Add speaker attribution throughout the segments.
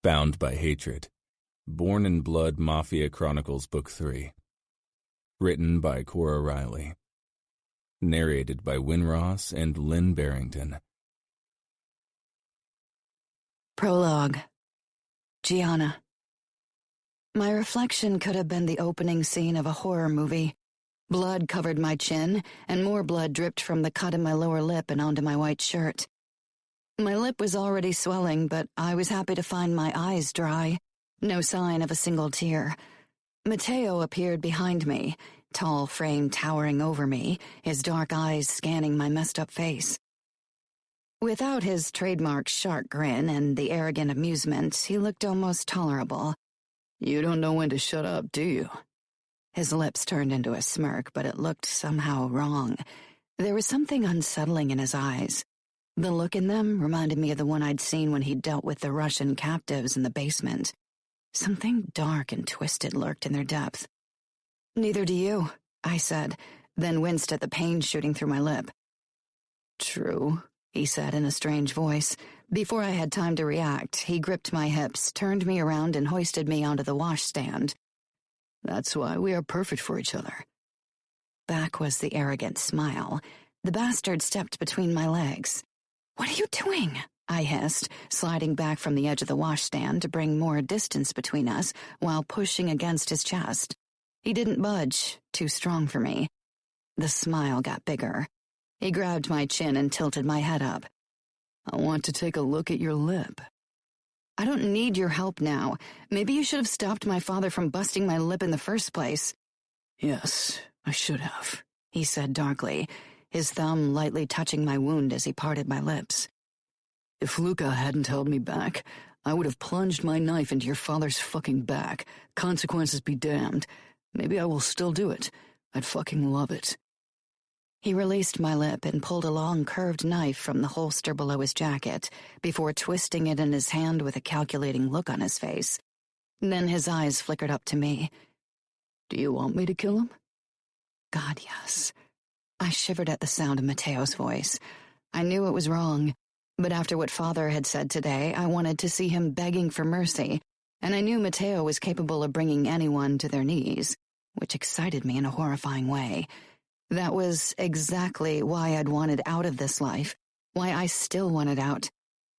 Speaker 1: Bound by Hatred. Born in Blood Mafia Chronicles Book 3. Written by Cora Reilly. Narrated by Win Ross and Lynn Barrington.
Speaker 2: Prologue. Gianna. My reflection could have been the opening scene of a horror movie. Blood covered my chin, and more blood dripped from the cut in my lower lip and onto my white shirt. My lip was already swelling, but I was happy to find my eyes dry. No sign of a single tear. Matteo appeared behind me, tall frame towering over me, his dark eyes scanning my messed-up face. Without his trademark shark grin and the arrogant amusement, he looked almost tolerable. "You don't know when to shut up, do you?" His lips turned into a smirk, but it looked somehow wrong. There was something unsettling in his eyes. The look in them reminded me of the one I'd seen when he dealt with the Russian captives in the basement. Something dark and twisted lurked in their depth. "Neither do you," I said, then winced at the pain shooting through my lip. "True," he said in a strange voice. Before I had time to react, he gripped my hips, turned me around, and hoisted me onto the washstand. "That's why we are perfect for each other." Back was the arrogant smile. The bastard stepped between my legs. "What are you doing?" I hissed, sliding back from the edge of the washstand to bring more distance between us while pushing against his chest. He didn't budge, too strong for me. The smile got bigger. He grabbed my chin and tilted my head up. "I want to take a look at your lip." "I don't need your help now. Maybe you should have stopped my father from busting my lip in the first place." "Yes, I should have," he said darkly, his thumb lightly touching my wound as he parted my lips. "If Luca hadn't held me back, I would have plunged my knife into your father's fucking back. Consequences be damned. Maybe I will still do it. I'd fucking love it." He released my lip and pulled a long curved knife from the holster below his jacket, before twisting it in his hand with a calculating look on his face. Then his eyes flickered up to me. "Do you want me to kill him?" God, yes. I shivered at the sound of Matteo's voice. I knew it was wrong, but after what Father had said today, I wanted to see him begging for mercy, and I knew Matteo was capable of bringing anyone to their knees, which excited me in a horrifying way. That was exactly why I'd wanted out of this life, why I still wanted out.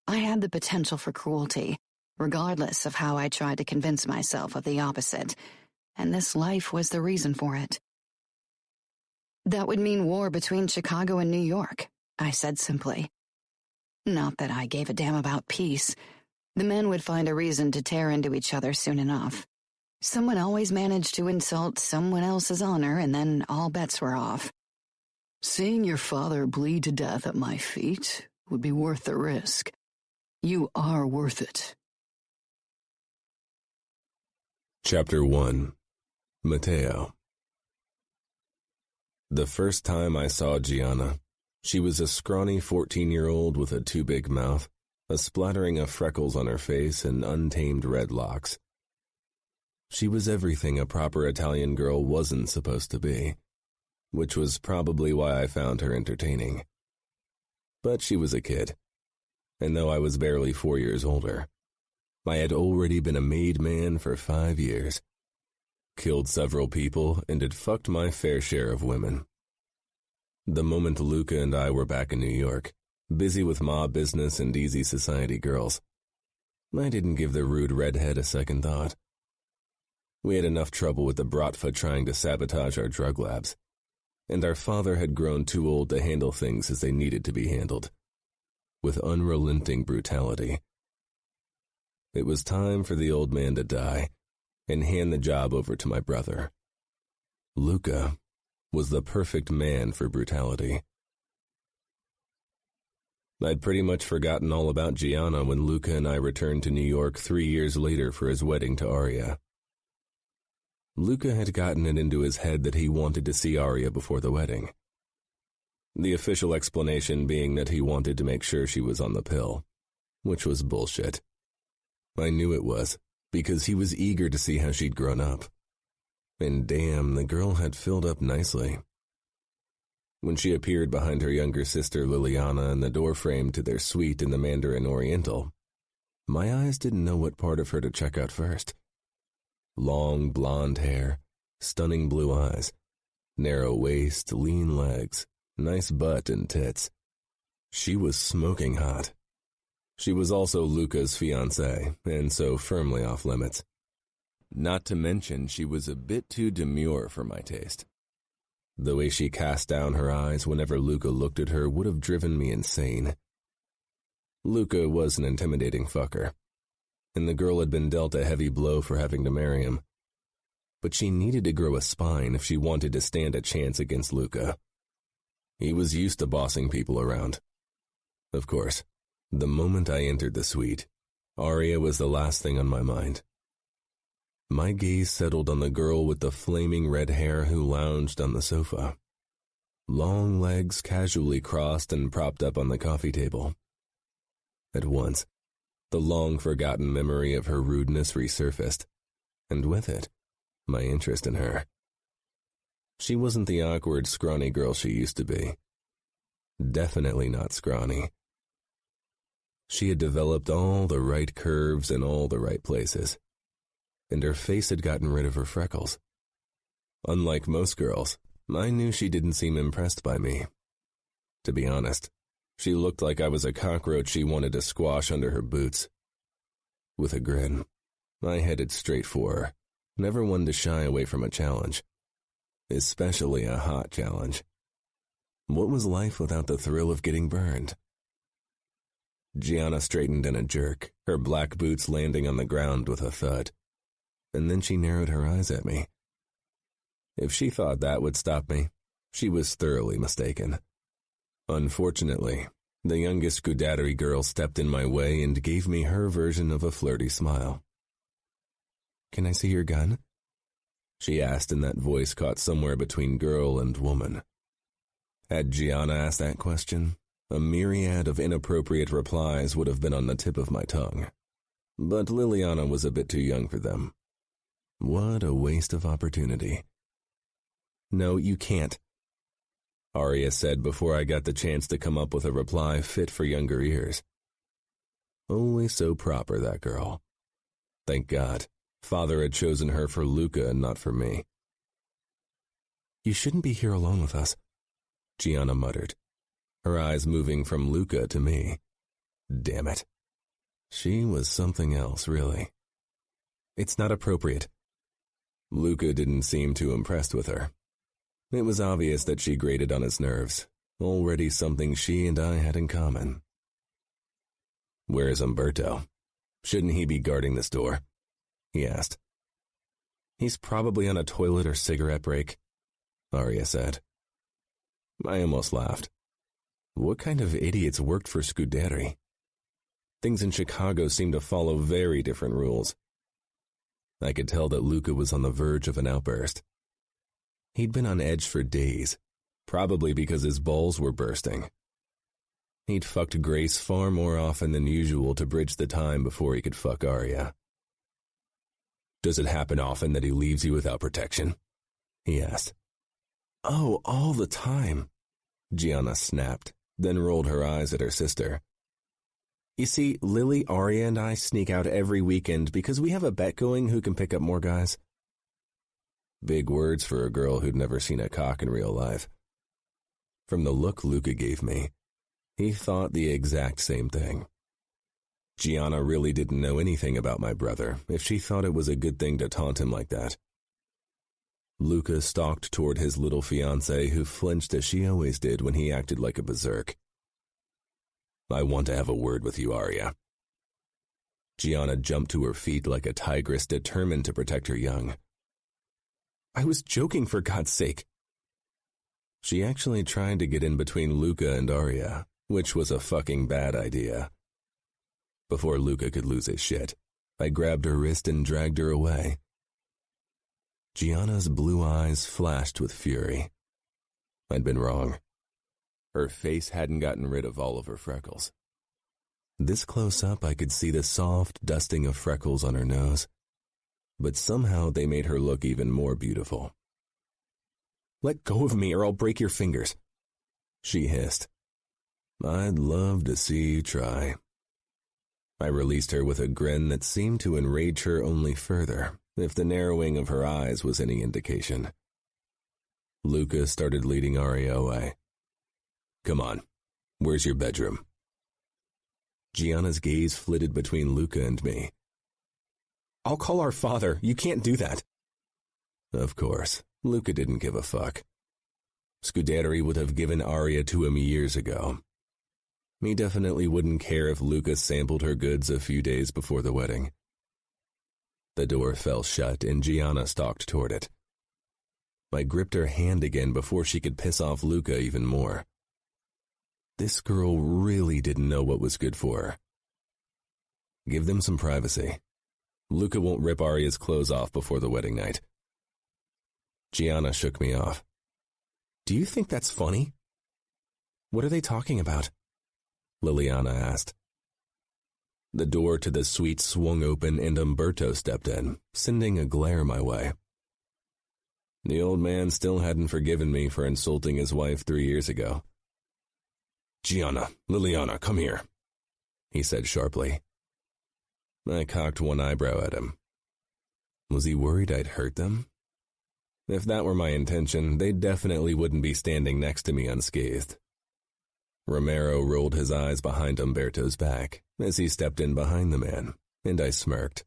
Speaker 2: I had the potential for cruelty, regardless of how I tried to convince myself of the opposite, and this life was the reason for it. That would mean war between Chicago and New York, I said simply. Not that I gave a damn about peace. The men would find a reason to tear into each other soon enough. Someone always managed to insult someone else's honor, and then all bets were off. "Seeing your father bleed to death at my feet would be worth the risk. You are worth it."
Speaker 1: Chapter 1. Matteo. The first time I saw Gianna, she was a scrawny 14-year-old with a too big mouth, a splattering of freckles on her face, and untamed red locks. She was everything a proper Italian girl wasn't supposed to be, which was probably why I found her entertaining. But she was a kid, and though I was barely 4 years older, I had already been a made man for 5 years, killed several people, and had fucked my fair share of women. The moment Luca and I were back in New York, busy with mob business and easy society girls, I didn't give the rude redhead a second thought. We had enough trouble with the Bratva trying to sabotage our drug labs, and our father had grown too old to handle things as they needed to be handled, with unrelenting brutality. It was time for the old man to die and hand the job over to my brother. Luca was the perfect man for brutality. I'd pretty much forgotten all about Gianna when Luca and I returned to New York 3 years later for his wedding to Aria. Luca had gotten it into his head that he wanted to see Aria before the wedding. The official explanation being that he wanted to make sure she was on the pill, which was bullshit. I knew it was, because he was eager to see how she'd grown up. And damn, the girl had filled up nicely. When she appeared behind her younger sister Liliana in the doorframe to their suite in the Mandarin Oriental, My eyes didn't know what part of her to check out first. Long blonde hair, stunning blue eyes, narrow waist, lean legs, nice butt and tits. She was smoking hot. She was also Luca's fiancée, and so firmly off limits. Not to mention she was a bit too demure for my taste. The way she cast down her eyes whenever Luca looked at her would have driven me insane. Luca was an intimidating fucker, and the girl had been dealt a heavy blow for having to marry him. But she needed to grow a spine if she wanted to stand a chance against Luca. He was used to bossing people around. Of course, the moment I entered the suite, Aria was the last thing on my mind. My gaze settled on the girl with the flaming red hair who lounged on the sofa. Long legs casually crossed and propped up on the coffee table. At once, the long-forgotten memory of her rudeness resurfaced, and with it, my interest in her. She wasn't the awkward, scrawny girl she used to be. Definitely not scrawny. She had developed all the right curves in all the right places, and her face had gotten rid of her freckles. Unlike most girls, I knew she didn't seem impressed by me. To be honest, she looked like I was a cockroach she wanted to squash under her boots. With a grin, I headed straight for her, never one to shy away from a challenge, especially a hot challenge. What was life without the thrill of getting burned? Gianna straightened in a jerk, her black boots landing on the ground with a thud, and then she narrowed her eyes at me. If she thought that would stop me, she was thoroughly mistaken. Unfortunately, the youngest Scudery girl stepped in my way and gave me her version of a flirty smile. "Can I see your gun?" she asked in that voice caught somewhere between girl and woman. Had Gianna asked that question, a myriad of inappropriate replies would have been on the tip of my tongue. But Liliana was a bit too young for them. What a waste of opportunity. "No, you can't," Aria said before I got the chance to come up with a reply fit for younger ears. Always so proper, that girl. Thank God, Father had chosen her for Luca and not for me. "You shouldn't be here alone with us," Gianna muttered, her eyes moving from Luca to me. Damn it. She was something else, really. "It's not appropriate." Luca didn't seem too impressed with her. It was obvious that she grated on his nerves, already something she and I had in common. "Where's Umberto? Shouldn't he be guarding this door?" he asked. "He's probably on a toilet or cigarette break," Aria said. I almost laughed. What kind of idiots worked for Scudery? Things in Chicago seemed to follow very different rules. I could tell that Luca was on the verge of an outburst. He'd been on edge for days, probably because his balls were bursting. He'd fucked Grace far more often than usual to bridge the time before he could fuck Aria. "Does it happen often that he leaves you without protection?" he asked. "Oh, all the time," Gianna snapped, then rolled her eyes at her sister. "You see, Lily, Aria, and I sneak out every weekend because we have a bet going who can pick up more guys." Big words for a girl who'd never seen a cock in real life. From the look Luca gave me, he thought the exact same thing. Gianna really didn't know anything about my brother if she thought it was a good thing to taunt him like that. Luca stalked toward his little fiancée, who flinched as she always did when he acted like a berserk. "I want to have a word with you, Aria." Gianna jumped to her feet like a tigress determined to protect her young. "I was joking, for God's sake." She actually tried to get in between Luca and Aria, which was a fucking bad idea. Before Luca could lose his shit, I grabbed her wrist and dragged her away. Gianna's blue eyes flashed with fury. I'd been wrong. Her face hadn't gotten rid of all of her freckles. This close up, I could see the soft dusting of freckles on her nose, but somehow they made her look even more beautiful. "Let go of me or I'll break your fingers," she hissed. "I'd love to see you try." I released her with a grin that seemed to enrage her only further, if the narrowing of her eyes was any indication. Luca started leading Arya away. Come on, where's your bedroom? Gianna's gaze flitted between Luca and me. I'll call our father. You can't do that. Of course, Luca didn't give a fuck. Scudery would have given Arya to him years ago. He definitely wouldn't care if Luca sampled her goods a few days before the wedding. The door fell shut and Gianna stalked toward it. I gripped her hand again before she could piss off Luca even more. This girl really didn't know what was good for her. Give them some privacy. Luca won't rip Arya's clothes off before the wedding night. Gianna shook me off. Do you think that's funny? What are they talking about? Liliana asked. The door to the suite swung open and Umberto stepped in, sending a glare my way. The old man still hadn't forgiven me for insulting his wife 3 years ago. Gianna, Liliana, come here, he said sharply. I cocked one eyebrow at him. Was he worried I'd hurt them? If that were my intention, they definitely wouldn't be standing next to me unscathed. Romero rolled his eyes behind Umberto's back as he stepped in behind the man, and I smirked.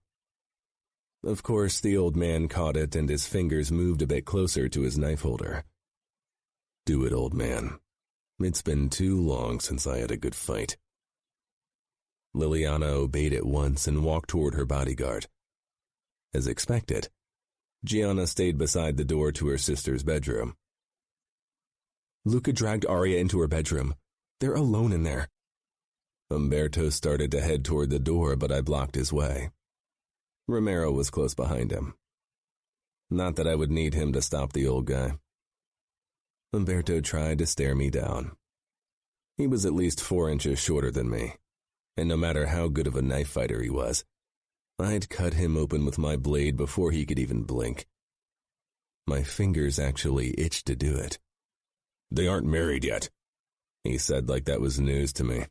Speaker 1: Of course, the old man caught it and his fingers moved a bit closer to his knife holder. Do it, old man. It's been too long since I had a good fight. Liliana obeyed at once and walked toward her bodyguard. As expected, Gianna stayed beside the door to her sister's bedroom. Luca dragged Arya into her bedroom. They're alone in there. Umberto started to head toward the door, but I blocked his way. Romero was close behind him. Not that I would need him to stop the old guy. Umberto tried to stare me down. He was at least 4 inches shorter than me, and no matter how good of a knife fighter he was, I'd cut him open with my blade before he could even blink. My fingers actually itched to do it. They aren't married yet, he said like that was news to me.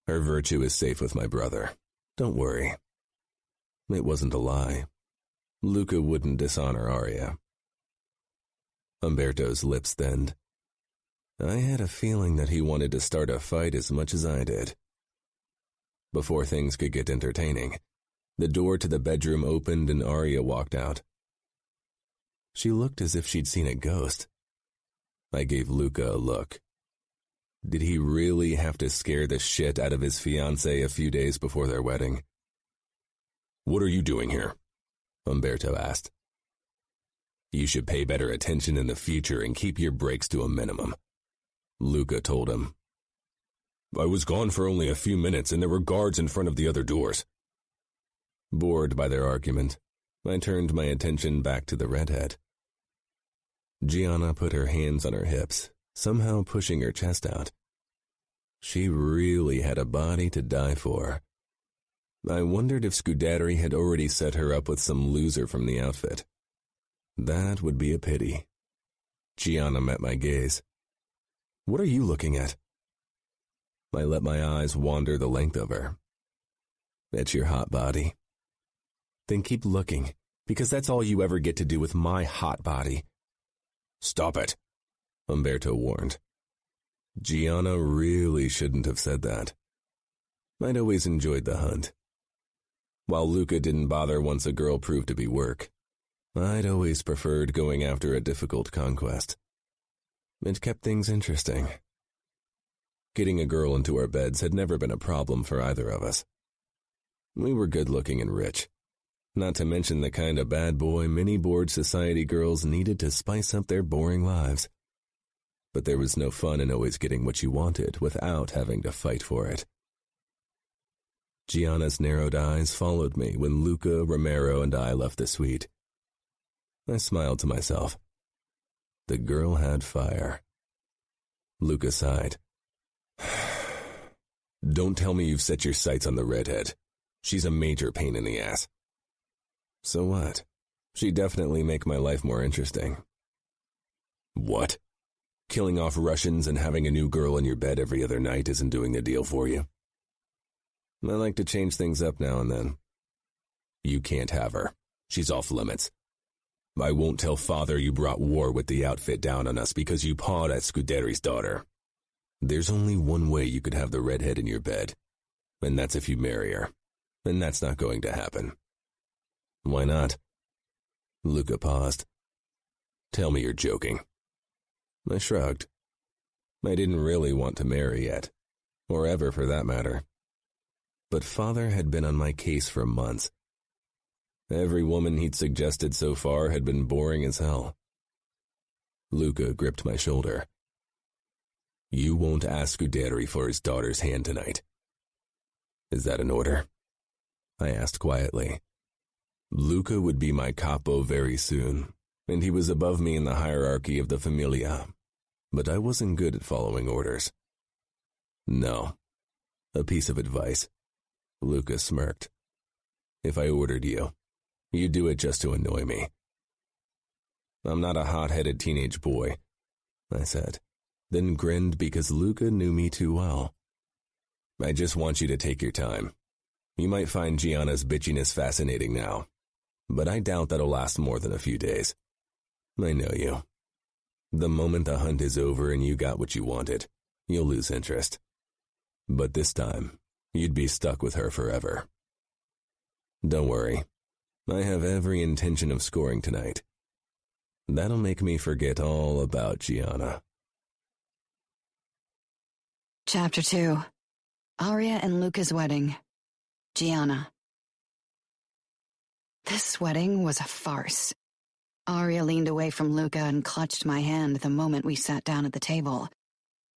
Speaker 1: Her virtue is safe with my brother. Don't worry. It wasn't a lie. Luca wouldn't dishonor Arya. Umberto's lips thinned. I had a feeling that he wanted to start a fight as much as I did. Before things could get entertaining, the door to the bedroom opened and Arya walked out. She looked as if she'd seen a ghost. I gave Luca a look. Did he really have to scare the shit out of his fiancée a few days before their wedding? What are you doing here? Umberto asked. You should pay better attention in the future and keep your breaks to a minimum, Luca told him. I was gone for only a few minutes and there were guards in front of the other doors. Bored by their argument, I turned my attention back to the redhead. Gianna put her hands on her hips, somehow pushing her chest out. She really had a body to die for. I wondered if Scudery had already set her up with some loser from the outfit. That would be a pity. Gianna met my gaze. What are you looking at? I let my eyes wander the length of her. That's your hot body. Then keep looking, because that's all you ever get to do with my hot body. Stop it, Umberto warned. Gianna really shouldn't have said that. I'd always enjoyed the hunt. While Luca didn't bother once a girl proved to be work, I'd always preferred going after a difficult conquest. It kept things interesting. Getting a girl into our beds had never been a problem for either of us. We were good-looking and rich, not to mention the kind of bad boy many bored society girls needed to spice up their boring lives. But there was no fun in always getting what you wanted without having to fight for it. Gianna's narrowed eyes followed me when Luca, Romero, and I left the suite. I smiled to myself. The girl had fire. Luca sighed. Don't tell me you've set your sights on the redhead. She's a major pain in the ass. So what? She'd definitely make my life more interesting. What? Killing off Russians and having a new girl in your bed every other night isn't doing the deal for you? I like to change things up now and then. You can't have her. She's off limits. I won't tell Father you brought war with the outfit down on us because you pawed at Scuderi's daughter. There's only one way you could have the redhead in your bed, and that's if you marry her. And that's not going to happen. Why not? Luca paused. Tell me you're joking. I shrugged. I didn't really want to marry yet, or ever for that matter. But Father had been on my case for months. Every woman he'd suggested so far had been boring as hell. Luca gripped my shoulder. You won't ask Scuderi for his daughter's hand tonight. Is that an order? I asked quietly. Luca would be my capo very soon, and he was above me in the hierarchy of the Familia, but I wasn't good at following orders. No. A piece of advice. Luca smirked. If I ordered you, you'd do it just to annoy me. I'm not a hot-headed teenage boy, I said, then grinned because Luca knew me too well. I just want you to take your time. You might find Gianna's bitchiness fascinating now, but I doubt that'll last more than a few days. I know you. The moment the hunt is over and you got what you wanted, you'll lose interest. But this time, you'd be stuck with her forever. Don't worry. I have every intention of scoring tonight. That'll make me forget all about Gianna.
Speaker 2: Chapter 2. Aria and Luca's wedding. Gianna. This wedding was a farce. Aria leaned away from Luca and clutched my hand the moment we sat down at the table.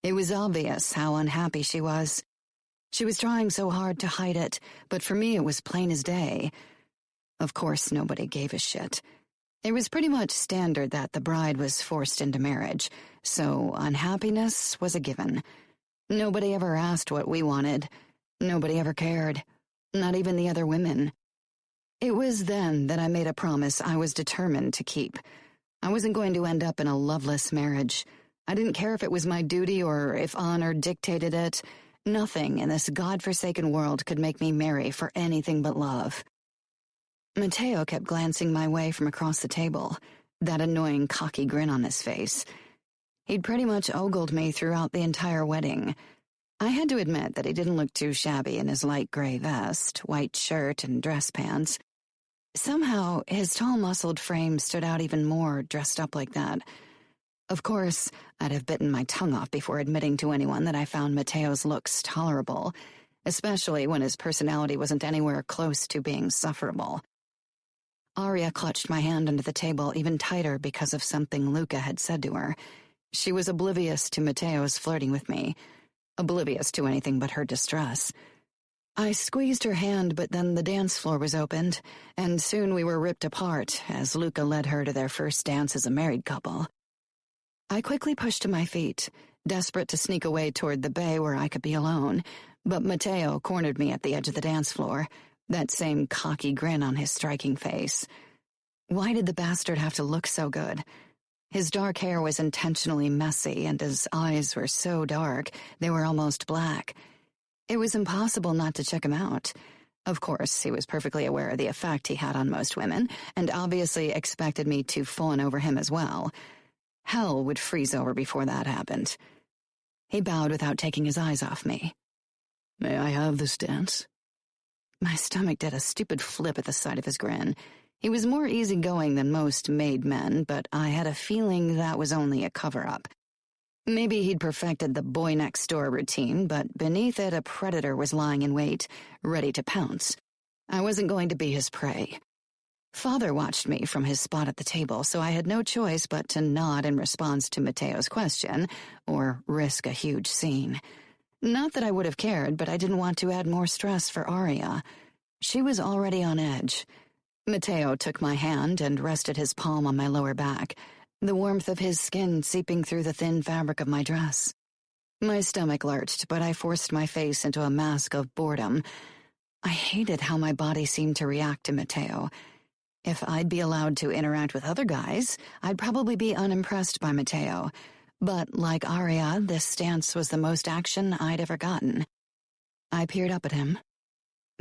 Speaker 2: It was obvious how unhappy she was. She was trying so hard to hide it, but for me it was plain as day. Of course, nobody gave a shit. It was pretty much standard that the bride was forced into marriage, so unhappiness was a given. Nobody ever asked what we wanted. Nobody ever cared. Not even the other women. It was then that I made a promise I was determined to keep. I wasn't going to end up in a loveless marriage. I didn't care if it was my duty or if honor dictated it. Nothing in this godforsaken world could make me marry for anything but love. Matteo kept glancing my way from across the table, that annoying cocky grin on his face. He'd pretty much ogled me throughout the entire wedding. I had to admit that he didn't look too shabby in his light gray vest, white shirt, and dress pants. Somehow, his tall, muscled frame stood out even more dressed up like that. Of course, I'd have bitten my tongue off before admitting to anyone that I found Matteo's looks tolerable, especially when his personality wasn't anywhere close to being sufferable. Aria clutched my hand under the table even tighter because of something Luca had said to her. She was oblivious to Matteo's flirting with me, oblivious to anything but her distress. I squeezed her hand, but then the dance floor was opened, and soon we were ripped apart as Luca led her to their first dance as a married couple. I quickly pushed to my feet, desperate to sneak away toward the bay where I could be alone, but Matteo cornered me at the edge of the dance floor, that same cocky grin on his striking face. Why did the bastard have to look so good? His dark hair was intentionally messy, and his eyes were so dark they were almost black. It was impossible not to check him out. Of course, he was perfectly aware of the effect he had on most women, and obviously expected me to fawn over him as well. Hell would freeze over before that happened. He bowed without taking his eyes off me. "May I have this dance?" My stomach did a stupid flip at the sight of his grin. He was more easygoing than most made men, but I had a feeling that was only a cover-up. Maybe he'd perfected the boy-next-door routine, but beneath it a predator was lying in wait, ready to pounce. I wasn't going to be his prey. Father watched me from his spot at the table, so I had no choice but to nod in response to Matteo's question, or risk a huge scene. Not that I would have cared, but I didn't want to add more stress for Aria. She was already on edge. Matteo took my hand and rested his palm on my lower back, the warmth of his skin seeping through the thin fabric of my dress. My stomach lurched, but I forced my face into a mask of boredom. I hated how my body seemed to react to Matteo. If I'd be allowed to interact with other guys, I'd probably be unimpressed by Matteo. But like Aria, this stance was the most action I'd ever gotten. I peered up at him.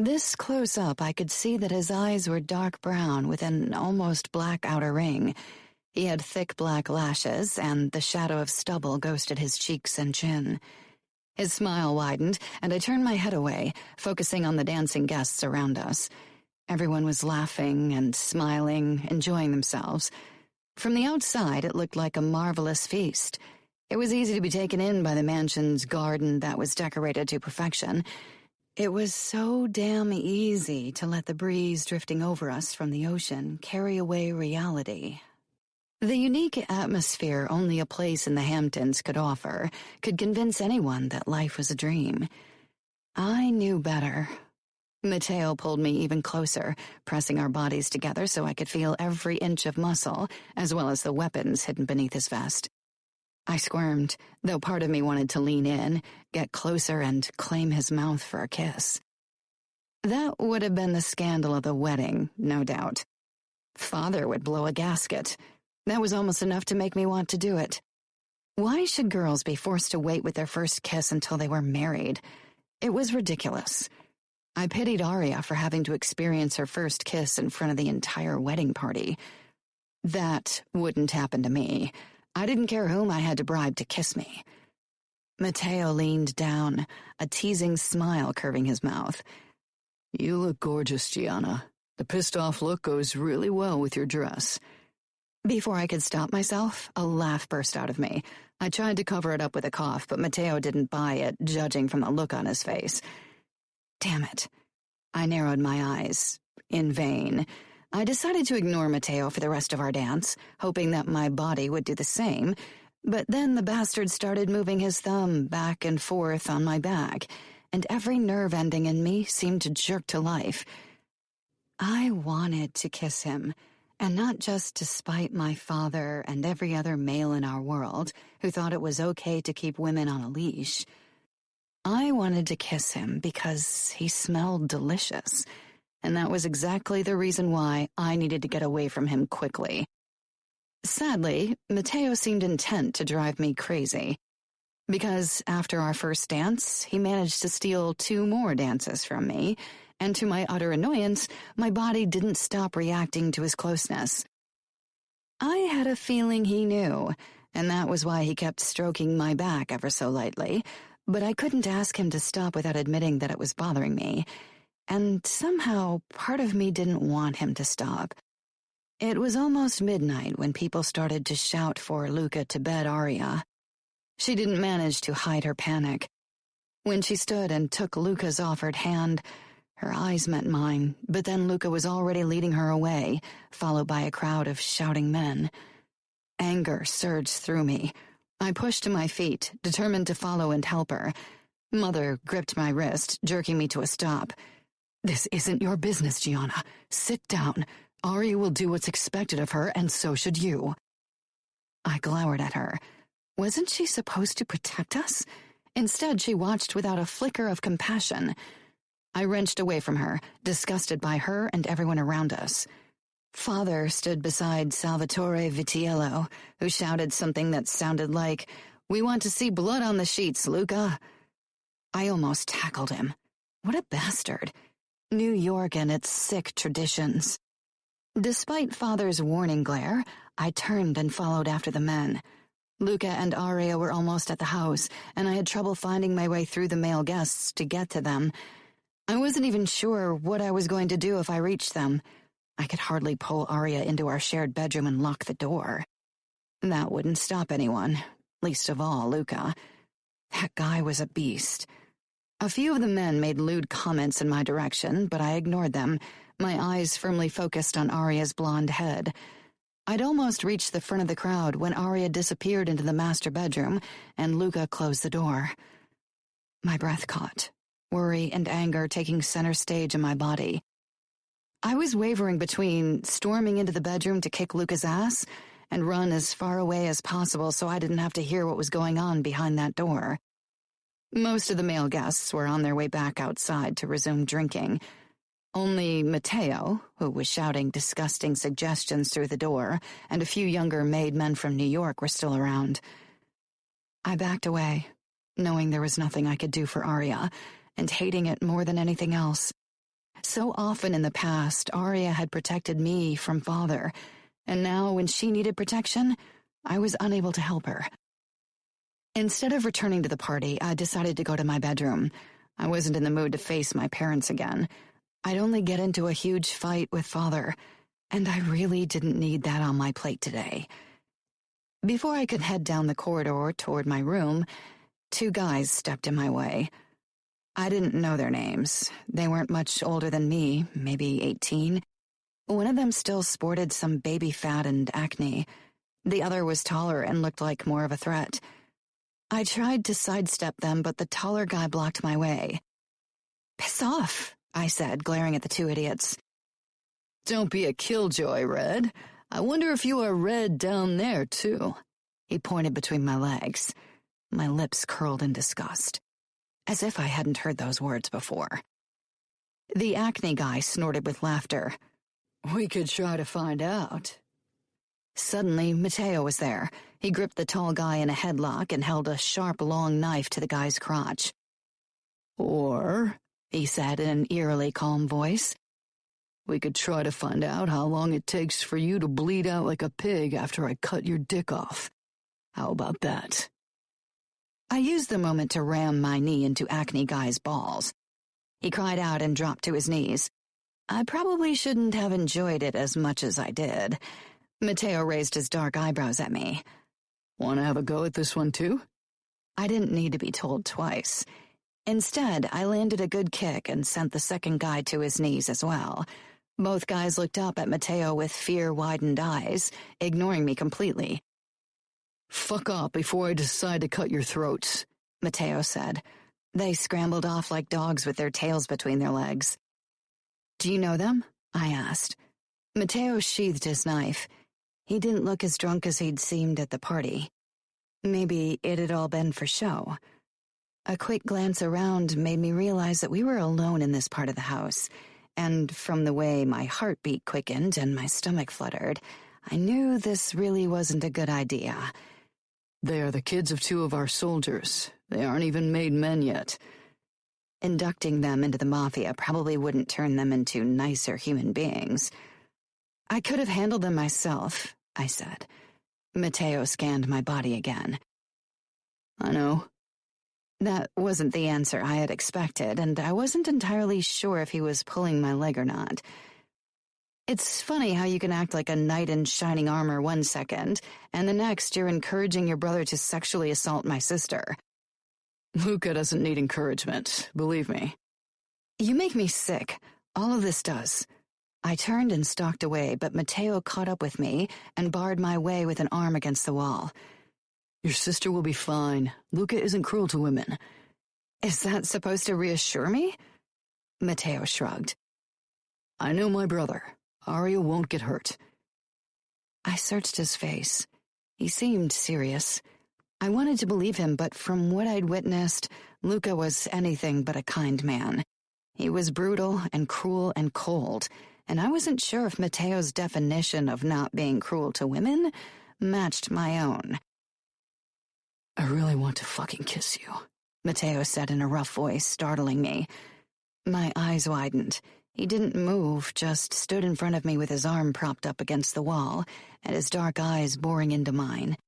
Speaker 2: This close up, I could see that his eyes were dark brown with an almost black outer ring. He had thick black lashes, and the shadow of stubble ghosted his cheeks and chin. His smile widened, and I turned my head away, focusing on the dancing guests around us. Everyone was laughing and smiling, enjoying themselves. From the outside, it looked like a marvelous feast. It was easy to be taken in by the mansion's garden that was decorated to perfection. It was so damn easy to let the breeze drifting over us from the ocean carry away reality. The unique atmosphere only a place in the Hamptons could offer could convince anyone that life was a dream. I knew better. Matteo pulled me even closer, pressing our bodies together so I could feel every inch of muscle, as well as the weapons hidden beneath his vest. I squirmed, though part of me wanted to lean in, get closer, and claim his mouth for a kiss. That would have been the scandal of the wedding, no doubt. Father would blow a gasket. That was almost enough to make me want to do it. Why should girls be forced to wait with their first kiss until they were married? It was ridiculous. I pitied Aria for having to experience her first kiss in front of the entire wedding party. That wouldn't happen to me. I didn't care whom I had to bribe to kiss me. Matteo leaned down, a teasing smile curving his mouth. "You look gorgeous, Gianna. The pissed-off look goes really well with your dress." Before I could stop myself, a laugh burst out of me. I tried to cover it up with a cough, but Matteo didn't buy it, judging from the look on his face. Damn it. I narrowed my eyes. In vain. I decided to ignore Matteo for the rest of our dance, hoping that my body would do the same, but then the bastard started moving his thumb back and forth on my back, and every nerve ending in me seemed to jerk to life. I wanted to kiss him, and not just to spite my father and every other male in our world who thought it was okay to keep women on a leash. I wanted to kiss him because he smelled delicious, and that was exactly the reason why I needed to get away from him quickly. Sadly, Matteo seemed intent to drive me crazy, because after our first dance, he managed to steal 2 more dances from me, and to my utter annoyance, my body didn't stop reacting to his closeness. I had a feeling he knew, and that was why he kept stroking my back ever so lightly, but I couldn't ask him to stop without admitting that it was bothering me, and somehow part of me didn't want him to stop. It was almost midnight when people started to shout for Luca to bed Aria. She didn't manage to hide her panic. When she stood and took Luca's offered hand, her eyes met mine, but then Luca was already leading her away, followed by a crowd of shouting men. Anger surged through me. I pushed to my feet, determined to follow and help her. Mother gripped my wrist, jerking me to a stop. "This isn't your business, Gianna. Sit down. Aria will do what's expected of her, and so should you." I glowered at her. Wasn't she supposed to protect us? Instead, she watched without a flicker of compassion. I wrenched away from her, disgusted by her and everyone around us. Father stood beside Salvatore Vitiello, who shouted something that sounded like, "We want to see blood on the sheets, Luca." I almost tackled him. What a bastard. New York and its sick traditions. Despite Father's warning glare, I turned and followed after the men. Luca and Aria were almost at the house, and I had trouble finding my way through the male guests to get to them. I wasn't even sure what I was going to do if I reached them. I could hardly pull Aria into our shared bedroom and lock the door. That wouldn't stop anyone, least of all Luca. That guy was a beast. A few of the men made lewd comments in my direction, but I ignored them, my eyes firmly focused on Aria's blonde head. I'd almost reached the front of the crowd when Aria disappeared into the master bedroom, and Luca closed the door. My breath caught, worry and anger taking center stage in my body. I was wavering between storming into the bedroom to kick Luca's ass and run as far away as possible so I didn't have to hear what was going on behind that door. Most of the male guests were on their way back outside to resume drinking. Only Matteo, who was shouting disgusting suggestions through the door, and a few younger made men from New York were still around. I backed away, knowing there was nothing I could do for Aria, and hating it more than anything else. So often in the past, Arya had protected me from Father, and now when she needed protection, I was unable to help her. Instead of returning to the party, I decided to go to my bedroom. I wasn't in the mood to face my parents again. I'd only get into a huge fight with Father, and I really didn't need that on my plate today. Before I could head down the corridor toward my room, 2 guys stepped in my way. I didn't know their names. They weren't much older than me, maybe 18. One of them still sported some baby fat and acne. The other was taller and looked like more of a threat. I tried to sidestep them, but the taller guy blocked my way. "Piss off," I said, glaring at the 2 idiots. "Don't be a killjoy, Red. I wonder if you are red down there, too." He pointed between my legs. My lips curled in disgust, as if I hadn't heard those words before. The acne guy snorted with laughter. "We could try to find out." Suddenly, Mateo was there. He gripped the tall guy in a headlock and held a sharp, long knife to the guy's crotch. "Or," he said in an eerily calm voice, "we could try to find out how long it takes for you to bleed out like a pig after I cut your dick off. How about that?" I used the moment to ram my knee into Acne Guy's balls. He cried out and dropped to his knees. I probably shouldn't have enjoyed it as much as I did. Mateo raised his dark eyebrows at me. "Want to have a go at this one too?" I didn't need to be told twice. Instead, I landed a good kick and sent the second guy to his knees as well. Both guys looked up at Mateo with fear-widened eyes, ignoring me completely. "Fuck off before I decide to cut your throats," Mateo said. They scrambled off like dogs with their tails between their legs. "Do you know them?" I asked. Mateo sheathed his knife. He didn't look as drunk as he'd seemed at the party. Maybe it had all been for show. A quick glance around made me realize that we were alone in this part of the house, and from the way my heartbeat quickened and my stomach fluttered, I knew this really wasn't a good idea. "They are the kids of 2 of our soldiers. They aren't even made men yet." Inducting them into the Mafia probably wouldn't turn them into nicer human beings. "I could have handled them myself," I said. Mateo scanned my body again. "I know." That wasn't the answer I had expected, and I wasn't entirely sure if he was pulling my leg or not. It's funny how you can act like a knight in shining armor one second, and the next you're encouraging your brother to sexually assault my sister. "Luca doesn't need encouragement, believe me." "You make me sick. All of this does." I turned and stalked away, but Mateo caught up with me and barred my way with an arm against the wall. "Your sister will be fine. Luca isn't cruel to women." "Is that supposed to reassure me?" Mateo shrugged. "I know my brother. Arya won't get hurt." I searched his face. He seemed serious. I wanted to believe him, but from what I'd witnessed, Luca was anything but a kind man. He was brutal and cruel and cold, and I wasn't sure if Mateo's definition of not being cruel to women matched my own. "I really want to fucking kiss you," Mateo said in a rough voice, startling me. My eyes widened. He didn't move, just stood in front of me with his arm propped up against the wall, and his dark eyes boring into mine.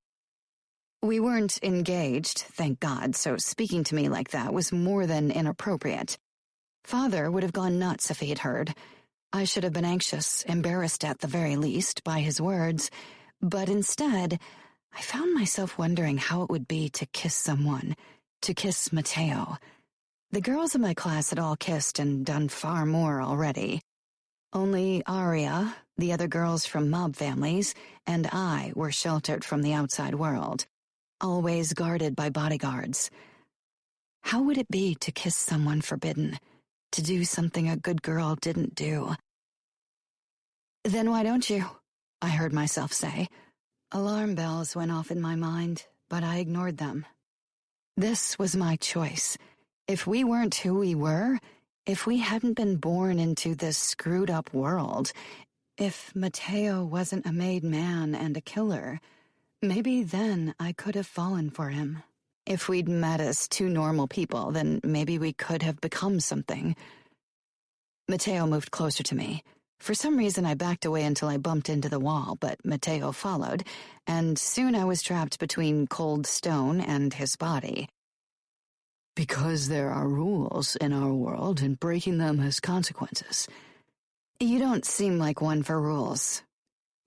Speaker 2: We weren't engaged, thank God, so speaking to me like that was more than inappropriate. Father would have gone nuts if he had heard. I should have been anxious, embarrassed at the very least, by his words, but instead, I found myself wondering how it would be to kiss someone, to kiss Mateo. The girls in my class had all kissed and done far more already. Only Arya, the other girls from mob families, and I were sheltered from the outside world, always guarded by bodyguards. How would it be to kiss someone forbidden, to do something a good girl didn't do? "Then why don't you?" I heard myself say. Alarm bells went off in my mind, but I ignored them. This was my choice. If we weren't who we were, if we hadn't been born into this screwed-up world, if Mateo wasn't a made man and a killer, maybe then I could have fallen for him. If we'd met as 2 normal people, then maybe we could have become something. Matteo moved closer to me. For some reason, I backed away until I bumped into the wall, but Matteo followed, and soon I was trapped between cold stone and his body.
Speaker 3: Because there are rules in our world, and breaking them has consequences.
Speaker 2: You don't seem like one for rules.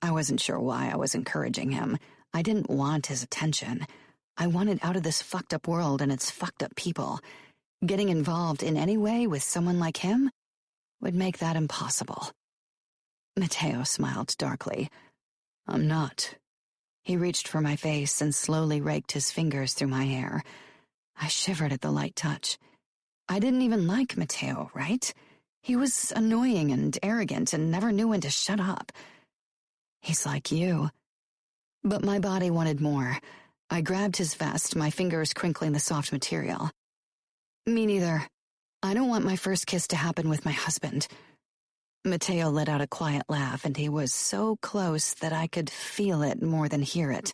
Speaker 2: I wasn't sure why I was encouraging him. I didn't want his attention. I wanted out of this fucked up world and its fucked up people. Getting involved in any way with someone like him would make that impossible. Matteo smiled darkly.
Speaker 3: I'm not.
Speaker 2: He reached for my face and slowly raked his fingers through my hair. I shivered at the light touch. I didn't even like Matteo, right? He was annoying and arrogant and never knew when to shut up. He's like you. But my body wanted more. I grabbed his vest, my fingers crinkling the soft material. Me neither. I don't want my first kiss to happen with my husband. Matteo let out a quiet laugh, and he was so close that I could feel it more than hear it.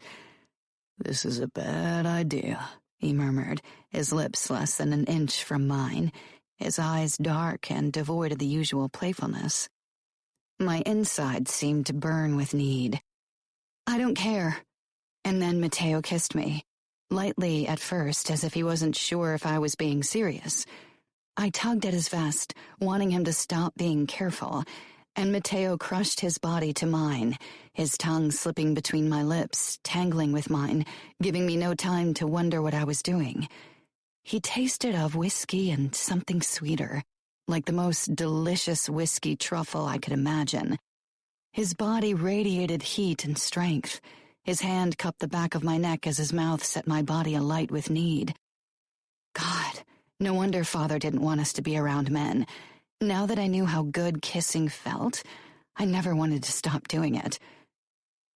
Speaker 3: This is a bad idea,
Speaker 2: he murmured, his lips less than an inch from mine, his eyes dark and devoid of the usual playfulness. My insides seemed to burn with need. I don't care. And then Matteo kissed me, lightly at first, as if he wasn't sure if I was being serious. I tugged at his vest, wanting him to stop being careful, and Matteo crushed his body to mine, his tongue slipping between my lips, tangling with mine, giving me no time to wonder what I was doing. He tasted of whiskey and something sweeter, like the most delicious whiskey truffle I could imagine. His body radiated heat and strength. His hand cupped the back of my neck as his mouth set my body alight with need. God, no wonder Father didn't want us to be around men. Now that I knew how good kissing felt, I never wanted to stop doing it.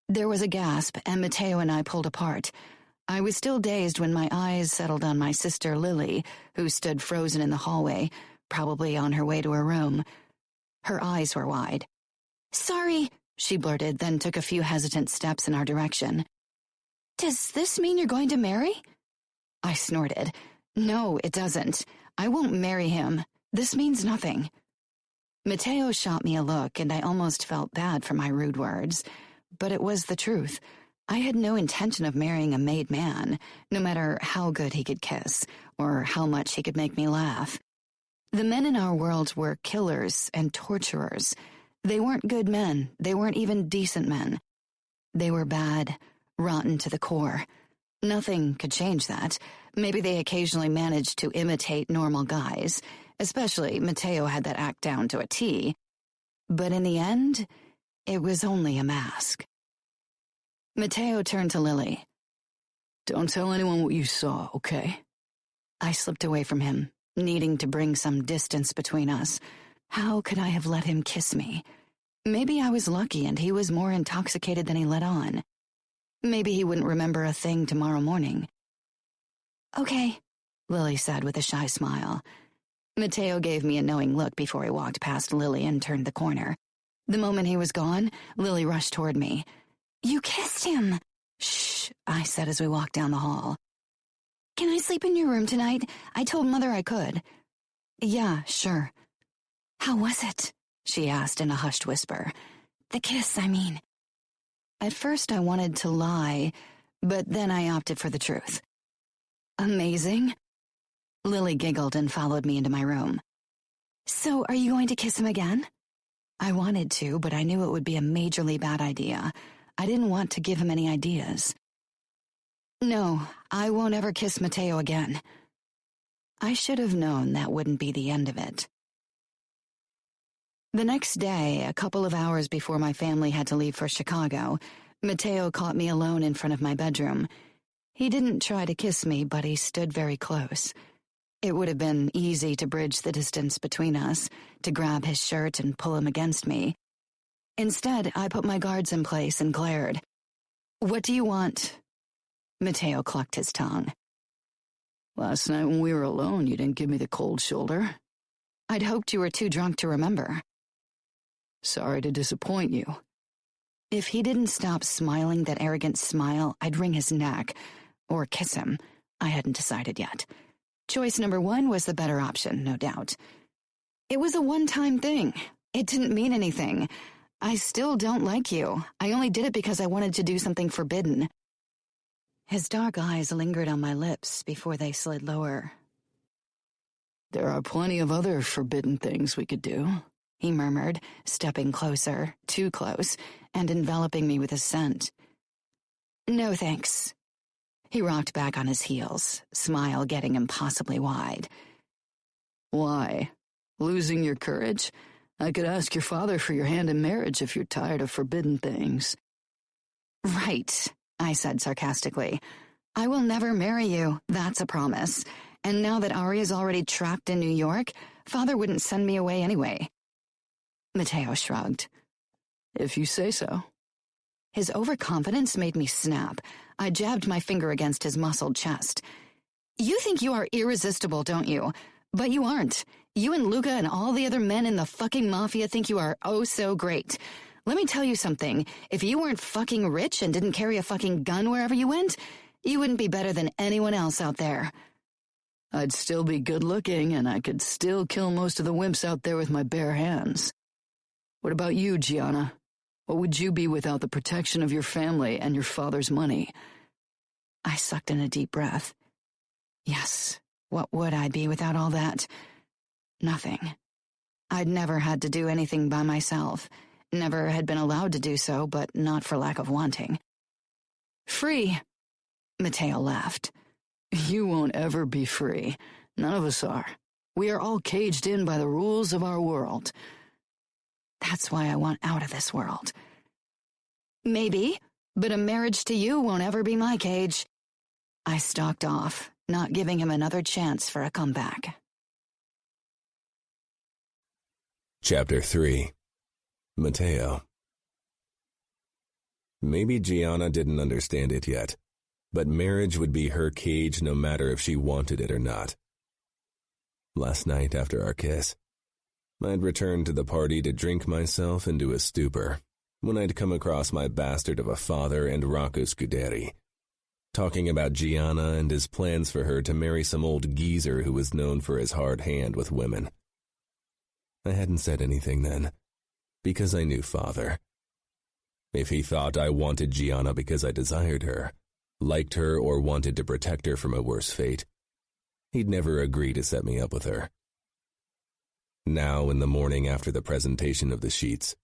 Speaker 2: There was a gasp, and Matteo and I pulled apart. I was still dazed when my eyes settled on my sister Lily, who stood frozen in the hallway, probably on her way to her room. Her eyes were wide. "Sorry," she blurted, then took a few hesitant steps in our direction. "Does this mean you're going to marry?" I snorted. "No, it doesn't. I won't marry him. This means nothing." Matteo shot me a look, and I almost felt bad for my rude words. But it was the truth. I had no intention of marrying a made man, no matter how good he could kiss, or how much he could make me laugh. The men in our world were killers and torturers. They weren't good men. They weren't even decent men. They were bad, rotten to the core. Nothing could change that. Maybe they occasionally managed to imitate normal guys. Especially Matteo had that act down to a T. But in the end, it was only a mask. Matteo turned to Lily.
Speaker 3: "Don't tell anyone what you saw, okay?"
Speaker 2: I slipped away from him, needing to bring some distance between us. How could I have let him kiss me? Maybe I was lucky and he was more intoxicated than he let on. Maybe he wouldn't remember a thing tomorrow morning. "Okay," Lily said with a shy smile. Matteo gave me a knowing look before he walked past Lily and turned the corner. The moment he was gone, Lily rushed toward me. "You kissed him!" "Shh," I said as we walked down the hall. "Can I sleep in your room tonight? I told Mother I could." "Yeah, sure." "How was it?" she asked in a hushed whisper. "The kiss, I mean." At first I wanted to lie, but then I opted for the truth. "Amazing." Lily giggled and followed me into my room. "So are you going to kiss him again?" I wanted to, but I knew it would be a majorly bad idea. I didn't want to give him any ideas. "No, I won't ever kiss Matteo again." I should have known that wouldn't be the end of it. The next day, a couple of hours before my family had to leave for Chicago, Matteo caught me alone in front of my bedroom. He didn't try to kiss me, but he stood very close. It would have been easy to bridge the distance between us, to grab his shirt and pull him against me. Instead, I put my guards in place and glared. "What do you want?" Matteo clucked his tongue.
Speaker 3: "Last night when we were alone, you didn't give me the cold shoulder."
Speaker 2: "I'd hoped you were too drunk to remember."
Speaker 3: "Sorry to disappoint you."
Speaker 2: If he didn't stop smiling that arrogant smile, I'd wring his neck, or kiss him. I hadn't decided yet. Choice number one was the better option, no doubt. It was a one-time thing. It didn't mean anything. I still don't like you. I only did it because I wanted to do something forbidden. His dark eyes lingered on my lips before they slid lower.
Speaker 3: There are plenty of other forbidden things we could do,
Speaker 2: he murmured, stepping closer, too close, and enveloping me with his scent. No thanks. He rocked back on his heels, smile getting impossibly wide.
Speaker 3: Why? Losing your courage? I could ask your father for your hand in marriage if you're tired of forbidden things.
Speaker 2: Right, I said sarcastically. I will never marry you, that's a promise. And now that Aria's already trapped in New York, Father wouldn't send me away anyway. Mateo shrugged.
Speaker 3: If you say so.
Speaker 2: His overconfidence made me snap. I jabbed my finger against his muscled chest. You think you are irresistible, don't you? But you aren't. You and Luca and all the other men in the fucking Mafia think you are oh so great. Let me tell you something. If you weren't fucking rich and didn't carry a fucking gun wherever you went, you wouldn't be better than anyone else out there.
Speaker 3: I'd still be good looking, and I could still kill most of the wimps out there with my bare hands. What about you, Gianna? What would you be without the protection of your family and your father's money?
Speaker 2: I sucked in a deep breath. Yes, what would I be without all that? Nothing. I'd never had to do anything by myself. Never had been allowed to do so, but not for lack of wanting. Free. Mateo laughed.
Speaker 3: You won't ever be free. None of us are. We are all caged in by the rules of our world.
Speaker 2: That's why I want out of this world. Maybe, but a marriage to you won't ever be my cage. I stalked off, not giving him another chance for a comeback.
Speaker 1: Chapter 3. Mateo. Maybe Gianna didn't understand it yet, but marriage would be her cage no matter if she wanted it or not. Last night after our kiss, I'd returned to the party to drink myself into a stupor when I'd come across my bastard of a father and Rocco Scuderi, talking about Gianna and his plans for her to marry some old geezer who was known for his hard hand with women. I hadn't said anything then, because I knew Father. If he thought I wanted Gianna because I desired her, liked her, or wanted to protect her from a worse fate, he'd never agree to set me up with her. Now, in the morning after the presentation of the sheets,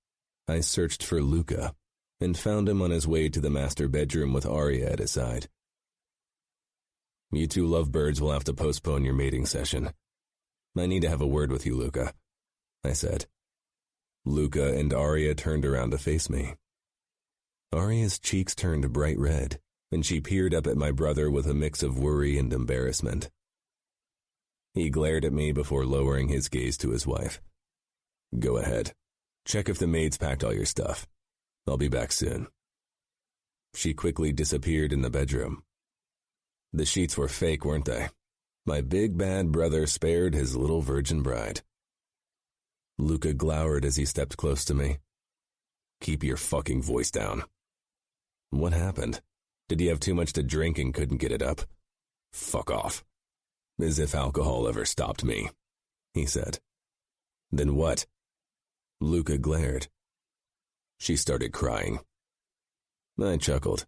Speaker 1: I searched for Luca and found him on his way to the master bedroom with Aria at his side. You two lovebirds will have to postpone your mating session. I need to have a word with you, Luca, I said. Luca and Aria turned around to face me. Aria's cheeks turned bright red, and she peered up at my brother with a mix of worry and embarrassment. He glared at me before lowering his gaze to his wife. Go ahead. Check if the maid's packed all your stuff. I'll be back soon. She quickly disappeared in the bedroom. The sheets were fake, weren't they? My big bad brother spared his little virgin bride. Luca glowered as he stepped close to me. Keep your fucking voice down. What happened? Did he have too much to drink and couldn't get it up? Fuck off. As if alcohol ever stopped me, he said. Then what? Luca glared. She started crying. I chuckled.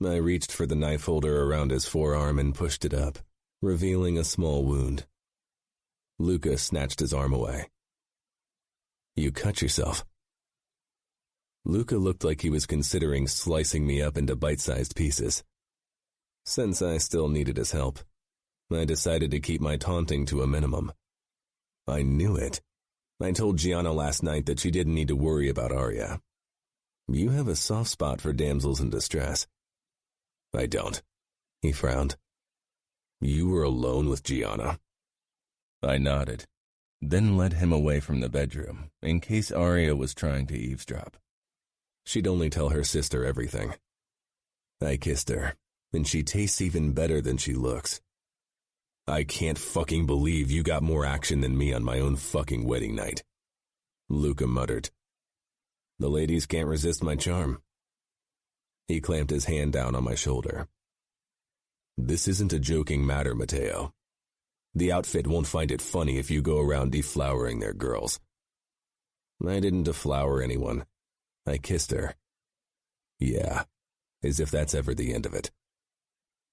Speaker 1: I reached for the knife holder around his forearm and pushed it up, revealing a small wound. Luca snatched his arm away. You cut yourself. Luca looked like he was considering slicing me up into bite-sized pieces. Since I still needed his help, I decided to keep my taunting to a minimum. I knew it. I told Gianna last night that she didn't need to worry about Aria. You have a soft spot for damsels in distress. I don't. He frowned. You were alone with Gianna. I nodded, then led him away from the bedroom in case Aria was trying to eavesdrop. She'd only tell her sister everything. I kissed her, and she tastes even better than she looks. I can't fucking believe you got more action than me on my own fucking wedding night. Luca muttered. The ladies can't resist my charm. He clamped his hand down on my shoulder. This isn't a joking matter, Mateo. The outfit won't find it funny if you go around deflowering their girls. I didn't deflower anyone. I kissed her. Yeah, as if that's ever the end of it.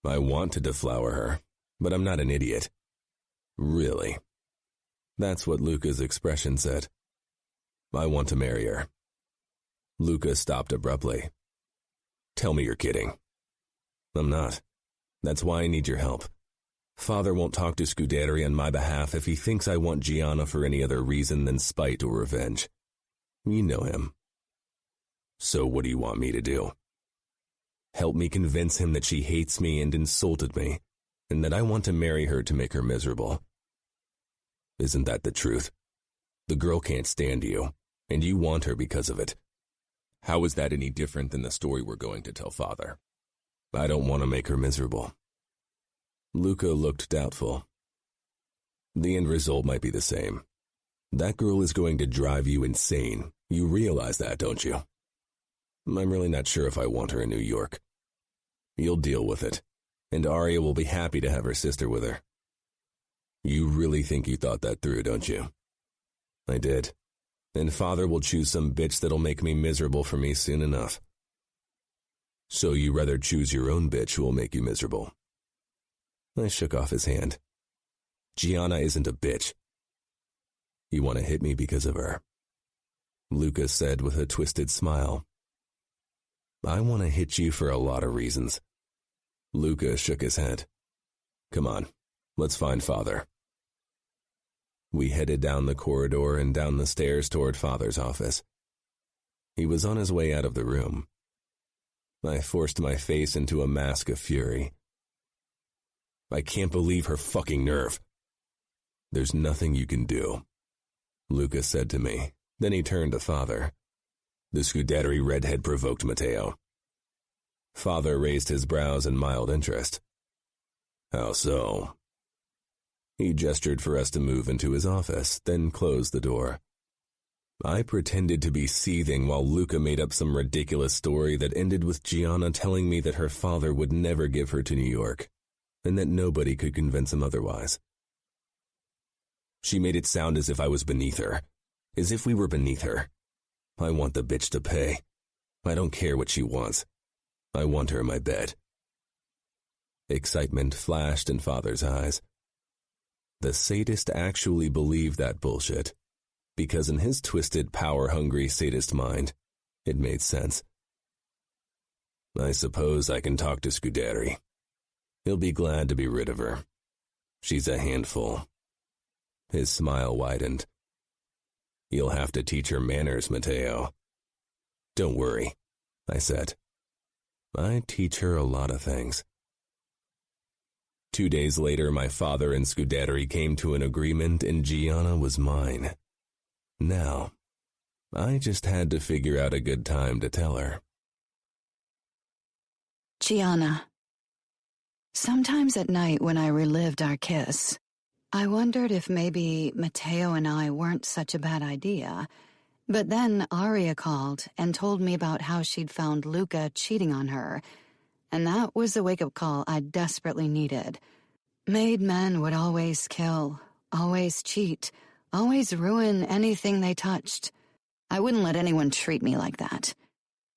Speaker 1: I want to deflower her, but I'm not an idiot. Really. That's what Luca's expression said. I want to marry her. Luca stopped abruptly. Tell me you're kidding. I'm not. That's why I need your help. Father won't talk to Scuderi on my behalf if he thinks I want Gianna for any other reason than spite or revenge. You know him. So what do you want me to do? Help me convince him that she hates me and insulted me, and that I want to marry her to make her miserable. Isn't that the truth? The girl can't stand you, and you want her because of it. How is that any different than the story we're going to tell Father? I don't want to make her miserable. Luca looked doubtful. The end result might be the same. That girl is going to drive you insane. You realize that, don't you? I'm really not sure if I want her in New York. You'll deal with it, and Arya will be happy to have her sister with her. You really think you thought that through, don't you? I did. And Father will choose some bitch that'll make me miserable for me soon enough. So you rather choose your own bitch who will make you miserable. I shook off his hand. Gianna isn't a bitch. You want to hit me because of her? Luca said with a twisted smile. I want to hit you for a lot of reasons. Luca shook his head. Come on, let's find Father. We headed down the corridor and down the stairs toward Father's office. He was on his way out of the room. I forced my face into a mask of fury. I can't believe her fucking nerve. There's nothing you can do, Luca said to me. Then he turned to Father. The Scuderi redhead provoked Matteo. Father raised his brows in mild interest. How so? He gestured for us to move into his office, then closed the door. I pretended to be seething while Luca made up some ridiculous story that ended with Gianna telling me that her father would never give her to New York, and that nobody could convince him otherwise. She made it sound as if I was beneath her, as if we were beneath her. I want the bitch to pay. I don't care what she wants. I want her in my bed. Excitement flashed in Father's eyes. The sadist actually believed that bullshit, because in his twisted, power-hungry sadist mind, it made sense. I suppose I can talk to Scuderi. He'll be glad to be rid of her. She's a handful. His smile widened. You'll have to teach her manners, Matteo. Don't worry, I said. I teach her a lot of things. 2 days later, my father and Scuderi came to an agreement and Gianna was mine. Now, I just had to figure out a good time to tell her.
Speaker 2: Gianna. Sometimes at night when I relived our kiss, I wondered if maybe Matteo and I weren't such a bad idea. But then Arya called and told me about how she'd found Luca cheating on her, and that was the wake-up call I desperately needed. Made men would always kill, always cheat, always ruin anything they touched. I wouldn't let anyone treat me like that.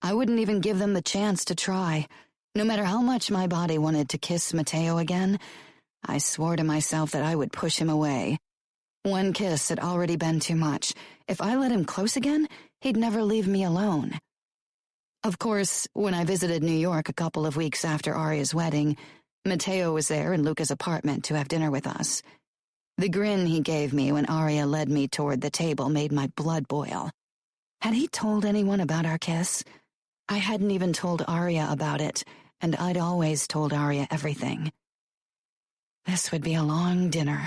Speaker 2: I wouldn't even give them the chance to try. No matter how much my body wanted to kiss Matteo again, I swore to myself that I would push him away. One kiss had already been too much. If I let him close again, he'd never leave me alone. Of course, when I visited New York a couple of weeks after Arya's wedding, Matteo was there in Luca's apartment to have dinner with us. The grin he gave me when Arya led me toward the table made my blood boil. Had he told anyone about our kiss? I hadn't even told Arya about it, and I'd always told Arya everything. This would be a long dinner.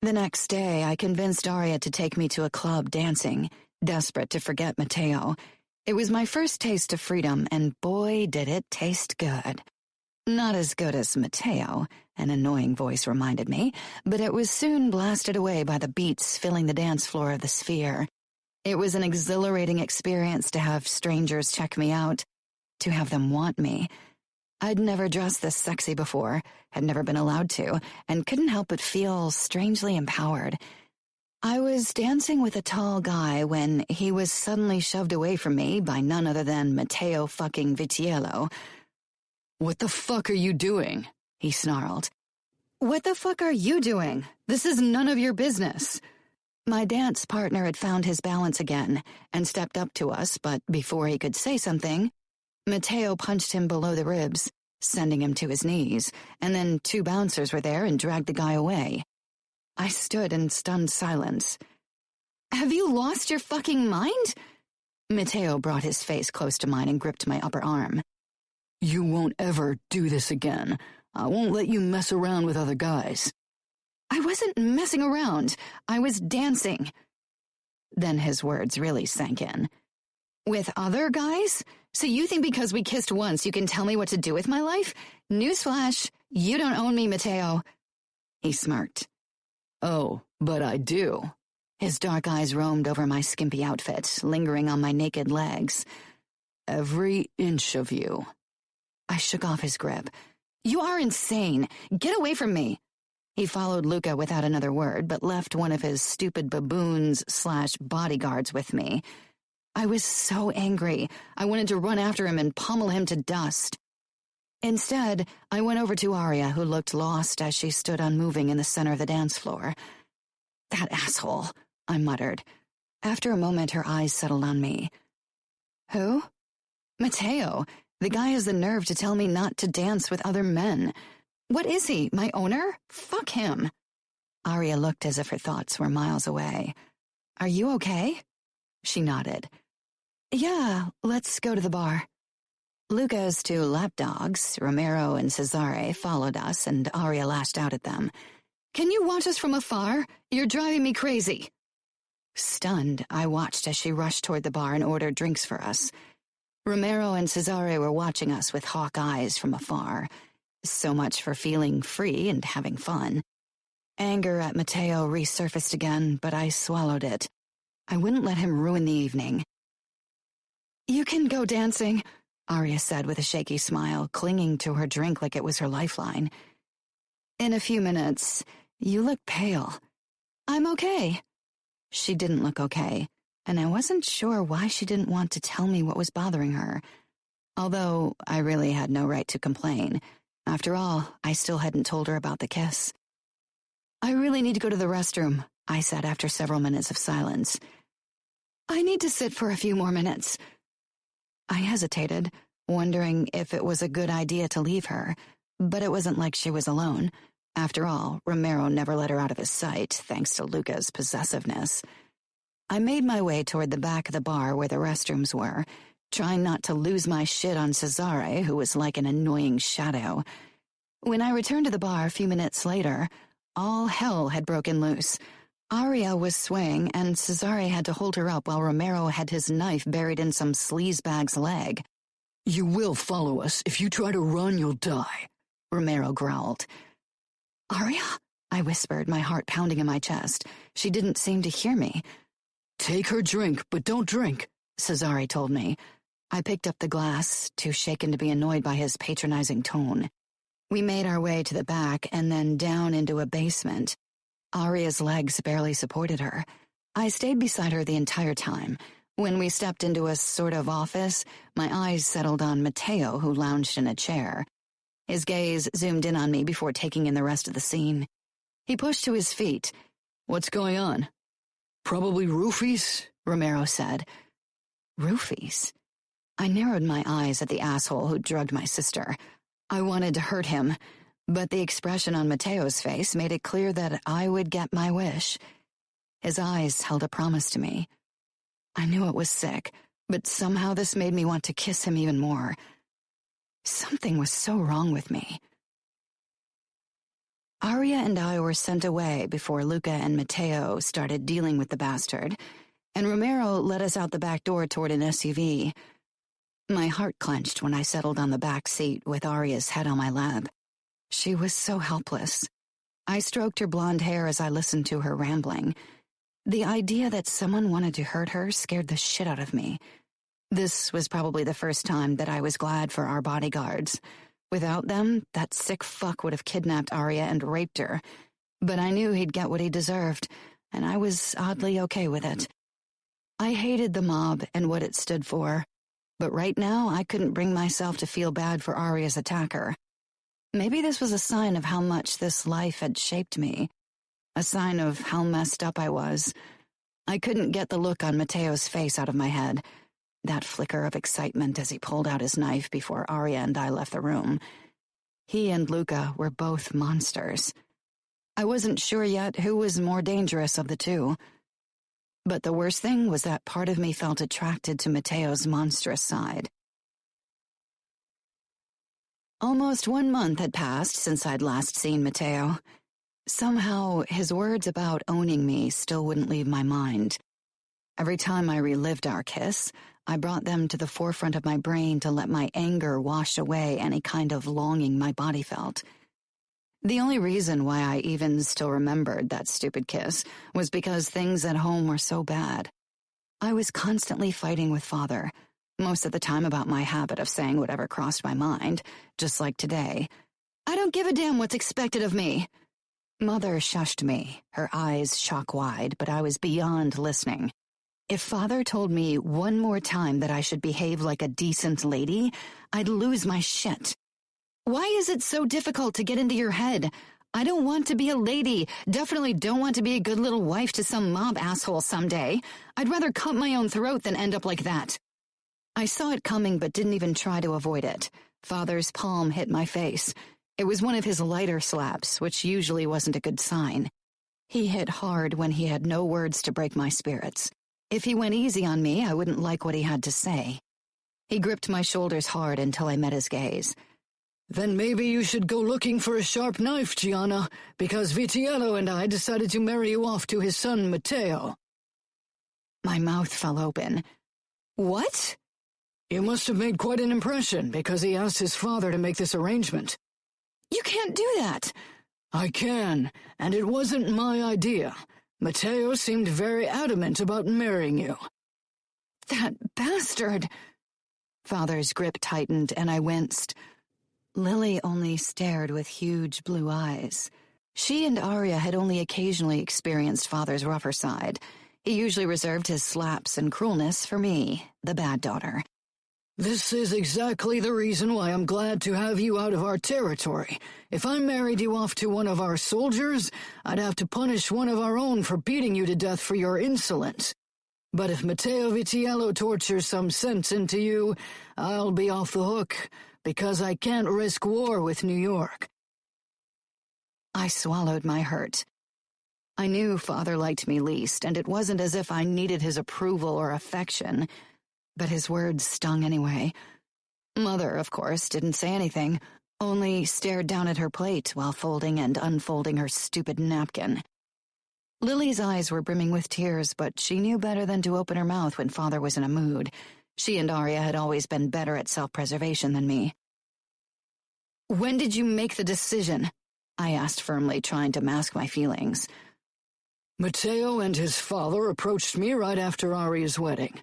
Speaker 2: The next day, I convinced Arya to take me to a club dancing, desperate to forget Matteo. It was my first taste of freedom, and boy, did it taste good. Not as good as Matteo, an annoying voice reminded me, but it was soon blasted away by the beats filling the dance floor of the Sphere. It was an exhilarating experience to have strangers check me out, to have them want me. I'd never dressed this sexy before, had never been allowed to, and couldn't help but feel strangely empowered. I was dancing with a tall guy when he was suddenly shoved away from me by none other than Matteo fucking Vitiello.
Speaker 3: "What the fuck are you doing?" he snarled.
Speaker 2: "What the fuck are you doing? This is none of your business." My dance partner had found his balance again and stepped up to us, but before he could say something, Matteo punched him below the ribs, sending him to his knees, and then 2 bouncers were there and dragged the guy away. I stood in stunned silence. "Have you lost your fucking mind?" Matteo brought his face close to mine and gripped my upper arm.
Speaker 3: "You won't ever do this again. I won't let you mess around with other guys."
Speaker 2: "I wasn't messing around. I was dancing." Then his words really sank in. "With other guys? So you think because we kissed once you can tell me what to do with my life? Newsflash, you don't own me, Matteo." He smirked.
Speaker 3: "Oh, but I do."
Speaker 2: His dark eyes roamed over my skimpy outfit, lingering on my naked legs.
Speaker 3: "Every inch of you."
Speaker 2: I shook off his grip. "You are insane. Get away from me." He followed Luca without another word, but left one of his stupid baboons/bodyguards with me. I was so angry. I wanted to run after him and pummel him to dust. Instead, I went over to Aria, who looked lost as she stood unmoving in the center of the dance floor. "That asshole," I muttered. After a moment, her eyes settled on me. "Who?" "Matteo. The guy has the nerve to tell me not to dance with other men. What is he, my owner? Fuck him." Aria looked as if her thoughts were miles away. "Are you okay?" She nodded. "Yeah, let's go to the bar." Luca's 2 lapdogs, Romero and Cesare, followed us, and Aria lashed out at them. "Can you watch us from afar? You're driving me crazy." Stunned, I watched as she rushed toward the bar and ordered drinks for us. Romero and Cesare were watching us with hawk eyes from afar. So much for feeling free and having fun. Anger at Matteo resurfaced again, but I swallowed it. I wouldn't let him ruin the evening. "You can go dancing," Aria said with a shaky smile, clinging to her drink like it was her lifeline. "In a few minutes. You look pale." "I'm okay." She didn't look okay, and I wasn't sure why she didn't want to tell me what was bothering her. Although I really had no right to complain. After all, I still hadn't told her about the kiss. "I really need to go to the restroom," I said after several minutes of silence. "I need to sit for a few more minutes." I hesitated, wondering if it was a good idea to leave her, but it wasn't like she was alone. After all, Romero never let her out of his sight, thanks to Luca's possessiveness. I made my way toward the back of the bar where the restrooms were, trying not to lose my shit on Cesare, who was like an annoying shadow. When I returned to the bar a few minutes later, all hell had broken loose. Aria was swaying, and Cesare had to hold her up while Romero had his knife buried in some sleazebag's leg.
Speaker 3: "You will follow us. If you try to run, you'll die,"
Speaker 2: Romero growled. "Aria?" I whispered, my heart pounding in my chest. She didn't seem to hear me.
Speaker 3: "Take her drink, but don't drink,"
Speaker 2: Cesare told me. I picked up the glass, too shaken to be annoyed by his patronizing tone. We made our way to the back and then down into a basement. Aria's legs barely supported her. I stayed beside her the entire time. When we stepped into a sort of office, my eyes settled on Matteo, who lounged in a chair. His gaze zoomed in on me before taking in the rest of the scene. He pushed to his feet.
Speaker 3: "What's going on?" "Probably roofies," Romero said.
Speaker 2: Roofies? I narrowed my eyes at the asshole who drugged my sister. I wanted to hurt him, but the expression on Matteo's face made it clear that I would get my wish. His eyes held a promise to me. I knew it was sick, but somehow this made me want to kiss him even more. Something was so wrong with me. Aria and I were sent away before Luca and Matteo started dealing with the bastard, and Romero led us out the back door toward an SUV. My heart clenched when I settled on the back seat with Aria's head on my lap. She was so helpless. I stroked her blonde hair as I listened to her rambling. The idea that someone wanted to hurt her scared the shit out of me. This was probably the first time that I was glad for our bodyguards. Without them, that sick fuck would have kidnapped Arya and raped her. But I knew he'd get what he deserved, and I was oddly okay with it. I hated the mob and what it stood for, but right now I couldn't bring myself to feel bad for Arya's attacker. Maybe this was a sign of how much this life had shaped me, a sign of how messed up I was. I couldn't get the look on Matteo's face out of my head, that flicker of excitement as he pulled out his knife before Arya and I left the room. He and Luca were both monsters. I wasn't sure yet who was more dangerous of the two. But the worst thing was that part of me felt attracted to Matteo's monstrous side. Almost 1 month had passed since I'd last seen Matteo. Somehow, his words about owning me still wouldn't leave my mind. Every time I relived our kiss, I brought them to the forefront of my brain to let my anger wash away any kind of longing my body felt. The only reason why I even still remembered that stupid kiss was because things at home were so bad. I was constantly fighting with Father, most of the time about my habit of saying whatever crossed my mind, just like today. I don't give a damn what's expected of me. Mother shushed me, her eyes shock-wide, but I was beyond listening. If Father told me one more time that I should behave like a decent lady, I'd lose my shit. Why is it so difficult to get into your head? I don't want to be a lady, definitely don't want to be a good little wife to some mob asshole someday. I'd rather cut my own throat than end up like that. I saw it coming but didn't even try to avoid it. Father's palm hit my face. It was one of his lighter slaps, which usually wasn't a good sign. He hit hard when he had no words to break my spirits. If he went easy on me, I wouldn't like what he had to say. He gripped my shoulders hard until I met his gaze.
Speaker 3: Then maybe you should go looking for a sharp knife, Gianna, because Vitiello and I decided to marry you off to his son, Matteo.
Speaker 2: My mouth fell open. What?
Speaker 3: You must have made quite an impression, because he asked his father to make this arrangement.
Speaker 2: You can't do that.
Speaker 3: I can, and it wasn't my idea. Matteo seemed very adamant about marrying you.
Speaker 2: That bastard! Father's grip tightened, and I winced. Lily only stared with huge blue eyes. She and Arya had only occasionally experienced Father's rougher side. He usually reserved his slaps and cruelness for me, the bad daughter.
Speaker 3: This is exactly the reason why I'm glad to have you out of our territory. If I married you off to one of our soldiers, I'd have to punish one of our own for beating you to death for your insolence. But if Matteo Vitiello tortures some sense into you, I'll be off the hook, because I can't risk war with New York.
Speaker 2: I swallowed my hurt. I knew Father liked me least, and it wasn't as if I needed his approval or affection. But his words stung anyway. Mother, of course, didn't say anything, only stared down at her plate while folding and unfolding her stupid napkin. Lily's eyes were brimming with tears, but she knew better than to open her mouth when Father was in a mood. She and Arya had always been better at self-preservation than me. "When did you make the decision?" I asked firmly, trying to mask my feelings.
Speaker 3: Matteo and his father approached me right after Arya's wedding.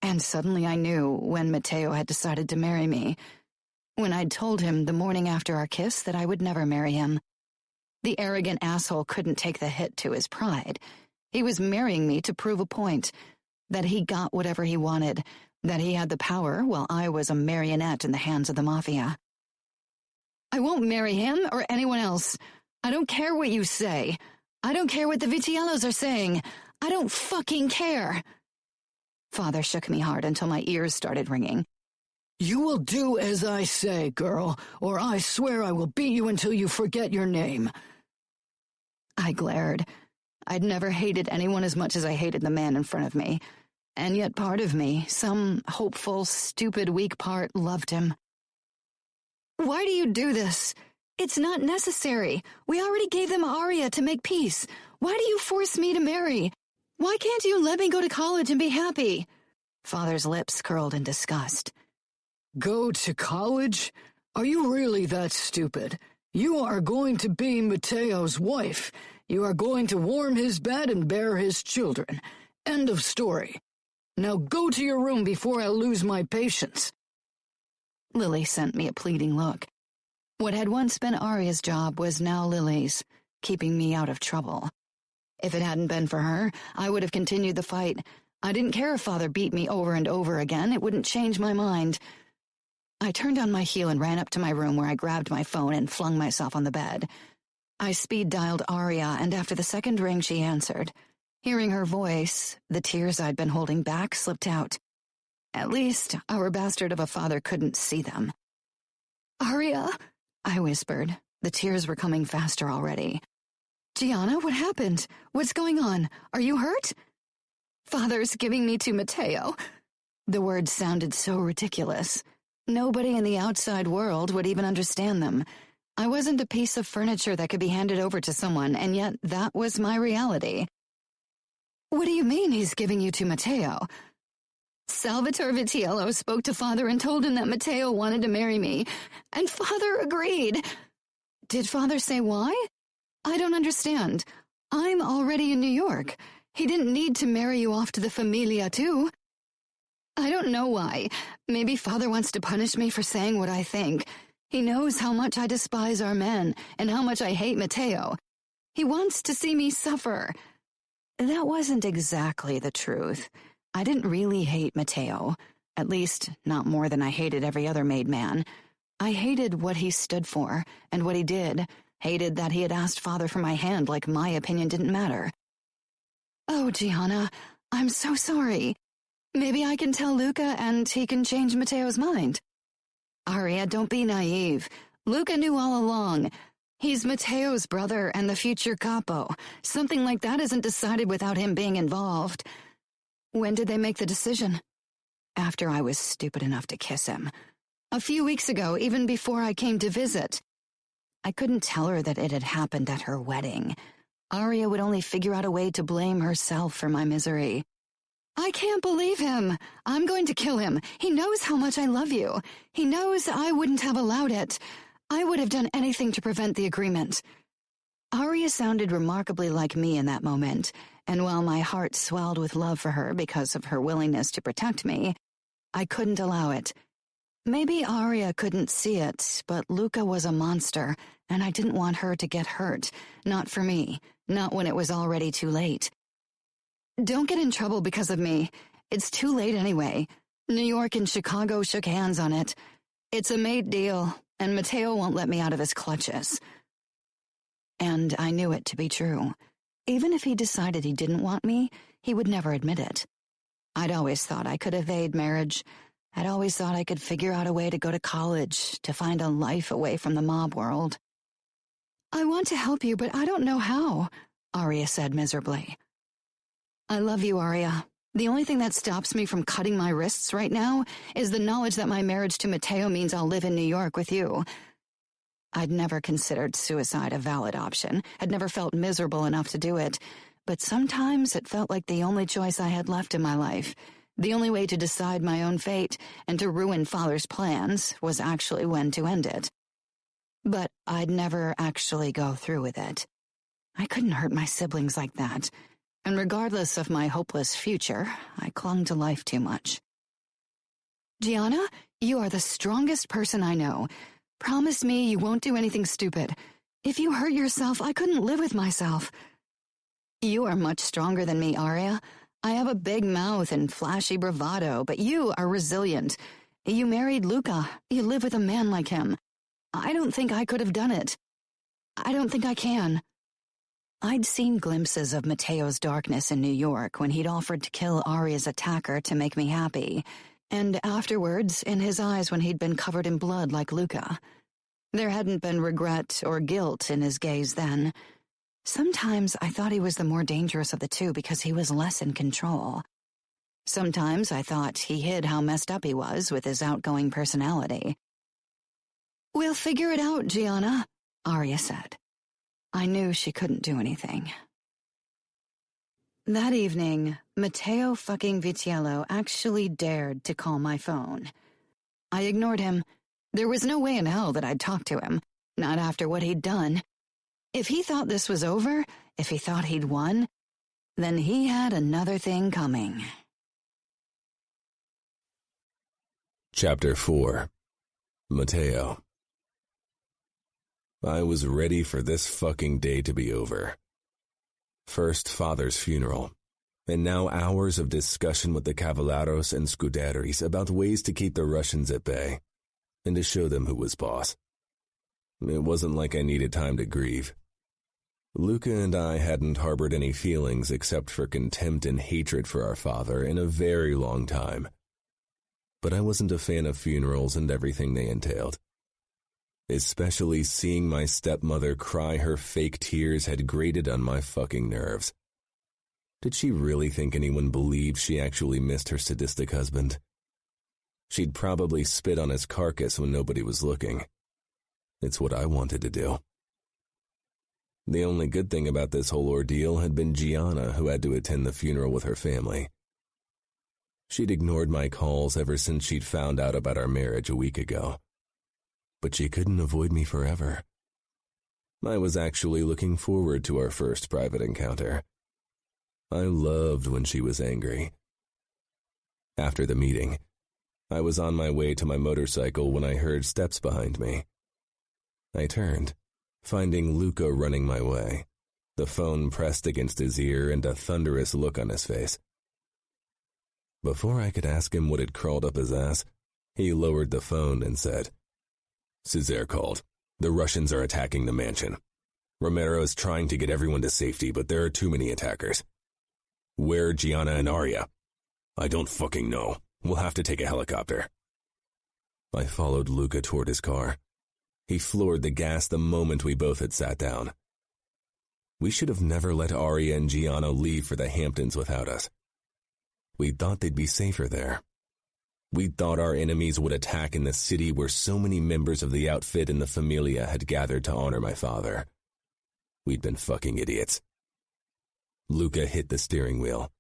Speaker 2: And suddenly I knew when Matteo had decided to marry me. When I'd told him the morning after our kiss that I would never marry him. The arrogant asshole couldn't take the hit to his pride. He was marrying me to prove a point, that he got whatever he wanted, that he had the power while I was a marionette in the hands of the Mafia. I won't marry him or anyone else. I don't care what you say. I don't care what the Vitiellos are saying. I don't fucking care. Father shook me hard until my ears started ringing.
Speaker 3: You will do as I say, girl, or I swear I will beat you until you forget your name.
Speaker 2: I glared. I'd never hated anyone as much as I hated the man in front of me. And yet part of me, some hopeful, stupid, weak part, loved him. Why do you do this? It's not necessary. We already gave them Arya to make peace. Why do you force me to marry? Why can't you let me go to college and be happy? Father's lips curled in disgust.
Speaker 3: Go to college? Are you really that stupid? You are going to be Matteo's wife. You are going to warm his bed and bear his children. End of story. Now go to your room before I lose my patience.
Speaker 2: Lily sent me a pleading look. What had once been Arya's job was now Lily's, keeping me out of trouble. If it hadn't been for her, I would have continued the fight. I didn't care if Father beat me over and over again. It wouldn't change my mind. I turned on my heel and ran up to my room, where I grabbed my phone and flung myself on the bed. I speed-dialed Arya, and after the second ring she answered. Hearing her voice, the tears I'd been holding back slipped out. At least, our bastard of a father couldn't see them. "Arya," I whispered. The tears were coming faster already. "Gianna, what happened? What's going on? Are you hurt?" "Father's giving me to Matteo." The words sounded so ridiculous. Nobody in the outside world would even understand them. I wasn't a piece of furniture that could be handed over to someone, and yet that was my reality. "What do you mean he's giving you to Matteo?" "Salvatore Vitiello spoke to Father and told him that Matteo wanted to marry me, and Father agreed." "Did Father say why?" "I don't understand. I'm already in New York. He didn't need to marry you off to the Familia, too." "I don't know why. Maybe Father wants to punish me for saying what I think. He knows how much I despise our men and how much I hate Matteo. He wants to see me suffer." That wasn't exactly the truth. I didn't really hate Matteo. At least, not more than I hated every other made man. I hated what he stood for, and what he did. Hated that he had asked Father for my hand like my opinion didn't matter. "Oh, Gianna, I'm so sorry. Maybe I can tell Luca and he can change Matteo's mind." "Arya, don't be naive. Luca knew all along. He's Matteo's brother and the future capo. Something like that isn't decided without him being involved." "When did they make the decision?" "After I was stupid enough to kiss him. A few weeks ago, even before I came to visit." I couldn't tell her that it had happened at her wedding. Arya would only figure out a way to blame herself for my misery. "I can't believe him. I'm going to kill him. He knows how much I love you. He knows I wouldn't have allowed it. I would have done anything to prevent the agreement." Arya sounded remarkably like me in that moment, and while my heart swelled with love for her because of her willingness to protect me, I couldn't allow it. Maybe Arya couldn't see it, but Luca was a monster, and I didn't want her to get hurt. Not for me. Not when it was already too late. "Don't get in trouble because of me. It's too late anyway. New York and Chicago shook hands on it. It's a made deal, and Matteo won't let me out of his clutches." And I knew it to be true. Even if he decided he didn't want me, he would never admit it. I'd always thought I could evade marriage. I'd always thought I could figure out a way to go to college, to find a life away from the mob world. "I want to help you, but I don't know how," Arya said miserably. "I love you, Arya. The only thing that stops me from cutting my wrists right now is the knowledge that my marriage to Matteo means I'll live in New York with you." I'd never considered suicide a valid option, had never felt miserable enough to do it, but sometimes it felt like the only choice I had left in my life. The only way to decide my own fate and to ruin Father's plans was actually when to end it. But I'd never actually go through with it. I couldn't hurt my siblings like that, and regardless of my hopeless future, I clung to life too much. "Gianna, you are the strongest person I know. Promise me you won't do anything stupid. If you hurt yourself, I couldn't live with myself." "You are much stronger than me, Arya. I have a big mouth and flashy bravado, but you are resilient. You married Luca. You live with a man like him. I don't think I could have done it. I don't think I can." I'd seen glimpses of Matteo's darkness in New York when he'd offered to kill Arya's attacker to make me happy, and afterwards in his eyes when he'd been covered in blood like Luca. There hadn't been regret or guilt in his gaze then. Sometimes I thought he was the more dangerous of the two because he was less in control. Sometimes I thought he hid how messed up he was with his outgoing personality. "We'll figure it out, Gianna," Arya said. I knew she couldn't do anything. That evening, Matteo fucking Vitiello actually dared to call my phone. I ignored him. There was no way in hell that I'd talk to him, not after what he'd done. If he thought this was over, if he thought he'd won, then he had another thing coming.
Speaker 1: Chapter 4. Mateo. I was ready for this fucking day to be over. First father's funeral, and now hours of discussion with the Cavalleros and Scuderies about ways to keep the Russians at bay, and to show them who was boss. It wasn't like I needed time to grieve. Luca and I hadn't harbored any feelings except for contempt and hatred for our father in a very long time. But I wasn't a fan of funerals and everything they entailed. Especially seeing my stepmother cry her fake tears had grated on my fucking nerves. Did she really think anyone believed she actually missed her sadistic husband? She'd probably spit on his carcass when nobody was looking. It's what I wanted to do. The only good thing about this whole ordeal had been Gianna, who had to attend the funeral with her family. She'd ignored my calls ever since she'd found out about our marriage a week ago. But she couldn't avoid me forever. I was actually looking forward to our first private encounter. I loved when she was angry. After the meeting, I was on my way to my motorcycle when I heard steps behind me. I turned, finding Luca running my way, the phone pressed against his ear and a thunderous look on his face. Before I could ask him what had crawled up his ass, he lowered the phone and said, "Cesare called. The Russians are attacking the mansion. Romero is trying to get everyone to safety, but there are too many attackers. Where are Gianna and Arya? I don't fucking know. We'll have to take a helicopter." I followed Luca toward his car. He floored the gas the moment we both had sat down. We should have never let Arya and Gianna leave for the Hamptons without us. We thought they'd be safer there. We thought our enemies would attack in the city where so many members of the outfit and the Familia had gathered to honor my father. We'd been fucking idiots. Luca hit the steering wheel.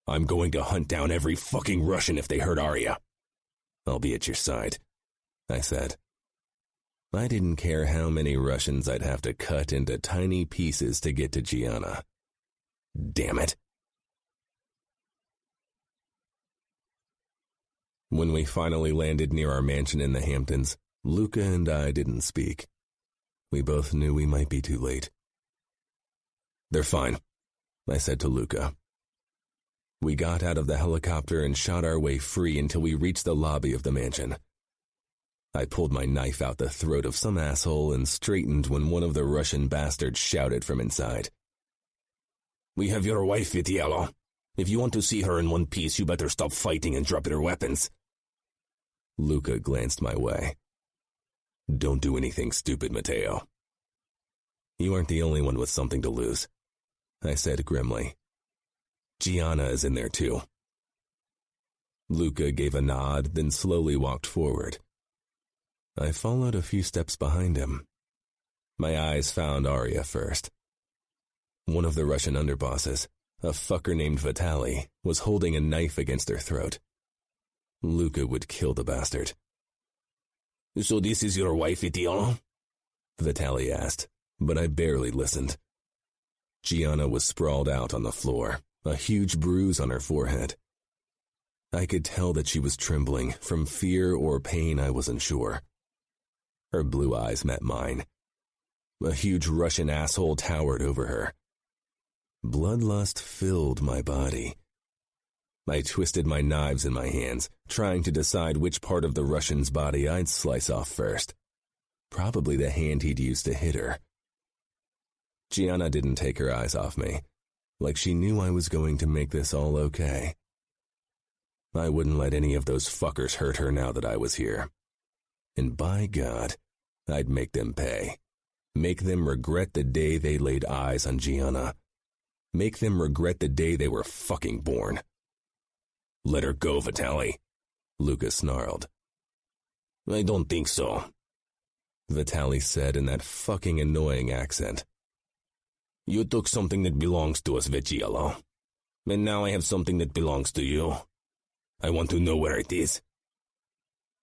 Speaker 1: "I'm going to hunt down every fucking Russian if they hurt Arya. I'll be at your side," I said. I didn't care how many Russians I'd have to cut into tiny pieces to get to Gianna. Damn it. When we finally landed near our mansion in the Hamptons, Luca and I didn't speak. We both knew we might be too late. "They're fine," I said to Luca. We got out of the helicopter and shot our way free until we reached the lobby of the mansion. I pulled my knife out the throat of some asshole and straightened when one of the Russian bastards shouted from inside. "We have your wife, Vitiello. If you want to see her in one piece, you better stop fighting and drop your weapons." Luca glanced my way. "Don't do anything stupid, Mateo." "You aren't the only one with something to lose," I said grimly. "Gianna is in there too." Luca gave a nod, then slowly walked forward. I followed a few steps behind him. My eyes found Arya first. One of the Russian underbosses, a fucker named Vitali, was holding a knife against her throat. Luca would kill the bastard. "So this is your wife, Vitiello?" Vitali asked, but I barely listened. Gianna was sprawled out on the floor, a huge bruise on her forehead. I could tell that she was trembling, from fear or pain I wasn't sure. Her blue eyes met mine. A huge Russian asshole towered over her. Bloodlust filled my body. I twisted my knives in my hands, trying to decide which part of the Russian's body I'd slice off first. Probably the hand he'd used to hit her. Gianna didn't take her eyes off me, like she knew I was going to make this all okay. I wouldn't let any of those fuckers hurt her now that I was here. And by God, I'd make them pay. Make them regret the day they laid eyes on Gianna. Make them regret the day they were fucking born. "Let her go, Vitali," Luca snarled. "I don't think so," Vitali said in that fucking annoying accent. "You took something that belongs to us, Vitiello. And now I have something that belongs to you. I want to know where it is."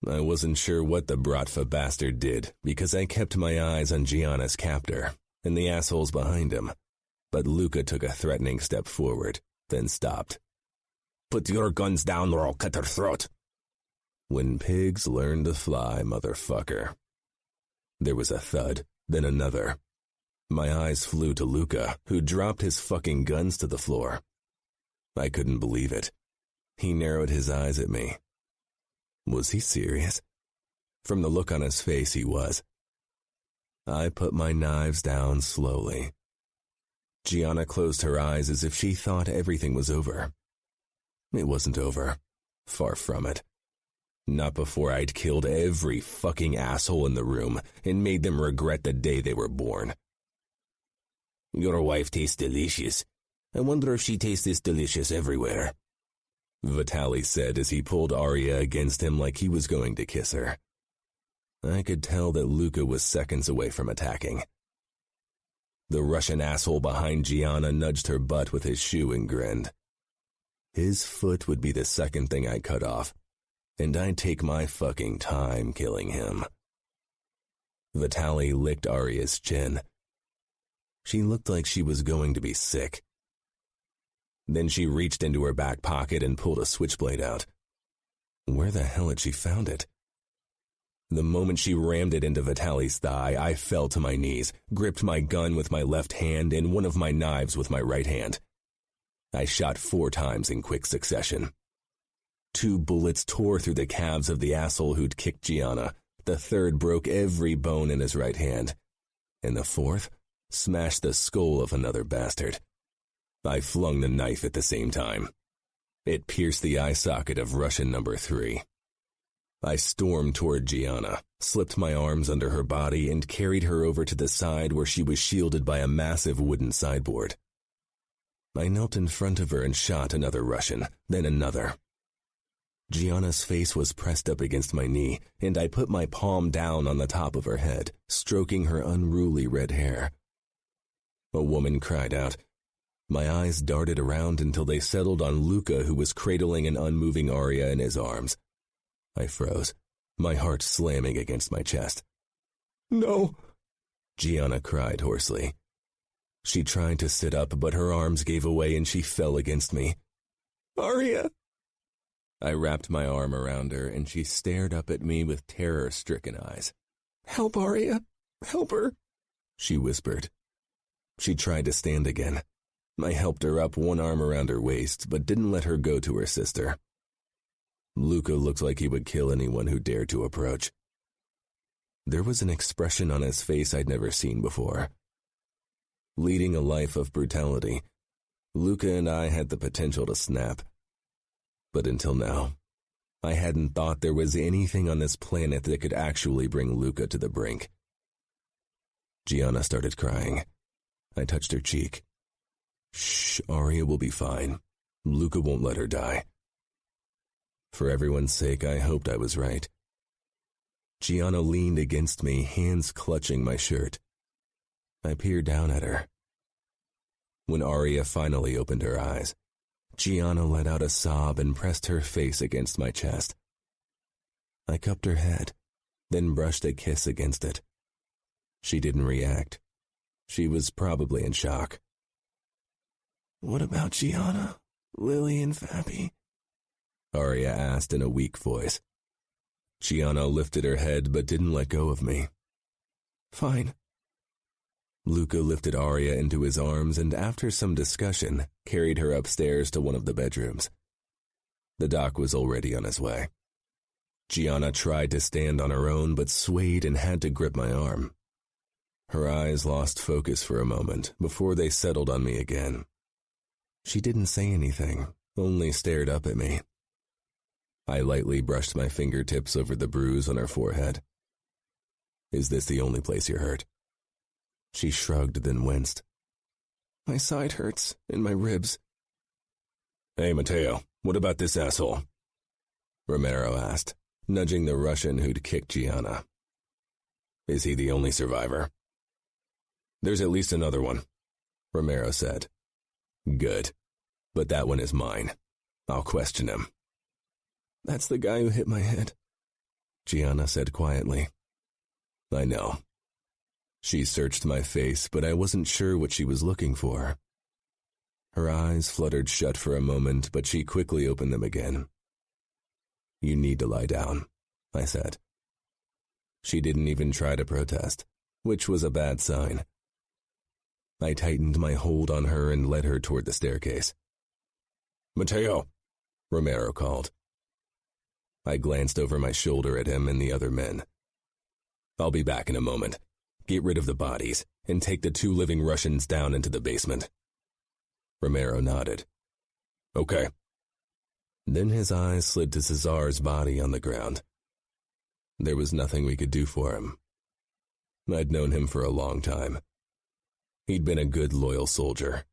Speaker 1: I wasn't sure what the Bratva bastard did because I kept my eyes on Gianna's captor and the assholes behind him, but Luca took a threatening step forward, then stopped. "Put your guns down or I'll cut her throat." When pigs learn to fly, motherfucker. There was a thud, then another. My eyes flew to Luca, who dropped his fucking guns to the floor. I couldn't believe it. He narrowed his eyes at me. Was he serious? From the look on his face, he was. I put my knives down slowly. Gianna closed her eyes as if she thought everything was over. It wasn't over. Far from it. Not before I'd killed every fucking asshole in the room and made them regret the day they were born. Your wife tastes delicious. I wonder if she tastes this delicious everywhere, Vitaly said as he pulled Arya against him like he was going to kiss her. I could tell that Luca was seconds away from attacking. The Russian asshole behind Gianna nudged her butt with his shoe and grinned. His foot would be the second thing I cut off, and I'd take my fucking time killing him. Vitaly licked Arya's chin. She looked like she was going to be sick. Then she reached into her back pocket and pulled a switchblade out. Where the hell had she found it? The moment she rammed it into Vitaly's thigh, I fell to my knees, gripped my gun with my left hand and one of my knives with my right hand. I shot 4 times in quick succession. 2 bullets tore through the calves of the asshole who'd kicked Gianna. The third broke every bone in his right hand. And the fourth smashed the skull of another bastard. I flung the knife at the same time. It pierced the eye socket of Russian number 3. I stormed toward Gianna, slipped my arms under her body, and carried her over to the side where she was shielded by a massive wooden sideboard. I knelt in front of her and shot another Russian, then another. Gianna's face was pressed up against my knee, and I put my palm down on the top of her head, stroking her unruly red hair. A woman cried out. My eyes darted around until they settled on Luca, who was cradling an unmoving Arya in his arms. I froze, my heart slamming against my chest. No, Gianna cried hoarsely. She tried to sit up, but her arms gave away and she fell against me. Arya! I wrapped my arm around her and she stared up at me with terror-stricken eyes. Help, Arya! Help her! She whispered. She tried to stand again. I helped her up, one arm around her waist, but didn't let her go to her sister. Luca looked like he would kill anyone who dared to approach. There was an expression on his face I'd never seen before. Leading a life of brutality, Luca and I had the potential to snap. But until now, I hadn't thought there was anything on this planet that could actually bring Luca to the brink. Gianna started crying. I touched her cheek. Shh, Arya will be fine. Luca won't let her die. For everyone's sake, I hoped I was right. Gianna leaned against me, hands clutching my shirt. I peered down at her. When Arya finally opened her eyes, Gianna let out a sob and pressed her face against my chest. I cupped her head, then brushed a kiss against it. She didn't react. She was probably in shock. What about Gianna, Lily, and Fabi? Arya asked in a weak voice. Gianna lifted her head but didn't let go of me. Fine. Luca lifted Arya into his arms and after some discussion, carried her upstairs to one of the bedrooms. The doc was already on his way. Gianna tried to stand on her own but swayed and had to grip my arm. Her eyes lost focus for a moment before they settled on me again. She didn't say anything, only stared up at me. I lightly brushed my fingertips over the bruise on her forehead. Is this the only place you're hurt? She shrugged, then winced. My side hurts, and my ribs. Hey, Mateo, what about this asshole? Romero asked, nudging the Russian who'd kicked Gianna. Is he the only survivor? There's at least another one, Romero said. Good, but that one is mine. I'll question him. That's the guy who hit my head, Gianna said quietly. I know. She searched my face, but I wasn't sure what she was looking for. Her eyes fluttered shut for a moment, but she quickly opened them again. You need to lie down, I said. She didn't even try to protest, which was a bad sign. I tightened my hold on her and led her toward the staircase. Mateo, Romero called. I glanced over my shoulder at him and the other men. I'll be back in a moment. Get rid of the bodies and take the 2 living Russians down into the basement. Romero nodded. Okay. Then his eyes slid to Cesar's body on the ground. There was nothing we could do for him. I'd known him for a long time. He'd been a good, loyal soldier.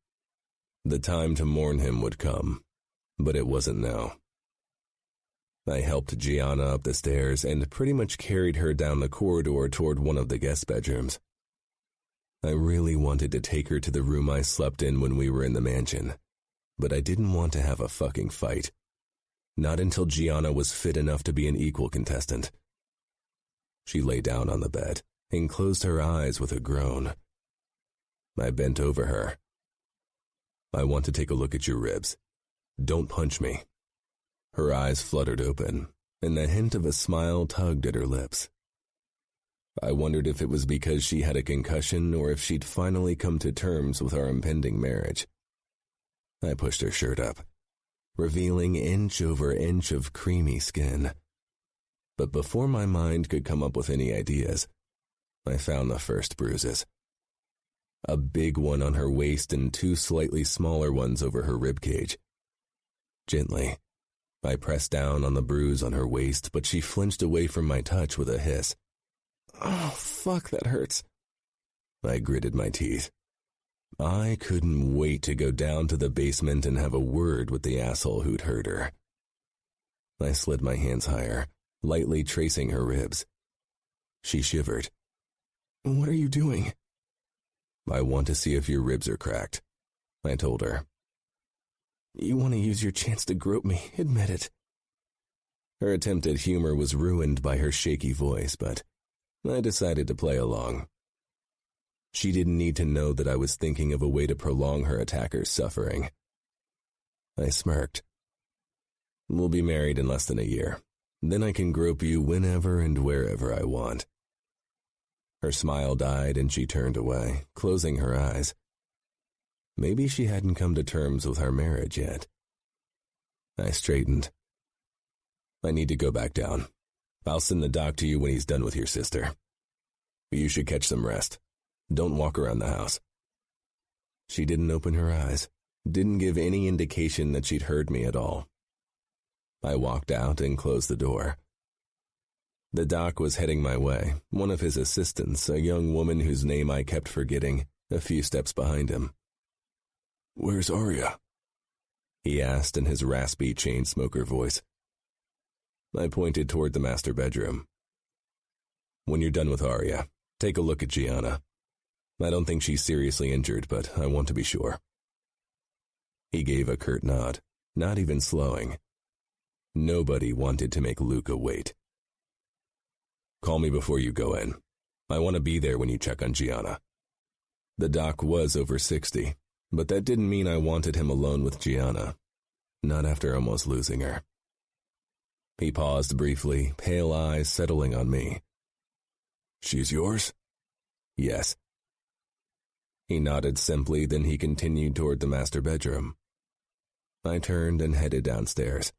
Speaker 1: The time to mourn him would come, but it wasn't now. I helped Gianna up the stairs and pretty much carried her down the corridor toward one of the guest bedrooms. I really wanted to take her to the room I slept in when we were in the mansion, but I didn't want to have a fucking fight. Not until Gianna was fit enough to be an equal contestant. She lay down on the bed and closed her eyes with a groan. I bent over her. I want to take a look at your ribs. Don't punch me. Her eyes fluttered open, and the hint of a smile tugged at her lips. I wondered if it was because she had a concussion or if she'd finally come to terms with our impending marriage. I pushed her shirt up, revealing inch over inch of creamy skin. But before my mind could come up with any ideas, I found the first bruises. A big one on her waist and 2 slightly smaller ones over her ribcage. Gently, I pressed down on the bruise on her waist, but she flinched away from my touch with a hiss. Oh, fuck, that hurts. I gritted my teeth. I couldn't wait to go down to the basement and have a word with the asshole who'd hurt her. I slid my hands higher, lightly tracing her ribs. She shivered. What are you doing? I want to see if your ribs are cracked, I told her. You want to use your chance to grope me, admit it. Her attempt at humor was ruined by her shaky voice, but I decided to play along. She didn't need to know that I was thinking of a way to prolong her attacker's suffering. I smirked. We'll be married in less than a year. Then I can grope you whenever and wherever I want. Her smile died and she turned away, closing her eyes. Maybe she hadn't come to terms with our marriage yet. I straightened. I need to go back down. I'll send the doc to you when he's done with your sister. You should catch some rest. Don't walk around the house. She didn't open her eyes, didn't give any indication that she'd heard me at all. I walked out and closed the door. The doc was heading my way, one of his assistants, a young woman whose name I kept forgetting, a few steps behind him. Where's Arya? He asked in his raspy chain smoker voice. I pointed toward the master bedroom. When you're done with Arya, take a look at Gianna. I don't think she's seriously injured, but I want to be sure. He gave a curt nod, not even slowing. Nobody wanted to make Luca wait. Call me before you go in. I want to be there when you check on Gianna. The doc was over 60, but that didn't mean I wanted him alone with Gianna. Not after almost losing her. He paused briefly, pale eyes settling on me. She's yours? Yes. He nodded simply, then he continued toward the master bedroom. I turned and headed downstairs.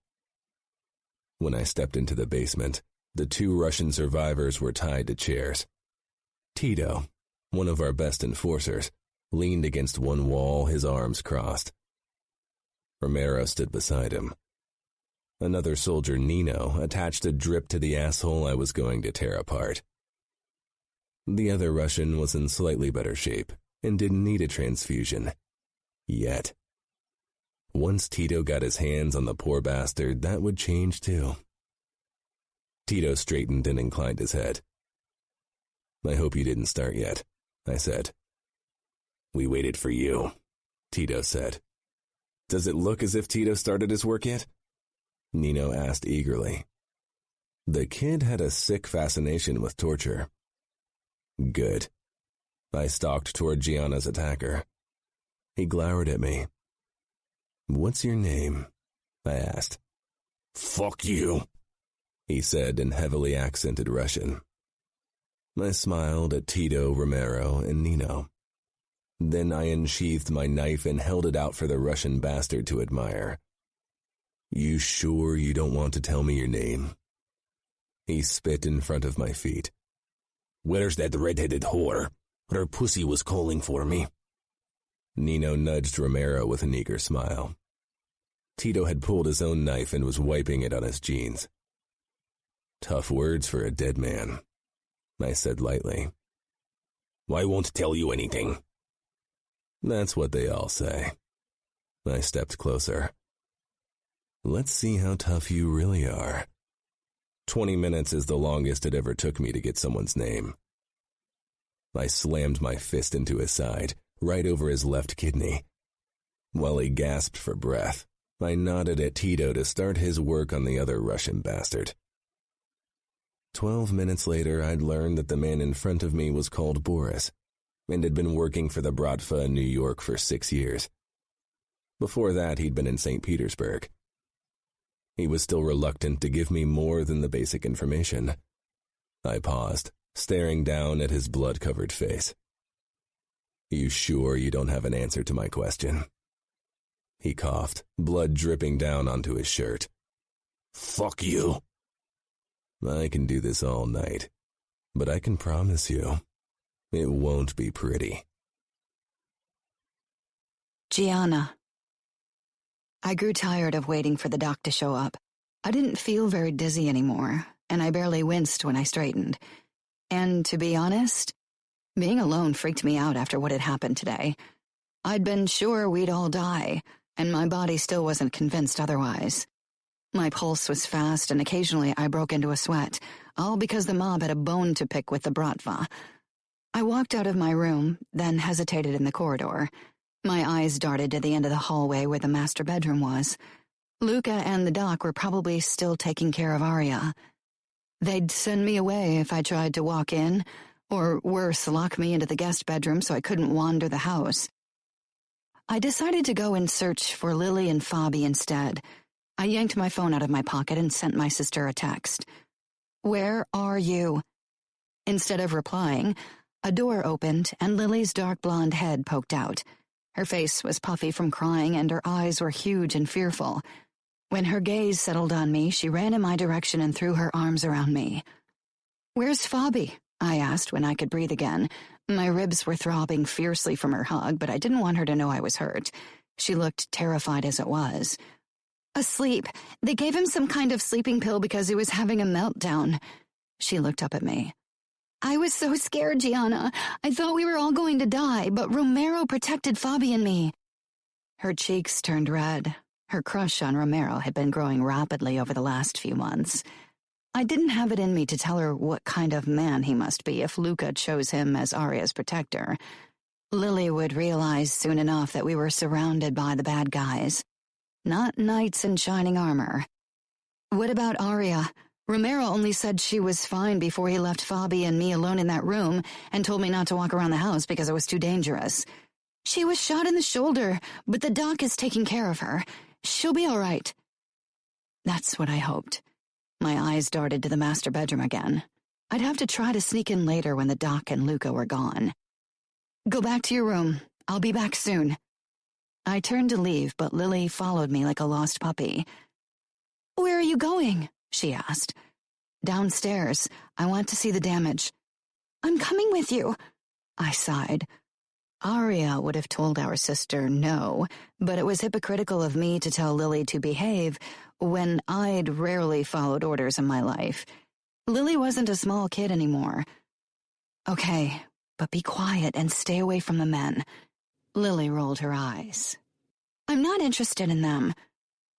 Speaker 1: When I stepped into the basement, the 2 Russian survivors were tied to chairs. Tito, one of our best enforcers, leaned against one wall, his arms crossed. Romero stood beside him. Another soldier, Nino, attached a drip to the asshole I was going to tear apart. The other Russian was in slightly better shape and didn't need a transfusion. Yet. Once Tito got his hands on the poor bastard, that would change too. Tito straightened and inclined his head. I hope you didn't start yet, I said. We waited for you, Tito said. Does it look as if Tito started his work yet? Nino asked eagerly. The kid had a sick fascination with torture. Good. I stalked toward Gianna's attacker. He glowered at me. What's your name? I asked. Fuck you, he said in heavily accented Russian. I smiled at Tito, Romero, and Nino. Then I unsheathed my knife and held it out for the Russian bastard to admire. You sure you don't want to tell me your name? He spit in front of my feet. Where's that red-headed whore? Her pussy was calling for me. Nino nudged Romero with an eager smile. Tito had pulled his own knife and was wiping it on his jeans. Tough words for a dead man, I said lightly. I won't tell you anything. That's what they all say. I stepped closer. Let's see how tough you really are. 20 minutes is the longest it ever took me to get someone's name. I slammed my fist into his side, right over his left kidney. While he gasped for breath, I nodded at Tito to start his work on the other Russian bastard. 12 minutes later, I'd learned that the man in front of me was called Boris, and had been working for the Bratva in New York for 6 years. Before that, he'd been in St. Petersburg. He was still reluctant to give me more than the basic information. I paused, staring down at his blood-covered face. You sure you don't have an answer to my question? He coughed, blood dripping down onto his shirt. Fuck you. I can do this all night, but I can promise you, it won't be pretty.
Speaker 2: Gianna. I grew tired of waiting for the doc to show up. I didn't feel very dizzy anymore, and I barely winced when I straightened. And to be honest, being alone freaked me out after what had happened today. I'd been sure we'd all die, and my body still wasn't convinced otherwise. My pulse was fast, and occasionally I broke into a sweat, all because the mob had a bone to pick with the Bratva. I walked out of my room, then hesitated in the corridor. My eyes darted to the end of the hallway where the master bedroom was. Luca and the doc were probably still taking care of Arya. They'd send me away if I tried to walk in, or worse, lock me into the guest bedroom so I couldn't wander the house. I decided to go and search for Lily and Fabi instead. I yanked my phone out of my pocket and sent my sister a text. "Where are you?" Instead of replying, a door opened and Lily's dark blonde head poked out. Her face was puffy from crying and her eyes were huge and fearful. When her gaze settled on me, she ran in my direction and threw her arms around me. "Where's Fabi?" I asked when I could breathe again. My ribs were throbbing fiercely from her hug, but I didn't want her to know I was hurt. She looked terrified as it was. "Asleep. They gave him some kind of sleeping pill because he was having a meltdown." She looked up at me. "I was so scared, Gianna. I thought we were all going to die, but Romero protected Fabi and me." Her cheeks turned red. Her crush on Romero had been growing rapidly over the last few months. I didn't have it in me to tell her what kind of man he must be if Luca chose him as Arya's protector. Lily would realize soon enough that we were surrounded by the bad guys, not knights in shining armor. "What about Arya? Romero only said she was fine before he left Fabi and me alone in that room and told me not to walk around the house because it was too dangerous. She was shot in the shoulder, but the doc is taking care of her. She'll be all right." That's what I hoped. My eyes darted to the master bedroom again. I'd have to try to sneak in later when the doc and Luca were gone. "Go back to your room. I'll be back soon." I turned to leave, but Lily followed me like a lost puppy. "Where are you going?" she asked. "Downstairs. I want to see the damage." "I'm coming with you." I sighed. Arya would have told our sister no, but it was hypocritical of me to tell Lily to behave when I'd rarely followed orders in my life. Lily wasn't a small kid anymore. "Okay, but be quiet and stay away from the men." Lily rolled her eyes. "I'm not interested in them."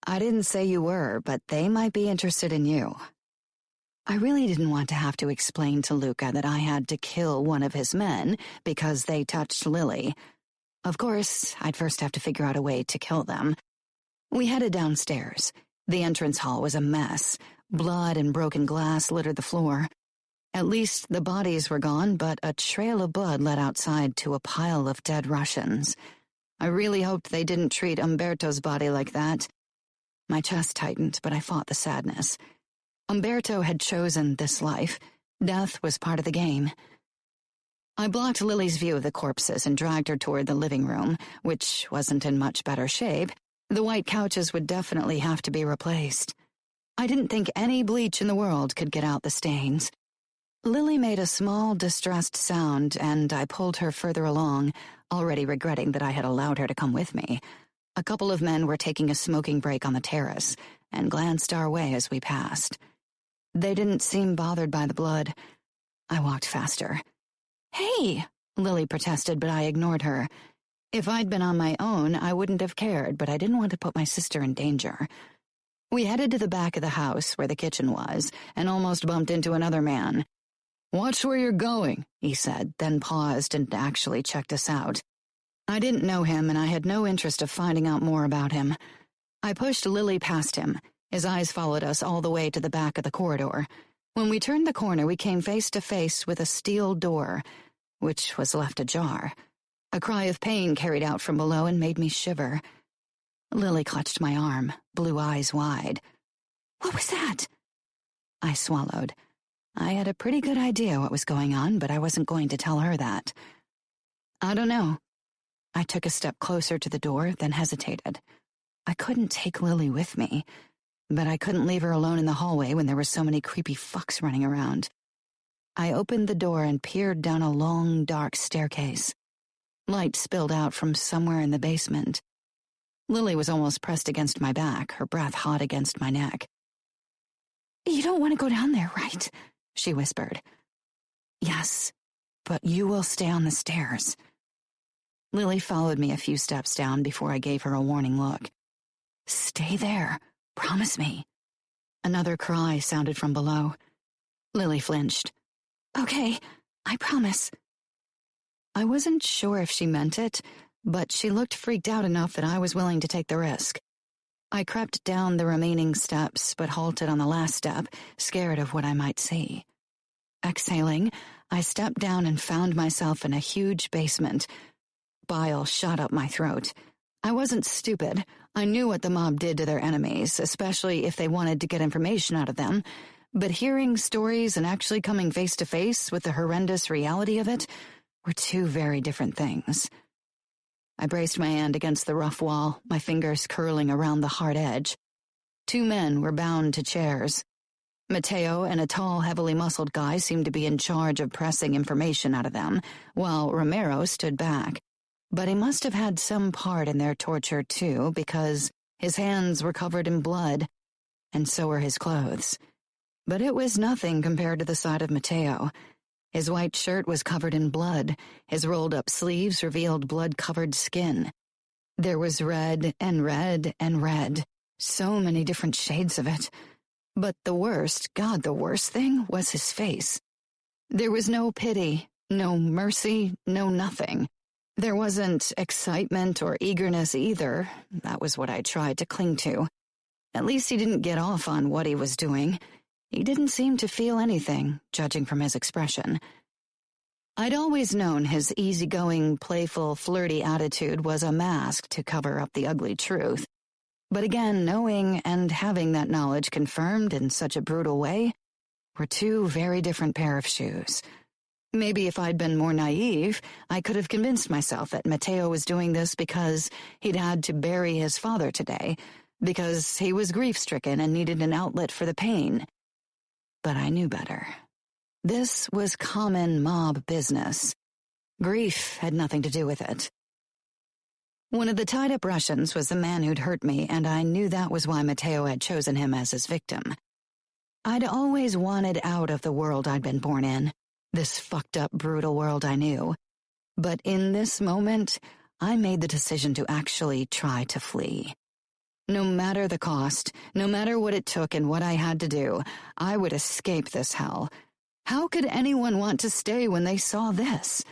Speaker 2: "I didn't say you were, but they might be interested in you." I really didn't want to have to explain to Luca that I had to kill one of his men because they touched Lily. Of course, I'd first have to figure out a way to kill them. We headed downstairs. The entrance hall was a mess. Blood and broken glass littered the floor. At least the bodies were gone, but a trail of blood led outside to a pile of dead Russians. I really hoped they didn't treat Umberto's body like that. My chest tightened, but I fought the sadness. Umberto had chosen this life. Death was part of the game. I blocked Lily's view of the corpses and dragged her toward the living room, which wasn't in much better shape. The white couches would definitely have to be replaced. I didn't think any bleach in the world could get out the stains. Lily made a small, distressed sound, and I pulled her further along, already regretting that I had allowed her to come with me. A couple of men were taking a smoking break on the terrace, and glanced our way as we passed. They didn't seem bothered by the blood. I walked faster. "Hey," Lily protested, but I ignored her. If I'd been on my own, I wouldn't have cared, but I didn't want to put my sister in danger. We headed to the back of the house, where the kitchen was, and almost bumped into another man. "Watch where you're going," he said, then paused and actually checked us out. I didn't know him, and I had no interest of finding out more about him. I pushed Lily past him. His eyes followed us all the way to the back of the corridor. When we turned the corner, we came face to face with a steel door, which was left ajar. A cry of pain carried out from below and made me shiver. Lily clutched my arm, blue eyes wide. "What was that?" I swallowed. I had a pretty good idea what was going on, but I wasn't going to tell her that. "I don't know." I took a step closer to the door, then hesitated. I couldn't take Lily with me, but I couldn't leave her alone in the hallway when there were so many creepy fucks running around. I opened the door and peered down a long, dark staircase. Light spilled out from somewhere in the basement. Lily was almost pressed against my back, her breath hot against my neck. "You don't want to go down there, right?" she whispered. "Yes, but you will stay on the stairs." Lily followed me a few steps down before I gave her a warning look. "Stay there. Promise me." Another cry sounded from below. Lily flinched. "Okay, I promise." I wasn't sure if she meant it, but she looked freaked out enough that I was willing to take the risk. I crept down the remaining steps, but halted on the last step, scared of what I might see. Exhaling, I stepped down and found myself in a huge basement. Bile shot up my throat. I wasn't stupid. I knew what the mob did to their enemies, especially if they wanted to get information out of them, but hearing stories and actually coming face to face with the horrendous reality of it were two very different things. I braced my hand against the rough wall, my fingers curling around the hard edge. Two men were bound to chairs. Mateo and a tall, heavily muscled guy seemed to be in charge of pressing information out of them, while Romero stood back. But he must have had some part in their torture, too, because his hands were covered in blood, and so were his clothes. But it was nothing compared to the sight of Mateo. His white shirt was covered in blood. His rolled-up sleeves revealed blood-covered skin. There was red and red and red, so many different shades of it. But the worst thing was his face. There was no pity, no mercy, no nothing. There wasn't excitement or eagerness either. That was what I tried to cling to. At least he didn't get off on what he was doing. He didn't seem to feel anything, judging from his expression. I'd always known his easygoing, playful, flirty attitude was a mask to cover up the ugly truth. But again, knowing and having that knowledge confirmed in such a brutal way were two very different pair of shoes. Maybe if I'd been more naive, I could have convinced myself that Mateo was doing this because he'd had to bury his father today, because he was grief-stricken and needed an outlet for the pain. But I knew better. This was common mob business. Grief had nothing to do with it. One of the tied-up Russians was the man who'd hurt me, and I knew that was why Mateo had chosen him as his victim. I'd always wanted out of the world I'd been born in. This fucked-up, brutal world I knew. But in this moment, I made the decision to actually try to flee. No matter the cost, no matter what it took and what I had to do, I would escape this hell. How could anyone want to stay when they saw this?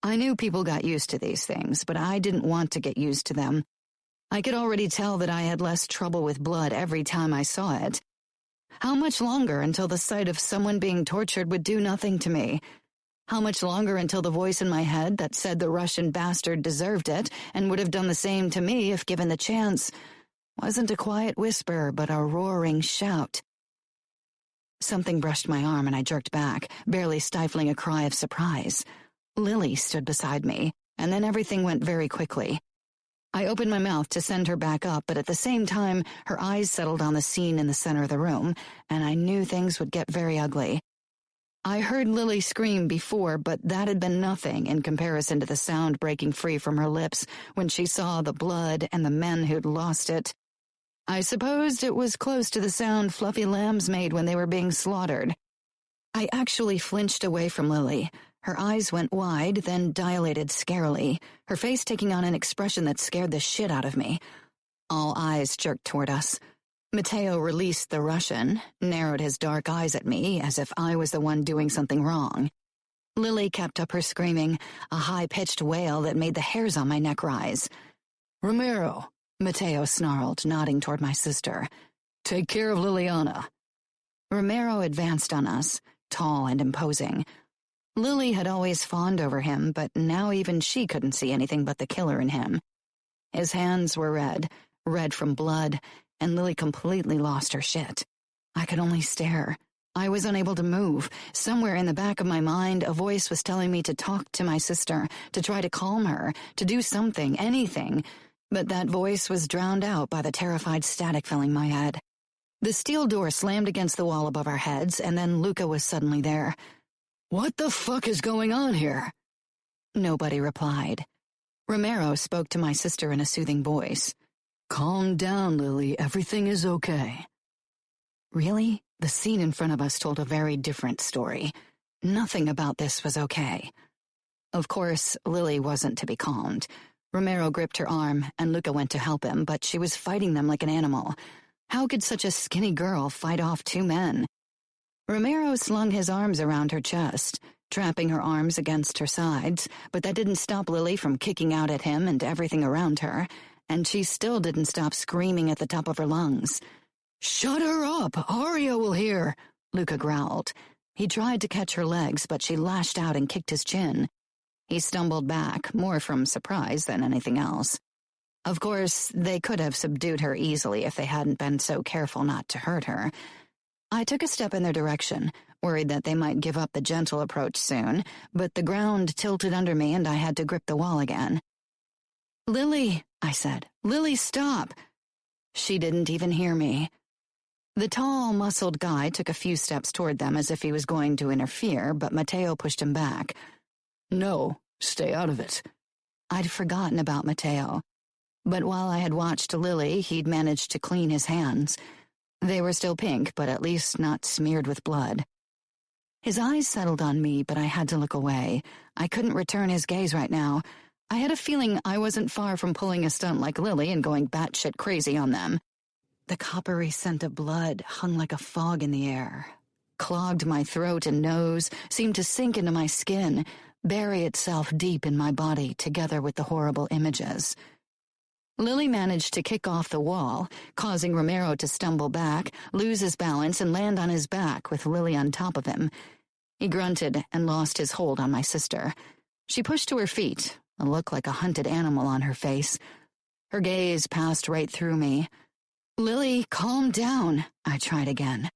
Speaker 2: I knew people got used to these things, but I didn't want to get used to them. I could already tell that I had less trouble with blood every time I saw it. How much longer until the sight of someone being tortured would do nothing to me? How much longer until the voice in my head that said the Russian bastard deserved it and would have done the same to me if given the chance wasn't a quiet whisper but a roaring shout? Something brushed my arm and I jerked back, barely stifling a cry of surprise. Lily stood beside me, and then everything went very quickly. I opened my mouth to send her back up, but at the same time, her eyes settled on the scene in the center of the room, and I knew things would get very ugly. I heard Lily scream before, but that had been nothing in comparison to the sound breaking free from her lips when she saw the blood and the men who'd lost it. I supposed it was close to the sound fluffy lambs made when they were being slaughtered. I actually flinched away from Lily. Her eyes went wide, then dilated scarily, her face taking on an expression that scared the shit out of me. All eyes jerked toward us. Mateo released the Russian, narrowed his dark eyes at me as if I was the one doing something wrong. Lily kept up her screaming, a high-pitched wail that made the hairs on my neck rise.
Speaker 3: "Romero,"
Speaker 2: Mateo snarled, nodding toward my sister.
Speaker 3: "Take care of Liliana."
Speaker 2: Romero advanced on us, tall and imposing. Lily had always fawned over him, but now even she couldn't see anything but the killer in him. His hands were red from blood, and Lily completely lost her shit. I could only stare. I was unable to move. Somewhere in the back of my mind, a voice was telling me to talk to my sister, to try to calm her, to do something, anything. But that voice was drowned out by the terrified static filling my head. The steel door slammed against the wall above our heads, and then Luca was suddenly there.
Speaker 3: "What the fuck is going on here?"
Speaker 2: Nobody replied. Romero spoke to my sister in a soothing voice.
Speaker 3: "Calm down, Lily. Everything is okay."
Speaker 2: Really? The scene in front of us told a very different story. Nothing about this was okay. Of course, Lily wasn't to be calmed. Romero gripped her arm, and Luca went to help him, but she was fighting them like an animal. How could such a skinny girl fight off two men? Romero slung his arms around her chest, trapping her arms against her sides, but that didn't stop Lily from kicking out at him and everything around her, and she still didn't stop screaming at the top of her lungs.
Speaker 3: "Shut her up! Aria will hear!"
Speaker 2: Luca growled. He tried to catch her legs, but she lashed out and kicked his chin. He stumbled back, more from surprise than anything else. Of course, they could have subdued her easily if they hadn't been so careful not to hurt her. I took a step in their direction, worried that they might give up the gentle approach soon, but the ground tilted under me and I had to grip the wall again. "Lily," I said. "Lily, stop." She didn't even hear me. The tall, muscled guy took a few steps toward them as if he was going to interfere, but Mateo pushed him back.
Speaker 3: "No, stay out of it."
Speaker 2: I'd forgotten about Mateo. But while I had watched Lily, he'd managed to clean his hands. They were still pink, but at least not smeared with blood. His eyes settled on me, but I had to look away. I couldn't return his gaze right now. I had a feeling I wasn't far from pulling a stunt like Lily and going batshit crazy on them. The coppery scent of blood hung like a fog in the air, clogged my throat and nose, seemed to sink into my skin, bury itself deep in my body together with the horrible images. Lily managed to kick off the wall, causing Romero to stumble back, lose his balance, and land on his back with Lily on top of him. He grunted and lost his hold on my sister. She pushed to her feet, a look like a hunted animal on her face. Her gaze passed right through me. "Lily, calm down," I tried again.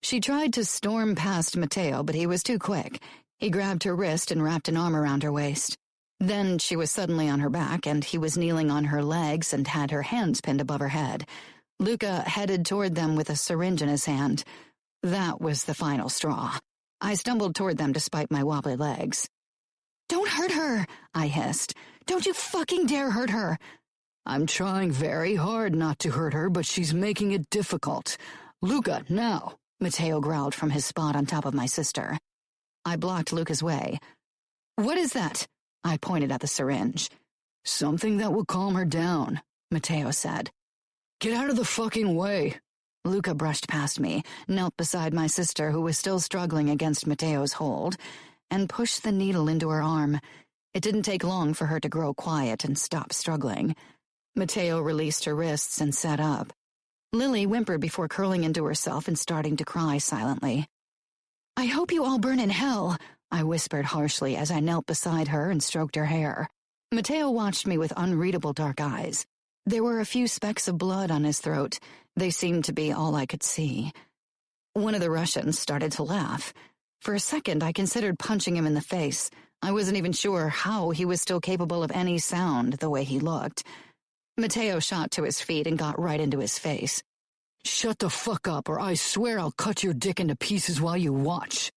Speaker 2: She tried to storm past Mateo, but he was too quick. He grabbed her wrist and wrapped an arm around her waist. Then she was suddenly on her back, and he was kneeling on her legs and had her hands pinned above her head. Luca headed toward them with a syringe in his hand. That was the final straw. I stumbled toward them despite my wobbly legs. "Don't hurt her," I hissed. "Don't you fucking dare hurt her."
Speaker 3: "I'm trying very hard not to hurt her, but she's making it difficult. Luca, now!"
Speaker 2: Mateo growled from his spot on top of my sister. I blocked Luca's way. "What is that?" I pointed at the syringe.
Speaker 3: "Something that will calm her down," Mateo said. "Get out of the fucking way."
Speaker 2: Luca brushed past me, knelt beside my sister who was still struggling against Mateo's hold, and pushed the needle into her arm. It didn't take long for her to grow quiet and stop struggling. Mateo released her wrists and sat up. Lily whimpered before curling into herself and starting to cry silently. "I hope you all burn in hell," I whispered harshly as I knelt beside her and stroked her hair. Mateo watched me with unreadable dark eyes. There were a few specks of blood on his throat. They seemed to be all I could see. One of the Russians started to laugh. For a second, I considered punching him in the face. I wasn't even sure how he was still capable of any sound the way he looked. Matteo shot to his feet and got right into his face.
Speaker 3: "Shut the fuck up, or I swear I'll cut your dick into pieces while you watch.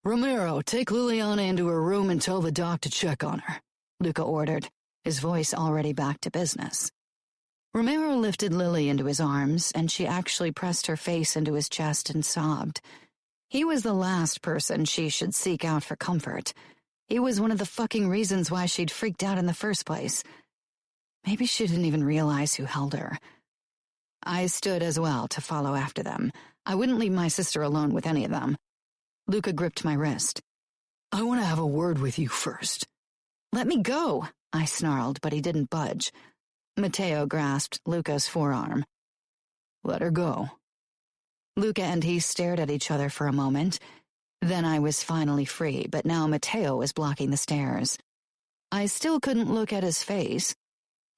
Speaker 3: Romero, take Liliana into her room and tell the doc to check on her,"
Speaker 2: Luca ordered, his voice already back to business. Romero lifted Lily into his arms, and she actually pressed her face into his chest and sobbed. He was the last person she should seek out for comfort. He was one of the fucking reasons why she'd freaked out in the first place. Maybe she didn't even realize who held her. I stood as well to follow after them. I wouldn't leave my sister alone with any of them. Luca gripped my wrist.
Speaker 3: "I want to have a word with you first."
Speaker 2: "Let me go," I snarled, but he didn't budge. Matteo grasped Luca's forearm.
Speaker 3: "Let her go."
Speaker 2: Luca and he stared at each other for a moment. Then I was finally free, but now Matteo was blocking the stairs. I still couldn't look at his face.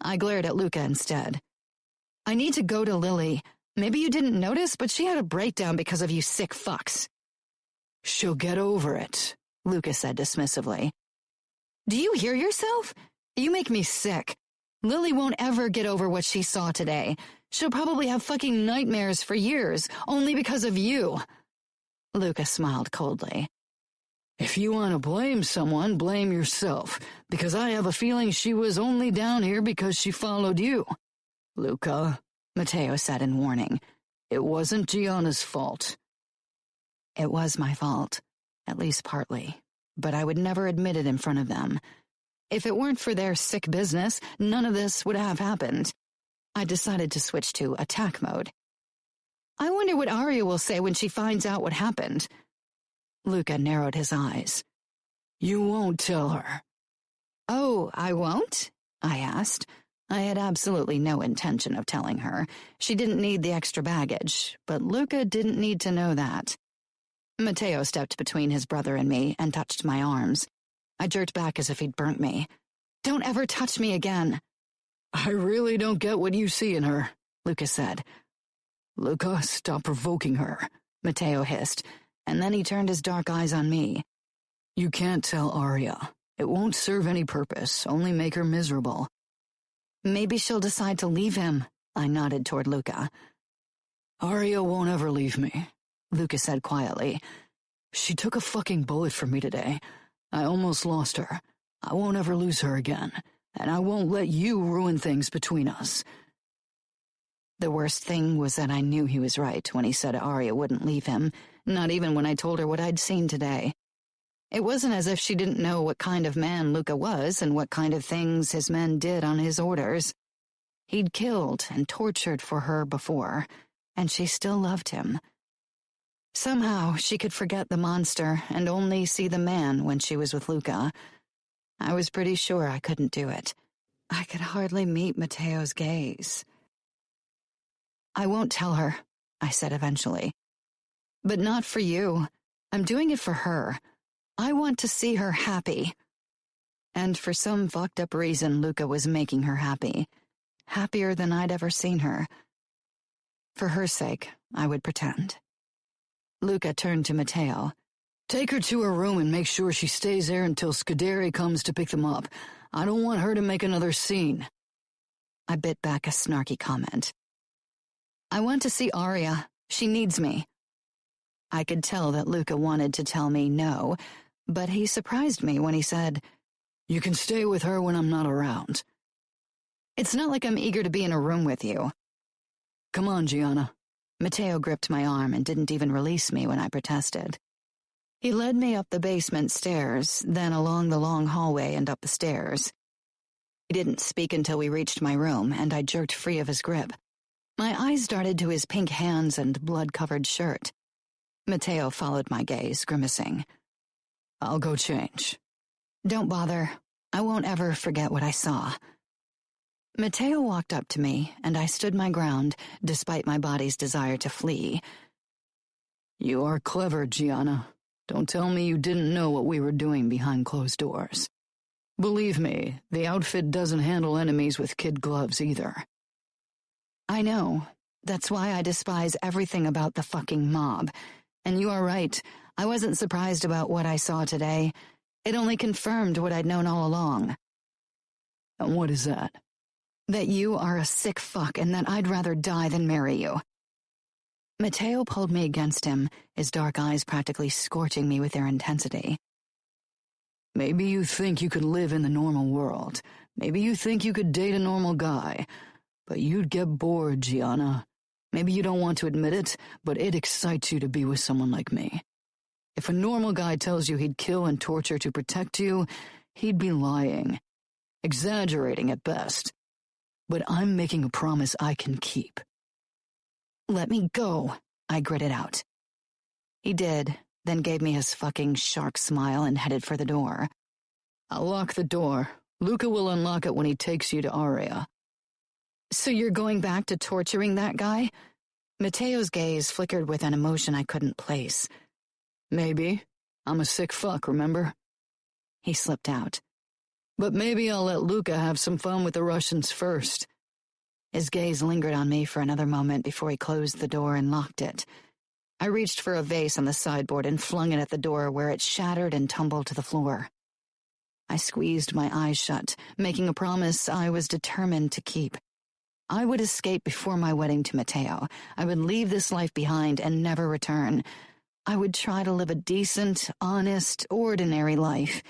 Speaker 2: I glared at Luca instead. "I need to go to Lily. Maybe you didn't notice, but she had a breakdown because of you sick fucks."
Speaker 3: "She'll get over it,"
Speaker 2: Luca said dismissively. "Do you hear yourself? You make me sick. Lily won't ever get over what she saw today. She'll probably have fucking nightmares for years, only because of you." Luca smiled coldly.
Speaker 3: "If you want to blame someone, blame yourself, because I have a feeling she was only down here because she followed you." "Luca,"
Speaker 2: Matteo said in warning,
Speaker 3: "it wasn't Gianna's fault."
Speaker 2: It was my fault, at least partly, but I would never admit it in front of them. If it weren't for their sick business, none of this would have happened. I decided to switch to attack mode. "I wonder what Arya will say when she finds out what happened." Luca narrowed his eyes.
Speaker 3: "You won't tell her."
Speaker 2: "Oh, I won't?" I asked. I had absolutely no intention of telling her. She didn't need the extra baggage, but Luca didn't need to know that. Matteo stepped between his brother and me and touched my arms. I jerked back as if he'd burnt me. "Don't ever touch me again."
Speaker 3: "I really don't get what you see in her,"
Speaker 2: Luca said.
Speaker 3: "Luca, stop provoking her,"
Speaker 2: Matteo hissed, and then he turned his dark eyes on me.
Speaker 3: "You can't tell Arya. It won't serve any purpose, only make her miserable."
Speaker 2: "Maybe she'll decide to leave him," I nodded toward Luca.
Speaker 3: "Arya won't ever leave me," Luca said quietly. "She took a fucking bullet for me today. I almost lost her. I won't ever lose her again, and I won't let you ruin things between us."
Speaker 2: The worst thing was that I knew he was right when he said Arya wouldn't leave him, not even when I told her what I'd seen today. It wasn't as if she didn't know what kind of man Luca was and what kind of things his men did on his orders. He'd killed and tortured for her before, and she still loved him. Somehow she could forget the monster and only see the man when she was with Luca. I was pretty sure I couldn't do it. I could hardly meet Matteo's gaze. "I won't tell her," I said eventually. "But not for you. I'm doing it for her. I want to see her happy." And for some fucked up reason, Luca was making her happy. Happier than I'd ever seen her. For her sake, I would pretend. Luca turned to Matteo.
Speaker 3: "Take her to her room and make sure she stays there until Scuderi comes to pick them up. I don't want her to make another scene."
Speaker 2: I bit back a snarky comment. "I want to see Arya. She needs me." I could tell that Luca wanted to tell me no, but he surprised me when he said,
Speaker 3: "You can stay with her when I'm not around."
Speaker 2: "It's not like I'm eager to be in a room with you."
Speaker 3: "Come on, Gianna."
Speaker 2: Matteo gripped my arm and didn't even release me when I protested. He led me up the basement stairs, then along the long hallway and up the stairs. He didn't speak until we reached my room, and I jerked free of his grip. My eyes darted to his pink hands and blood-covered shirt. Matteo followed my gaze, grimacing.
Speaker 3: "I'll go change."
Speaker 2: "Don't bother. I won't ever forget what I saw." Matteo walked up to me, and I stood my ground, despite my body's desire to flee.
Speaker 3: "You are clever, Gianna. Don't tell me you didn't know what we were doing behind closed doors. Believe me, the outfit doesn't handle enemies with kid gloves either."
Speaker 2: "I know. That's why I despise everything about the fucking mob. And you are right, I wasn't surprised about what I saw today. It only confirmed what I'd known all along.
Speaker 3: And what is that?
Speaker 2: That you are a sick fuck and that I'd rather die than marry you. Mateo pulled me against him, his dark eyes practically scorching me with their intensity.
Speaker 3: Maybe you think you could live in the normal world. Maybe you think you could date a normal guy. But you'd get bored, Gianna. Maybe you don't want to admit it, but it excites you to be with someone like me. If a normal guy tells you he'd kill and torture to protect you, he'd be lying. Exaggerating at best. But I'm making a promise I can keep.
Speaker 2: Let me go, I gritted out. He did, then gave me his fucking shark smile and headed for the door.
Speaker 3: I'll lock the door. Luca will unlock it when he takes you to Aria.
Speaker 2: So you're going back to torturing that guy? Mateo's gaze flickered with an emotion I couldn't place.
Speaker 3: Maybe. I'm a sick fuck, remember?
Speaker 2: He slipped out.
Speaker 3: But maybe I'll let Luca have some fun with the Russians first.
Speaker 2: His gaze lingered on me for another moment before he closed the door and locked it. I reached for a vase on the sideboard and flung it at the door where it shattered and tumbled to the floor. I squeezed my eyes shut, making a promise I was determined to keep. I would escape before my wedding to Mateo. I would leave this life behind and never return. I would try to live a decent, honest, ordinary life.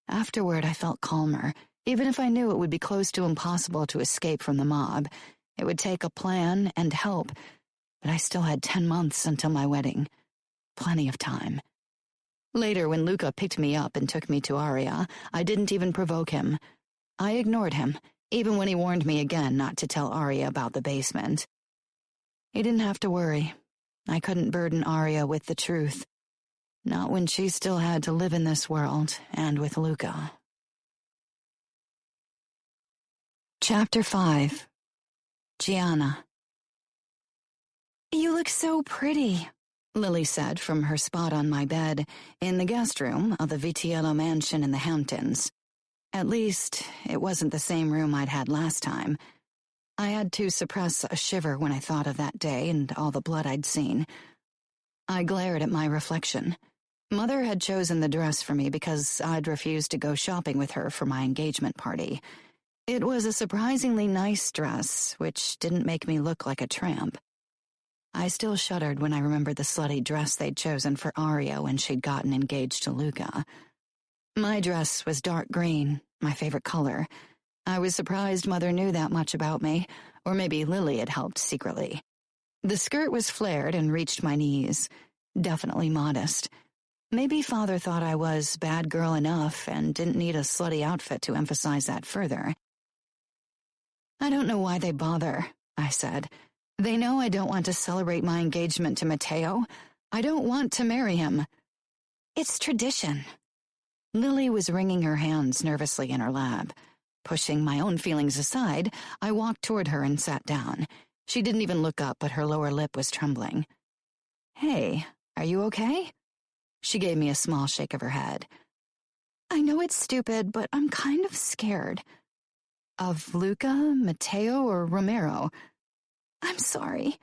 Speaker 2: Afterward, I felt calmer, even if I knew it would be close to impossible to escape from the mob. It would take a plan and help, but I still had 10 months until my wedding. Plenty of time. Later, when Luca picked me up and took me to Aria, I didn't even provoke him. I ignored him, even when he warned me again not to tell Aria about the basement. He didn't have to worry. I couldn't burden Aria with the truth. Not when she still had to live in this world, and with Luca. Chapter 5. Gianna. You look so pretty, Lily said from her spot on my bed in the guest room of the Vitiello mansion in the Hamptons. At least, it wasn't the same room I'd had last time. I had to suppress a shiver when I thought of that day and all the blood I'd seen. I glared at my reflection. Mother had chosen the dress for me because I'd refused to go shopping with her for my engagement party. It was a surprisingly nice dress, which didn't make me look like a tramp. I still shuddered when I remembered the slutty dress they'd chosen for Aria when she'd gotten engaged to Luca. My dress was dark green, my favorite color. I was surprised Mother knew that much about me, or maybe Lily had helped secretly. The skirt was flared and reached my knees. Definitely modest. Maybe Father thought I was bad girl enough and didn't need a slutty outfit to emphasize that further. I don't know why they bother, I said. They know I don't want to celebrate my engagement to Mateo. I don't want to marry him. It's tradition. Lily was wringing her hands nervously in her lap. Pushing my own feelings aside, I walked toward her and sat down. She didn't even look up, but her lower lip was trembling. Hey, are you okay? She gave me a small shake of her head. I know it's stupid, but I'm kind of scared. Of Luca, Mateo, or Romero? I'm sorry.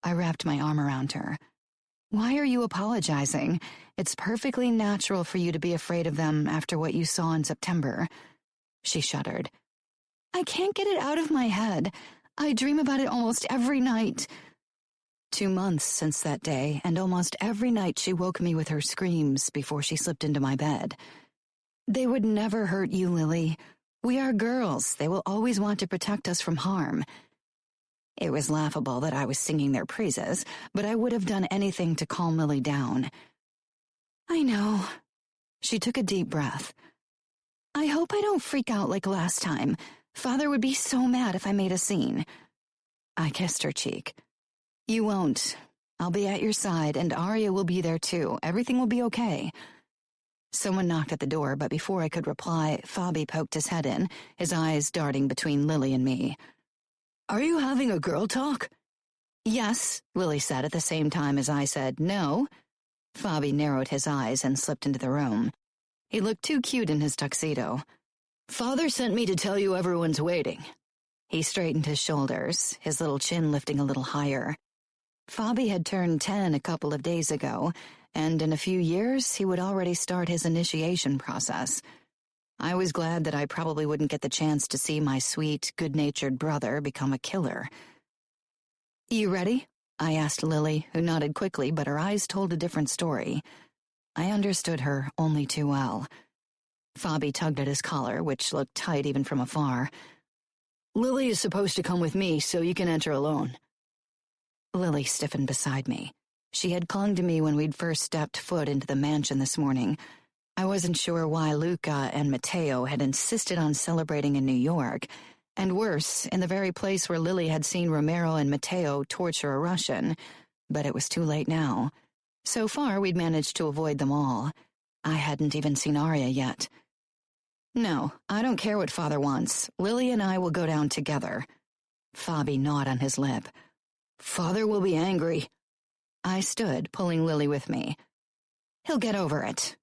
Speaker 2: I wrapped my arm around her. Why are you apologizing? It's perfectly natural for you to be afraid of them after what you saw in September. She shuddered. I can't get it out of my head. I dream about it almost every night. 2 months since that day, and almost every night she woke me with her screams before she slipped into my bed. They would never hurt you, Lily. We are girls. They will always want to protect us from harm. It was laughable that I was singing their praises, but I would have done anything to calm Lily down. I know. She took a deep breath. I hope I don't freak out like last time. Father would be so mad if I made a scene. I kissed her cheek. You won't. I'll be at your side, and Aria will be there too. Everything will be okay. Someone knocked at the door, but before I could reply, Fabi poked his head in, his eyes darting between Lily and me. Are you having a girl talk? Yes, Lily said at the same time as I said no. Fabi narrowed his eyes and slipped into the room. He looked too cute in his tuxedo. Father sent me to tell you everyone's waiting. He straightened his shoulders, his little chin lifting a little higher. Fabi had turned 10 a couple of days ago, and in a few years he would already start his initiation process. I was glad that I probably wouldn't get the chance to see my sweet, good-natured brother become a killer. "You ready?" I asked Lily, who nodded quickly, but her eyes told a different story. I understood her only too well. Fabi tugged at his collar, which looked tight even from afar.
Speaker 3: "Lily is supposed to come with me, so you can enter alone."
Speaker 2: Lily stiffened beside me. She had clung to me when we'd first stepped foot into the mansion this morning. I wasn't sure why Luca and Matteo had insisted on celebrating in New York, and worse, in the very place where Lily had seen Romero and Matteo torture a Russian, but it was too late now. So far, we'd managed to avoid them all. I hadn't even seen Arya yet. "No, I don't care what Father wants. Lily and I will go down together." Fabi gnawed on his lip.
Speaker 3: "Father will be angry."
Speaker 2: I stood, pulling Lily with me. "He'll get over it."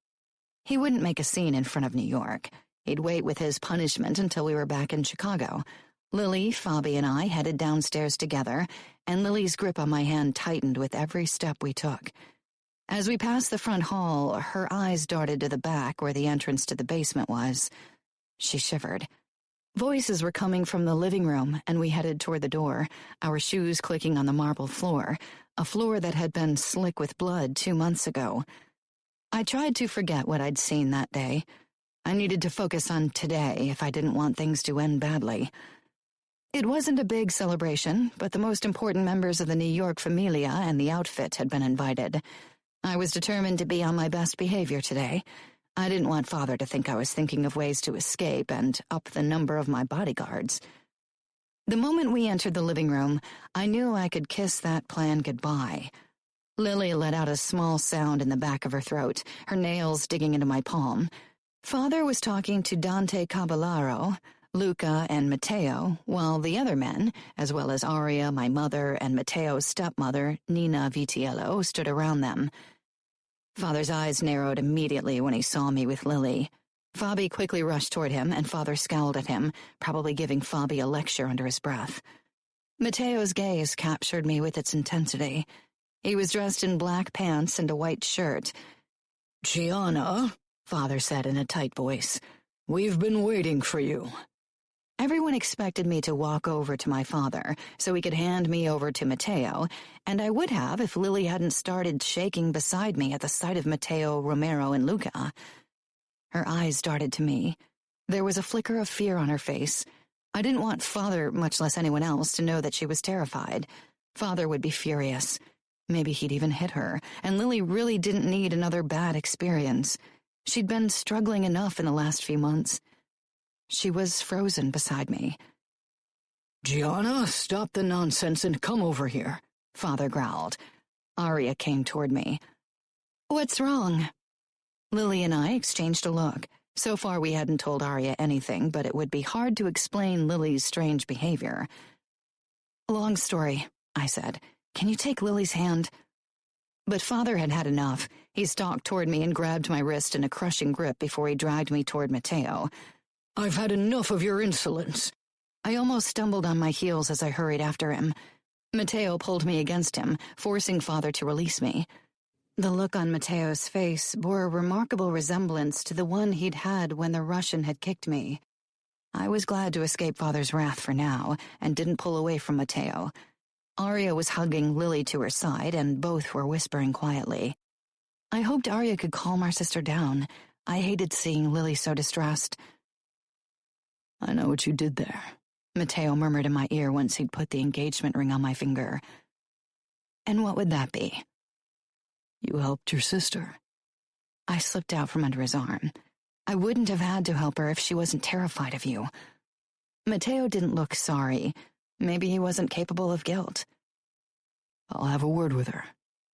Speaker 2: He wouldn't make a scene in front of New York. He'd wait with his punishment until we were back in Chicago. Lily, Fabi, and I headed downstairs together, and Lily's grip on my hand tightened with every step we took. As we passed the front hall, her eyes darted to the back where the entrance to the basement was. She shivered. Voices were coming from the living room, and we headed toward the door, our shoes clicking on the marble floor, a floor that had been slick with blood 2 months ago. I tried to forget what I'd seen that day. I needed to focus on today if I didn't want things to end badly. It wasn't a big celebration, but the most important members of the New York familia and the outfit had been invited. I was determined to be on my best behavior today. I didn't want Father to think I was thinking of ways to escape and up the number of my bodyguards. The moment we entered the living room, I knew I could kiss that plan goodbye. Lily let out a small sound in the back of her throat, her nails digging into my palm. Father was talking to Dante Caballaro, Luca, and Matteo, while the other men, as well as Arya, my mother, and Matteo's stepmother, Nina Vitiello, stood around them. Father's eyes narrowed immediately when he saw me with Lily. Fabi quickly rushed toward him, and Father scowled at him, probably giving Fabi a lecture under his breath. Matteo's gaze captured me with its intensity. He was dressed in black pants and a white shirt.
Speaker 3: "Gianna," Father said in a tight voice, "we've been waiting for you."
Speaker 2: Everyone expected me to walk over to my father so he could hand me over to Matteo, and I would have if Lily hadn't started shaking beside me at the sight of Matteo, Romero, and Luca. Her eyes darted to me. There was a flicker of fear on her face. I didn't want Father, much less anyone else, to know that she was terrified. Father would be furious. Maybe he'd even hit her, and Lily really didn't need another bad experience. She'd been struggling enough in the last few months. She was frozen beside me.
Speaker 3: "Gianna, stop the nonsense and come over here,"
Speaker 2: Father growled. Arya came toward me. "What's wrong?" Lily and I exchanged a look. So far we hadn't told Arya anything, but it would be hard to explain Lily's strange behavior. "Long story," I said. "Can you take Lily's hand?" But Father had had enough. He stalked toward me and grabbed my wrist in a crushing grip before he dragged me toward Matteo.
Speaker 3: "I've had enough of your insolence."
Speaker 2: I almost stumbled on my heels as I hurried after him. Matteo pulled me against him, forcing Father to release me. The look on Matteo's face bore a remarkable resemblance to the one he'd had when the Russian had kicked me. I was glad to escape Father's wrath for now, and didn't pull away from Matteo. Arya was hugging Lily to her side, and both were whispering quietly. I hoped Arya could calm our sister down. I hated seeing Lily so distressed.
Speaker 3: "I know what you did there,"
Speaker 2: Matteo murmured in my ear once he'd put the engagement ring on my finger. "And what would that be?"
Speaker 3: "You helped your sister."
Speaker 2: I slipped out from under his arm. "I wouldn't have had to help her if she wasn't terrified of you." Matteo didn't look sorry. Maybe he wasn't capable of guilt.
Speaker 3: "I'll have a word with her."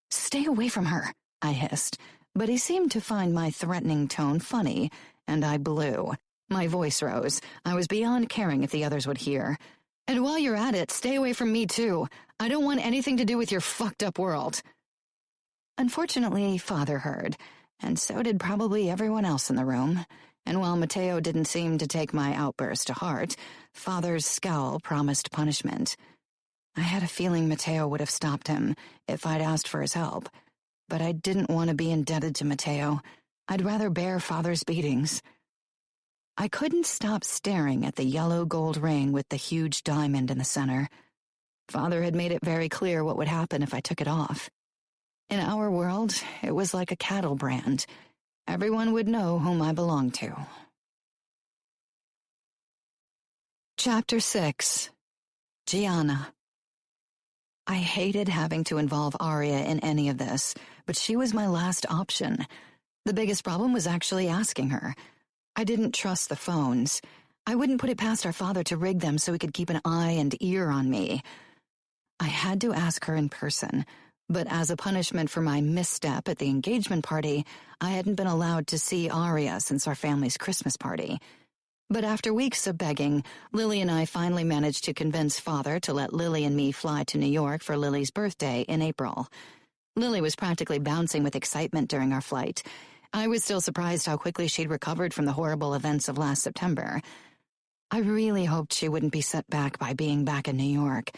Speaker 2: "Stay away from her," I hissed, but he seemed to find my threatening tone funny, and I blew. My voice rose. I was beyond caring if the others would hear. "And while you're at it, stay away from me too. I don't want anything to do with your fucked up world." Unfortunately, Father heard, and so did probably everyone else in the room. and while Mateo didn't seem to take my outburst to heart, Father's scowl promised punishment. I had a feeling Mateo would have stopped him if I'd asked for his help, but I didn't want to be indebted to Mateo. I'd rather bear Father's beatings. I couldn't stop staring at the yellow gold ring with the huge diamond in the center. Father had made it very clear what would happen if I took it off. In our world, it was like a cattle brand. Everyone would know whom I belonged to. Chapter 6. Gianna. I hated having to involve Arya in any of this, but she was my last option. The biggest problem was actually asking her. I didn't trust the phones. I wouldn't put it past our father to rig them so he could keep an eye and ear on me. I had to ask her in person, but as a punishment for my misstep at the engagement party, I hadn't been allowed to see Arya since our family's Christmas party. But after weeks of begging, Lily and I finally managed to convince Father to let Lily and me fly to New York for Lily's birthday in April. Lily was practically bouncing with excitement during our flight. I was still surprised how quickly she'd recovered from the horrible events of last September. I really hoped she wouldn't be set back by being back in New York.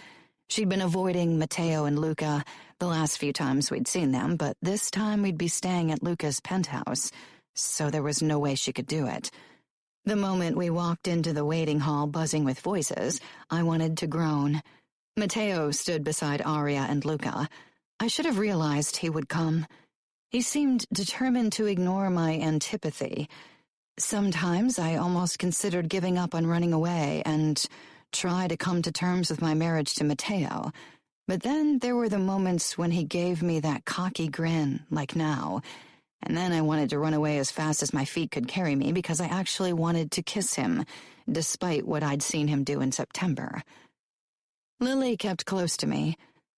Speaker 2: She'd been avoiding Mateo and Luca the last few times we'd seen them, but this time we'd be staying at Luca's penthouse, so there was no way she could do it. The moment we walked into the waiting hall buzzing with voices, I wanted to groan. Mateo stood beside Arya and Luca. I should have realized he would come. He seemed determined to ignore my antipathy. Sometimes I almost considered giving up on running away and try to come to terms with my marriage to Mateo. But then there were the moments when he gave me that cocky grin, like now. And then I wanted to run away as fast as my feet could carry me because I actually wanted to kiss him, despite what I'd seen him do in September. Lily kept close to me.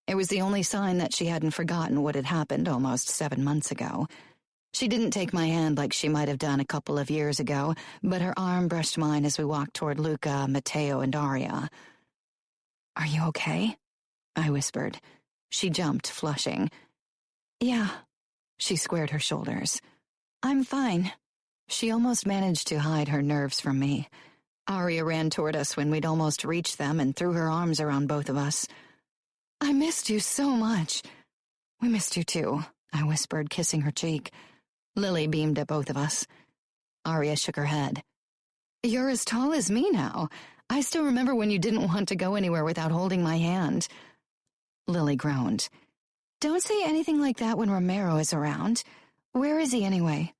Speaker 2: It was the only sign that she hadn't forgotten what had happened almost 7 months ago. She didn't take my hand like she might have done a couple of years ago, but her arm brushed mine as we walked toward Luca, Mateo, and Arya. "Are you okay?" I whispered. She jumped, flushing. "Yeah." She squared her shoulders. "I'm fine." She almost managed to hide her nerves from me. Arya ran toward us when we'd almost reached them and threw her arms around both of us. "I missed you so much." "We missed you too," I whispered, kissing her cheek. Lily beamed at both of us. Arya shook her head. "You're as tall as me now. I still remember when you didn't want to go anywhere without holding my hand." Lily groaned. "Don't say anything like that when Romero is around. Where is he anyway?"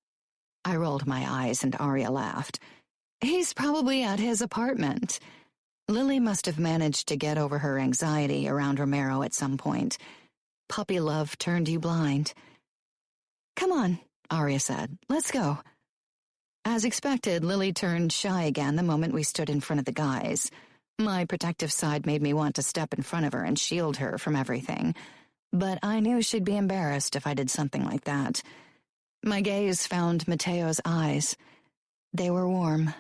Speaker 2: I rolled my eyes and Arya laughed. "He's probably at his apartment." Lily must have managed to get over her anxiety around Romero at some point. Puppy love turned you blind. "Come on," Arya said. "Let's go." As expected, Lily turned shy again the moment we stood in front of the guys. My protective side made me want to step in front of her and shield her from everything. But I knew she'd be embarrassed if I did something like that. My gaze found Mateo's eyes. They were warm.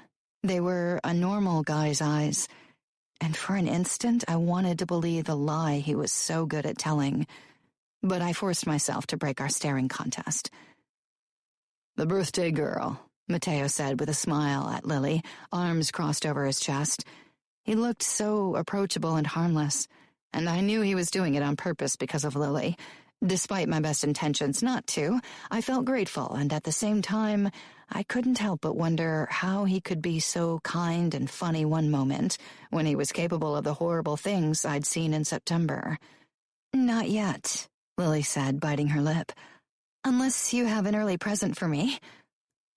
Speaker 2: They were a normal guy's eyes. And for an instant, I wanted to believe the lie he was so good at telling. But I forced myself to break our staring contest. "The birthday girl," Mateo said with a smile at Lily, arms crossed over his chest. He looked so approachable and harmless, and I knew he was doing it on purpose because of Lily. Despite my best intentions not to, I felt grateful, and at the same time, I couldn't help but wonder how he could be so kind and funny one moment when he was capable of the horrible things I'd seen in September. "Not yet," Lily said, biting her lip. "Unless you have an early present for me."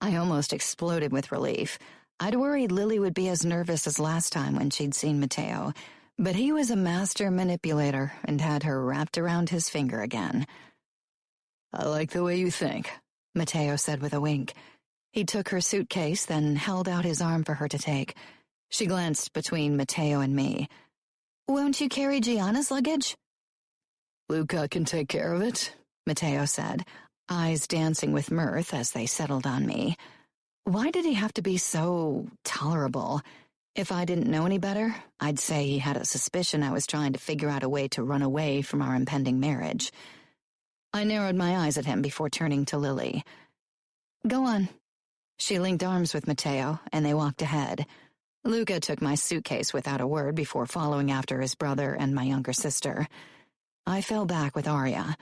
Speaker 2: I almost exploded with relief. I'd worried Lily would be as nervous as last time when she'd seen Mateo, but he was a master manipulator and had her wrapped around his finger again. "I like the way you think," Mateo said with a wink. He took her suitcase, then held out his arm for her to take. She glanced between Mateo and me. "Won't you carry Gianna's luggage?" "Luca can take care of it," Mateo said, eyes dancing with mirth as they settled on me. Why did he have to be so tolerable? If I didn't know any better, I'd say he had a suspicion I was trying to figure out a way to run away from our impending marriage. I narrowed my eyes at him before turning to Lily. "Go on." She linked arms with Matteo, and they walked ahead. Luca took my suitcase without a word before following after his brother and my younger sister. I fell back with Arya.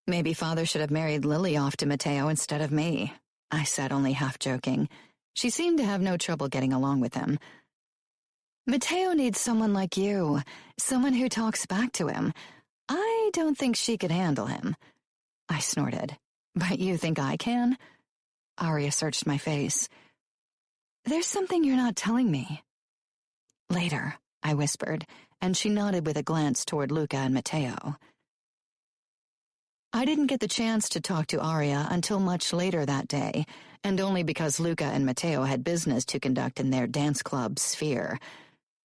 Speaker 2: Maybe Father should have married Lily off to Matteo instead of me, I said, only half joking. She seemed to have no trouble getting along with him. Matteo needs someone like you, someone who talks back to him. I don't think she could handle him. I snorted. But you think I can? Arya searched my face. There's something you're not telling me. Later, I whispered, and she nodded with a glance toward Luca and Matteo. I didn't get the chance to talk to Arya until much later that day, and only because Luca and Matteo had business to conduct in their dance club, Sphere.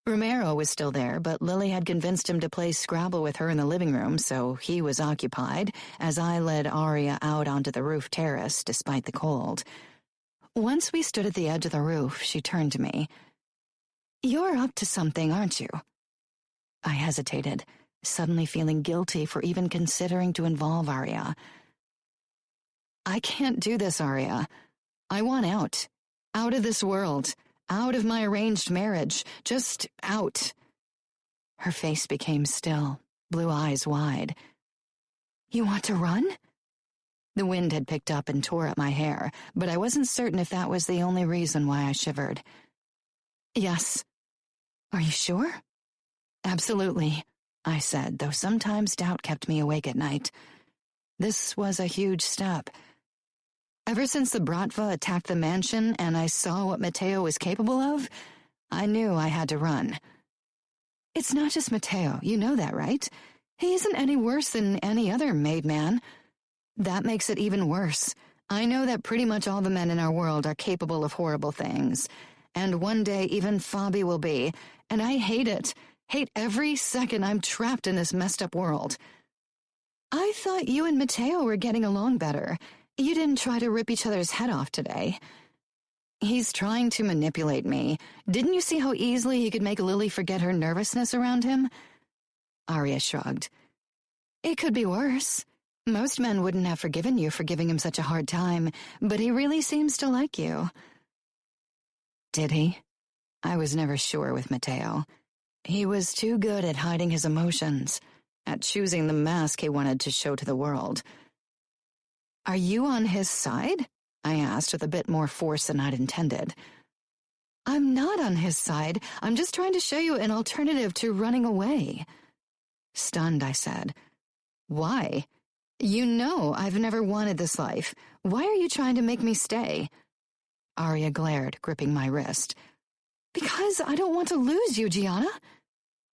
Speaker 2: Romero was still there, but Lily had convinced him to play Scrabble with her in the living room, so he was occupied, as I led Arya out onto the roof terrace despite the cold. Once we stood at the edge of the roof, she turned to me. You're up to something, aren't you? I hesitated, suddenly feeling guilty for even considering to involve Arya. I can't do this, Arya. I want out. Out of this world. Out of my arranged marriage. Just out. Her face became still, blue eyes wide. You want to run? The wind had picked up and tore at my hair, but I wasn't certain if that was the only reason why I shivered. Yes. Are you sure? Absolutely, I said, though sometimes doubt kept me awake at night. This was a huge step. Ever since the Bratva attacked the mansion and I saw what Matteo was capable of, I knew I had to run. It's not just Matteo, you know that, right? He isn't any worse than any other made man. That makes it even worse. I know that pretty much all the men in our world are capable of horrible things. And one day even Fabi will be, and I hate it. Hate every second I'm trapped in this messed up world. I thought you and Matteo were getting along better. You didn't try to rip each other's head off today. He's trying to manipulate me. Didn't you see how easily he could make Lily forget her nervousness around him? Arya shrugged. It could be worse. Most men wouldn't have forgiven you for giving him such a hard time, but he really seems to like you. Did he? I was never sure with Matteo. He was too good at hiding his emotions, at choosing the mask he wanted to show to the world. Are you on his side? I asked with a bit more force than I'd intended. I'm not on his side. I'm just trying to show you an alternative to running away. Stunned, I said. Why? You know I've never wanted this life. Why are you trying to make me stay? Arya glared, gripping my wrist. Because I don't want to lose you, Gianna.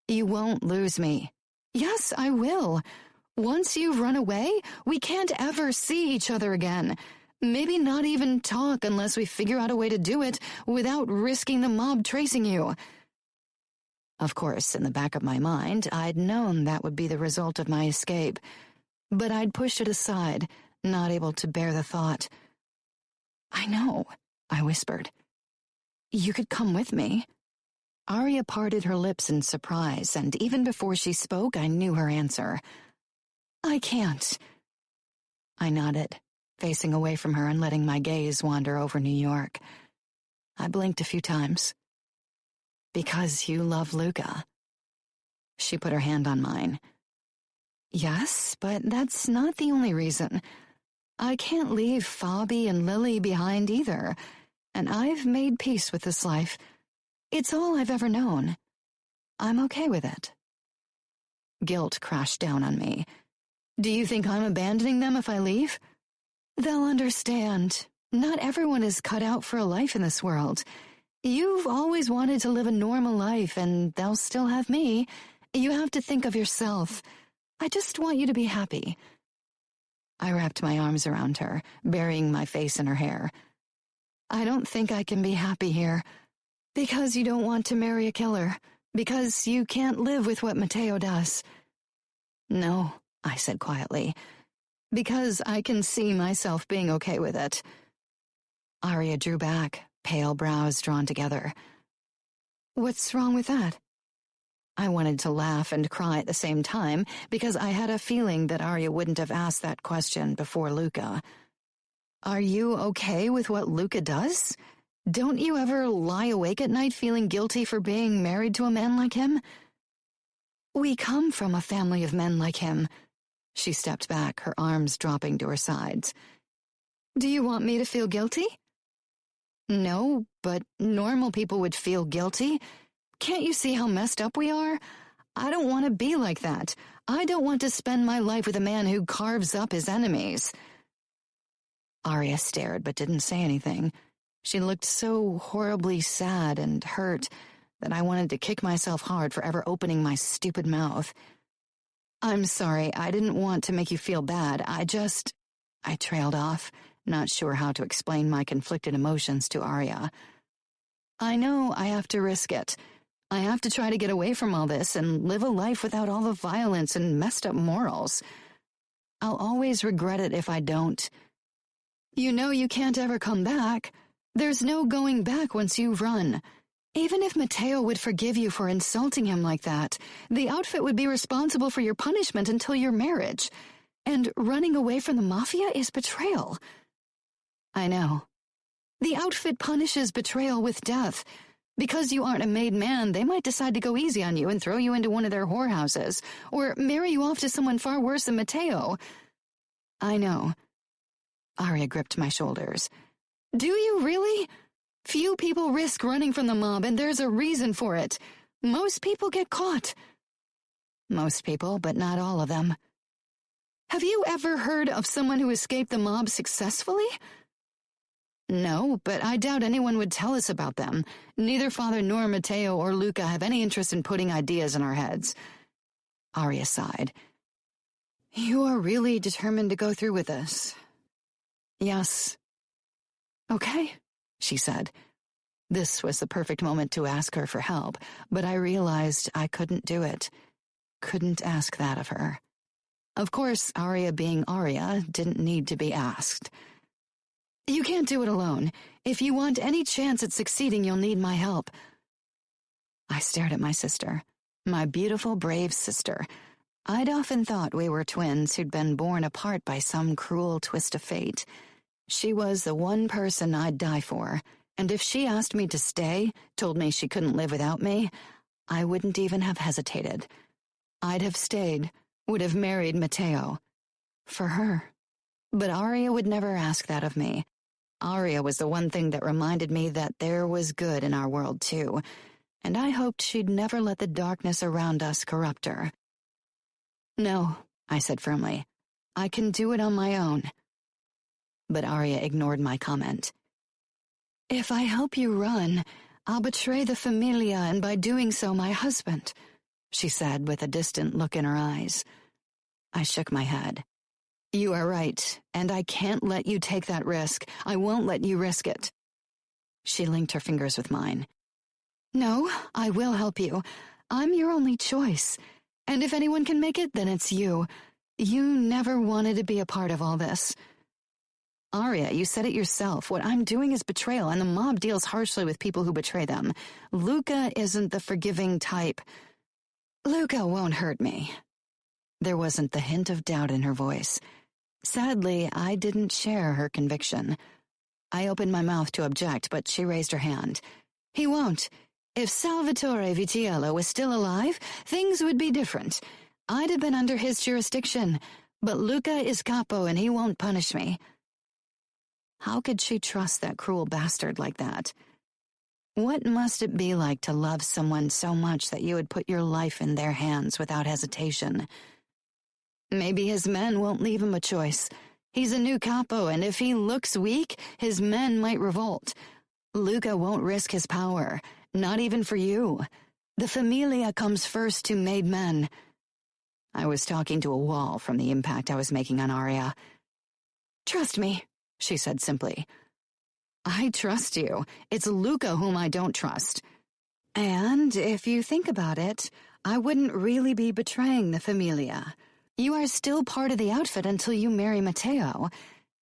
Speaker 2: You won't lose me. Yes, I will. Once you've run away, we can't ever see each other again. Maybe not even talk unless we figure out a way to do it without risking the mob tracing you. Of course, in the back of my mind, I'd known that would be the result of my escape. But I'd pushed it aside, not able to bear the thought. I know, I whispered. You could come with me. Arya parted her lips in surprise, and even before she spoke, I knew her answer. I can't. I nodded, facing away from her and letting my gaze wander over New York. I blinked a few times. Because you love Luca. She put her hand on mine. Yes, but that's not the only reason. I can't leave Fabi and Lily behind either, and I've made peace with this life. It's all I've ever known. I'm okay with it. Guilt crashed down on me. Do you think I'm abandoning them if I leave? They'll understand. Not everyone is cut out for a life in this world. You've always wanted to live a normal life, and they'll still have me. You have to think of yourself. I just want you to be happy. I wrapped my arms around her, burying my face in her hair. I don't think I can be happy here. Because you don't want to marry a killer. Because you can't live with what Matteo does. No, I said quietly. Because I can see myself being okay with it. Arya drew back, pale brows drawn together. What's wrong with that? I wanted to laugh and cry at the same time because I had a feeling that Arya wouldn't have asked that question before Luca. Are you okay with what Luca does? Don't you ever lie awake at night feeling guilty for being married to a man like him? We come from a family of men like him. She stepped back, her arms dropping to her sides. Do you want me to feel guilty? No, but normal people would feel guilty. Can't you see how messed up we are? I don't want to be like that. I don't want to spend my life with a man who carves up his enemies. Arya stared but didn't say anything. She looked so horribly sad and hurt that I wanted to kick myself hard for ever opening my stupid mouth. I'm sorry, I didn't want to make you feel bad. I trailed off, not sure how to explain my conflicted emotions to Arya. I know I have to risk it. I have to try to get away from all this and live a life without all the violence and messed up morals. I'll always regret it if I don't. You know you can't ever come back. There's no going back once you run. Even if Matteo would forgive you for insulting him like that, the outfit would be responsible for your punishment until your marriage. And running away from the Mafia is betrayal. I know. The outfit punishes betrayal with death. Because you aren't a made man, they might decide to go easy on you and throw you into one of their whorehouses, or marry you off to someone far worse than Matteo. I know. Arya gripped my shoulders. Do you really? Few people risk running from the mob, and there's a reason for it. Most people get caught. Most people, but not all of them. Have you ever heard of someone who escaped the mob successfully? No, but I doubt anyone would tell us about them. Neither Father nor Matteo or Luca have any interest in putting ideas in our heads. Arya sighed. You are really determined to go through with this? Yes. Okay, she said. This was the perfect moment to ask her for help, but I realized I couldn't do it. Couldn't ask that of her. Of course, Arya being Arya didn't need to be asked. You can't do it alone. If you want any chance at succeeding, you'll need my help. I stared at my sister, my beautiful, brave sister. I'd often thought we were twins who'd been born apart by some cruel twist of fate. She was the one person I'd die for, and if she asked me to stay, told me she couldn't live without me, I wouldn't even have hesitated. I'd have stayed, would have married Matteo. For her. But Arya would never ask that of me. Arya was the one thing that reminded me that there was good in our world too, and I hoped she'd never let the darkness around us corrupt her. No, I said firmly. I can do it on my own. But Arya ignored my comment. If I help you run, I'll betray the Familia and by doing so my husband, she said with a distant look in her eyes. I shook my head. You are right, and I can't let you take that risk. I won't let you risk it. She linked her fingers with mine. No, I will help you. I'm your only choice. And if anyone can make it, then it's you. You never wanted to be a part of all this. Arya, you said it yourself. What I'm doing is betrayal, and the mob deals harshly with people who betray them. Luca isn't the forgiving type. Luca won't hurt me. There wasn't the hint of doubt in her voice. Sadly, I didn't share her conviction. I opened my mouth to object, but she raised her hand. He won't. If Salvatore Vitiello was still alive, things would be different. I'd have been under his jurisdiction, but Luca is capo and he won't punish me. How could she trust that cruel bastard like that? What must it be like to love someone so much that you would put your life in their hands without hesitation? Maybe his men won't leave him a choice. He's a new capo, and if he looks weak, his men might revolt. Luca won't risk his power, not even for you. The Familia comes first to made men. I was talking to a wall from the impact I was making on Arya. Trust me, she said simply. I trust you. It's Luca whom I don't trust. And if you think about it, I wouldn't really be betraying the Familia. You are still part of the outfit until you marry Matteo.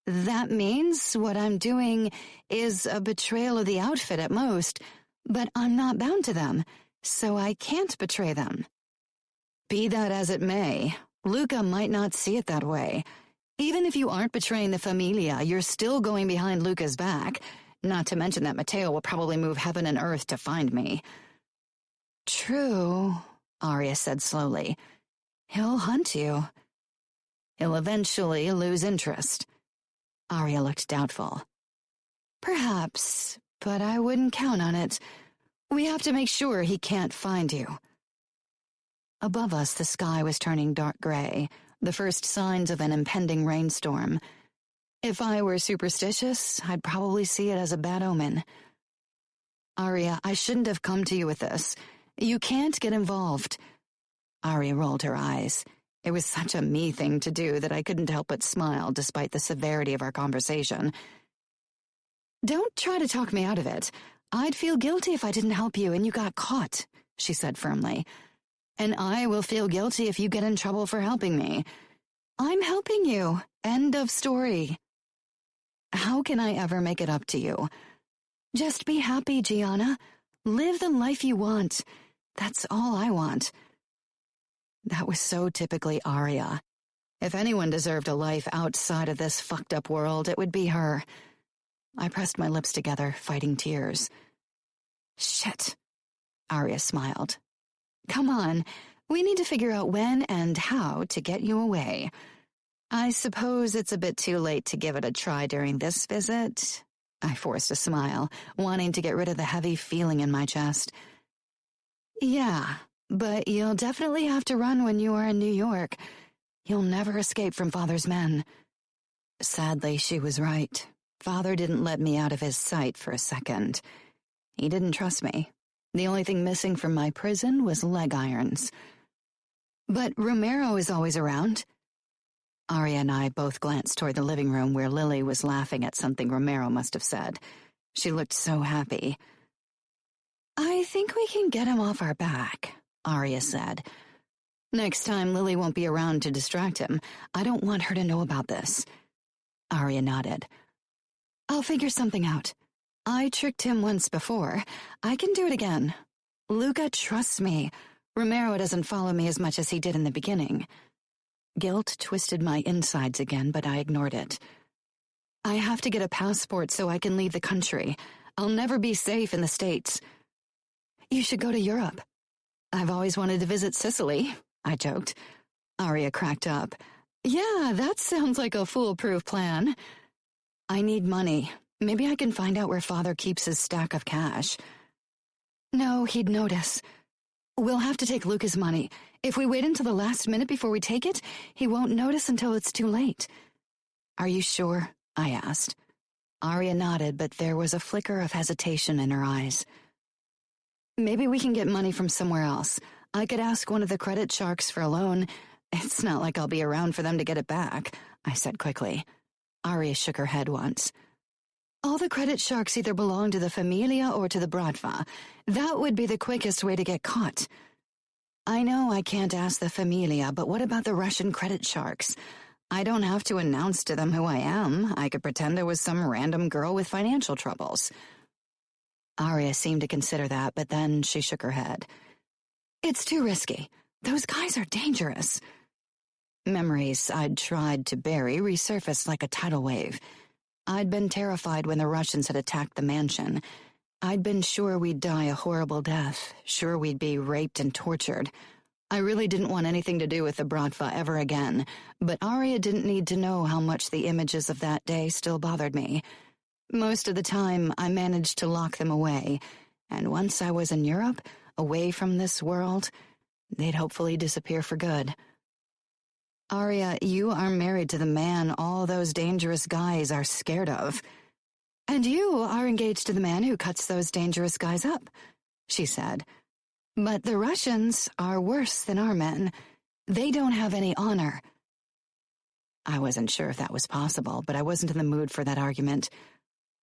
Speaker 2: That means what I'm doing is a betrayal of the outfit at most, but I'm not bound to them, so I can't betray them. Be that as it may, Luca might not see it that way. Even if you aren't betraying the Familia, you're still going behind Luca's back. Not to mention that Matteo will probably move heaven and earth to find me. True, Arya said slowly. He'll hunt you. He'll eventually lose interest. Arya looked doubtful. Perhaps, but I wouldn't count on it. We have to make sure he can't find you. Above us, the sky was turning dark gray, the first signs of an impending rainstorm. If I were superstitious, I'd probably see it as a bad omen. Arya, I shouldn't have come to you with this. You can't get involved. Arya rolled her eyes. It was such a me thing to do that I couldn't help but smile despite the severity of our conversation. Don't try to talk me out of it. I'd feel guilty if I didn't help you and you got caught, she said firmly. And I will feel guilty if you get in trouble for helping me. I'm helping you. End of story. How can I ever make it up to you? Just be happy, Gianna. Live the life you want. That's all I want. That was so typically Arya. If anyone deserved a life outside of this fucked-up world, it would be her. I pressed my lips together, fighting tears. Shit. Arya smiled. Come on, we need to figure out when and how to get you away. I suppose it's a bit too late to give it a try during this visit. I forced a smile, wanting to get rid of the heavy feeling in my chest. Yeah, but you'll definitely have to run when you are in New York. You'll never escape from Father's men. Sadly, she was right. Father didn't let me out of his sight for a second. He didn't trust me. The only thing missing from my prison was leg irons. But Romero is always around. Arya and I both glanced toward the living room where Lily was laughing at something Romero must have said. She looked so happy. I think we can get him off our back, Arya said. Next time Lily won't be around to distract him. I don't want her to know about this. Arya nodded. I'll figure something out. I tricked him once before. I can do it again. Luca trusts me. Romero doesn't follow me as much as he did in the beginning. Guilt twisted my insides again, but I ignored it. I have to get a passport so I can leave the country. I'll never be safe in the States. You should go to Europe. I've always wanted to visit Sicily, I joked. Arya cracked up. Yeah, that sounds like a foolproof plan. I need money. Maybe I can find out where Father keeps his stack of cash. No, he'd notice. We'll have to take Luca's money. If we wait until the last minute before we take it, he won't notice until it's too late. Are you sure? I asked. Arya nodded, but there was a flicker of hesitation in her eyes. Maybe we can get money from somewhere else. I could ask one of the credit sharks for a loan. It's not like I'll be around for them to get it back, I said quickly. Arya shook her head once. All the credit sharks either belong to the Familia or to the Bratva. That would be the quickest way to get caught. I know I can't ask the Familia, but what about the Russian credit sharks? I don't have to announce to them who I am. I could pretend I was some random girl with financial troubles. Arya seemed to consider that, but then she shook her head. It's too risky. Those guys are dangerous. Memories I'd tried to bury resurfaced like a tidal wave. I'd been terrified when the Russians had attacked the mansion. I'd been sure we'd die a horrible death, sure we'd be raped and tortured. I really didn't want anything to do with the Bratva ever again, but Arya didn't need to know how much the images of that day still bothered me. Most of the time, I managed to lock them away, and once I was in Europe, away from this world, they'd hopefully disappear for good. Arya, you are married to the man all those dangerous guys are scared of. And you are engaged to the man who cuts those dangerous guys up, she said. But the Russians are worse than our men. They don't have any honor. I wasn't sure if that was possible, but I wasn't in the mood for that argument.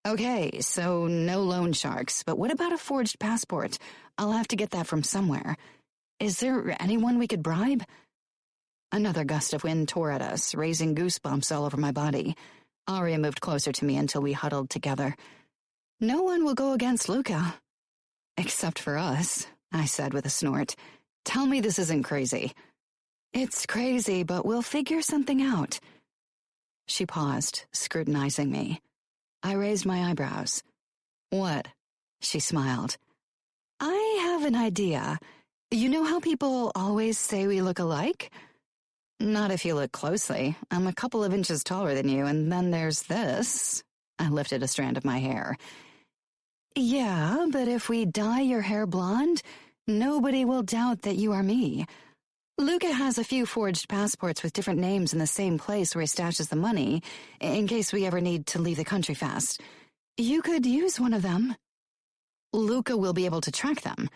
Speaker 2: Okay, so no loan sharks, but what about a forged passport? I'll have to get that from somewhere. Is there anyone we could bribe? Another gust of wind tore at us, raising goosebumps all over my body. Arya moved closer to me until we huddled together. No one will go against Luca. Except for us, I said with a snort. Tell me this isn't crazy. It's crazy, but we'll figure something out. She paused, scrutinizing me. I raised my eyebrows. What? She smiled. I have an idea. You know how people always say we look alike? Not if you look closely. I'm a couple of inches taller than you, and then there's this. I lifted a strand of my hair. Yeah, but if we dye your hair blonde, nobody will doubt that you are me. Luca has a few forged passports with different names in the same place where he stashes the money, in case we ever need to leave the country fast. You could use one of them. Luca will be able to track them.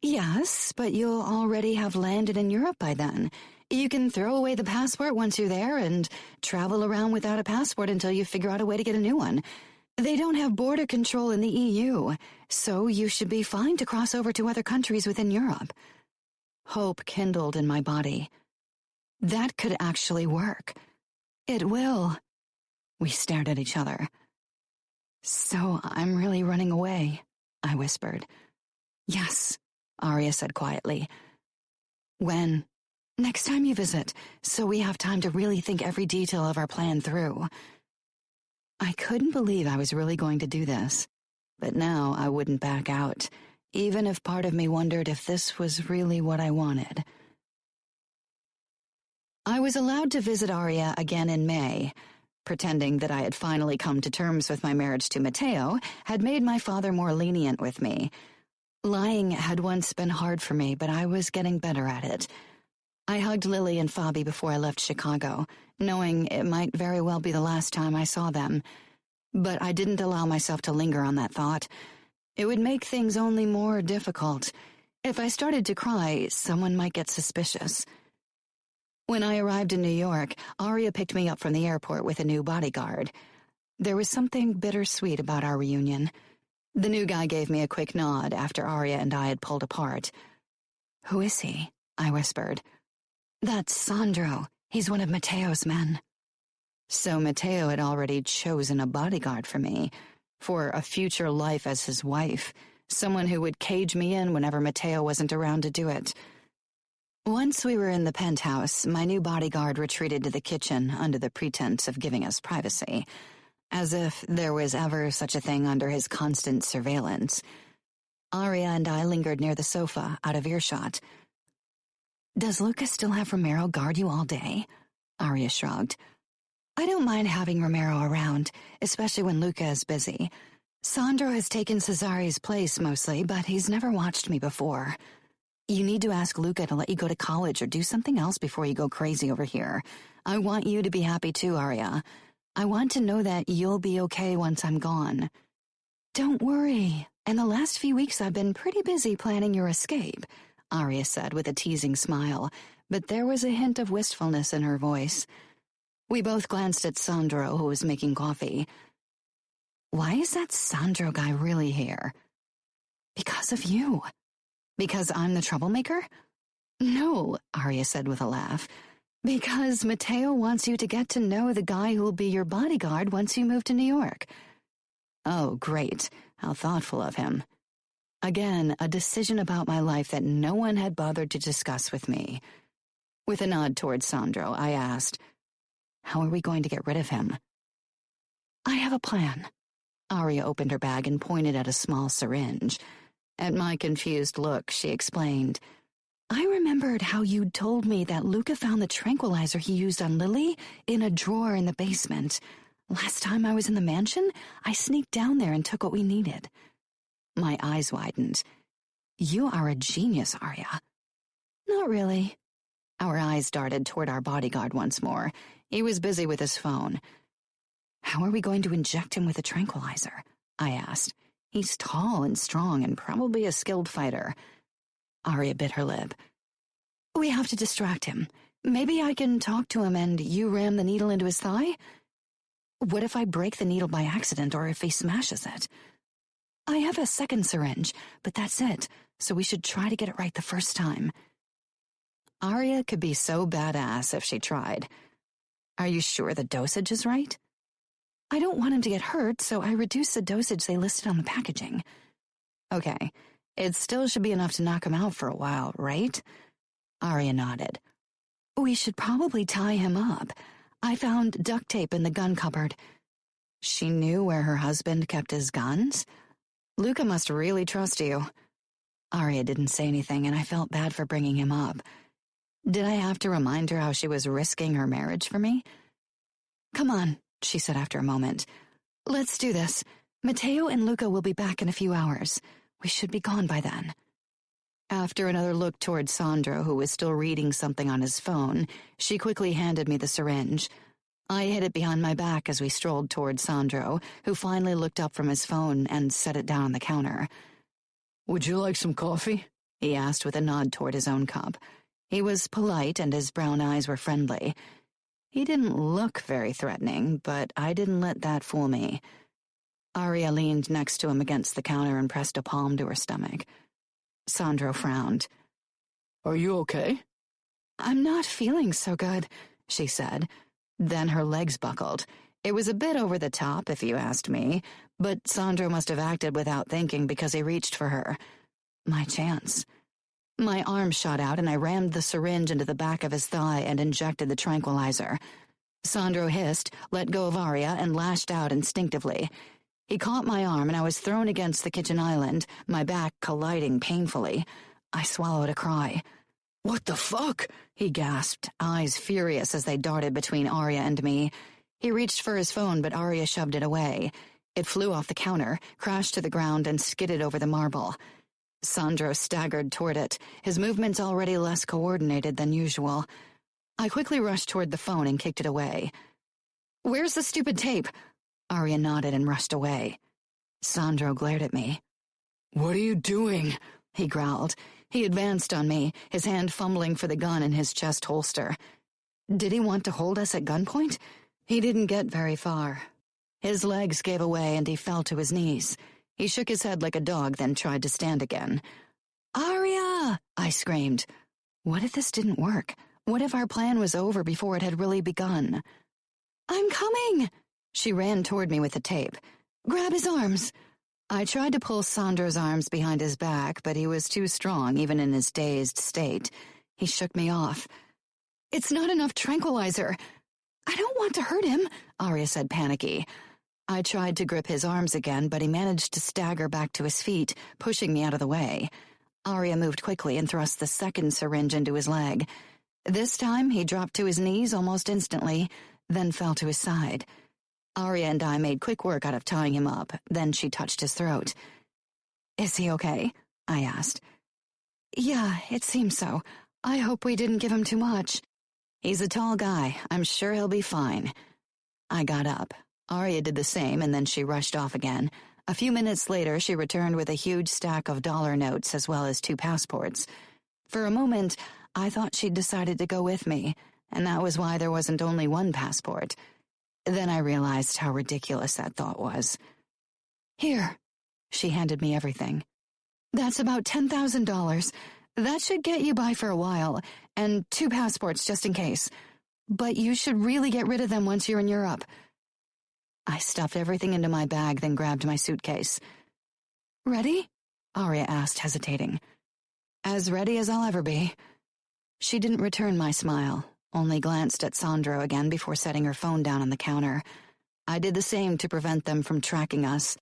Speaker 2: Yes, but you'll already have landed in Europe by then. You can throw away the passport once you're there and travel around without a passport until you figure out a way to get a new one. They don't have border control in the EU, so you should be fine to cross over to other countries within Europe. Hope kindled in my body. That could actually work. It will. We stared at each other. So I'm really running away, I whispered. Yes, Arya said quietly. When? Next time you visit, so we have time to really think every detail of our plan through. I couldn't believe I was really going to do this, but now I wouldn't back out, even if part of me wondered if this was really what I wanted. I was allowed to visit Arya again in May. Pretending that I had finally come to terms with my marriage to Matteo had made my father more lenient with me. Lying had once been hard for me, but I was getting better at it. I hugged Lily and Fabi before I left Chicago, knowing it might very well be the last time I saw them. But I didn't allow myself to linger on that thought. It would make things only more difficult. If I started to cry, someone might get suspicious. When I arrived in New York, Arya picked me up from the airport with a new bodyguard. There was something bittersweet about our reunion. The new guy gave me a quick nod after Arya and I had pulled apart. Who is he? I whispered. That's Sandro. He's one of Matteo's men. So Matteo had already chosen a bodyguard for me, for a future life as his wife, someone who would cage me in whenever Matteo wasn't around to do it. Once we were in the penthouse, my new bodyguard retreated to the kitchen under the pretense of giving us privacy, as if there was ever such a thing under his constant surveillance. Arya and I lingered near the sofa, out of earshot. Does Luca still have Romero guard you all day? Arya shrugged. I don't mind having Romero around, especially when Luca is busy. Sandro has taken Cesari's place mostly, but he's never watched me before. You need to ask Luca to let you go to college or do something else before you go crazy over here. I want you to be happy too, Arya. I want to know that you'll be okay once I'm gone. Don't worry. In the last few weeks I've been pretty busy planning your escape, Arya said with a teasing smile, but there was a hint of wistfulness in her voice. We both glanced at Sandro, who was making coffee. Why is that Sandro guy really here? Because of you. Because I'm the troublemaker? No, Arya said with a laugh. Because Matteo wants you to get to know the guy who'll be your bodyguard once you move to New York. Oh, great. How thoughtful of him. Again, a decision about my life that no one had bothered to discuss with me. With a nod towards Sandro, I asked, how are we going to get rid of him? I have a plan. Arya opened her bag and pointed at a small syringe. At my confused look, she explained, I remembered how you'd told me that Luca found the tranquilizer he used on Lily in a drawer in the basement. Last time I was in the mansion, I sneaked down there and took what we needed. My eyes widened. You are a genius, Arya. Not really. Our eyes darted toward our bodyguard once more. He was busy with his phone. How are we going to inject him with a tranquilizer? I asked. He's tall and strong and probably a skilled fighter. Arya bit her lip. We have to distract him. Maybe I can talk to him and you ram the needle into his thigh? What if I break the needle by accident or if he smashes it? I have a second syringe, but that's it, so we should try to get it right the first time. Arya could be so badass if she tried. Are you sure the dosage is right? I don't want him to get hurt, so I reduced the dosage they listed on the packaging. Okay, it still should be enough to knock him out for a while, right? Arya nodded. We should probably tie him up. I found duct tape in the gun cupboard. She knew where her husband kept his guns? Luca must really trust you. Arya didn't say anything, and I felt bad for bringing him up. Did I have to remind her how she was risking her marriage for me? Come on, she said after a moment. Let's do this. Matteo and Luca will be back in a few hours. We should be gone by then. After another look toward Sandro, who was still reading something on his phone, she quickly handed me the syringe. I hid it behind my back as we strolled toward Sandro, who finally looked up from his phone and set it down on the counter.
Speaker 3: Would you like some coffee?
Speaker 2: He asked with a nod toward his own cup. He was polite and his brown eyes were friendly. He didn't look very threatening, but I didn't let that fool me. Arya leaned next to him against the counter and pressed a palm to her stomach. Sandro frowned.
Speaker 3: Are you okay?
Speaker 2: I'm not feeling so good, she said. Then her legs buckled. It was a bit over the top, if you asked me, but Sandro must have acted without thinking because he reached for her. My chance. My arm shot out and I rammed the syringe into the back of his thigh and injected the tranquilizer. Sandro hissed, let go of Arya, and lashed out instinctively. He caught my arm and I was thrown against the kitchen island, my back colliding painfully. I swallowed a cry.
Speaker 3: What the fuck?
Speaker 2: He gasped, eyes furious as they darted between Arya and me. He reached for his phone, but Arya shoved it away. It flew off the counter, crashed to the ground, and skidded over the marble. Sandro staggered toward it, his movements already less coordinated than usual. I quickly rushed toward the phone and kicked it away. Where's the stupid tape? Arya nodded and rushed away. Sandro glared at me.
Speaker 3: What are you doing?
Speaker 2: He growled. He advanced on me, his hand fumbling for the gun in his chest holster. Did he want to hold us at gunpoint? He didn't get very far. His legs gave away and he fell to his knees. He shook his head like a dog, then tried to stand again. Arya! I screamed. What if this didn't work? What if our plan was over before it had really begun? I'm coming! She ran toward me with the tape. Grab his arms! I tried to pull Sandro's arms behind his back, but he was too strong, even in his dazed state. He shook me off. It's not enough tranquilizer. I don't want to hurt him, Arya said panicky. I tried to grip his arms again, but he managed to stagger back to his feet, pushing me out of the way. Arya moved quickly and thrust the second syringe into his leg. This time, he dropped to his knees almost instantly, then fell to his side. Arya and I made quick work out of tying him up, then she touched his throat. Is he okay? I asked. Yeah, it seems so. I hope we didn't give him too much. He's a tall guy. I'm sure he'll be fine. I got up. Arya did the same, and then she rushed off again. A few minutes later, she returned with a huge stack of dollar notes as well as 2 passports. For a moment, I thought she'd decided to go with me, and that was why there wasn't only 1 passport. Then I realized how ridiculous that thought was. Here. She handed me everything. That's about $10,000. That should get you by for a while, and 2 passports just in case. But you should really get rid of them once you're in Europe. I stuffed everything into my bag, then grabbed my suitcase. Ready? Arya asked, hesitating. As ready as I'll ever be. She didn't return my smile, only glanced at Sandro again before setting her phone down on the counter. I did the same to prevent them from tracking us.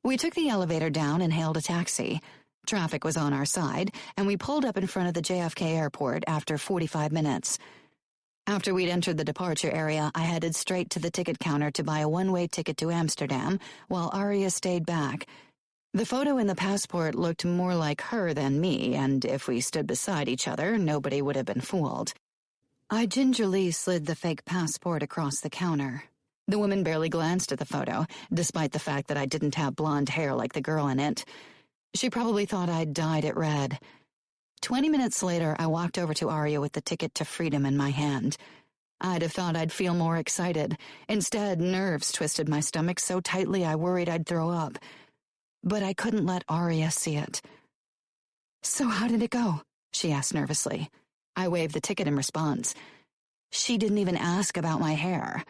Speaker 2: We took the elevator down and hailed a taxi. Traffic was on our side, and we pulled up in front of the JFK airport after 45 minutes. After we'd entered the departure area, I headed straight to the ticket counter to buy a one-way ticket to Amsterdam, while Arya stayed back. The photo in the passport looked more like her than me, and if we stood beside each other, nobody would have been fooled. I gingerly slid the fake passport across the counter. The woman barely glanced at the photo, despite the fact that I didn't have blonde hair like the girl in it. She probably thought I'd dyed it red. 20 minutes later, I walked over to Arya with the ticket to freedom in my hand. I'd have thought I'd feel more excited. Instead, nerves twisted my stomach so tightly I worried I'd throw up. But I couldn't let Arya see it. So how did it go? She asked nervously. I waved the ticket in response. She didn't even ask about my hair.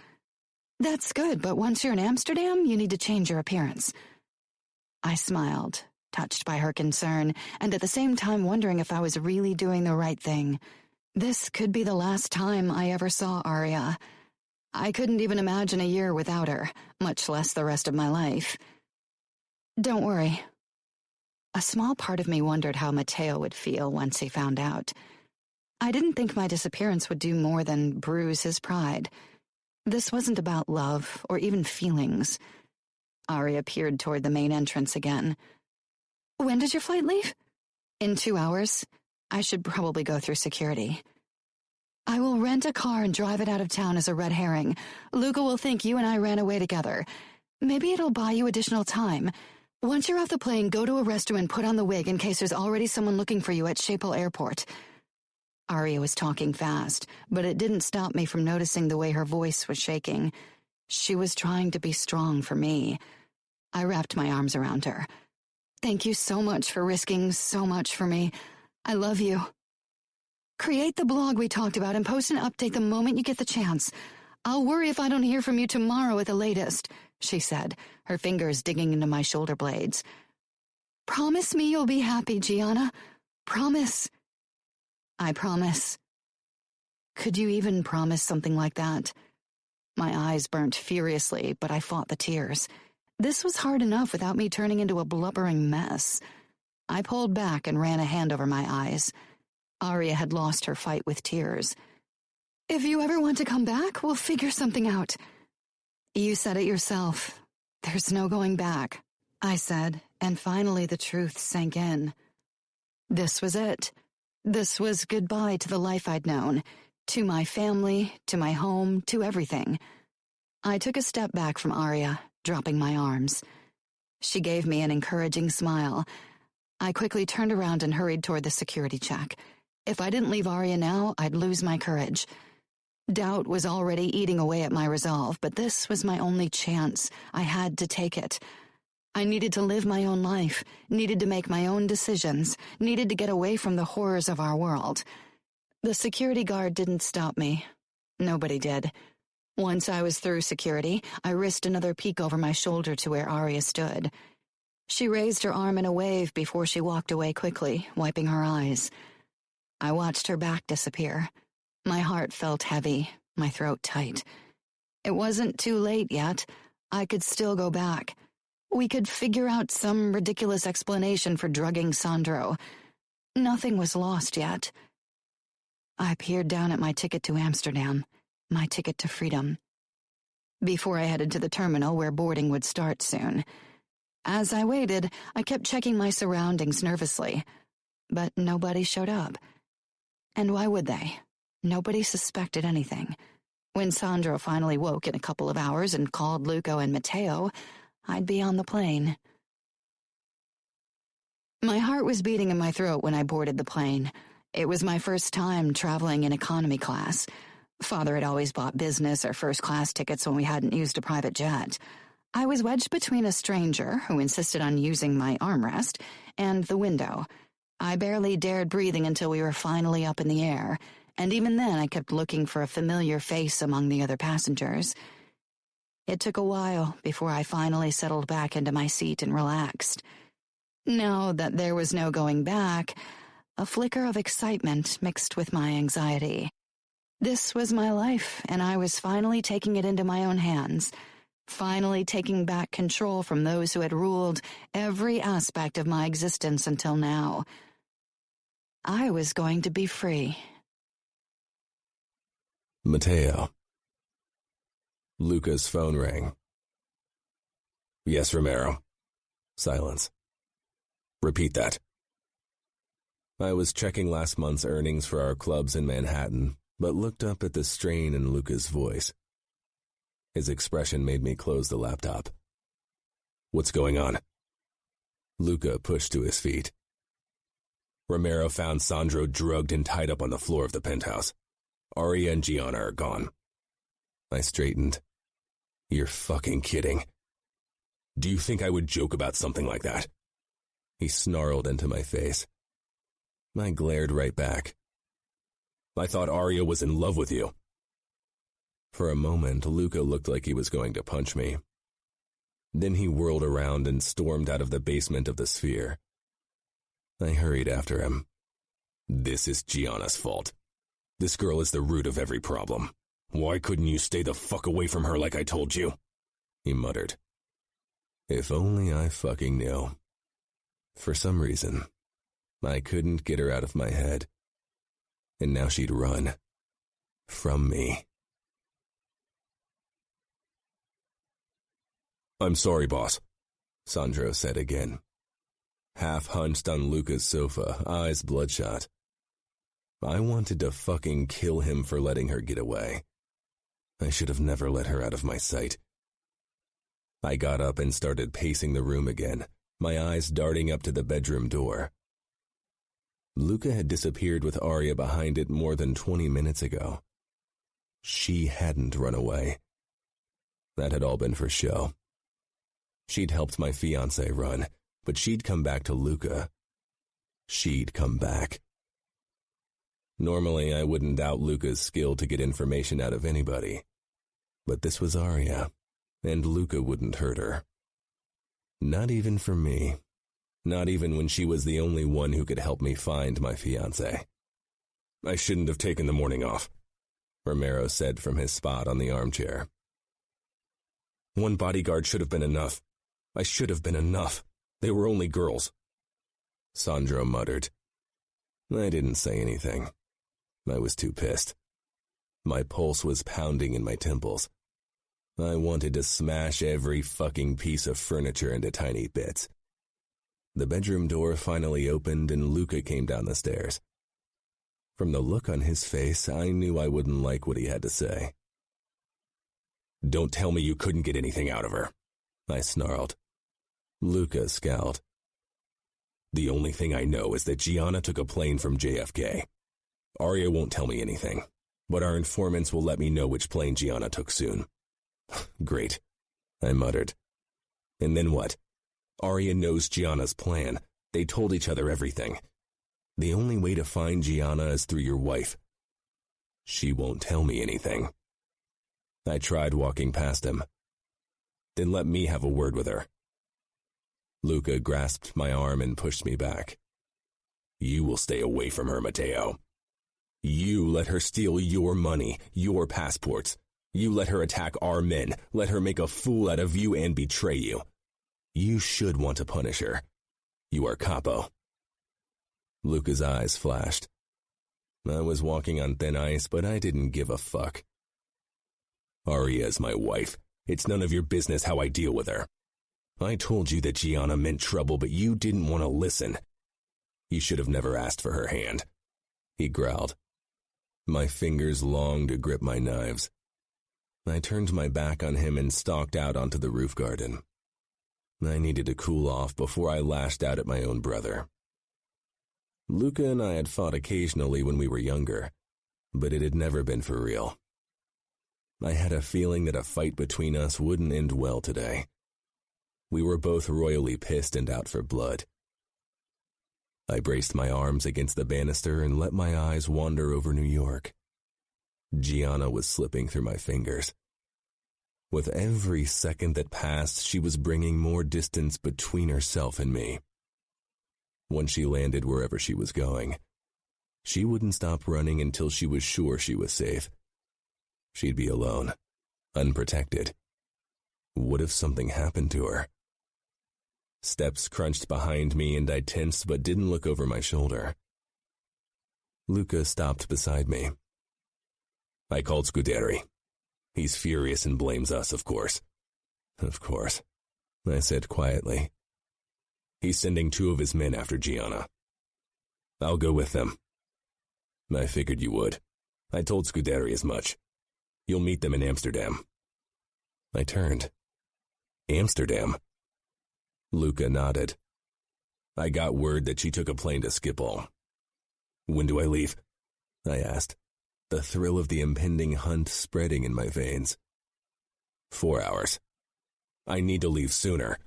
Speaker 2: That's good, but once you're in Amsterdam, you need to change your appearance. I smiled, touched by her concern, and at the same time wondering if I was really doing the right thing. This could be the last time I ever saw Arya. I couldn't even imagine a year without her, much less the rest of my life. Don't worry. A small part of me wondered how Mateo would feel once he found out. I didn't think my disappearance would do more than bruise his pride. This wasn't about love or even feelings. Aria peered toward the main entrance again. When does your flight leave? In 2 hours. I should probably go through security. I will rent a car and drive it out of town as a red herring. Luca will think you and I ran away together. Maybe it'll buy you additional time. Once you're off the plane, go to a restroom and put on the wig in case there's already someone looking for you at Schiphol Airport. Aria was talking fast, but it didn't stop me from noticing the way her voice was shaking. She was trying to be strong for me. I wrapped my arms around her. Thank you so much for risking so much for me. I love you. Create the blog we talked about and post an update the moment you get the chance. I'll worry if I don't hear from you tomorrow at the latest, she said, her fingers digging into my shoulder blades. Promise me you'll be happy, Gianna. Promise. I promise. Could you even promise something like that? My eyes burnt furiously, but I fought the tears. This was hard enough without me turning into a blubbering mess. I pulled back and ran a hand over my eyes. Aria had lost her fight with tears. If you ever want to come back, we'll figure something out. You said it yourself. There's no going back, I said, and finally the truth sank in. This was it. This was goodbye to the life I'd known, to my family, to my home, to everything. I took a step back from Aria, dropping my arms. She gave me an encouraging smile. I quickly turned around and hurried toward the security check. If I didn't leave Aria now, I'd lose my courage. Doubt was already eating away at my resolve, but this was my only chance. I had to take it. I needed to live my own life, needed to make my own decisions, needed to get away from the horrors of our world. The security guard didn't stop me. Nobody did. Once I was through security, I risked another peek over my shoulder to where Aria stood. She raised her arm in a wave before she walked away quickly, wiping her eyes. I watched her back disappear. My heart felt heavy, my throat tight. It wasn't too late yet. I could still go back. We could figure out some ridiculous explanation for drugging Sandro. Nothing was lost yet. I peered down at my ticket to Amsterdam, my ticket to freedom. Before I headed to the terminal where boarding would start soon. As I waited, I kept checking my surroundings nervously, but nobody showed up. And why would they? Nobody suspected anything. When Sandro finally woke in a couple of hours and called Luco and Mateo, I'd be on the plane. My heart was beating in my throat when I boarded the plane. It was my first time traveling in economy class. Father had always bought business or first-class tickets when we hadn't used a private jet. I was wedged between a stranger, who insisted on using my armrest, and the window. I barely dared breathing until we were finally up in the air, and even then I kept looking for a familiar face among the other passengers. It took a while before I finally settled back into my seat and relaxed. Now that there was no going back, a flicker of excitement mixed with my anxiety. This was my life, and I was finally taking it into my own hands, finally taking back control from those who had ruled every aspect of my existence until now. I was going to be free.
Speaker 1: Mateo. Luca's phone rang. Yes, Romero. Silence. Repeat that. I was checking last month's earnings for our clubs in Manhattan, but looked up at the strain in Luca's voice. His expression made me close the laptop. What's going on? Luca pushed to his feet. Romero found Sandro drugged and tied up on the floor of the penthouse. Aria and Gianna are gone. I straightened. You're fucking kidding. Do you think I would joke about something like that? He snarled into my face. I glared right back. I thought Aria was in love with you. For a moment, Luca looked like he was going to punch me. Then he whirled around and stormed out of the basement of the Sphere. I hurried after him. This is Gianna's fault. This girl is the root of every problem. Why couldn't you stay the fuck away from her like I told you? He muttered. If only I fucking knew. For some reason, I couldn't get her out of my head. And now she'd run. From me. I'm sorry, boss, Sandro said again. Half hunched on Luca's sofa, eyes bloodshot. I wanted to fucking kill him for letting her get away. I should have never let her out of my sight. I got up and started pacing the room again, my eyes darting up to the bedroom door. Luca had disappeared with Arya behind it more than 20 minutes ago. She hadn't run away. That had all been for show. She'd helped my fiancé run, but she'd come back to Luca. She'd come back. Normally, I wouldn't doubt Luca's skill to get information out of anybody. But this was Arya, and Luca wouldn't hurt her. Not even for me. Not even when she was the only one who could help me find my fiancé. I shouldn't have taken the morning off, Romero said from his spot on the armchair. One bodyguard should have been enough. I should have been enough. They were only girls. Sandro muttered. I didn't say anything. I was too pissed. My pulse was pounding in my temples. I wanted to smash every fucking piece of furniture into tiny bits. The bedroom door finally opened and Luca came down the stairs. From the look on his face, I knew I wouldn't like what he had to say. Don't tell me you couldn't get anything out of her, I snarled. Luca scowled. The only thing I know is that Gianna took a plane from JFK. Arya won't tell me anything, but our informants will let me know which plane Gianna took soon. Great, I muttered. And then what? Arya knows Gianna's plan. They told each other everything. The only way to find Gianna is through your wife. She won't tell me anything. I tried walking past him. Then let me have a word with her. Luca grasped my arm and pushed me back. You will stay away from her, Matteo. You let her steal your money, your passports. You let her attack our men, let her make a fool out of you and betray you. You should want to punish her. You are capo. Luca's eyes flashed. I was walking on thin ice, but I didn't give a fuck. Arya is my wife. It's none of your business how I deal with her. I told you that Gianna meant trouble, but you didn't want to listen. You should have never asked for her hand, he growled. My fingers longed to grip my knives. I turned my back on him and stalked out onto the roof garden. I needed to cool off before I lashed out at my own brother. Luca and I had fought occasionally when we were younger, but it had never been for real. I had a feeling that a fight between us wouldn't end well today. We were both royally pissed and out for blood. I braced my arms against the banister and let my eyes wander over New York. Gianna was slipping through my fingers. With every second that passed, she was bringing more distance between herself and me. When she landed wherever she was going, she wouldn't stop running until she was sure she was safe. She'd be alone, unprotected. What if something happened to her? Steps crunched behind me and I tensed but didn't look over my shoulder. Luca stopped beside me. I called Scuderi. He's furious and blames us, of course. Of course, I said quietly. He's sending 2 of his men after Gianna. I'll go with them. I figured you would. I told Scuderi as much. You'll meet them in Amsterdam. I turned. Amsterdam? Luca nodded. I got word that she took a plane to Schiphol. When do I leave? I asked, the thrill of the impending hunt spreading in my veins. 4 hours. I need to leave sooner.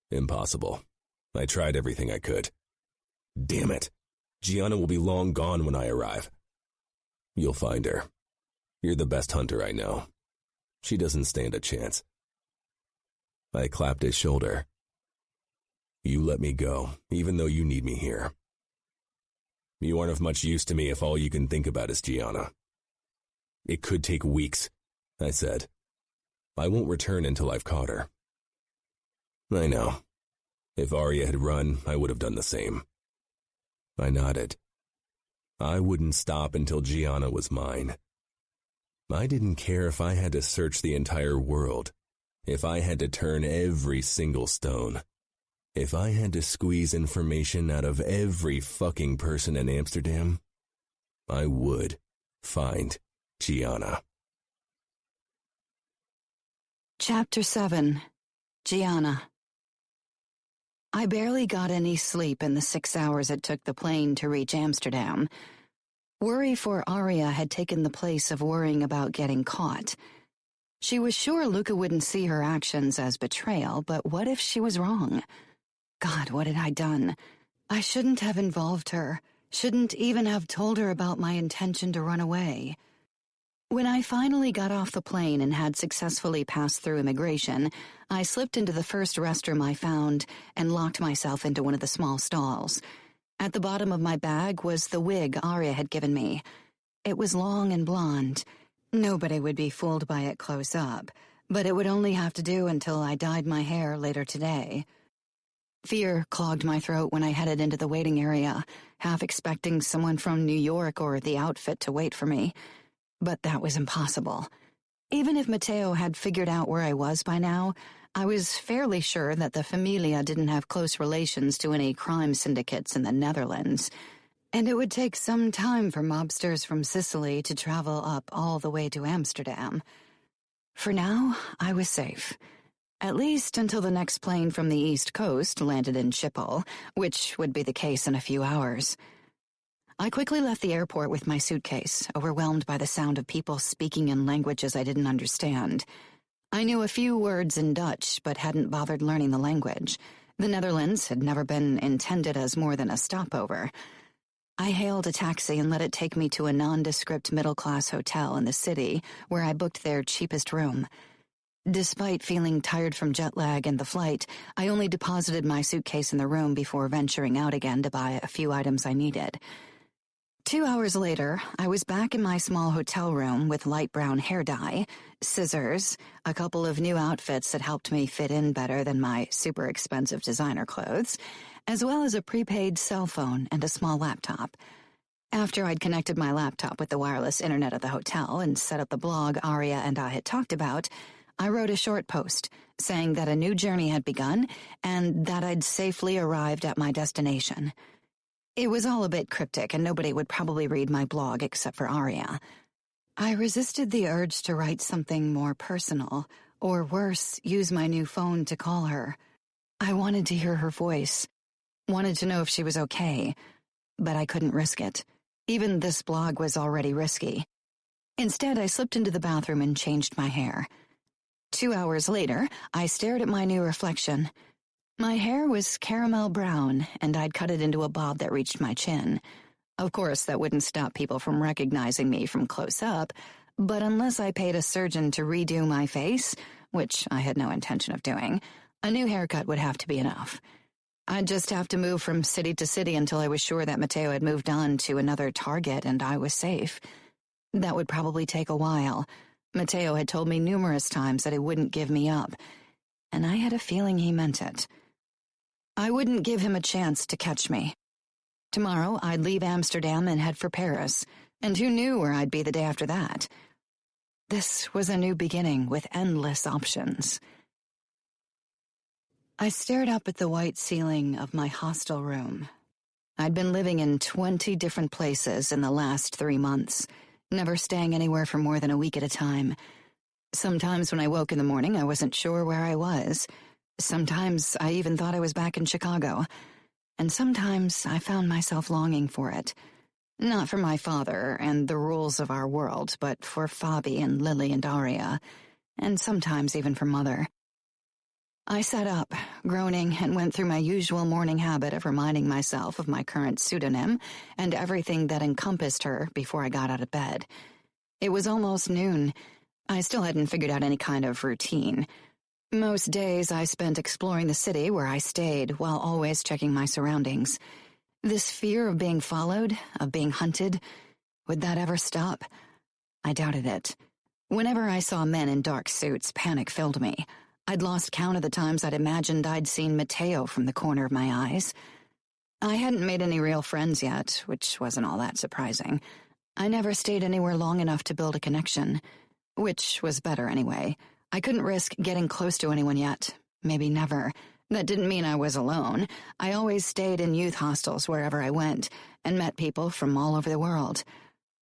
Speaker 1: Impossible. I tried everything I could. Damn it. Gianna will be long gone when I arrive. You'll find her. You're the best hunter I know. She doesn't stand a chance. I clapped his shoulder. You let me go, even though you need me here. You aren't of much use to me if all you can think about is Gianna. It could take weeks, I said. I won't return until I've caught her. I know. If Arya had run, I would have done the same. I nodded. I wouldn't stop until Gianna was mine. I didn't care if I had to search the entire world, if I had to turn every single stone, if I had to squeeze information out of every fucking person in Amsterdam, I would find Gianna.
Speaker 2: Chapter 7. Gianna. I barely got any sleep in the 6 hours it took the plane to reach Amsterdam. Worry for Arya had taken the place of worrying about getting caught. She was sure Luca wouldn't see her actions as betrayal, but what if she was wrong? God, what had I done? I shouldn't have involved her, shouldn't even have told her about my intention to run away. When I finally got off the plane and had successfully passed through immigration, I slipped into the first restroom I found and locked myself into one of the small stalls. At the bottom of my bag was the wig Arya had given me. It was long and blonde. Nobody would be fooled by it close up, but it would only have to do until I dyed my hair later today. Fear clogged my throat when I headed into the waiting area, half expecting someone from New York or the outfit to wait for me. But that was impossible. Even if Matteo had figured out where I was by now, I was fairly sure that the Familia didn't have close relations to any crime syndicates in the Netherlands, and it would take some time for mobsters from Sicily to travel up all the way to Amsterdam. For now, I was safe. At least until the next plane from the East Coast landed in Schiphol, which would be the case in a few hours. I quickly left the airport with my suitcase, overwhelmed by the sound of people speaking in languages I didn't understand. I knew a few words in Dutch, but hadn't bothered learning the language. The Netherlands had never been intended as more than a stopover. I hailed a taxi and let it take me to a nondescript middle-class hotel in the city, where I booked their cheapest room. Despite feeling tired from jet lag and the flight, I only deposited my suitcase in the room before venturing out again to buy a few items I needed. 2 hours later, I was back in my small hotel room with light brown hair dye, scissors, a couple of new outfits that helped me fit in better than my super expensive designer clothes, as well as a prepaid cell phone and a small laptop. After I'd connected my laptop with the wireless internet of the hotel and set up the blog Arya and I had talked about, I wrote a short post saying that a new journey had begun and that I'd safely arrived at my destination. It was all a bit cryptic, and nobody would probably read my blog except for Arya. I resisted the urge to write something more personal, or worse, use my new phone to call her. I wanted to hear her voice, wanted to know if she was okay, but I couldn't risk it. Even this blog was already risky. Instead, I slipped into the bathroom and changed my hair. 2 hours later, I stared at my new reflection. My hair was caramel brown, and I'd cut it into a bob that reached my chin. Of course, that wouldn't stop people from recognizing me from close up, but unless I paid a surgeon to redo my face, which I had no intention of doing, a new haircut would have to be enough. I'd just have to move from city to city until I was sure that Matteo had moved on to another target and I was safe. That would probably take a while. Matteo had told me numerous times that he wouldn't give me up, and I had a feeling he meant it. I wouldn't give him a chance to catch me. Tomorrow, I'd leave Amsterdam and head for Paris, and who knew where I'd be the day after that? This was a new beginning with endless options. I stared up at the white ceiling of my hostel room. I'd been living in 20 different places in the last 3 months, never staying anywhere for more than a week at a time. Sometimes when I woke in the morning, I wasn't sure where I was. Sometimes I even thought I was back in Chicago, and sometimes I found myself longing for it. Not for my father and the rules of our world, but for Fabi and Lily and Arya, and sometimes even for Mother. I sat up, groaning, and went through my usual morning habit of reminding myself of my current pseudonym and everything that encompassed her before I got out of bed. It was almost noon. I still hadn't figured out any kind of routine. Most days I spent exploring the city where I stayed while always checking my surroundings. This fear of being followed, of being hunted, would that ever stop? I doubted it. Whenever I saw men in dark suits, panic filled me. I'd lost count of the times I'd imagined I'd seen Mateo from the corner of my eyes. I hadn't made any real friends yet, which wasn't all that surprising. I never stayed anywhere long enough to build a connection, which was better anyway. I couldn't risk getting close to anyone yet. Maybe never. That didn't mean I was alone. I always stayed in youth hostels wherever I went, and met people from all over the world.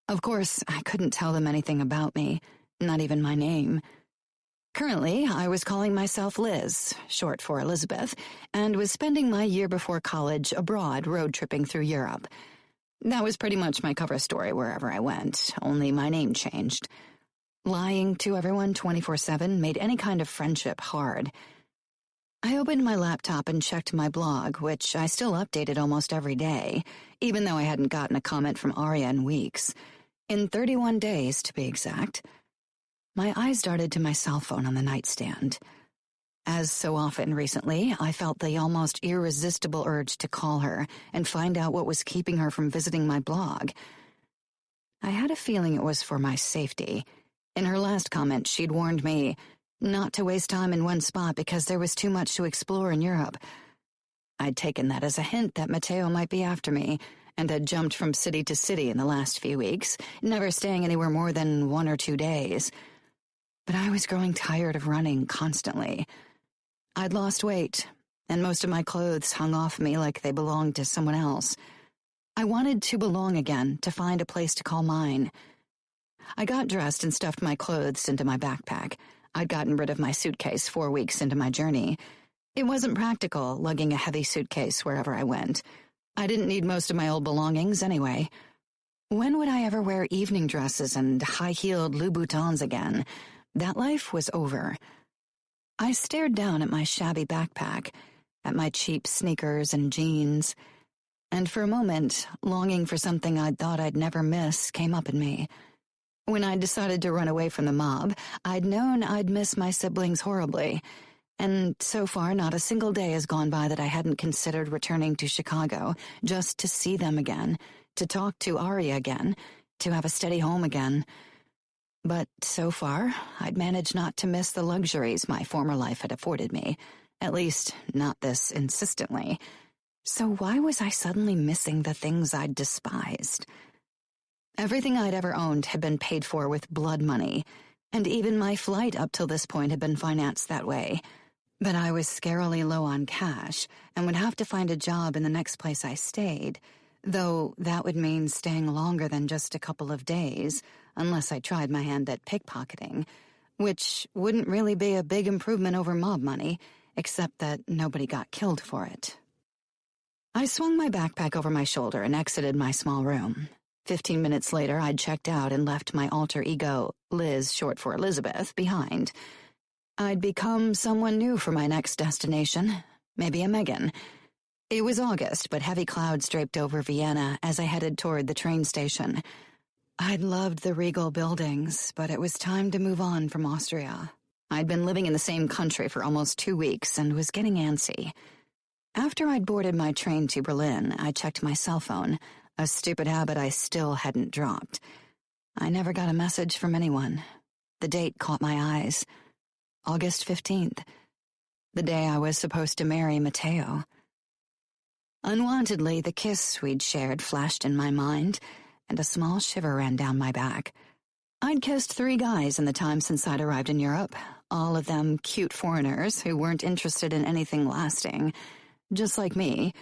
Speaker 2: Of course, I couldn't tell them anything about me, not even my name. Currently, I was calling myself Liz, short for Elizabeth, and was spending my year before college abroad road-tripping through Europe. That was pretty much my cover story wherever I went, only my name changed. Lying to everyone 24/7 made any kind of friendship hard. I opened my laptop and checked my blog, which I still updated almost every day, even though I hadn't gotten a comment from Arya in weeks. In 31 days, to be exact. My eyes darted to my cell phone on the nightstand. As so often recently, I felt the almost irresistible urge to call her and find out what was keeping her from visiting my blog. I had a feeling it was for my safety. In her last comment, she'd warned me not to waste time in one spot because there was too much to explore in Europe. I'd taken that as a hint that Mateo might be after me, and had jumped from city to city in the last few weeks, never staying anywhere more than 1 or 2 days. But I was growing tired of running constantly. I'd lost weight, and most of my clothes hung off me like they belonged to someone else. I wanted to belong again, to find a place to call mine. I got dressed and stuffed my clothes into my backpack. I'd gotten rid of my suitcase 4 weeks into my journey. It wasn't practical, lugging a heavy suitcase wherever I went. I didn't need most of my old belongings anyway. When would I ever wear evening dresses and high-heeled Louboutins again? That life was over. I stared down at my shabby backpack, at my cheap sneakers and jeans, and for a moment, longing for something I'd thought I'd never miss came up in me. When I'd decided to run away from the mob, I'd known I'd miss my siblings horribly, and so far not a single day has gone by that I hadn't considered returning to Chicago just to see them again, to talk to Arya again, to have a steady home again. But so far, I'd managed not to miss the luxuries my former life had afforded me, at least not this insistently. So why was I suddenly missing the things I'd despised? Everything I'd ever owned had been paid for with blood money, and even my flight up till this point had been financed that way. But I was scarily low on cash, and would have to find a job in the next place I stayed, though that would mean staying longer than just a couple of days, unless I tried my hand at pickpocketing, which wouldn't really be a big improvement over mob money, except that nobody got killed for it. I swung my backpack over my shoulder and exited my small room. 15 minutes later, I'd checked out and left my alter ego, Liz, short for Elizabeth, behind. I'd become someone new for my next destination, maybe a Megan. It was August, but heavy clouds draped over Vienna as I headed toward the train station. I'd loved the regal buildings, but it was time to move on from Austria. I'd been living in the same country for almost 2 weeks and was getting antsy. After I'd boarded my train to Berlin, I checked my cell phone, a stupid habit I still hadn't dropped. I never got a message from anyone. The date caught my eyes. August 15th, the day I was supposed to marry Mateo. Unwantedly, the kiss we'd shared flashed in my mind, and a small shiver ran down my back. I'd kissed 3 guys in the time since I'd arrived in Europe, all of them cute foreigners who weren't interested in anything lasting, just like me,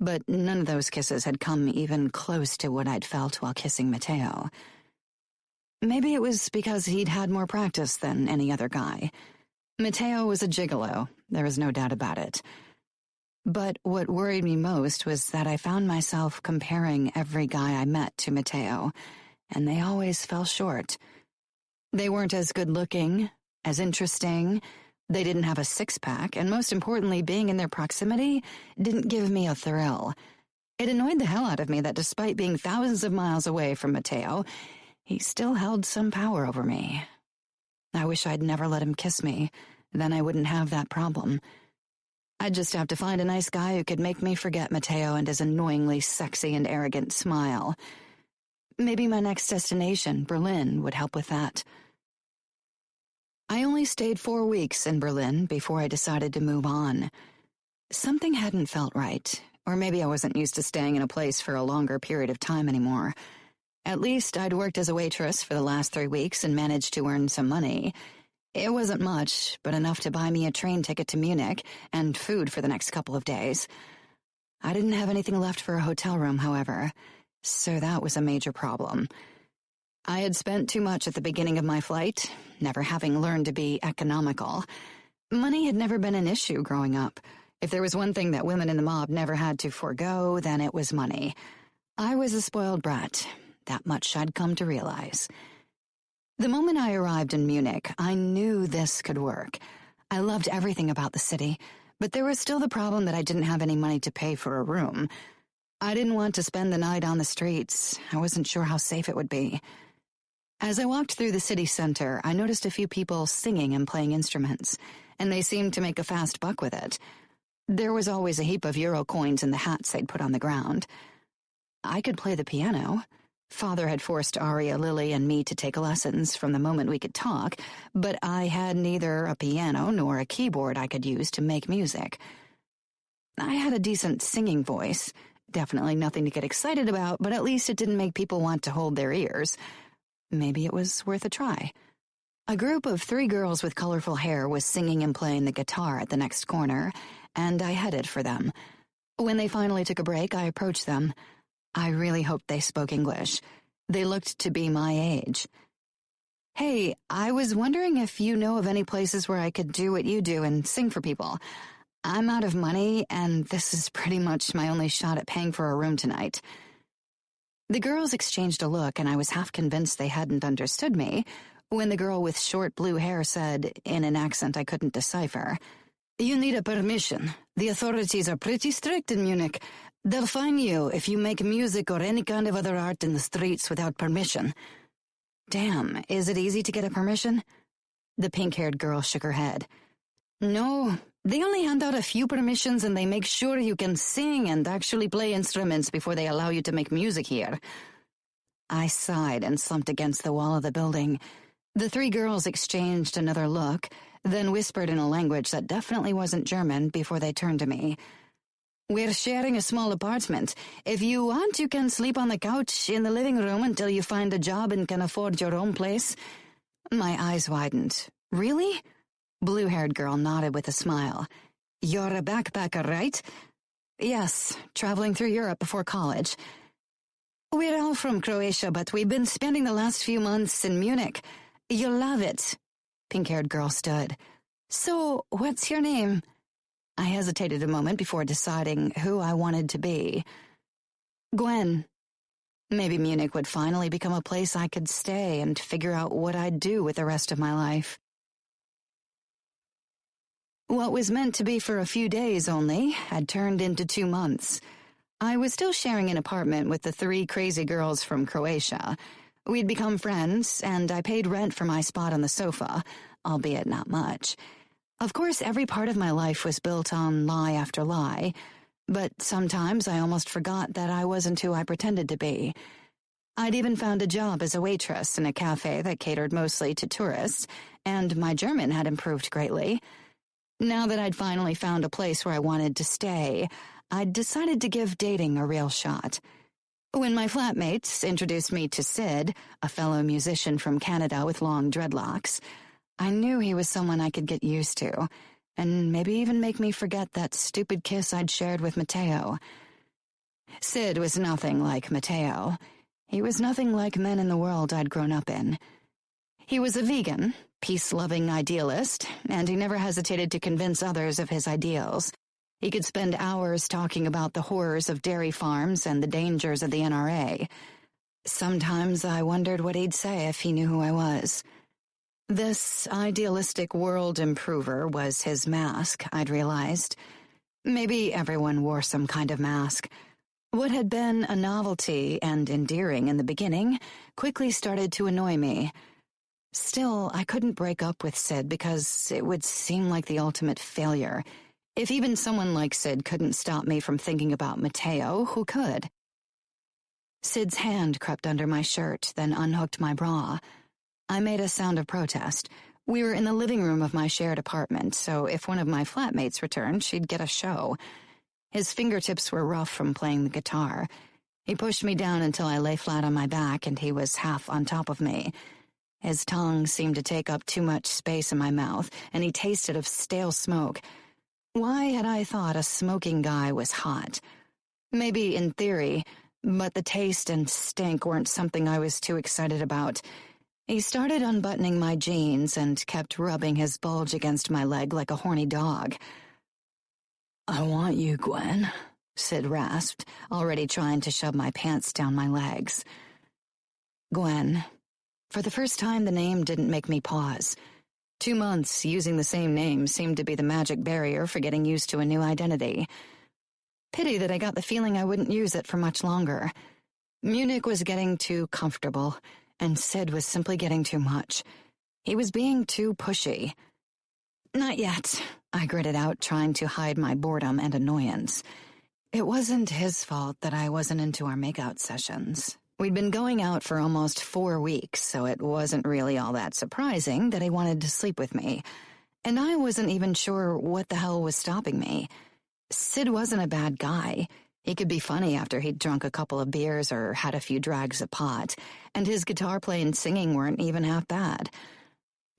Speaker 2: but none of those kisses had come even close to what I'd felt while kissing Mateo. Maybe it was because he'd had more practice than any other guy. Mateo was a gigolo, there was no doubt about it. But what worried me most was that I found myself comparing every guy I met to Mateo, and they always fell short. They weren't as good-looking, as interesting, they didn't have a six-pack, and most importantly, being in their proximity didn't give me a thrill. It annoyed the hell out of me that despite being thousands of miles away from Mateo, he still held some power over me. I wish I'd never let him kiss me, then I wouldn't have that problem. I'd just have to find a nice guy who could make me forget Mateo and his annoyingly sexy and arrogant smile. Maybe my next destination, Berlin, would help with that. I only stayed 4 weeks in Berlin before I decided to move on. Something hadn't felt right, or maybe I wasn't used to staying in a place for a longer period of time anymore. At least I'd worked as a waitress for the last 3 weeks and managed to earn some money. It wasn't much, but enough to buy me a train ticket to Munich and food for the next couple of days. I didn't have anything left for a hotel room, however, so that was a major problem. I had spent too much at the beginning of my flight, never having learned to be economical. Money had never been an issue growing up. If there was one thing that women in the mob never had to forego, then it was money. I was a spoiled brat. That much I'd come to realize. The moment I arrived in Munich, I knew this could work. I loved everything about the city, but there was still the problem that I didn't have any money to pay for a room. I didn't want to spend the night on the streets. I wasn't sure how safe it would be. As I walked through the city center, I noticed a few people singing and playing instruments, and they seemed to make a fast buck with it. There was always a heap of euro coins in the hats they'd put on the ground. I could play the piano. Father had forced Aria, Lily, and me to take lessons from the moment we could talk, but I had neither a piano nor a keyboard I could use to make music. I had a decent singing voice. Definitely nothing to get excited about, but at least it didn't make people want to hold their ears. Maybe it was worth a try. A group of 3 girls with colorful hair was singing and playing the guitar at the next corner, and I headed for them. When they finally took a break, I approached them. I really hoped they spoke English. They looked to be my age. "Hey, I was wondering if you know of any places where I could do what you do and sing for people. I'm out of money, and this is pretty much my only shot at paying for a room tonight." The girls exchanged a look, and I was half convinced they hadn't understood me, when the girl with short blue hair said, in an accent I couldn't decipher, "You need a permission. The authorities are pretty strict in Munich. They'll fine you if you make music or any kind of other art in the streets without permission." Damn, is it easy to get a permission? The pink-haired girl shook her head. "No, they only hand out a few permissions and they make sure you can sing and actually play instruments before they allow you to make music here." I sighed and slumped against the wall of the building. The 3 girls exchanged another look, then whispered in a language that definitely wasn't German before they turned to me. "We're sharing a small apartment. If you want, you can sleep on the couch in the living room until you find a job and can afford your own place." My eyes widened. "Really?" Blue-haired girl nodded with a smile. "You're a backpacker, right?" "Yes, traveling through Europe before college." "We're all from Croatia, but we've been spending the last few months in Munich. You'll love it." Pink-haired girl stood. "So, what's your name?" I hesitated a moment before deciding who I wanted to be. "Gwen." Maybe Munich would finally become a place I could stay and figure out what I'd do with the rest of my life. What was meant to be for a few days only had turned into 2 months. I was still sharing an apartment with the 3 crazy girls from Croatia. We'd become friends, and I paid rent for my spot on the sofa, albeit not much. Of course, every part of my life was built on lie after lie, but sometimes I almost forgot that I wasn't who I pretended to be. I'd even found a job as a waitress in a cafe that catered mostly to tourists, and my German had improved greatly. Now that I'd finally found a place where I wanted to stay, I'd decided to give dating a real shot. When my flatmates introduced me to Sid, a fellow musician from Canada with long dreadlocks, I knew he was someone I could get used to, and maybe even make me forget that stupid kiss I'd shared with Matteo. Sid was nothing like Matteo. He was nothing like men in the world I'd grown up in. He was a vegan, peace-loving idealist, and he never hesitated to convince others of his ideals. He could spend hours talking about the horrors of dairy farms and the dangers of the NRA. Sometimes I wondered what he'd say if he knew who I was. This idealistic world improver was his mask, I'd realized. Maybe everyone wore some kind of mask. What had been a novelty and endearing in the beginning quickly started to annoy me. Still, I couldn't break up with Sid because it would seem like the ultimate failure. If even someone like Sid couldn't stop me from thinking about Matteo, who could? Sid's hand crept under my shirt, then unhooked my bra. I made a sound of protest. We were in the living room of my shared apartment, so if one of my flatmates returned, she'd get a show. His fingertips were rough from playing the guitar. He pushed me down until I lay flat on my back and he was half on top of me. His tongue seemed to take up too much space in my mouth, and he tasted of stale smoke. Why had I thought a smoking guy was hot? Maybe in theory, but the taste and stink weren't something I was too excited about. He started unbuttoning my jeans and kept rubbing his bulge against my leg like a horny dog.
Speaker 3: "I want you, Gwen,"
Speaker 2: Sid rasped, already trying to shove my pants down my legs. Gwen. For the first time, the name didn't make me pause. 2 months using the same name seemed to be the magic barrier for getting used to a new identity. Pity that I got the feeling I wouldn't use it for much longer. Munich was getting too comfortable, and Sid was simply getting too much. He was being too pushy. Not yet, I gritted out, trying to hide my boredom and annoyance. It wasn't his fault that I wasn't into our makeout sessions. We'd been going out for almost 4 weeks, so it wasn't really all that surprising that he wanted to sleep with me. And I wasn't even sure what the hell was stopping me. Sid wasn't a bad guy. He could be funny after he'd drunk a couple of beers or had a few drags of pot, and his guitar playing and singing weren't even half bad.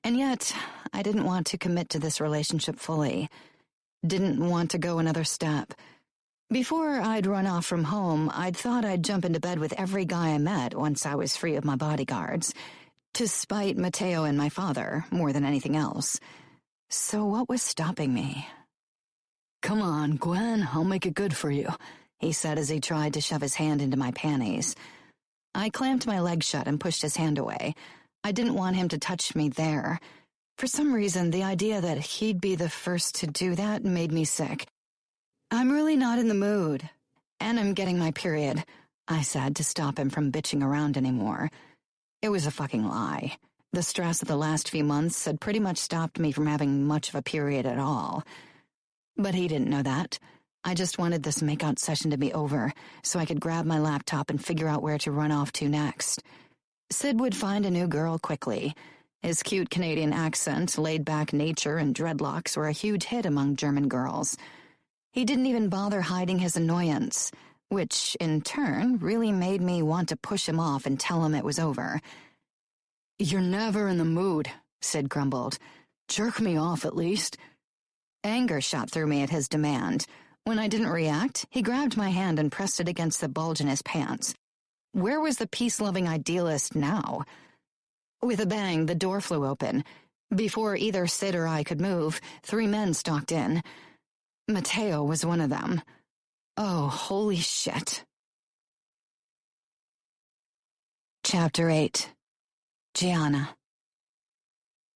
Speaker 2: And yet, I didn't want to commit to this relationship fully. Didn't want to go another step. Before I'd run off from home, I'd thought I'd jump into bed with every guy I met once I was free of my bodyguards, to spite Matteo and my father more than anything else. So what was stopping me?
Speaker 3: "Come on, Gwen, I'll make it good for you,"
Speaker 2: he said as he tried to shove his hand into my panties. I clamped my leg shut and pushed his hand away. I didn't want him to touch me there. For some reason, the idea that he'd be the first to do that made me sick. "I'm really not in the mood. And I'm getting my period," I said to stop him from bitching around anymore. It was a fucking lie. The stress of the last few months had pretty much stopped me from having much of a period at all. But he didn't know that. I just wanted this makeout session to be over, so I could grab my laptop and figure out where to run off to next. Sid would find a new girl quickly. His cute Canadian accent, laid-back nature, and dreadlocks were a huge hit among German girls. He didn't even bother hiding his annoyance, which, in turn, really made me want to push him off and tell him it was over.
Speaker 3: "You're never in the mood," Sid grumbled. "Jerk me off, at least."
Speaker 2: Anger shot through me at his demand. When I didn't react, he grabbed my hand and pressed it against the bulge in his pants. Where was the peace-loving idealist now? With a bang, the door flew open. Before either Sid or I could move, 3 men stalked in. Matteo was one of them. Oh, holy shit. Chapter 8. Gianna.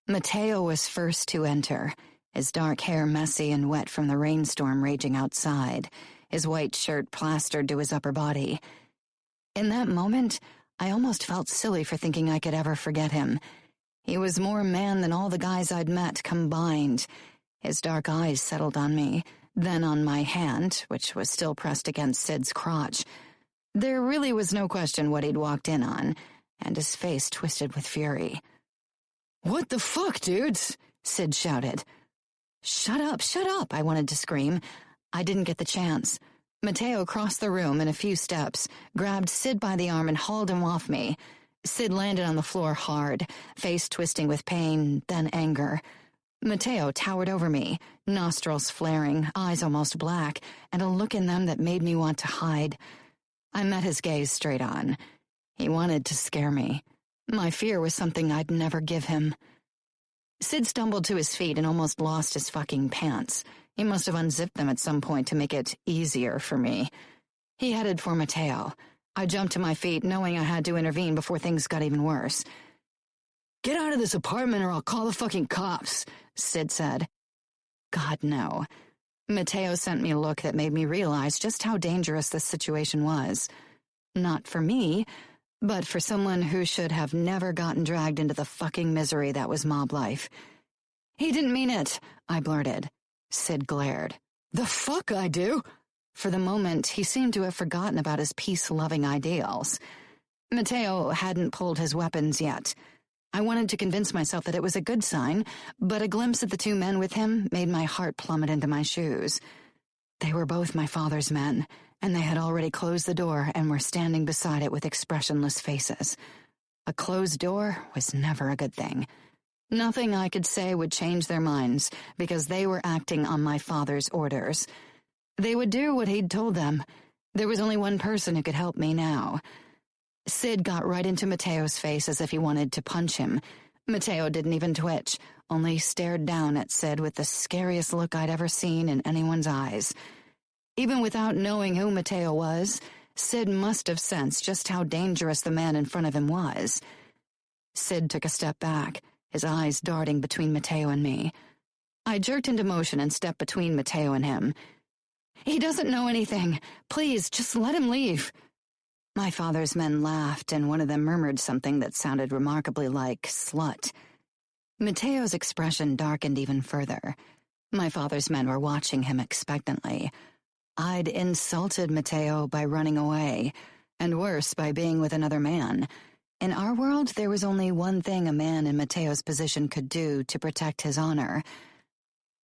Speaker 2: Matteo was first to enter, his dark hair messy and wet from the rainstorm raging outside, his white shirt plastered to his upper body. In that moment, I almost felt silly for thinking I could ever forget him. He was more man than all the guys I'd met combined. His dark eyes settled on me, then on my hand, which was still pressed against Sid's crotch. There really was no question what he'd walked in on, and his face twisted with fury.
Speaker 3: "What the fuck, dudes?"
Speaker 2: Sid shouted. Shut up, I wanted to scream. I didn't get the chance. Matteo crossed the room in a few steps, grabbed Sid by the arm and hauled him off me. Sid landed on the floor hard, face twisting with pain, then anger. Matteo towered over me, nostrils flaring, eyes almost black, and a look in them that made me want to hide. I met his gaze straight on. He wanted to scare me. My fear was something I'd never give him. Sid stumbled to his feet and almost lost his fucking pants. He must have unzipped them at some point to make it easier for me. He headed for Matteo. I jumped to my feet, knowing I had to intervene before things got even worse.
Speaker 3: "Get out of this apartment or I'll call the fucking cops,"
Speaker 2: Sid said. God, no. Matteo sent me a look that made me realize just how dangerous this situation was. Not for me, but for someone who should have never gotten dragged into the fucking misery that was mob life. He didn't mean it, I blurted. Sid glared.
Speaker 3: "The fuck I do?"
Speaker 2: For the moment, he seemed to have forgotten about his peace-loving ideals. Matteo hadn't pulled his weapons yet. I wanted to convince myself that it was a good sign, but a glimpse of the two men with him made my heart plummet into my shoes. They were both my father's men, and they had already closed the door and were standing beside it with expressionless faces. A closed door was never a good thing. Nothing I could say would change their minds, because they were acting on my father's orders. They would do what he'd told them. There was only one person who could help me now. Sid got right into Matteo's face as if he wanted to punch him. Matteo didn't even twitch, only stared down at Sid with the scariest look I'd ever seen in anyone's eyes. Even without knowing who Matteo was, Sid must have sensed just how dangerous the man in front of him was. Sid took a step back, his eyes darting between Matteo and me. I jerked into motion and stepped between Matteo and him. "He doesn't know anything. Please, just let him leave." My father's men laughed, and one of them murmured something that sounded remarkably like slut. Matteo's expression darkened even further. My father's men were watching him expectantly. I'd insulted Matteo by running away, and worse, by being with another man. In our world, there was only one thing a man in Matteo's position could do to protect his honor.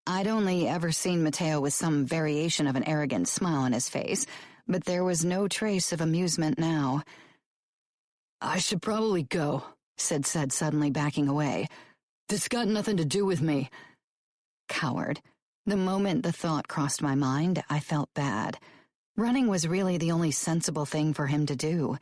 Speaker 2: I'd only ever seen Matteo with some variation of an arrogant smile on his face, but there was no trace of amusement now.
Speaker 3: "I should probably go," Sid said, suddenly backing away. "This got nothing to do with me."
Speaker 2: Coward. The moment the thought crossed my mind, I felt bad. Running was really the only sensible thing for him to do.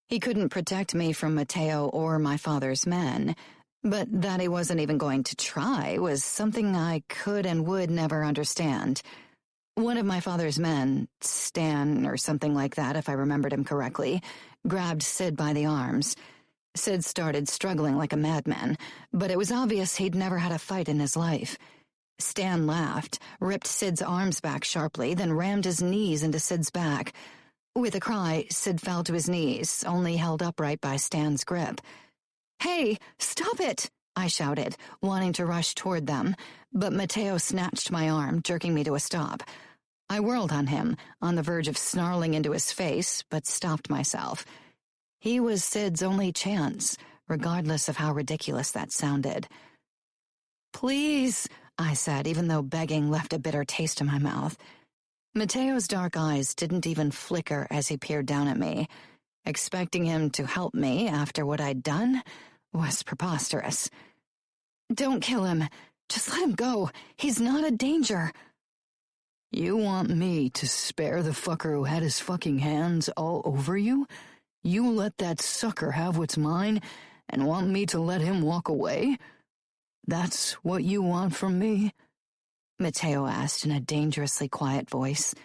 Speaker 2: He couldn't protect me from Matteo or my father's men, but that he wasn't even going to try was something I could and would never understand. One of my father's men, Stan or something like that if I remembered him correctly, grabbed Sid by the arms. Sid started struggling like a madman, but it was obvious he'd never had a fight in his life. Stan laughed, ripped Sid's arms back sharply, then rammed his knees into Sid's back. With a cry, Sid fell to his knees, only held upright by Stan's grip. "Hey, stop it!" I shouted, wanting to rush toward them, but Matteo snatched my arm, jerking me to a stop. I whirled on him, on the verge of snarling into his face, but stopped myself. He was Sid's only chance, regardless of how ridiculous that sounded. "Please," I said, even though begging left a bitter taste in my mouth. Matteo's dark eyes didn't even flicker as he peered down at me. Expecting him to help me after what I'd done was preposterous. "Don't kill him. Just let him go. He's not a danger."
Speaker 3: "You want me to spare the fucker who had his fucking hands all over you? You let that sucker have what's mine and want me to let him walk away? That's what you want from me?"
Speaker 2: Matteo asked in a dangerously quiet voice.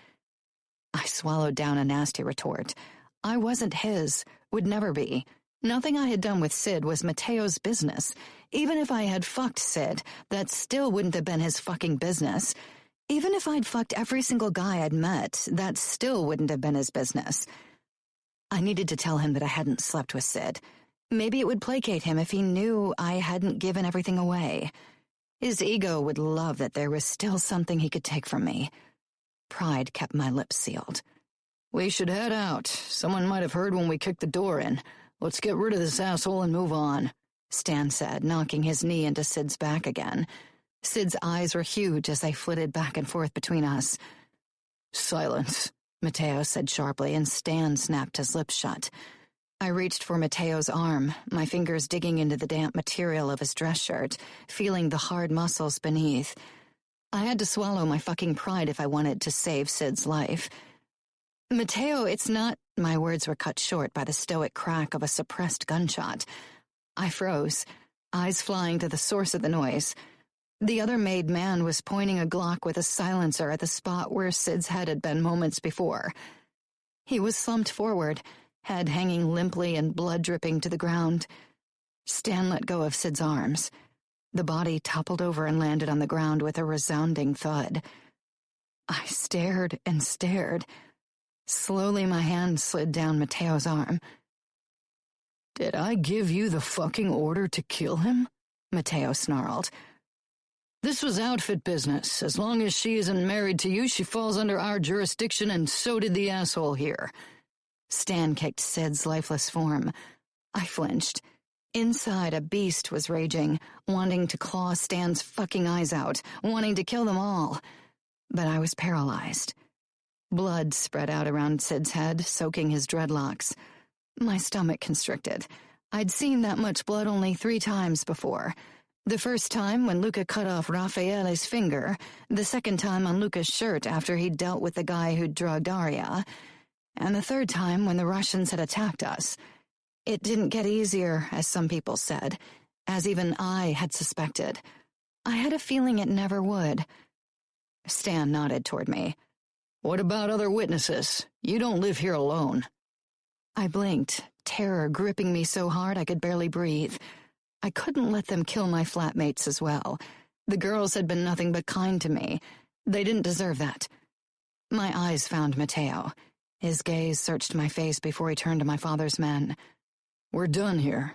Speaker 2: I swallowed down a nasty retort. I wasn't his, would never be. Nothing I had done with Sid was Matteo's business. Even if I had fucked Sid, that still wouldn't have been his fucking business. Even if I'd fucked every single guy I'd met, that still wouldn't have been his business. I needed to tell him that I hadn't slept with Sid. Maybe it would placate him if he knew I hadn't given everything away. His ego would love that there was still something he could take from me. Pride kept my lips sealed.
Speaker 3: "We should head out. Someone might have heard when we kicked the door in. Let's get rid of this asshole and move on,"
Speaker 2: Stan said, knocking his knee into Sid's back again. Sid's eyes were huge as they flitted back and forth between us.
Speaker 3: "Silence,"
Speaker 2: Matteo said sharply, and Stan snapped his lips shut. I reached for Matteo's arm, my fingers digging into the damp material of his dress shirt, feeling the hard muscles beneath. I had to swallow my fucking pride if I wanted to save Sid's life. "Matteo, it's not—" My words were cut short by the stoic crack of a suppressed gunshot. I froze, eyes flying to the source of the noise. The other made man was pointing a Glock with a silencer at the spot where Sid's head had been moments before. He was slumped forward, head hanging limply and blood dripping to the ground. Stan let go of Sid's arms. The body toppled over and landed on the ground with a resounding thud. I stared and stared. Slowly my hand slid down Matteo's arm.
Speaker 3: "Did I give you the fucking order to kill him?"
Speaker 2: Matteo snarled.
Speaker 3: This was outfit business. As long as she isn't married to you, she falls under our jurisdiction, and so did the asshole here.
Speaker 2: Stan kicked Sid's lifeless form. I flinched. Inside, a beast was raging, wanting to claw Stan's fucking eyes out, wanting to kill them all. But I was paralyzed. Blood spread out around Sid's head, soaking his dreadlocks. My stomach constricted. I'd seen that much blood only 3 times before. The first time when Luca cut off Raffaele's finger, the second time on Luca's shirt after he'd dealt with the guy who'd drugged Aria, and the third time when the Russians had attacked us. It didn't get easier, as some people said, as even I had suspected. I had a feeling it never would. Stan nodded toward me.
Speaker 3: What about other witnesses? You don't live here alone.
Speaker 2: I blinked, terror gripping me so hard I could barely breathe. I couldn't let them kill my flatmates as well. The girls had been nothing but kind to me. They didn't deserve that. My eyes found Matteo. His gaze searched my face before he turned to my father's men.
Speaker 3: We're done here.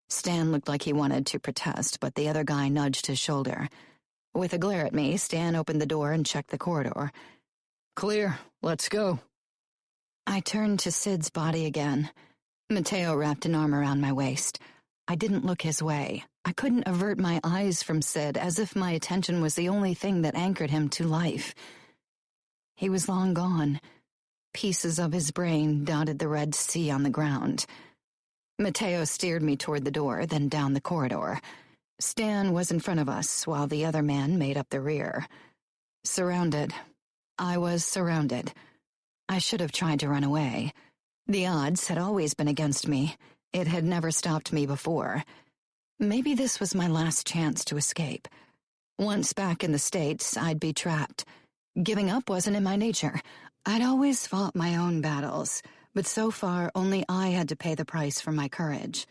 Speaker 2: Stan looked like he wanted to protest, but the other guy nudged his shoulder. With a glare at me, Stan opened the door and checked the corridor.
Speaker 3: Clear. Let's go.
Speaker 2: I turned to Sid's body again. Matteo wrapped an arm around my waist. I didn't look his way. I couldn't avert my eyes from Sid, as if my attention was the only thing that anchored him to life. He was long gone. Pieces of his brain dotted the Red Sea on the ground. Matteo steered me toward the door, then down the corridor. Stan was in front of us, while the other man made up the rear. Surrounded. I was surrounded. I should have tried to run away. The odds had always been against me. It had never stopped me before. Maybe this was my last chance to escape. Once back in the States, I'd be trapped. Giving up wasn't in my nature. I'd always fought my own battles, but so far only I had to pay the price for my courage.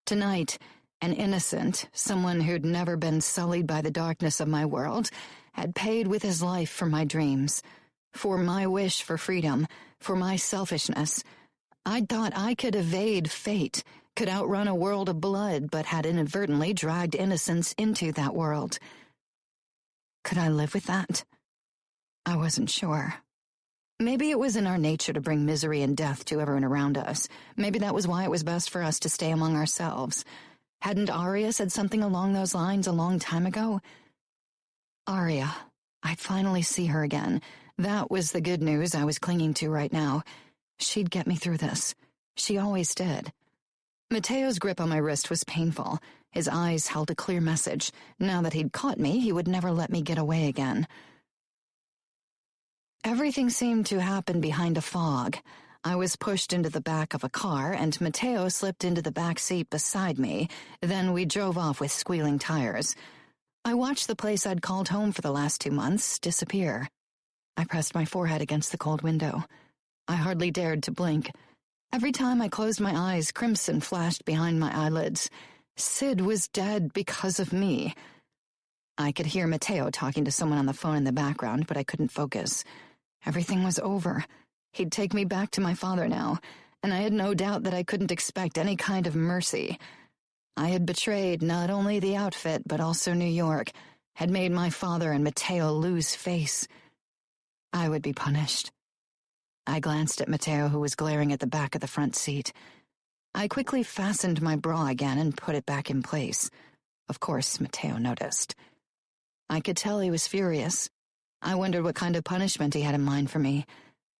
Speaker 2: Tonight, an innocent, someone who'd never been sullied by the darkness of my world, had paid with his life for my dreams, for my wish for freedom, for my selfishness. I'd thought I could evade fate, could outrun a world of blood, but had inadvertently dragged innocence into that world. Could I live with that? I wasn't sure. Maybe it was in our nature to bring misery and death to everyone around us. Maybe that was why it was best for us to stay among ourselves. Hadn't Aria said something along those lines a long time ago? Aria. I'd finally see her again. That was the good news I was clinging to right now. She'd get me through this. She always did. Matteo's grip on my wrist was painful. His eyes held a clear message. Now that he'd caught me, he would never let me get away again. Everything seemed to happen behind a fog. I was pushed into the back of a car, and Matteo slipped into the back seat beside me. Then we drove off with squealing tires. I watched the place I'd called home for the last 2 months disappear. I pressed my forehead against the cold window. I hardly dared to blink. Every time I closed my eyes, crimson flashed behind my eyelids. Sid was dead because of me. I could hear Matteo talking to someone on the phone in the background, but I couldn't focus. Everything was over. He'd take me back to my father now, and I had no doubt that I couldn't expect any kind of mercy. I had betrayed not only the outfit, but also New York, had made my father and Matteo lose face. I would be punished. I glanced at Matteo, who was glaring at the back of the front seat. I quickly fastened my bra again and put it back in place. Of course, Matteo noticed. I could tell he was furious. I wondered what kind of punishment he had in mind for me.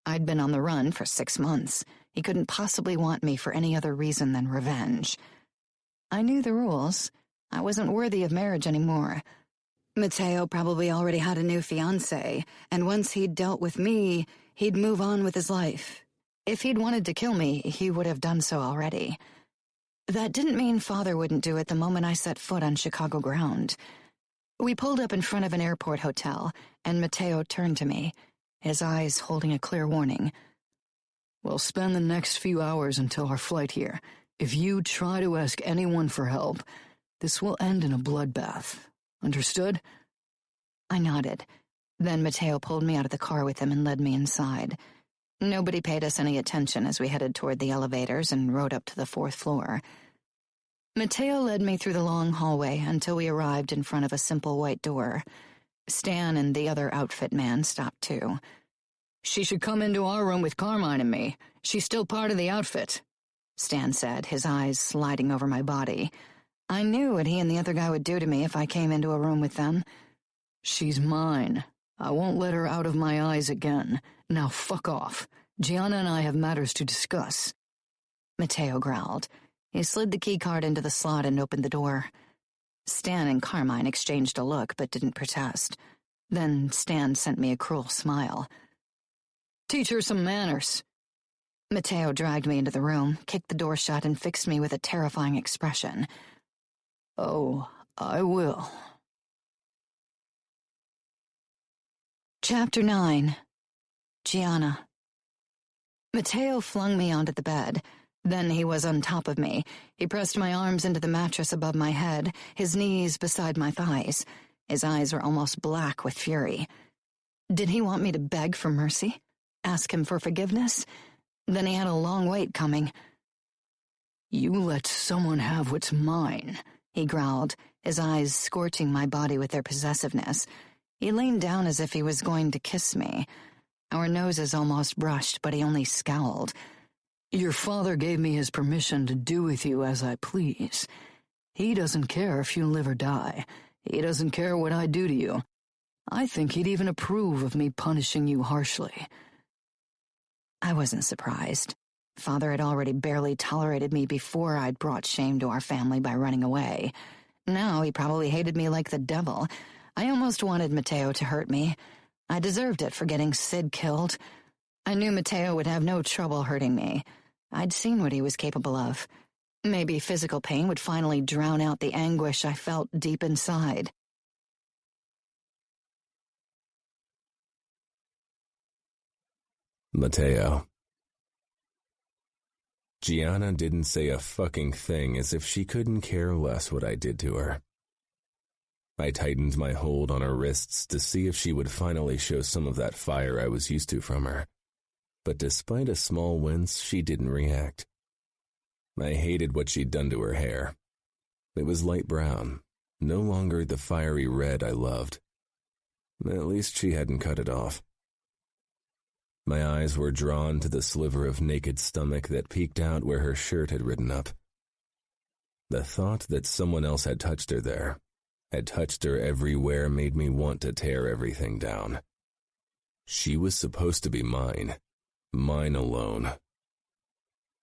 Speaker 2: I'd been on the run for 6 months. He couldn't possibly want me for any other reason than revenge. I knew the rules. I wasn't worthy of marriage anymore. Matteo probably already had a new fiancé, and once he'd dealt with me, he'd move on with his life. If he'd wanted to kill me, he would have done so already. That didn't mean Father wouldn't do it the moment I set foot on Chicago ground. We pulled up in front of an airport hotel, and Matteo turned to me, his eyes holding a clear warning.
Speaker 3: We'll spend the next few hours until our flight here. If you try to ask anyone for help, this will end in a bloodbath. Understood?
Speaker 2: I nodded. Then Matteo pulled me out of the car with him and led me inside. Nobody paid us any attention as we headed toward the elevators and rode up to the 4th floor. Mateo led me through the long hallway until we arrived in front of a simple white door. Stan and the other outfit man stopped too.
Speaker 3: "She should come into our room with Carmine and me. She's still part of the outfit,"
Speaker 2: Stan said, his eyes sliding over my body. I knew what he and the other guy would do to me if I came into a room with them.
Speaker 3: "She's mine. I won't let her out of my eyes again. Now fuck off. Gianna and I have matters to discuss,"
Speaker 2: Mateo growled. He slid the keycard into the slot and opened the door. Stan and Carmine exchanged a look but didn't protest. Then Stan sent me a cruel smile.
Speaker 3: "Teach her some manners."
Speaker 2: Mateo dragged me into the room, kicked the door shut, and fixed me with a terrifying expression.
Speaker 3: "Oh, I will."
Speaker 2: Chapter 9. Gianna. Mateo flung me onto the bed. Then he was on top of me. He pressed my arms into the mattress above my head, his knees beside my thighs. His eyes were almost black with fury. Did he want me to beg for mercy? Ask him for forgiveness? Then he had a long wait coming.
Speaker 3: "You let someone have what's mine,"
Speaker 2: he growled, his eyes scorching my body with their possessiveness. He leaned down as if he was going to kiss me. Our noses almost brushed, but he only scowled.
Speaker 3: "Your father gave me his permission to do with you as I please. He doesn't care if you live or die. He doesn't care what I do to you. I think he'd even approve of me punishing you harshly."
Speaker 2: I wasn't surprised. Father had already barely tolerated me before I'd brought shame to our family by running away. Now he probably hated me like the devil. I almost wanted Mateo to hurt me. I deserved it for getting Sid killed. I knew Mateo would have no trouble hurting me. I'd seen what he was capable of. Maybe physical pain would finally drown out the anguish I felt deep inside.
Speaker 1: Mateo. Gianna didn't say a fucking thing, as if she couldn't care less what I did to her. I tightened my hold on her wrists to see if she would finally show some of that fire I was used to from her. But despite a small wince, she didn't react. I hated what she'd done to her hair. It was light brown, no longer the fiery red I loved. At least she hadn't cut it off. My eyes were drawn to the sliver of naked stomach that peeked out where her shirt had ridden up. The thought that someone else had touched her there, had touched her everywhere, made me want to tear everything down. She was supposed to be mine. Mine alone.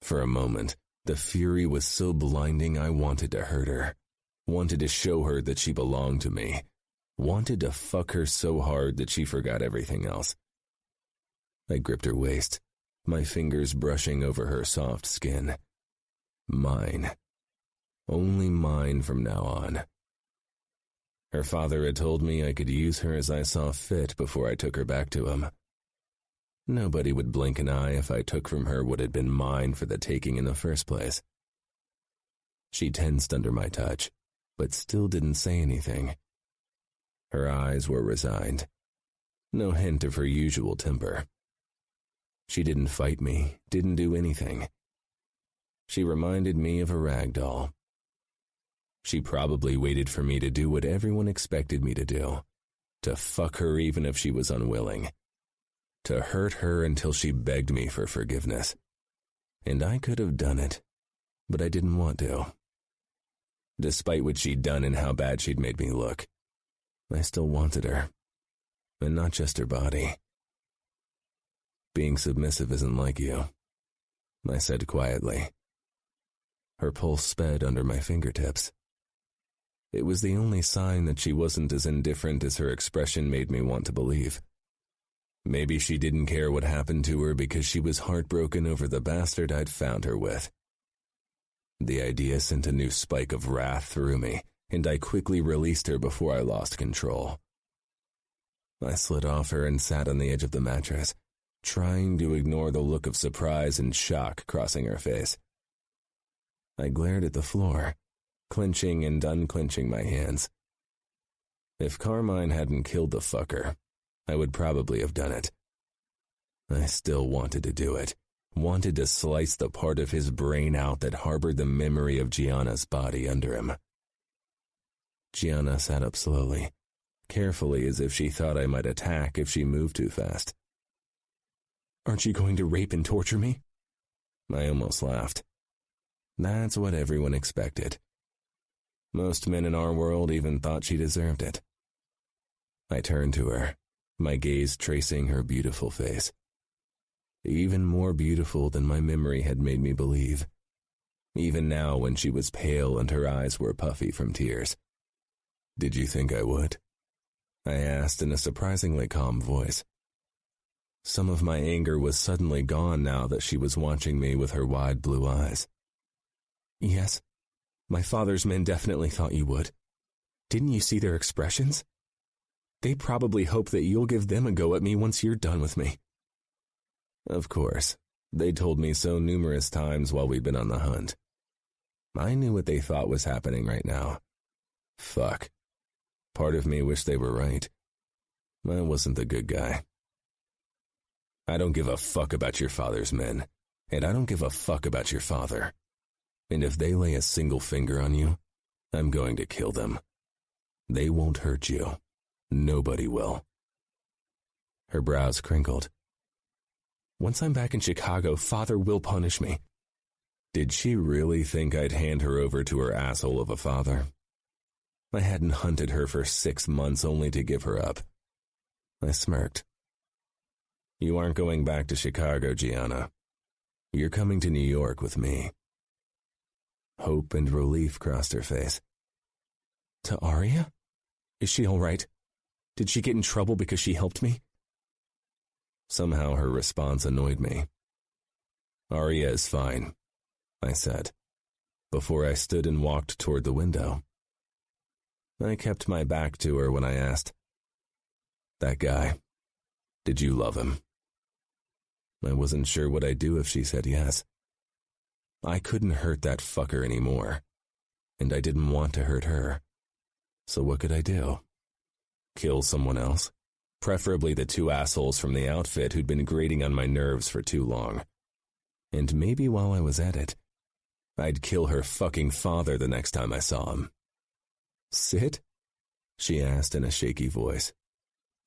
Speaker 1: For a moment, the fury was so blinding I wanted to hurt her, wanted to show her that she belonged to me, wanted to fuck her so hard that she forgot everything else. I gripped her waist, my fingers brushing over her soft skin. Mine. Only mine from now on. Her father had told me I could use her as I saw fit before I took her back to him. Nobody would blink an eye if I took from her what had been mine for the taking in the first place. She tensed under my touch, but still didn't say anything. Her eyes were resigned. No hint of her usual temper. She didn't fight me, didn't do anything. She reminded me of a rag doll. She probably waited for me to do what everyone expected me to do, to fuck her even if she was unwilling, to hurt her until she begged me for forgiveness. And I could have done it, but I didn't want to. Despite what she'd done and how bad she'd made me look, I still wanted her, and not just her body. "Being submissive isn't like you," I said quietly. Her pulse sped under my fingertips. It was the only sign that she wasn't as indifferent as her expression made me want to believe. Maybe she didn't care what happened to her because she was heartbroken over the bastard I'd found her with. The idea sent a new spike of wrath through me, and I quickly released her before I lost control. I slid off her and sat on the edge of the mattress, trying to ignore the look of surprise and shock crossing her face. I glared at the floor, clenching and unclenching my hands. If Carmine hadn't killed the fucker, I would probably have done it. I still wanted to do it, wanted to slice the part of his brain out that harbored the memory of Gianna's body under him. Gianna sat up slowly, carefully as if she thought I might attack if she moved too fast.
Speaker 3: "Aren't you going to rape and torture me?"
Speaker 1: I almost laughed. That's what everyone expected. Most men in our world even thought she deserved it. I turned to her, my gaze tracing her beautiful face. Even more beautiful than my memory had made me believe, even now when she was pale and her eyes were puffy from tears. "Did you think I would?" I asked in a surprisingly calm voice. Some of my anger was suddenly gone now that she was watching me with her wide blue eyes.
Speaker 3: "Yes, my father's men definitely thought you would. Didn't you see their expressions? They probably hope that you'll give them a go at me once you're done with me."
Speaker 1: Of course, they told me so numerous times while we'd been on the hunt. I knew what they thought was happening right now. Fuck. Part of me wished they were right. I wasn't the good guy. "I don't give a fuck about your father's men, and I don't give a fuck about your father. And if they lay a single finger on you, I'm going to kill them. They won't hurt you. Nobody will." Her brows crinkled.
Speaker 3: "Once I'm back in Chicago, Father will punish me."
Speaker 1: Did she really think I'd hand her over to her asshole of a father? I hadn't hunted her for 6 months only to give her up. I smirked. "You aren't going back to Chicago, Gianna. You're coming to New York with me." Hope and relief crossed her face.
Speaker 3: "To Aria? Is she all right? Did she get in trouble because she helped me?"
Speaker 1: Somehow her response annoyed me. "Aria is fine," I said, before I stood and walked toward the window. I kept my back to her when I asked, "That guy, did you love him?" I wasn't sure what I'd do if she said yes. I couldn't hurt that fucker anymore, and I didn't want to hurt her. So what could I do? Kill someone else? Preferably the 2 assholes from the outfit who'd been grating on my nerves for too long. And maybe while I was at it, I'd kill her fucking father the next time I saw him. "Sid?" she asked in a shaky voice,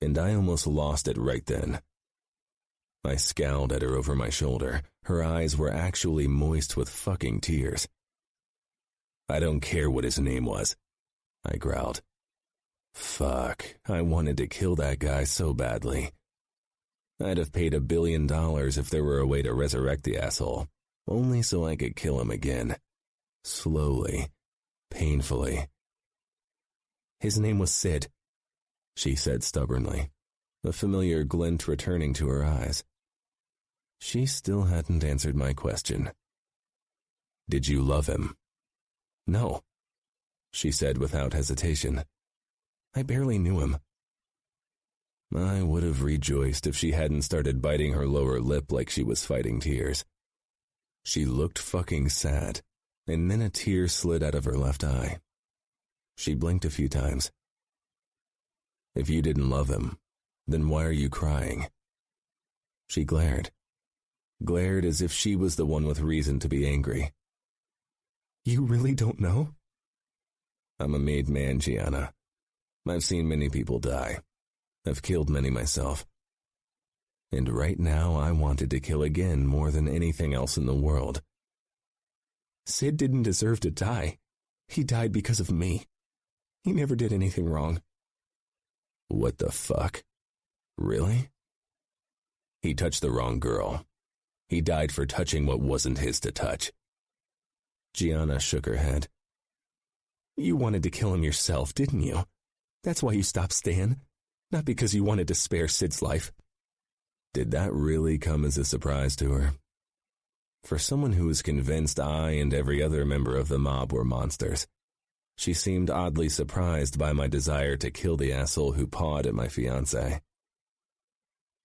Speaker 1: and I almost lost it right then. I scowled at her over my shoulder. Her eyes were actually moist with fucking tears. "I don't care what his name was," I growled. Fuck, I wanted to kill that guy so badly. I'd have paid $1 billion if there were a way to resurrect the asshole, only so I could kill him again. Slowly, painfully.
Speaker 3: "His name was Sid," she said stubbornly, a familiar glint returning to her eyes.
Speaker 1: She still hadn't answered my question. "Did you love him?"
Speaker 3: "No,"
Speaker 1: she said without hesitation.
Speaker 3: "I barely knew him."
Speaker 1: I would have rejoiced if she hadn't started biting her lower lip like she was fighting tears. She looked fucking sad, and then a tear slid out of her left eye. She blinked a few times. "If you didn't love him, then why are you crying?" She glared as if she was the one with reason to be angry.
Speaker 3: "You really don't know?"
Speaker 1: "I'm a made man, Gianna. I've seen many people die. I've killed many myself. And right now I wanted to kill again more than anything else in the world."
Speaker 3: "Sid didn't deserve to die. He died because of me. He never did anything wrong."
Speaker 1: "What the fuck? Really?" "He touched the wrong girl. He died for touching what wasn't his to touch."
Speaker 3: Gianna shook her head. "You wanted to kill him yourself, didn't you? That's why you stopped Stan, not because you wanted to spare Sid's life."
Speaker 1: Did that really come as a surprise to her? For someone who was convinced I and every other member of the mob were monsters, she seemed oddly surprised by my desire to kill the asshole who pawed at my fiancé.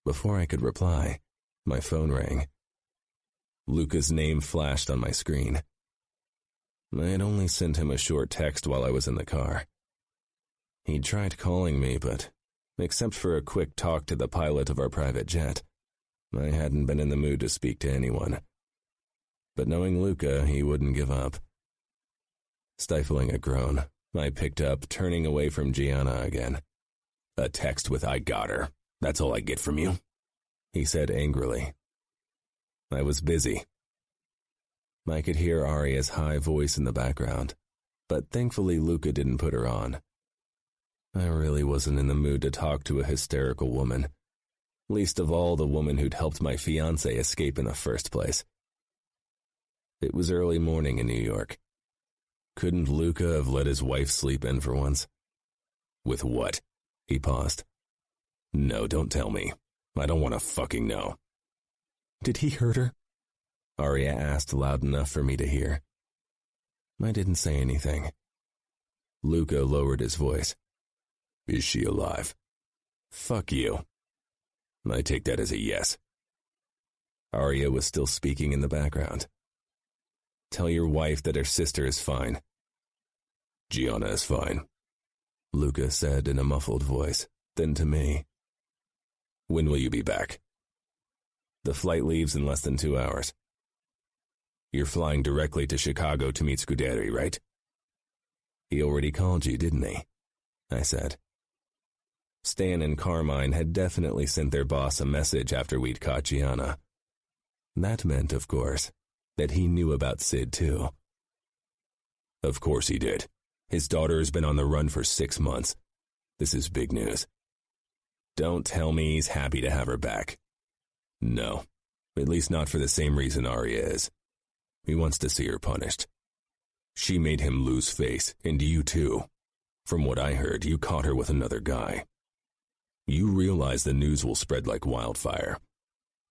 Speaker 1: Before I could reply, my phone rang. Luca's name flashed on my screen. I had only sent him a short text while I was in the car. He'd tried calling me, but, except for a quick talk to the pilot of our private jet, I hadn't been in the mood to speak to anyone. But knowing Luca, he wouldn't give up. Stifling a groan, I picked up, turning away from Gianna again. "A text with 'I got her.' That's all I get from you," he said angrily. I was busy. I could hear Aria's high voice in the background, but thankfully Luca didn't put her on. I really wasn't in the mood to talk to a hysterical woman, least of all the woman who'd helped my fiancé escape in the first place. It was early morning in New York. Couldn't Luca have let his wife sleep in for once? "With what?" He paused. "No, don't tell me. I don't want to fucking know." "Did he hurt her?" Aria asked loud enough for me to hear. I didn't say anything. Luca lowered his voice. "Is she alive?" "Fuck you." I take that as a yes. Aria was still speaking in the background. "Tell your wife that her sister is fine." "Gianna is fine," Luca said in a muffled voice, then to me. "When will you be back?" "The flight leaves in less than 2 hours." "You're flying directly to Chicago to meet Scuderi, right?" "He already called you, didn't he?" I said. Stan and Carmine had definitely sent their boss a message after we'd caught Gianna. That meant, of course, that he knew about Sid too. "Of course he did. His daughter has been on the run for 6 months. This is big news." "Don't tell me he's happy to have her back." "No, at least not for the same reason Aria is. He wants to see her punished. She made him lose face, and you too. From what I heard, you caught her with another guy. You realize the news will spread like wildfire.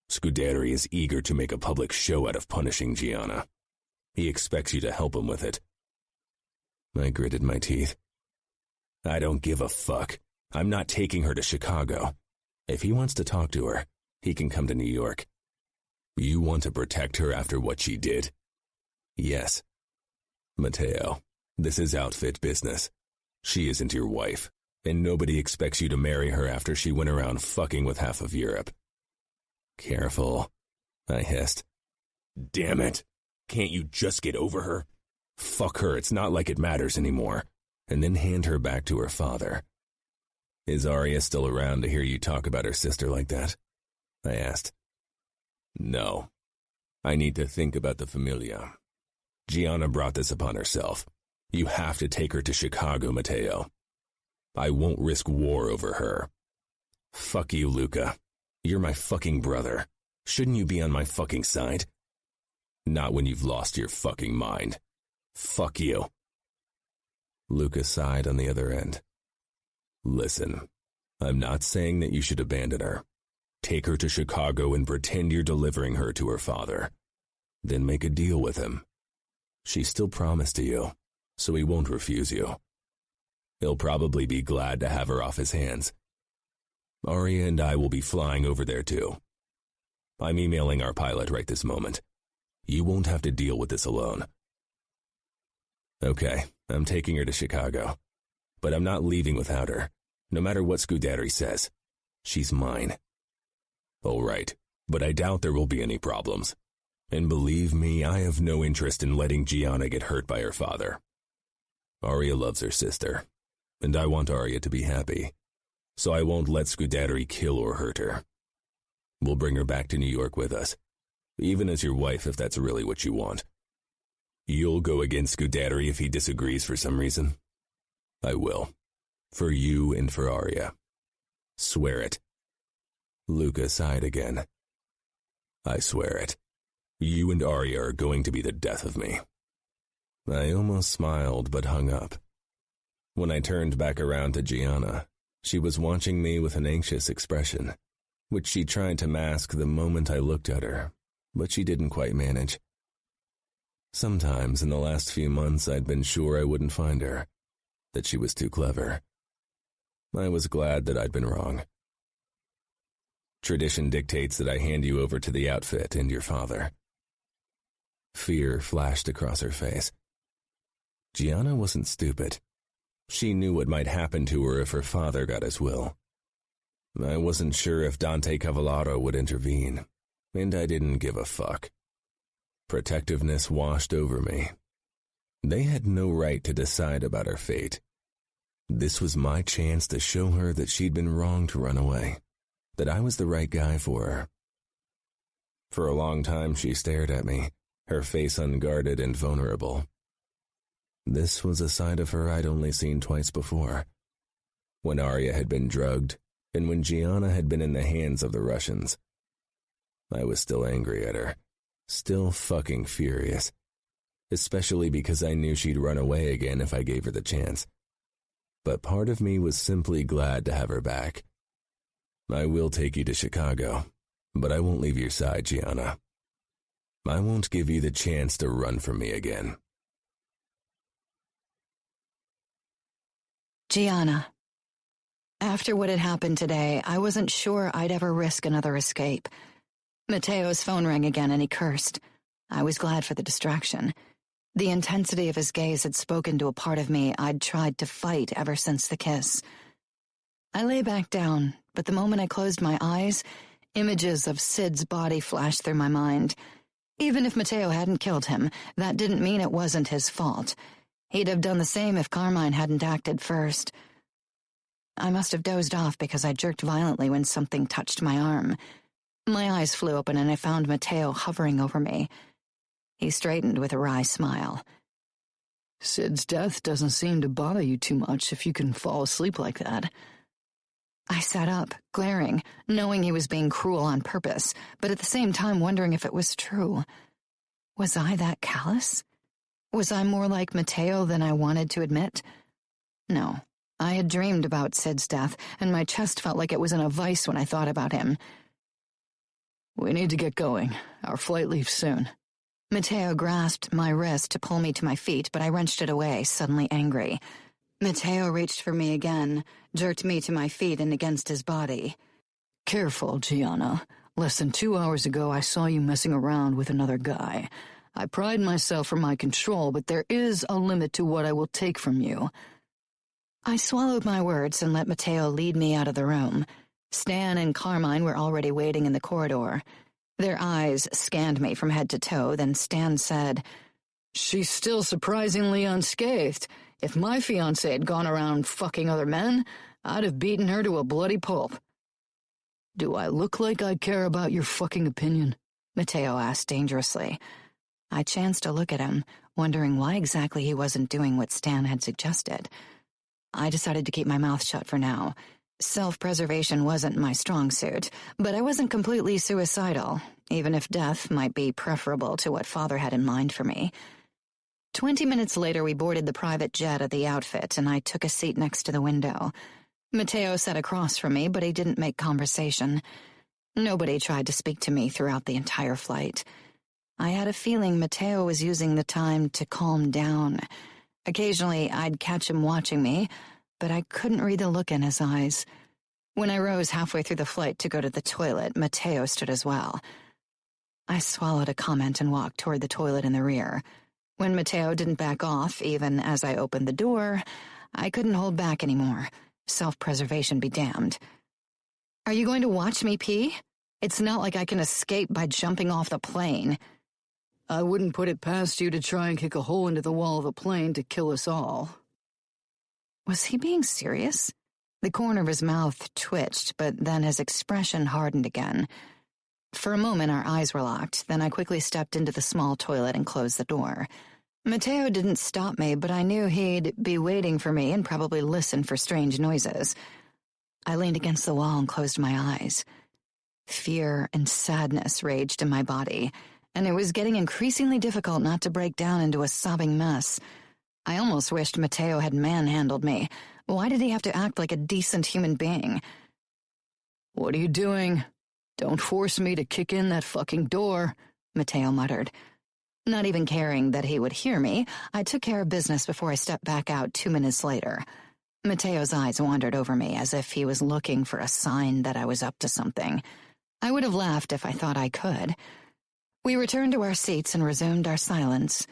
Speaker 1: Scuderi is eager to make a public show out of punishing Gianna. He expects you to help him with it." I gritted my teeth. "I don't give a fuck. I'm not taking her to Chicago. If he wants to talk to her, he can come to New York. You want to protect her after what she did?" "Yes." "Matteo, this is outfit business. She isn't your wife, and nobody expects you to marry her after she went around fucking with half of Europe." "Careful," I hissed. "Damn it. Can't you just get over her? Fuck her, it's not like it matters anymore. And then hand her back to her father." "Is Aria still around to hear you talk about her sister like that?" I asked. "No. I need to think about the familia. Gianna brought this upon herself. You have to take her to Chicago, Matteo. I won't risk war over her." "Fuck you, Luca. You're my fucking brother. Shouldn't you be on my fucking side?" "Not when you've lost your fucking mind. Fuck you." Luca sighed on the other end. "Listen, I'm not saying that you should abandon her. Take her to Chicago and pretend you're delivering her to her father. Then make a deal with him. She's still promised to you, so he won't refuse you. He'll probably be glad to have her off his hands. Aria and I will be flying over there too. I'm emailing our pilot right this moment. You won't have to deal with this alone." "Okay, I'm taking her to Chicago. But I'm not leaving without her, no matter what Scuderi says. She's mine." "All right, but I doubt there will be any problems. And believe me, I have no interest in letting Gianna get hurt by her father. Aria loves her sister, and I want Aria to be happy, so I won't let Scuderi kill or hurt her. We'll bring her back to New York with us, even as your wife if that's really what you want. You'll go against Scuderi if he disagrees for some reason?" "I will. For you and for Aria. Swear it." Luca sighed again. "I swear it. You and Aria are going to be the death of me." I almost smiled but hung up. When I turned back around to Gianna, she was watching me with an anxious expression, which she tried to mask the moment I looked at her, but she didn't quite manage. Sometimes in the last few months I'd been sure I wouldn't find her, that she was too clever. I was glad that I'd been wrong. "Tradition dictates that I hand you over to the outfit and your father." Fear flashed across her face. Gianna wasn't stupid. She knew what might happen to her if her father got his will. I wasn't sure if Dante Cavallaro would intervene, and I didn't give a fuck. Protectiveness washed over me. They had no right to decide about her fate. This was my chance to show her that she'd been wrong to run away, that I was the right guy for her. For a long time she stared at me, her face unguarded and vulnerable. This was a side of her I'd only seen twice before. When Arya had been drugged, and when Gianna had been in the hands of the Russians. I was still angry at her, still fucking furious, especially because I knew she'd run away again if I gave her the chance. But part of me was simply glad to have her back. I will take you to Chicago, but I won't leave your side, Gianna. I won't give you the chance to run from me again.
Speaker 2: Gianna. After what had happened today, I wasn't sure I'd ever risk another escape. Matteo's phone rang again and he cursed. I was glad for the distraction. The intensity of his gaze had spoken to a part of me I'd tried to fight ever since the kiss. I lay back down, but the moment I closed my eyes, images of Sid's body flashed through my mind. Even if Matteo hadn't killed him, that didn't mean it wasn't his fault. He'd have done the same if Carmine hadn't acted first. I must have dozed off because I jerked violently when something touched my arm. My eyes flew open and I found Matteo hovering over me. He straightened with a wry smile.
Speaker 3: Sid's death doesn't seem to bother you too much if you can fall asleep like that.
Speaker 2: I sat up, glaring, knowing he was being cruel on purpose, but at the same time wondering if it was true. Was I that callous? Was I more like Matteo than I wanted to admit? No. I had dreamed about Sid's death, and my chest felt like it was in a vice when I thought about him.
Speaker 3: We need to get going. Our flight leaves soon.
Speaker 2: Matteo grasped my wrist to pull me to my feet, but I wrenched it away, suddenly angry. Matteo reached for me again, jerked me to my feet and against his body.
Speaker 3: Careful, Gianna. Less than 2 hours ago, I saw you messing around with another guy. I pride myself for my control, but there is a limit to what I will take from you.
Speaker 2: I swallowed my words and let Matteo lead me out of the room. Stan and Carmine were already waiting in the corridor. Their eyes scanned me from head to toe, then Stan said,
Speaker 3: "She's still surprisingly unscathed. If my fiancé had gone around fucking other men, I'd have beaten her to a bloody pulp." "Do I look like I care about your fucking opinion?"
Speaker 2: Matteo asked dangerously. I chanced to look at him, wondering why exactly he wasn't doing what Stan had suggested. I decided to keep my mouth shut for now. Self-preservation wasn't my strong suit, but I wasn't completely suicidal, even if death might be preferable to what Father had in mind for me. 20 minutes later, we boarded the private jet at the outfit, and I took a seat next to the window. Matteo sat across from me, but he didn't make conversation. Nobody tried to speak to me throughout the entire flight. I had a feeling Matteo was using the time to calm down. Occasionally, I'd catch him watching me, but I couldn't read the look in his eyes. When I rose halfway through the flight to go to the toilet, Matteo stood as well. I swallowed a comment and walked toward the toilet in the rear. When Matteo didn't back off, even as I opened the door, I couldn't hold back anymore. Self-preservation be damned. "Are you going to watch me pee? It's not like I can escape by jumping off the plane."
Speaker 3: "I wouldn't put it past you to try and kick a hole into the wall of a plane to kill us all."
Speaker 2: Was he being serious? The corner of his mouth twitched, but then his expression hardened again. For a moment, our eyes were locked. Then I quickly stepped into the small toilet and closed the door. Matteo didn't stop me, but I knew he'd be waiting for me and probably listen for strange noises. I leaned against the wall and closed my eyes. Fear and sadness raged in my body, and it was getting increasingly difficult not to break down into a sobbing mess. I almost wished Matteo had manhandled me. Why did he have to act like a decent human being?
Speaker 3: "What are you doing? Don't force me to kick in that fucking door,"
Speaker 2: Matteo muttered. Not even caring that he would hear me, I took care of business before I stepped back out 2 minutes later. Matteo's eyes wandered over me as if he was looking for a sign that I was up to something. I would have laughed if I thought I could. We returned to our seats and resumed our silence.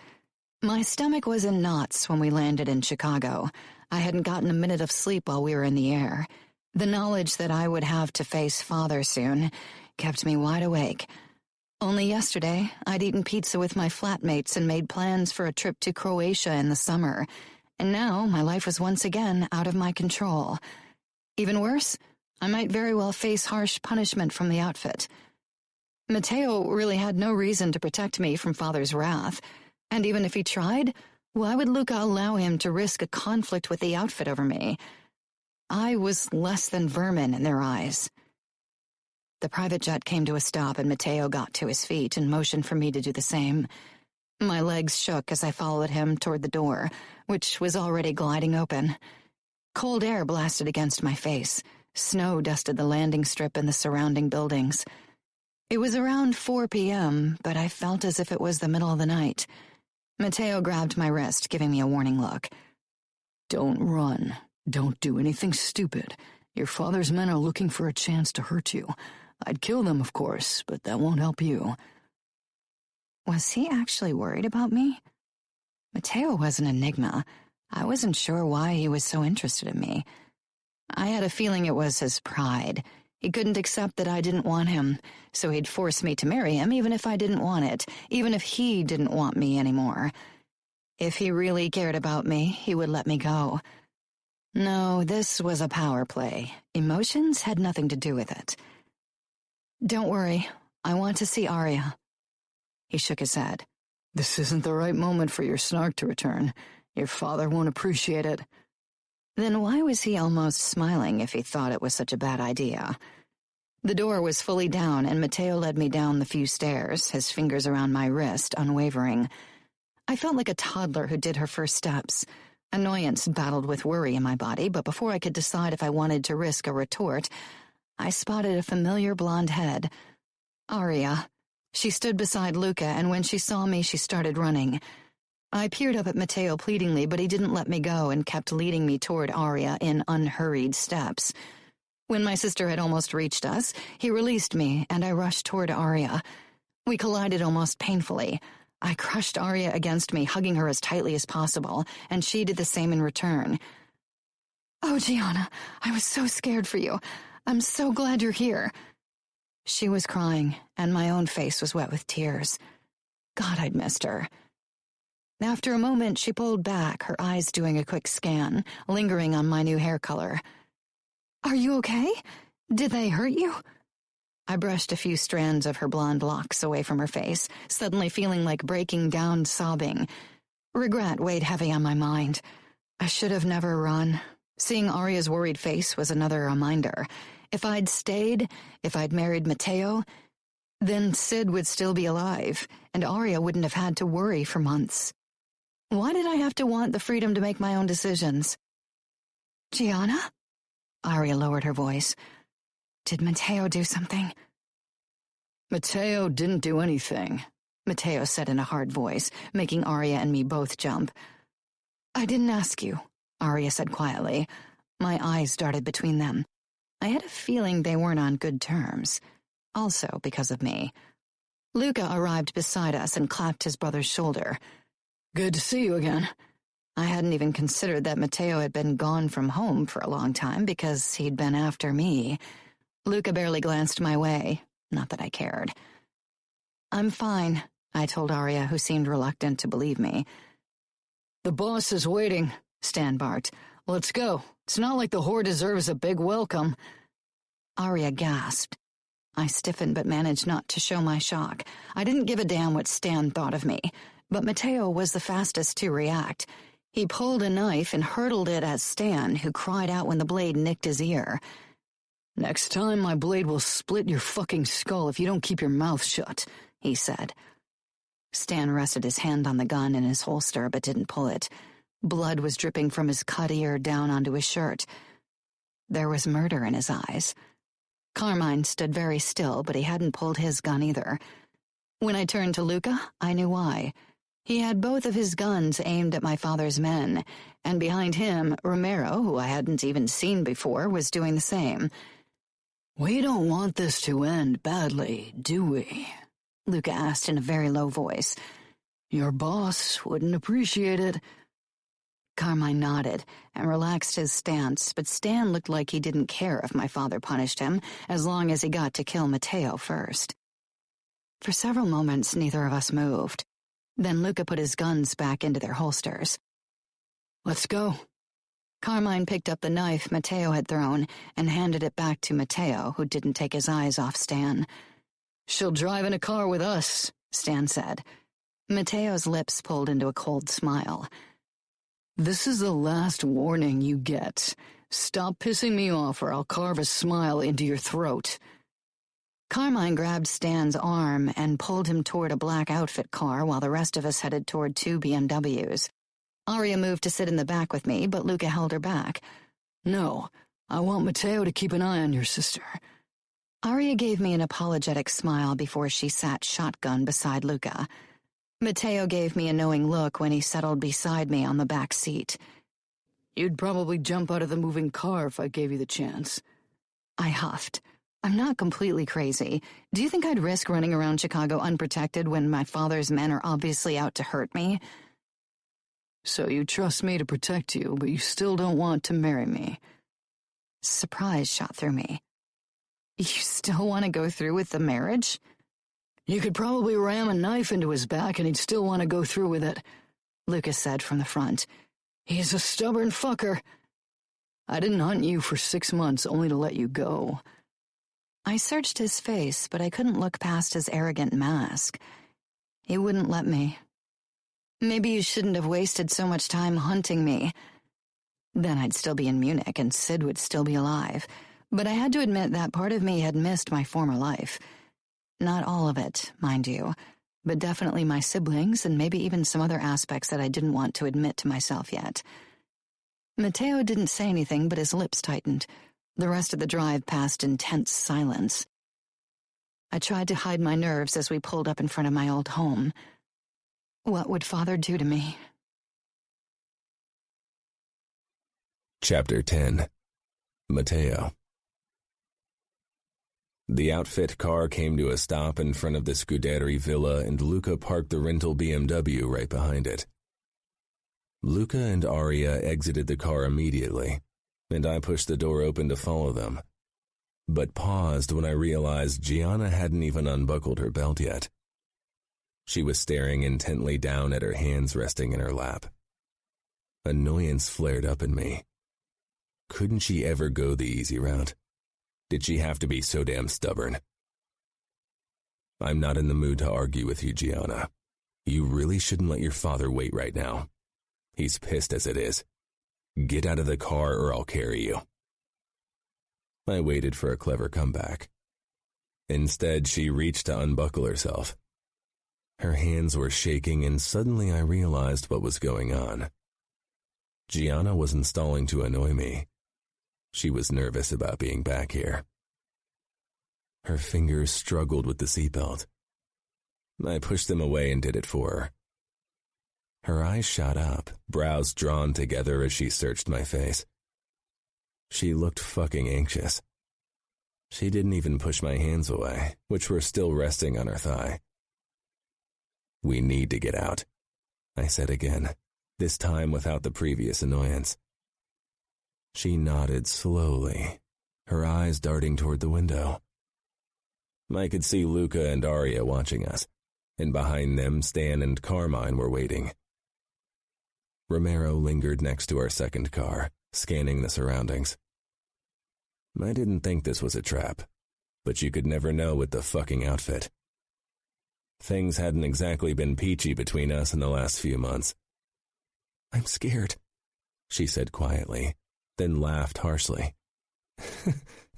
Speaker 2: My stomach was in knots when we landed in Chicago. I hadn't gotten a minute of sleep while we were in the air. The knowledge that I would have to face Father soon kept me wide awake. Only yesterday, I'd eaten pizza with my flatmates and made plans for a trip to Croatia in the summer, and now my life was once again out of my control. Even worse, I might very well face harsh punishment from the outfit. Matteo really had no reason to protect me from Father's wrath, and even if he tried, why would Luca allow him to risk a conflict with the outfit over me? I was less than vermin in their eyes. The private jet came to a stop and Matteo got to his feet and motioned for me to do the same. My legs shook as I followed him toward the door, which was already gliding open. Cold air blasted against my face. Snow dusted the landing strip and the surrounding buildings. It was around 4 p.m., but I felt as if it was the middle of the night. Matteo grabbed my wrist, giving me a warning look.
Speaker 3: Don't run. Don't do anything stupid. Your father's men are looking for a chance to hurt you. I'd kill them, of course, but that won't help you.
Speaker 2: Was he actually worried about me? Matteo was an enigma. I wasn't sure why he was so interested in me. I had a feeling it was his pride. He couldn't accept that I didn't want him, so he'd force me to marry him even if I didn't want it, even if he didn't want me anymore. If he really cared about me, he would let me go. No, this was a power play. Emotions had nothing to do with it. Don't worry, I want to see Arya. He shook his head.
Speaker 3: This isn't the right moment for your snark to return. Your father won't appreciate it.
Speaker 2: Then why was he almost smiling if he thought it was such a bad idea? The door was fully down and Matteo led me down the few stairs, his fingers around my wrist, unwavering. I felt like a toddler who did her first steps. Annoyance battled with worry in my body, but before I could decide if I wanted to risk a retort, I spotted a familiar blonde head. Arya. She stood beside Luca, and when she saw me, she started running. I peered up at Matteo pleadingly, but he didn't let me go and kept leading me toward Arya in unhurried steps. When my sister had almost reached us, he released me, and I rushed toward Arya. We collided almost painfully. I crushed Arya against me, hugging her as tightly as possible, and she did the same in return. "Oh, Gianna, I was so scared for you. I'm so glad you're here." She was crying, and my own face was wet with tears. God, I'd missed her. After a moment, she pulled back, her eyes doing a quick scan, lingering on my new hair color. "Are you okay? Did they hurt you?" I brushed a few strands of her blonde locks away from her face, suddenly feeling like breaking down sobbing. Regret weighed heavy on my mind. I should have never run. Seeing Arya's worried face was another reminder. If I'd stayed, if I'd married Matteo, then Sid would still be alive, and Arya wouldn't have had to worry for months. Why did I have to want the freedom to make my own decisions? "Gianna?" Arya lowered her voice. "Did Matteo do something?"
Speaker 3: Matteo didn't do anything,
Speaker 2: Matteo said in a hard voice, making Arya and me both jump. "I didn't ask you," Arya said quietly. My eyes darted between them. I had a feeling they weren't on good terms. Also because of me. Luca arrived beside us and clapped his brother's shoulder.
Speaker 3: "Good to see you again."
Speaker 2: I hadn't even considered that Matteo had been gone from home for a long time because he'd been after me. Luca barely glanced my way, not that I cared. "I'm fine," I told Arya, who seemed reluctant to believe me.
Speaker 3: "The boss is waiting," Stan barked. "Let's go. It's not like the whore deserves a big welcome."
Speaker 2: Arya gasped. I stiffened but managed not to show my shock. I didn't give a damn what Stan thought of me, but Matteo was the fastest to react. He pulled a knife and hurled it at Stan, who cried out when the blade nicked his ear.
Speaker 3: "Next time my blade will split your fucking skull if you don't keep your mouth shut," he said.
Speaker 2: Stan rested his hand on the gun in his holster but didn't pull it. Blood was dripping from his cut ear down onto his shirt. There was murder in his eyes. Carmine stood very still, but he hadn't pulled his gun either. When I turned to Luca, I knew why. He had both of his guns aimed at my father's men, and behind him, Romero, who I hadn't even seen before, was doing the same.
Speaker 3: "We don't want this to end badly, do we?"
Speaker 2: Luca asked in a very low voice.
Speaker 3: "Your boss wouldn't appreciate it."
Speaker 2: Carmine nodded and relaxed his stance, but Stan looked like he didn't care if my father punished him, as long as he got to kill Matteo first. For several moments, neither of us moved. Then Luca put his guns back into their holsters.
Speaker 3: Let's go.
Speaker 2: Carmine picked up the knife Matteo had thrown and handed it back to Matteo, who didn't take his eyes off Stan.
Speaker 3: She'll drive in a car with us,
Speaker 2: Stan said. Matteo's lips pulled into a cold smile.
Speaker 3: This is the last warning you get. Stop pissing me off or I'll carve a smile into your throat.
Speaker 2: Carmine grabbed Stan's arm and pulled him toward a black outfit car while the rest of us headed toward 2 BMWs. Aria moved to sit in the back with me, but Luca held her back.
Speaker 3: No, I want Matteo to keep an eye on your sister.
Speaker 2: Aria gave me an apologetic smile before she sat shotgun beside Luca. Matteo gave me a knowing look when he settled beside me on the back seat.
Speaker 3: You'd probably jump out of the moving car if I gave you the chance.
Speaker 2: I huffed. I'm not completely crazy. Do you think I'd risk running around Chicago unprotected when my father's men are obviously out to hurt me?
Speaker 3: So you trust me to protect you, but you still don't want to marry me.
Speaker 2: Surprise shot through me. You still want to go through with the marriage?
Speaker 3: You could probably ram a knife into his back and he'd still want to go through with it,
Speaker 2: Lucas said from the front.
Speaker 3: He's a stubborn fucker. I didn't hunt you for 6 months only to let you go.
Speaker 2: I searched his face, but I couldn't look past his arrogant mask. He wouldn't let me. Maybe you shouldn't have wasted so much time hunting me. Then I'd still be in Munich and Sid would still be alive. But I had to admit that part of me had missed my former life. Not all of it, mind you, but definitely my siblings and maybe even some other aspects that I didn't want to admit to myself yet. Matteo didn't say anything, but his lips tightened. The rest of the drive passed in tense silence. I tried to hide my nerves as we pulled up in front of my old home. What would Father do to me?
Speaker 1: Chapter 10. Matteo. The outfit car came to a stop in front of the Scuderi villa and Luca parked the rental BMW right behind it. Luca and Aria exited the car immediately, and I pushed the door open to follow them, but paused when I realized Gianna hadn't even unbuckled her belt yet. She was staring intently down at her hands resting in her lap. Annoyance flared up in me. Couldn't she ever go the easy route? Did she have to be so damn stubborn? I'm not in the mood to argue with you, Gianna. You really shouldn't let your father wait right now. He's pissed as it is. Get out of the car or I'll carry you. I waited for a clever comeback. Instead, she reached to unbuckle herself. Her hands were shaking and suddenly I realized what was going on. Gianna wasn't stalling to annoy me. She was nervous about being back here. Her fingers struggled with the seatbelt. I pushed them away and did it for her. Her eyes shot up, brows drawn together as she searched my face. She looked fucking anxious. She didn't even push my hands away, which were still resting on her thigh. We need to get out, I said again, this time without the previous annoyance. She nodded slowly, her eyes darting toward the window. I could see Luca and Aria watching us, and behind them Stan and Carmine were waiting. Romero lingered next to our second car, scanning the surroundings. I didn't think this was a trap, but you could never know with the fucking outfit. Things hadn't exactly been peachy between us in the last few months. I'm scared, she said quietly, then laughed harshly.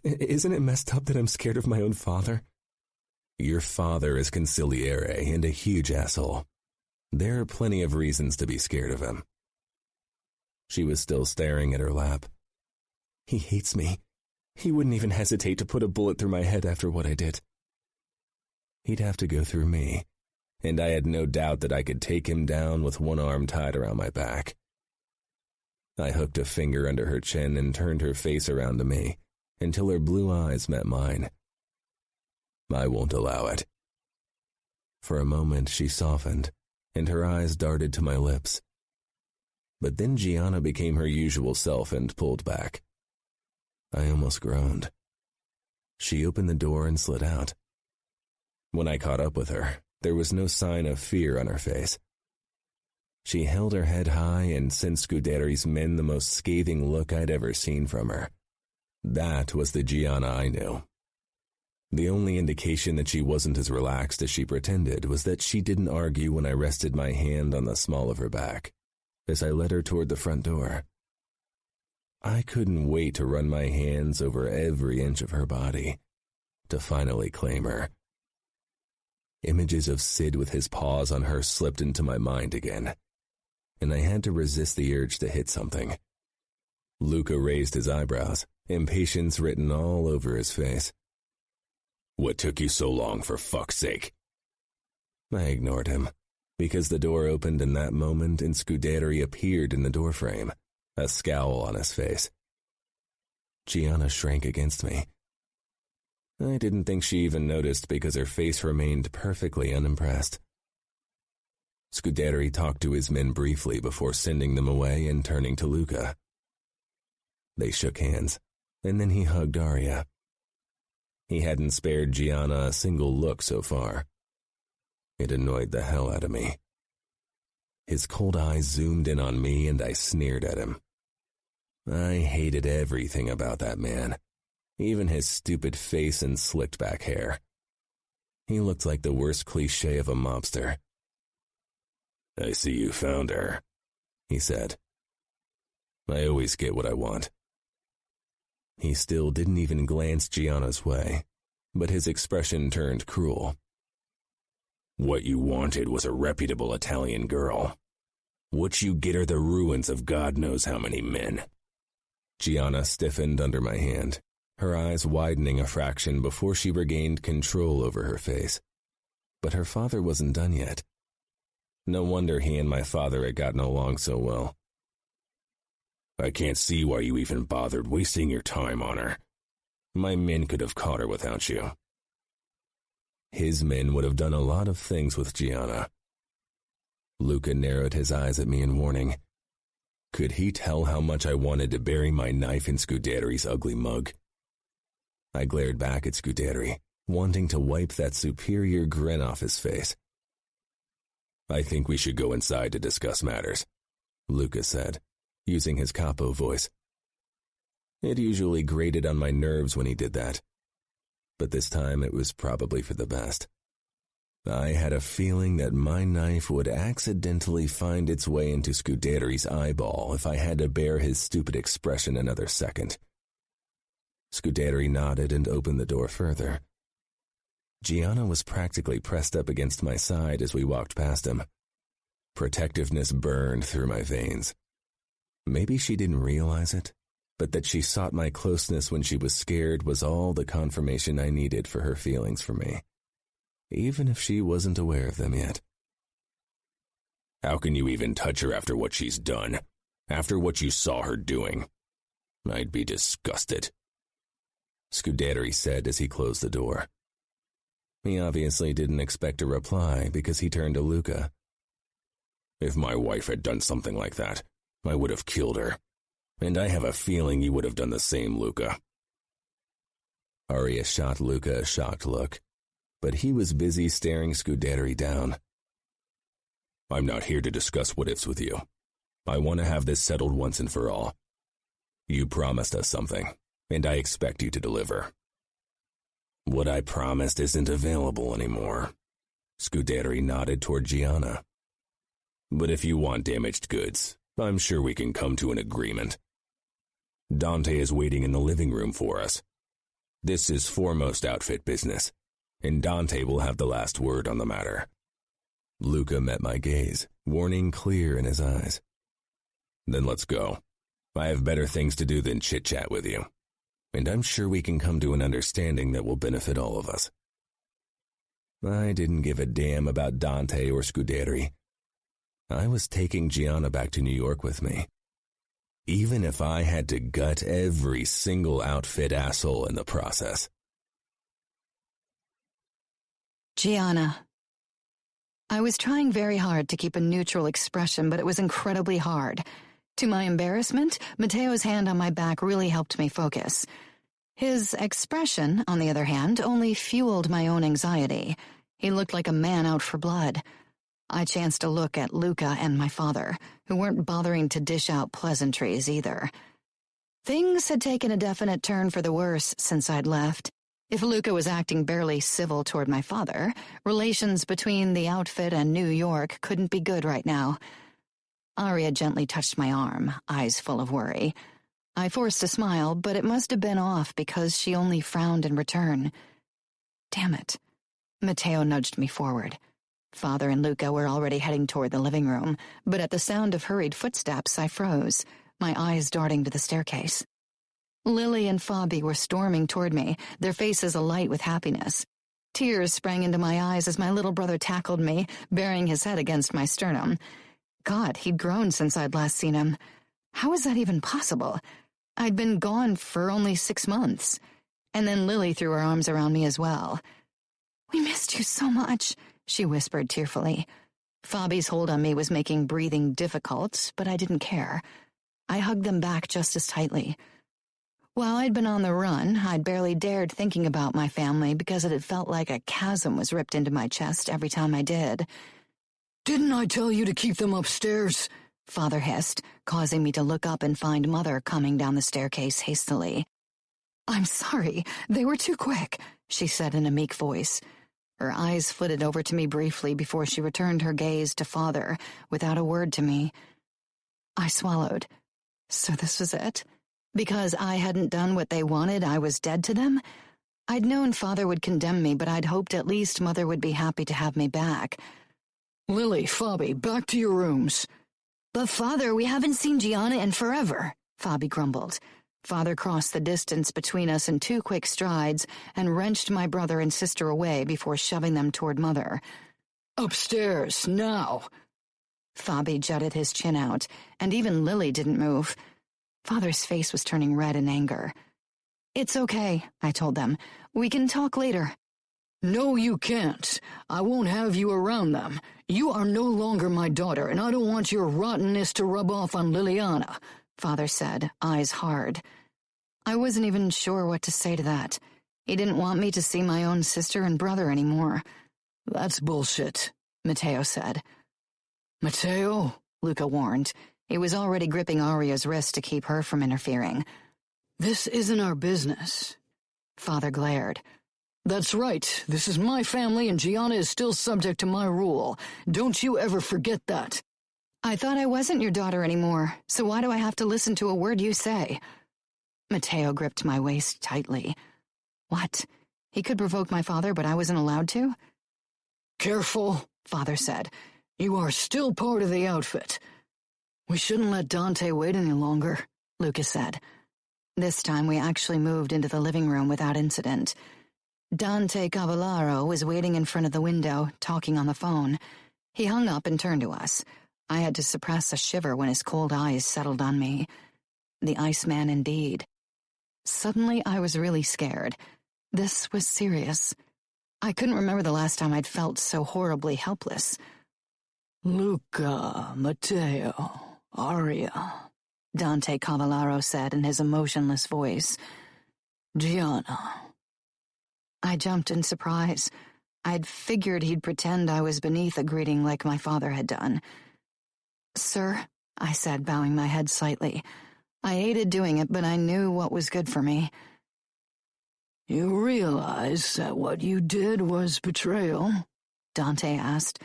Speaker 1: Isn't it messed up that I'm scared of my own father? Your father is consigliere and a huge asshole. There are plenty of reasons to be scared of him. She was still staring at her lap. He hates me. He wouldn't even hesitate to put a bullet through my head after what I did. He'd have to go through me, and I had no doubt that I could take him down with one arm tied around my back. I hooked a finger under her chin and turned her face around to me until her blue eyes met mine. I won't allow it. For a moment she softened, and her eyes darted to my lips. But then Gianna became her usual self and pulled back. I almost groaned. She opened the door and slid out. When I caught up with her, there was no sign of fear on her face. She held her head high and sent Scuderi's men the most scathing look I'd ever seen from her. That was the Gianna I knew. The only indication that she wasn't as relaxed as she pretended was that she didn't argue when I rested my hand on the small of her back, as I led her toward the front door. I couldn't wait to run my hands over every inch of her body, to finally claim her. Images of Sid with his paws on her slipped into my mind again, and I had to resist the urge to hit something. Luca raised his eyebrows, impatience written all over his face. "What took you so long, for fuck's sake?" I ignored him, because the door opened in that moment and Scuderi appeared in the doorframe, a scowl on his face. Gianna shrank against me. I didn't think she even noticed because her face remained perfectly unimpressed. Scuderi talked to his men briefly before sending them away and turning to Luca. They shook hands, and then he hugged Arya. He hadn't spared Gianna a single look so far. It annoyed the hell out of me. His cold eyes zoomed in on me and I sneered at him. I hated everything about that man, even his stupid face and slicked back hair. He looked like the worst cliché of a mobster. "I see you found her," he said. "I always get what I want." He still didn't even glance Gianna's way, but his expression turned cruel. "What you wanted was a reputable Italian girl. What you get are the ruins of God knows how many men." Gianna stiffened under my hand, her eyes widening a fraction before she regained control over her face. But her father wasn't done yet. No wonder he and my father had gotten along so well. "I can't see why you even bothered wasting your time on her. My men could have caught her without you." His men would have done a lot of things with Gianna. Luca narrowed his eyes at me in warning. Could he tell how much I wanted to bury my knife in Scuderi's ugly mug? I glared back at Scuderi, wanting to wipe that superior grin off his face. "I think we should go inside to discuss matters," Luca said, using his capo voice. It usually grated on my nerves when he did that, but this time it was probably for the best. I had a feeling that my knife would accidentally find its way into Scuderi's eyeball if I had to bear his stupid expression another second. Scuderi nodded and opened the door further. Gianna was practically pressed up against my side as we walked past him. Protectiveness burned through my veins. Maybe she didn't realize it, but that she sought my closeness when she was scared was all the confirmation I needed for her feelings for me, even if she wasn't aware of them yet. "How can you even touch her after what she's done? After what you saw her doing? I'd be disgusted," Scuderi said as he closed the door. He obviously didn't expect a reply because he turned to Luca. "If my wife had done something like that, I would have killed her. And I have a feeling you would have done the same, Luca." Arya shot Luca a shocked look, but he was busy staring Scuderi down. "I'm not here to discuss what-ifs with you. I want to have this settled once and for all. You promised us something, and I expect you to deliver." "What I promised isn't available anymore." Scuderi nodded toward Gianna. "But if you want damaged goods, I'm sure we can come to an agreement. Dante is waiting in the living room for us. This is foremost outfit business, and Dante will have the last word on the matter." Luca met my gaze, warning clear in his eyes. "Then let's go. I have better things to do than chit-chat with you, and I'm sure we can come to an understanding that will benefit all of us." I didn't give a damn about Dante or Scuderi. I was taking Gianna back to New York with me, even if I had to gut every single outfit asshole in the process.
Speaker 2: Gianna. I was trying very hard to keep a neutral expression, but it was incredibly hard. To my embarrassment, Matteo's hand on my back really helped me focus. His expression, on the other hand, only fueled my own anxiety. He looked like a man out for blood. I chanced a look at Luca and my father, who weren't bothering to dish out pleasantries either. Things had taken a definite turn for the worse since I'd left. If Luca was acting barely civil toward my father, relations between the outfit and New York couldn't be good right now. Aria gently touched my arm, eyes full of worry. I forced a smile, but it must have been off because she only frowned in return. Damn it. Matteo nudged me forward. Father and Luca were already heading toward the living room, but at the sound of hurried footsteps, I froze, my eyes darting to the staircase. Lily and Fabi were storming toward me, their faces alight with happiness. Tears sprang into my eyes as my little brother tackled me, burying his head against my sternum. God, he'd grown since I'd last seen him. How was that even possible? I'd been gone for only 6 months. And then Lily threw her arms around me as well. "We missed you so much," she whispered tearfully. Fabi's hold on me was making breathing difficult, but I didn't care. I hugged them back just as tightly. While I'd been on the run, I'd barely dared thinking about my family because it had felt like a chasm was ripped into my chest every time I did.
Speaker 3: "Didn't I tell you to keep them upstairs?"
Speaker 2: Father hissed, causing me to look up and find Mother coming down the staircase hastily. "I'm sorry, they were too quick," she said in a meek voice. Her eyes flitted over to me briefly before she returned her gaze to Father without a word to me. I swallowed. So this was it? Because I hadn't done what they wanted, I was dead to them? I'd known Father would condemn me, but I'd hoped at least Mother would be happy to have me back.
Speaker 3: "Lily, Fabi, back to your rooms."
Speaker 2: "But Father, we haven't seen Gianna in forever," Fabi grumbled. Father crossed the distance between us in 2 quick strides and wrenched my brother and sister away before shoving them toward Mother.
Speaker 3: "Upstairs, now."
Speaker 2: Fabi jutted his chin out, and even Lily didn't move. Father's face was turning red in anger. "It's okay," I told them. "We can talk later."
Speaker 3: "No, you can't. I won't have you around them. You are no longer my daughter, and I don't want your rottenness to rub off on Liliana," Father said, eyes hard. I wasn't even sure what to say to that. He didn't want me to see my own sister and brother anymore. "That's bullshit,"
Speaker 2: Matteo said.
Speaker 3: "Matteo,"
Speaker 2: Luca warned. He was already gripping Aria's wrist to keep her from interfering.
Speaker 3: "This isn't our business."
Speaker 2: Father glared.
Speaker 3: "That's right. This is my family, and Gianna is still subject to my rule. Don't you ever forget that."
Speaker 2: "I thought I wasn't your daughter anymore, so why do I have to listen to a word you say?" Matteo gripped my waist tightly. What? He could provoke my father, but I wasn't allowed to?
Speaker 3: "Careful," Father said. "You are still part of the outfit." "We shouldn't let Dante wait any longer," Lucas said. This time we actually moved into the living room without incident. Dante Cavallaro was waiting in front of the window, talking on the phone. He hung up and turned to us. I had to suppress a shiver when his cold eyes settled on me. The Iceman indeed. Suddenly I was really scared. This was serious. I couldn't remember the last time I'd felt so horribly helpless. "Luca, Matteo, Aria,"
Speaker 2: Dante Cavallaro said in his emotionless voice.
Speaker 3: "Gianna."
Speaker 2: I jumped in surprise. I'd figured he'd pretend I was beneath a greeting like my father had done. "Sir," I said, bowing my head slightly. I hated doing it, but I knew what was good for me.
Speaker 3: "You realize that what you did was betrayal?"
Speaker 2: Dante asked.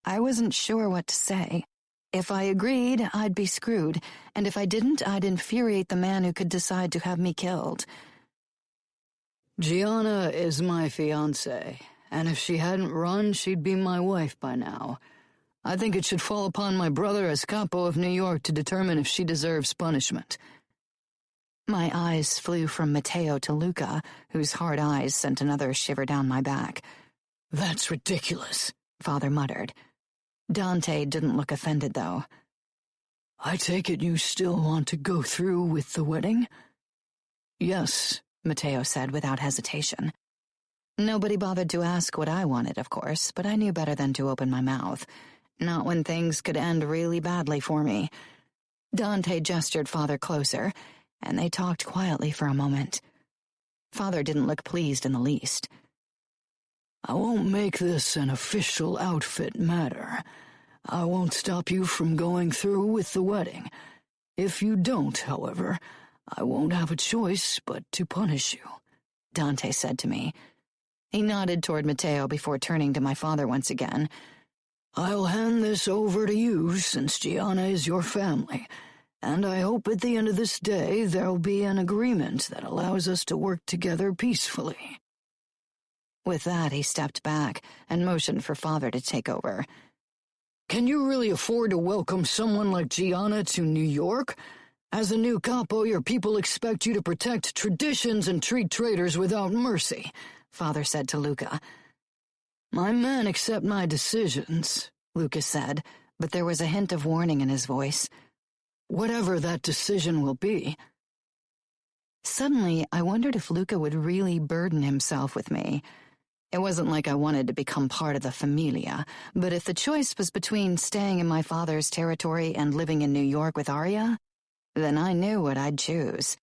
Speaker 2: I wasn't sure what to say. If I agreed, I'd be screwed, and if I didn't, I'd infuriate the man who could decide to have me killed.
Speaker 3: "Gianna is my fiancée, and if she hadn't run, she'd be my wife by now. I think it should fall upon my brother as capo of New York to determine if she deserves punishment."
Speaker 2: My eyes flew from Matteo to Luca, whose hard eyes sent another shiver down my back.
Speaker 3: "That's ridiculous,"
Speaker 2: Father muttered. Dante didn't look offended, though.
Speaker 3: "I take it you still want to go through with the wedding?"
Speaker 2: "Yes," Matteo said without hesitation. Nobody bothered to ask what I wanted, of course, but I knew better than to open my mouth. Not when things could end really badly for me. Dante gestured Father closer, and they talked quietly for a moment. Father didn't look pleased in the least.
Speaker 3: I won't make this an official outfit matter. I won't stop you from going through with the wedding. If you don't, however, I won't have a choice but to punish you," Dante said to me. He nodded toward Matteo before turning to my father once again. "I'll hand this over to you since Gianna is your family, and I hope at the end of this day there'll be an agreement that allows us to work together peacefully." With that, he stepped back and motioned for Father to take over. "Can you really afford to welcome someone like Gianna to New York? As a new capo, your people expect you to protect traditions and treat traitors without mercy," Father said to Luca. "My men accept my decisions," Lucas said, but there was a hint of warning in his voice. "Whatever that decision will be." Suddenly, I wondered if Luca would really burden himself with me. It wasn't like I wanted to become part of the familia, but if the choice was between staying in my father's territory and living in New York with Arya, then I knew what I'd choose.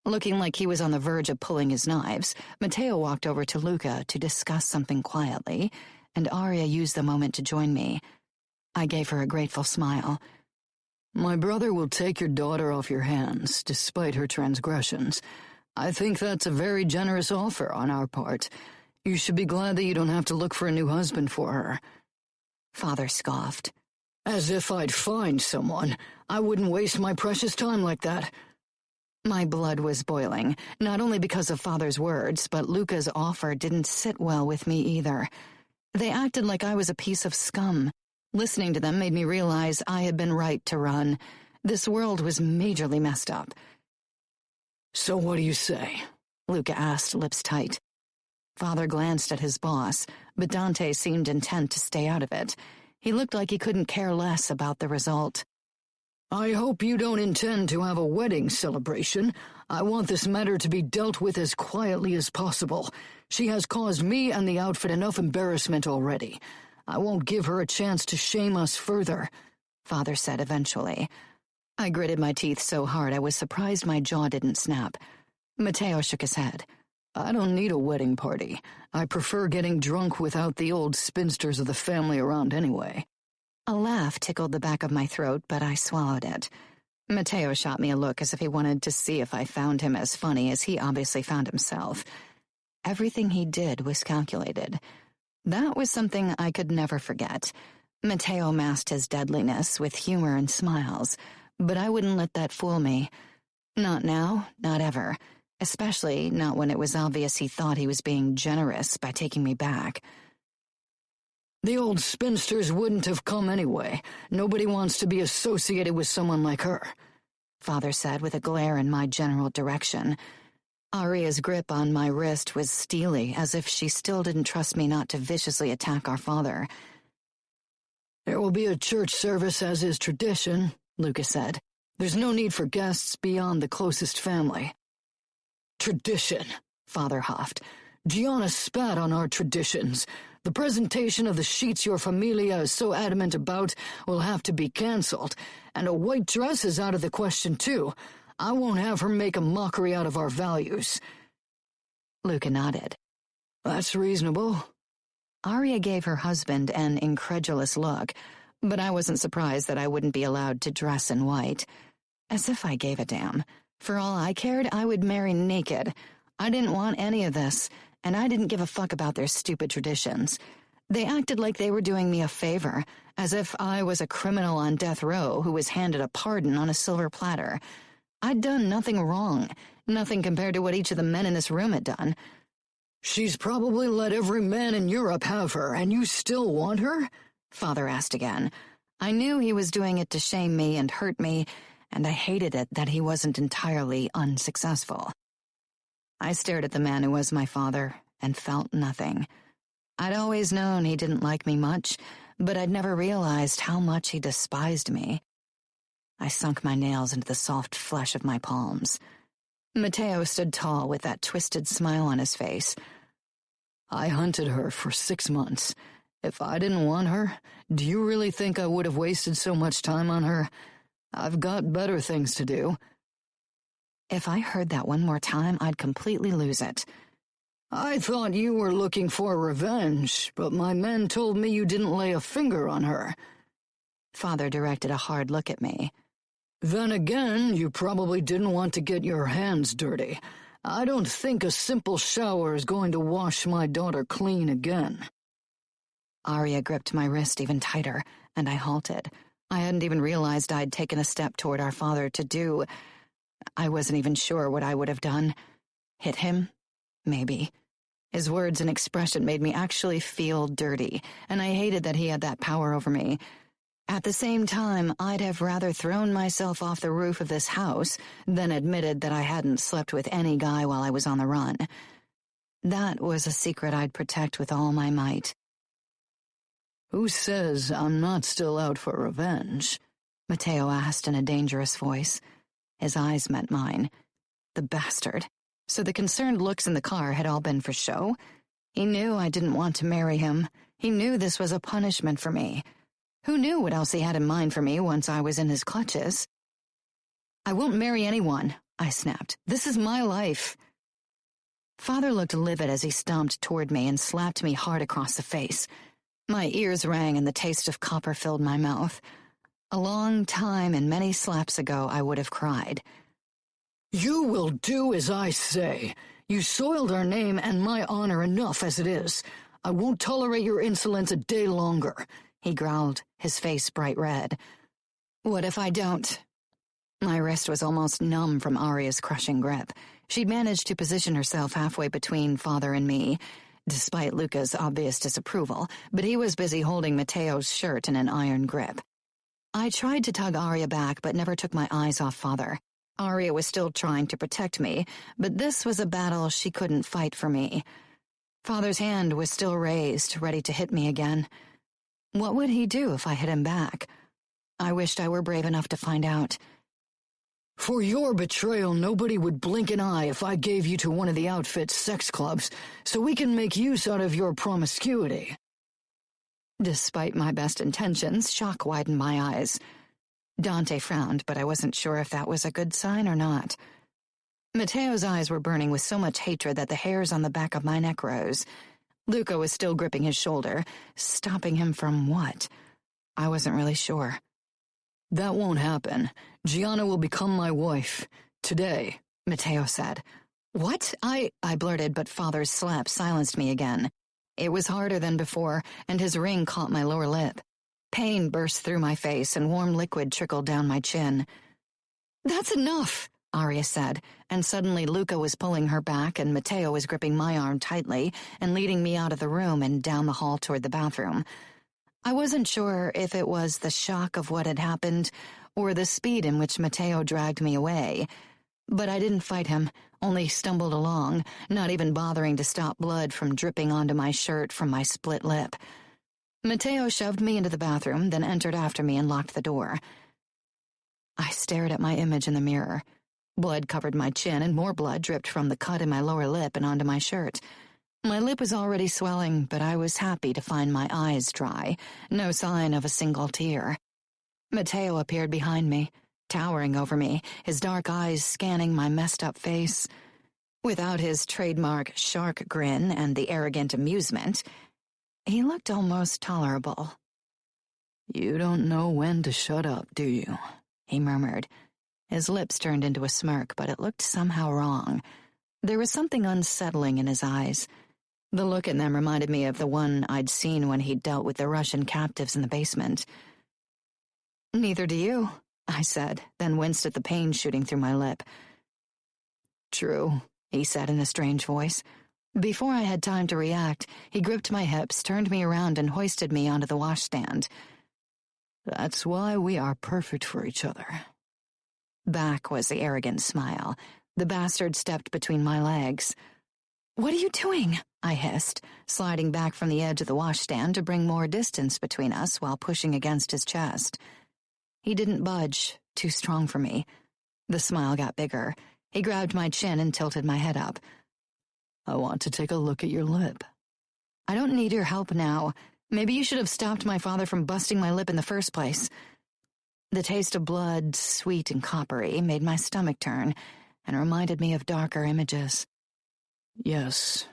Speaker 3: Looking like he was on the verge of pulling his knives, Matteo walked over to Luca to discuss something quietly, and Arya used the moment to join me. I gave her a grateful smile. "My brother will take your daughter off your hands, despite her transgressions. I think that's a very generous offer on our part. You should be glad that you don't have to look for a new husband for her." Father scoffed. "As if I'd find someone. I wouldn't waste my precious time like that." My blood was boiling, not only because of Father's words, but Luca's offer didn't sit well with me either. They acted like I was a piece of scum. Listening to them made me realize I had been right to run. This world was majorly messed up. "So what do you say?" Luca asked, lips tight. Father glanced at his boss, but Dante seemed intent to stay out of it. He looked like he couldn't care less about the result. "I hope you don't intend to have a wedding celebration. I want this matter to be dealt with as quietly as possible. She has caused me and the outfit enough embarrassment already. I won't give her a chance to shame us further," Father said eventually. I gritted my teeth so hard I was surprised my jaw didn't snap. Matteo shook his head. "I don't need a wedding party. I prefer getting drunk without the old spinsters of the family around anyway." A laugh tickled the back of my throat, but I swallowed it. Matteo shot me a look as if he wanted to see if I found him as funny as he obviously found himself. Everything he did was calculated. That was something I could never forget. Matteo masked his deadliness with humor and smiles, but I wouldn't let that fool me. Not now, not ever. Especially not when it was obvious he thought he was being generous by taking me back. "The old spinsters wouldn't have come anyway. Nobody wants to be associated with someone like her," Father said with a glare in my general direction. Arya's grip on my wrist was steely, as if she still didn't trust me not to viciously attack our father. "There will be a church service as is tradition," Lucas said. "There's no need for guests beyond the closest family." "Tradition," Father huffed. "Gianna spat on our traditions. The presentation of the sheets your familia is so adamant about will have to be cancelled, and a white dress is out of the question too. I won't have her make a mockery out of our values." Luca nodded. "That's reasonable." Arya gave her husband an incredulous look, but I wasn't surprised that I wouldn't be allowed to dress in white. As if I gave a damn. For all I cared, I would marry naked. I didn't want any of this, and I didn't give a fuck about their stupid traditions. They acted like they were doing me a favor, as if I was a criminal on death row who was handed a pardon on a silver platter. I'd done nothing wrong, nothing compared to what each of the men in this room had done. "She's probably let every man in Europe have her, and you still want her?" Father asked again. I knew he was doing it to shame me and hurt me, and I hated it that he wasn't entirely unsuccessful. I stared at the man who was my father and felt nothing. I'd always known he didn't like me much, but I'd never realized how much he despised me. I sunk my nails into the soft flesh of my palms. Matteo stood tall with that twisted smile on his face. "I hunted her for 6 months. If I didn't want her, do you really think I would have wasted so much time on her? I've got better things to do." If I heard that one more time, I'd completely lose it. I thought you were looking for revenge, but my men told me you didn't lay a finger on her.
Speaker 2: Father directed a hard look at me.
Speaker 3: Then again, you probably didn't want to get your hands dirty. I don't think a simple shower is going to wash my daughter clean again.
Speaker 2: Arya gripped my wrist even tighter, and I halted. I hadn't even realized I'd taken a step toward our father to do. I wasn't even sure what I would have done. Hit him? Maybe. His words and expression made me actually feel dirty, and I hated that he had that power over me. At the same time, I'd have rather thrown myself off the roof of this house than admitted that I hadn't slept with any guy while I was on the run. That was a secret I'd protect with all my might.
Speaker 3: Who says I'm not still out for revenge?
Speaker 2: Mateo asked in a dangerous voice. His eyes met mine. The bastard. So the concerned looks in the car had all been for show? He knew I didn't want to marry him. He knew this was a punishment for me. Who knew what else he had in mind for me once I was in his clutches? I won't marry anyone, I snapped. This is my life. Father looked livid as he stomped toward me and slapped me hard across the face. My ears rang and the taste of copper filled my mouth. A long time and many slaps ago I would have cried.
Speaker 3: You will do as I say. You soiled our name and my honor enough as it is. I won't tolerate your insolence a day longer.
Speaker 2: He growled, his face bright red. What if I don't? My wrist was almost numb from Arya's crushing grip. She'd managed to position herself halfway between Father and me, despite Luca's obvious disapproval, but he was busy holding Mateo's shirt in an iron grip. I tried to tug Arya back, but never took my eyes off Father. Arya was still trying to protect me, but this was a battle she couldn't fight for me. Father's hand was still raised, ready to hit me again. What would he do if I hit him back? I wished I were brave enough to find out.
Speaker 3: For your betrayal, nobody would blink an eye if I gave you to one of the outfit's sex clubs, so we can make use out of your promiscuity.
Speaker 2: Despite my best intentions, shock widened my eyes. Dante frowned, but I wasn't sure if that was a good sign or not. Mateo's eyes were burning with so much hatred that the hairs on the back of my neck rose. Luca was still gripping his shoulder, stopping him from what? I wasn't really sure.
Speaker 3: That won't happen. Gianna will become my wife. Today,
Speaker 2: Mateo said. What? I blurted, but Father's slap silenced me again. It was harder than before, and his ring caught my lower lip. Pain burst through my face, and warm liquid trickled down my chin. That's enough, Arya said, and suddenly Luca was pulling her back and Mateo was gripping my arm tightly and leading me out of the room and down the hall toward the bathroom. I wasn't sure if it was the shock of what had happened or the speed in which Mateo dragged me away, but I didn't fight him, only stumbled along, not even bothering to stop blood from dripping onto my shirt from my split lip. Mateo shoved me into the bathroom, then entered after me and locked the door. I stared at my image in the mirror. Blood covered my chin, and more blood dripped from the cut in my lower lip and onto my shirt. My lip was already swelling, but I was happy to find my eyes dry, no sign of a single tear. Mateo appeared behind me, towering over me, his dark eyes scanning my messed-up face. Without his trademark shark grin and the arrogant amusement, he looked almost tolerable.
Speaker 3: You don't know when to shut up, do you?
Speaker 2: He murmured. His lips turned into a smirk, but it looked somehow wrong. There was something unsettling in his eyes. The look in them reminded me of the one I'd seen when he'd dealt with the Russian captives in the basement. Neither do you, I said, then winced at the pain shooting through my lip. True, he said in a strange voice. Before I had time to react, he gripped my hips, turned me around, and hoisted me onto the washstand.
Speaker 3: That's why we are perfect for each other.
Speaker 2: Back was the arrogant smile. The bastard stepped between my legs. What are you doing? I hissed, sliding back from the edge of the washstand to bring more distance between us while pushing against his chest. He didn't budge, too strong for me. The smile got bigger. He grabbed my chin and tilted my head up.
Speaker 3: I want to take a look at your lip.
Speaker 2: I don't need your help now. Maybe you should have stopped my father from busting my lip in the first place. The taste of blood, sweet and coppery, made my stomach turn and reminded me of darker images.
Speaker 3: Yes,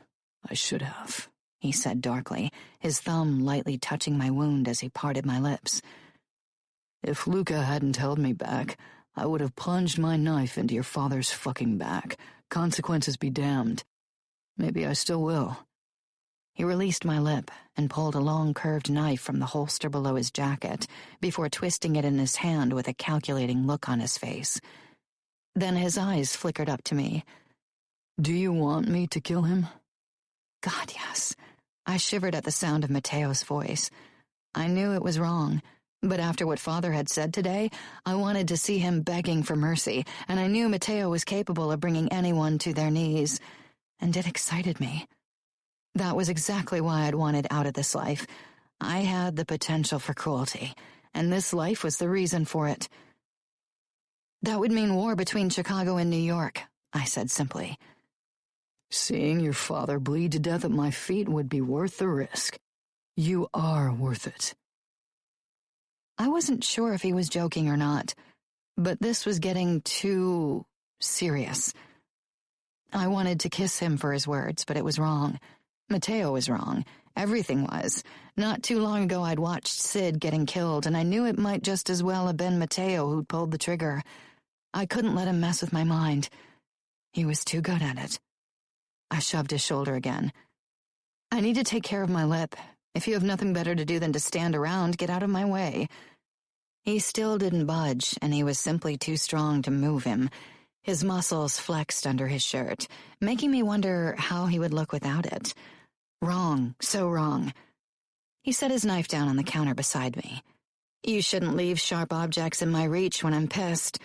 Speaker 3: I should have, he said darkly, his thumb lightly touching my wound as he parted my lips. If Luca hadn't held me back, I would have plunged my knife into your father's fucking back. Consequences be damned. Maybe I still will. He released my lip and pulled a long curved knife from the holster below his jacket before twisting it in his hand with a calculating look on his face. Then his eyes flickered up to me. Do you want me to kill him? God, yes. I shivered at the sound of Matteo's voice. I knew it was wrong, but after what Father had said today, I wanted to see him begging for mercy, and I knew Matteo was capable of bringing anyone to their knees, and it excited me. That was exactly why I'd wanted out of this life. I had the potential for cruelty, and this life was the reason for it. That would mean war between Chicago and New York, I said simply. Seeing your father bleed to death at my feet would be worth the risk. You are worth it. I wasn't sure if he was joking or not, but this was getting too serious. I wanted to kiss him for his words, but it was wrong. Matteo was wrong. Everything was. Not too long ago I'd watched Sid getting killed, and I knew it might just as well have been Matteo who'd pulled the trigger. I couldn't let him mess with my mind. He was too good at it. I shoved his shoulder again. I need to take care of my lip. If you have nothing better to do than to stand around, get out of my way. He still didn't budge, and he was simply too strong to move him. His muscles flexed under his shirt, making me wonder how he would look without it. Wrong, so wrong. He set his knife down on the counter beside me. You shouldn't leave sharp objects in my reach when I'm pissed.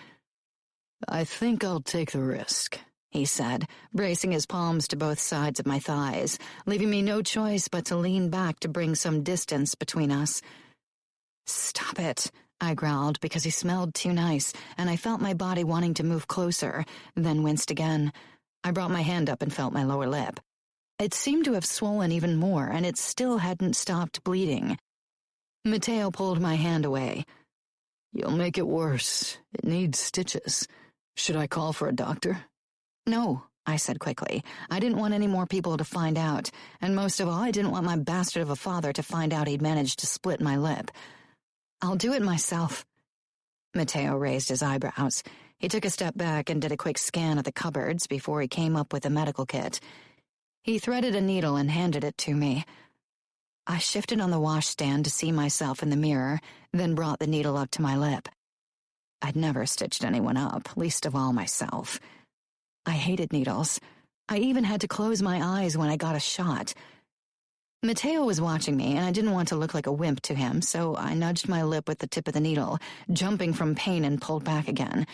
Speaker 3: I think I'll take the risk, he said, bracing his palms to both sides of my thighs, leaving me no choice but to lean back to bring some distance between us. Stop it, I growled because he smelled too nice, and I felt my body wanting to move closer, then winced again. I brought my hand up and felt my lower lip. It seemed to have swollen even more, and it still hadn't stopped bleeding. Matteo pulled my hand away. You'll make it worse. It needs stitches. Should I call for a doctor? No, I said quickly. I didn't want any more people to find out, and most of all, I didn't want my bastard of a father to find out he'd managed to split my lip. I'll do it myself. Matteo raised his eyebrows. He took a step back and did a quick scan of the cupboards before he came up with a medical kit. He threaded a needle and handed it to me. I shifted on the washstand to see myself in the mirror, then brought the needle up to my lip. I'd never stitched anyone up, least of all myself. I hated needles. I even had to close my eyes when I got a shot. Matteo was watching me, and I didn't want to look like a wimp to him, so I nudged my lip with the tip of the needle, jumping from pain and pulled back again.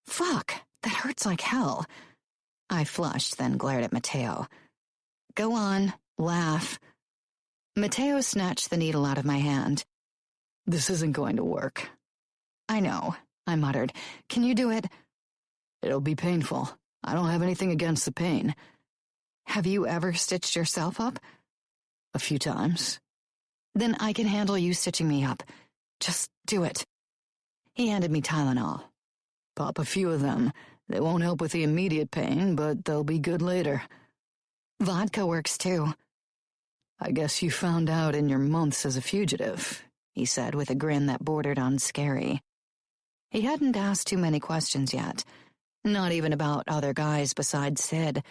Speaker 3: Fuck, that hurts like hell. I flushed, then glared at Matteo. Go on, laugh. Matteo snatched the needle out of my hand. This isn't going to work. I know, I muttered. Can you do it? It'll be painful. I don't have anything against the pain. Have you ever stitched yourself up? A few times. Then I can handle you stitching me up. Just do it. He handed me Tylenol. Pop a few of them. They won't help with the immediate pain, but they'll be good later. Vodka works too. I guess you found out in your months as a fugitive, he said with a grin that bordered on scary. He hadn't asked too many questions yet. Not even about other guys besides Sid.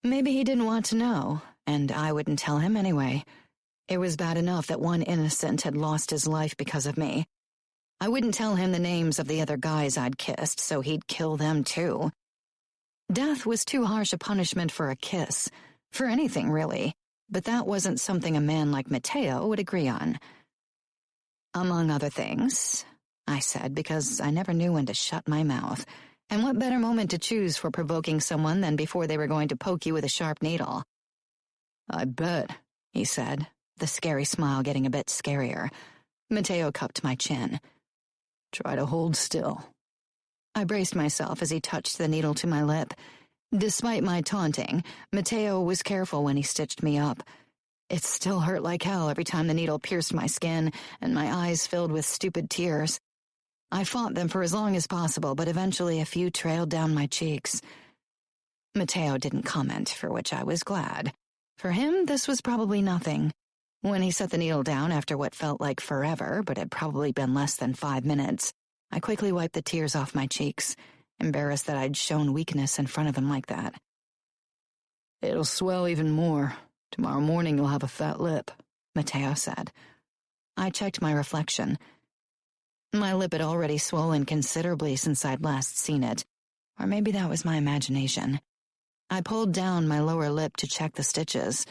Speaker 3: Maybe he didn't want to know, and I wouldn't tell him anyway. It was bad enough that one innocent had lost his life because of me. I wouldn't tell him the names of the other guys I'd kissed, so he'd kill them too. Death was too harsh a punishment for a kiss. For anything, really. But that wasn't something a man like Matteo would agree on. Among other things, I said, because I never knew when to shut my mouth. And what better moment to choose for provoking someone than before they were going to poke you with a sharp needle? I bet, he said, the scary smile getting a bit scarier. Matteo cupped my chin. Try to hold still. I braced myself as he touched the needle to my lip. Despite my taunting, Matteo was careful when he stitched me up. It still hurt like hell every time the needle pierced my skin, and my eyes filled with stupid tears. I fought them for as long as possible, but eventually a few trailed down my cheeks. Matteo didn't comment, for which I was glad.
Speaker 2: For him, this was probably nothing. When he set the needle down after what felt like forever, but had probably been less than 5 minutes, I quickly wiped the tears off my cheeks, embarrassed that I'd shown weakness in front of him like that.
Speaker 3: "It'll swell even more. Tomorrow morning you'll have a fat lip,"
Speaker 2: Mateo said. I checked my reflection. My lip had already swollen considerably since I'd last seen it, or maybe that was my imagination. I pulled down my lower lip to check the stitches.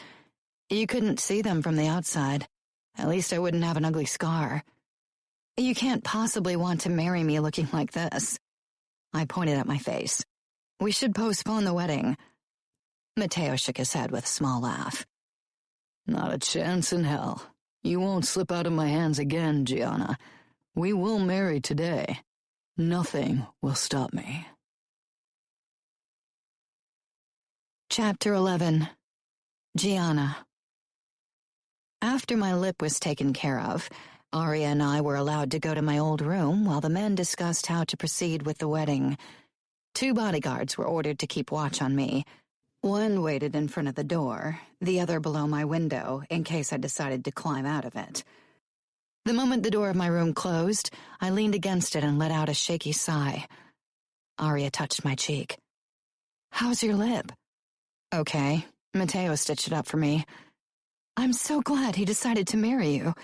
Speaker 2: You couldn't see them from the outside. At least I wouldn't have an ugly scar. You can't possibly want to marry me looking like this. I pointed at my face. We should postpone the wedding. Mateo shook his head with a small laugh.
Speaker 3: "Not a chance in hell. You won't slip out of my hands again, Gianna. We will marry today. Nothing will stop me."
Speaker 2: Chapter 11. Gianna. After my lip was taken care of, Arya and I were allowed to go to my old room while the men discussed how to proceed with the wedding. 2 bodyguards were ordered to keep watch on me. One waited in front of the door, the other below my window, in case I decided to climb out of it. The moment the door of my room closed, I leaned against it and let out a shaky sigh. Arya touched my cheek. "How's your lip?" "Okay." Mateo stitched it up for me. "I'm so glad he decided to marry you."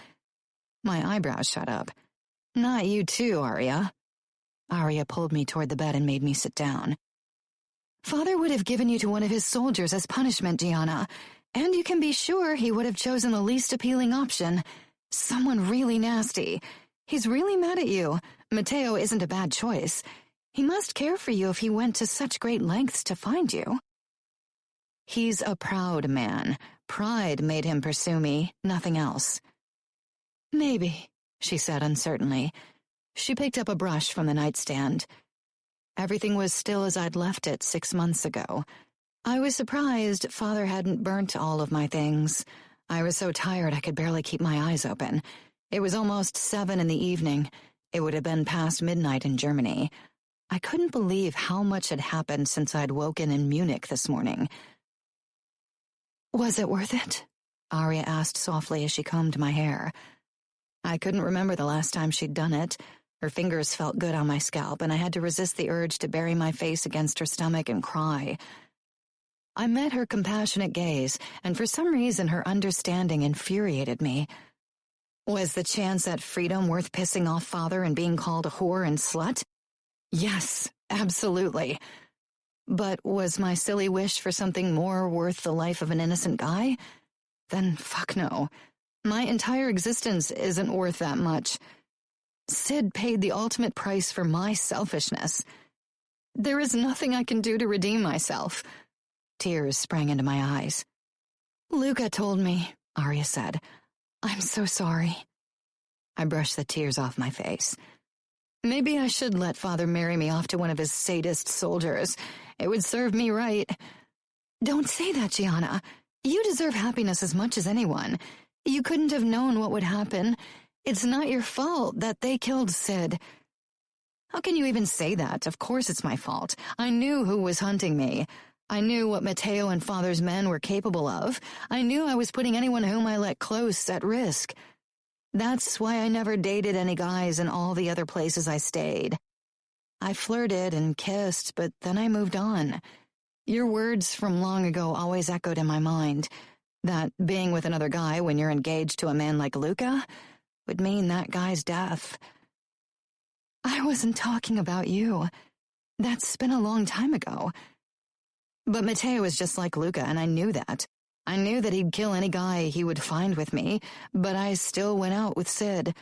Speaker 2: My eyebrows shot up. "Not you too, Arya." Arya pulled me toward the bed and made me sit down. "Father would have given you to one of his soldiers as punishment, Gianna, and you can be sure he would have chosen the least appealing option. Someone really nasty. He's really mad at you. Mateo isn't a bad choice. He must care for you if he went to such great lengths to find you." "He's a proud man. Pride made him pursue me, nothing else." "Maybe," she said uncertainly. She picked up a brush from the nightstand. Everything was still as I'd left it 6 months ago. I was surprised Father hadn't burnt all of my things. I was so tired I could barely keep my eyes open. It was almost 7 in the evening. It would have been past midnight in Germany. I couldn't believe how much had happened since I'd woken in Munich this morning. "Was it worth it?" Arya asked softly as she combed my hair. I couldn't remember the last time she'd done it. Her fingers felt good on my scalp, and I had to resist the urge to bury my face against her stomach and cry. I met her compassionate gaze, and for some reason her understanding infuriated me. Was the chance at freedom worth pissing off Father and being called a whore and slut? Yes, absolutely. But was my silly wish for something more worth the life of an innocent guy? Then fuck no. My entire existence isn't worth that much. Sid paid the ultimate price for my selfishness. There is nothing I can do to redeem myself. Tears sprang into my eyes. "Luca told me," Arya said. "I'm so sorry." I brushed the tears off my face. "Maybe I should let Father marry me off to one of his sadist soldiers. It would serve me right." "Don't say that, Gianna. You deserve happiness as much as anyone. You couldn't have known what would happen. It's not your fault that they killed Sid." "How can you even say that? Of course it's my fault. I knew who was hunting me. I knew what Mateo and Father's men were capable of. I knew I was putting anyone whom I let close at risk. That's why I never dated any guys in all the other places I stayed. I flirted and kissed, but then I moved on. Your words from long ago always echoed in my mind, that being with another guy when you're engaged to a man like Luca would mean that guy's death. I wasn't talking about you. That's been a long time ago. But Mateo is just like Luca, and I knew that. I knew that he'd kill any guy he would find with me, but I still went out with Sid.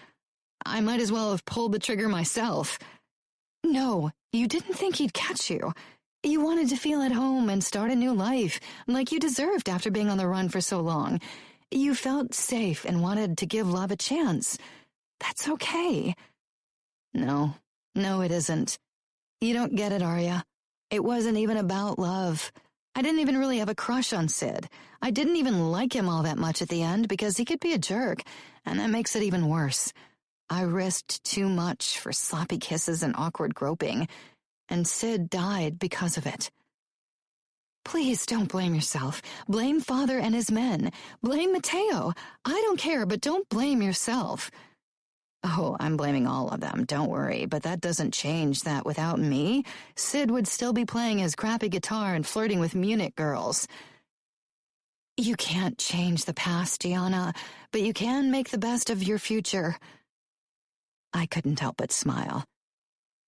Speaker 2: I might as well have pulled the trigger myself. No, you didn't think he'd catch you. You wanted to feel at home and start a new life, like you deserved after being on the run for so long. You felt safe and wanted to give love a chance. That's okay." No, it isn't. You don't get it, Arya. It wasn't even about love. I didn't even really have a crush on Sid. I didn't even like him all that much at the end because he could be a jerk, and that makes it even worse. I risked too much for sloppy kisses and awkward groping, and Sid died because of it. Please don't blame yourself. Blame Father and his men. Blame Mateo. I don't care, but don't blame yourself. Oh, I'm blaming all of them, don't worry, but that doesn't change that without me, Sid would still be playing his crappy guitar and flirting with Munich girls. You can't change the past, Gianna, but you can make the best of your future. I couldn't help but smile.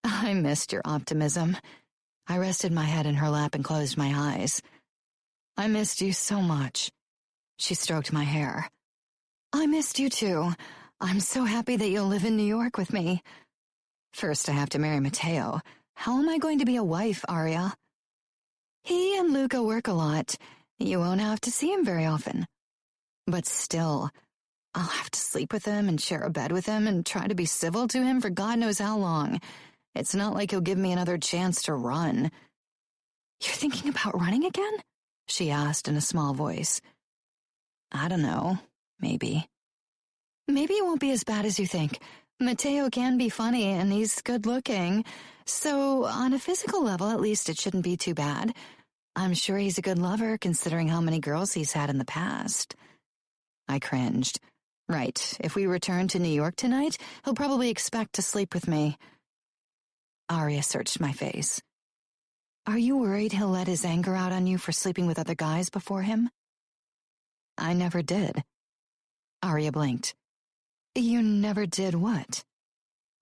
Speaker 2: I missed your optimism. I rested my head in her lap and closed my eyes. I missed you so much. She stroked my hair. I missed you too. I'm so happy that you'll live in New York with me. First, I have to marry Mateo. How am I going to be a wife, Aria? He and Luca work a lot. You won't have to see him very often. But still, I'll have to sleep with him and share a bed with him and try to be civil to him for God knows how long. It's not like he'll give me another chance to run. You're thinking about running again? She asked in a small voice. I don't know. Maybe. Maybe it won't be as bad as you think. Mateo can be funny and he's good-looking. So, on a physical level, at least it shouldn't be too bad. I'm sure he's a good lover, considering how many girls he's had in the past. I cringed. Right, if we return to New York tonight, he'll probably expect to sleep with me. Aria searched my face. Are you worried he'll let his anger out on you for sleeping with other guys before him? I never did. Aria blinked. You never did what?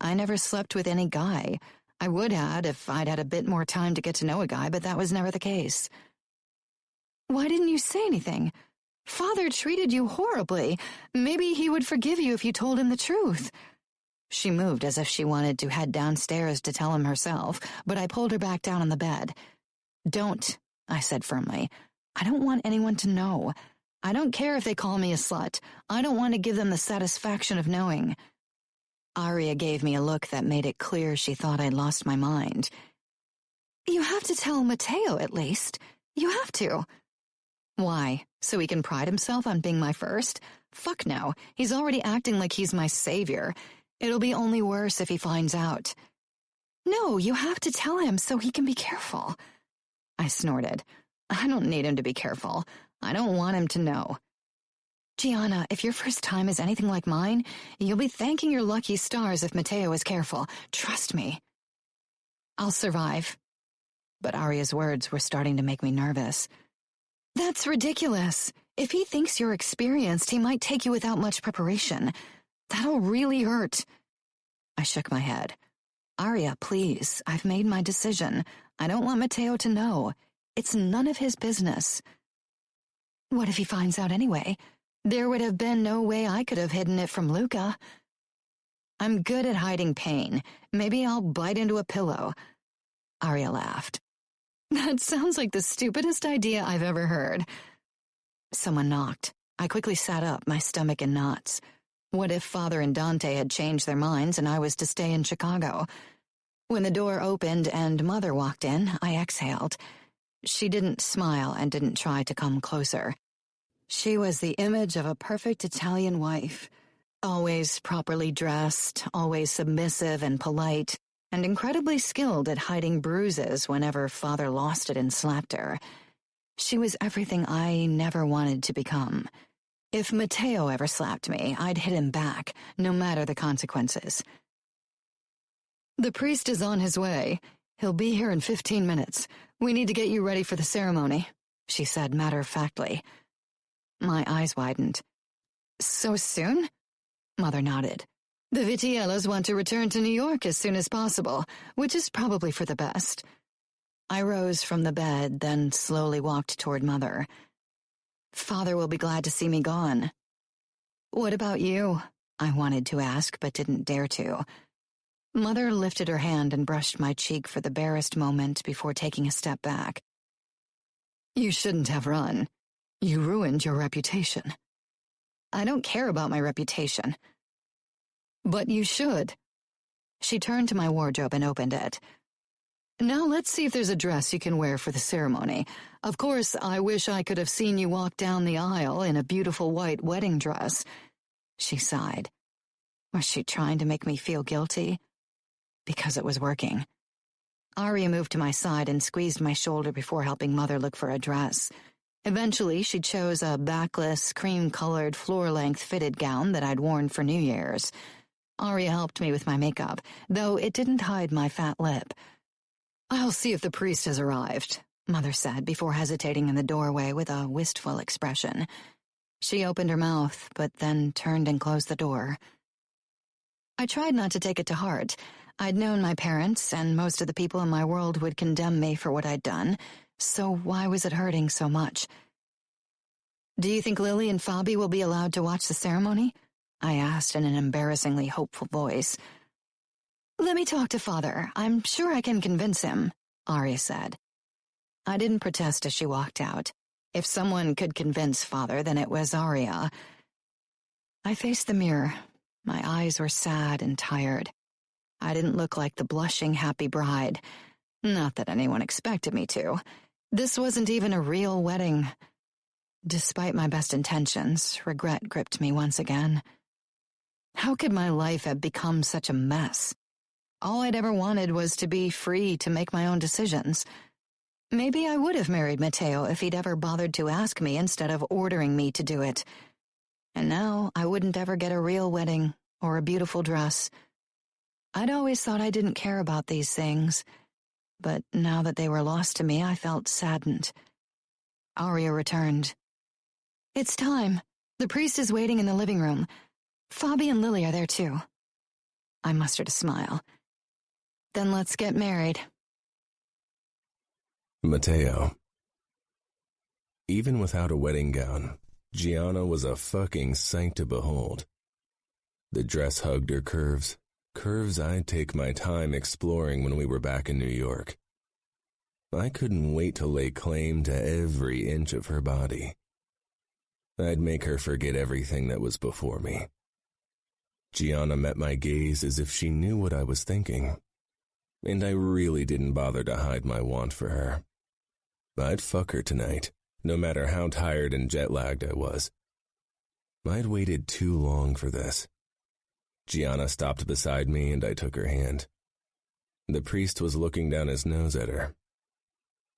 Speaker 2: I never slept with any guy. I would have if I'd had a bit more time to get to know a guy, but that was never the case. Why didn't you say anything? Father treated you horribly. Maybe he would forgive you if you told him the truth. She moved as if she wanted to head downstairs to tell him herself, but I pulled her back down on the bed. Don't, I said firmly. I don't want anyone to know. I don't care if they call me a slut. I don't want to give them the satisfaction of knowing. Aria gave me a look that made it clear she thought I'd lost my mind. You have to tell Mateo, at least. You have to. Why? So he can pride himself on being my first? Fuck no. He's already acting like he's my savior. It'll be only worse if he finds out. No, you have to tell him so he can be careful. I snorted. I don't need him to be careful. I don't want him to know. Gianna, if your first time is anything like mine, you'll be thanking your lucky stars if Mateo is careful. Trust me. I'll survive. But Aria's words were starting to make me nervous. That's ridiculous. If he thinks you're experienced, he might take you without much preparation. That'll really hurt. I shook my head. Aria, please, I've made my decision. I don't want Mateo to know. It's none of his business. What if he finds out anyway? There would have been no way I could have hidden it from Luca. I'm good at hiding pain. Maybe I'll bite into a pillow. Aria laughed. That sounds like the stupidest idea I've ever heard. Someone knocked. I quickly sat up, my stomach in knots. What if Father and Dante had changed their minds and I was to stay in Chicago? When the door opened and Mother walked in, I exhaled. She didn't smile and didn't try to come closer. She was the image of a perfect Italian wife. Always properly dressed, always submissive and polite, and incredibly skilled at hiding bruises whenever Father lost it and slapped her. She was everything I never wanted to become. If Mateo ever slapped me, I'd hit him back, no matter the consequences. The priest is on his way. He'll be here in 15 minutes. We need to get you ready for the ceremony, she said matter-of-factly. My eyes widened. So soon? Mother nodded. The Vitiellos want to return to New York as soon as possible, which is probably for the best. I rose from the bed, then slowly walked toward Mother. Father will be glad to see me gone. What about you? I wanted to ask, but didn't dare to. Mother lifted her hand and brushed my cheek for the barest moment before taking a step back. You shouldn't have run. You ruined your reputation. I don't care about my reputation. But you should. She turned to my wardrobe and opened it. Now let's see if there's a dress you can wear for the ceremony. Of course, I wish I could have seen you walk down the aisle in a beautiful white wedding dress. She sighed. Was she trying to make me feel guilty? Because it was working. Arya moved to my side and squeezed my shoulder before helping Mother look for a dress. Eventually, she chose a backless, cream-colored, floor-length fitted gown that I'd worn for New Year's. Arya helped me with my makeup, though it didn't hide my fat lip. "I'll see if the priest has arrived," Mother said before hesitating in the doorway with a wistful expression. She opened her mouth, but then turned and closed the door. I tried not to take it to heart. I'd known my parents, and most of the people in my world would condemn me for what I'd done, so why was it hurting so much? "Do you think Lily and Fabi will be allowed to watch the ceremony?" I asked in an embarrassingly hopeful voice. "Let me talk to Father. I'm sure I can convince him," Arya said. I didn't protest as she walked out. If someone could convince Father, then it was Arya. I faced the mirror. My eyes were sad and tired. I didn't look like the blushing, happy bride. Not that anyone expected me to. This wasn't even a real wedding. Despite my best intentions, regret gripped me once again. How could my life have become such a mess? All I'd ever wanted was to be free to make my own decisions. Maybe I would have married Matteo if he'd ever bothered to ask me instead of ordering me to do it. And now I wouldn't ever get a real wedding or a beautiful dress. I'd always thought I didn't care about these things, but now that they were lost to me, I felt saddened. Arya returned. "It's time. The priest is waiting in the living room. Fabi and Lily are there too." I mustered a smile. "Then let's get married."
Speaker 1: Matteo. Even without a wedding gown, Gianna was a fucking sight to behold. The dress hugged her curves I'd take my time exploring when we were back in New York. I couldn't wait to lay claim to every inch of her body. I'd make her forget everything that was before me. Gianna met my gaze as if she knew what I was thinking, and I really didn't bother to hide my want for her. I'd fuck her tonight, no matter how tired and jet-lagged I was. I'd waited too long for this. Gianna stopped beside me and I took her hand. The priest was looking down his nose at her.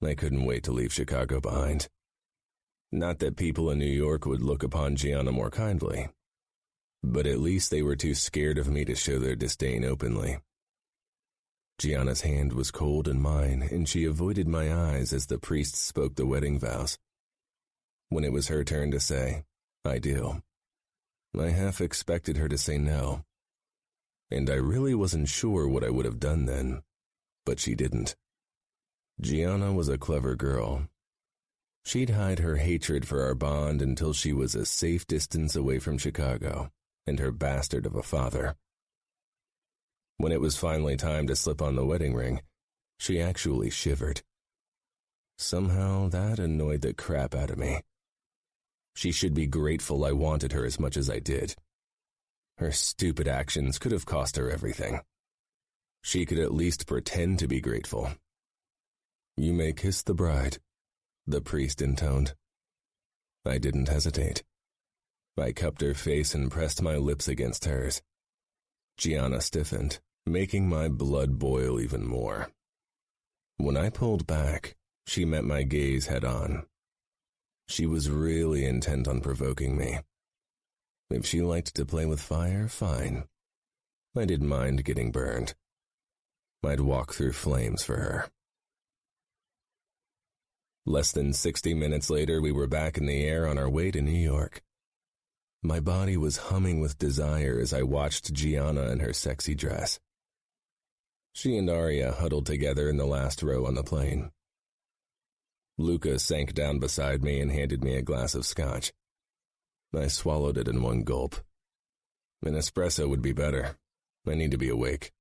Speaker 1: I couldn't wait to leave Chicago behind. Not that people in New York would look upon Gianna more kindly, but at least they were too scared of me to show their disdain openly. Gianna's hand was cold in mine, and she avoided my eyes as the priest spoke the wedding vows. When it was her turn to say, "I do," I half expected her to say no, and I really wasn't sure what I would have done then, but she didn't. Gianna was a clever girl. She'd hide her hatred for our bond until she was a safe distance away from Chicago and her bastard of a father. When it was finally time to slip on the wedding ring, she actually shivered. Somehow that annoyed the crap out of me. She should be grateful I wanted her as much as I did. Her stupid actions could have cost her everything. She could at least pretend to be grateful. "You may kiss the bride," the priest intoned. I didn't hesitate. I cupped her face and pressed my lips against hers. Gianna stiffened, making my blood boil even more. When I pulled back, she met my gaze head-on. She was really intent on provoking me. If she liked to play with fire, fine. I didn't mind getting burned. I'd walk through flames for her. Less than 60 minutes later, we were back in the air on our way to New York. My body was humming with desire as I watched Gianna in her sexy dress. She and Arya huddled together in the last row on the plane. Luca sank down beside me and handed me a glass of scotch. I swallowed it in one gulp. An espresso would be better. I need to be awake.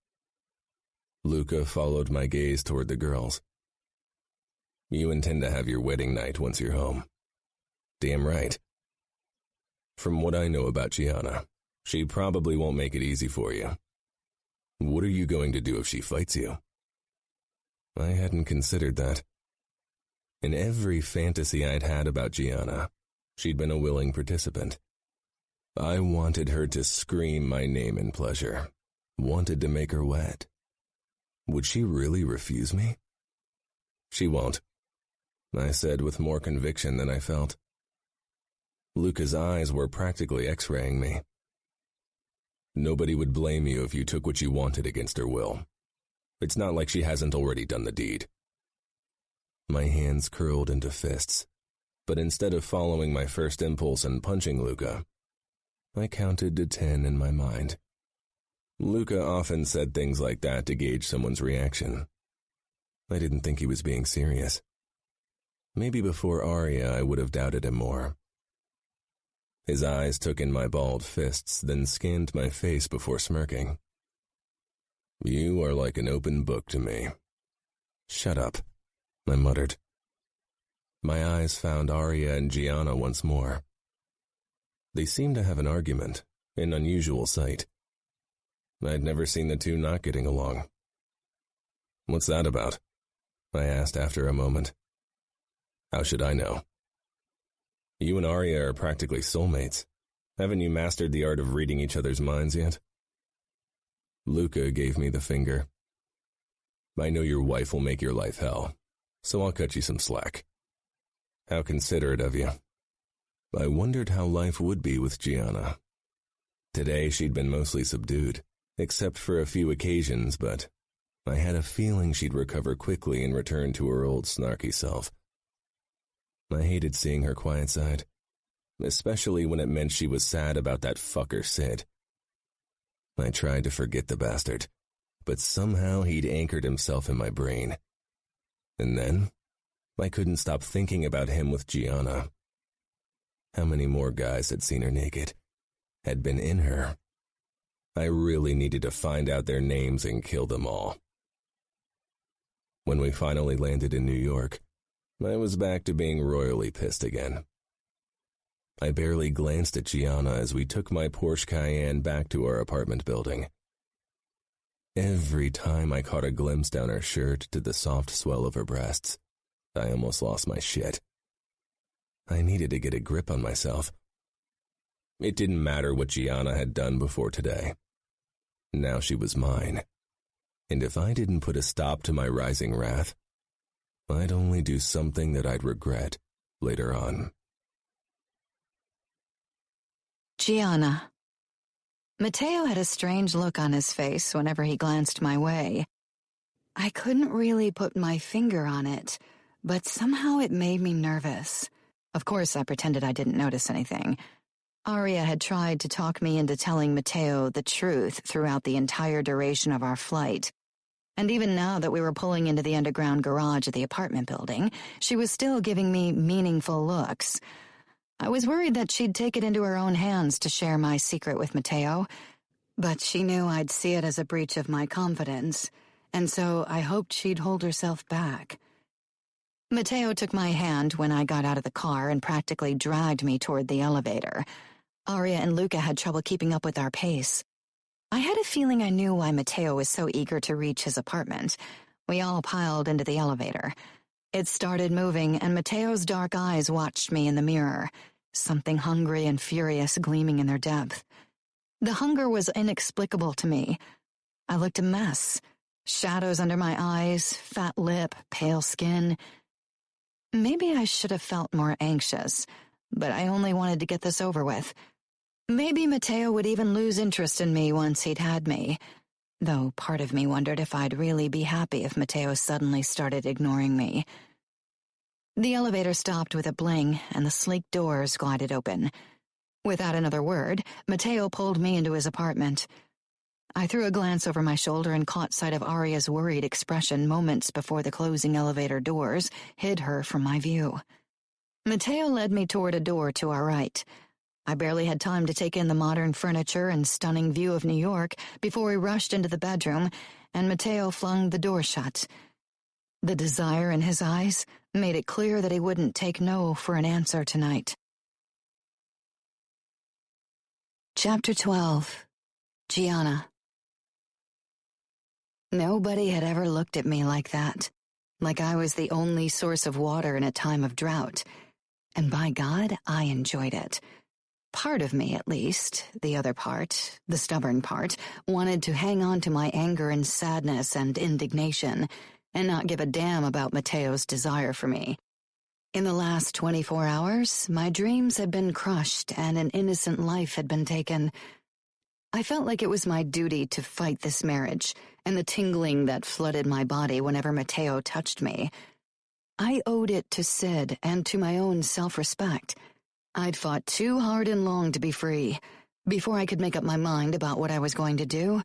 Speaker 1: Luca followed my gaze toward the girls. "You intend to have your wedding night once you're home." "Damn right. From what I know about Gianna, she probably won't make it easy for you. What are you going to do if she fights you?" I hadn't considered that. In every fantasy I'd had about Gianna, she'd been a willing participant. I wanted her to scream my name in pleasure, wanted to make her wet. Would she really refuse me? She won't, I said with more conviction than I felt. Luca's eyes were practically x-raying me. Nobody would blame you if you took what you wanted against her will. It's not like she hasn't already done the deed. My hands curled into fists, but instead of following my first impulse and punching Luca, I counted to 10 in my mind. Luca often said things like that to gauge someone's reaction. I didn't think he was being serious. Maybe before Arya I would have doubted him more. His eyes took in my balled fists, then scanned my face before smirking. You are like an open book to me. Shut up, I muttered. My eyes found Arya and Gianna once more. They seemed to have an argument, an unusual sight. I'd never seen the two not getting along. What's that about? I asked after a moment. How should I know? You and Arya are practically soulmates. Haven't you mastered the art of reading each other's minds yet? Luca gave me the finger. I know your wife will make your life hell, so I'll cut you some slack. How considerate of you. I wondered how life would be with Gianna. Today she'd been mostly subdued, except for a few occasions, but I had a feeling she'd recover quickly and return to her old snarky self. I hated seeing her quiet side, especially when it meant she was sad about that fucker Sid. I tried to forget the bastard, but somehow he'd anchored himself in my brain. And then, I couldn't stop thinking about him with Gianna. How many more guys had seen her naked, had been in her? I really needed to find out their names and kill them all. When we finally landed in New York, I was back to being royally pissed again. I barely glanced at Gianna as we took my Porsche Cayenne back to our apartment building. Every time I caught a glimpse down her shirt to the soft swell of her breasts, I almost lost my shit. I needed to get a grip on myself. It didn't matter what Gianna had done before today. Now she was mine. And if I didn't put a stop to my rising wrath, I'd only do something that I'd regret later on.
Speaker 2: Gianna. Matteo had a strange look on his face whenever he glanced my way. I couldn't really put my finger on it, but somehow it made me nervous. Of course, I pretended I didn't notice anything. Arya had tried to talk me into telling Matteo the truth throughout the entire duration of our flight. And even now that we were pulling into the underground garage of the apartment building, she was still giving me meaningful looks. I was worried that she'd take it into her own hands to share my secret with Matteo, but she knew I'd see it as a breach of my confidence, and so I hoped she'd hold herself back. Matteo took my hand when I got out of the car and practically dragged me toward the elevator. Arya and Luca had trouble keeping up with our pace. I had a feeling I knew why Matteo was so eager to reach his apartment. We all piled into the elevator. It started moving, and Matteo's dark eyes watched me in the mirror, something hungry and furious gleaming in their depth. The hunger was inexplicable to me. I looked a mess. Shadows under my eyes, fat lip, pale skin. Maybe I should have felt more anxious, but I only wanted to get this over with. Maybe Matteo would even lose interest in me once he'd had me, though part of me wondered if I'd really be happy if Matteo suddenly started ignoring me. The elevator stopped with a bling, and the sleek doors glided open. Without another word, Matteo pulled me into his apartment. I threw a glance over my shoulder and caught sight of Arya's worried expression moments before the closing elevator doors hid her from my view. Matteo led me toward a door to our right. I barely had time to take in the modern furniture and stunning view of New York before we rushed into the bedroom, and Matteo flung the door shut. The desire in his eyes made it clear that he wouldn't take no for an answer tonight. Chapter 12. Gianna. Nobody had ever looked at me like that, like I was the only source of water in a time of drought. And by God, I enjoyed it. Part of me, at least, the other part, the stubborn part, wanted to hang on to my anger and sadness and indignation, and not give a damn about Matteo's desire for me. In the last 24 hours, my dreams had been crushed and an innocent life had been taken. I felt like it was my duty to fight this marriage, and the tingling that flooded my body whenever Matteo touched me. I owed it to Sid and to my own self-respect. I'd fought too hard and long to be free. Before I could make up my mind about what I was going to do,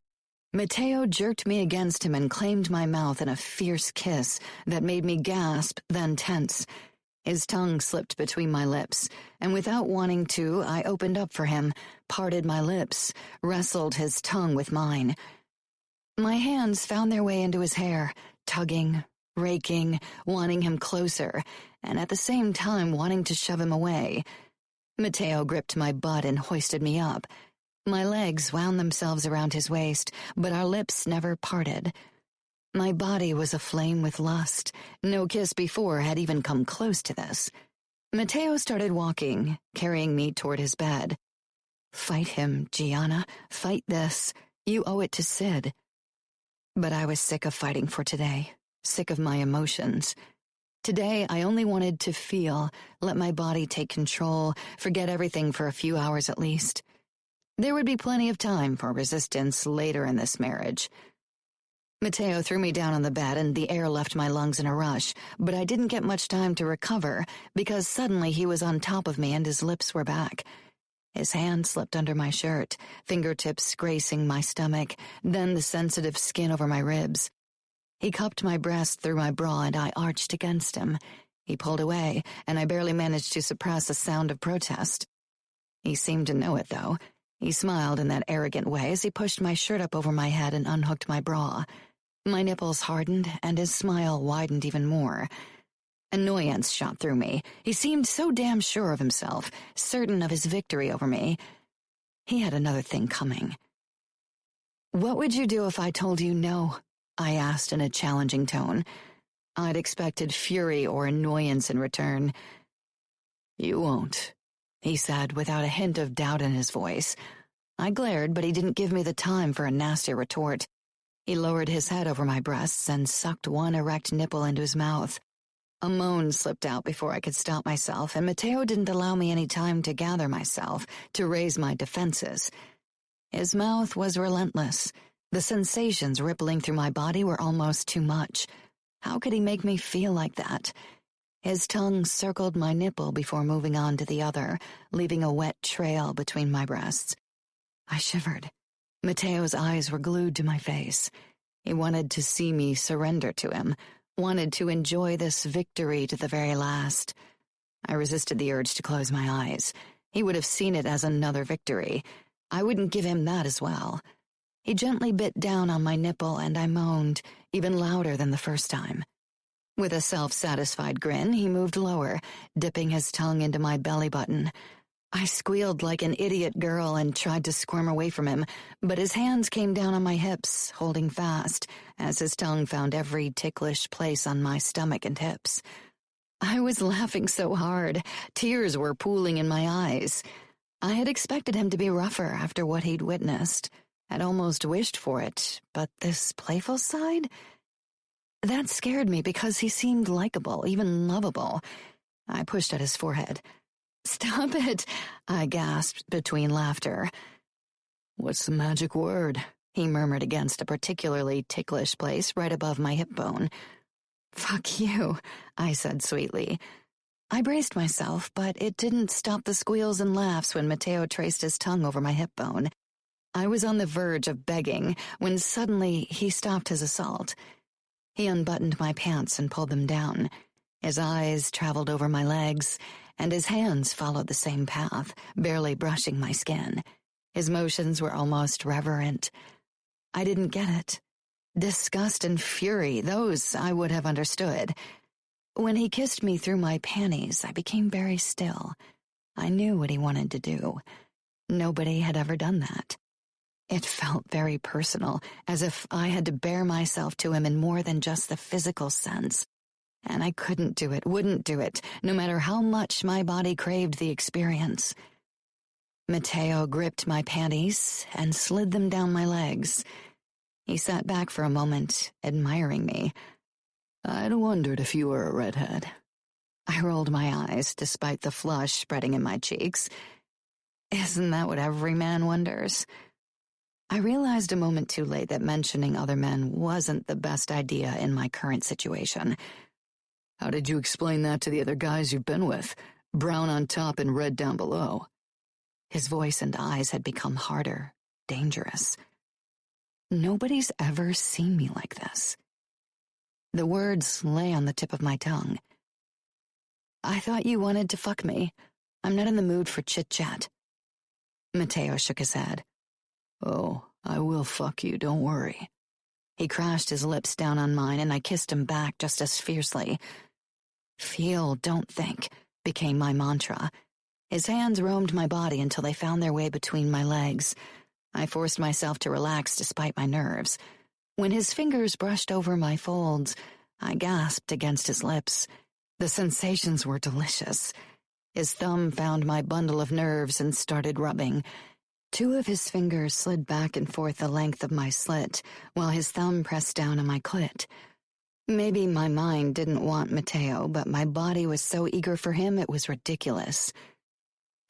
Speaker 2: Matteo jerked me against him and claimed my mouth in a fierce kiss that made me gasp, then tense. His tongue slipped between my lips, and without wanting to, I opened up for him, parted my lips, wrestled his tongue with mine. My hands found their way into his hair, tugging, raking, wanting him closer, and at the same time wanting to shove him away. Matteo gripped my butt and hoisted me up. My legs wound themselves around his waist, but our lips never parted. My body was aflame with lust. No kiss before had even come close to this. Matteo started walking, carrying me toward his bed. Fight him, Gianna. Fight this. You owe it to Sid. But I was sick of fighting for today, sick of my emotions. Today, I only wanted to feel, let my body take control, forget everything for a few hours at least. There would be plenty of time for resistance later in this marriage. Matteo threw me down on the bed and the air left my lungs in a rush, but I didn't get much time to recover because suddenly he was on top of me and his lips were back. His hand slipped under my shirt, fingertips gracing my stomach, then the sensitive skin over my ribs. He cupped my breast through my bra and I arched against him. He pulled away, and I barely managed to suppress a sound of protest. He seemed to know it, though. He smiled in that arrogant way as he pushed my shirt up over my head and unhooked my bra. My nipples hardened, and his smile widened even more. Annoyance shot through me. He seemed so damn sure of himself, certain of his victory over me. He had another thing coming. "What would you do if I told you no?" I asked in a challenging tone. I'd expected fury or annoyance in return. "You won't," he said without a hint of doubt in his voice. I glared, but he didn't give me the time for a nasty retort. He lowered his head over my breasts and sucked one erect nipple into his mouth. A moan slipped out before I could stop myself, and Matteo didn't allow me any time to gather myself, to raise my defenses. His mouth was relentless. The sensations rippling through my body were almost too much. How could he make me feel like that? His tongue circled my nipple before moving on to the other, leaving a wet trail between my breasts. I shivered. Matteo's eyes were glued to my face. He wanted to see me surrender to him, wanted to enjoy this victory to the very last. I resisted the urge to close my eyes. He would have seen it as another victory. I wouldn't give him that as well. He gently bit down on my nipple and I moaned, even louder than the first time. With a self-satisfied grin, he moved lower, dipping his tongue into my belly button. I squealed like an idiot girl and tried to squirm away from him, but his hands came down on my hips, holding fast, as his tongue found every ticklish place on my stomach and hips. I was laughing so hard, tears were pooling in my eyes. I had expected him to be rougher after what he'd witnessed. Had almost wished for it, but this playful side? That scared me because he seemed likable, even lovable. I pushed at his forehead. "Stop it," I gasped between laughter. "What's the magic word?" he murmured against a particularly ticklish place right above my hip bone. "Fuck you," I said sweetly. I braced myself, but it didn't stop the squeals and laughs when Matteo traced his tongue over my hip bone. I was on the verge of begging when suddenly he stopped his assault. He unbuttoned my pants and pulled them down. His eyes traveled over my legs, and his hands followed the same path, barely brushing my skin. His motions were almost reverent. I didn't get it. Disgust and fury, those I would have understood. When he kissed me through my panties, I became very still. I knew what he wanted to do. Nobody had ever done that. It felt very personal, as if I had to bear myself to him in more than just the physical sense. And I couldn't do it, wouldn't do it, no matter how much my body craved the experience. Matteo gripped my panties and slid them down my legs. He sat back for a moment, admiring me.
Speaker 3: I'd wondered if you were a redhead.
Speaker 2: I rolled my eyes, despite the flush spreading in my cheeks. Isn't that what every man wonders? I realized a moment too late that mentioning other men wasn't the best idea in my current situation.
Speaker 3: How did you explain that to the other guys you've been with? Brown on top and red down below.
Speaker 2: His voice and eyes had become harder, dangerous. Nobody's ever seen me like this. The words lay on the tip of my tongue. I thought you wanted to fuck me. I'm not in the mood for chit-chat. Matteo shook his head.
Speaker 3: Oh, I will fuck you, don't worry.
Speaker 2: He crashed his lips down on mine, and I kissed him back just as fiercely. Feel, don't think, became my mantra. His hands roamed my body until they found their way between my legs. I forced myself to relax despite my nerves. When his fingers brushed over my folds, I gasped against his lips. The sensations were delicious. His thumb found my bundle of nerves and started rubbing. 2 of his fingers slid back and forth the length of my slit, while his thumb pressed down on my clit. Maybe my mind didn't want Matteo, but my body was so eager for him it was ridiculous.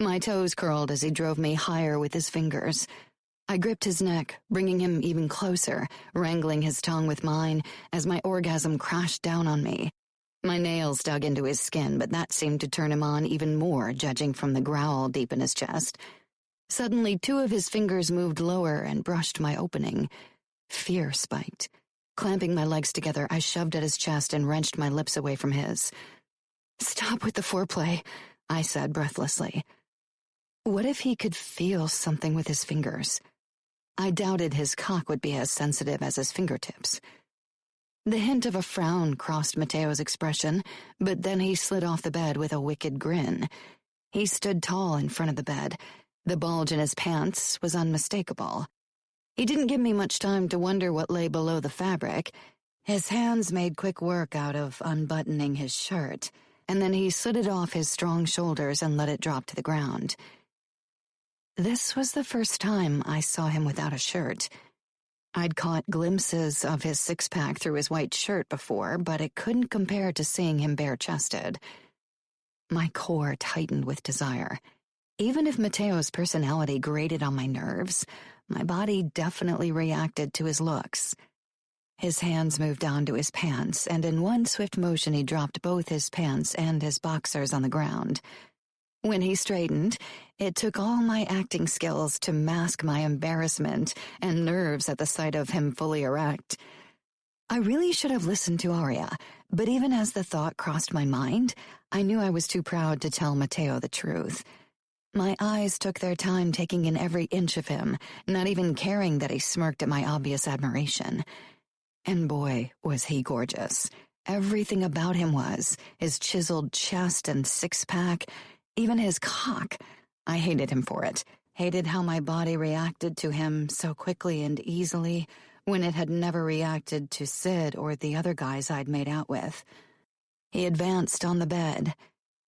Speaker 2: My toes curled as he drove me higher with his fingers. I gripped his neck, bringing him even closer, wrangling his tongue with mine as my orgasm crashed down on me. My nails dug into his skin, but that seemed to turn him on even more, judging from the growl deep in his chest. Suddenly, 2 of his fingers moved lower and brushed my opening. Fear spiked. Clamping my legs together, I shoved at his chest and wrenched my lips away from his. "Stop with the foreplay," I said breathlessly. What if he could feel something with his fingers? I doubted his cock would be as sensitive as his fingertips. The hint of a frown crossed Matteo's expression, but then he slid off the bed with a wicked grin. He stood tall in front of the bed. The bulge in his pants was unmistakable. He didn't give me much time to wonder what lay below the fabric. His hands made quick work out of unbuttoning his shirt, and then he slid it off his strong shoulders and let it drop to the ground. This was the first time I saw him without a shirt. I'd caught glimpses of his six-pack through his white shirt before, but it couldn't compare to seeing him bare-chested. My core tightened with desire. Even if Matteo's personality grated on my nerves, my body definitely reacted to his looks. His hands moved down to his pants, and in one swift motion he dropped both his pants and his boxers on the ground. When he straightened, it took all my acting skills to mask my embarrassment and nerves at the sight of him fully erect. I really should have listened to Aria, but even as the thought crossed my mind, I knew I was too proud to tell Matteo the truth. My eyes took their time taking in every inch of him, not even caring that he smirked at my obvious admiration. And boy, was he gorgeous. Everything about him was, his chiseled chest and six-pack, even his cock. I hated him for it, hated how my body reacted to him so quickly and easily when it had never reacted to Sid or the other guys I'd made out with. He advanced on the bed,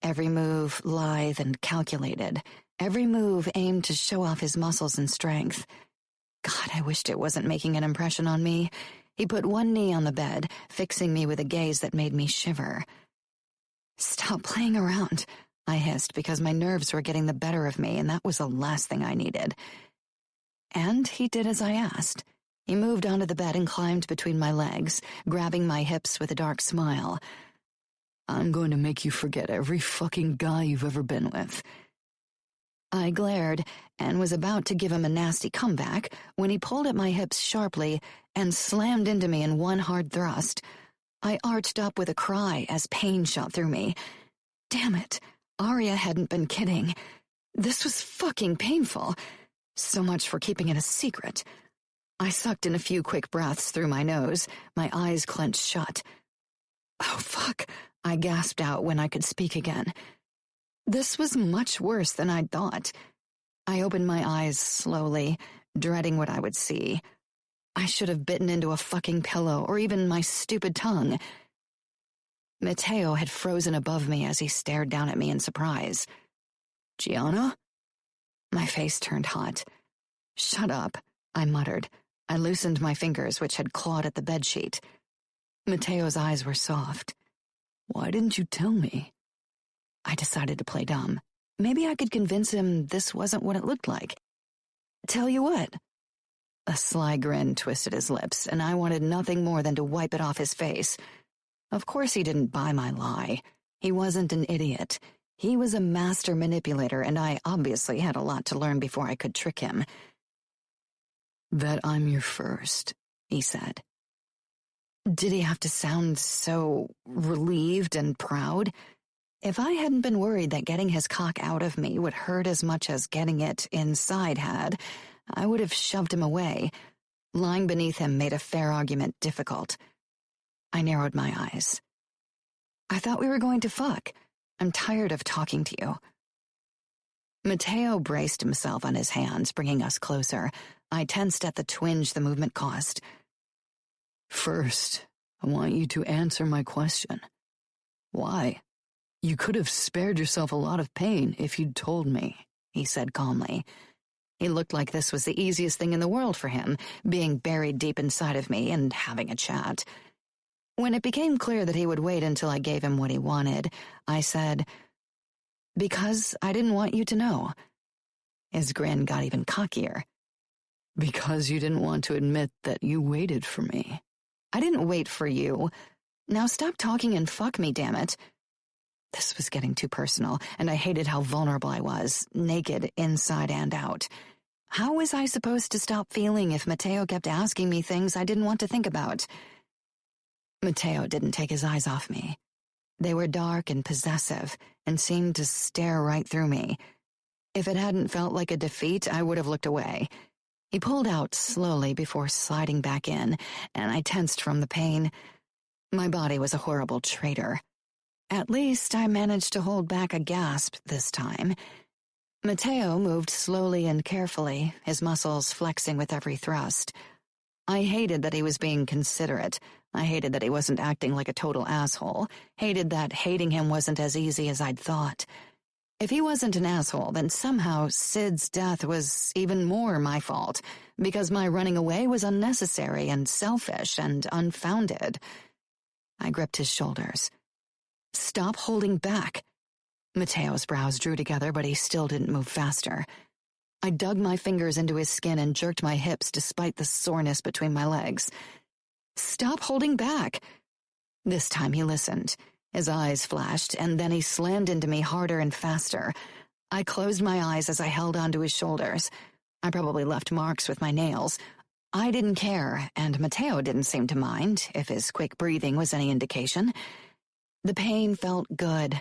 Speaker 2: every move lithe and calculated, every move aimed to show off his muscles and strength. God, I wished it wasn't making an impression on me. He put one knee on the bed, fixing me with a gaze that made me shiver. "Stop playing around," I hissed, because my nerves were getting the better of me, and that was the last thing I needed. And he did as I asked. He moved onto the bed and climbed between my legs, grabbing my hips with a dark smile.
Speaker 3: "I'm going to make you forget every fucking guy you've ever been with."
Speaker 2: I glared and was about to give him a nasty comeback when he pulled at my hips sharply and slammed into me in one hard thrust. I arched up with a cry as pain shot through me. Damn it, Aria hadn't been kidding. This was fucking painful. So much for keeping it a secret. I sucked in a few quick breaths through my nose, my eyes clenched shut. "Oh, fuck," I gasped out when I could speak again. This was much worse than I'd thought. I opened my eyes slowly, dreading what I would see. I should have bitten into a fucking pillow, or even my stupid tongue. Matteo had frozen above me as he stared down at me in surprise.
Speaker 3: "Gianna?"
Speaker 2: My face turned hot. "Shut up," I muttered. I loosened my fingers, which had clawed at the bedsheet. Mateo's eyes were soft.
Speaker 3: "Why didn't you tell me?"
Speaker 2: I decided to play dumb. Maybe I could convince him this wasn't what it looked like. "Tell you what?" A sly grin twisted his lips, and I wanted nothing more than to wipe it off his face. Of course he didn't buy my lie. He wasn't an idiot. He was a master manipulator, and I obviously had a lot to learn before I could trick him.
Speaker 3: "That I'm your first," he said.
Speaker 2: Did he have to sound so relieved and proud? If I hadn't been worried that getting his cock out of me would hurt as much as getting it inside had, I would have shoved him away. Lying beneath him made a fair argument difficult. I narrowed my eyes. "I thought we were going to fuck. I'm tired of talking to you." Mateo braced himself on his hands, bringing us closer. I tensed at the twinge the movement caused.
Speaker 3: "First, I want you to answer my question. Why? You could have spared yourself a lot of pain if you'd told me,"
Speaker 2: he said calmly. He looked like this was the easiest thing in the world for him, being buried deep inside of me and having a chat. When it became clear that he would wait until I gave him what he wanted, I said, "Because I didn't want you to know." His grin got even cockier.
Speaker 3: "Because you didn't want to admit that you waited for me."
Speaker 2: "I didn't wait for you. Now stop talking and fuck me, damn it." This was getting too personal, and I hated how vulnerable I was, naked inside and out. How was I supposed to stop feeling if Mateo kept asking me things I didn't want to think about? Mateo didn't take his eyes off me. They were dark and possessive, and seemed to stare right through me. If it hadn't felt like a defeat, I would have looked away. He pulled out slowly before sliding back in, and I tensed from the pain. My body was a horrible traitor. At least I managed to hold back a gasp this time. Mateo moved slowly and carefully, his muscles flexing with every thrust. I hated that he was being considerate. I hated that he wasn't acting like a total asshole. Hated that hating him wasn't as easy as I'd thought. If he wasn't an asshole, then somehow Sid's death was even more my fault, because my running away was unnecessary and selfish and unfounded. I gripped his shoulders. "Stop holding back." Mateo's brows drew together, but he still didn't move faster. I dug my fingers into his skin and jerked my hips despite the soreness between my legs. "Stop holding back." This time he listened. His eyes flashed, and then he slammed into me harder and faster. I closed my eyes as I held onto his shoulders. I probably left marks with my nails. I didn't care, and Mateo didn't seem to mind, if his quick breathing was any indication. The pain felt good,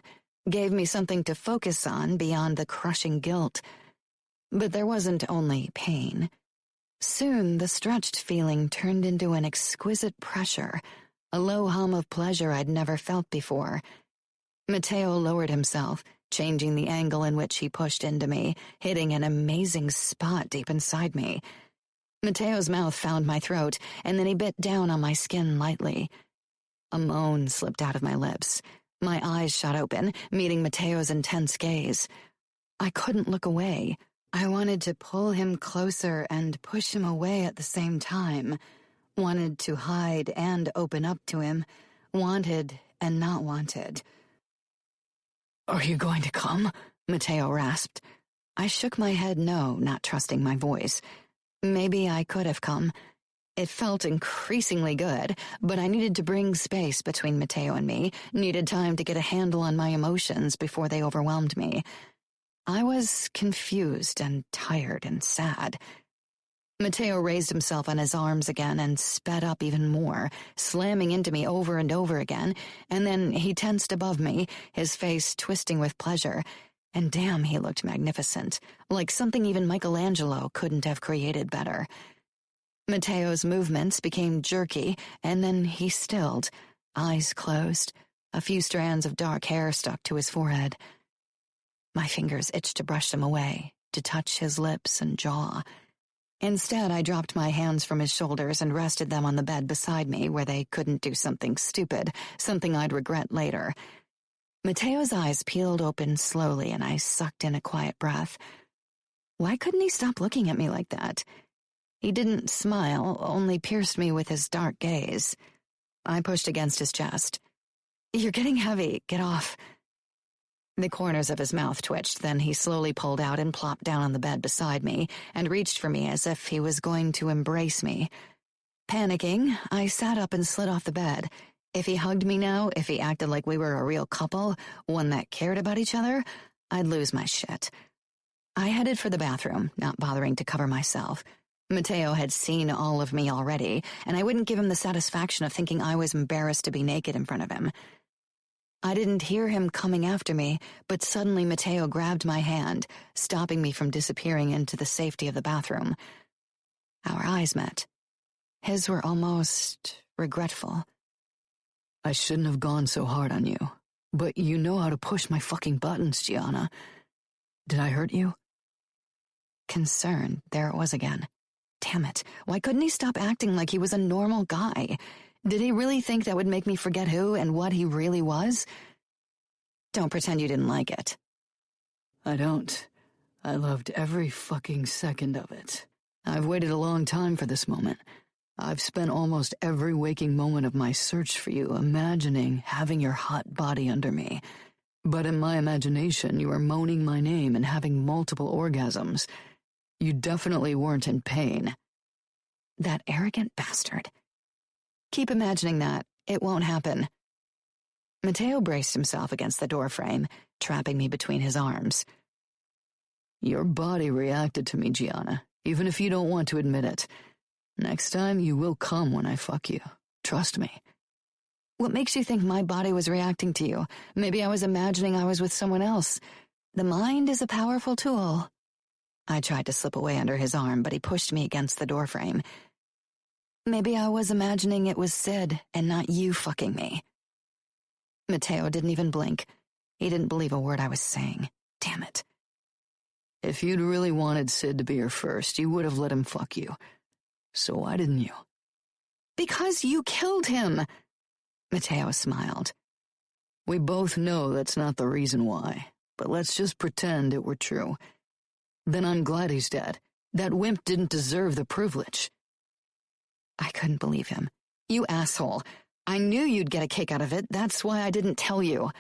Speaker 2: gave me something to focus on beyond the crushing guilt. But there wasn't only pain. Soon the stretched feeling turned into an exquisite pressure, a low hum of pleasure I'd never felt before. Mateo lowered himself, changing the angle in which he pushed into me, hitting an amazing spot deep inside me. Mateo's mouth found my throat, and then he bit down on my skin lightly. A moan slipped out of my lips. My eyes shot open, meeting Mateo's intense gaze. I couldn't look away. I wanted to pull him closer and push him away at the same time. Wanted to hide and open up to him. Wanted and not wanted.
Speaker 3: "Are you going to come?"
Speaker 2: Mateo rasped. I shook my head no, not trusting my voice. Maybe I could have come. It felt increasingly good, but I needed to bring space between Mateo and me, needed time to get a handle on my emotions before they overwhelmed me. I was confused and tired and sad. Mateo raised himself on his arms again and sped up even more, slamming into me over and over again, and then he tensed above me, his face twisting with pleasure, and damn, he looked magnificent, like something even Michelangelo couldn't have created better. Mateo's movements became jerky, and then he stilled, eyes closed, a few strands of dark hair stuck to his forehead. My fingers itched to brush them away, to touch his lips and jaw. Instead, I dropped my hands from his shoulders and rested them on the bed beside me where they couldn't do something stupid, something I'd regret later. Mateo's eyes peeled open slowly, and I sucked in a quiet breath. Why couldn't he stop looking at me like that? He didn't smile, only pierced me with his dark gaze. I pushed against his chest. You're getting heavy. Get off. The corners of his mouth twitched, then he slowly pulled out and plopped down on the bed beside me and reached for me as if he was going to embrace me. Panicking, I sat up and slid off the bed. If he hugged me now, if he acted like we were a real couple, one that cared about each other, I'd lose my shit. I headed for the bathroom, not bothering to cover myself. Mateo had seen all of me already, and I wouldn't give him the satisfaction of thinking I was embarrassed to be naked in front of him. I didn't hear him coming after me, but suddenly Mateo grabbed my hand, stopping me from disappearing into the safety of the bathroom. Our eyes met. His were almost regretful.
Speaker 3: I shouldn't have gone so hard on you, but you know how to push my fucking buttons, Gianna. Did I hurt you?
Speaker 2: Concerned, there it was again. Damn it, why couldn't he stop acting like he was a normal guy? Did he really think that would make me forget who and what he really was? Don't pretend you didn't like it.
Speaker 3: I don't. I loved every fucking second of it. I've waited a long time for this moment. I've spent almost every waking moment of my search for you imagining having your hot body under me. But in my imagination, you were moaning my name and having multiple orgasms. You definitely weren't in pain.
Speaker 2: That arrogant bastard. Keep imagining that. It won't happen. Mateo braced himself against the doorframe, trapping me between his arms.
Speaker 3: Your body reacted to me, Gianna, even if you don't want to admit it. Next time, you will come when I fuck you. Trust me.
Speaker 2: What makes you think my body was reacting to you? Maybe I was imagining I was with someone else. The mind is a powerful tool. I tried to slip away under his arm, but he pushed me against the doorframe. Maybe I was imagining it was Sid and not you fucking me. Mateo didn't even blink. He didn't believe a word I was saying. Damn it.
Speaker 3: If you'd really wanted Sid to be your first, you would have let him fuck you. So why didn't you?
Speaker 2: Because you killed him. Mateo smiled.
Speaker 3: We both know that's not the reason why, but let's just pretend it were true. Then I'm glad he's dead. That wimp didn't deserve the privilege.
Speaker 2: I couldn't believe him. You asshole. I knew you'd get a kick out of it. That's why I didn't tell you.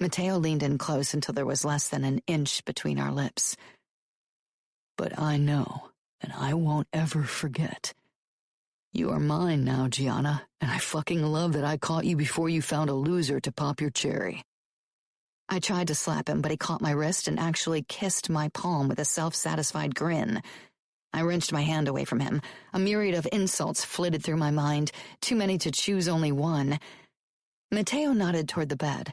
Speaker 2: Mateo leaned in close until there was less than an inch between our lips.
Speaker 3: But I know, and I won't ever forget. You are mine now, Gianna, and I fucking love that I caught you before you found a loser to pop your cherry.
Speaker 2: I tried to slap him, but he caught my wrist and actually kissed my palm with a self-satisfied grin. I wrenched my hand away from him. A myriad of insults flitted through my mind, too many to choose only one. Mateo nodded toward the bed.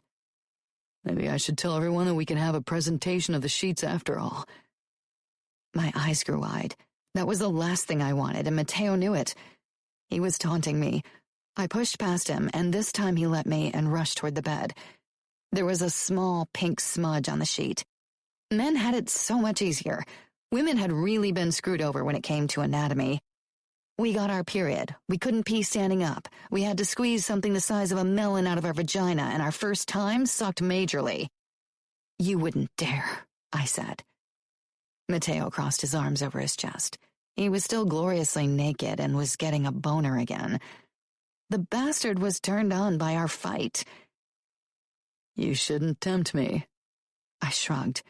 Speaker 3: Maybe I should tell everyone that we can have a presentation of the sheets after all.
Speaker 2: My eyes grew wide. That was the last thing I wanted, and Mateo knew it. He was taunting me. I pushed past him, and this time he let me and rushed toward the bed. There was a small pink smudge on the sheet. Men had it so much easier. Women had really been screwed over when it came to anatomy. We got our period. We couldn't pee standing up. We had to squeeze something the size of a melon out of our vagina, and our first time sucked majorly. You wouldn't dare, I said. Mateo crossed his arms over his chest. He was still gloriously naked and was getting a boner again. The bastard was turned on by our fight.
Speaker 3: You shouldn't tempt me.
Speaker 2: I shrugged.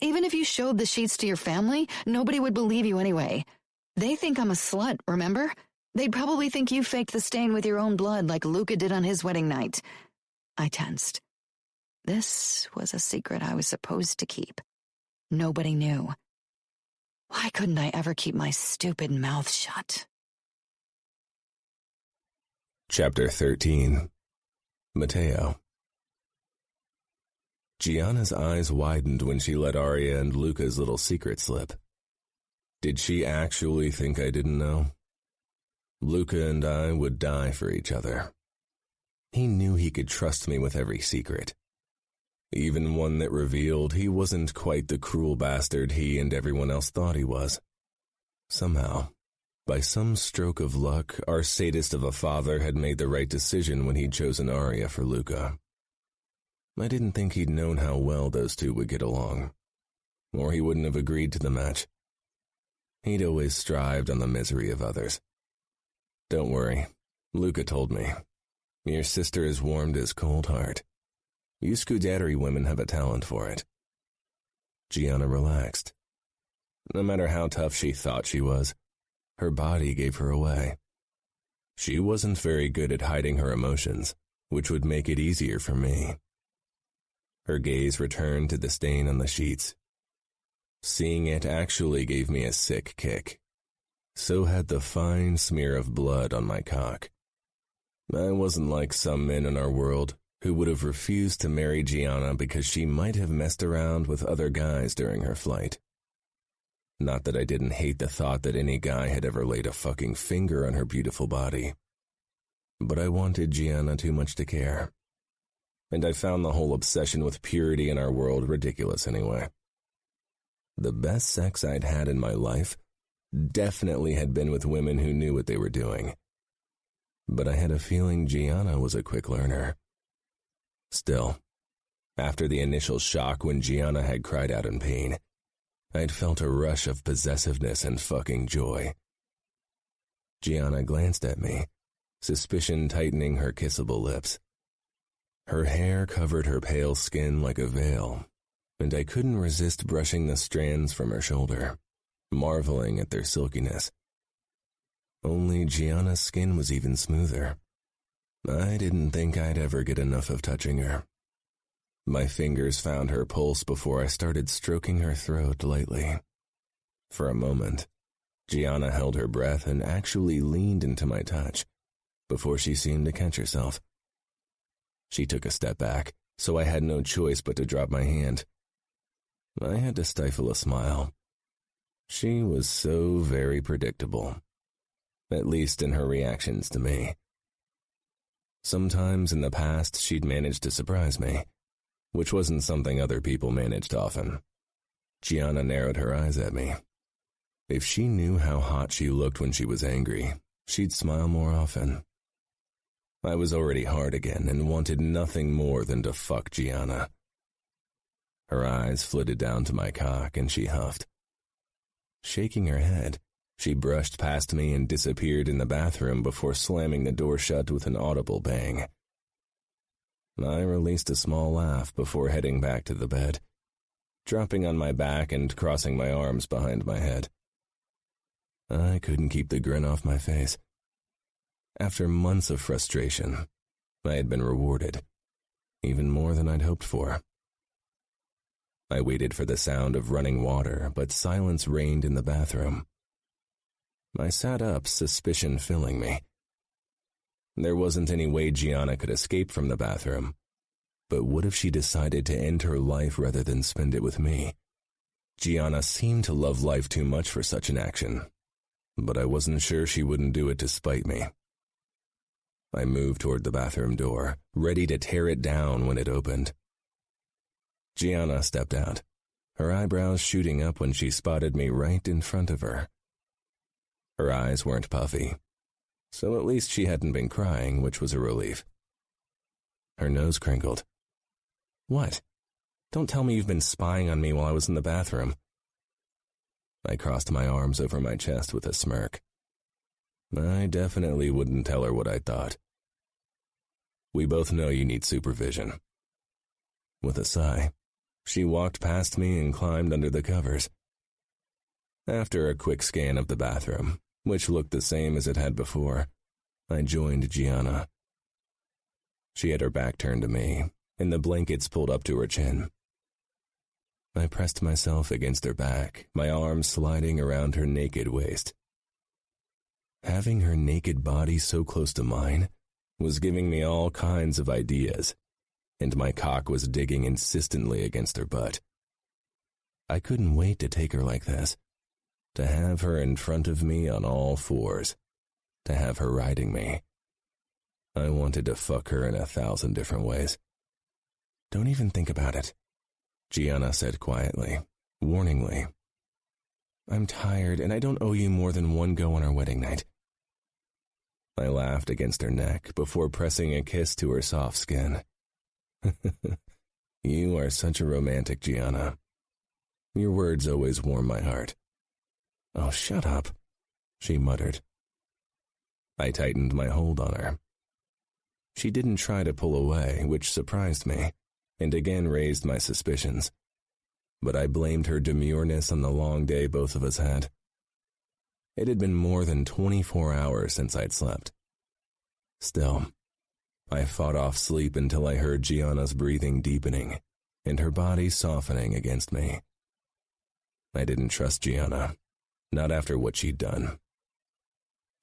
Speaker 2: Even if you showed the sheets to your family, nobody would believe you anyway. They think I'm a slut, remember? They'd probably think you faked the stain with your own blood like Luca did on his wedding night. I tensed. This was a secret I was supposed to keep. Nobody knew. Why couldn't I ever keep my stupid mouth shut?
Speaker 1: Chapter 13. Mateo. Gianna's eyes widened when she let Arya and Luca's little secret slip. Did she actually think I didn't know? Luca and I would die for each other. He knew he could trust me with every secret. Even one that revealed he wasn't quite the cruel bastard he and everyone else thought he was. Somehow, by some stroke of luck, our sadist of a father had made the right decision when he'd chosen Arya for Luca. I didn't think he'd known how well those two would get along. or he wouldn't have agreed to the match. He'd always strived on the misery of others. Don't worry, Luca told me. Your sister is warmed his cold heart. You Scuderi women have a talent for it. Gianna relaxed. No matter how tough she thought she was, her body gave her away. She wasn't very good at hiding her emotions, which would make it easier for me. Her gaze returned to the stain on the sheets. Seeing it actually gave me a sick kick. So had the fine smear of blood on my cock. I wasn't like some men in our world who would have refused to marry Gianna because she might have messed around with other guys during her flight. Not that I didn't hate the thought that any guy had ever laid a fucking finger on her beautiful body. But I wanted Gianna too much to care. And I found the whole obsession with purity in our world ridiculous anyway. The best sex I'd had in my life definitely had been with women who knew what they were doing. But I had a feeling Gianna was a quick learner. Still, after the initial shock when Gianna had cried out in pain, I'd felt a rush of possessiveness and fucking joy. Gianna glanced at me, suspicion tightening her kissable lips. Her hair covered her pale skin like a veil, and I couldn't resist brushing the strands from her shoulder, marveling at their silkiness. Only Gianna's skin was even smoother. I didn't think I'd ever get enough of touching her. My fingers found her pulse before I started stroking her throat lightly. For a moment, Gianna held her breath and actually leaned into my touch, before she seemed to catch herself. She took a step back, so I had no choice but to drop my hand. I had to stifle a smile. She was so very predictable, at least in her reactions to me. Sometimes in the past she'd managed to surprise me, which wasn't something other people managed often. Gianna narrowed her eyes at me. If she knew how hot she looked when she was angry, she'd smile more often. I was already hard again and wanted nothing more than to fuck Gianna. Her eyes flitted down to my cock and she huffed. Shaking her head, she brushed past me and disappeared in the bathroom before slamming the door shut with an audible bang. I released a small laugh before heading back to the bed, dropping on my back and crossing my arms behind my head. I couldn't keep the grin off my face. After months of frustration, I had been rewarded, even more than I'd hoped for. I waited for the sound of running water, but silence reigned in the bathroom. I sat up, suspicion filling me. There wasn't any way Gianna could escape from the bathroom, but what if she decided to end her life rather than spend it with me? Gianna seemed to love life too much for such an action, but I wasn't sure she wouldn't do it to spite me. I moved toward the bathroom door, ready to tear it down when it opened. Gianna stepped out, her eyebrows shooting up when she spotted me right in front of her. Her eyes weren't puffy, so at least she hadn't been crying, which was a relief. Her nose crinkled. What? Don't tell me you've been spying on me while I was in the bathroom. I crossed my arms over my chest with a smirk. I definitely wouldn't tell her what I thought. We both know you need supervision. With a sigh, she walked past me and climbed under the covers. After a quick scan of the bathroom, which looked the same as it had before, I joined Gianna. She had her back turned to me, and the blankets pulled up to her chin. I pressed myself against her back, my arms sliding around her naked waist. Having her naked body so close to mine was giving me all kinds of ideas, and my cock was digging insistently against her butt. I couldn't wait to take her like this, to have her in front of me on all fours, to have her riding me. I wanted to fuck her in 1,000 different ways. Don't even think about it, Gianna said quietly, warningly. I'm tired and I don't owe you more than one go on our wedding night. I laughed against her neck before pressing a kiss to her soft skin. You are such a romantic, Gianna. Your words always warm my heart." "Oh, shut up," she muttered. I tightened my hold on her. She didn't try to pull away, which surprised me, and again raised my suspicions. But I blamed her demureness on the long day both of us had. It had been more than 24 hours since I'd slept. Still, I fought off sleep until I heard Gianna's breathing deepening and her body softening against me. I didn't trust Gianna, not after what she'd done.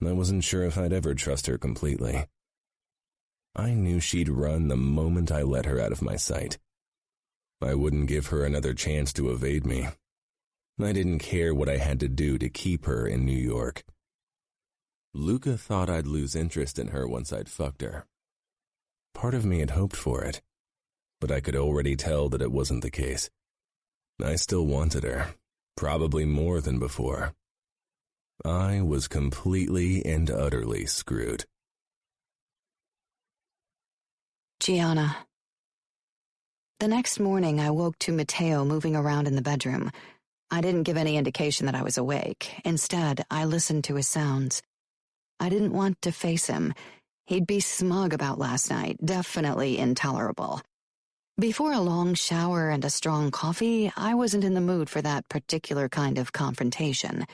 Speaker 1: I wasn't sure if I'd ever trust her completely. I knew she'd run the moment I let her out of my sight. I wouldn't give her another chance to evade me. I didn't care what I had to do to keep her in New York. Luca thought I'd lose interest in her once I'd fucked her. Part of me had hoped for it, but I could already tell that it wasn't the case. I still wanted her, probably more than before. I was completely and utterly screwed.
Speaker 2: Gianna. The next morning, I woke to Matteo moving around in the bedroom. I didn't give any indication that I was awake. Instead, I listened to his sounds. I didn't want to face him. He'd be smug about last night, definitely intolerable. Before a long shower and a strong coffee, I wasn't in the mood for that particular kind of confrontation.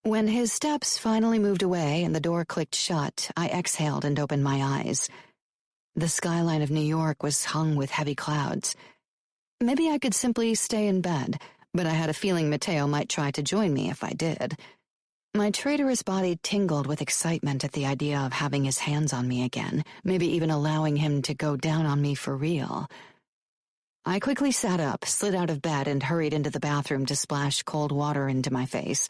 Speaker 2: When his steps finally moved away and the door clicked shut, I exhaled and opened my eyes. The skyline of New York was hung with heavy clouds. Maybe I could simply stay in bed, but I had a feeling Matteo might try to join me if I did. My traitorous body tingled with excitement at the idea of having his hands on me again, maybe even allowing him to go down on me for real. I quickly sat up, slid out of bed, and hurried into the bathroom to splash cold water into my face.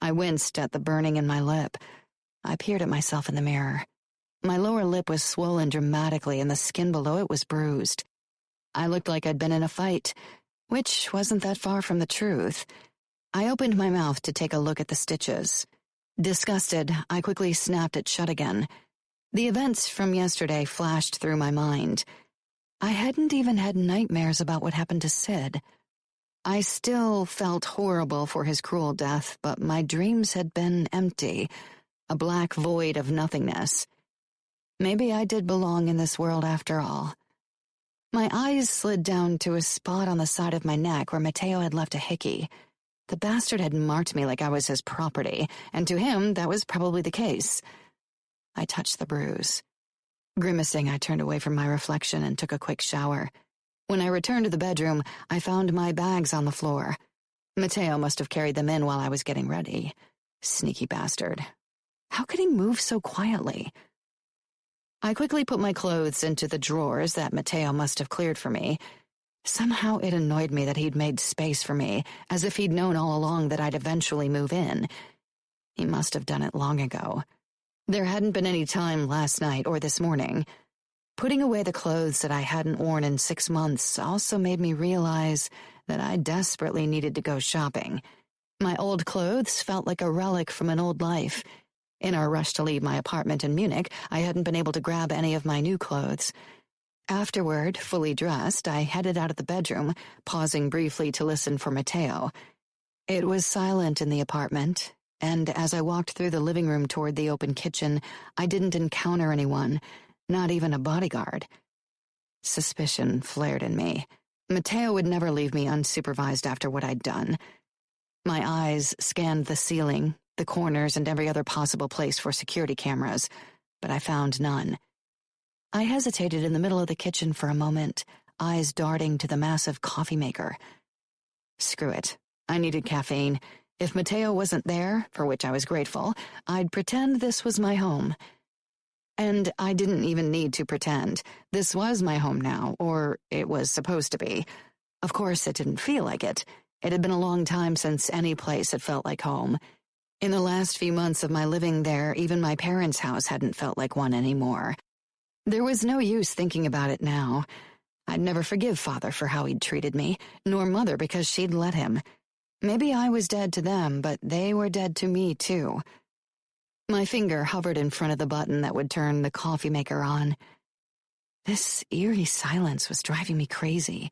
Speaker 2: I winced at the burning in my lip. I peered at myself in the mirror. My lower lip was swollen dramatically, and the skin below it was bruised. I looked like I'd been in a fight, which wasn't that far from the truth. I opened my mouth to take a look at the stitches. Disgusted, I quickly snapped it shut again. The events from yesterday flashed through my mind. I hadn't even had nightmares about what happened to Sid. I still felt horrible for his cruel death, but my dreams had been empty, a black void of nothingness. Maybe I did belong in this world after all. My eyes slid down to a spot on the side of my neck where Matteo had left a hickey. The bastard had marked me like I was his property, and to him that was probably the case. I touched the bruise. Grimacing, I turned away from my reflection and took a quick shower. When I returned to the bedroom, I found my bags on the floor. Matteo must have carried them in while I was getting ready. Sneaky bastard. How could he move so quietly? I quickly put my clothes into the drawers that Matteo must have cleared for me. Somehow it annoyed me that he'd made space for me, as if he'd known all along that I'd eventually move in. He must have done it long ago. There hadn't been any time last night or this morning. Putting away the clothes that I hadn't worn in 6 months also made me realize that I desperately needed to go shopping. My old clothes felt like a relic from an old life. In our rush to leave my apartment in Munich, I hadn't been able to grab any of my new clothes. Afterward, fully dressed, I headed out of the bedroom, pausing briefly to listen for Matteo. It was silent in the apartment, and as I walked through the living room toward the open kitchen, I didn't encounter anyone, not even a bodyguard. Suspicion flared in me. Matteo would never leave me unsupervised after what I'd done. My eyes scanned the ceiling, the corners, and every other possible place for security cameras, but I found none. I hesitated in the middle of the kitchen for a moment, eyes darting to the massive coffee maker. Screw it. I needed caffeine. If Matteo wasn't there, for which I was grateful, I'd pretend this was my home. And I didn't even need to pretend. This was my home now, or it was supposed to be. Of course, it didn't feel like it. It had been a long time since any place had felt like home. In the last few months of my living there, even my parents' house hadn't felt like one anymore. There was no use thinking about it now. I'd never forgive Father for how he'd treated me, nor Mother because she'd let him. Maybe I was dead to them, but they were dead to me, too. My finger hovered in front of the button that would turn the coffee maker on. This eerie silence was driving me crazy.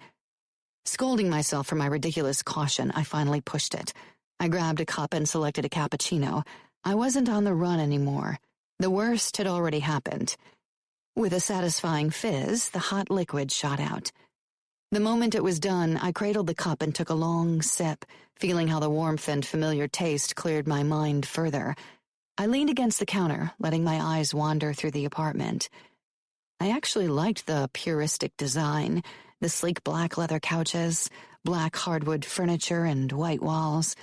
Speaker 2: Scolding myself for my ridiculous caution, I finally pushed it. I grabbed a cup and selected a cappuccino. I wasn't on the run anymore. The worst had already happened. With a satisfying fizz, the hot liquid shot out. The moment it was done, I cradled the cup and took a long sip, feeling how the warmth and familiar taste cleared my mind further. I leaned against the counter, letting my eyes wander through the apartment. I actually liked the puristic design, the sleek black leather couches, black hardwood furniture, and white walls.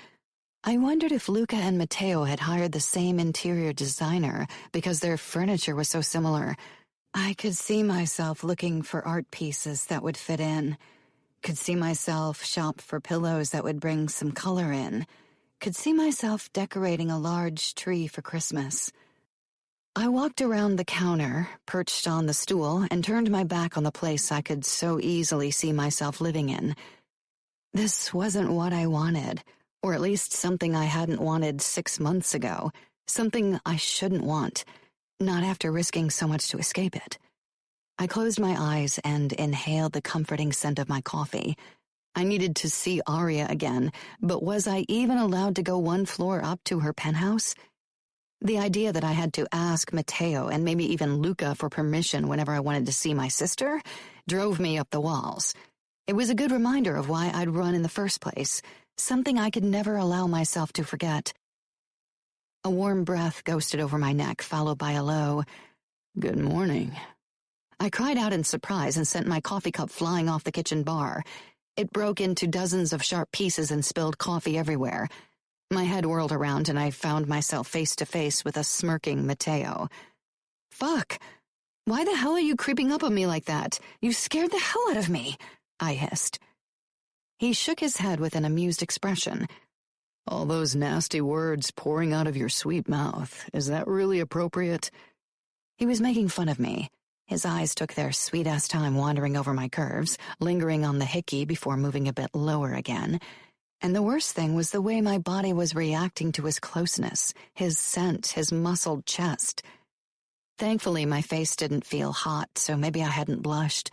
Speaker 2: I wondered if Luca and Matteo had hired the same interior designer because their furniture was so similar. I could see myself looking for art pieces that would fit in. Could see myself shop for pillows that would bring some color in. Could see myself decorating a large tree for Christmas. I walked around the counter, perched on the stool, and turned my back on the place I could so easily see myself living in. This wasn't what I wanted, or at least something I hadn't wanted 6 months ago, something I shouldn't want, not after risking so much to escape it. I closed my eyes and inhaled the comforting scent of my coffee. I needed to see Aria again, but was I even allowed to go one floor up to her penthouse? The idea that I had to ask Matteo and maybe even Luca for permission whenever I wanted to see my sister drove me up the walls. It was a good reminder of why I'd run in the first place, something I could never allow myself to forget. A warm breath ghosted over my neck, followed by a low, "Good morning." I cried out in surprise and sent my coffee cup flying off the kitchen bar. It broke into dozens of sharp pieces and spilled coffee everywhere. My head whirled around and I found myself face to face with a smirking Matteo. "Fuck! Why the hell are you creeping up on me like that? You scared the hell out of me," I hissed. He shook his head with an amused expression.
Speaker 3: "All those nasty words pouring out of your sweet mouth, is that really appropriate?"
Speaker 2: He was making fun of me. His eyes took their sweet-ass time wandering over my curves, lingering on the hickey before moving a bit lower again. And the worst thing was the way my body was reacting to his closeness, his scent, his muscled chest. Thankfully, my face didn't feel hot, so maybe I hadn't blushed.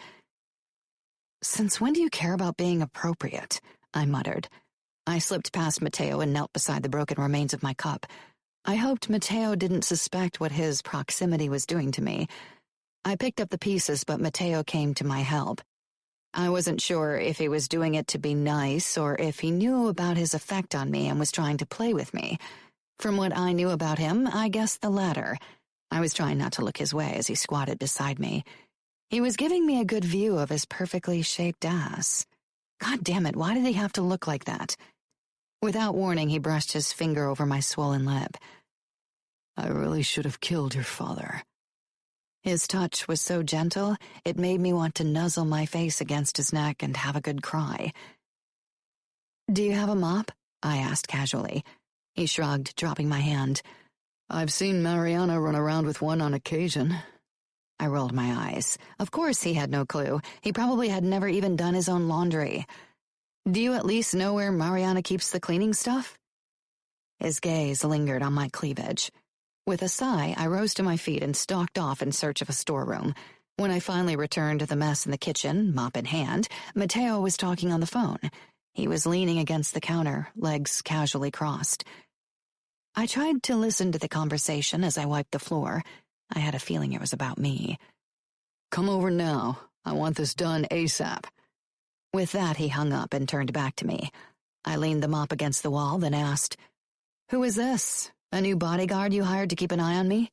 Speaker 2: "Since when do you care about being appropriate?" I muttered. I slipped past Matteo and knelt beside the broken remains of my cup. I hoped Matteo didn't suspect what his proximity was doing to me. I picked up the pieces, but Matteo came to my help. I wasn't sure if he was doing it to be nice or if he knew about his effect on me and was trying to play with me. From what I knew about him, I guessed the latter. I was trying not to look his way as he squatted beside me. He was giving me a good view of his perfectly shaped ass. God damn it, why did he have to look like that? Without warning, he brushed his finger over my swollen lip.
Speaker 3: "I really should have killed your father."
Speaker 2: His touch was so gentle, it made me want to nuzzle my face against his neck and have a good cry. "Do you have a mop?" I asked casually. He shrugged, dropping my hand.
Speaker 3: "I've seen Mariana run around with one on occasion."
Speaker 2: I rolled my eyes. Of course he had no clue. He probably had never even done his own laundry. "Do you at least know where Mariana keeps the cleaning stuff?" His gaze lingered on my cleavage. With a sigh, I rose to my feet and stalked off in search of a storeroom. When I finally returned to the mess in the kitchen, mop in hand, Matteo was talking on the phone. He was leaning against the counter, legs casually crossed. I tried to listen to the conversation as I wiped the floor. I had a feeling it was about me.
Speaker 3: "Come over now. I want this done ASAP."
Speaker 2: With that, he hung up and turned back to me. I leaned the mop against the wall, then asked, "Who is this? A new bodyguard you hired to keep an eye on me?"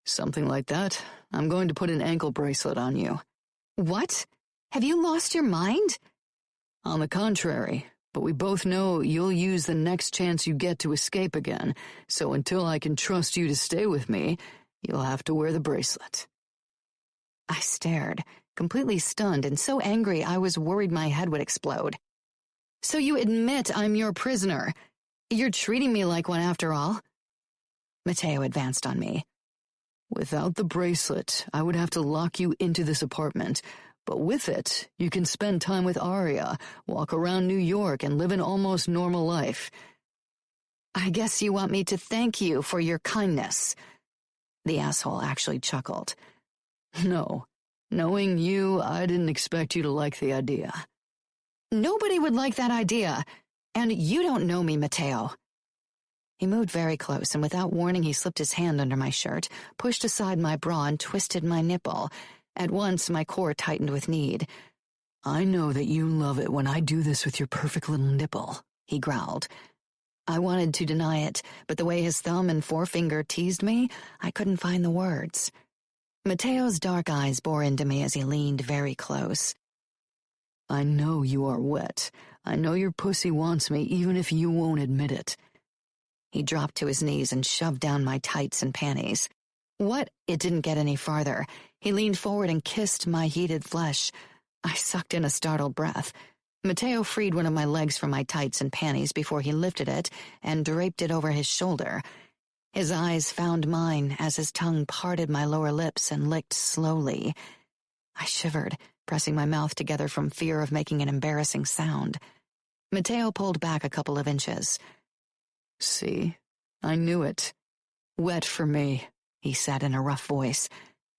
Speaker 3: "Something like that. I'm going to put an ankle bracelet on you."
Speaker 2: "What? Have you lost your mind?"
Speaker 3: "On the contrary, but we both know you'll use the next chance you get to escape again, so until I can trust you to stay with me, you'll have to wear the bracelet."
Speaker 2: I stared, completely stunned and so angry I was worried my head would explode. "So you admit I'm your prisoner? You're treating me like one after all?" Matteo advanced on me.
Speaker 3: "Without the bracelet, I would have to lock you into this apartment, but with it, you can spend time with Aria, walk around New York, and live an almost normal life."
Speaker 2: "I guess you want me to thank you for your kindness." The asshole actually chuckled.
Speaker 3: "No. Knowing you, I didn't expect you to like the idea."
Speaker 2: Nobody would like that idea. And you don't know me, Matteo. He moved very close, and without warning he slipped his hand under my shirt, pushed aside my bra, and twisted my nipple. At once my core tightened with need.
Speaker 3: I know that you love it when I do this with your perfect little nipple, he growled.
Speaker 2: I wanted to deny it, but the way his thumb and forefinger teased me, I couldn't find the words. Matteo's dark eyes bore into me as he leaned very close.
Speaker 3: I know you are wet. I know your pussy wants me, even if you won't admit it.
Speaker 2: He dropped to his knees and shoved down my tights and panties. What? It didn't get any farther. He leaned forward and kissed my heated flesh. I sucked in a startled breath. Matteo freed one of my legs from my tights and panties before he lifted it and draped it over his shoulder. His eyes found mine as his tongue parted my lower lips and licked slowly. I shivered, pressing my mouth together from fear of making an embarrassing sound. Matteo pulled back a couple of inches.
Speaker 3: See, I knew it. Wet for me, he said in a rough voice.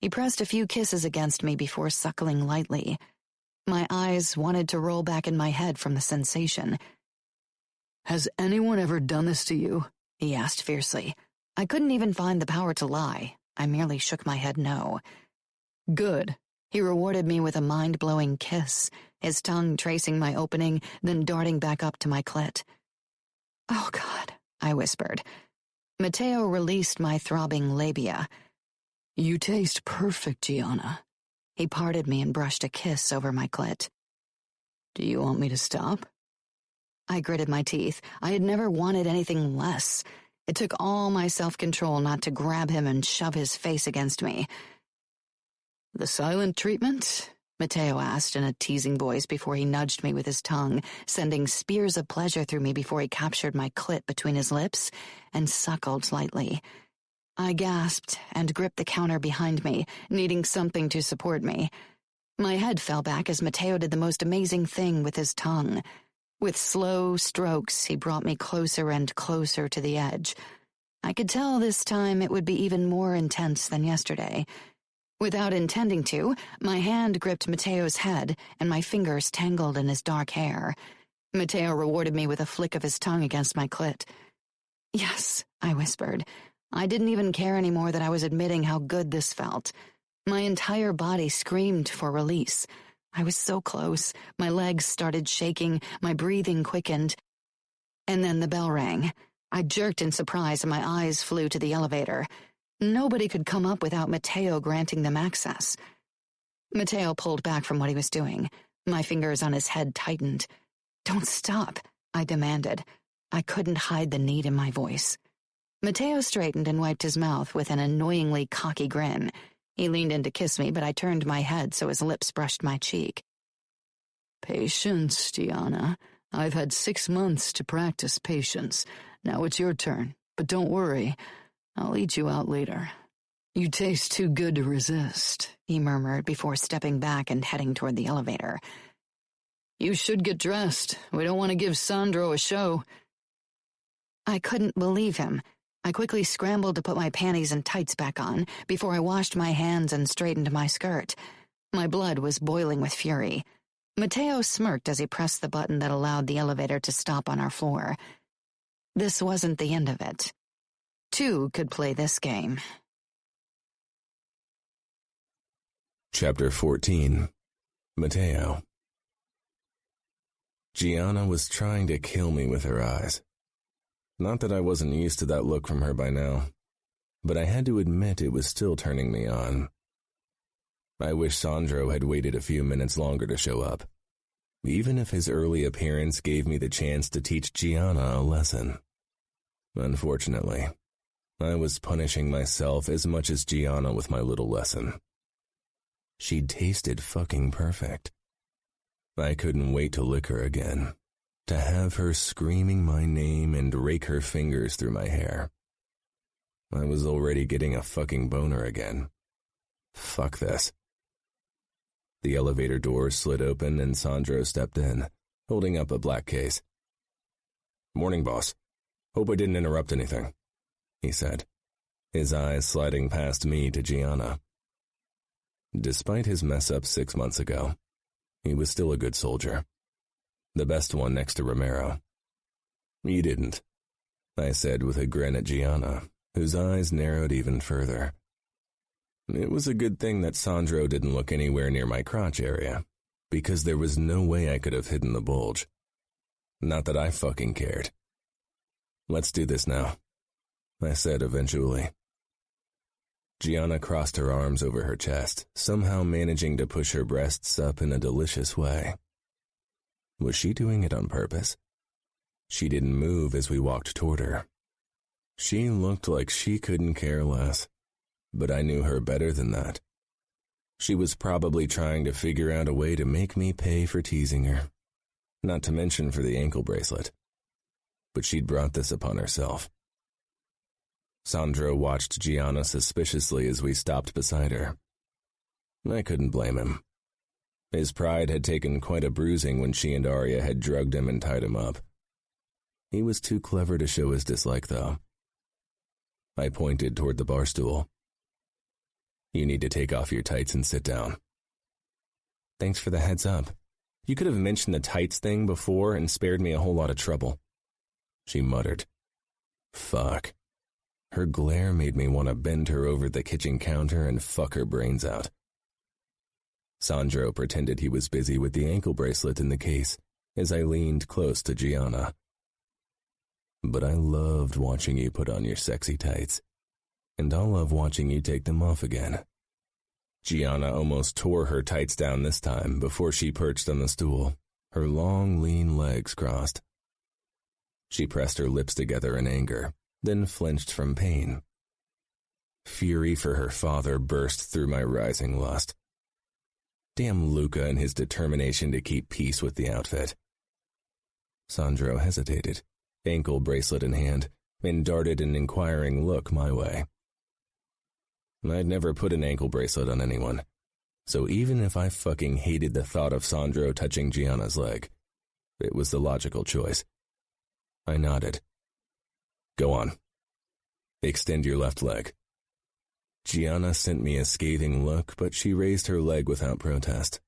Speaker 2: He pressed a few kisses against me before suckling lightly. My eyes wanted to roll back in my head from the sensation.
Speaker 3: Has anyone ever done this to you?
Speaker 2: He asked fiercely. I couldn't even find the power to lie. I merely shook my head no.
Speaker 3: Good.
Speaker 2: He rewarded me with a mind-blowing kiss, his tongue tracing my opening, then darting back up to my clit. Oh, God, I whispered. Matteo released my throbbing labia.
Speaker 3: You taste perfect, Gianna.
Speaker 2: He parted me and brushed a kiss over my clit.
Speaker 3: Do you want me to stop?
Speaker 2: I gritted my teeth. I had never wanted anything less. It took all my self-control not to grab him and shove his face against me.
Speaker 3: The silent treatment?
Speaker 2: Matteo asked in a teasing voice before he nudged me with his tongue, sending spears of pleasure through me before he captured my clit between his lips and suckled lightly. I gasped and gripped the counter behind me, needing something to support me. My head fell back as Matteo did the most amazing thing with his tongue. With slow strokes, he brought me closer and closer to the edge. I could tell this time it would be even more intense than yesterday. Without intending to, my hand gripped Matteo's head, and my fingers tangled in his dark hair. Matteo rewarded me with a flick of his tongue against my clit. Yes, I whispered. I didn't even care anymore that I was admitting how good this felt. My entire body screamed for release. I was so close. My legs started shaking, my breathing quickened. And then the bell rang. I jerked in surprise and my eyes flew to the elevator. Nobody could come up without Matteo granting them access. Matteo pulled back from what he was doing. My fingers on his head tightened. Don't stop, I demanded. I couldn't hide the need in my voice. Matteo straightened and wiped his mouth with an annoyingly cocky grin. He leaned in to kiss me, but I turned my head so his lips brushed my cheek.
Speaker 3: Patience, Gianna. I've had 6 months to practice patience. Now it's your turn, but don't worry. I'll eat you out later. You taste too good to resist, he murmured before stepping back and heading toward the elevator. You should get dressed. We don't want to give Sandro a show.
Speaker 2: I couldn't believe him. I quickly scrambled to put my panties and tights back on before I washed my hands and straightened my skirt. My blood was boiling with fury. Matteo smirked as he pressed the button that allowed the elevator to stop on our floor. This wasn't the end of it. 2 could play this game.
Speaker 1: Chapter 14. Matteo. Gianna was trying to kill me with her eyes. Not that I wasn't used to that look from her by now, but I had to admit it was still turning me on. I wish Sandro had waited a few minutes longer to show up, even if his early appearance gave me the chance to teach Gianna a lesson. Unfortunately, I was punishing myself as much as Gianna with my little lesson. She'd tasted fucking perfect. I couldn't wait to lick her again, to have her screaming my name and rake her fingers through my hair. I was already getting a fucking boner again. Fuck this. The elevator door slid open and Sandro stepped in, holding up a black case. "Morning, boss. Hope I didn't interrupt anything," he said, his eyes sliding past me to Gianna. Despite his mess-up 6 months ago, he was still a good soldier. The best one next to Romero. You didn't, I said with a grin at Gianna, whose eyes narrowed even further. It was a good thing that Sandro didn't look anywhere near my crotch area, because there was no way I could have hidden the bulge. Not that I fucking cared. Let's do this now, I said eventually. Gianna crossed her arms over her chest, somehow managing to push her breasts up in a delicious way. Was she doing it on purpose? She didn't move as we walked toward her. She looked like she couldn't care less, but I knew her better than that. She was probably trying to figure out a way to make me pay for teasing her, not to mention for the ankle bracelet. But she'd brought this upon herself. Sandro watched Gianna suspiciously as we stopped beside her. I couldn't blame him. His pride had taken quite a bruising when she and Arya had drugged him and tied him up. He was too clever to show his dislike, though. I pointed toward the bar stool. You need to take off your tights and sit down. Thanks for the heads up. You could have mentioned the tights thing before and spared me a whole lot of trouble. She muttered. Fuck. Her glare made me want to bend her over the kitchen counter and fuck her brains out. Sandro pretended he was busy with the ankle bracelet in the case as I leaned close to Gianna. But I loved watching you put on your sexy tights, and I'll love watching you take them off again. Gianna almost tore her tights down this time before she perched on the stool, her long, lean legs crossed. She pressed her lips together in anger, then flinched from pain. Fury for her father burst through my rising lust. Damn Luca and his determination to keep peace with the outfit. Sandro hesitated, ankle bracelet in hand, and darted an inquiring look my way. I'd never put an ankle bracelet on anyone, so even if I fucking hated the thought of Sandro touching Gianna's leg, it was the logical choice. I nodded. Go on. Extend your left leg. Gianna sent me a scathing look, but she raised her leg without protest.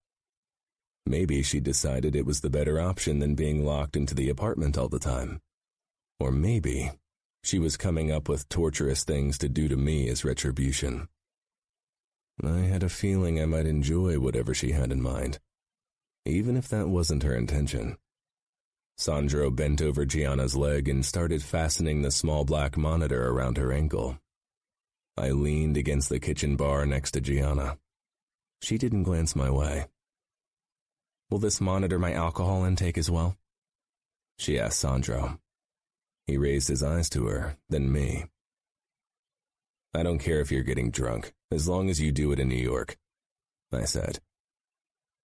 Speaker 1: Maybe she decided it was the better option than being locked into the apartment all the time. Or maybe she was coming up with torturous things to do to me as retribution. I had a feeling I might enjoy whatever she had in mind, even if that wasn't her intention. Sandro bent over Gianna's leg and started fastening the small black monitor around her ankle. I leaned against the kitchen bar next to Gianna. She didn't glance my way. Will this monitor my alcohol intake as well? She asked Sandro. He raised his eyes to her, then me. I don't care if you're getting drunk, as long as you do it in New York, I said.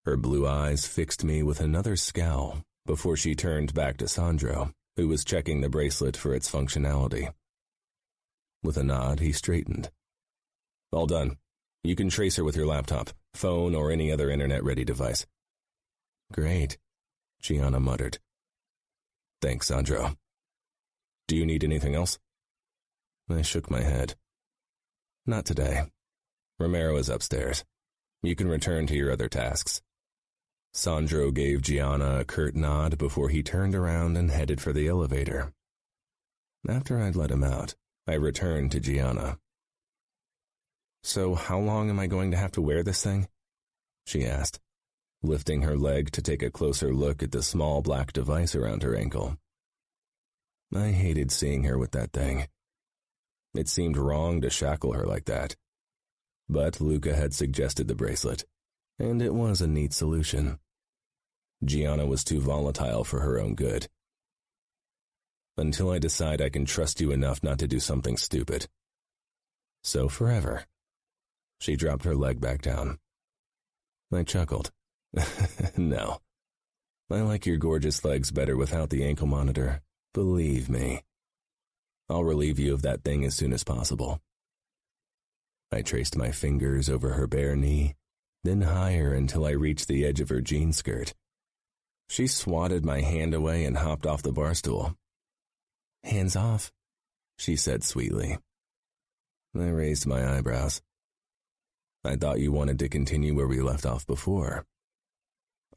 Speaker 1: Her blue eyes fixed me with another scowl before she turned back to Sandro, who was checking the bracelet for its functionality. With a nod, he straightened. All done. You can trace her with your laptop, phone, or any other internet-ready device. Great, Gianna muttered. Thanks, Sandro. Do you need anything else? I shook my head. Not today. Romero is upstairs. You can return to your other tasks. Sandro gave Gianna a curt nod before he turned around and headed for the elevator. After I'd let him out, I returned to Gianna. So how long am I going to have to wear this thing? She asked, lifting her leg to take a closer look at the small black device around her ankle. I hated seeing her with that thing. It seemed wrong to shackle her like that. But Luca had suggested the bracelet, and it was a neat solution. Gianna was too volatile for her own good. Until I decide I can trust you enough not to do something stupid. So forever. She dropped her leg back down. I chuckled. No. I like your gorgeous legs better without the ankle monitor. Believe me. I'll relieve you of that thing as soon as possible. I traced my fingers over her bare knee, then higher until I reached the edge of her jean skirt. She swatted my hand away and hopped off the bar stool. Hands off, she said sweetly. I raised my eyebrows. I thought you wanted to continue where we left off before.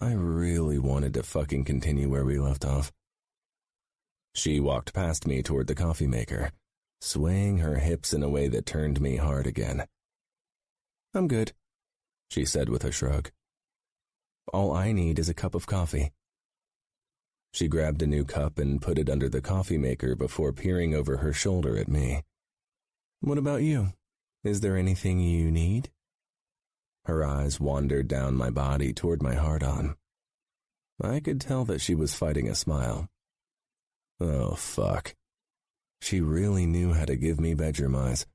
Speaker 1: I really wanted to fucking continue where we left off. She walked past me toward the coffee maker, swaying her hips in a way that turned me hard again. "I'm good," she said with a shrug. "All I need is a cup of coffee." She grabbed a new cup and put it under the coffee maker before peering over her shoulder at me. "What about you? Is there anything you need?" Her eyes wandered down my body toward my hard-on. I could tell that she was fighting a smile. Oh, fuck. She really knew how to give me bedroom eyes.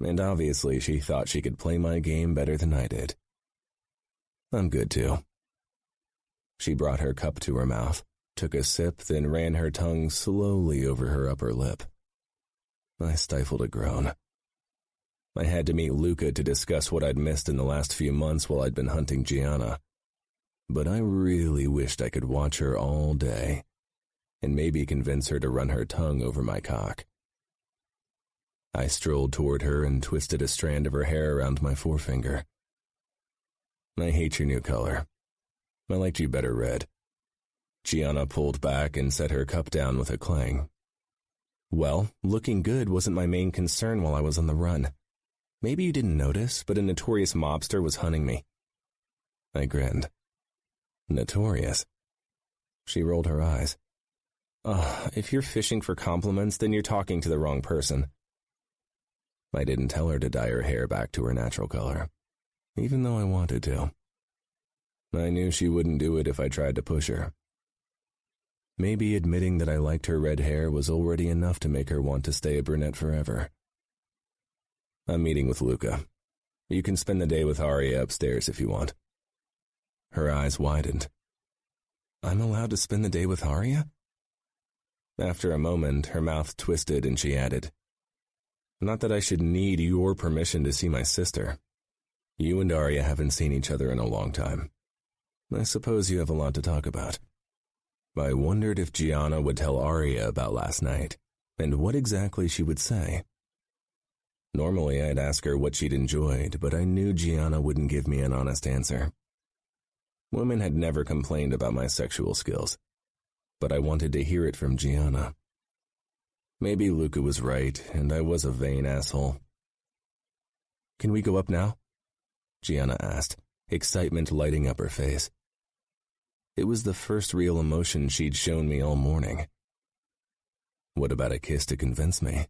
Speaker 1: And obviously she thought she could play my game better than I did. I'm good too. She brought her cup to her mouth, took a sip, then ran her tongue slowly over her upper lip. I stifled a groan. I had to meet Luca to discuss what I'd missed in the last few months while I'd been hunting Gianna. But I really wished I could watch her all day, and maybe convince her to run her tongue over my cock. I strolled toward her and twisted a strand of her hair around my forefinger. "I hate your new color. I liked you better red." Gianna pulled back and set her cup down with a clang. "Well, looking good wasn't my main concern while I was on the run. Maybe you didn't notice, but a notorious mobster was hunting me." I grinned. "Notorious?" She rolled her eyes. If you're fishing for compliments, then you're talking to the wrong person." I didn't tell her to dye her hair back to her natural color, even though I wanted to. I knew she wouldn't do it if I tried to push her. Maybe admitting that I liked her red hair was already enough to make her want to stay a brunette forever. "I'm meeting with Luca. You can spend the day with Arya upstairs if you want." Her eyes widened. "I'm allowed to spend the day with Arya?" After a moment, her mouth twisted and she added, "Not that I should need your permission to see my sister. You and Arya haven't seen each other in a long time. I suppose you have a lot to talk about." I wondered if Gianna would tell Arya about last night, and what exactly she would say. Normally I'd ask her what she'd enjoyed, but I knew Gianna wouldn't give me an honest answer. Women had never complained about my sexual skills, but I wanted to hear it from Gianna. Maybe Luca was right, and I was a vain asshole. "Can we go up now?" Gianna asked, excitement lighting up her face. It was the first real emotion she'd shown me all morning. What about a kiss to convince me?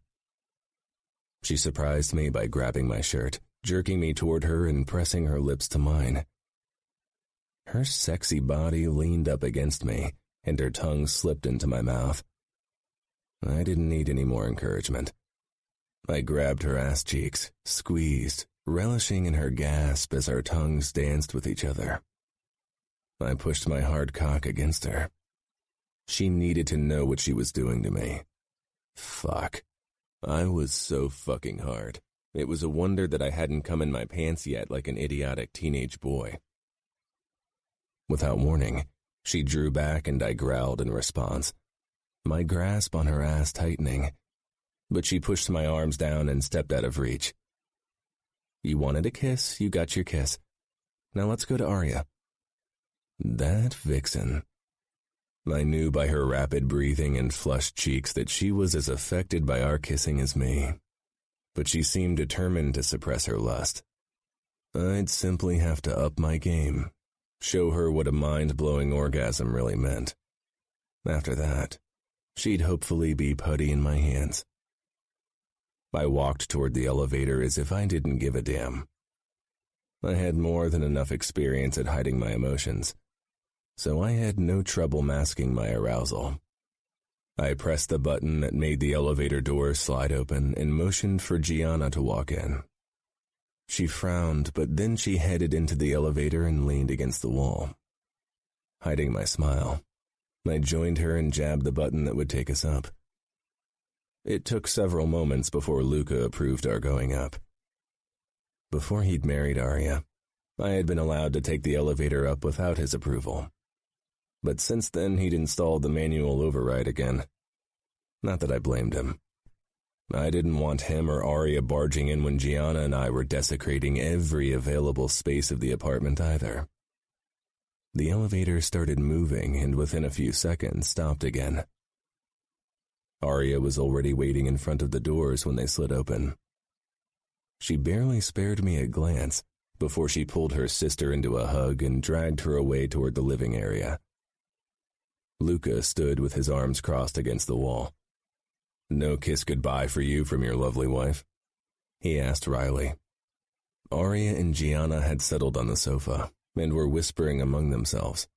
Speaker 1: She surprised me by grabbing my shirt, jerking me toward her and pressing her lips to mine. Her sexy body leaned up against me, and her tongue slipped into my mouth. I didn't need any more encouragement. I grabbed her ass cheeks, squeezed, relishing in her gasp as our tongues danced with each other. I pushed my hard cock against her. She needed to know what she was doing to me. Fuck. I was so fucking hard. It was a wonder that I hadn't come in my pants yet like an idiotic teenage boy. Without warning, she drew back and I growled in response, my grasp on her ass tightening. But she pushed my arms down and stepped out of reach. "You wanted a kiss, you got your kiss. Now let's go to Arya." That vixen. I knew by her rapid breathing and flushed cheeks that she was as affected by our kissing as me, but she seemed determined to suppress her lust. I'd simply have to up my game, show her what a mind-blowing orgasm really meant. After that, she'd hopefully be putty in my hands. I walked toward the elevator as if I didn't give a damn. I had more than enough experience at hiding my emotions, so I had no trouble masking my arousal. I pressed the button that made the elevator door slide open and motioned for Gianna to walk in. She frowned, but then she headed into the elevator and leaned against the wall. Hiding my smile, I joined her and jabbed the button that would take us up. It took several moments before Luca approved our going up. Before he'd married Arya, I had been allowed to take the elevator up without his approval. But since then he'd installed the manual override again. Not that I blamed him. I didn't want him or Arya barging in when Gianna and I were desecrating every available space of the apartment either. The elevator started moving and within a few seconds stopped again. Arya was already waiting in front of the doors when they slid open. She barely spared me a glance before she pulled her sister into a hug and dragged her away toward the living area. Luca stood with his arms crossed against the wall. "No kiss goodbye for you from your lovely wife?" he asked Reilly. Arya and Gianna had settled on the sofa and were whispering among themselves.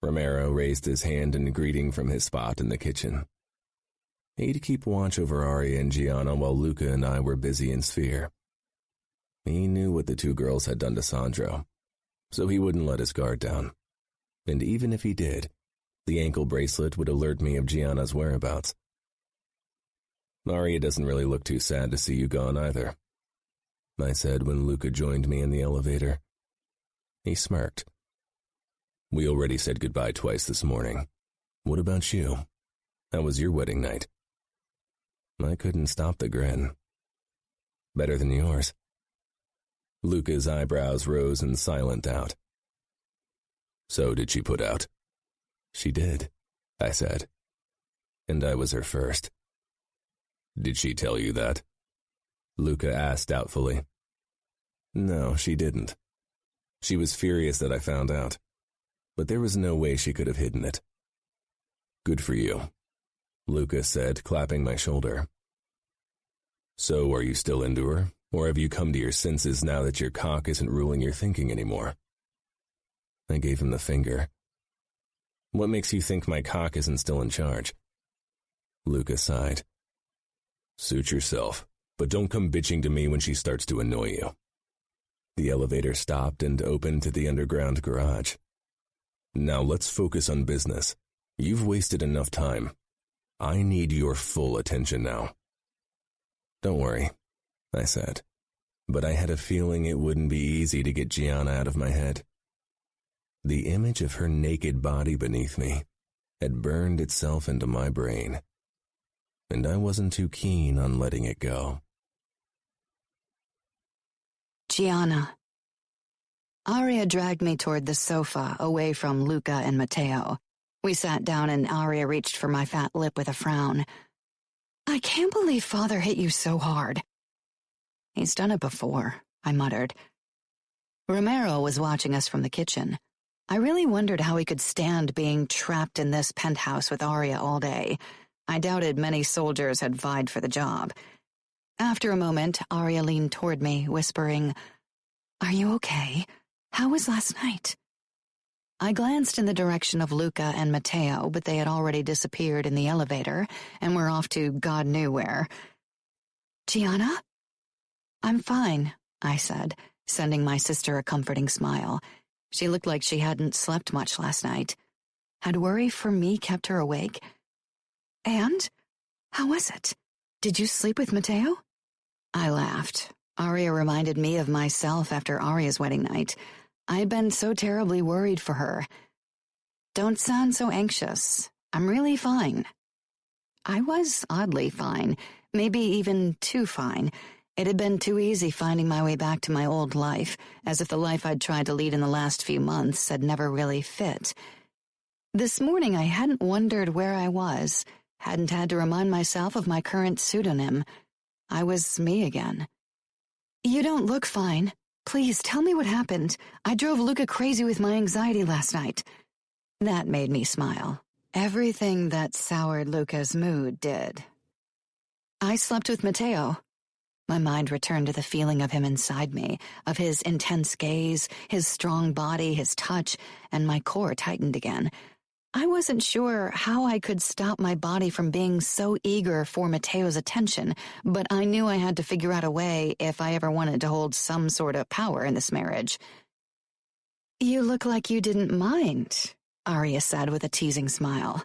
Speaker 1: Romero raised his hand in greeting from his spot in the kitchen. He'd keep watch over Arya and Gianna while Luca and I were busy in Sphere. He knew what the two girls had done to Sandro, so he wouldn't let his guard down. And even if he did, the ankle bracelet would alert me of Gianna's whereabouts. "Arya doesn't really look too sad to see you gone either," I said when Luca joined me in the elevator. He smirked. "We already said goodbye twice this morning. What about you? How was your wedding night?" I couldn't stop the grin. "Better than yours." Luca's eyebrows rose in silent doubt. "So did she put out?" "She did," I said. "And I was her first." "Did she tell you that?" Luca asked doubtfully. "No, she didn't. She was furious that I found out, but there was no way she could have hidden it." "Good for you," Luca said, clapping my shoulder. "So are you still into her, or have you come to your senses now that your cock isn't ruling your thinking anymore?" I gave him the finger. "What makes you think my cock isn't still in charge?" Luca sighed. "Suit yourself, but don't come bitching to me when she starts to annoy you." The elevator stopped and opened to the underground garage. "Now let's focus on business. You've wasted enough time. I need your full attention now." "Don't worry," I said, but I had a feeling it wouldn't be easy to get Gianna out of my head. The image of her naked body beneath me had burned itself into my brain, and I wasn't too keen on letting it go.
Speaker 2: Gianna. Arya dragged me toward the sofa, away from Luca and Matteo. We sat down and Arya reached for my fat lip with a frown. "I can't believe Father hit you so hard." "He's done it before," I muttered. Romero was watching us from the kitchen. I really wondered how he could stand being trapped in this penthouse with Arya all day. I doubted many soldiers had vied for the job. After a moment, Arya leaned toward me, whispering, "Are you okay? How was last night?" I glanced in the direction of Luca and Matteo, but they had already disappeared in the elevator and were off to God knew where. "Gianna?" "I'm fine," I said, sending my sister a comforting smile. She looked like she hadn't slept much last night. Had worry for me kept her awake? "And? How was it? Did you sleep with Matteo?" I laughed. Arya reminded me of myself after Arya's wedding night. I had been so terribly worried for her. "Don't sound so anxious. I'm really fine." I was oddly fine, maybe even too fine. It had been too easy finding my way back to my old life, as if the life I'd tried to lead in the last few months had never really fit. This morning I hadn't wondered where I was, hadn't had to remind myself of my current pseudonym. I was me again. "You don't look fine. Please tell me what happened. I drove Luca crazy with my anxiety last night." That made me smile. Everything that soured Luca's mood did. "I slept with Matteo." My mind returned to the feeling of him inside me, of his intense gaze, his strong body, his touch, and my core tightened again. I wasn't sure how I could stop my body from being so eager for Matteo's attention, but I knew I had to figure out a way if I ever wanted to hold some sort of power in this marriage. "You look like you didn't mind," Arya said with a teasing smile.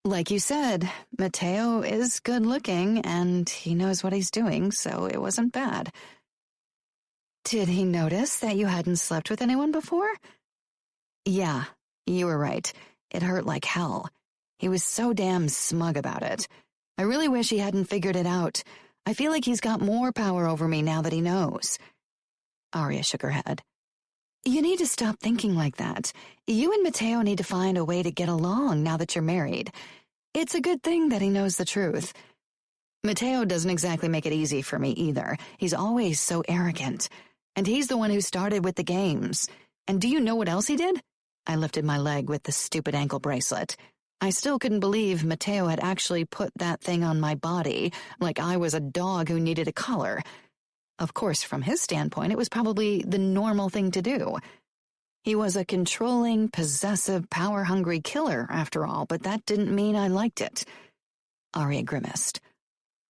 Speaker 2: "Like you said, Matteo is good-looking, and he knows what he's doing, so it wasn't bad." "Did he notice that you hadn't slept with anyone before?" "Yeah, you were right. It hurt like hell. He was so damn smug about it. I really wish he hadn't figured it out. I feel like he's got more power over me now that he knows." Arya shook her head. You need to stop thinking like that. You and Mateo need to find a way to get along now that you're married. It's a good thing that he knows the truth. Mateo doesn't exactly make it easy for me either. He's always so arrogant. And he's the one who started with the games. And do you know what else he did? I lifted my leg with the stupid ankle bracelet. I still couldn't believe Mateo had actually put that thing on my body, like I was a dog who needed a collar. Of course, from his standpoint, it was probably the normal thing to do. He was a controlling, possessive, power-hungry killer, after all, but that didn't mean I liked it. Arya grimaced.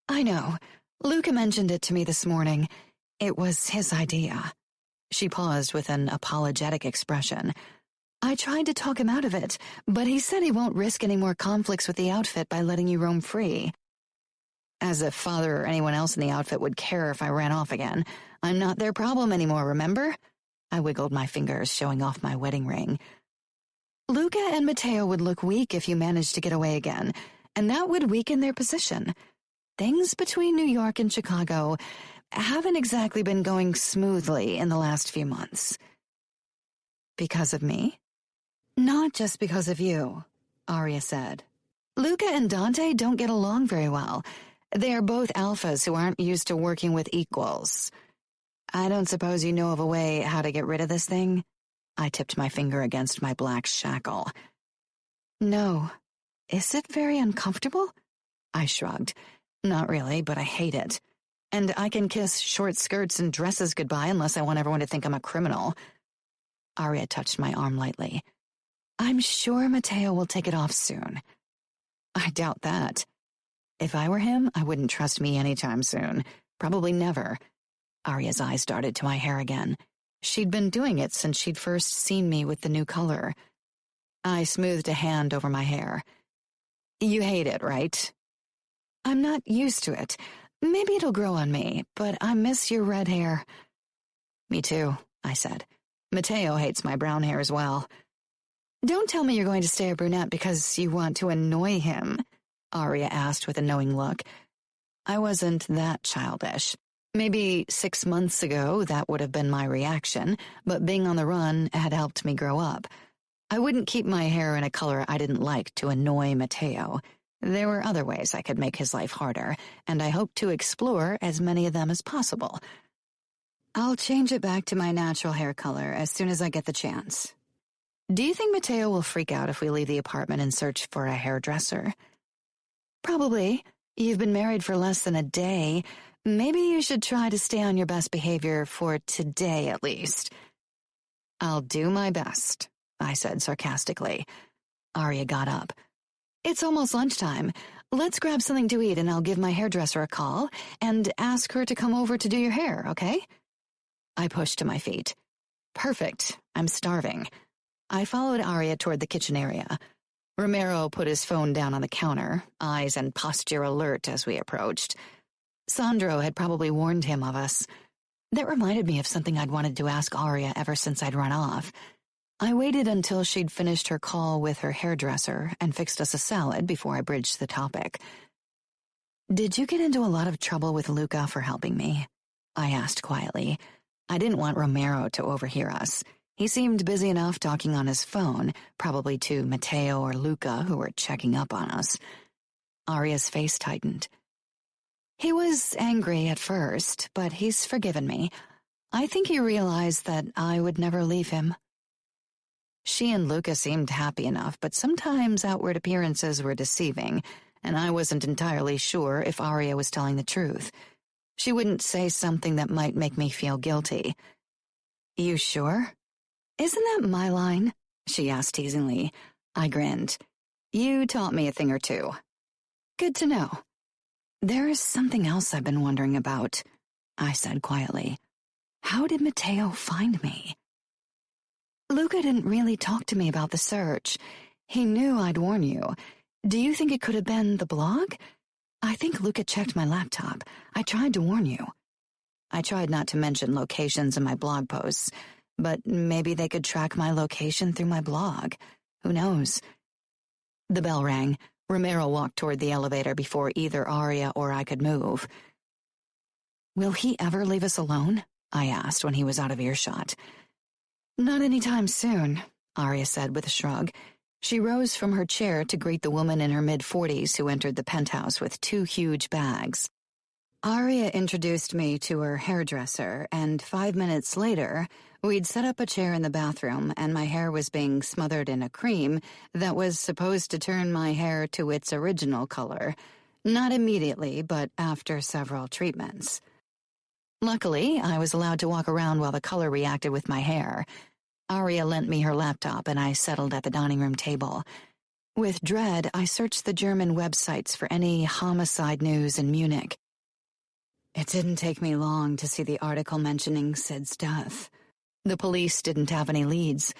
Speaker 2: I know. Luca mentioned it to me this morning. It was his idea. She paused with an apologetic expression. I tried to talk him out of it, but he said he won't risk any more conflicts with the outfit by letting you roam free. As if Father or anyone else in the outfit would care if I ran off again. I'm not their problem anymore, remember? I wiggled my fingers, showing off my wedding ring. Luca and Mateo would look weak if you managed to get away again, and that would weaken their position. Things between New York and Chicago haven't exactly been going smoothly in the last few months. Because of me? Not just because of you, Arya said. Luca and Dante don't get along very well. They are both alphas who aren't used to working with equals. I don't suppose you know of a way how to get rid of this thing? I tipped my finger against my black shackle. No. Is it very uncomfortable? I shrugged. Not really, but I hate it. And I can kiss short skirts and dresses goodbye unless I want everyone to think I'm a criminal. Arya touched my arm lightly. I'm sure Mateo will take it off soon. I doubt that. If I were him, I wouldn't trust me anytime soon. Probably never. Arya's eyes darted to my hair again. She'd been doing it since she'd first seen me with the new color. I smoothed a hand over my hair. You hate it, right? I'm not used to it. Maybe it'll grow on me, but I miss your red hair. Me too, I said. Mateo hates my brown hair as well. Don't tell me you're going to stay a brunette because you want to annoy him, Arya asked with a knowing look. I wasn't that childish. Maybe 6 months ago that would have been my reaction, but being on the run had helped me grow up. I wouldn't keep my hair in a color I didn't like to annoy Mateo. There were other ways I could make his life harder, and I hoped to explore as many of them as possible. I'll change it back to my natural hair color as soon as I get the chance. Do you think Mateo will freak out if we leave the apartment and search for a hairdresser? Probably. You've been married for less than a day. Maybe you should try to stay on your best behavior for today at least. I'll do my best, I said sarcastically. Arya got up. It's almost lunchtime. Let's grab something to eat and I'll give my hairdresser a call and ask her to come over to do your hair, okay? I pushed to my feet. Perfect. I'm starving. I followed Arya toward the kitchen area. Romero put his phone down on the counter, eyes and posture alert as we approached. Sandro had probably warned him of us. That reminded me of something I'd wanted to ask Arya ever since I'd run off. I waited until she'd finished her call with her hairdresser and fixed us a salad before I bridged the topic. Did you get into a lot of trouble with Luca for helping me? I asked quietly. I didn't want Romero to overhear us. He seemed busy enough talking on his phone, probably to Mateo or Luca, who were checking up on us. Arya's face tightened. He was angry at first, but he's forgiven me. I think he realized that I would never leave him. She and Luca seemed happy enough, but sometimes outward appearances were deceiving, and I wasn't entirely sure if Arya was telling the truth. She wouldn't say something that might make me feel guilty. You sure? Isn't that my line? She asked teasingly. I grinned. You taught me a thing or two. Good to know. There is something else I've been wondering about, I said quietly. How did Mateo find me? Luca didn't really talk to me about the search. He knew I'd warn you. Do you think it could have been the blog? I think Luca checked my laptop. I tried to warn you. I tried not to mention locations in my blog posts, but maybe they could track my location through my blog. Who knows? The bell rang. Romero walked toward the elevator before either Arya or I could move. Will he ever leave us alone? I asked when he was out of earshot. Not anytime soon, Arya said with a shrug. She rose from her chair to greet the woman in her mid-40s who entered the penthouse with 2 huge bags. Arya introduced me to her hairdresser, and 5 minutes later, we'd set up a chair in the bathroom, and my hair was being smothered in a cream that was supposed to turn my hair to its original color. Not immediately, but after several treatments. Luckily, I was allowed to walk around while the color reacted with my hair. Arya lent me her laptop, and I settled at the dining room table. With dread, I searched the German websites for any homicide news in Munich. It didn't take me long to see the article mentioning Sid's death. The police didn't have any leads.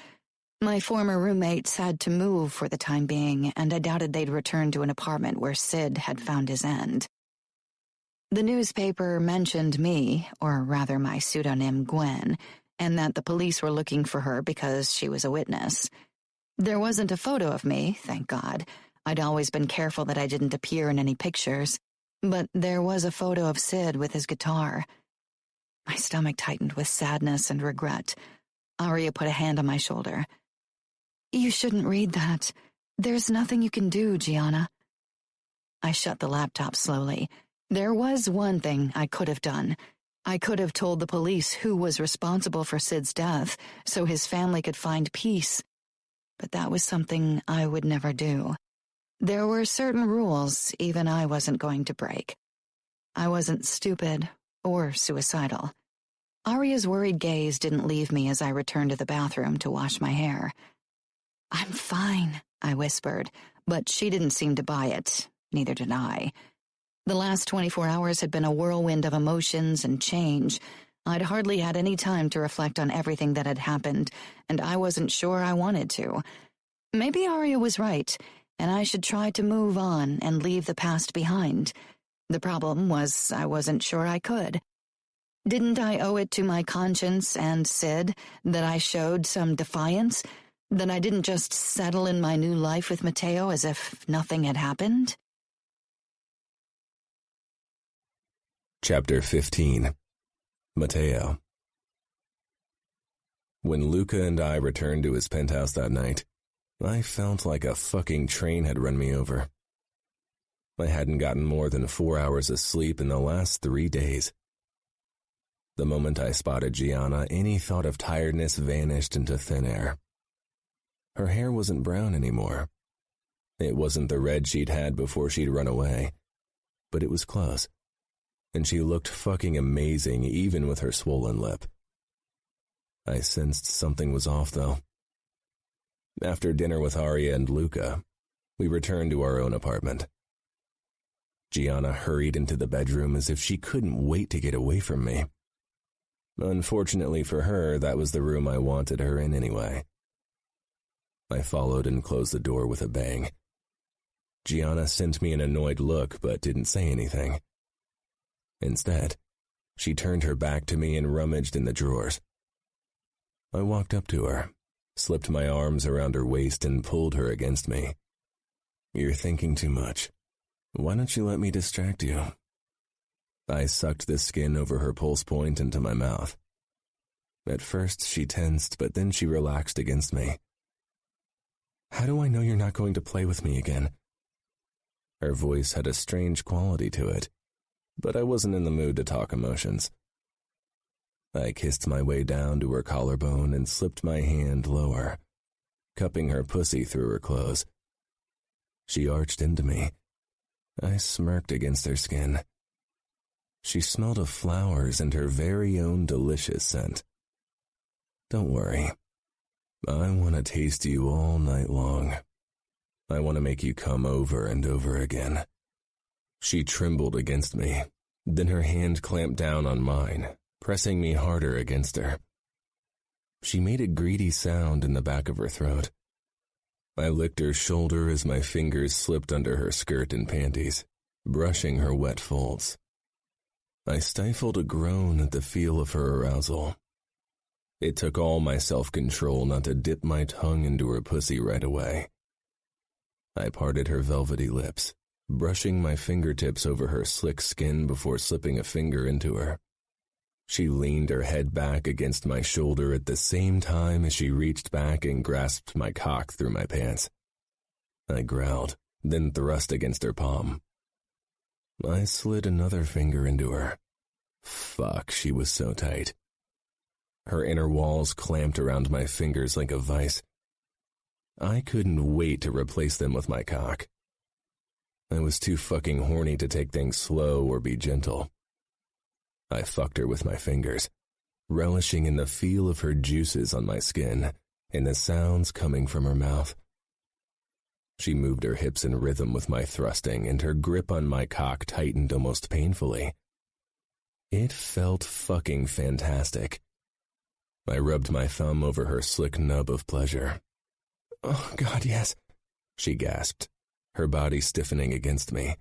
Speaker 2: My former roommates had to move for the time being, and I doubted they'd return to an apartment where Sid had found his end. The newspaper mentioned me, or rather my pseudonym Gwen, and that the police were looking for her because she was a witness. There wasn't a photo of me, thank God. I'd always been careful that I didn't appear in any pictures. But there was a photo of Sid with his guitar. My stomach tightened with sadness and regret. Arya put a hand on my shoulder. You shouldn't read that. There's nothing you can do, Gianna. I shut the laptop slowly. There was one thing I could have done. I could have told the police who was responsible for Sid's death so his family could find peace. But that was something I would never do. There were certain rules even I wasn't going to break. I wasn't stupid or suicidal. Arya's worried gaze didn't leave me as I returned to the bathroom to wash my hair. I'm fine, I whispered, but she didn't seem to buy it. Neither did I. The last 24 hours had been a whirlwind of emotions and change. I'd hardly had any time to reflect on everything that had happened, and I wasn't sure I wanted to. Maybe Arya was right, and I should try to move on and leave the past behind. The problem was I wasn't sure I could. Didn't I owe it to my conscience and Sid that I showed some defiance, that I didn't just settle in my new life with Matteo as if nothing had happened?
Speaker 1: Chapter 15. Matteo. When Luca and I returned to his penthouse that night, I felt like a fucking train had run me over. I hadn't gotten more than 4 hours of sleep in the last 3 days. The moment I spotted Gianna, any thought of tiredness vanished into thin air. Her hair wasn't brown anymore. It wasn't the red she'd had before she'd run away, but it was close, and she looked fucking amazing even with her swollen lip. I sensed something was off, though. After dinner with Arya and Luca, we returned to our own apartment. Gianna hurried into the bedroom as if she couldn't wait to get away from me. Unfortunately for her, that was the room I wanted her in anyway. I followed and closed the door with a bang. Gianna sent me an annoyed look but didn't say anything. Instead, she turned her back to me and rummaged in the drawers. I walked up to her, slipped my arms around her waist and pulled her against me. You're thinking too much. Why don't you let me distract you? I sucked the skin over her pulse point into my mouth. At first she tensed, but then she relaxed against me. How do I know you're not going to play with me again? Her voice had a strange quality to it, but I wasn't in the mood to talk emotions. I kissed my way down to her collarbone and slipped my hand lower, cupping her pussy through her clothes. She arched into me. I smirked against her skin. She smelled of flowers and her very own delicious scent. Don't worry. I want to taste you all night long. I want to make you come over and over again. She trembled against me, then her hand clamped down on mine, pressing me harder against her. She made a greedy sound in the back of her throat. I licked her shoulder as my fingers slipped under her skirt and panties, brushing her wet folds. I stifled a groan at the feel of her arousal. It took all my self-control not to dip my tongue into her pussy right away. I parted her velvety lips, brushing my fingertips over her slick skin before slipping a finger into her. She leaned her head back against my shoulder at the same time as she reached back and grasped my cock through my pants. I growled, then thrust against her palm. I slid another finger into her. Fuck, she was so tight. Her inner walls clamped around my fingers like a vice. I couldn't wait to replace them with my cock. I was too fucking horny to take things slow or be gentle. I fucked her with my fingers, relishing in the feel of her juices on my skin and the sounds coming from her mouth. She moved her hips in rhythm with my thrusting, and her grip on my cock tightened almost painfully. It felt fucking fantastic. I rubbed my thumb over her slick nub of pleasure. "Oh, God, yes," she gasped, her body stiffening against me.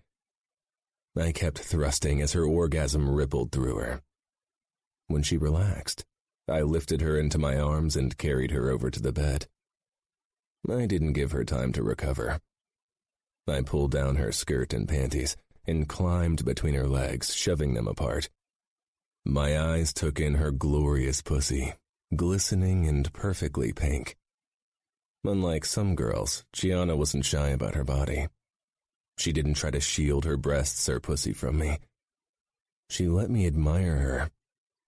Speaker 1: I kept thrusting as her orgasm rippled through her. When she relaxed, I lifted her into my arms and carried her over to the bed. I didn't give her time to recover. I pulled down her skirt and panties and climbed between her legs, shoving them apart. My eyes took in her glorious pussy, glistening and perfectly pink. Unlike some girls, Gianna wasn't shy about her body. She didn't try to shield her breasts or pussy from me. She let me admire her,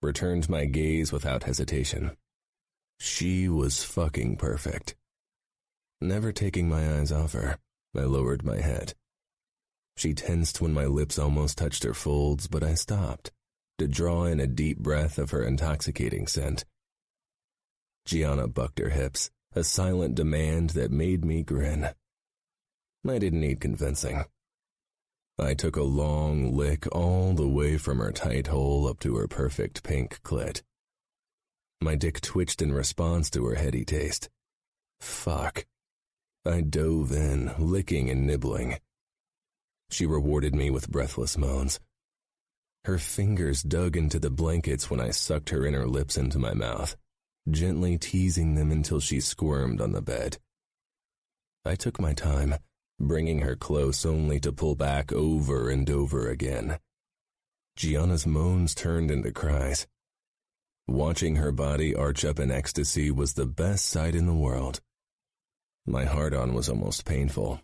Speaker 1: returned my gaze without hesitation. She was fucking perfect. Never taking my eyes off her, I lowered my head. She tensed when my lips almost touched her folds, but I stopped to draw in a deep breath of her intoxicating scent. Gianna bucked her hips, a silent demand that made me grin. I didn't need convincing. I took a long lick all the way from her tight hole up to her perfect pink clit. My dick twitched in response to her heady taste. Fuck. I dove in, licking and nibbling. She rewarded me with breathless moans. Her fingers dug into the blankets when I sucked her inner lips into my mouth, gently teasing them until she squirmed on the bed. I took my time, bringing her close only to pull back over and over again. Gianna's moans turned into cries. Watching her body arch up in ecstasy was the best sight in the world. My heart-on was almost painful.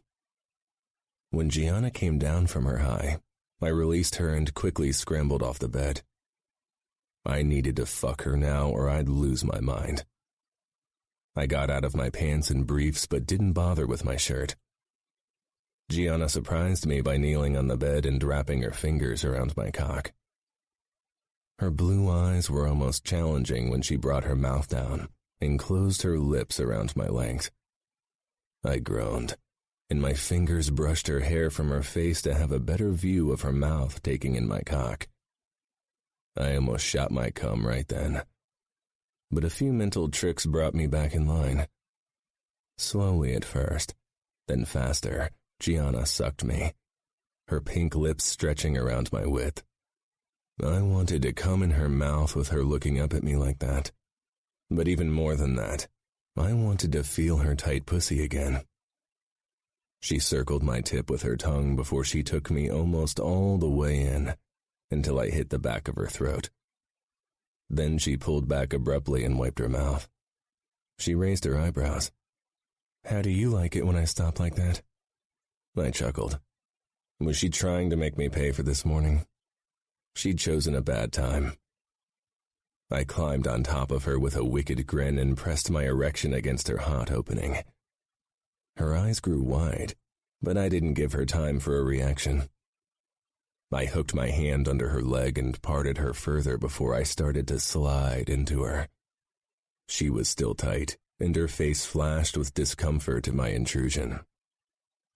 Speaker 1: When Gianna came down from her high, I released her and quickly scrambled off the bed. I needed to fuck her now or I'd lose my mind. I got out of my pants and briefs but didn't bother with my shirt. Gianna surprised me by kneeling on the bed and wrapping her fingers around my cock. Her blue eyes were almost challenging when she brought her mouth down and closed her lips around my length. I groaned, and my fingers brushed her hair from her face to have a better view of her mouth taking in my cock. I almost shot my cum right then, but a few mental tricks brought me back in line. Slowly at first, then faster, Gianna sucked me, her pink lips stretching around my width. I wanted to come in her mouth with her looking up at me like that. But even more than that, I wanted to feel her tight pussy again. She circled my tip with her tongue before she took me almost all the way in, until I hit the back of her throat. Then she pulled back abruptly and wiped her mouth. She raised her eyebrows. "How do you like it when I stop like that?" I chuckled. Was she trying to make me pay for this morning? She'd chosen a bad time. I climbed on top of her with a wicked grin and pressed my erection against her hot opening. Her eyes grew wide, but I didn't give her time for a reaction. I hooked my hand under her leg and parted her further before I started to slide into her. She was still tight, and her face flashed with discomfort at my intrusion.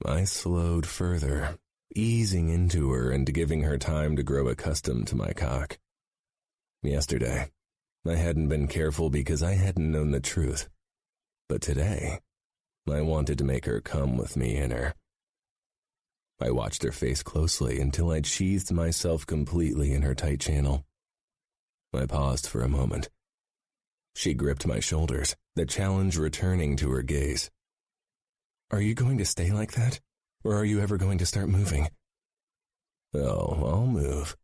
Speaker 1: I slowed further, easing into her and giving her time to grow accustomed to my cock. Yesterday, I hadn't been careful because I hadn't known the truth. But today, I wanted to make her come with me in her. I watched her face closely until I'd sheathed myself completely in her tight channel. I paused for a moment. She gripped my shoulders, the challenge returning to her gaze. "Are you going to stay like that? Or are you ever going to start moving?" "Oh, I'll move."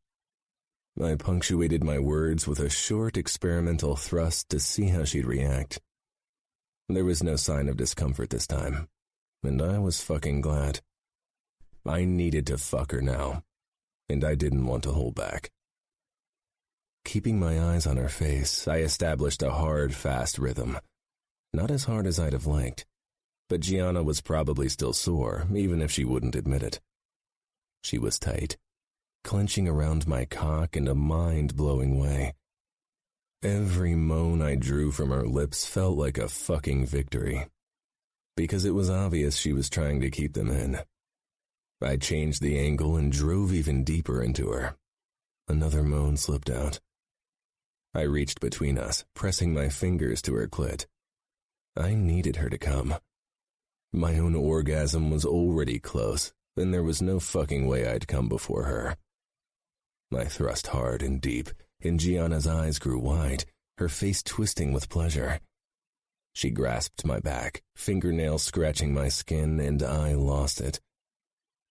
Speaker 1: I punctuated my words with a short experimental thrust to see how she'd react. There was no sign of discomfort this time, and I was fucking glad. I needed to fuck her now, and I didn't want to hold back. Keeping my eyes on her face, I established a hard, fast rhythm. Not as hard as I'd have liked, but Gianna was probably still sore, even if she wouldn't admit it. She was tight, clenching around my cock in a mind-blowing way. Every moan I drew from her lips felt like a fucking victory, because it was obvious she was trying to keep them in. I changed the angle and drove even deeper into her. Another moan slipped out. I reached between us, pressing my fingers to her clit. I needed her to come. My own orgasm was already close, and there was no fucking way I'd come before her. I thrust hard and deep, and Gianna's eyes grew wide, her face twisting with pleasure. She grasped my back, fingernails scratching my skin, and I lost it.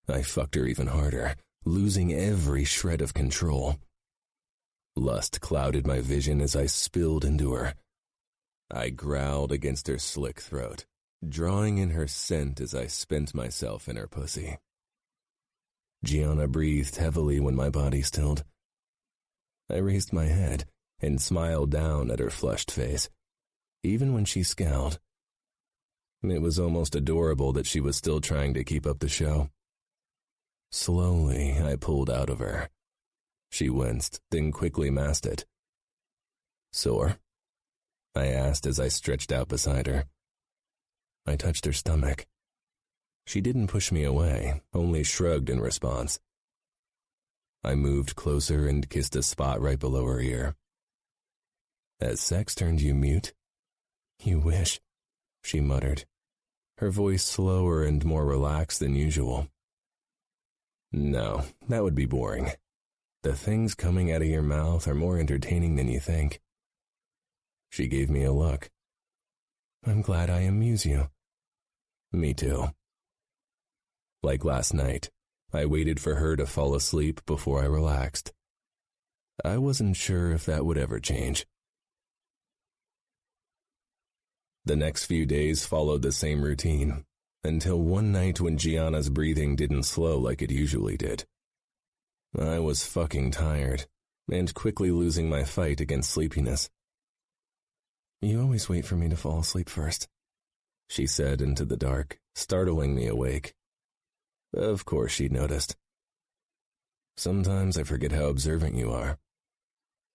Speaker 1: I fucked her even harder, losing every shred of control. Lust clouded my vision as I spilled into her. I growled against her slick throat, drawing in her scent as I spent myself in her pussy. Gianna breathed heavily when my body stilled. I raised my head and smiled down at her flushed face, even when she scowled. It was almost adorable that she was still trying to keep up the show. Slowly, I pulled out of her. She winced, then quickly masked it. "Sore?" I asked as I stretched out beside her. I touched her stomach. She didn't push me away, only shrugged in response. I moved closer and kissed a spot right below her ear. "Has sex turned you mute?" "You wish," she muttered, her voice slower and more relaxed than usual. "No, that would be boring. The things coming out of your mouth are more entertaining than you think." She gave me a look. "I'm glad I amuse you." "Me too." Like last night, I waited for her to fall asleep before I relaxed. I wasn't sure if that would ever change. The next few days followed the same routine, until one night when Gianna's breathing didn't slow like it usually did. I was fucking tired, and quickly losing my fight against sleepiness. "You always wait for me to fall asleep first," she said into the dark, startling me awake. Of course she'd noticed. "Sometimes I forget how observant you are."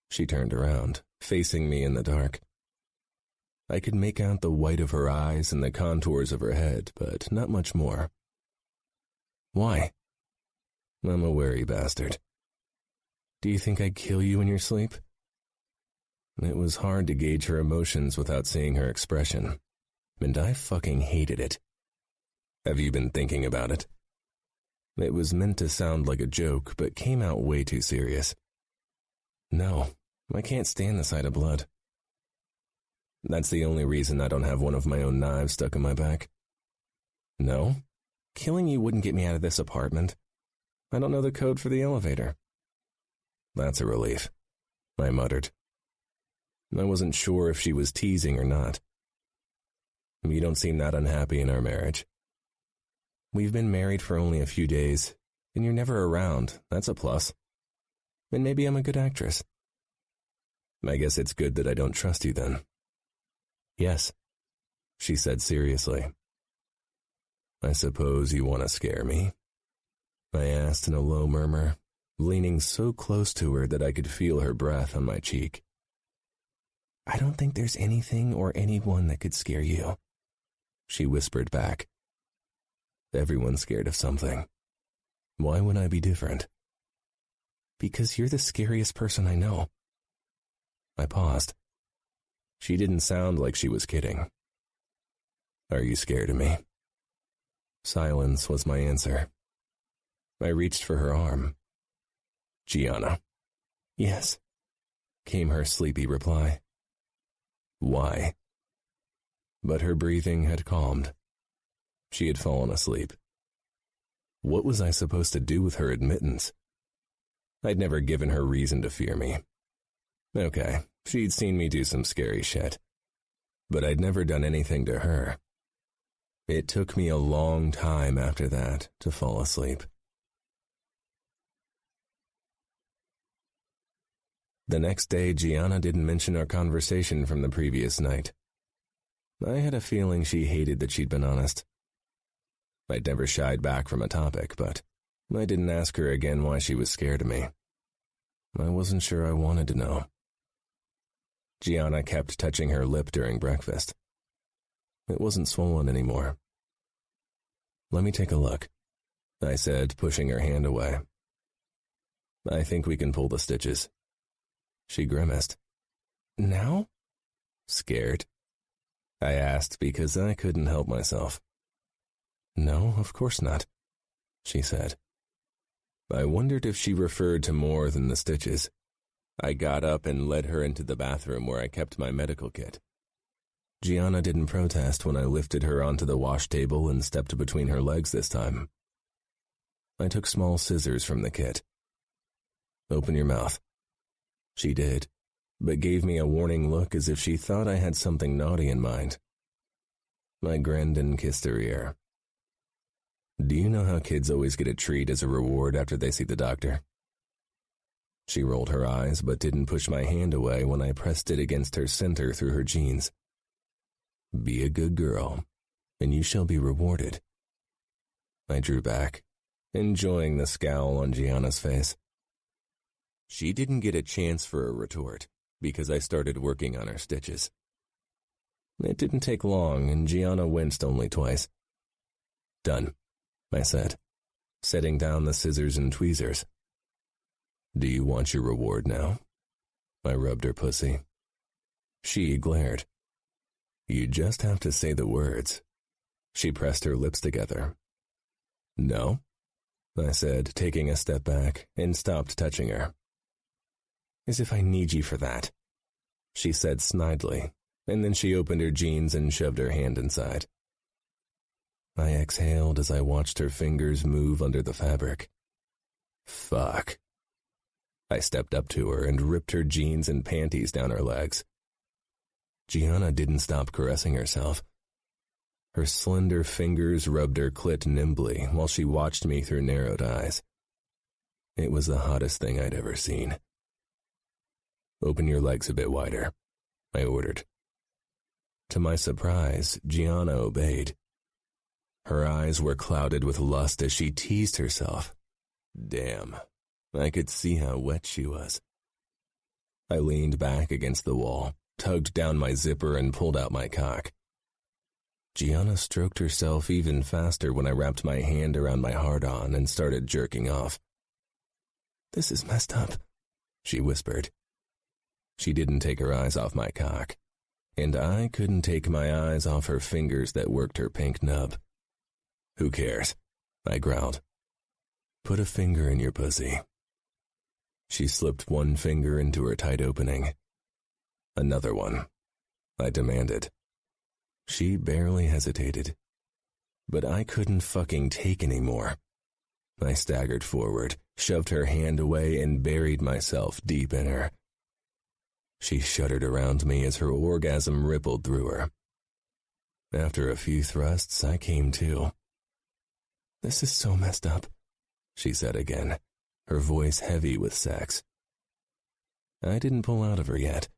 Speaker 1: She turned around, facing me in the dark. I could make out the white of her eyes and the contours of her head, but not much more. "Why?" "I'm a wary bastard." "Do you think I'd kill you in your sleep?" It was hard to gauge her emotions without seeing her expression, and I fucking hated it. "Have you been thinking about it?" It was meant to sound like a joke, but came out way too serious. "No, I can't stand the sight of blood." "That's the only reason I don't have one of my own knives stuck in my back." "No, killing you wouldn't get me out of this apartment. I don't know the code for the elevator." "That's a relief," I muttered. I wasn't sure if she was teasing or not. "You don't seem that unhappy in our marriage." "We've been married for only a few days, and you're never around. That's a plus. And maybe I'm a good actress." "I guess it's good that I don't trust you then." "Yes," she said seriously. "I suppose you want to scare me?" I asked in a low murmur, leaning so close to her that I could feel her breath on my cheek. "I don't think there's anything or anyone that could scare you," she whispered back. "Everyone's scared of something. Why would I be different?" "Because you're the scariest person I know." I paused. She didn't sound like she was kidding. "Are you scared of me?" Silence was my answer. I reached for her arm. "Gianna." "Yes," came her sleepy reply. "Why?" But her breathing had calmed. She had fallen asleep. What was I supposed to do with her admittance? I'd never given her reason to fear me. Okay, she'd seen me do some scary shit. But I'd never done anything to her. It took me a long time after that to fall asleep. The next day, Gianna didn't mention our conversation from the previous night. I had a feeling she hated that she'd been honest. I'd never shied back from a topic, but I didn't ask her again why she was scared of me. I wasn't sure I wanted to know. Gianna kept touching her lip during breakfast. It wasn't swollen anymore. "Let me take a look," I said, pushing her hand away. "I think we can pull the stitches." She grimaced. "Now?" "Scared?" I asked because I couldn't help myself. "No, of course not," she said. I wondered if she referred to more than the stitches. I got up and led her into the bathroom where I kept my medical kit. Gianna didn't protest when I lifted her onto the wash table and stepped between her legs this time. I took small scissors from the kit. "Open your mouth." She did, but gave me a warning look as if she thought I had something naughty in mind. I grinned and kissed her ear. "Do you know how kids always get a treat as a reward after they see the doctor?" She rolled her eyes but didn't push my hand away when I pressed it against her center through her jeans. "Be a good girl, and you shall be rewarded." I drew back, enjoying the scowl on Gianna's face. She didn't get a chance for a retort, because I started working on her stitches. It didn't take long, and Gianna winced only twice. "Done," I said, setting down the scissors and tweezers. "Do you want your reward now?" I rubbed her pussy. She glared. "You just have to say the words." She pressed her lips together. "No?" I said, taking a step back, and stopped touching her. "As if I need you for that," she said snidely, and then she opened her jeans and shoved her hand inside. I exhaled as I watched her fingers move under the fabric. Fuck. I stepped up to her and ripped her jeans and panties down her legs. Gianna didn't stop caressing herself. Her slender fingers rubbed her clit nimbly while she watched me through narrowed eyes. It was the hottest thing I'd ever seen. "Open your legs a bit wider," I ordered. To my surprise, Gianna obeyed. Her eyes were clouded with lust as she teased herself. Damn, I could see how wet she was. I leaned back against the wall, tugged down my zipper, and pulled out my cock. Gianna stroked herself even faster when I wrapped my hand around my hard-on and started jerking off. "This is messed up," she whispered. She didn't take her eyes off my cock, and I couldn't take my eyes off her fingers that worked her pink nub. "Who cares?" I growled. "Put a finger in your pussy." She slipped one finger into her tight opening. "Another one," I demanded. She barely hesitated. But I couldn't fucking take any more. I staggered forward, shoved her hand away, and buried myself deep in her. She shuddered around me as her orgasm rippled through her. After a few thrusts, I came to. "This is so messed up," she said again, her voice heavy with sex. I didn't pull out of her yet.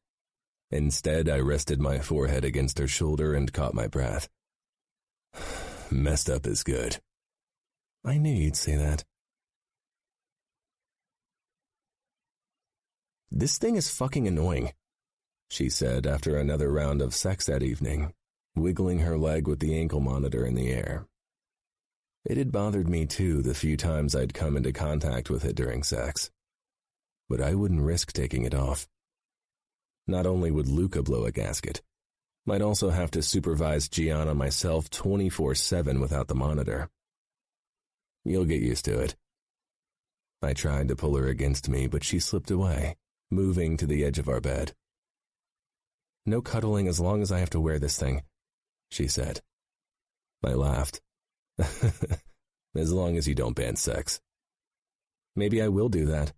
Speaker 1: Instead, I rested my forehead against her shoulder and caught my breath. "Messed up is good." "I knew you'd say that." "This thing is fucking annoying," she said after another round of sex that evening, wiggling her leg with the ankle monitor in the air. It had bothered me too the few times I'd come into contact with it during sex. But I wouldn't risk taking it off. Not only would Luca blow a gasket, I'd also have to supervise Gianna myself 24/7 without the monitor. "You'll get used to it." I tried to pull her against me, but she slipped away, moving to the edge of our bed. "No cuddling as long as I have to wear this thing," she said. I laughed. "As long as you don't ban sex." "Maybe I will do that.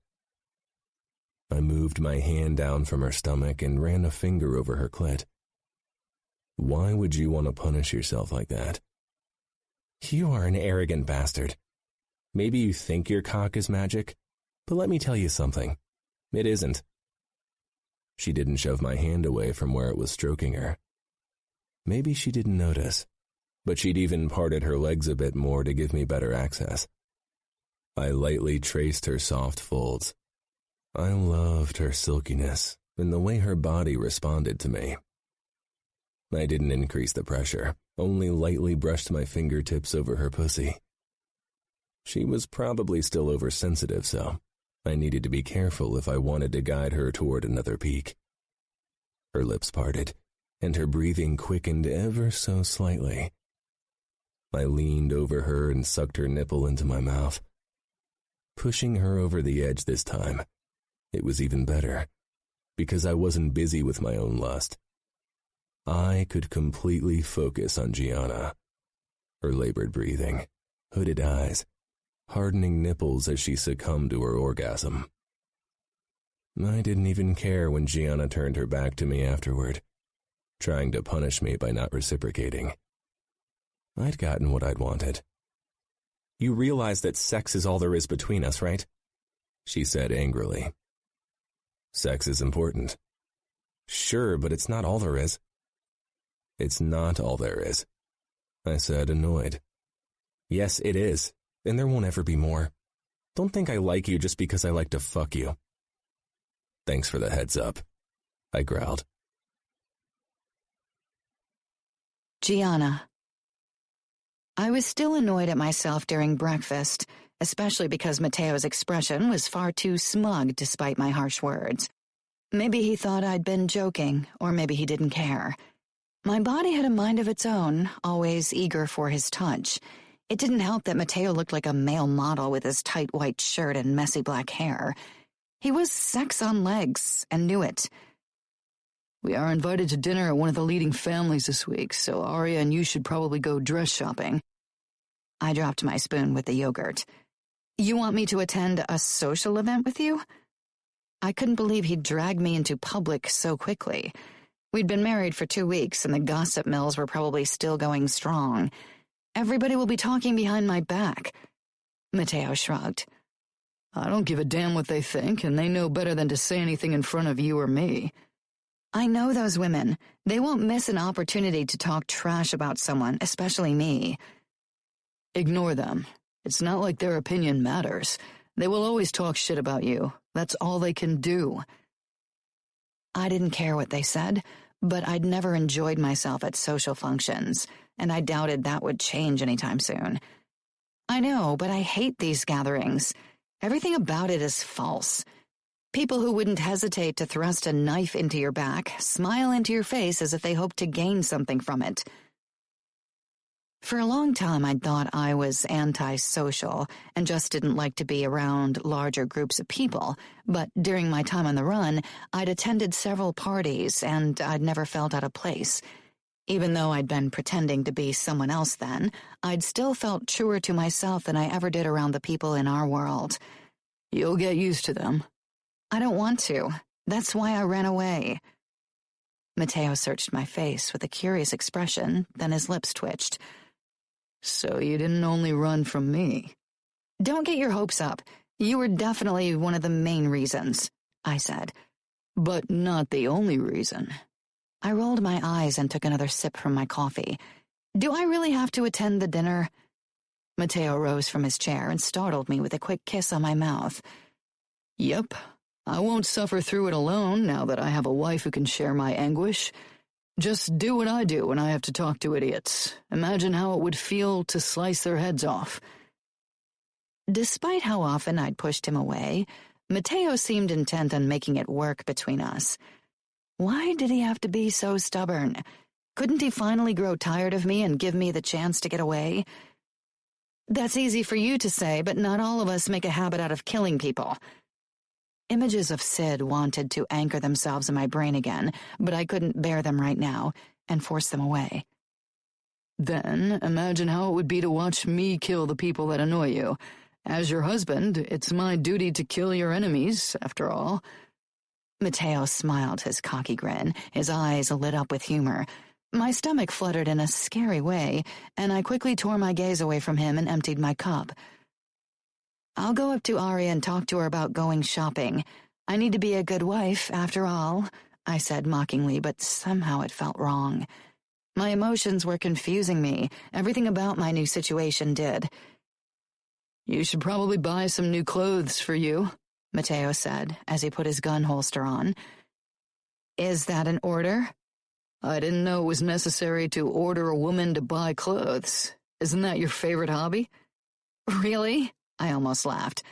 Speaker 1: I moved my hand down from her stomach and ran a finger over her clit. Why would you want to punish yourself like that? You are an arrogant bastard. Maybe you think your cock is magic, but let me tell you something. It isn't. She didn't shove my hand away from where it was stroking her. Maybe she didn't notice, but she'd even parted her legs a bit more to give me better access. I lightly traced her soft folds. I loved her silkiness and the way her body responded to me. I didn't increase the pressure, only lightly brushed my fingertips over her pussy. She was probably still oversensitive, so I needed to be careful if I wanted to guide her toward another peak. Her lips parted, and her breathing quickened ever so slightly. I leaned over her and sucked her nipple into my mouth. Pushing her over the edge this time, it was even better, because I wasn't busy with my own lust. I could completely focus on Gianna. Her labored breathing, hooded eyes, hardening nipples as she succumbed to her orgasm. I didn't even care when Gianna turned her back to me afterward, trying to punish me by not reciprocating. I'd gotten what I'd wanted. You realize that sex is all there is between us, right? She said angrily. Sex is important. Sure, but it's not all there is. It's not all there is, I said, annoyed. Yes, it is, and there won't ever be more. Don't think I like you just because I like to fuck you. Thanks for the heads up, I growled.
Speaker 2: Gianna. I was still annoyed at myself during breakfast, especially because Matteo's expression was far too smug despite my harsh words. Maybe he thought I'd been joking, or maybe he didn't care. My body had a mind of its own, always eager for his touch. It didn't help that Matteo looked like a male model with his tight white shirt and messy black hair. He was sex on legs, and knew it.
Speaker 3: We are invited to dinner at one of the leading families this week, so Arya and you should probably go dress shopping.
Speaker 2: I dropped my spoon with the yogurt. You want me to attend a social event with you? I couldn't believe he'd dragged me into public so quickly. We'd been married for 2 weeks, and the gossip mills were probably still going strong. Everybody will be talking behind my back. Matteo shrugged.
Speaker 3: I don't give a damn what they think, and they know better than to say anything in front of you or me.
Speaker 2: I know those women. They won't miss an opportunity to talk trash about someone, especially me.
Speaker 3: Ignore them. It's not like their opinion matters. They will always talk shit about you. That's all they can do.
Speaker 2: I didn't care what they said, but I'd never enjoyed myself at social functions, and I doubted that would change anytime soon. I know, but I hate these gatherings. Everything about it is false. People who wouldn't hesitate to thrust a knife into your back, smile into your face as if they hoped to gain something from it. For a long time, I'd thought I was antisocial and just didn't like to be around larger groups of people, but during my time on the run, I'd attended several parties and I'd never felt out of place. Even though I'd been pretending to be someone else then, I'd still felt truer to myself than I ever did around the people in our world.
Speaker 3: You'll get used to them.
Speaker 2: I don't want to. That's why I ran away. Matteo searched my face with a curious expression, then his lips twitched.
Speaker 3: So you didn't only run from me.
Speaker 2: Don't get your hopes up. You were definitely one of the main reasons, I said.
Speaker 3: But not the only reason.
Speaker 2: I rolled my eyes and took another sip from my coffee. Do I really have to attend the dinner? Matteo rose from his chair and startled me with a quick kiss on my mouth.
Speaker 3: Yep. I won't suffer through it alone now that I have a wife who can share my anguish. Just do what I do when I have to talk to idiots. Imagine how it would feel to slice their heads off.
Speaker 2: Despite how often I'd pushed him away, Matteo seemed intent on making it work between us. Why did he have to be so stubborn? Couldn't he finally grow tired of me and give me the chance to get away? That's easy for you to say, but not all of us make a habit out of killing people. Images of Sid wanted to anchor themselves in my brain again, but I couldn't bear them right now and force them away.
Speaker 3: Then imagine how it would be to watch me kill the people that annoy you. As your husband, it's my duty to kill your enemies, after all.
Speaker 2: Matteo smiled his cocky grin, his eyes lit up with humor. My stomach fluttered in a scary way, and I quickly tore my gaze away from him and emptied my cup. I'll go up to Aria and talk to her about going shopping. I need to be a good wife, after all, I said mockingly, but somehow it felt wrong. My emotions were confusing me. Everything about my new situation did.
Speaker 3: You should probably buy some new clothes for you, Matteo said as he put his gun holster on.
Speaker 2: Is that an order?
Speaker 3: I didn't know it was necessary to order a woman to buy clothes. Isn't that your favorite hobby?
Speaker 2: Really? I almost laughed.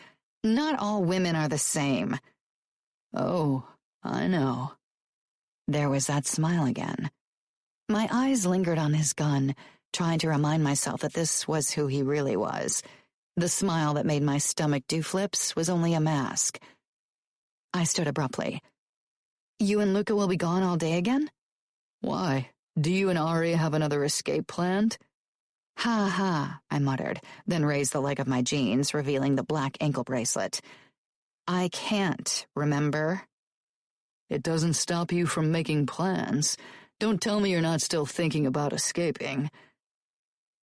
Speaker 2: Not all women are the same.
Speaker 3: Oh, I know.
Speaker 2: There was that smile again. My eyes lingered on his gun, trying to remind myself that this was who he really was. The smile that made my stomach do flips was only a mask. I stood abruptly. You and Luca will be gone all day again?
Speaker 3: Why? Do you and Aria have another escape planned?
Speaker 2: Ha ha, I muttered, then raised the leg of my jeans, revealing the black ankle bracelet. I can't, remember?
Speaker 3: It doesn't stop you from making plans. Don't tell me you're not still thinking about escaping.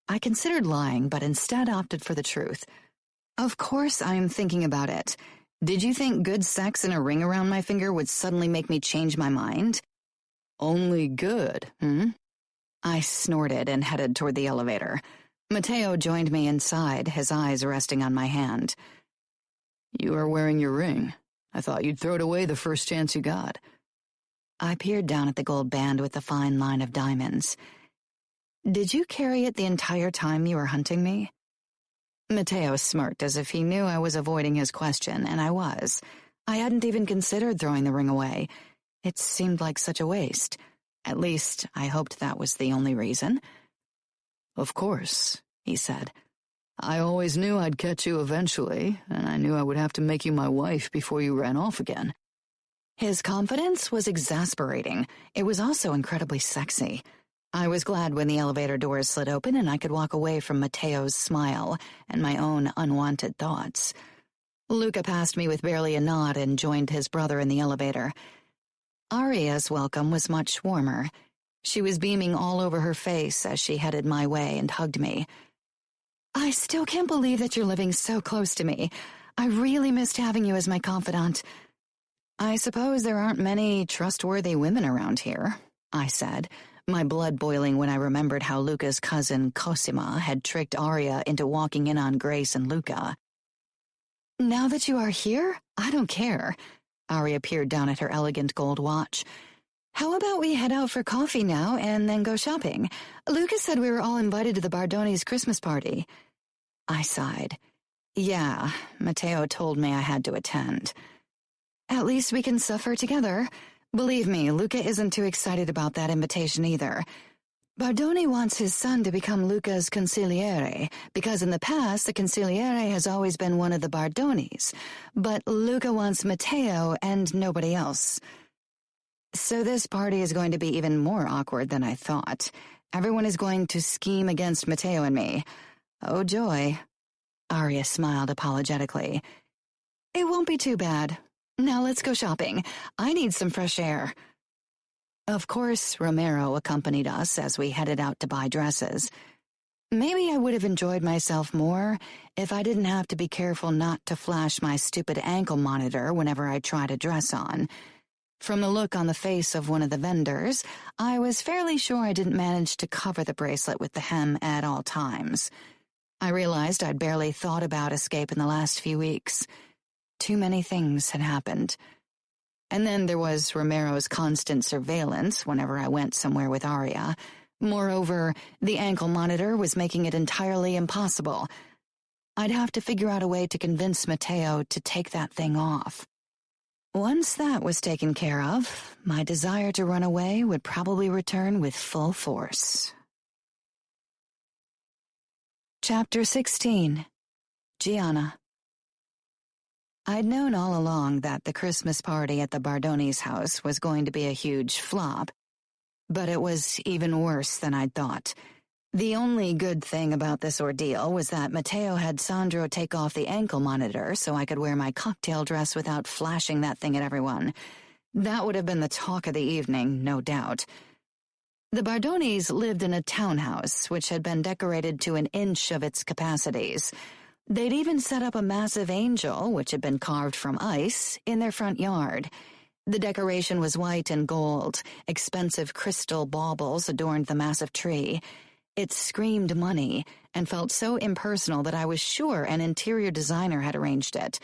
Speaker 2: I considered lying, but instead opted for the truth. Of course I'm thinking about it. Did you think good sex and a ring around my finger would suddenly make me change my mind?
Speaker 3: Only good,
Speaker 2: I snorted and headed toward the elevator. Matteo joined me inside, his eyes resting on my hand.
Speaker 3: You are wearing your ring. I thought you'd throw it away the first chance you got.
Speaker 2: I peered down at the gold band with the fine line of diamonds. Did you carry it the entire time you were hunting me? Matteo smirked as if he knew I was avoiding his question, and I was. I hadn't even considered throwing the ring away. It seemed like such a waste. At least, I hoped that was the only reason.
Speaker 3: Of course, he said. I always knew I'd catch you eventually, and I knew I would have to make you my wife before you ran off again.
Speaker 2: His confidence was exasperating. It was also incredibly sexy. I was glad when the elevator doors slid open and I could walk away from Matteo's smile and my own unwanted thoughts. Luca passed me with barely a nod and joined his brother in the elevator. Aria's welcome was much warmer. She was beaming all over her face as she headed my way and hugged me. I still can't believe that you're living so close to me. I really missed having you as my confidant. I suppose there aren't many trustworthy women around here, I said, my blood boiling when I remembered how Luca's cousin Cosima had tricked Aria into walking in on Grace and Luca. Now that you are here, I don't care. Aria peered down at her elegant gold watch. How about we head out for coffee now and then go shopping? Luca said we were all invited to the Bardoni's Christmas party. I sighed. Yeah, Matteo told me I had to attend. At least we can suffer together. Believe me, Luca isn't too excited about that invitation either. Bardoni wants his son to become Luca's consigliere, because in the past the consigliere has always been one of the Bardonis, but Luca wants Matteo and nobody else. So this party is going to be even more awkward than I thought. Everyone is going to scheme against Matteo and me. Oh joy. Aria smiled apologetically. It won't be too bad. Now let's go shopping. I need some fresh air. Of course, Romero accompanied us as we headed out to buy dresses. Maybe I would have enjoyed myself more if I didn't have to be careful not to flash my stupid ankle monitor whenever I tried a dress on. From the look on the face of one of the vendors, I was fairly sure I didn't manage to cover the bracelet with the hem at all times. I realized I'd barely thought about escape in the last few weeks. Too many things had happened. And then there was Romero's constant surveillance whenever I went somewhere with Aria. Moreover, the ankle monitor was making it entirely impossible. I'd have to figure out a way to convince Matteo to take that thing off. Once that was taken care of, my desire to run away would probably return with full force. Chapter 16. Gianna. I'd known all along that the Christmas party at the Bardoni's house was going to be a huge flop, but it was even worse than I'd thought. The only good thing about this ordeal was that Matteo had Sandro take off the ankle monitor so I could wear my cocktail dress without flashing that thing at everyone. That would have been the talk of the evening, no doubt. The Bardonis lived in a townhouse, which had been decorated to an inch of its capacities. They'd even set up a massive angel, which had been carved from ice, in their front yard. The decoration was white and gold. Expensive crystal baubles adorned the massive tree. It screamed money, and felt so impersonal that I was sure an interior designer had arranged it.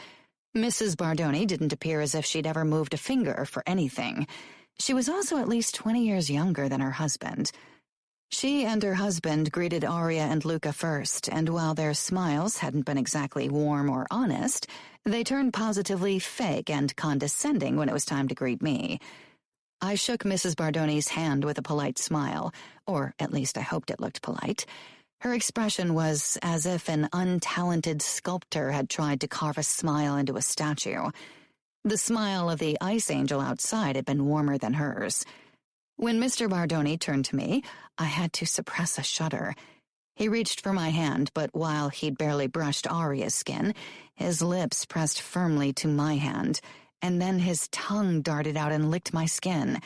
Speaker 2: Mrs. Bardoni didn't appear as if she'd ever moved a finger for anything. She was also at least 20 years younger than her husband. She and her husband greeted Aria and Luca first, and while their smiles hadn't been exactly warm or honest, they turned positively fake and condescending when it was time to greet me. I shook Mrs. Bardoni's hand with a polite smile, or at least I hoped it looked polite. Her expression was as if an untalented sculptor had tried to carve a smile into a statue. The smile of the ice angel outside had been warmer than hers. When Mr. Bardoni turned to me, I had to suppress a shudder. He reached for my hand, but while he'd barely brushed Aria's skin, his lips pressed firmly to my hand, and then his tongue darted out and licked my skin.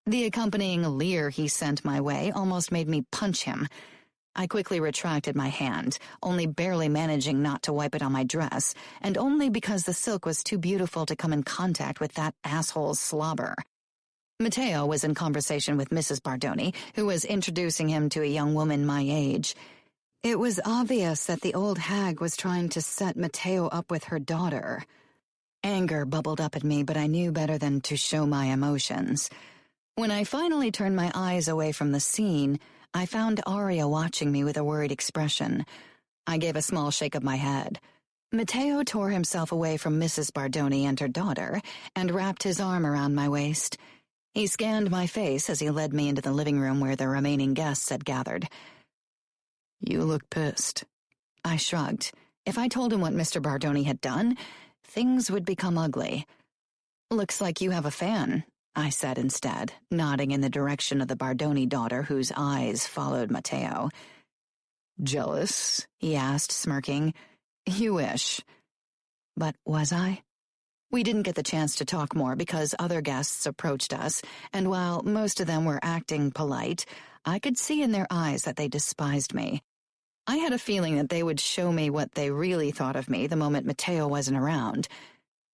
Speaker 2: The accompanying leer he sent my way almost made me punch him. I quickly retracted my hand, only barely managing not to wipe it on my dress, and only because the silk was too beautiful to come in contact with that asshole's slobber. Matteo was in conversation with Mrs. Bardoni, who was introducing him to a young woman my age. It was obvious that the old hag was trying to set Matteo up with her daughter. Anger bubbled up at me, but I knew better than to show my emotions. When I finally turned my eyes away from the scene, I found Aria watching me with a worried expression. I gave a small shake of my head. Matteo tore himself away from Mrs. Bardoni and her daughter and wrapped his arm around my waist. He scanned my face as he led me into the living room where the remaining guests had gathered.
Speaker 3: You look pissed.
Speaker 2: I shrugged. If I told him what Mr. Bardoni had done, things would become ugly. Looks like you have a fan, I said instead, nodding in the direction of the Bardoni daughter whose eyes followed Matteo.
Speaker 3: Jealous?
Speaker 2: He asked, smirking. You wish. But was I? We didn't get the chance to talk more because other guests approached us, and while most of them were acting polite, I could see in their eyes that they despised me. I had a feeling that they would show me what they really thought of me the moment Matteo wasn't around.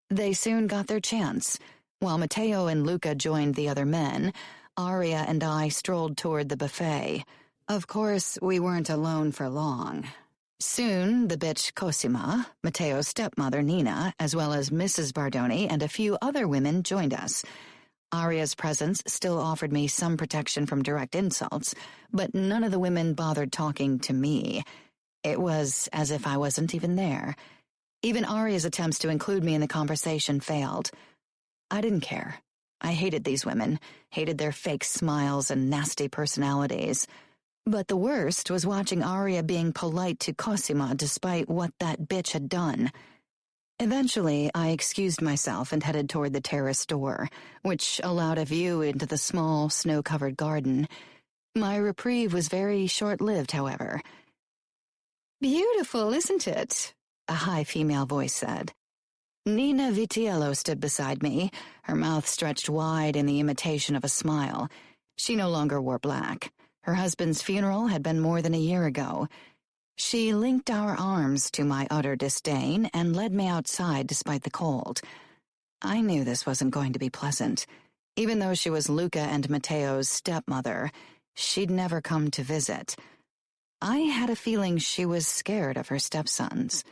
Speaker 2: They soon got their chance. While Matteo and Luca joined the other men, Aria and I strolled toward the buffet. Of course, we weren't alone for long. Soon, the bitch Cosima, Matteo's stepmother Nina, as well as Mrs. Bardoni and a few other women joined us. Aria's presence still offered me some protection from direct insults, but none of the women bothered talking to me. It was as if I wasn't even there. Even Aria's attempts to include me in the conversation failed. I didn't care. I hated these women, hated their fake smiles and nasty personalities. But the worst was watching Aria being polite to Cosima despite what that bitch had done. Eventually, I excused myself and headed toward the terrace door, which allowed a view into the small, snow-covered garden. My reprieve was very short-lived, however. "Beautiful, isn't it?" a high female voice said. Nina Vitiello stood beside me, her mouth stretched wide in the imitation of a smile. She no longer wore black. Her husband's funeral had been more than a year ago. She linked our arms to my utter disdain and led me outside despite the cold. I knew this wasn't going to be pleasant. Even though she was Luca and Matteo's stepmother, she'd never come to visit. I had a feeling she was scared of her stepsons.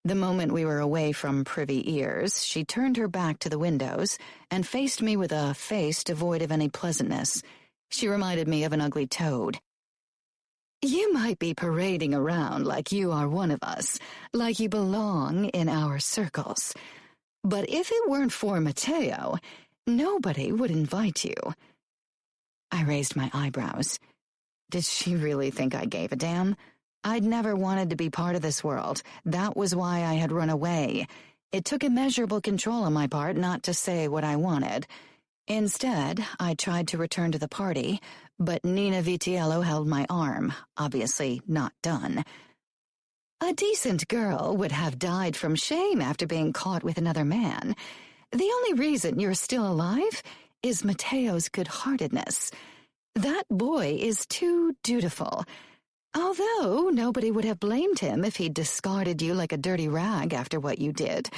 Speaker 2: The moment we were away from privy ears, she turned her back to the windows and faced me with a face devoid of any pleasantness. She reminded me of an ugly toad. "You might be parading around like you are one of us, like you belong in our circles. But if it weren't for Matteo, nobody would invite you." I raised my eyebrows. Did she really think I gave a damn? I'd never wanted to be part of this world. That was why I had run away. It took immeasurable control on my part not to say what I wanted. Instead, I tried to return to the party, but Nina Vitiello held my arm, obviously not done. "A decent girl would have died from shame after being caught with another man. The only reason you're still alive is Mateo's good-heartedness. That boy is too dutiful. Although nobody would have blamed him if he'd discarded you like a dirty rag after what you did.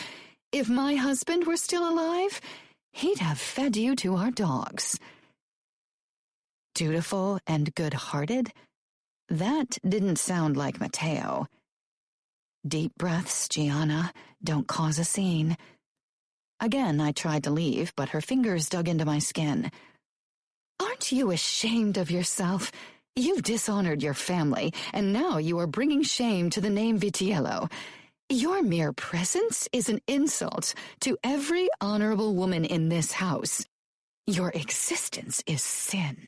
Speaker 2: If my husband were still alive, he'd have fed you to our dogs. Dutiful and good-hearted? That didn't sound like Mateo. Deep breaths, Gianna. Don't cause a scene. Again, I tried to leave, but her fingers dug into my skin. Aren't you ashamed of yourself? You've dishonored your family, and now you are bringing shame to the name Vitiello. Your mere presence is an insult to every honorable woman in this house. Your existence is sin.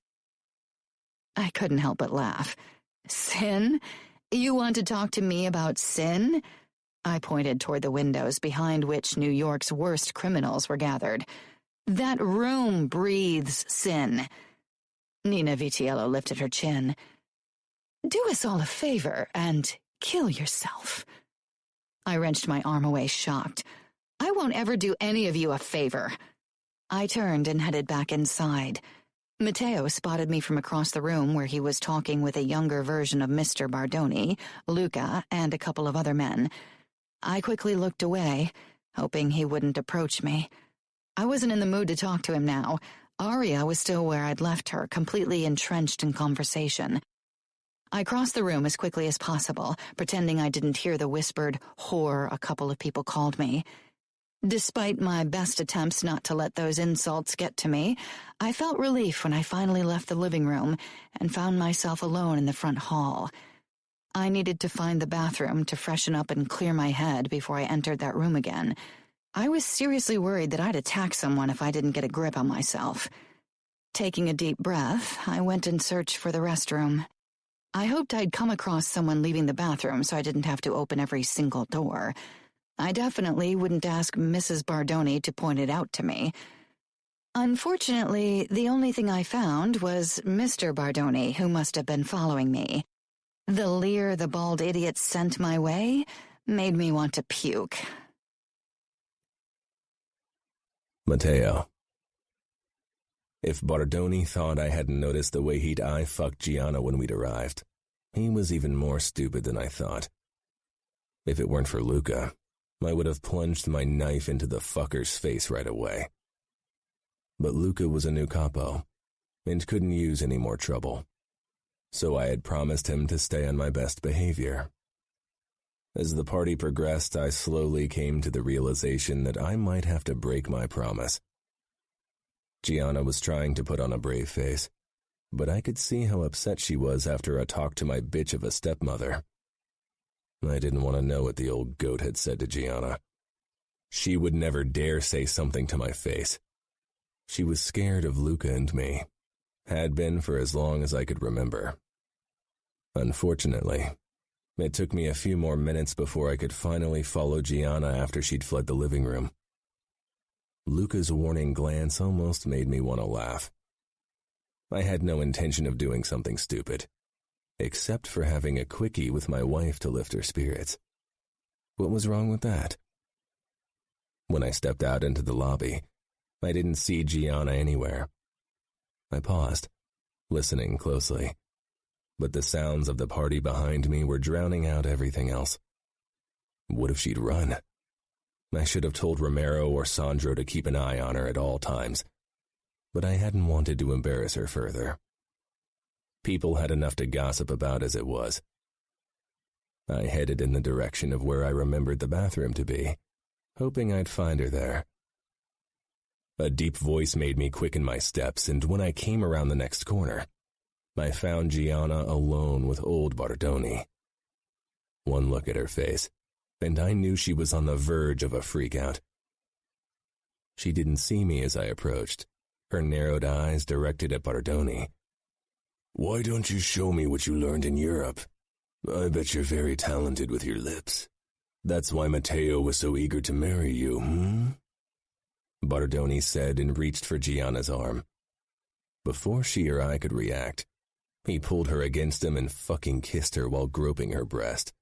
Speaker 2: I couldn't help but laugh. Sin? You want to talk to me about sin? I pointed toward the windows behind which New York's worst criminals were gathered. That room breathes sin. Nina Vitiello lifted her chin. Do us all a favor and kill yourself. I wrenched my arm away, shocked. I won't ever do any of you a favor. I turned and headed back inside. Mateo spotted me from across the room where he was talking with a younger version of Mr. Bardoni, Luca, and a couple of other men. I quickly looked away, hoping he wouldn't approach me. I wasn't in the mood to talk to him now. Aria was still where I'd left her, completely entrenched in conversation. I crossed the room as quickly as possible, pretending I didn't hear the whispered whore a couple of people called me. Despite my best attempts not to let those insults get to me, I felt relief when I finally left the living room and found myself alone in the front hall. I needed to find the bathroom to freshen up and clear my head before I entered that room again. I was seriously worried that I'd attack someone if I didn't get a grip on myself. Taking a deep breath, I went and searched for the restroom. I hoped I'd come across someone leaving the bathroom so I didn't have to open every single door. I definitely wouldn't ask Mrs. Bardoni to point it out to me. Unfortunately, the only thing I found was Mr. Bardoni, who must have been following me. The leer the bald idiot sent my way made me want to puke.
Speaker 1: Mateo. If Bardoni thought I hadn't noticed the way he'd eye-fucked Gianna when we'd arrived, he was even more stupid than I thought. If it weren't for Luca, I would have plunged my knife into the fucker's face right away. But Luca was a new capo, and couldn't use any more trouble, so I had promised him to stay on my best behavior. As the party progressed, I slowly came to the realization that I might have to break my promise. Gianna was trying to put on a brave face, but I could see how upset she was after a talk to my bitch of a stepmother. I didn't want to know what the old goat had said to Gianna. She would never dare say something to my face. She was scared of Luca and me, had been for as long as I could remember. Unfortunately, it took me a few more minutes before I could finally follow Gianna after she'd fled the living room. Luca's warning glance almost made me want to laugh. I had no intention of doing something stupid, except for having a quickie with my wife to lift her spirits. What was wrong with that? When I stepped out into the lobby, I didn't see Gianna anywhere. I paused, listening closely, but the sounds of the party behind me were drowning out everything else. What if she'd run? I should have told Romero or Sandro to keep an eye on her at all times, but I hadn't wanted to embarrass her further. People had enough to gossip about as it was. I headed in the direction of where I remembered the bathroom to be, hoping I'd find her there. A deep voice made me quicken my steps, and when I came around the next corner, I found Gianna alone with old Bardoni. One look at her face, and I knew she was on the verge of a freak-out. She didn't see me as I approached, her narrowed eyes directed at Bardoni. "Why don't you show me what you learned in Europe? I bet you're very talented with your lips. That's why Mateo was so eager to marry you, Bardoni said and reached for Gianna's arm. Before she or I could react, he pulled her against him and fucking kissed her while groping her breast.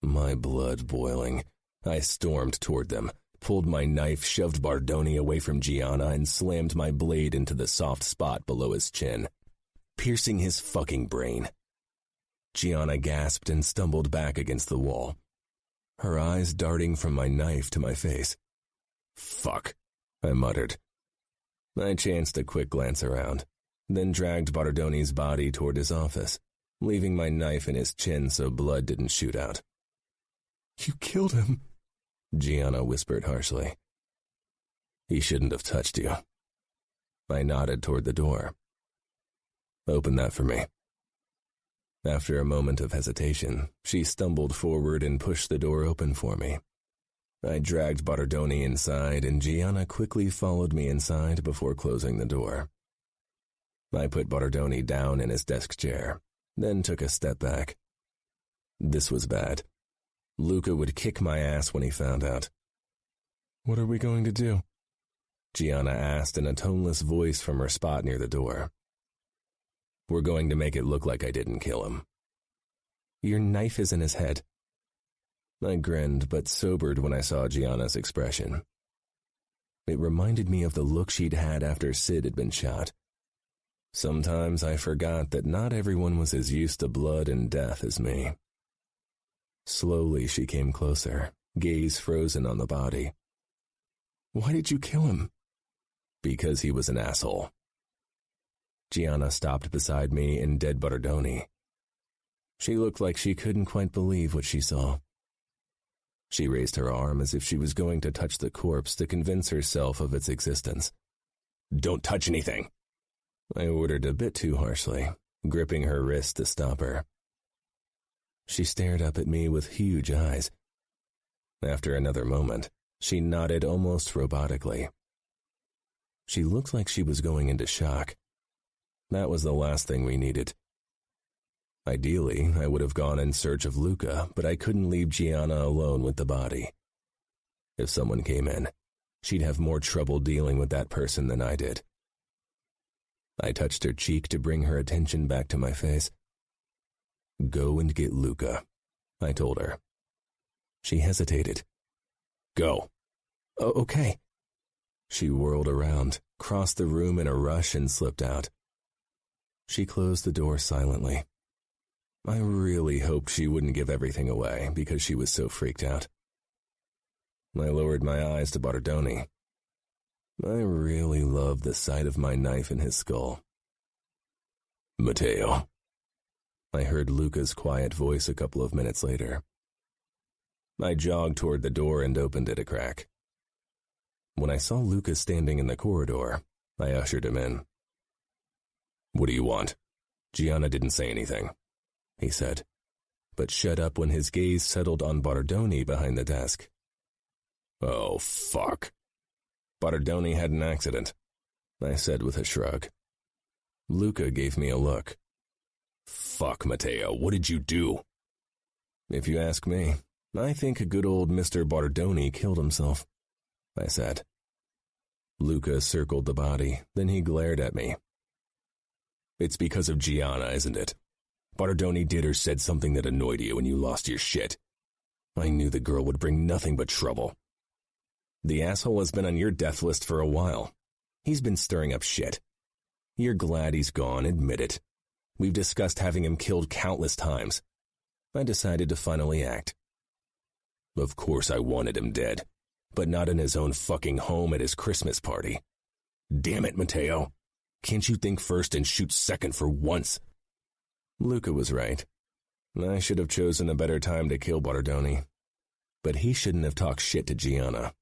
Speaker 1: My blood boiling, I stormed toward them, pulled my knife, shoved Bardoni away from Gianna, and slammed my blade into the soft spot below his chin, piercing his fucking brain. Gianna gasped and stumbled back against the wall, her eyes darting from my knife to my face. "Fuck," I muttered. I chanced a quick glance around, then dragged Bardoni's body toward his office, leaving my knife in his chin so blood didn't shoot out. "You killed him," Gianna whispered harshly. "He shouldn't have touched you." I nodded toward the door. "Open that for me." After a moment of hesitation, she stumbled forward and pushed the door open for me. I dragged Bardoni inside, and Gianna quickly followed me inside before closing the door. I put Bardoni down in his desk chair, then took a step back. This was bad. Luca would kick my ass when he found out. "What are we going to do?" Gianna asked in a toneless voice from her spot near the door. "We're going to make it look like I didn't kill him." "Your knife is in his head." I grinned, but sobered when I saw Gianna's expression. It reminded me of the look she'd had after Sid had been shot. Sometimes I forgot that not everyone was as used to blood and death as me. Slowly she came closer, gaze frozen on the body. "Why did you kill him?" "Because he was an asshole." Gianna stopped beside me in dead Bardoni. She looked like she couldn't quite believe what she saw. She raised her arm as if she was going to touch the corpse to convince herself of its existence. "Don't touch anything," I ordered a bit too harshly, gripping her wrist to stop her. She stared up at me with huge eyes. After another moment, she nodded almost robotically. She looked like she was going into shock. That was the last thing we needed. Ideally, I would have gone in search of Luca, but I couldn't leave Gianna alone with the body. If someone came in, she'd have more trouble dealing with that person than I did. I touched her cheek to bring her attention back to my face. "Go and get Luca," I told her. She hesitated. "Go." Okay." She whirled around, crossed the room in a rush, and slipped out. She closed the door silently. I really hoped she wouldn't give everything away because she was so freaked out. I lowered my eyes to Bardoni. I really loved the sight of my knife in his skull. "Matteo," I heard Luca's quiet voice a couple of minutes later. I jogged toward the door and opened it a crack. When I saw Luca standing in the corridor, I ushered him in. "What do you want?" "Gianna didn't say anything," he said, but shut up when his gaze settled on Bardoni behind the desk. "Oh, fuck." "Bardoni had an accident," I said with a shrug. Luca gave me a look. "Fuck, Matteo, what did you do?" "If you ask me, I think a good old Mr. Bardoni killed himself," I said. Luca circled the body, then he glared at me. "It's because of Gianna, isn't it? Bardoni did or said something that annoyed you and you lost your shit. I knew the girl would bring nothing but trouble. The asshole has been on your death list for a while. He's been stirring up shit. You're glad he's gone, admit it. We've discussed having him killed countless times. I decided to finally act. Of course I wanted him dead, but not in his own fucking home at his Christmas party. Damn it, Matteo. Can't you think first and shoot second for once?" Luca was right. I should have chosen a better time to kill Bardoni. But he shouldn't have talked shit to Gianna.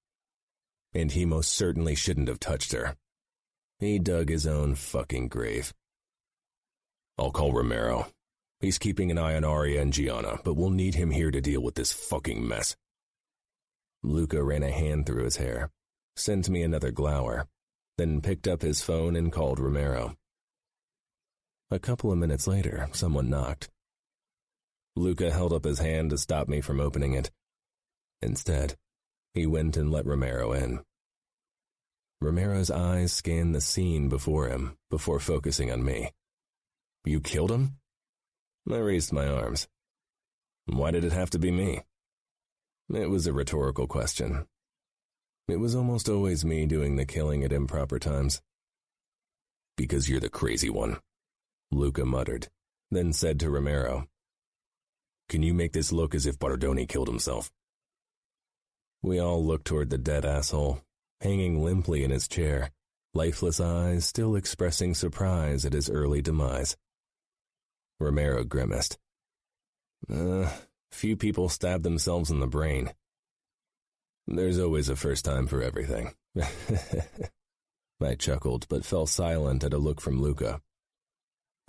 Speaker 1: And he most certainly shouldn't have touched her. He dug his own fucking grave. "I'll call Romero. He's keeping an eye on Arya and Gianna, but we'll need him here to deal with this fucking mess." Luca ran a hand through his hair, sent me another glower, then picked up his phone and called Romero. A couple of minutes later, someone knocked. Luca held up his hand to stop me from opening it. Instead, he went and let Romero in. Romero's eyes scanned the scene before him, before focusing on me. "You killed him?" I raised my arms. "Why did it have to be me?" It was a rhetorical question. It was almost always me doing the killing at improper times. "Because you're the crazy one," Luca muttered, then said to Romero, "Can you make this look as if Bardoni killed himself?" We all looked toward the dead asshole, hanging limply in his chair, lifeless eyes still expressing surprise at his early demise. Romero grimaced. Few people stab themselves in the brain. There's always a first time for everything." I chuckled, but fell silent at a look from Luca.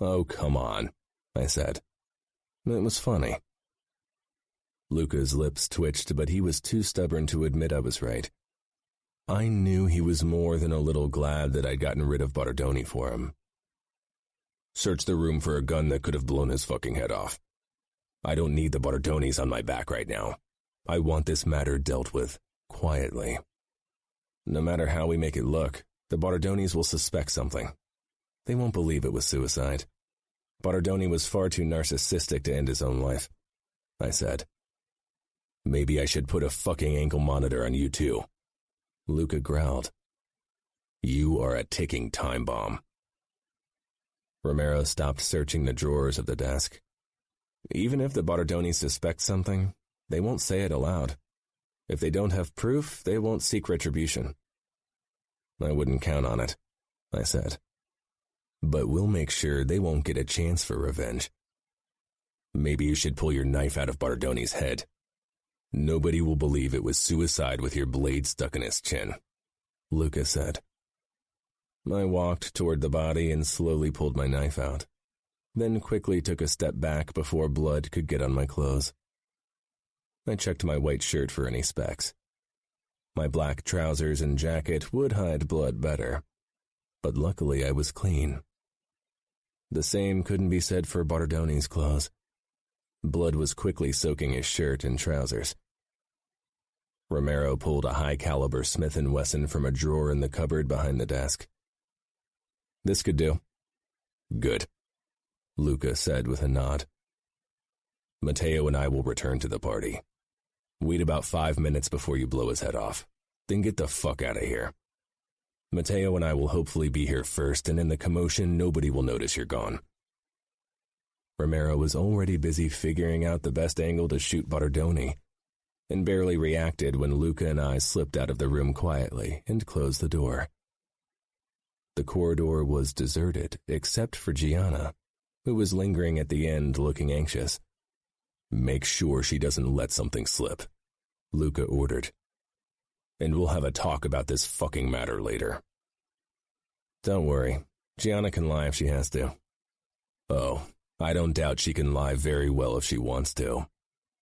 Speaker 1: "Oh, come on," I said. "It was funny." Luca's lips twitched, but he was too stubborn to admit I was right. I knew he was more than a little glad that I'd gotten rid of Bardoni for him. "Search the room for a gun that could have blown his fucking head off. I don't need the Bardonis on my back right now. I want this matter dealt with quietly. No matter how we make it look, the Bardonis will suspect something. They won't believe it was suicide. Bardoni was far too narcissistic to end his own life," I said. "Maybe I should put a fucking ankle monitor on you too," Luca growled. "You are a ticking time bomb." Romero stopped searching the drawers of the desk. "Even if the Bardonis suspect something, they won't say it aloud. If they don't have proof, they won't seek retribution." "I wouldn't count on it," I said. "But we'll make sure they won't get a chance for revenge. Maybe you should pull your knife out of Bardoni's head. Nobody will believe it was suicide with your blade stuck in his chin," Luca said. I walked toward the body and slowly pulled my knife out, then quickly took a step back before blood could get on my clothes. I checked my white shirt for any specks. My black trousers and jacket would hide blood better, but luckily I was clean. The same couldn't be said for Bardoni's clothes. Blood was quickly soaking his shirt and trousers. Romero pulled a high-caliber Smith & Wesson from a drawer in the cupboard behind the desk. "This could do." "Good," Luca said with a nod. "Matteo and I will return to the party. Wait about 5 minutes before you blow his head off, then get the fuck out of here. Matteo and I will hopefully be here first, and in the commotion nobody will notice you're gone." Romero was already busy figuring out the best angle to shoot Bardoni, and barely reacted when Luca and I slipped out of the room quietly and closed the door. The corridor was deserted, except for Gianna, who was lingering at the end looking anxious. "Make sure she doesn't let something slip," Luca ordered. "And we'll have a talk about this fucking matter later." "Don't worry, Gianna can lie if she has to." "Oh, I don't doubt she can lie very well if she wants to,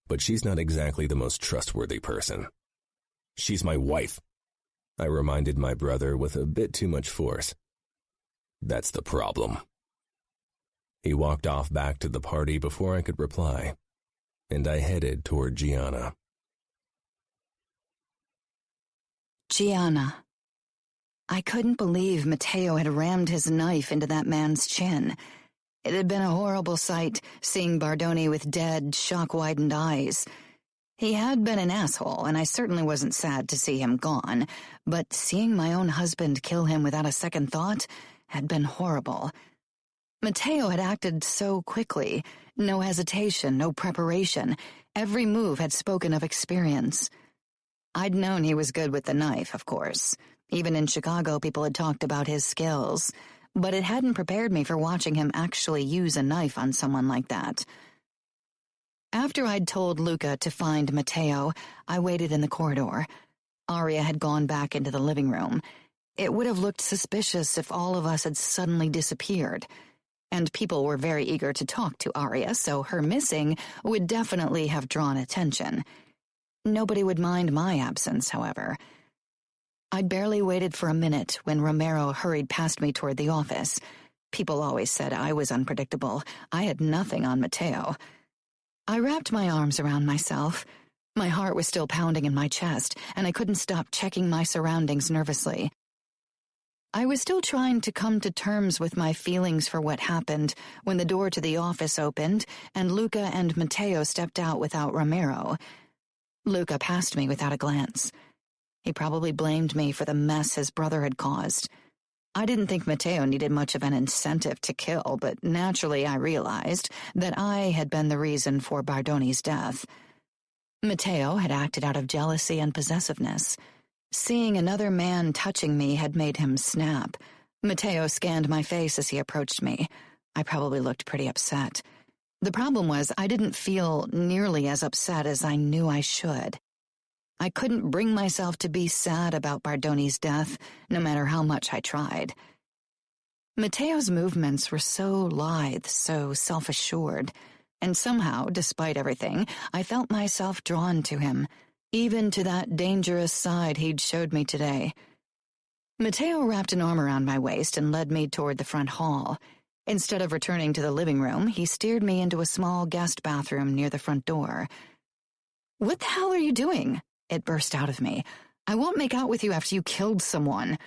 Speaker 1: but she's not exactly the most trustworthy person." "She's my wife," I reminded my brother with a bit too much force. "That's the problem." He walked off back to the party before I could reply, and I headed toward Gianna.
Speaker 2: Gianna. I couldn't believe Matteo had rammed his knife into that man's chin. It had been a horrible sight, seeing Bardoni with dead, shock-widened eyes. He had been an asshole, and I certainly wasn't sad to see him gone, but seeing my own husband kill him without a second thought had been horrible. Matteo had acted so quickly, no hesitation, no preparation. Every move had spoken of experience. I'd known he was good with the knife, of course. Even in Chicago, people had talked about his skills, but it hadn't prepared me for watching him actually use a knife on someone like that. After I'd told Luca to find Matteo, I waited in the corridor. Aria had gone back into the living room. It would have looked suspicious if all of us had suddenly disappeared. And people were very eager to talk to Aria, so her missing would definitely have drawn attention. Nobody would mind my absence, however. I'd barely waited for a minute when Romero hurried past me toward the office. People always said I was unpredictable. I had nothing on Matteo. I wrapped my arms around myself. My heart was still pounding in my chest, and I couldn't stop checking my surroundings nervously. I was still trying to come to terms with my feelings for what happened when the door to the office opened and Luca and Matteo stepped out without Romero. Luca passed me without a glance. He probably blamed me for the mess his brother had caused. I didn't think Matteo needed much of an incentive to kill, but naturally I realized that I had been the reason for Bardoni's death. Matteo had acted out of jealousy and possessiveness. Seeing another man touching me had made him snap. Matteo scanned my face as he approached me. I probably looked pretty upset. The problem was I didn't feel nearly as upset as I knew I should. I couldn't bring myself to be sad about Bardoni's death, no matter how much I tried. Matteo's movements were so lithe, so self-assured, and somehow, despite everything, I felt myself drawn to him, even to that dangerous side he'd showed me today. Matteo wrapped an arm around my waist and led me toward the front hall. Instead of returning to the living room, he steered me into a small guest bathroom near the front door. "What the hell are you doing?" It burst out of me. "I won't make out with you after you killed someone."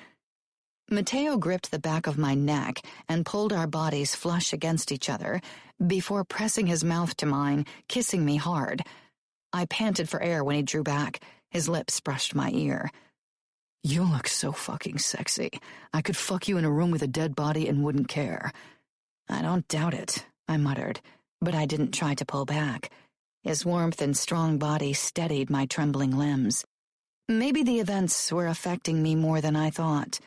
Speaker 2: Matteo gripped the back of my neck and pulled our bodies flush against each other before pressing his mouth to mine, kissing me hard. I panted for air when he drew back. His lips brushed my ear. "You look so fucking sexy. I could fuck you in a room with a dead body and wouldn't care." "I don't doubt it," I muttered, but I didn't try to pull back. His warmth and strong body steadied my trembling limbs. Maybe the events were affecting me more than I thought.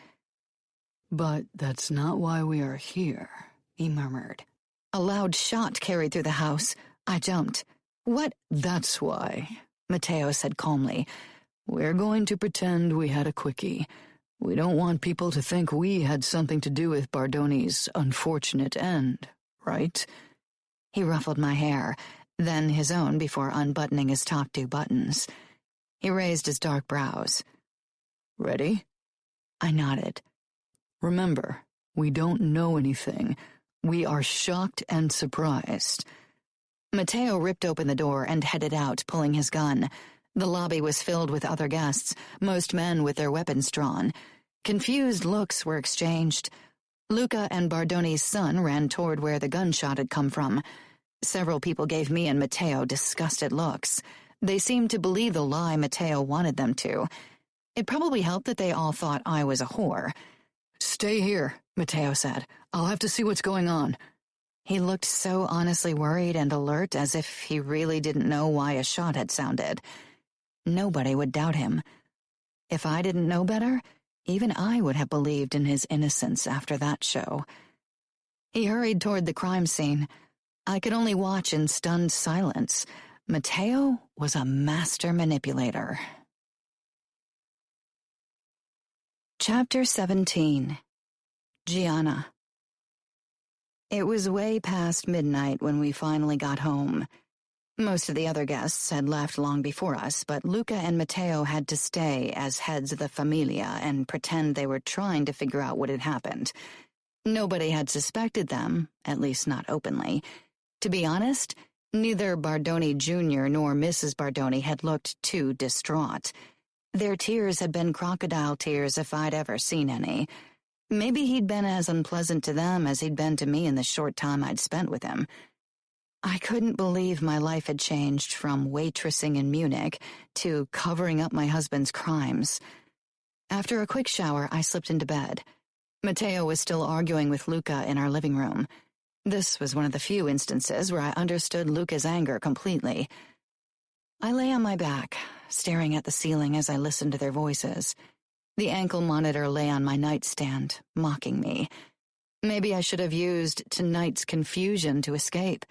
Speaker 2: "But that's not why we are here," he murmured. A loud shot carried through the house. I jumped. "What?" "That's why," Matteo said calmly. "We're going to pretend we had a quickie. We don't want people to think we had something to do with Bardoni's unfortunate end, right?" He ruffled my hair, then his own before unbuttoning his top 2 buttons. He raised his dark brows. "Ready?" I nodded. "Remember, we don't know anything. We are shocked and surprised." Matteo ripped open the door and headed out, pulling his gun. The lobby was filled with other guests, most men with their weapons drawn. Confused looks were exchanged. Luca and Bardoni's son ran toward where the gunshot had come from. Several people gave me and Matteo disgusted looks. They seemed to believe the lie Matteo wanted them to. It probably helped that they all thought I was a whore. "Stay here," Matteo said. "I'll have to see what's going on." He looked so honestly worried and alert, as if he really didn't know why a shot had sounded. Nobody would doubt him. If I didn't know better, even I would have believed in his innocence after that show. He hurried toward the crime scene. I could only watch in stunned silence. Matteo was a master manipulator. Chapter 17. Gianna. It was way past midnight when we finally got home. Most of the other guests had left long before us, but Luca and Matteo had to stay as heads of the familia and pretend they were trying to figure out what had happened. Nobody had suspected them, at least not openly. To be honest, neither Bardoni Jr. nor Mrs. Bardoni had looked too distraught. Their tears had been crocodile tears if I'd ever seen any. Maybe he'd been as unpleasant to them as he'd been to me in the short time I'd spent with him. I couldn't believe my life had changed from waitressing in Munich to covering up my husband's crimes. After a quick shower, I slipped into bed. Matteo was still arguing with Luca in our living room. This was one of the few instances where I understood Luca's anger completely. I lay on my back, staring at the ceiling as I listened to their voices. The ankle monitor lay on my nightstand, mocking me. Maybe I should have used tonight's confusion to escape.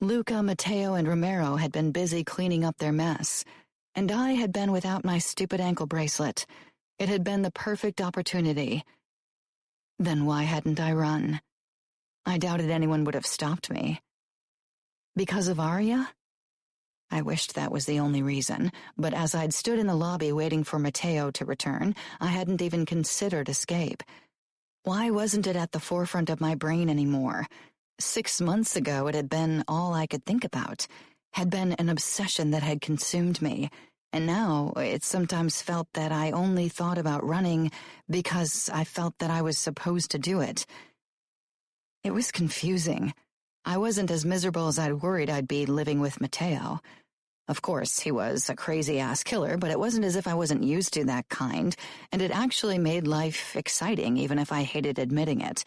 Speaker 2: Luca, Matteo, and Romero had been busy cleaning up their mess, and I had been without my stupid ankle bracelet. It had been the perfect opportunity. Then why hadn't I run? I doubted anyone would have stopped me. Because of Arya? I wished that was the only reason, but as I'd stood in the lobby waiting for Matteo to return, I hadn't even considered escape. Why wasn't it at the forefront of my brain anymore? 6 months ago it had been all I could think about, had been an obsession that had consumed me, and now it sometimes felt that I only thought about running because I felt that I was supposed to do it. It was confusing. I wasn't as miserable as I'd worried I'd be living with Matteo. Of course, he was a crazy-ass killer, but it wasn't as if I wasn't used to that kind, and it actually made life exciting, even if I hated admitting it.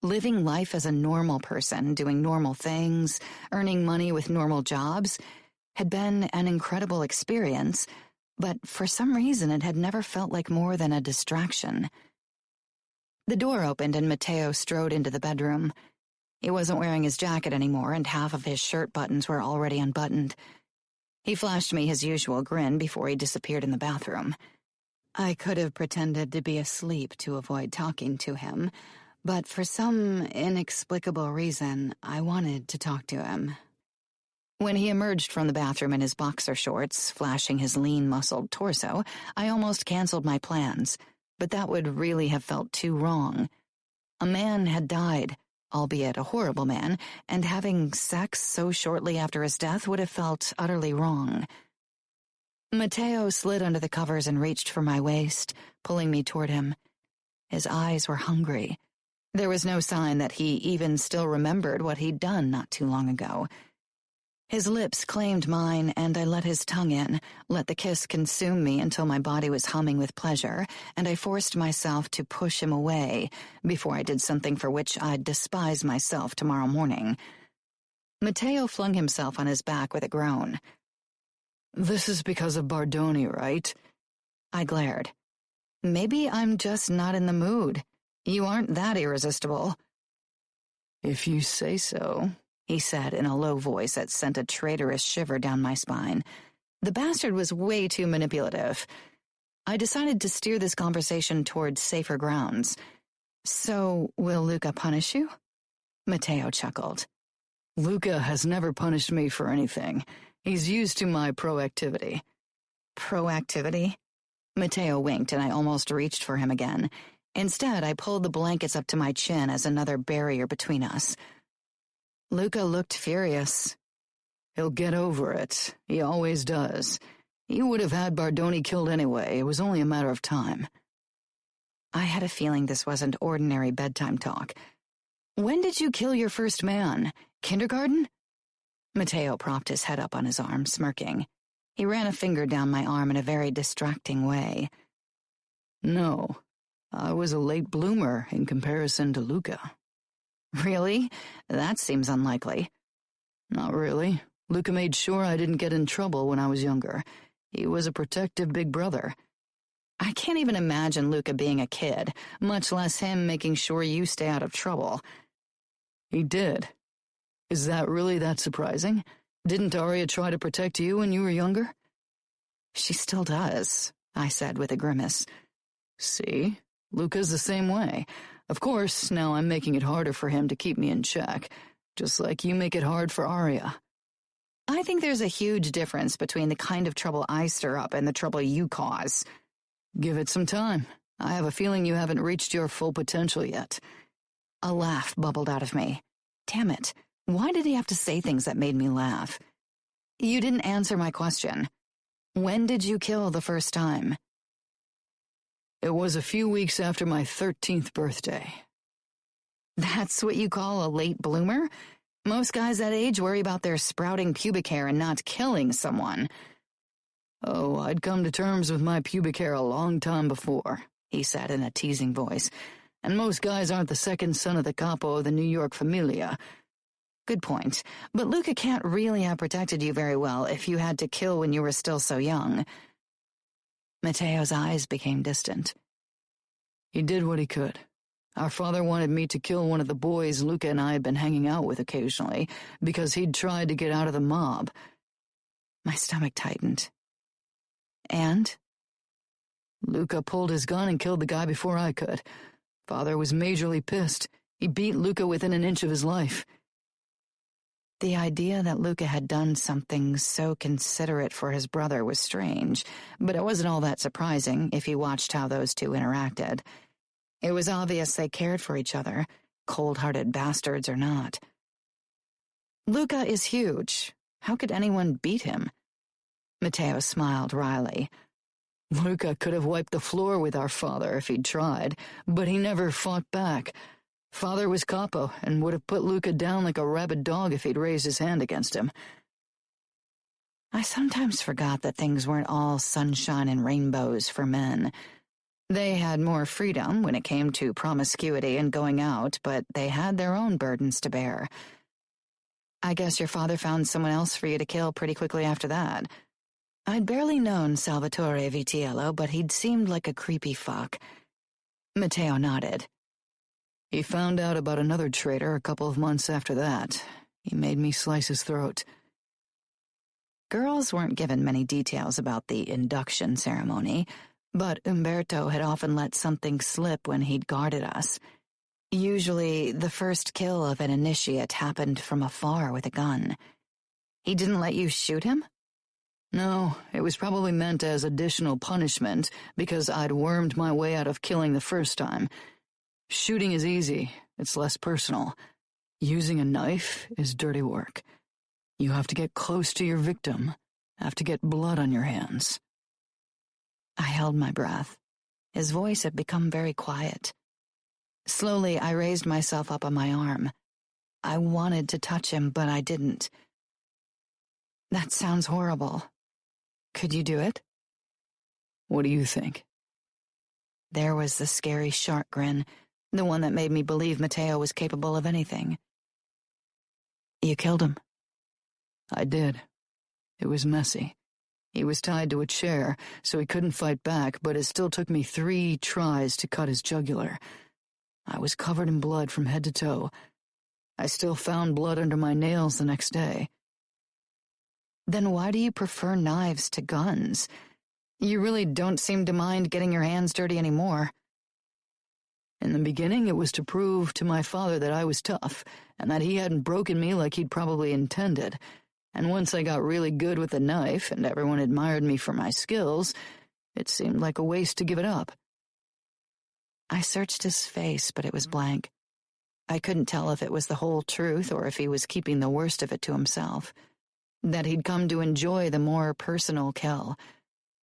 Speaker 2: Living life as a normal person, doing normal things, earning money with normal jobs, had been an incredible experience, but for some reason it had never felt like more than a distraction. The door opened and Matteo strode into the bedroom. He wasn't wearing his jacket anymore, and half of his shirt buttons were already unbuttoned. He flashed me his usual grin before he disappeared in the bathroom. I could have pretended to be asleep to avoid talking to him, but for some inexplicable reason, I wanted to talk to him. When he emerged from the bathroom in his boxer shorts, flashing his lean, muscled torso, I almost canceled my plans, but that would really have felt too wrong. A man had died, albeit a horrible man, and having sex so shortly after his death would have felt utterly wrong. Matteo slid under the covers and reached for my waist, pulling me toward him. His eyes were hungry. There was no sign that he even still remembered what he'd done not too long ago. His lips claimed mine, and I let his tongue in, let the kiss consume me until my body was humming with pleasure, and I forced myself to push him away before I did something for which I'd despise myself tomorrow morning. Matteo flung himself on his back with a groan.
Speaker 3: "This is because of Bardoni, right?"
Speaker 2: I glared. Maybe I'm just not in the mood. You aren't that irresistible.
Speaker 3: "If you say so,"
Speaker 2: he said in a low voice that sent a traitorous shiver down my spine. The bastard was way too manipulative. I decided to steer this conversation toward safer grounds. So, will Luca punish you? Matteo chuckled.
Speaker 3: "Luca has never punished me for anything. He's used to my proactivity."
Speaker 2: Proactivity? Matteo winked and I almost reached for him again. Instead, I pulled the blankets up to my chin as another barrier between us. Luca looked furious.
Speaker 3: "He'll get over it. He always does. He would have had Bardoni killed anyway. It was only a matter of time."
Speaker 2: I had a feeling this wasn't ordinary bedtime talk. When did you kill your first man? Kindergarten? Matteo propped his head up on his arm, smirking. He ran a finger down my arm in a very distracting way.
Speaker 3: "No, I was a late bloomer in comparison to Luca."
Speaker 2: "Really? That seems unlikely."
Speaker 3: "Not really. Luca made sure I didn't get in trouble when I was younger. He was a protective big brother."
Speaker 2: I can't even imagine Luca being a kid, much less him making sure you stay out of trouble.
Speaker 3: "He did. Is that really that surprising? Didn't Arya try to protect you when you were younger?"
Speaker 2: "She still does," I said with a grimace.
Speaker 3: "See? Luca's the same way. Of course, now I'm making it harder for him to keep me in check, just like you make it hard for Arya."
Speaker 2: I think there's a huge difference between the kind of trouble I stir up and the trouble you cause.
Speaker 3: "Give it some time. I have a feeling you haven't reached your full potential yet."
Speaker 2: A laugh bubbled out of me. Damn it. Why did he have to say things that made me laugh? You didn't answer my question. When did you kill the first time?
Speaker 3: "It was a few weeks after my 13th birthday."
Speaker 2: That's what you call a late bloomer? Most guys that age worry about their sprouting pubic hair and not killing someone.
Speaker 3: "Oh, I'd come to terms with my pubic hair a long time before," he said in a teasing voice. "And most guys aren't the second son of the capo of the New York Familia."
Speaker 2: Good point. But Luca can't really have protected you very well if you had to kill when you were still so young. Matteo's eyes became distant.
Speaker 3: "He did what he could. Our father wanted me to kill one of the boys Luca and I had been hanging out with occasionally, because he'd tried to get out of the mob."
Speaker 2: My stomach tightened. And?
Speaker 3: "Luca pulled his gun and killed the guy before I could. Father was majorly pissed. He beat Luca within an inch of his life."
Speaker 2: The idea that Luca had done something so considerate for his brother was strange, but it wasn't all that surprising if you watched how those two interacted. It was obvious they cared for each other, cold-hearted bastards or not. Luca is huge. How could anyone beat him? Matteo smiled wryly.
Speaker 3: "Luca could have wiped the floor with our father if he'd tried, but he never fought back. Father was capo and would have put Luca down like a rabid dog if he'd raised his hand against him."
Speaker 2: I sometimes forgot that things weren't all sunshine and rainbows for men. They had more freedom when it came to promiscuity and going out, but they had their own burdens to bear. I guess your father found someone else for you to kill pretty quickly after that. I'd barely known Salvatore Vitiello, but he'd seemed like a creepy fuck. Matteo nodded.
Speaker 3: He found out about another traitor a couple of months after that. He made me slice his throat.
Speaker 2: Girls weren't given many details about the induction ceremony, but Umberto had often let something slip when he'd guarded us. Usually, the first kill of an initiate happened from afar with a gun. He didn't let you shoot him?
Speaker 3: No, it was probably meant as additional punishment because I'd wormed my way out of killing the first time. Shooting is easy, it's less personal. Using a knife is dirty work. You have to get close to your victim, have to get blood on your hands.
Speaker 2: I held my breath. His voice had become very quiet. Slowly, I raised myself up on my arm. I wanted to touch him, but I didn't. That sounds horrible. Could you do it?
Speaker 3: What do you think?
Speaker 2: There was the scary shark grin, the one that made me believe Matteo was capable of anything. You killed him.
Speaker 3: I did. It was messy. He was tied to a chair, so he couldn't fight back, but it still took me 3 tries to cut his jugular. I was covered in blood from head to toe. I still found blood under my nails the next day.
Speaker 2: Then why do you prefer knives to guns? You really don't seem to mind getting your hands dirty anymore.
Speaker 3: In the beginning, it was to prove to my father that I was tough, and that he hadn't broken me like he'd probably intended. And once I got really good with the knife, and everyone admired me for my skills, it seemed like a waste to give it up.
Speaker 2: I searched his face, but it was blank. I couldn't tell if it was the whole truth or if he was keeping the worst of it to himself. That he'd come to enjoy the more personal kill.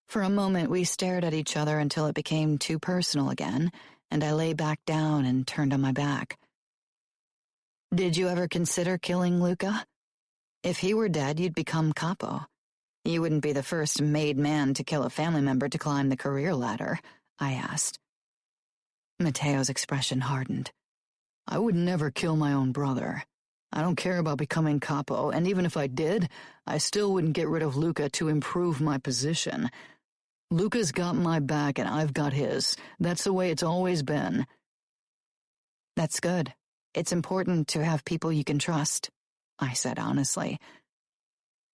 Speaker 2: For a moment, we stared at each other until it became too personal again, and I lay back down and turned on my back. Did you ever consider killing Luca? If he were dead, you'd become capo. You wouldn't be the first made man to kill a family member to climb the career ladder, I asked. Matteo's expression hardened.
Speaker 3: I would never kill my own brother. I don't care about becoming capo, and even if I did, I still wouldn't get rid of Luca to improve my position. Luca's got my back and I've got his. That's the way it's always been.
Speaker 2: That's good. It's important to have people you can trust, I said honestly.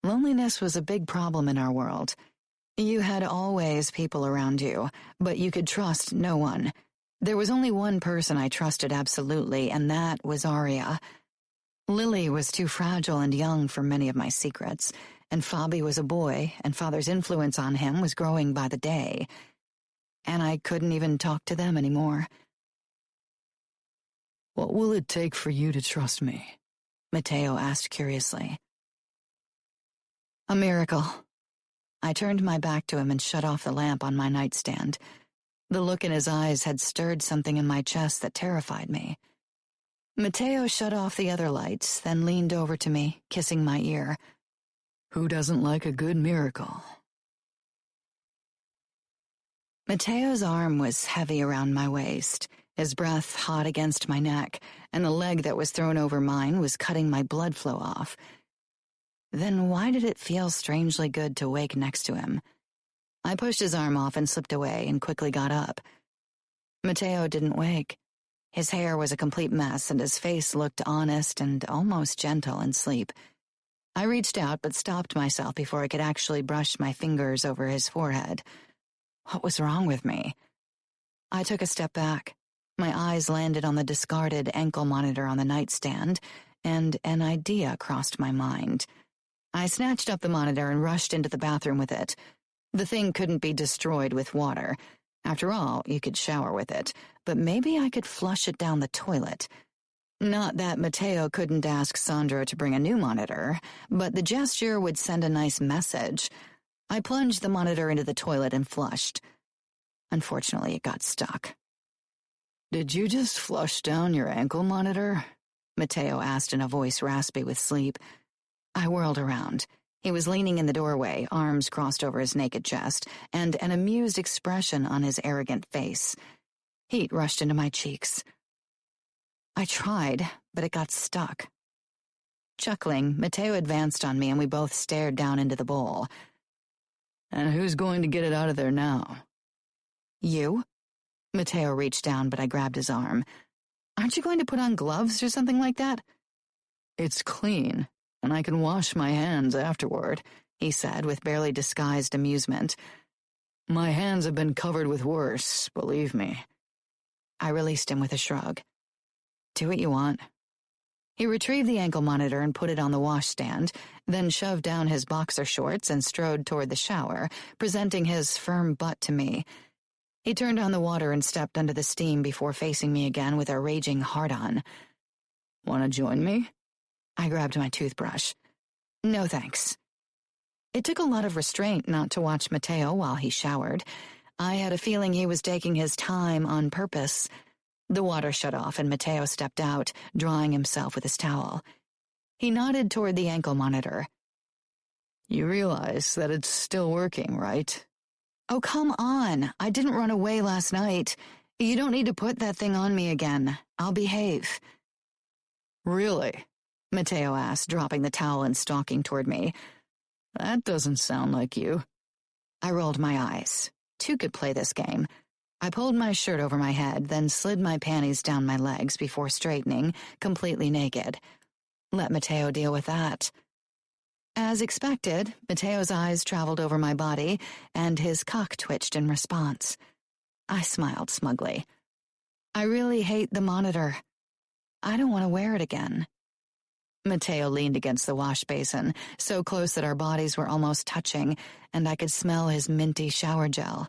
Speaker 2: Loneliness was a big problem in our world. You had always people around you, but you could trust no one. There was only one person I trusted absolutely, and that was Aria. Lily was too fragile and young for many of my secrets, and Fabi was a boy, and Father's influence on him was growing by the day. And I couldn't even talk to them anymore.
Speaker 3: What will it take for you to trust me?
Speaker 2: Matteo asked curiously. A miracle. I turned my back to him and shut off the lamp on my nightstand. The look in his eyes had stirred something in my chest that terrified me. Matteo shut off the other lights, then leaned over to me, kissing my ear.
Speaker 3: Who doesn't like a good miracle?
Speaker 2: Matteo's arm was heavy around my waist, his breath hot against my neck, and the leg that was thrown over mine was cutting my blood flow off. Then why did it feel strangely good to wake next to him? I pushed his arm off and slipped away and quickly got up. Matteo didn't wake. His hair was a complete mess and his face looked honest and almost gentle in sleep. I reached out but stopped myself before I could actually brush my fingers over his forehead. What was wrong with me? I took a step back. My eyes landed on the discarded ankle monitor on the nightstand, and an idea crossed my mind. I snatched up the monitor and rushed into the bathroom with it. The thing couldn't be destroyed with water. After all, you could shower with it, but maybe I could flush it down the toilet. Not that Matteo couldn't ask Sandro to bring a new monitor, but the gesture would send a nice message. I plunged the monitor into the toilet and flushed. Unfortunately, it got stuck.
Speaker 3: Did you just flush down your ankle monitor?
Speaker 2: Matteo asked in a voice raspy with sleep. I whirled around. He was leaning in the doorway, arms crossed over his naked chest, and an amused expression on his arrogant face. Heat rushed into my cheeks. I tried, but it got stuck. Chuckling, Matteo advanced on me and we both stared down into the bowl.
Speaker 3: And who's going to get it out of there now?
Speaker 2: You? Matteo reached down, but I grabbed his arm. Aren't you going to put on gloves or something like that?
Speaker 3: It's clean, and I can wash my hands afterward, he said with barely disguised amusement. My hands have been covered with worse, believe me.
Speaker 2: I released him with a shrug. Do what you want. He retrieved the ankle monitor and put it on the washstand, then shoved down his boxer shorts and strode toward the shower, presenting his firm butt to me. He turned on the water and stepped under the steam before facing me again with a raging hard-on.
Speaker 3: Want to join me?
Speaker 2: I grabbed my toothbrush. No thanks. It took a lot of restraint not to watch Matteo while he showered. I had a feeling he was taking his time on purpose. The water shut off and Matteo stepped out, drying himself with his towel. He nodded toward the ankle monitor.
Speaker 3: You realize that it's still working, right?
Speaker 2: Oh, come on. I didn't run away last night. You don't need to put that thing on me again. I'll behave.
Speaker 3: Really?
Speaker 2: Matteo asked, dropping the towel and stalking toward me.
Speaker 3: That doesn't sound like you.
Speaker 2: I rolled my eyes. Two could play this game. I pulled my shirt over my head, then slid my panties down my legs before straightening, completely naked. Let Matteo deal with that. As expected, Matteo's eyes traveled over my body, and his cock twitched in response. I smiled smugly. I really hate the monitor. I don't want to wear it again. Matteo leaned against the wash basin, so close that our bodies were almost touching, and I could smell his minty shower gel.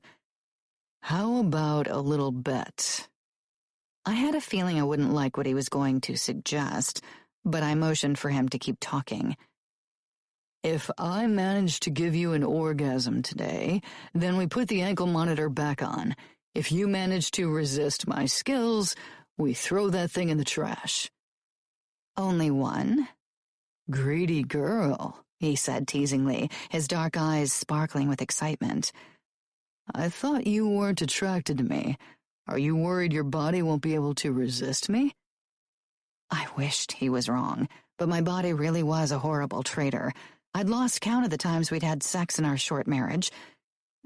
Speaker 3: How about a little bet?
Speaker 2: I had a feeling I wouldn't like what he was going to suggest, but I motioned for him to keep talking.
Speaker 3: If I manage to give you an orgasm today, then we put the ankle monitor back on. If you manage to resist my skills, we throw that thing in the trash.
Speaker 2: Only one?
Speaker 3: Greedy girl,
Speaker 2: he said teasingly, his dark eyes sparkling with excitement.
Speaker 3: I thought you weren't attracted to me. Are you worried your body won't be able to resist me?
Speaker 2: I wished he was wrong, but my body really was a horrible traitor. I'd lost count of the times we'd had sex in our short marriage.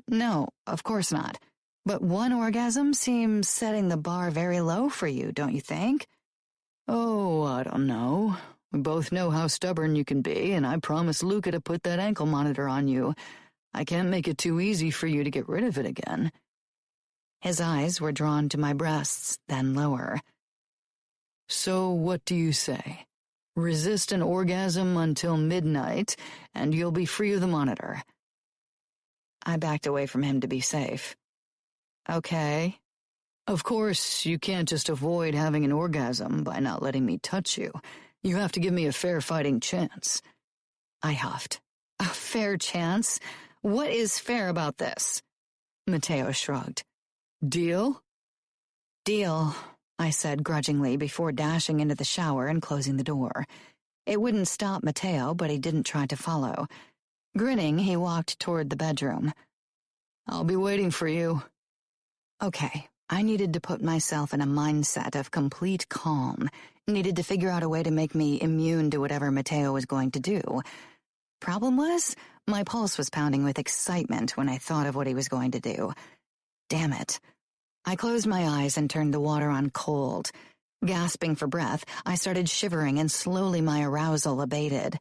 Speaker 2: No, of course not. But one orgasm seems setting the bar very low for you, don't you think?
Speaker 3: Oh, I don't know. We both know how stubborn you can be, and I promised Luca to put that ankle monitor on you. I can't make it too easy for you to get rid of it again.
Speaker 2: His eyes were drawn to my breasts, then lower.
Speaker 3: So what do you say? Resist an orgasm until midnight, and you'll be free of the monitor.
Speaker 2: I backed away from him to be safe. Okay.
Speaker 3: Of course, you can't just avoid having an orgasm by not letting me touch you. You have to give me a fair fighting chance.
Speaker 2: I huffed. A fair chance? What is fair about this? Matteo shrugged.
Speaker 3: Deal?
Speaker 2: Deal, I said grudgingly before dashing into the shower and closing the door. It wouldn't stop Matteo, but he didn't try to follow. Grinning, he walked toward the bedroom.
Speaker 3: I'll be waiting for you.
Speaker 2: Okay, I needed to put myself in a mindset of complete calm, needed to figure out a way to make me immune to whatever Matteo was going to do. Problem was, my pulse was pounding with excitement when I thought of what he was going to do. Damn it. I closed my eyes and turned the water on cold. Gasping for breath, I started shivering and slowly my arousal abated.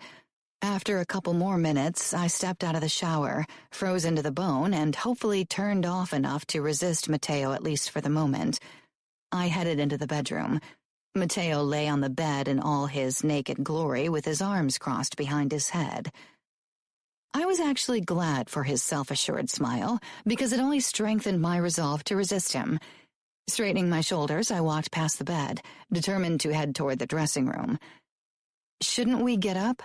Speaker 2: After a couple more minutes, I stepped out of the shower, frozen to the bone, and hopefully turned off enough to resist Matteo at least for the moment. I headed into the bedroom. Matteo lay on the bed in all his naked glory with his arms crossed behind his head. I was actually glad for his self-assured smile, because it only strengthened my resolve to resist him. Straightening my shoulders, I walked past the bed, determined to head toward the dressing room. Shouldn't we get up?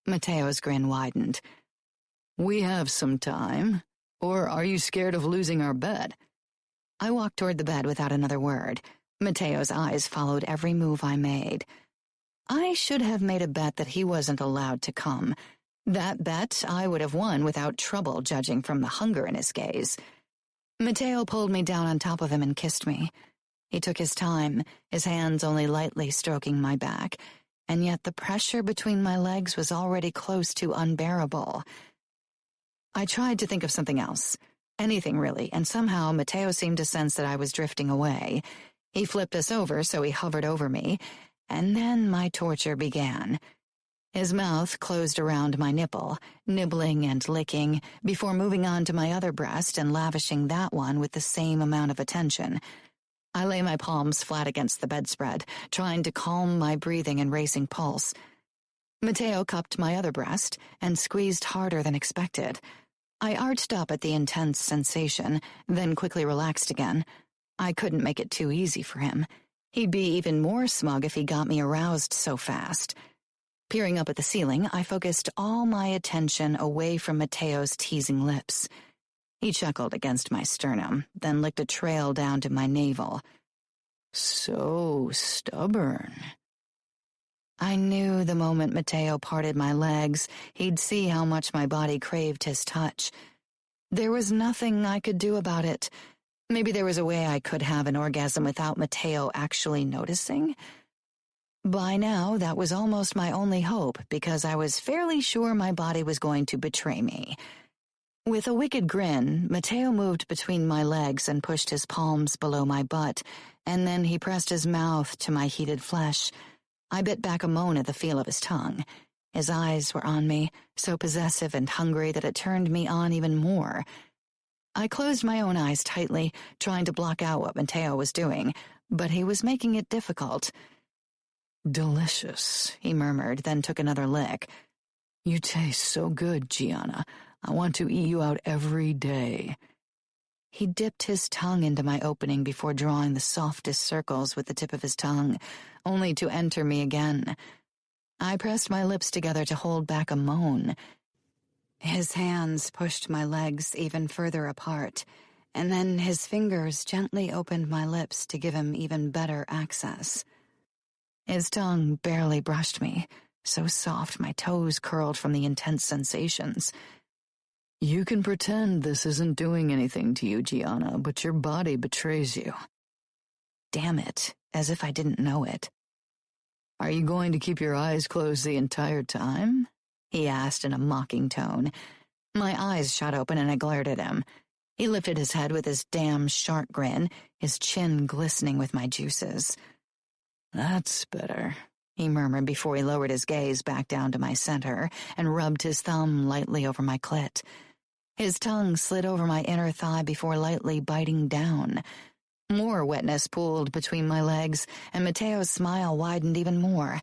Speaker 2: Matteo's grin widened.
Speaker 3: We have some time. Or are you scared of losing our bet?
Speaker 2: I walked toward the bed without another word. Matteo's eyes followed every move I made. I should have made a bet that he wasn't allowed to come. That bet I would have won without trouble, judging from the hunger in his gaze. Mateo pulled me down on top of him and kissed me. He took his time, his hands only lightly stroking my back, and yet the pressure between my legs was already close to unbearable. I tried to think of something else, anything really, and somehow Mateo seemed to sense that I was drifting away. He flipped us over, so he hovered over me, and then my torture began. His mouth closed around my nipple, nibbling and licking, before moving on to my other breast and lavishing that one with the same amount of attention. I lay my palms flat against the bedspread, trying to calm my breathing and racing pulse. Mateo cupped my other breast and squeezed harder than expected. I arched up at the intense sensation, then quickly relaxed again. I couldn't make it too easy for him. He'd be even more smug if he got me aroused so fast. Peering up at the ceiling, I focused all my attention away from Mateo's teasing lips. He chuckled against my sternum, then licked a trail down to my navel. So stubborn. I knew the moment Mateo parted my legs, he'd see how much my body craved his touch. There was nothing I could do about it. Maybe there was a way I could have an orgasm without Mateo actually noticing. By now, that was almost my only hope, because I was fairly sure my body was going to betray me. With a wicked grin, Mateo moved between my legs and pushed his palms below my butt, and then he pressed his mouth to my heated flesh. I bit back a moan at the feel of his tongue. His eyes were on me, so possessive and hungry that it turned me on even more. I closed my own eyes tightly, trying to block out what Mateo was doing, but he was making it difficult. "Delicious," he murmured, then took another lick. "You taste so good, Gianna. I want to eat you out every day." He dipped his tongue into my opening before drawing the softest circles with the tip of his tongue, only to enter me again. I pressed my lips together to hold back a moan. His hands pushed my legs even further apart, and then his fingers gently opened my lips to give him even better access. His tongue barely brushed me, so soft my toes curled from the intense sensations. "You can pretend this isn't doing anything to you, Gianna, but your body betrays you." Damn it, as if I didn't know it. "Are you going to keep your eyes closed the entire time?" he asked in a mocking tone. My eyes shot open and I glared at him. He lifted his head with his damn shark grin, his chin glistening with my juices. "That's better," he murmured before he lowered his gaze back down to my center and rubbed his thumb lightly over my clit. His tongue slid over my inner thigh before lightly biting down. More wetness pooled between my legs, and Mateo's smile widened even more.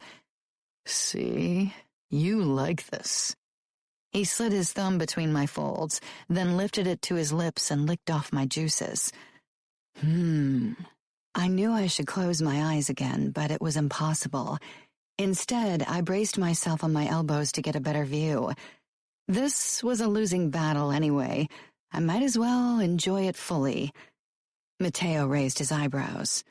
Speaker 2: "See? You like this." He slid his thumb between my folds, then lifted it to his lips and licked off my juices. I knew I should close my eyes again, but it was impossible. Instead, I braced myself on my elbows to get a better view. This was a losing battle anyway. I might as well enjoy it fully. Mateo raised his eyebrows.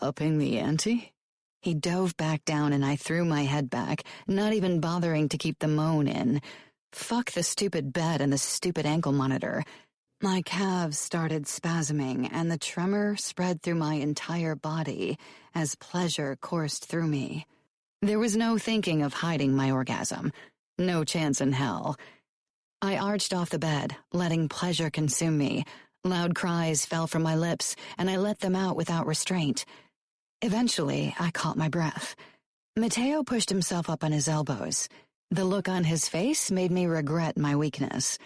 Speaker 2: "Upping the ante?" He dove back down and I threw my head back, not even bothering to keep the moan in. Fuck the stupid bed and the stupid ankle monitor. My calves started spasming, and the tremor spread through my entire body as pleasure coursed through me. There was no thinking of hiding my orgasm. No chance in hell. I arched off the bed, letting pleasure consume me. Loud cries fell from my lips, and I let them out without restraint. Eventually, I caught my breath. Mateo pushed himself up on his elbows. The look on his face made me regret my weakness.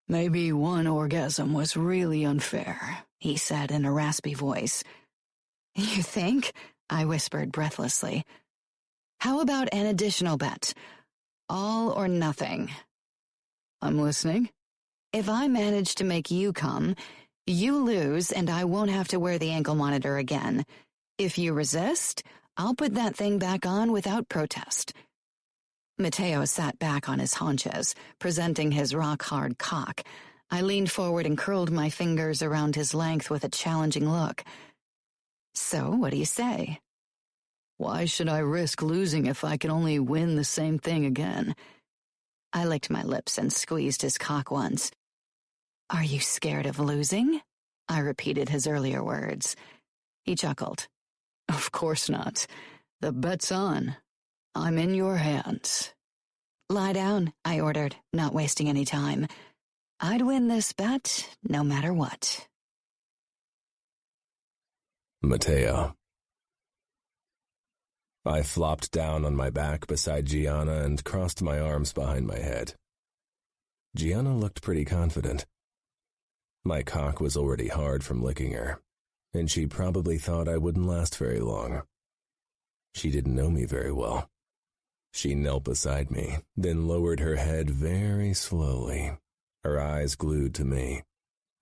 Speaker 2: "Maybe one orgasm was really unfair," he said in a raspy voice. "You think?" I whispered breathlessly. "How about an additional bet? All or nothing." "I'm listening." "If I manage to make you come, you lose and I won't have to wear the ankle monitor again. If you resist, I'll put that thing back on without protest." Mateo sat back on his haunches, presenting his rock-hard cock. I leaned forward and curled my fingers around his length with a challenging look. "So, what do you say?" "Why should I risk losing if I can only win the same thing again?" I licked my lips and squeezed his cock once. "Are you scared of losing?" I repeated his earlier words. He chuckled.
Speaker 3: Of course not. The bet's on. I'm in your hands.
Speaker 2: "Lie down," I ordered, not wasting any time. I'd win this bet no matter what.
Speaker 1: Mateo. I flopped down on my back beside Gianna and crossed my arms behind my head. Gianna looked pretty confident. My cock was already hard from licking her, and she probably thought I wouldn't last very long. She didn't know me very well. She knelt beside me, then lowered her head very slowly, her eyes glued to me,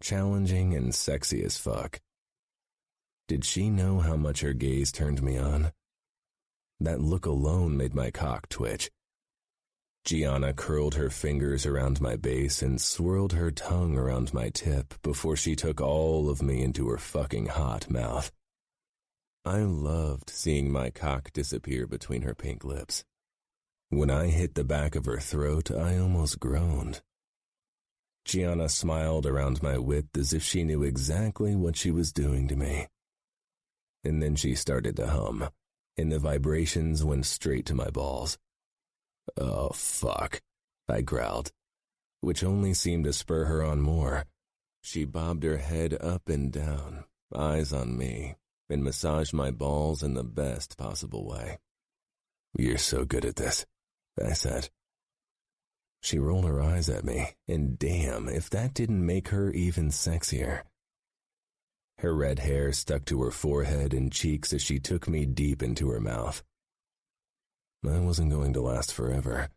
Speaker 1: challenging and sexy as fuck. Did she know how much her gaze turned me on? That look alone made my cock twitch. Gianna curled her fingers around my base and swirled her tongue around my tip before she took all of me into her fucking hot mouth. I loved seeing my cock disappear between her pink lips. When I hit the back of her throat, I almost groaned. Gianna smiled around my width as if she knew exactly what she was doing to me. And then she started to hum, and the vibrations went straight to my balls. "Oh, fuck," I growled, which only seemed to spur her on more. She bobbed her head up and down, eyes on me, and massaged my balls in the best possible way. "You're so good at this," I said. She rolled her eyes at me, and damn, if that didn't make her even sexier. Her red hair stuck to her forehead and cheeks as she took me deep into her mouth. I wasn't going to last forever.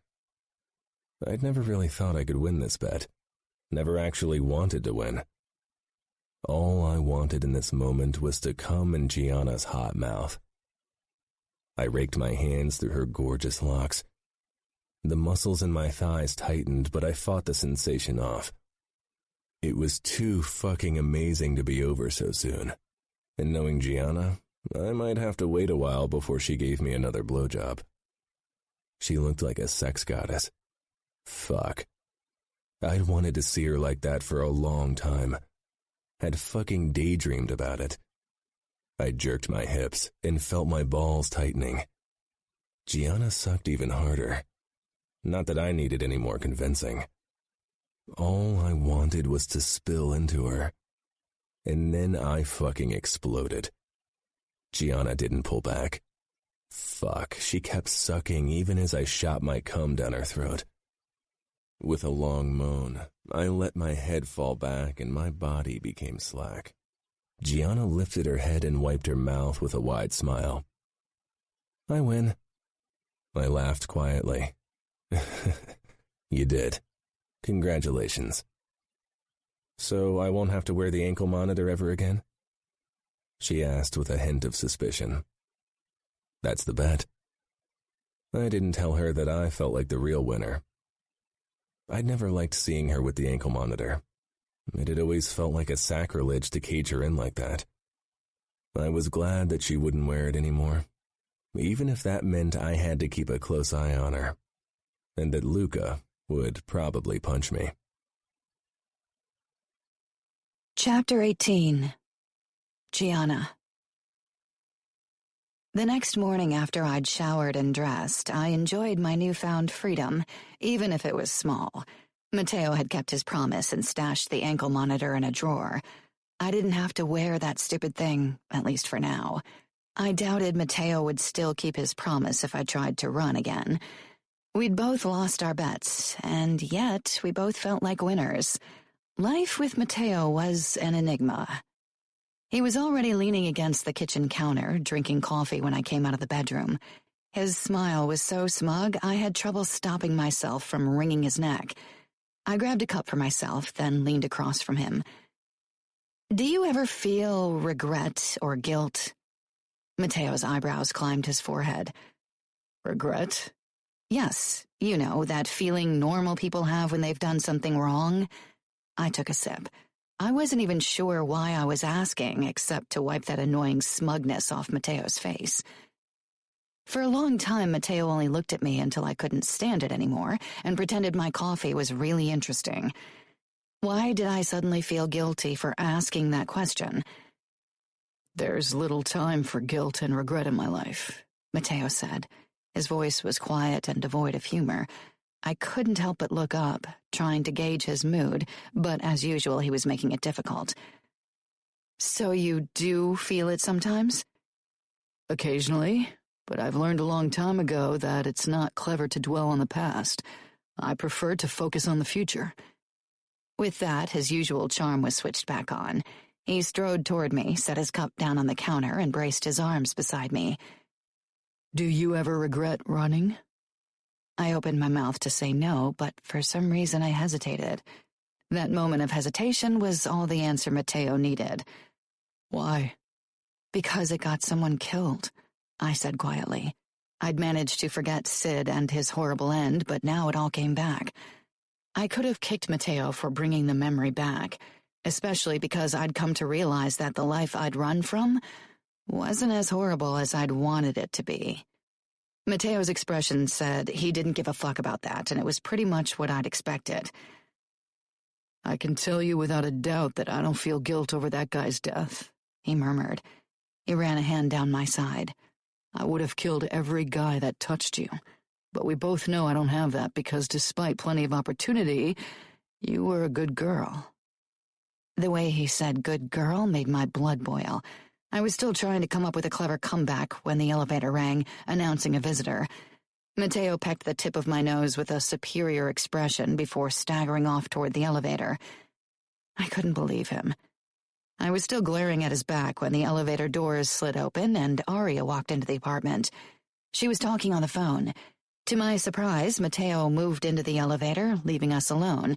Speaker 1: I'd never really thought I could win this bet. Never actually wanted to win. All I wanted in this moment was to come in Gianna's hot mouth. I raked my hands through her gorgeous locks. The muscles in my thighs tightened, but I fought the sensation off. It was too fucking amazing to be over so soon. And knowing Gianna, I might have to wait a while before she gave me another blowjob. She looked like a sex goddess. Fuck. I'd wanted to see her like that for a long time. Had fucking daydreamed about it. I jerked my hips and felt my balls tightening. Gianna sucked even harder. Not that I needed any more convincing. All I wanted was to spill into her. And then I fucking exploded. Gianna didn't pull back. Fuck, she kept sucking even as I shot my cum down her throat. With a long moan, I let my head fall back and my body became slack. Gianna lifted her head and wiped her mouth with a wide smile. "I win." I laughed quietly. "You did. Congratulations. So I won't have to wear the ankle monitor ever again?" she asked with a hint of suspicion. That's the bet. I didn't tell her that I felt like the real winner. I'd never liked seeing her with the ankle monitor. It had always felt like a sacrilege to cage her in like that. I was glad that she wouldn't wear it anymore, even if that meant I had to keep a close eye on her, and that Luca would probably punch me.
Speaker 2: Chapter 18. Gianna. The next morning after I'd showered and dressed, I enjoyed my newfound freedom, even if it was small. Mateo had kept his promise and stashed the ankle monitor in a drawer. I didn't have to wear that stupid thing, at least for now. I doubted Mateo would still keep his promise if I tried to run again. We'd both lost our bets, and yet we both felt like winners. Life with Mateo was an enigma. He was already leaning against the kitchen counter, drinking coffee when I came out of the bedroom. His smile was so smug, I had trouble stopping myself from wringing his neck. I grabbed a cup for myself, then leaned across from him. "Do you ever feel regret or guilt?" Mateo's eyebrows climbed his forehead.
Speaker 3: Regret?
Speaker 2: "Yes, you know, that feeling normal people have when they've done something wrong." I took a sip. I wasn't even sure why I was asking, except to wipe that annoying smugness off Mateo's face. For a long time, Mateo only looked at me until I couldn't stand it anymore and pretended my coffee was really interesting. Why did I suddenly feel guilty for asking that question?
Speaker 3: "There's little time for guilt and regret in my life,"
Speaker 2: Mateo said. His voice was quiet and devoid of humor. I couldn't help but look up, trying to gauge his mood, but as usual he was making it difficult. "So you do feel it sometimes?"
Speaker 3: "Occasionally, but I've learned a long time ago that it's not clever to dwell on the past. I prefer to focus on the future."
Speaker 2: With that, his usual charm was switched back on. He strode toward me, set his cup down on the counter, and braced his arms beside me.
Speaker 3: "Do you ever regret running?"
Speaker 2: I opened my mouth to say no, but for some reason I hesitated. That moment of hesitation was all the answer Mateo needed.
Speaker 3: "Why?"
Speaker 2: "Because it got someone killed," I said quietly. I'd managed to forget Sid and his horrible end, but now it all came back. I could have kicked Mateo for bringing the memory back, especially because I'd come to realize that the life I'd run from wasn't as horrible as I'd wanted it to be. Mateo's expression said he didn't give a fuck about that, and it was pretty much what I'd expected.
Speaker 3: "I can tell you without a doubt that I don't feel guilt over that guy's death,"
Speaker 2: he murmured. He ran a hand down my side.
Speaker 3: "I would have killed every guy that touched you, but we both know I don't have that because despite plenty of opportunity, you were a good girl."
Speaker 2: The way he said good girl made my blood boil. I was still trying to come up with a clever comeback when the elevator rang, announcing a visitor. Mateo pecked the tip of my nose with a superior expression before staggering off toward the elevator. I couldn't believe him. I was still glaring at his back when the elevator doors slid open and Aria walked into the apartment. She was talking on the phone. To my surprise, Mateo moved into the elevator, leaving us alone.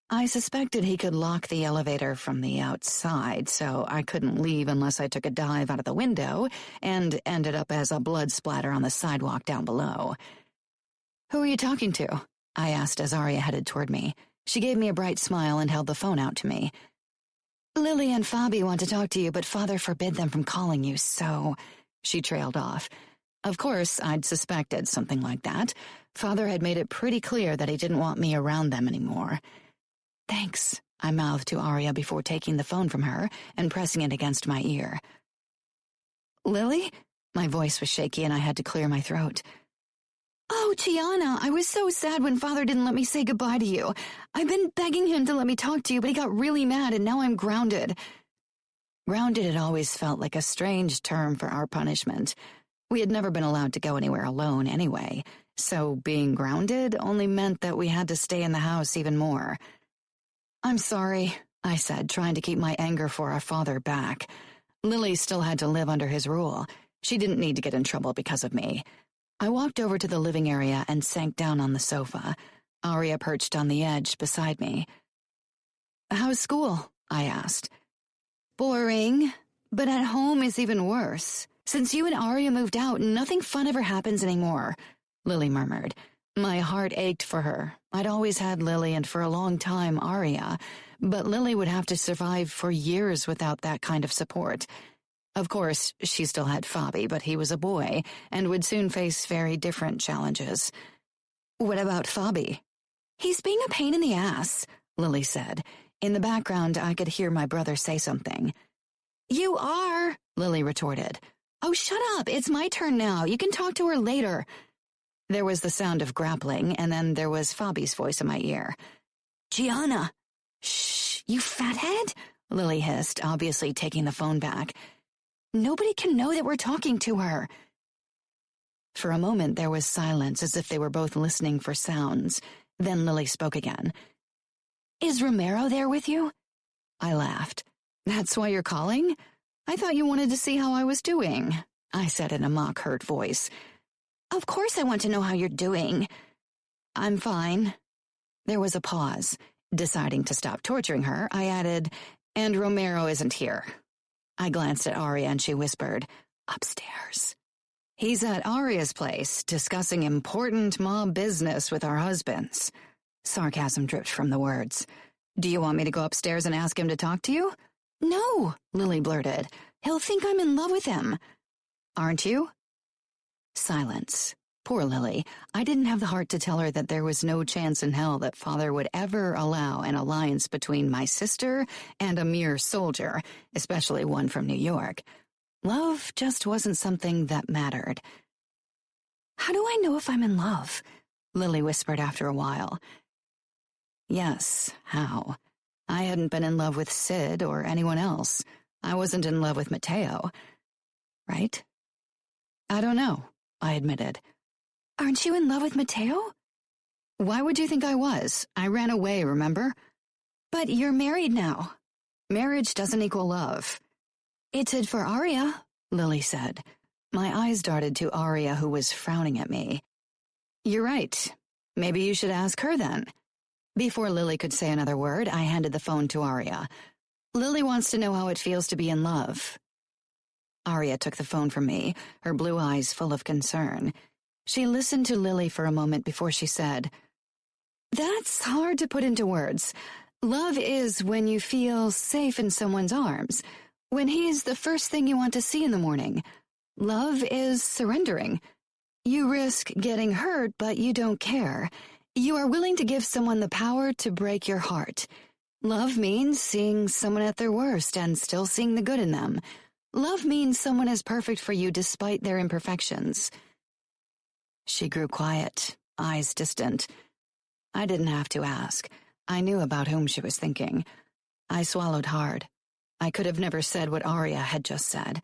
Speaker 2: I suspected he could lock the elevator from the outside, so I couldn't leave unless I took a dive out of the window and ended up as a blood splatter on the sidewalk down below. "Who are you talking to?" I asked as Aria headed toward me. She gave me a bright smile and held the phone out to me. "Lily and Fabi want to talk to you, but Father forbid them from calling you, so—" She trailed off. Of course, I'd suspected something like that. Father had made it pretty clear that he didn't want me around them anymore. "Thanks," I mouthed to Aria before taking the phone from her and pressing it against my ear. "Lily?" My voice was shaky and I had to clear my throat. "Oh, Gianna, I was so sad when Father didn't let me say goodbye to you. I've been begging him to let me talk to you, but he got really mad and now I'm grounded." Grounded had always felt like a strange term for our punishment. We had never been allowed to go anywhere alone anyway, so being grounded only meant that we had to stay in the house even more. "I'm sorry," I said, trying to keep my anger for our father back. Lily still had to live under his rule. She didn't need to get in trouble because of me. I walked over to the living area and sank down on the sofa. Aria perched on the edge beside me. "How's school?" I asked. "Boring, but at home is even worse. Since you and Aria moved out, nothing fun ever happens anymore," Lily murmured. My heart ached for her. I'd always had Lily and for a long time Aria, but Lily would have to survive for years without that kind of support. Of course, she still had Fabi, but he was a boy and would soon face very different challenges. "What about Fabi?" "He's being a pain in the ass," Lily said. In the background, I could hear my brother say something. "You are," Lily retorted. "Oh, shut up. It's my turn now. You can talk to her later." There was the sound of grappling, and then there was Fabi's voice in my ear. "Gianna!" "Shh, you fathead," Lily hissed, obviously taking the phone back. "Nobody can know that we're talking to her." For a moment there was silence, as if they were both listening for sounds. Then Lily spoke again. "Is Romero there with you?" I laughed. "That's why you're calling? I thought you wanted to see how I was doing," I said in a mock-hurt voice. "Of course I want to know how you're doing." "I'm fine." There was a pause. Deciding to stop torturing her, I added, "And Romero isn't here." I glanced at Aria and she whispered, "Upstairs." "He's at Aria's place, discussing important mob business with our husbands." Sarcasm dripped from the words. "Do you want me to go upstairs and ask him to talk to you?" "No," Lily blurted. "He'll think I'm in love with him." "Aren't you?" Silence. Poor Lily. I didn't have the heart to tell her that there was no chance in hell that Father would ever allow an alliance between my sister and a mere soldier, especially one from New York. Love just wasn't something that mattered. "How do I know if I'm in love?" Lily whispered after a while. Yes, how? I hadn't been in love with Sid or anyone else. I wasn't in love with Mateo. Right? I don't know, I admitted. "Aren't you in love with Mateo?" "Why would you think I was? I ran away, remember?" "But you're married now." "Marriage doesn't equal love." "It did for Arya," Lily said. My eyes darted to Arya, who was frowning at me. "You're right. Maybe you should ask her then." Before Lily could say another word, I handed the phone to Arya. "Lily wants to know how it feels to be in love." Arya took the phone from me, her blue eyes full of concern. She listened to Lily for a moment before she said, "That's hard to put into words. Love is when you feel safe in someone's arms, when he's the first thing you want to see in the morning. Love is surrendering. You risk getting hurt, but you don't care. You are willing to give someone the power to break your heart. Love means seeing someone at their worst and still seeing the good in them. Love means someone is perfect for you despite their imperfections." She grew quiet, eyes distant. I didn't have to ask. I knew about whom she was thinking. I swallowed hard. I could have never said what Arya had just said.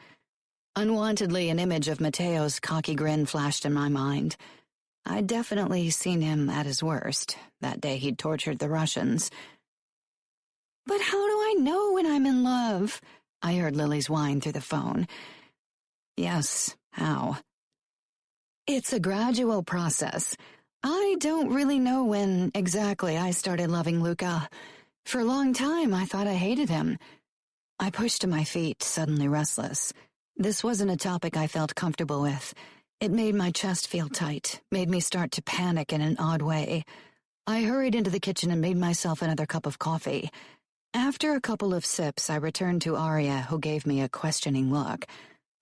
Speaker 2: Unwantedly, an image of Mateo's cocky grin flashed in my mind. I'd definitely seen him at his worst, that day he'd tortured the Russians. "But how do I know when I'm in love?" I heard Lily's whine through the phone. Yes, how? "It's a gradual process. I don't really know when exactly I started loving Luca. For a long time, I thought I hated him." I pushed to my feet, suddenly restless. This wasn't a topic I felt comfortable with. It made my chest feel tight, made me start to panic in an odd way. I hurried into the kitchen and made myself another cup of coffee. After a couple of sips, I returned to Arya, who gave me a questioning look.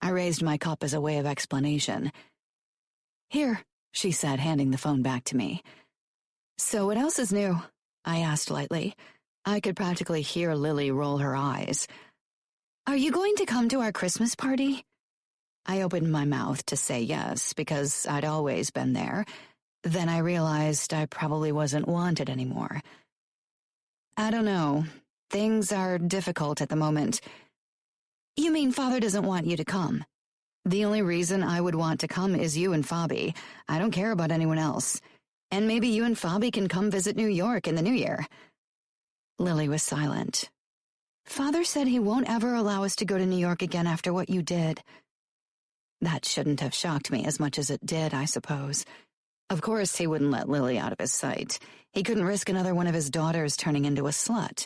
Speaker 2: I raised my cup as a way of explanation. "Here," she said, handing the phone back to me. "So what else is new?" I asked lightly. I could practically hear Lily roll her eyes. "Are you going to come to our Christmas party?" I opened my mouth to say yes, because I'd always been there. Then I realized I probably wasn't wanted anymore. "I don't know. Things are difficult at the moment." "You mean Father doesn't want you to come?" "The only reason I would want to come is you and Fabi. I don't care about anyone else. And maybe you and Fabi can come visit New York in the new year." Lily was silent. "Father said he won't ever allow us to go to New York again after what you did." That shouldn't have shocked me as much as it did, I suppose. Of course he wouldn't let Lily out of his sight. He couldn't risk another one of his daughters turning into a slut.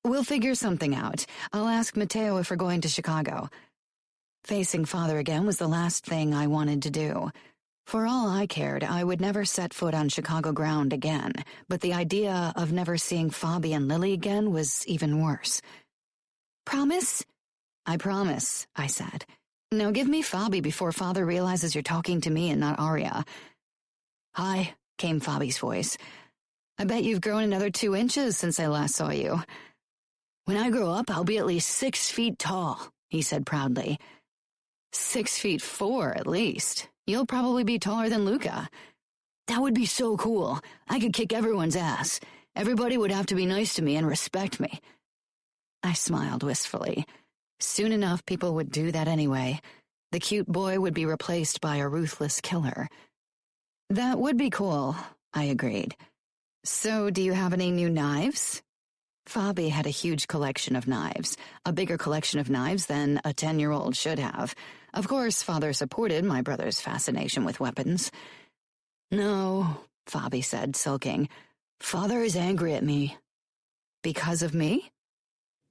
Speaker 2: "We'll figure something out. I'll ask Mateo if we're going to Chicago." Facing Father again was the last thing I wanted to do. For all I cared, I would never set foot on Chicago ground again, but the idea of never seeing Fabi and Lily again was even worse. "Promise?" "I promise," I said. "Now give me Fabi before Father realizes you're talking to me and not Arya." "Hi," came Fabi's voice. "I bet you've grown another 2 inches since I last saw you." "When I grow up, I'll be at least 6 feet tall," he said proudly. 6'4" at least. You'll probably be taller than Luca. "That would be so cool. I could kick everyone's ass. Everybody would have to be nice to me and respect me." I smiled wistfully. Soon enough, people would do that anyway. The cute boy would be replaced by a ruthless killer. "That would be cool," I agreed. "So, do you have any new knives?" Fabi had a huge collection of knives, a bigger collection of knives than a 10-year-old should have. Of course, Father supported my brother's fascination with weapons. "No," Fabi said, sulking. "Father is angry at me." "Because of me?"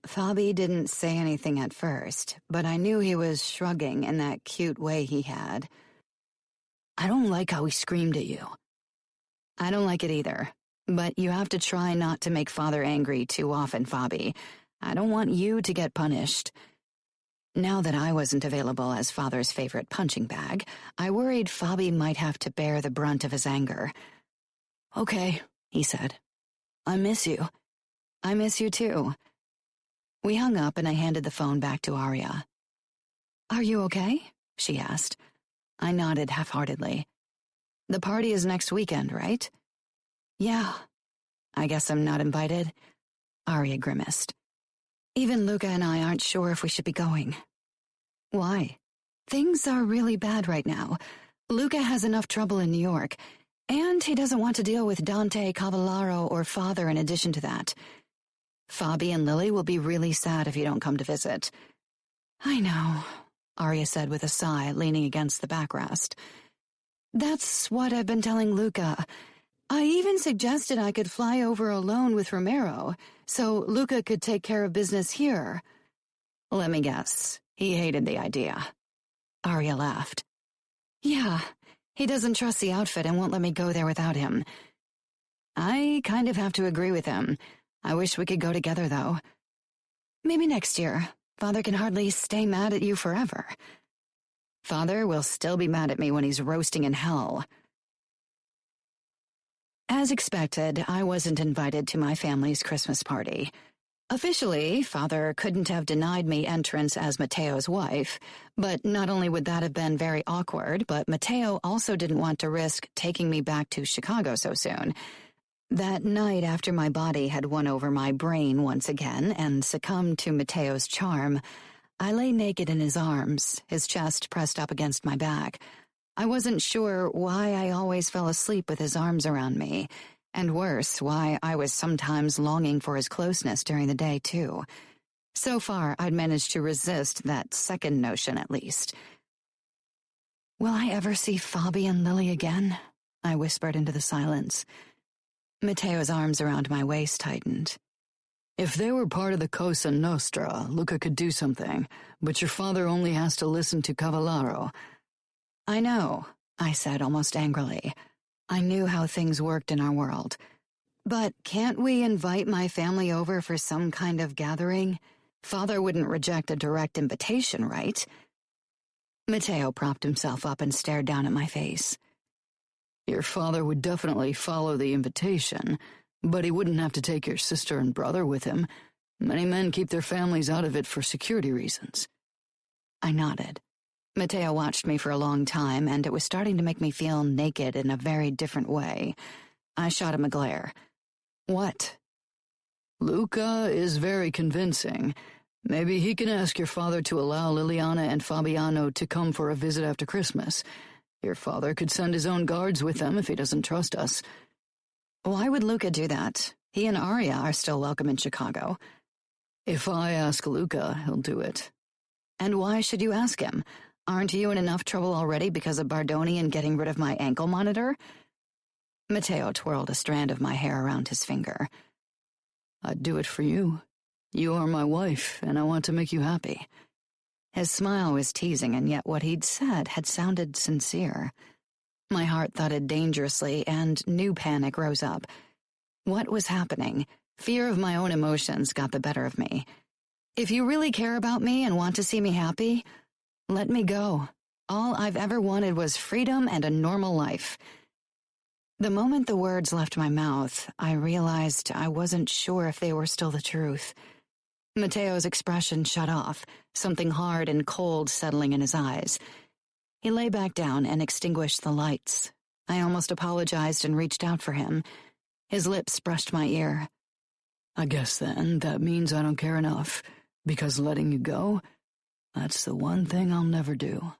Speaker 2: Fabi didn't say anything at first, but I knew he was shrugging in that cute way he had. "I don't like how he screamed at you." "I don't like it either. But you have to try not to make Father angry too often, Fabi. I don't want you to get punished." Now that I wasn't available as Father's favorite punching bag, I worried Fabi might have to bear the brunt of his anger.
Speaker 3: "Okay," he said. "I miss you."
Speaker 2: "I miss you too." We hung up and I handed the phone back to Arya. "Are you okay?" she asked. I nodded half-heartedly. "The party is next weekend, right?" "Yeah." "I guess I'm not invited?" Arya grimaced. "Even Luca and I aren't sure if we should be going." "Why?" "Things are really bad right now. Luca has enough trouble in New York, and he doesn't want to deal with Dante, Cavallaro, or Father in addition to that. Fabi and Lily will be really sad if you don't come to visit." "I know," Arya said with a sigh, leaning against the backrest. "That's what I've been telling Luca. I even suggested I could fly over alone with Romero, so Luca could take care of business here." "Let me guess, he hated the idea." Arya laughed. "Yeah, he doesn't trust the outfit and won't let me go there without him." "I kind of have to agree with him. I wish we could go together, though." "Maybe next year. Father can hardly stay mad at you forever." "Father will still be mad at me when he's roasting in hell." As expected, I wasn't invited to my family's Christmas party. Officially, Father couldn't have denied me entrance as Matteo's wife, but not only would that have been very awkward, but Matteo also didn't want to risk taking me back to Chicago so soon. That night, after my body had won over my brain once again and succumbed to Matteo's charm, I lay naked in his arms, his chest pressed up against my back. I wasn't sure why I always fell asleep with his arms around me, and worse, why I was sometimes longing for his closeness during the day, too. So far, I'd managed to resist that second notion, at least. "Will I ever see Fabi and Lily again?" I whispered into the silence. Matteo's arms around my waist tightened.
Speaker 3: "If they were part of the Cosa Nostra, Luca could do something, but your father only has to listen to Cavallaro."
Speaker 2: "I know," I said almost angrily. I knew how things worked in our world. "But can't we invite my family over for some kind of gathering? Father wouldn't reject a direct invitation, right?" Matteo propped himself up and stared down at my face.
Speaker 3: "Your father would definitely follow the invitation, but he wouldn't have to take your sister and brother with him. Many men keep their families out of it for security reasons."
Speaker 2: I nodded. Matteo watched me for a long time, and it was starting to make me feel naked in a very different way. I shot him a glare. "What?"
Speaker 3: "Luca is very convincing. Maybe he can ask your father to allow Liliana and Fabiano to come for a visit after Christmas. Your father could send his own guards with them if he doesn't trust us."
Speaker 2: "Why would Luca do that? He and Arya are still welcome in Chicago."
Speaker 3: "If I ask Luca, he'll do it."
Speaker 2: "And why should you ask him? Aren't you in enough trouble already because of Bardoni and getting rid of my ankle monitor?" Matteo twirled a strand of my hair around his finger.
Speaker 3: "I'd do it for you. You are my wife, and I want to make you happy."
Speaker 2: His smile was teasing, and yet what he'd said had sounded sincere. My heart thudded dangerously, and new panic rose up. What was happening? Fear of my own emotions got the better of me. "If you really care about me and want to see me happy, let me go. All I've ever wanted was freedom and a normal life." The moment the words left my mouth, I realized I wasn't sure if they were still the truth. Matteo's expression shut off, something hard and cold settling in his eyes. He lay back down and extinguished the lights. I almost apologized and reached out for him. His lips brushed my ear.
Speaker 3: "I guess then that means I don't care enough, because letting you go, that's the one thing I'll never do."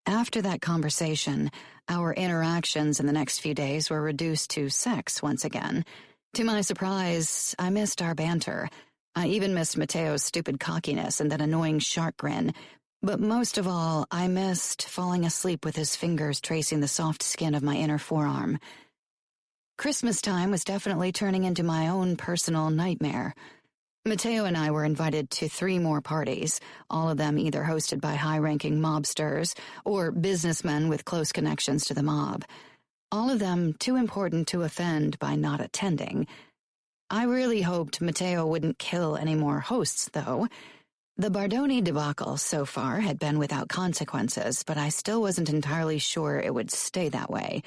Speaker 2: After that conversation, our interactions in the next few days were reduced to sex once again. To my surprise, I missed our banter. I even missed Matteo's stupid cockiness and that annoying shark grin. But most of all, I missed falling asleep with his fingers tracing the soft skin of my inner forearm. Christmas time was definitely turning into my own personal nightmare. Matteo and I were invited to 3 more parties, all of them either hosted by high-ranking mobsters or businessmen with close connections to the mob. All of them too important to offend by not attending. I really hoped Matteo wouldn't kill any more hosts, though. The Bardoni debacle so far had been without consequences, but I still wasn't entirely sure it would stay that way.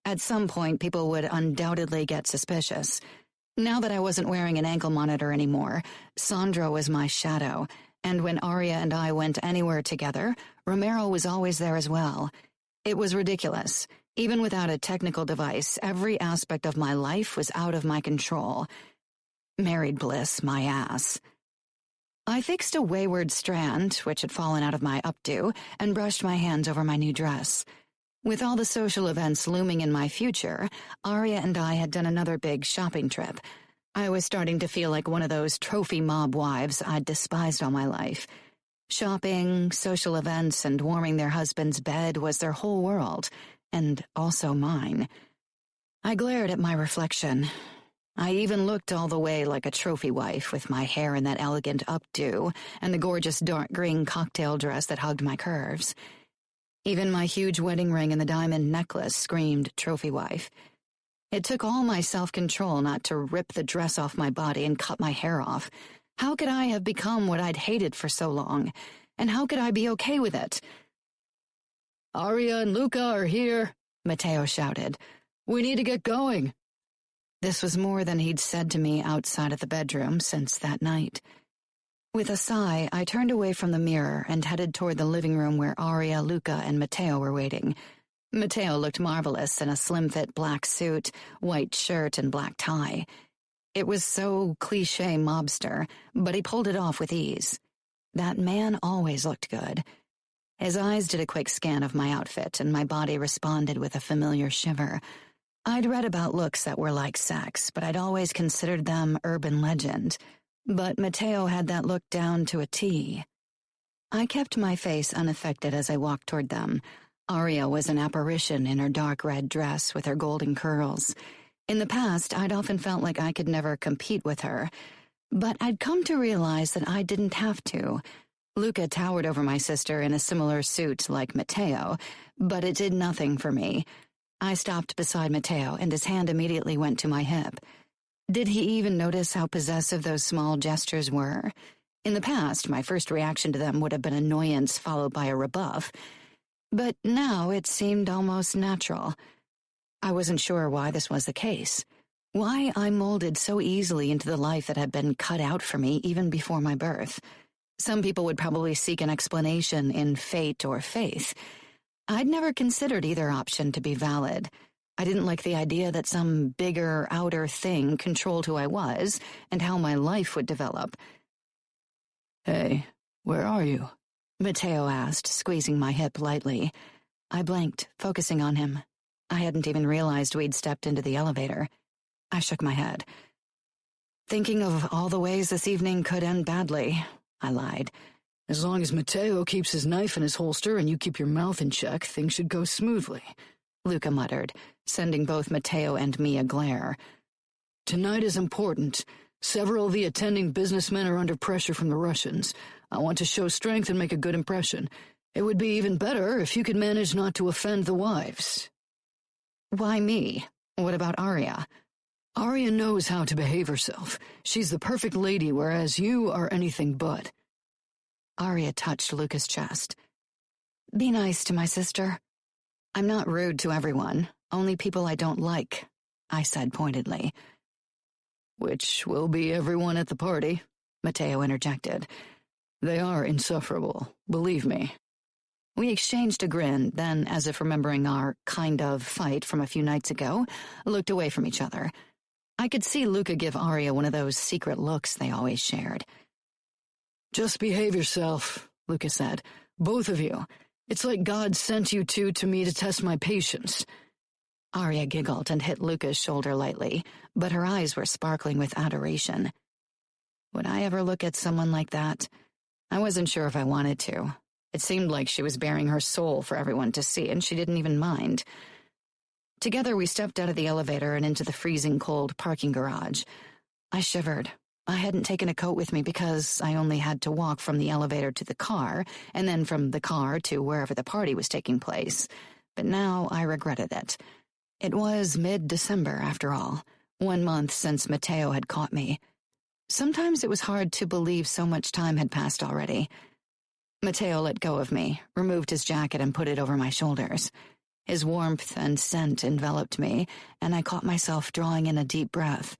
Speaker 2: At some point, people would undoubtedly get suspicious. Now that I wasn't wearing an ankle monitor anymore, Sandra was my shadow, and when Aria and I went anywhere together, Romero was always there as well. It was ridiculous. Even without a technical device, every aspect of my life was out of my control. Married bliss, my ass. I fixed a wayward strand, which had fallen out of my updo, and brushed my hands over my new dress. With all the social events looming in my future, Aria and I had done another big shopping trip. I was starting to feel like one of those trophy mob wives I'd despised all my life. Shopping, social events, and warming their husband's bed was their whole world, and also mine. I glared at my reflection. I even looked all the way like a trophy wife with my hair in that elegant updo and the gorgeous dark green cocktail dress that hugged my curves. Even my huge wedding ring and the diamond necklace screamed trophy wife. It took all my self-control not to rip the dress off my body and cut my hair off. How could I have become what I'd hated for so long? And how could I be okay with it?
Speaker 3: "Aria and Luca are here," Matteo shouted. "We need to get going."
Speaker 2: This was more than he'd said to me outside of the bedroom since that night. With a sigh, I turned away from the mirror and headed toward the living room where Aria, Luca, and Matteo were waiting. Matteo looked marvelous in a slim-fit black suit, white shirt, and black tie. It was so cliché mobster, but he pulled it off with ease. That man always looked good. His eyes did a quick scan of my outfit, and my body responded with a familiar shiver. I'd read about looks that were like sex, but I'd always considered them urban legend. But Matteo had that look down to a T. I kept my face unaffected as I walked toward them. Aria was an apparition in her dark red dress with her golden curls. In the past, I'd often felt like I could never compete with her, but I'd come to realize that I didn't have to. Luca towered over my sister in a similar suit like Matteo, but it did nothing for me. I stopped beside Matteo, and his hand immediately went to my hip. Did he even notice how possessive those small gestures were? In the past, my first reaction to them would have been annoyance followed by a rebuff. But now it seemed almost natural. I wasn't sure why this was the case. Why I molded so easily into the life that had been cut out for me even before my birth. Some people would probably seek an explanation in fate or faith. I'd never considered either option to be valid. I didn't like the idea that some bigger, outer thing controlled who I was and how my life would develop.
Speaker 3: "Hey, where are you?"
Speaker 2: Matteo asked, squeezing my hip lightly. I blinked, focusing on him. I hadn't even realized we'd stepped into the elevator. I shook my head. Thinking of all the ways this evening could end badly, I lied.
Speaker 3: "As long as Matteo keeps his knife in his holster and you keep your mouth in check, things should go smoothly,"
Speaker 2: Luca muttered, sending both Matteo and me a glare.
Speaker 3: "Tonight is important. Several of the attending businessmen are under pressure from the Russians. I want to show strength and make a good impression. It would be even better if you could manage not to offend the wives."
Speaker 2: "Why me? What about Aria?"
Speaker 3: "Aria knows how to behave herself. She's the perfect lady, whereas you are anything but."
Speaker 2: Aria touched Luca's chest. "Be nice to my sister." "I'm not rude to everyone, only people I don't like," I said pointedly.
Speaker 3: "Which will be everyone at the party," Matteo interjected. "They are insufferable, believe me."
Speaker 2: We exchanged a grin, then, as if remembering our kind of fight from a few nights ago, looked away from each other. I could see Luca give Aria one of those secret looks they always shared.
Speaker 3: "Just behave yourself," Luca said. "Both of you. It's like God sent you two to me to test my patience."
Speaker 2: Aria giggled and hit Luca's shoulder lightly, but her eyes were sparkling with adoration. Would I ever look at someone like that? I wasn't sure if I wanted to. It seemed like she was baring her soul for everyone to see, and she didn't even mind. Together we stepped out of the elevator and into the freezing cold parking garage. I shivered. I hadn't taken a coat with me because I only had to walk from the elevator to the car, and then from the car to wherever the party was taking place. But now I regretted it. It was mid-December, after all, 1 month since Matteo had caught me. Sometimes it was hard to believe so much time had passed already. Matteo let go of me, removed his jacket and put it over my shoulders. His warmth and scent enveloped me, and I caught myself drawing in a deep breath.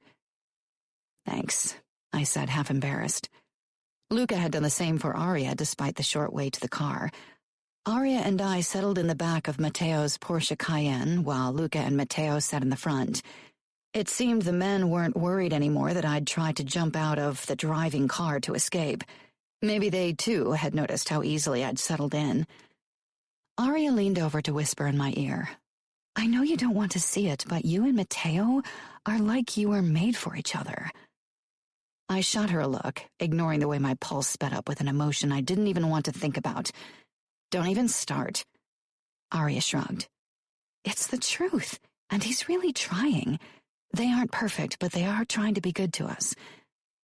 Speaker 2: "Thanks," I said, half embarrassed. Luca had done the same for Aria despite the short way to the car. Aria and I settled in the back of Matteo's Porsche Cayenne while Luca and Matteo sat in the front. It seemed the men weren't worried anymore that I'd tried to jump out of the driving car to escape. Maybe they, too, had noticed how easily I'd settled in. Aria leaned over to whisper in my ear, "I know you don't want to see it, but you and Matteo are like you were made for each other." I shot her a look, ignoring the way my pulse sped up with an emotion I didn't even want to think about. "Don't even start." Aria shrugged. "It's the truth, and he's really trying. They aren't perfect, but they are trying to be good to us.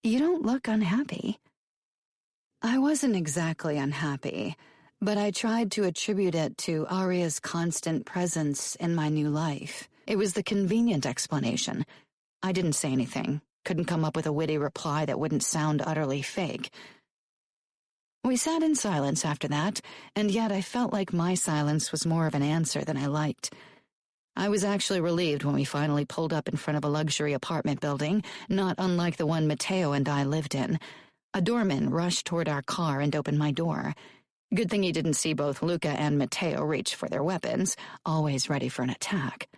Speaker 2: You don't look unhappy." I wasn't exactly unhappy, but I tried to attribute it to Aria's constant presence in my new life. It was the convenient explanation. I didn't say anything, couldn't come up with a witty reply that wouldn't sound utterly fake. We sat in silence after that, and yet I felt like my silence was more of an answer than I liked. I was actually relieved when we finally pulled up in front of a luxury apartment building, not unlike the one Matteo and I lived in. A doorman rushed toward our car and opened my door. Good thing he didn't see both Luca and Matteo reach for their weapons, always ready for an attack.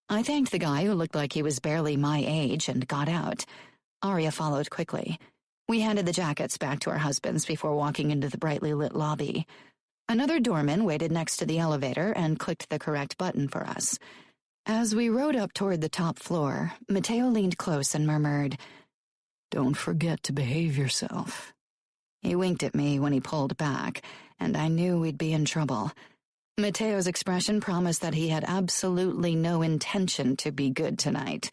Speaker 2: I thanked the guy, who looked like he was barely my age, and got out. Aria followed quickly. We handed the jackets back to our husbands before walking into the brightly lit lobby. Another doorman waited next to the elevator and clicked the correct button for us. As we rode up toward the top floor, Matteo leaned close and murmured, "Don't forget to behave yourself." He winked at me when he pulled back, and I knew we'd be in trouble. Matteo's expression promised that he had absolutely no intention to be good tonight.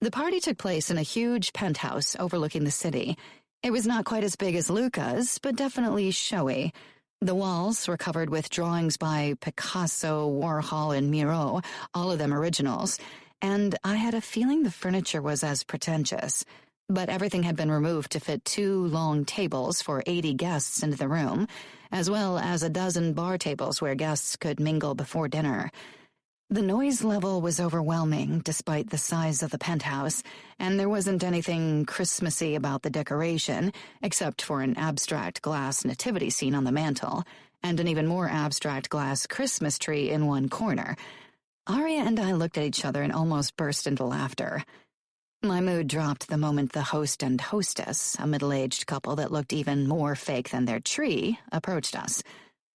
Speaker 2: The party took place in a huge penthouse overlooking the city. It was not quite as big as Luca's, but definitely showy. The walls were covered with drawings by Picasso, Warhol, and Miro, all of them originals, and I had a feeling the furniture was as pretentious. But everything had been removed to fit 2 long tables for 80 guests into the room, as well as a dozen bar tables where guests could mingle before dinner. The noise level was overwhelming, despite the size of the penthouse, and there wasn't anything Christmassy about the decoration, except for an abstract glass nativity scene on the mantel, and an even more abstract glass Christmas tree in one corner. Aria and I looked at each other and almost burst into laughter. My mood dropped the moment the host and hostess, a middle-aged couple that looked even more fake than their tree, approached us.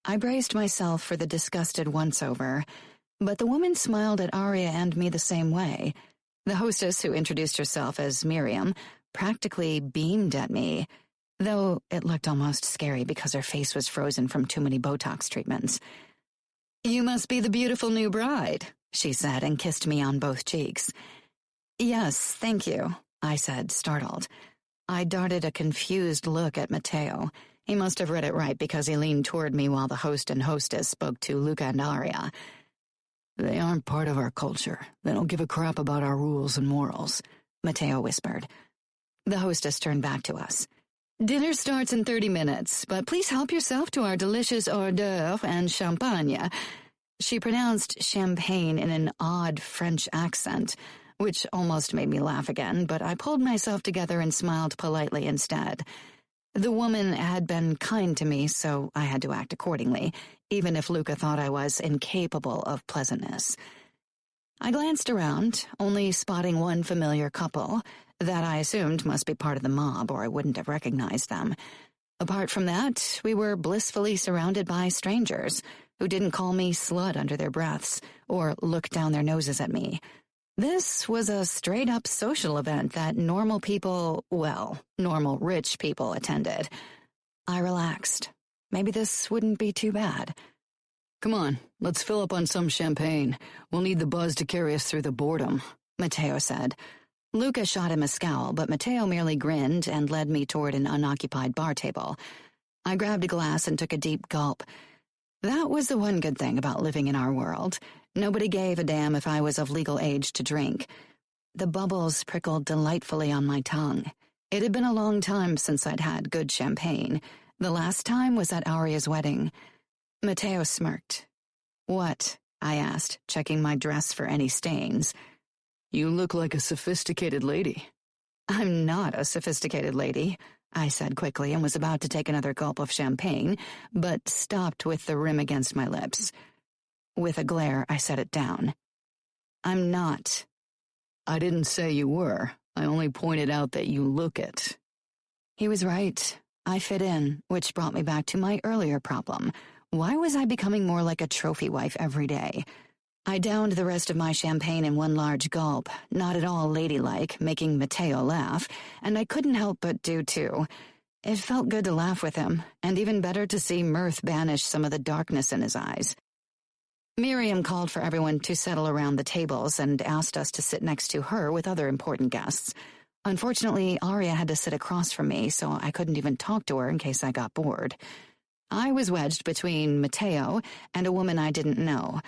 Speaker 2: I braced myself for the disgusted once-over, but the woman smiled at Aria and me the same way. The hostess, who introduced herself as Miriam, practically beamed at me, though it looked almost scary because her face was frozen from too many Botox treatments. "You must be the beautiful new bride," she said, and kissed me on both cheeks. "Yes, thank you," I said, startled. I darted a confused look at Matteo. He must have read it right because he leaned toward me while the host and hostess spoke to Luca and Aria. "They aren't part of our culture. They don't give a crap about our rules and morals," Matteo whispered. The hostess turned back to us. "Dinner starts in 30 minutes, but please help yourself to our delicious hors d'oeuvre and champagne." She pronounced champagne in an odd French accent, which almost made me laugh again, but I pulled myself together and smiled politely instead. The woman had been kind to me, so I had to act accordingly, even if Luca thought I was incapable of pleasantness. I glanced around, only spotting one familiar couple that I assumed must be part of the mob, or I wouldn't have recognized them. Apart from that, we were blissfully surrounded by strangers who didn't call me slut under their breaths or look down their noses at me. This was a straight-up social event that normal rich people attended. I relaxed. Maybe this wouldn't be too bad. "Come on, let's fill up on some champagne. We'll need the buzz to carry us through the boredom," Matteo said. Luca shot him a scowl, but Matteo merely grinned and led me toward an unoccupied bar table. I grabbed a glass and took a deep gulp. That was the one good thing about living in our world. Nobody gave a damn if I was of legal age to drink. The bubbles prickled delightfully on my tongue. It had been a long time since I'd had good champagne. The last time was at Aria's wedding. Matteo smirked. "What?" I asked, checking my dress for any stains.
Speaker 3: "You look like a sophisticated lady."
Speaker 2: "I'm not a sophisticated lady," I said quickly and was about to take another gulp of champagne, but stopped with the rim against my lips. With a glare, I set it down. "I'm not."
Speaker 3: "I didn't say you were. I only pointed out that you look it."
Speaker 2: He was right. I fit in, which brought me back to my earlier problem. Why was I becoming more like a trophy wife every day? I downed the rest of my champagne in one large gulp, not at all ladylike, making Matteo laugh, and I couldn't help but do too. It felt good to laugh with him, and even better to see mirth banish some of the darkness in his eyes. Miriam called for everyone to settle around the tables and asked us to sit next to her with other important guests. Unfortunately, Aria had to sit across from me, so I couldn't even talk to her in case I got bored. I was wedged between Matteo and a woman I didn't know.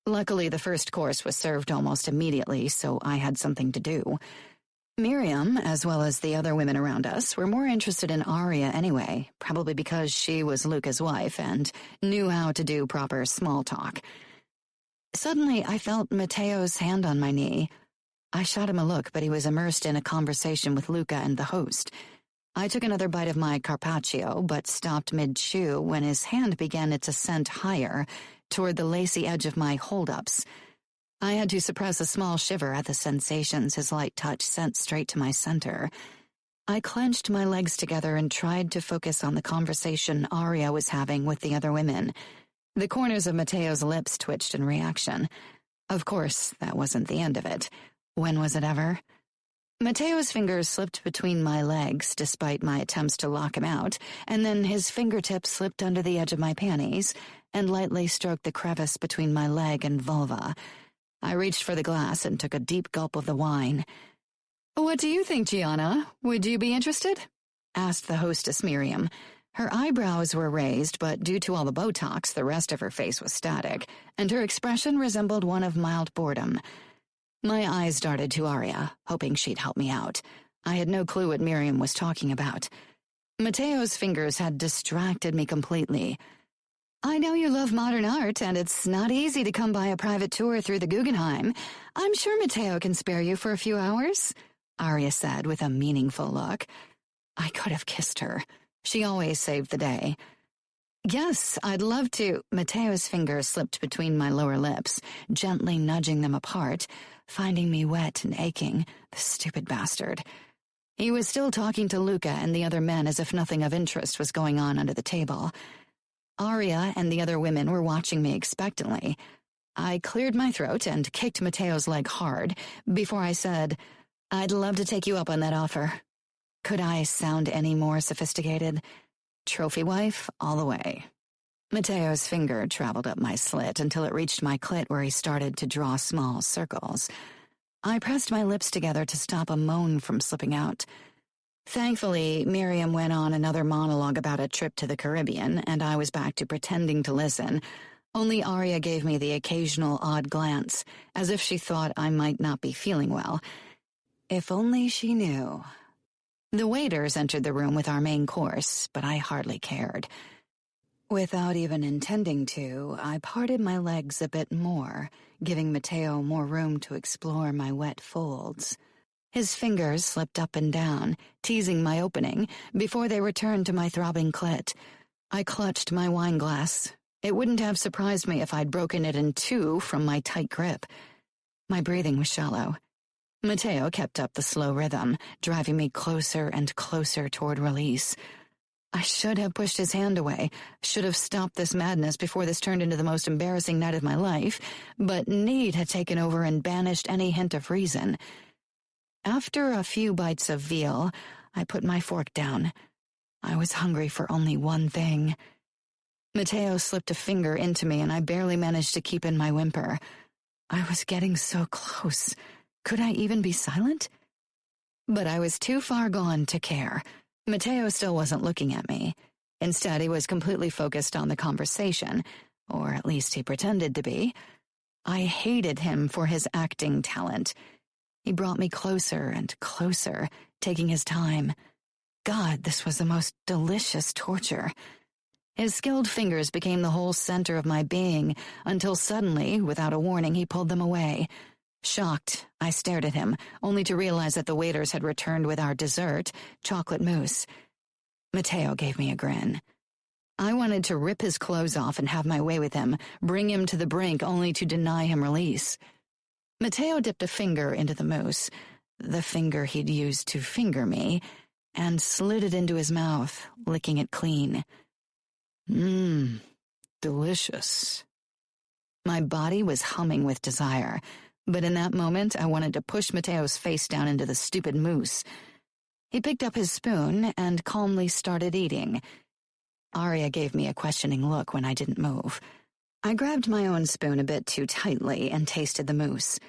Speaker 2: Luckily, the first course was served almost immediately, so I had something to do. Miriam, as well as the other women around us, were more interested in Aria anyway, probably because she was Luca's wife and knew how to do proper small talk. Suddenly, I felt Matteo's hand on my knee. I shot him a look, but he was immersed in a conversation with Luca and the host. I took another bite of my carpaccio, but stopped mid-chew when his hand began its ascent higher, toward the lacy edge of my hold-ups. I had to suppress a small shiver at the sensations his light touch sent straight to my center. I clenched my legs together and tried to focus on the conversation Aria was having with the other women. The corners of Matteo's lips twitched in reaction. Of course, that wasn't the end of it. When was it ever? Matteo's fingers slipped between my legs, despite my attempts to lock him out, and then his fingertips slipped under the edge of my panties and lightly stroked the crevice between my leg and vulva. I reached for the glass and took a deep gulp of the wine.
Speaker 3: "What do you think, Gianna? Would you be interested?"
Speaker 2: asked the hostess Miriam. Her eyebrows were raised, but due to all the Botox, the rest of her face was static, and her expression resembled one of mild boredom. My eyes darted to Aria, hoping she'd help me out. I had no clue what Miriam was talking about. Matteo's fingers had distracted me completely. "I know you love modern art, and it's not easy to come by a private tour through the Guggenheim. I'm sure Matteo can spare you for a few hours," Aria said with a meaningful look. I could have kissed her. She always saved the day. "Yes, I'd love to." Matteo's fingers slipped between my lower lips, gently nudging them apart, finding me wet and aching, the stupid bastard. He was still talking to Luca and the other men as if nothing of interest was going on under the table. Aria and the other women were watching me expectantly. I cleared my throat and kicked Matteo's leg hard before I said, "I'd love to take you up on that offer." Could I sound any more sophisticated? Trophy wife all the way. Matteo's finger traveled up my slit until it reached my clit where he started to draw small circles. I pressed my lips together to stop a moan from slipping out. Thankfully, Miriam went on another monologue about a trip to the Caribbean, and I was back to pretending to listen. Only Aria gave me the occasional odd glance, as if she thought I might not be feeling well. If only she knew. The waiters entered the room with our main course, but I hardly cared. Without even intending to, I parted my legs a bit more, giving Matteo more room to explore my wet folds. His fingers slipped up and down, teasing my opening, before they returned to my throbbing clit. I clutched my wine glass. It wouldn't have surprised me if I'd broken it in two from my tight grip. My breathing was shallow. Matteo kept up the slow rhythm, driving me closer and closer toward release. I should have pushed his hand away, should have stopped this madness before this turned into the most embarrassing night of my life, but need had taken over and banished any hint of reason. After a few bites of veal, I put my fork down. I was hungry for only one thing. Matteo slipped a finger into me, and I barely managed to keep in my whimper. I was getting so close. Could I even be silent? But I was too far gone to care. Matteo still wasn't looking at me. Instead, he was completely focused on the conversation, or at least he pretended to be. I hated him for his acting talent. He brought me closer and closer, taking his time. God, this was the most delicious torture. His skilled fingers became the whole center of my being, until suddenly, without a warning, he pulled them away. Shocked, I stared at him, only to realize that the waiters had returned with our dessert, chocolate mousse. Matteo gave me a grin. I wanted to rip his clothes off and have my way with him, bring him to the brink only to deny him release. Matteo dipped a finger into the mousse, the finger he'd used to finger me, and slid it into his mouth, licking it clean.
Speaker 3: Delicious.
Speaker 2: My body was humming with desire, but in that moment I wanted to push Matteo's face down into the stupid mousse. He picked up his spoon and calmly started eating. Aria gave me a questioning look when I didn't move. I grabbed my own spoon a bit too tightly and tasted the mousse.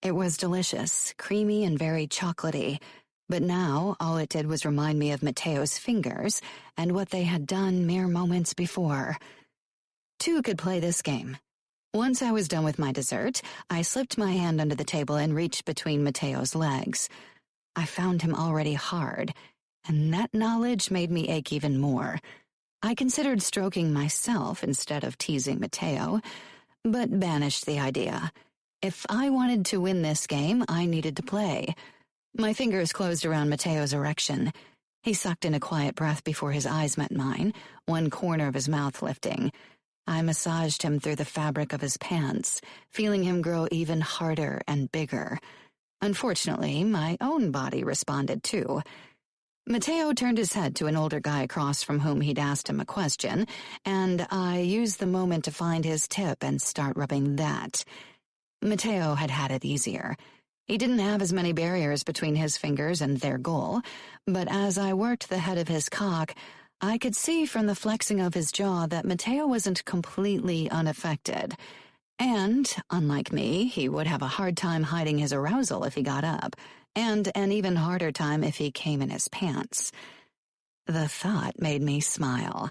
Speaker 2: It was delicious, creamy and very chocolatey, but now all it did was remind me of Matteo's fingers and what they had done mere moments before. Two could play this game. Once I was done with my dessert, I slipped my hand under the table and reached between Matteo's legs. I found him already hard, and that knowledge made me ache even more. I considered stroking myself instead of teasing Matteo, but banished the idea. If I wanted to win this game, I needed to play. My fingers closed around Matteo's erection. He sucked in a quiet breath before his eyes met mine, one corner of his mouth lifting. I massaged him through the fabric of his pants, feeling him grow even harder and bigger. Unfortunately, my own body responded too. Matteo turned his head to an older guy across from whom he'd asked him a question, and I used the moment to find his tip and start rubbing that. Matteo had had it easier. He didn't have as many barriers between his fingers and their goal, but as I worked the head of his cock, I could see from the flexing of his jaw that Matteo wasn't completely unaffected. And, unlike me, he would have a hard time hiding his arousal if he got up, and an even harder time if he came in his pants. The thought made me smile.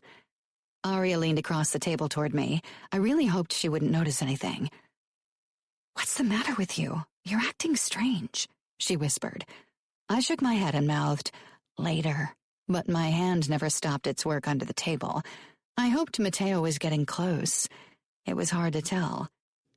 Speaker 2: Aria leaned across the table toward me. I really hoped she wouldn't notice anything. "What's the matter with you? You're acting strange," she whispered. I shook my head and mouthed, "Later," but my hand never stopped its work under the table. I hoped Matteo was getting close. It was hard to tell.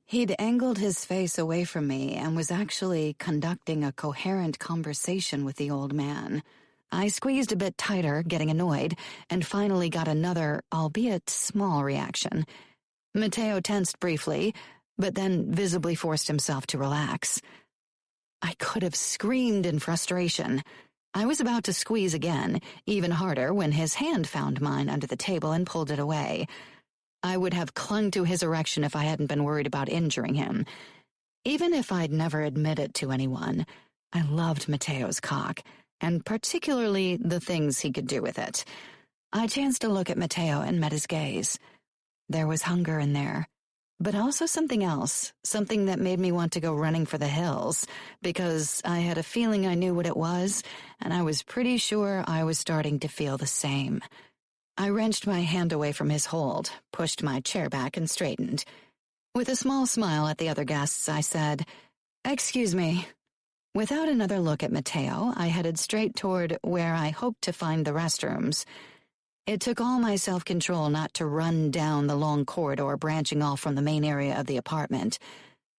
Speaker 2: He'd angled his face away from me and was actually conducting a coherent conversation with the old man. I squeezed a bit tighter, getting annoyed, and finally got another, albeit small, reaction. Matteo tensed briefly, but then visibly forced himself to relax. I could have screamed in frustration. I was about to squeeze again, even harder, when his hand found mine under the table and pulled it away. I would have clung to his erection if I hadn't been worried about injuring him. Even if I'd never admitted to anyone, I loved Matteo's cock, and particularly the things he could do with it. I chanced to look at Matteo and met his gaze. There was hunger in there, but also something else, something that made me want to go running for the hills, because I had a feeling I knew what it was, and I was pretty sure I was starting to feel the same. I wrenched my hand away from his hold, pushed my chair back and straightened. With a small smile at the other guests, I said, "Excuse me." Without another look at Matteo, I headed straight toward where I hoped to find the restrooms. It took all my self-control not to run down the long corridor branching off from the main area of the apartment.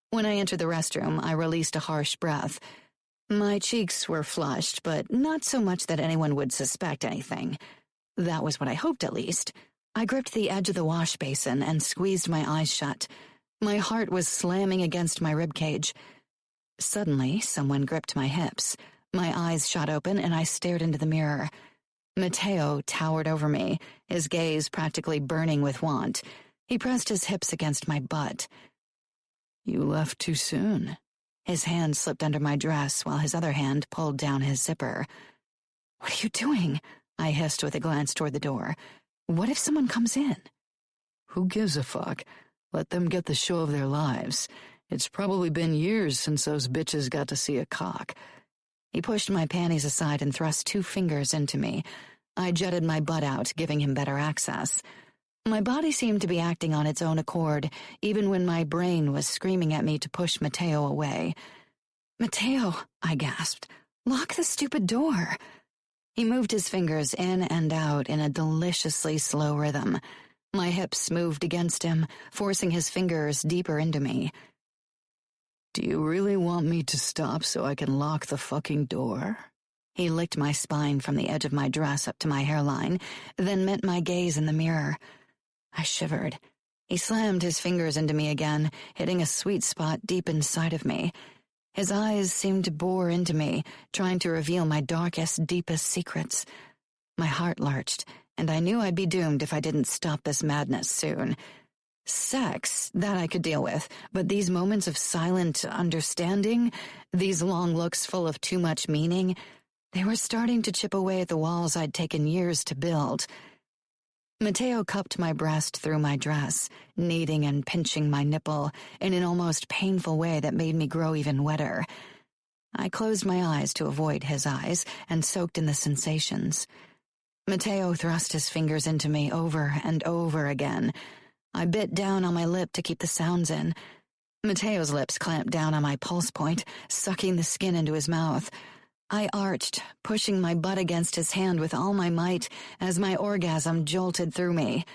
Speaker 2: When I entered the restroom, I released a harsh breath. My cheeks were flushed, but not so much that anyone would suspect anything. That was what I hoped, at least. I gripped the edge of the wash basin and squeezed my eyes shut. My heart was slamming against my ribcage. Suddenly, someone gripped my hips. My eyes shot open and I stared into the mirror. Matteo towered over me, his gaze practically burning with want. He pressed his hips against my butt.
Speaker 3: "You left too soon."
Speaker 2: His hand slipped under my dress while his other hand pulled down his zipper. "What are you doing?" I hissed with a glance toward the door. "What if someone comes in?"
Speaker 3: "Who gives a fuck? Let them get the show of their lives. It's probably been years since those bitches got to see a cock." He pushed my panties aside and thrust 2 fingers into me. I jutted my butt out, giving him better access. My body seemed to be acting on its own accord, even when my brain was screaming at me to push Matteo away.
Speaker 2: "Mateo," I gasped. "Lock the stupid door." He moved his fingers in and out in a deliciously slow rhythm. My hips moved against him, forcing his fingers deeper into me.
Speaker 3: "Do you really want me to stop so I can lock the fucking door?"
Speaker 2: He licked my spine from the edge of my dress up to my hairline, then met my gaze in the mirror. I shivered. He slammed his fingers into me again, hitting a sweet spot deep inside of me. His eyes seemed to bore into me, trying to reveal my darkest, deepest secrets. My heart lurched, and I knew I'd be doomed if I didn't stop this madness soon. Sex, that I could deal with, but these moments of silent understanding, these long looks full of too much meaning, they were starting to chip away at the walls I'd taken years to build. Mateo cupped my breast through my dress, kneading and pinching my nipple in an almost painful way that made me grow even wetter. I closed my eyes to avoid his eyes and soaked in the sensations. Mateo thrust his fingers into me over and over again. I bit down on my lip to keep the sounds in. Mateo's lips clamped down on my pulse point, sucking the skin into his mouth. I arched, pushing my butt against his hand with all my might as my orgasm jolted through me.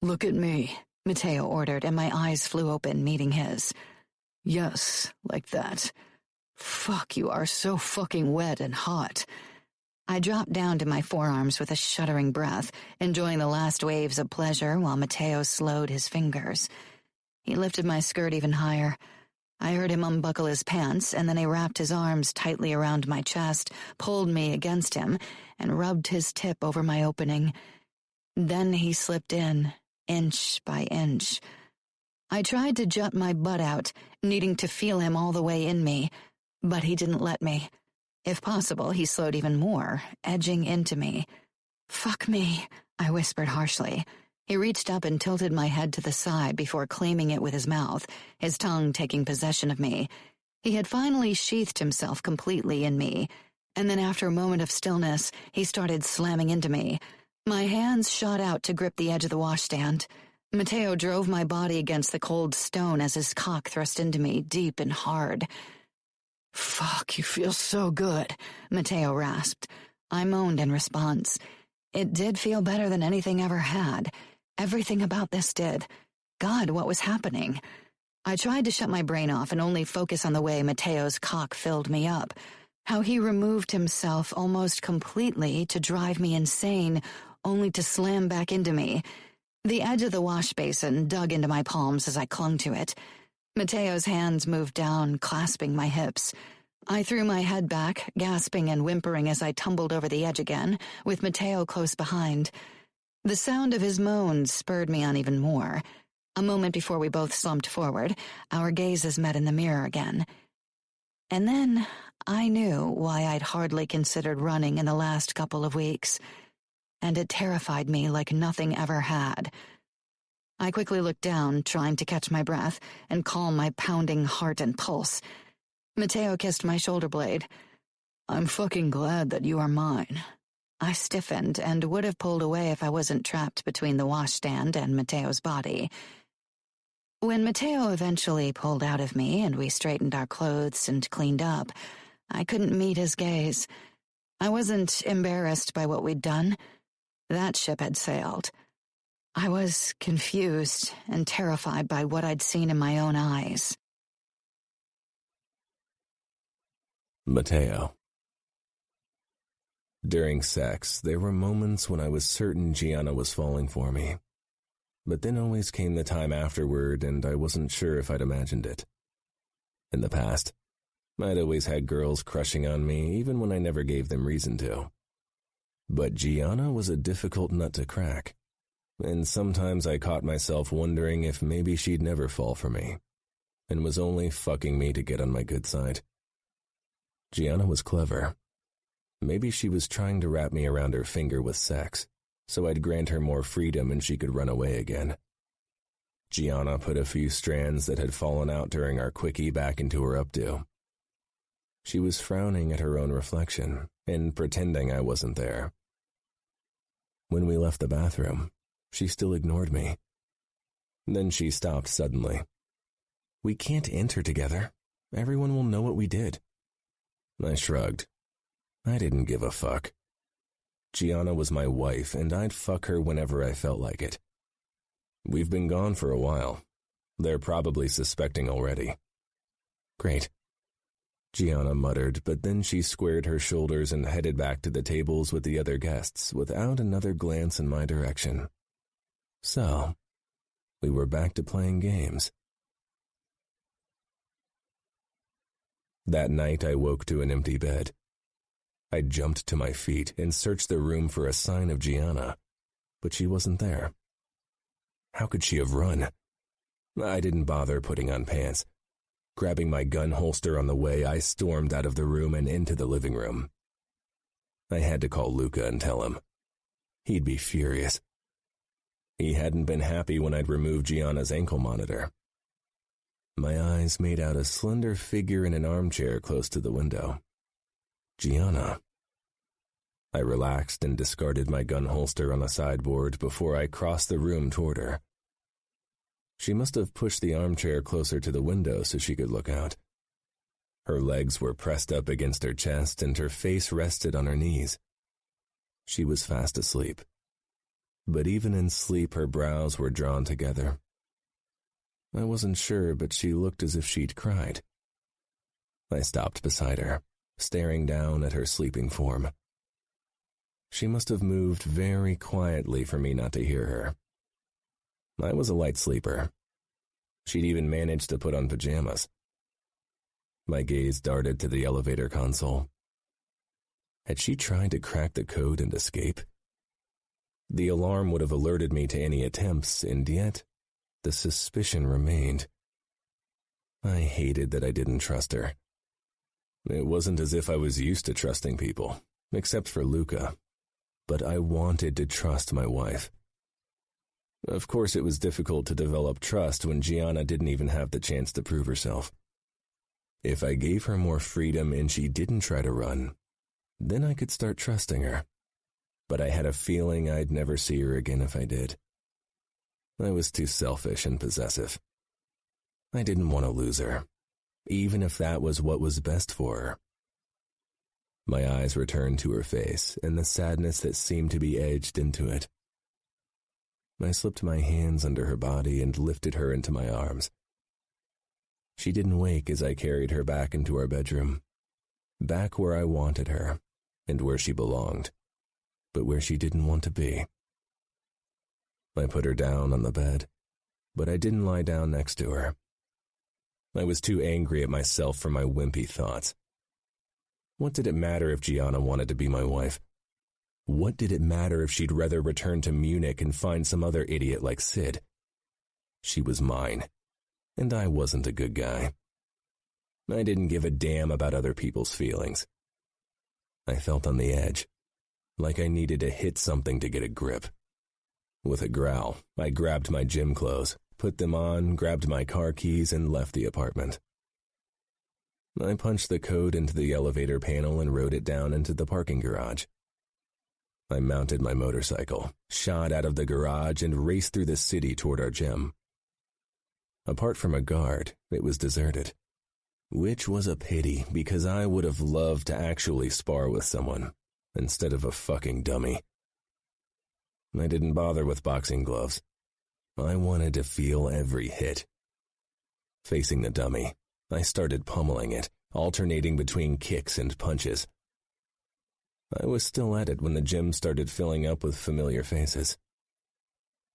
Speaker 3: "Look at me,"
Speaker 2: Mateo ordered, and my eyes flew open, meeting his.
Speaker 3: "Yes, like that. Fuck, you are so fucking wet and hot."
Speaker 2: I dropped down to my forearms with a shuddering breath, enjoying the last waves of pleasure while Mateo slowed his fingers. He lifted my skirt even higher. I heard him unbuckle his pants, and then he wrapped his arms tightly around my chest, pulled me against him, and rubbed his tip over my opening. Then he slipped in, inch by inch. I tried to jut my butt out, needing to feel him all the way in me, but he didn't let me. If possible, he slowed even more, edging into me. "Fuck me," I whispered harshly. He reached up and tilted my head to the side before claiming it with his mouth, his tongue taking possession of me. He had finally sheathed himself completely in me, and then after a moment of stillness, he started slamming into me. My hands shot out to grip the edge of the washstand. Mateo drove my body against the cold stone as his cock thrust into me, deep and hard.
Speaker 3: "Fuck, you feel so good,"
Speaker 2: Mateo rasped. I moaned in response. It did feel better than anything ever had. Everything about this did. God, what was happening? I tried to shut my brain off and only focus on the way Mateo's cock filled me up. How he removed himself almost completely to drive me insane, only to slam back into me. The edge of the wash basin dug into my palms as I clung to it. Mateo's hands moved down, clasping my hips. I threw my head back, gasping and whimpering as I tumbled over the edge again, with Mateo close behind. The sound of his moans spurred me on even more. A moment before we both slumped forward, our gazes met in the mirror again. And then I knew why I'd hardly considered running in the last couple of weeks, and it terrified me like nothing ever had. I quickly looked down, trying to catch my breath and calm my pounding heart and pulse. Mateo kissed my shoulder blade.
Speaker 3: "I'm fucking glad that you are mine."
Speaker 2: I stiffened and would have pulled away if I wasn't trapped between the washstand and Mateo's body. When Mateo eventually pulled out of me and we straightened our clothes and cleaned up, I couldn't meet his gaze. I wasn't embarrassed by what we'd done. That ship had sailed. I was confused and terrified by what I'd seen in my own eyes.
Speaker 1: Mateo. During sex, there were moments when I was certain Gianna was falling for me. But then always came the time afterward, and I wasn't sure if I'd imagined it. In the past, I'd always had girls crushing on me, even when I never gave them reason to. But Gianna was a difficult nut to crack, and sometimes I caught myself wondering if maybe she'd never fall for me, and was only fucking me to get on my good side. Gianna was clever. Maybe she was trying to wrap me around her finger with sex, so I'd grant her more freedom and she could run away again. Gianna put a few strands that had fallen out during our quickie back into her updo. She was frowning at her own reflection and pretending I wasn't there. When we left the bathroom, she still ignored me. Then she stopped suddenly. "We can't enter together. Everyone will know what we did," I shrugged. I didn't give a fuck. Gianna was my wife, and I'd fuck her whenever I felt like it. We've been gone for a while. They're probably suspecting already. Great. Gianna muttered, but then she squared her shoulders and headed back to the tables with the other guests without another glance in my direction. So, we were back to playing games. That night I woke to an empty bed. I jumped to my feet and searched the room for a sign of Gianna, but she wasn't there. How could she have run? I didn't bother putting on pants. Grabbing my gun holster on the way, I stormed out of the room and into the living room. I had to call Luca and tell him. He'd be furious. He hadn't been happy when I'd removed Gianna's ankle monitor. My eyes made out a slender figure in an armchair close to the window. Gianna. I relaxed and discarded my gun holster on a sideboard before I crossed the room toward her. She must have pushed the armchair closer to the window so she could look out. Her legs were pressed up against her chest and her face rested on her knees. She was fast asleep. But even in sleep, her brows were drawn together. I wasn't sure, but she looked as if she'd cried. I stopped beside her, staring down at her sleeping form. She must have moved very quietly for me not to hear her. I was a light sleeper. She'd even managed to put on pajamas. My gaze darted to the elevator console. Had she tried to crack the code and escape? The alarm would have alerted me to any attempts, and yet the suspicion remained. I hated that I didn't trust her. It wasn't as if I was used to trusting people, except for Luca, but I wanted to trust my wife. Of course, it was difficult to develop trust when Gianna didn't even have the chance to prove herself. If I gave her more freedom and she didn't try to run, then I could start trusting her. But I had a feeling I'd never see her again if I did. I was too selfish and possessive. I didn't want to lose her, even if that was what was best for her. My eyes returned to her face and the sadness that seemed to be edged into it. I slipped my hands under her body and lifted her into my arms. She didn't wake as I carried her back into our bedroom, back where I wanted her and where she belonged, but where she didn't want to be. I put her down on the bed, but I didn't lie down next to her. I was too angry at myself for my wimpy thoughts. What did it matter if Gianna wanted to be my wife? What did it matter if she'd rather return to Munich and find some other idiot like Sid? She was mine, and I wasn't a good guy. I didn't give a damn about other people's feelings. I felt on the edge, like I needed to hit something to get a grip. With a growl, I grabbed my gym clothes, put them on, grabbed my car keys, and left the apartment. I punched the code into the elevator panel and rode it down into the parking garage. I mounted my motorcycle, shot out of the garage, and raced through the city toward our gym. Apart from a guard, it was deserted, which was a pity because I would have loved to actually spar with someone instead of a fucking dummy. I didn't bother with boxing gloves. I wanted to feel every hit. Facing the dummy, I started pummeling it, alternating between kicks and punches. I was still at it when the gym started filling up with familiar faces.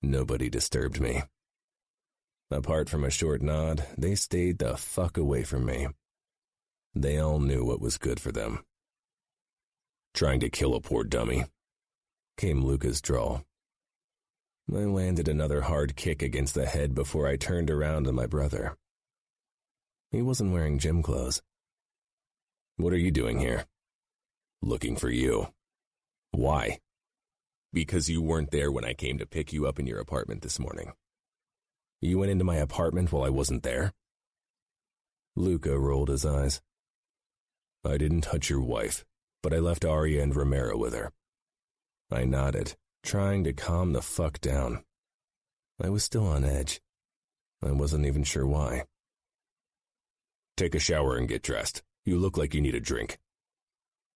Speaker 1: Nobody disturbed me. Apart from a short nod, they stayed the fuck away from me. They all knew what was good for them. Trying to kill a poor dummy, came Luca's drawl. I landed another hard kick against the head before I turned around to my brother. He wasn't wearing gym clothes. What are you doing here? Looking for you. Why? Because you weren't there when I came to pick you up in your apartment this morning. You went into my apartment while I wasn't there? Luca rolled his eyes. I didn't touch your wife, but I left Arya and Romero with her. I nodded, trying to calm the fuck down. I was still on edge. I wasn't even sure why. Take a shower and get dressed. You look like you need a drink.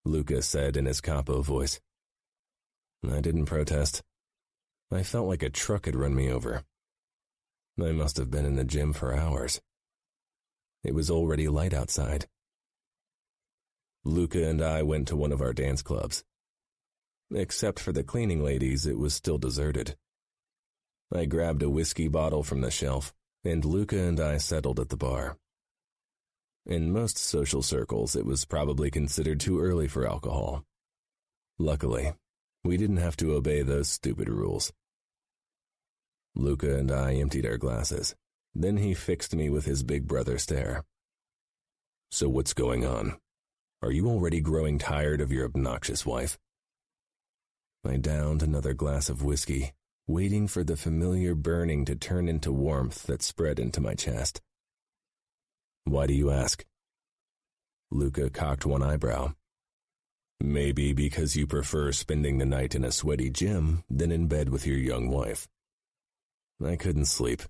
Speaker 1: Luca said in his capo voice. I didn't protest. I felt like a truck had run me over. I must have been in the gym for hours. It was already light outside. Luca and I went to one of our dance clubs. Except for the cleaning ladies, it was still deserted. I grabbed a whiskey bottle from the shelf, and Luca and I settled at the bar. In most social circles, it was probably considered too early for alcohol. Luckily, we didn't have to obey those stupid rules. Luca and I emptied our glasses. Then he fixed me with his big brother stare. So what's going on? Are you already growing tired of your obnoxious wife? I downed another glass of whiskey, waiting for the familiar burning to turn into warmth that spread into my chest. Why do you ask? Luca cocked one eyebrow. Maybe because you prefer spending the night in a sweaty gym than in bed with your young wife. I couldn't sleep.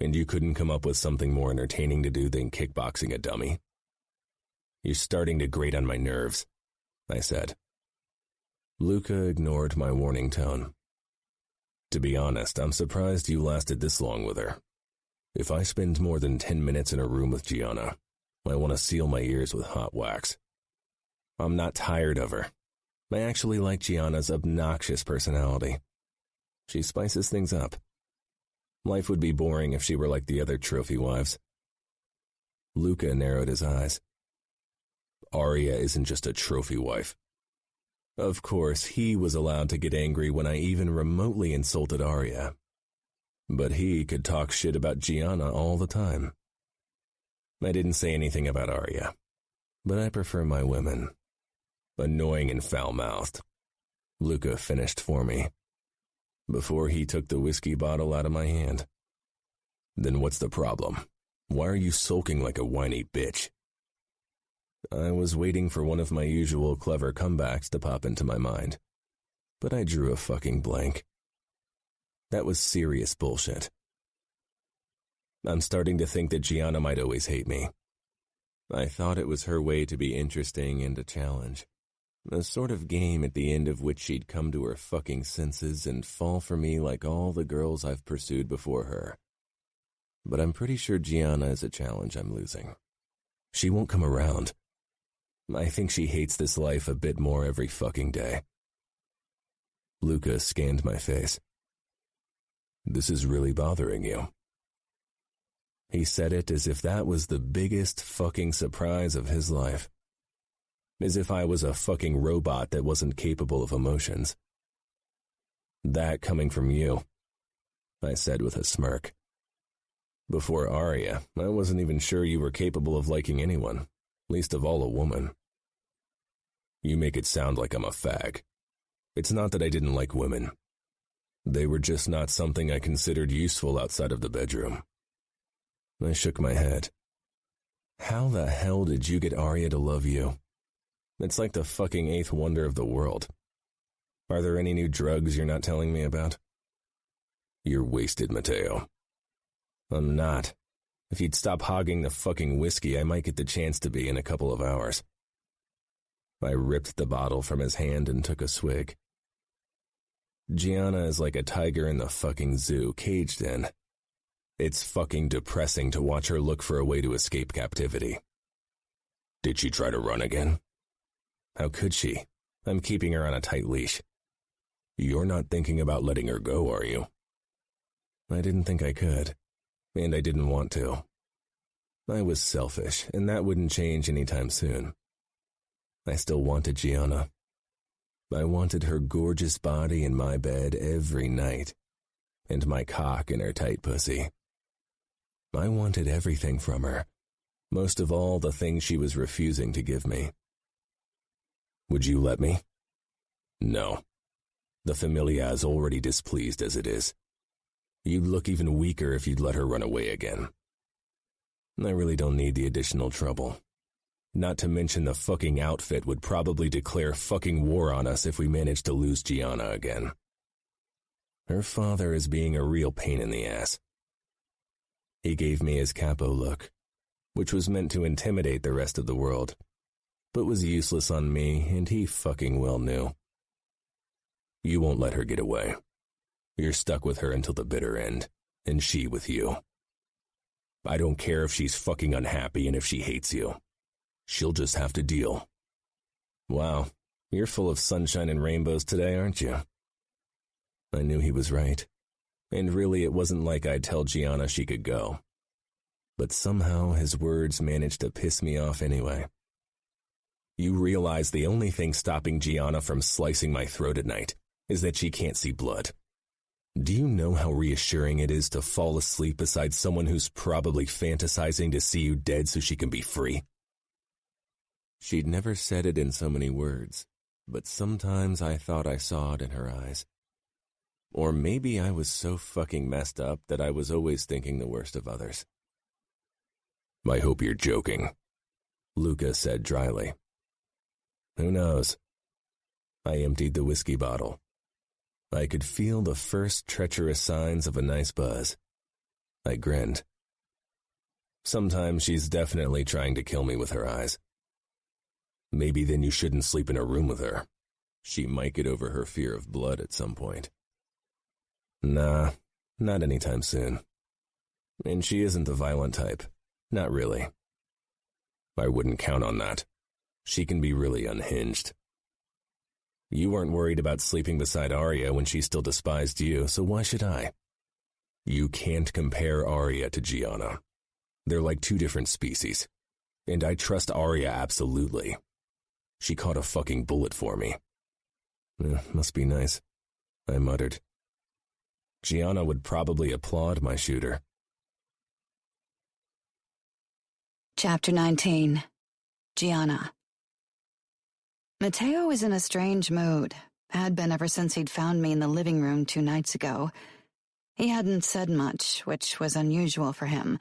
Speaker 1: And you couldn't come up with something more entertaining to do than kickboxing a dummy? You're starting to grate on my nerves, I said. Luca ignored my warning tone. To be honest, I'm surprised you lasted this long with her. If I spend more than 10 minutes in a room with Gianna, I want to seal my ears with hot wax. I'm not tired of her. I actually like Gianna's obnoxious personality. She spices things up. Life would be boring if she were like the other trophy wives. Luca narrowed his eyes. Arya isn't just a trophy wife. Of course, he was allowed to get angry when I even remotely insulted Arya. But he could talk shit about Gianna all the time. I didn't say anything about Arya, but I prefer my women. Annoying and foul-mouthed. Luca finished for me, before he took the whiskey bottle out of my hand. Then what's the problem? Why are you sulking like a whiny bitch? I was waiting for one of my usual clever comebacks to pop into my mind, but I drew a fucking blank. That was serious bullshit. I'm starting to think that Gianna might always hate me. I thought it was her way to be interesting and a challenge. A sort of game at the end of which she'd come to her fucking senses and fall for me like all the girls I've pursued before her. But I'm pretty sure Gianna is a challenge I'm losing. She won't come around. I think she hates this life a bit more every fucking day. Luca scanned my face. This is really bothering you. He said it as if that was the biggest fucking surprise of his life. As if I was a fucking robot that wasn't capable of emotions. That coming from you, I said with a smirk. Before Arya, I wasn't even sure you were capable of liking anyone, least of all a woman. You make it sound like I'm a fag. It's not that I didn't like women. They were just not something I considered useful outside of the bedroom. I shook my head. How the hell did you get Arya to love you? It's like the fucking eighth wonder of the world. Are there any new drugs you're not telling me about? You're wasted, Mateo. I'm not. If you'd stop hogging the fucking whiskey, I might get the chance to be in a couple of hours. I ripped the bottle from his hand and took a swig. Gianna is like a tiger in the fucking zoo, caged in. It's fucking depressing to watch her look for a way to escape captivity. Did she try to run again? How could she? I'm keeping her on a tight leash. You're not thinking about letting her go, are you? I didn't think I could, and I didn't want to. I was selfish, and that wouldn't change anytime soon. I still wanted Gianna. I wanted her gorgeous body in my bed every night, and my cock in her tight pussy. I wanted everything from her, most of all the things she was refusing to give me. Would you let me? No. The Familia is already displeased as it is. You'd look even weaker if you'd let her run away again. I really don't need the additional trouble. Not to mention the fucking outfit would probably declare fucking war on us if we managed to lose Gianna again. Her father is being a real pain in the ass. He gave me his capo look, which was meant to intimidate the rest of the world. but was useless on me, and he fucking well knew. You won't let her get away. You're stuck with her until the bitter end, and she with you. I don't care if she's fucking unhappy and if she hates you. She'll just have to deal. Wow, you're full of sunshine and rainbows today, aren't you? I knew he was right, and really it wasn't like I'd tell Gianna she could go. But somehow his words managed to piss me off anyway. You realize the only thing stopping Gianna from slicing my throat at night is that she can't see blood. Do you know how reassuring it is to fall asleep beside someone who's probably fantasizing to see you dead so she can be free? She'd never said it in so many words, but sometimes I thought I saw it in her eyes. Or maybe I was so fucking messed up that I was always thinking the worst of others. I hope you're joking, Luca said dryly. Who knows? I emptied the whiskey bottle. I could feel the first treacherous signs of a nice buzz. I grinned. Sometimes she's definitely trying to kill me with her eyes. Maybe then you shouldn't sleep in a room with her. She might get over her fear of blood at some point. Nah, not anytime soon. And she isn't the violent type. Not really. I wouldn't count on that. She can be really unhinged. You weren't worried about sleeping beside Arya when she still despised you, so why should I? You can't compare Arya to Gianna. They're like two different species. And I trust Arya absolutely. She caught a fucking bullet for me. Must be nice, I muttered. Gianna would probably applaud my shooter.
Speaker 2: Chapter 19. Gianna. Matteo was in a strange mood, had been ever since he'd found me in the living room 2 nights ago. He hadn't said much, which was unusual for him.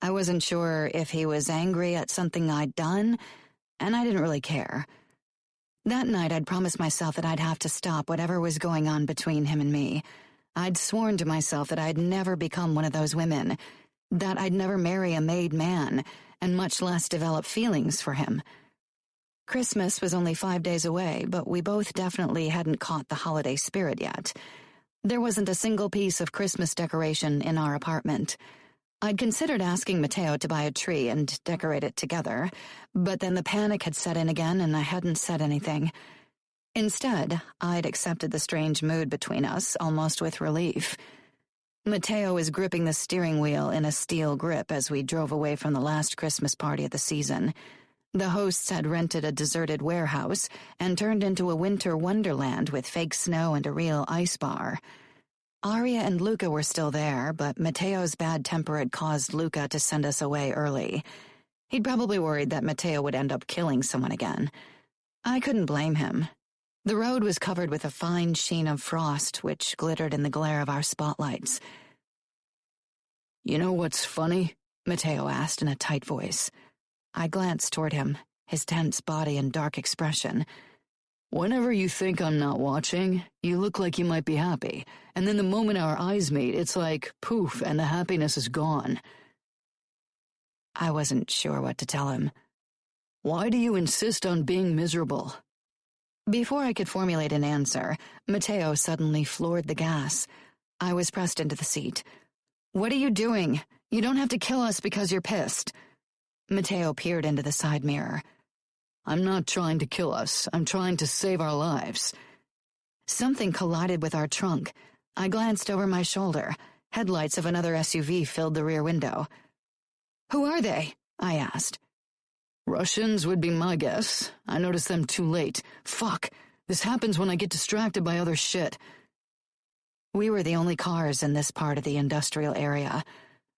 Speaker 2: I wasn't sure if he was angry at something I'd done, and I didn't really care. That night I'd promised myself that I'd have to stop whatever was going on between him and me. I'd sworn to myself that I'd never become one of those women, that I'd never marry a made man, and much less develop feelings for him. Christmas was only 5 days away, but we both definitely hadn't caught the holiday spirit yet. There wasn't a single piece of Christmas decoration in our apartment. I'd considered asking Matteo to buy a tree and decorate it together, but then the panic had set in again and I hadn't said anything. Instead, I'd accepted the strange mood between us almost with relief. Matteo was gripping the steering wheel in a steel grip as we drove away from the last Christmas party of the season. The hosts had rented a deserted warehouse and turned into a winter wonderland with fake snow and a real ice bar. Arya and Luca were still there, but Matteo's bad temper had caused Luca to send us away early. He'd probably worried that Matteo would end up killing someone again. I couldn't blame him. The road was covered with a fine sheen of frost, which glittered in the glare of our spotlights.
Speaker 3: You know what's funny?
Speaker 2: Matteo asked in a tight voice. I glanced toward him, his tense body and dark expression.
Speaker 3: Whenever you think I'm not watching, you look like you might be happy, and then the moment our eyes meet, it's like, poof, and the happiness is gone.
Speaker 2: I wasn't sure what to tell him.
Speaker 3: Why do you insist on being miserable?
Speaker 2: Before I could formulate an answer, Matteo suddenly floored the gas. I was pressed into the seat. What are you doing? You don't have to kill us because you're pissed. Matteo peered into the side mirror.
Speaker 3: I'm not trying to kill us. I'm trying to save our lives.
Speaker 2: Something collided with our trunk. I glanced over my shoulder. Headlights of another SUV filled the rear window. Who are they? I asked.
Speaker 3: Russians would be my guess. I noticed them too late. Fuck. This happens when I get distracted by other shit.
Speaker 2: We were the only cars in this part of the industrial area.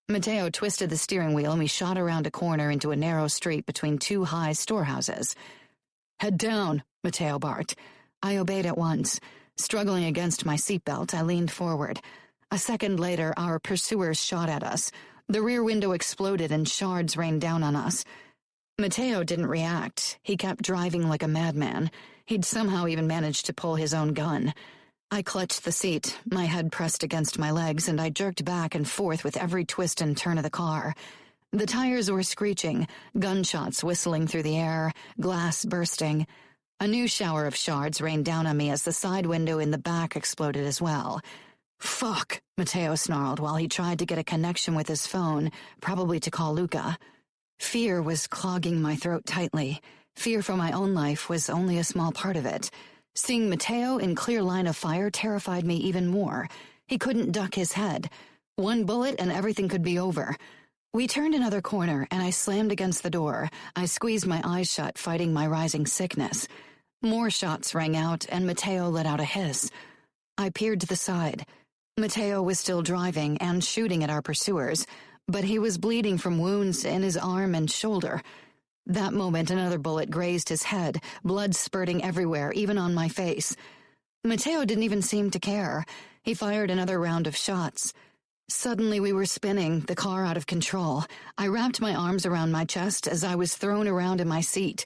Speaker 2: Matteo twisted the steering wheel and we shot around a corner into a narrow street between 2 high storehouses.
Speaker 3: Head down,
Speaker 2: Matteo barked. I obeyed at once. Struggling against my seatbelt, I leaned forward. A second later, our pursuers shot at us. The rear window exploded and shards rained down on us. Matteo didn't react. He kept driving like a madman. He'd somehow even managed to pull his own gun. I clutched the seat, my head pressed against my legs, and I jerked back and forth with every twist and turn of the car. The tires were screeching, gunshots whistling through the air, glass bursting. A new shower of shards rained down on me as the side window in the back exploded as well. "Fuck," Matteo snarled while he tried to get a connection with his phone, probably to call Luca. Fear was clogging my throat tightly. Fear for my own life was only a small part of it. Seeing Matteo in clear line of fire terrified me even more. He couldn't duck his head. One bullet and everything could be over. We turned another corner, and I slammed against the door. I squeezed my eyes shut, fighting my rising sickness. More shots rang out, and Matteo let out a hiss. I peered to the side. Matteo was still driving and shooting at our pursuers, but he was bleeding from wounds in his arm and shoulder. That moment, another bullet grazed his head, blood spurting everywhere, even on my face. Matteo didn't even seem to care. He fired another round of shots. Suddenly we were spinning, the car out of control. I wrapped my arms around my chest as I was thrown around in my seat.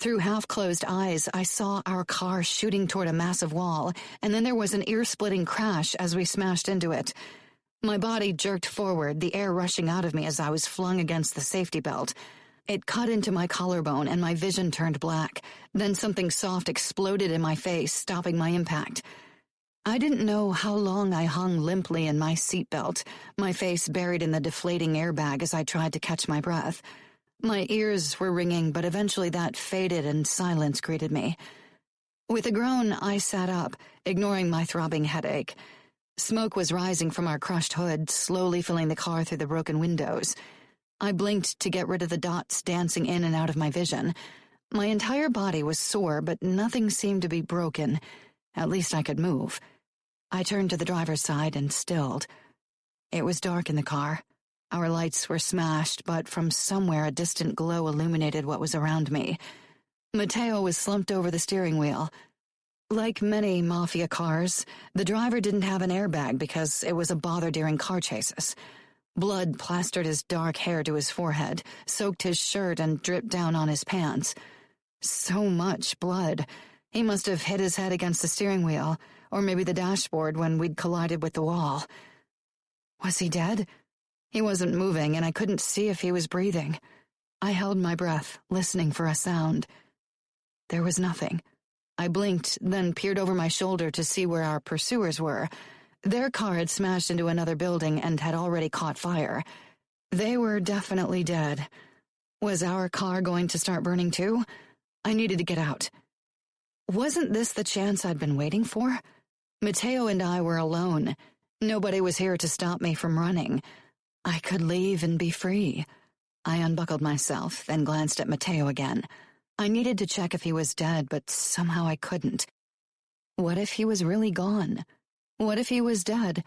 Speaker 2: Through half-closed eyes, I saw our car shooting toward a massive wall, and then there was an ear-splitting crash as we smashed into it. My body jerked forward, the air rushing out of me as I was flung against the safety belt. It cut into my collarbone, and my vision turned black. Then something soft exploded in my face, stopping my impact. I didn't know how long I hung limply in my seatbelt, my face buried in the deflating airbag as I tried to catch my breath. My ears were ringing, but eventually that faded and silence greeted me. With a groan, I sat up, ignoring my throbbing headache. Smoke was rising from our crushed hood, slowly filling the car through the broken windows. I blinked to get rid of the dots dancing in and out of my vision. My entire body was sore, but nothing seemed to be broken. At least I could move. I turned to the driver's side and stilled. It was dark in the car. Our lights were smashed, but from somewhere a distant glow illuminated what was around me. Matteo was slumped over the steering wheel. Like many Mafia cars, the driver didn't have an airbag because it was a bother during car chases. Blood plastered his dark hair to his forehead, soaked his shirt, and dripped down on his pants. So much blood. He must have hit his head against the steering wheel, or maybe the dashboard when we'd collided with the wall. Was he dead? He wasn't moving, and I couldn't see if he was breathing. I held my breath, listening for a sound. There was nothing. I blinked, then peered over my shoulder to see where our pursuers were. Their car had smashed into another building and had already caught fire. They were definitely dead. Was our car going to start burning too? I needed to get out. Wasn't this the chance I'd been waiting for? Matteo and I were alone. Nobody was here to stop me from running. I could leave and be free. I unbuckled myself, then glanced at Matteo again. I needed to check if he was dead, but somehow I couldn't. What if he was really gone? What if he was dead?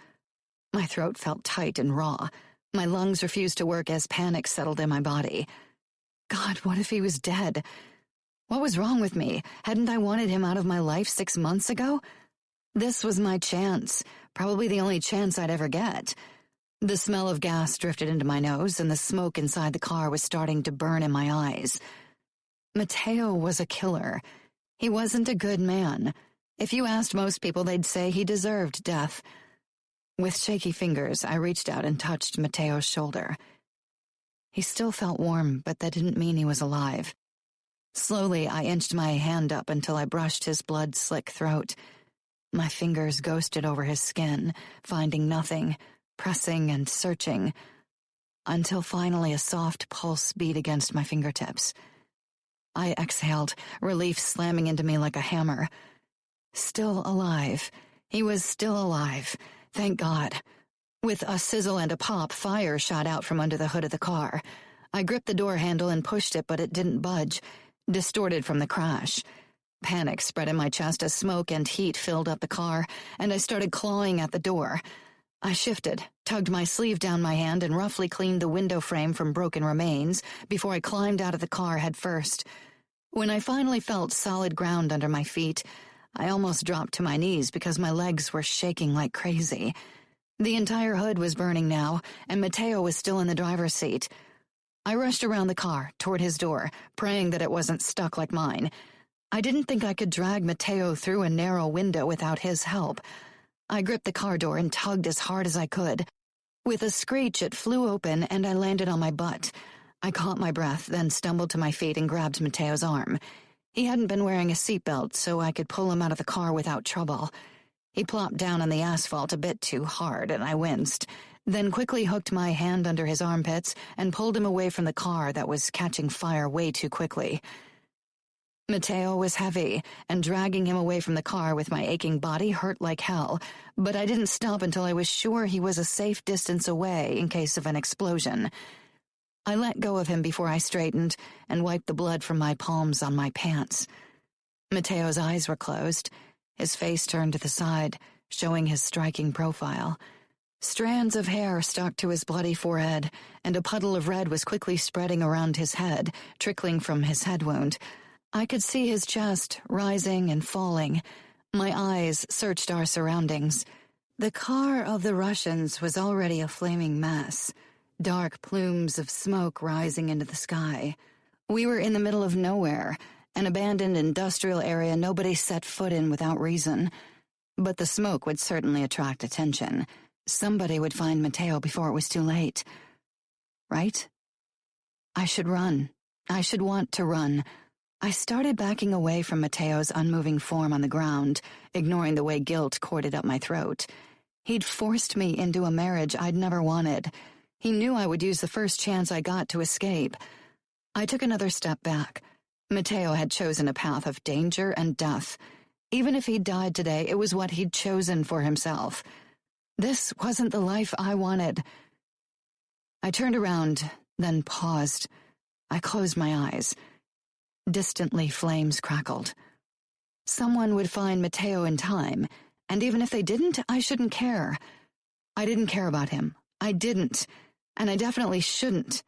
Speaker 2: My throat felt tight and raw. My lungs refused to work as panic settled in my body. God, what if he was dead? What was wrong with me? Hadn't I wanted him out of my life 6 months ago? This was my chance, probably the only chance I'd ever get. The smell of gas drifted into my nose, and the smoke inside the car was starting to burn in my eyes. Matteo was a killer. He wasn't a good man. If you asked most people, they'd say he deserved death. With shaky fingers, I reached out and touched Matteo's shoulder. He still felt warm, but that didn't mean he was alive. Slowly, I inched my hand up until I brushed his blood-slick throat. My fingers ghosted over his skin, finding nothing, pressing and searching, until finally a soft pulse beat against my fingertips. I exhaled, relief slamming into me like a hammer. Still alive. He was still alive. Thank God. With a sizzle and a pop, fire shot out from under the hood of the car. I gripped the door handle and pushed it, but it didn't budge, distorted from the crash. Panic spread in my chest as smoke and heat filled up the car, and I started clawing at the door. I shifted, tugged my sleeve down my hand, and roughly cleaned the window frame from broken remains before I climbed out of the car head first. When I finally felt solid ground under my feet, I almost dropped to my knees because my legs were shaking like crazy. The entire hood was burning now, and Matteo was still in the driver's seat. I rushed around the car, toward his door, praying that it wasn't stuck like mine. I didn't think I could drag Matteo through a narrow window without his help. I gripped the car door and tugged as hard as I could. With a screech, it flew open and I landed on my butt. I caught my breath, then stumbled to my feet and grabbed Mateo's arm. He hadn't been wearing a seatbelt, so I could pull him out of the car without trouble. He plopped down on the asphalt a bit too hard, and I winced, then quickly hooked my hand under his armpits and pulled him away from the car that was catching fire way too quickly. Mateo was heavy, and dragging him away from the car with my aching body hurt like hell, but I didn't stop until I was sure he was a safe distance away in case of an explosion. I let go of him before I straightened and wiped the blood from my palms on my pants. Mateo's eyes were closed, his face turned to the side, showing his striking profile. Strands of hair stuck to his bloody forehead, and a puddle of red was quickly spreading around his head, trickling from his head wound. I could see his chest rising and falling. My eyes searched our surroundings. The car of the Russians was already a flaming mess, dark plumes of smoke rising into the sky. We were in the middle of nowhere, an abandoned industrial area nobody set foot in without reason. But the smoke would certainly attract attention. Somebody would find Mateo before it was too late. Right? I should run. I should want to run. I started backing away from Mateo's unmoving form on the ground, ignoring the way guilt corded up my throat. He'd forced me into a marriage I'd never wanted. He knew I would use the first chance I got to escape. I took another step back. Mateo had chosen a path of danger and death. Even if he'd died today, it was what he'd chosen for himself. This wasn't the life I wanted. I turned around, then paused. I closed my eyes. Distantly, flames crackled. Someone would find Mateo in time, and even if they didn't, I shouldn't care. I didn't care about him. I didn't, and I definitely shouldn't.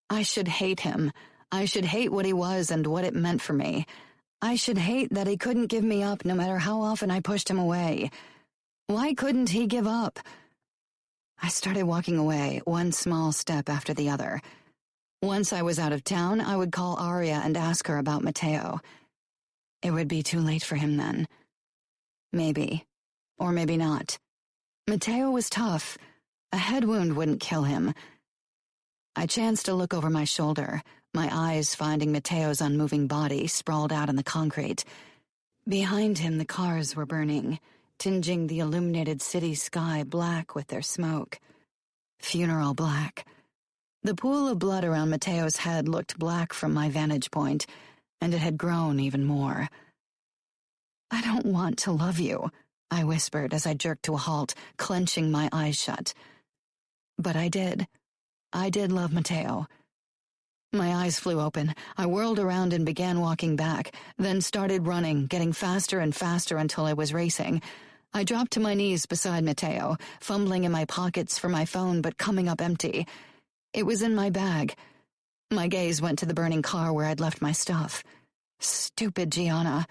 Speaker 2: I should hate him. I should hate what he was and what it meant for me. I should hate that he couldn't give me up no matter how often I pushed him away. Why couldn't he give up? I started walking away, one small step after the other. Once I was out of town, I would call Aria and ask her about Mateo. It would be too late for him then. Maybe. Or maybe not. Mateo was tough. A head wound wouldn't kill him. I chanced to look over my shoulder, my eyes finding Mateo's unmoving body sprawled out on the concrete. Behind him, the cars were burning, tinging the illuminated city sky black with their smoke. Funeral black. The pool of blood around Mateo's head looked black from my vantage point, and it had grown even more. "I don't want to love you," I whispered as I jerked to a halt, clenching my eyes shut. But I did. I did love Mateo. My eyes flew open. I whirled around and began walking back, then started running, getting faster and faster until I was racing. I dropped to my knees beside Mateo, fumbling in my pockets for my phone but coming up empty. It was in my bag. My gaze went to the burning car where I'd left my stuff. Stupid Gianna.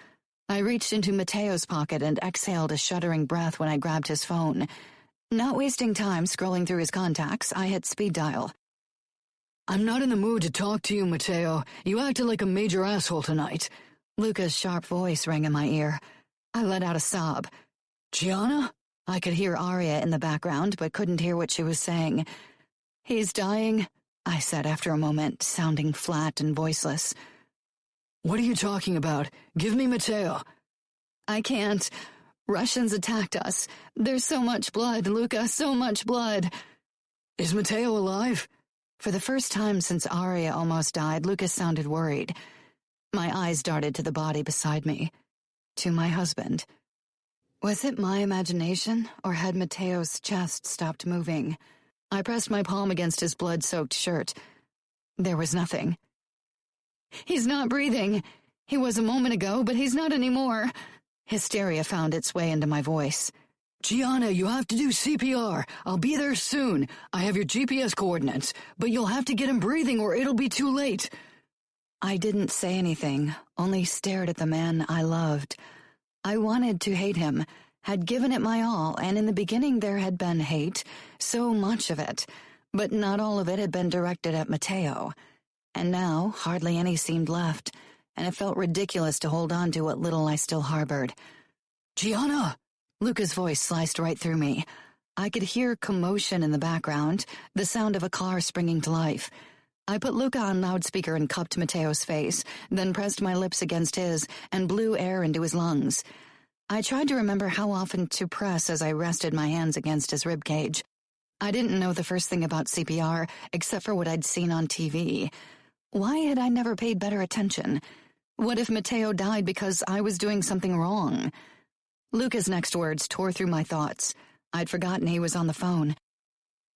Speaker 2: I reached into Mateo's pocket and exhaled a shuddering breath when I grabbed his phone. Not wasting time scrolling through his contacts, I hit speed dial.
Speaker 3: "I'm not in the mood to talk to you, Mateo. You acted like a major asshole tonight."
Speaker 2: Luca's sharp voice rang in my ear. I let out a sob.
Speaker 3: "Gianna?"
Speaker 2: I could hear Aria in the background, but couldn't hear what she was saying. "He's dying," I said after a moment, sounding flat and voiceless.
Speaker 3: "What are you talking about? Give me Mateo."
Speaker 2: "I can't. Russians attacked us. There's so much blood, Luca, so much blood."
Speaker 3: "Is Mateo alive?"
Speaker 2: For the first time since Aria almost died, Lucas sounded worried. My eyes darted to the body beside me, to my husband. Was it my imagination, or had Mateo's chest stopped moving? I pressed my palm against his blood-soaked shirt. There was nothing. "He's not breathing. He was a moment ago, but he's not anymore." Hysteria found its way into my voice.
Speaker 3: "Gianna, you have to do CPR. I'll be there soon. I have your GPS coordinates, but you'll have to get him breathing or it'll be too late."
Speaker 2: I didn't say anything, only stared at the man I loved. I wanted to hate him, had given it my all, and in the beginning there had been hate, so much of it, but not all of it had been directed at Mateo. And now, hardly any seemed left, and it felt ridiculous to hold on to what little I still harbored.
Speaker 3: "Gianna!"
Speaker 2: Luca's voice sliced right through me. I could hear commotion in the background, the sound of a car springing to life. I put Luca on loudspeaker and cupped Matteo's face, then pressed my lips against his and blew air into his lungs. I tried to remember how often to press as I rested my hands against his ribcage. I didn't know the first thing about CPR, except for what I'd seen on TV. Why had I never paid better attention? What if Matteo died because I was doing something wrong? Luca's next words tore through my thoughts. I'd forgotten he was on the phone.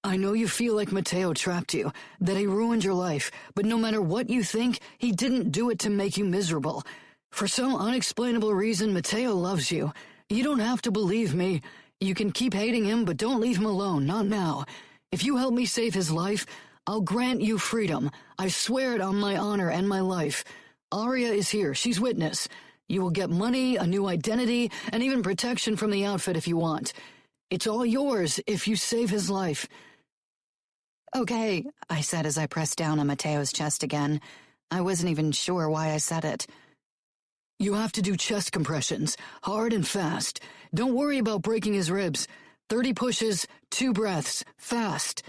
Speaker 3: I know you feel like Matteo trapped you, that he ruined your life, but no matter what you think, he didn't do it to make you miserable. For some unexplainable reason, Matteo loves you. You don't have to believe me. You can keep hating him, but don't leave him alone, not now. If you help me save his life, I'll grant you freedom. I swear it on my honor and my life. Aria is here, she's witness. You will get money, a new identity, and even protection from the outfit if you want. It's all yours if you save his life.
Speaker 2: Okay, I said as I pressed down on Matteo's chest again. I wasn't even sure why I said it.
Speaker 3: You have to do chest compressions, hard and fast. Don't worry about breaking his ribs. 30 pushes, 2 breaths, fast.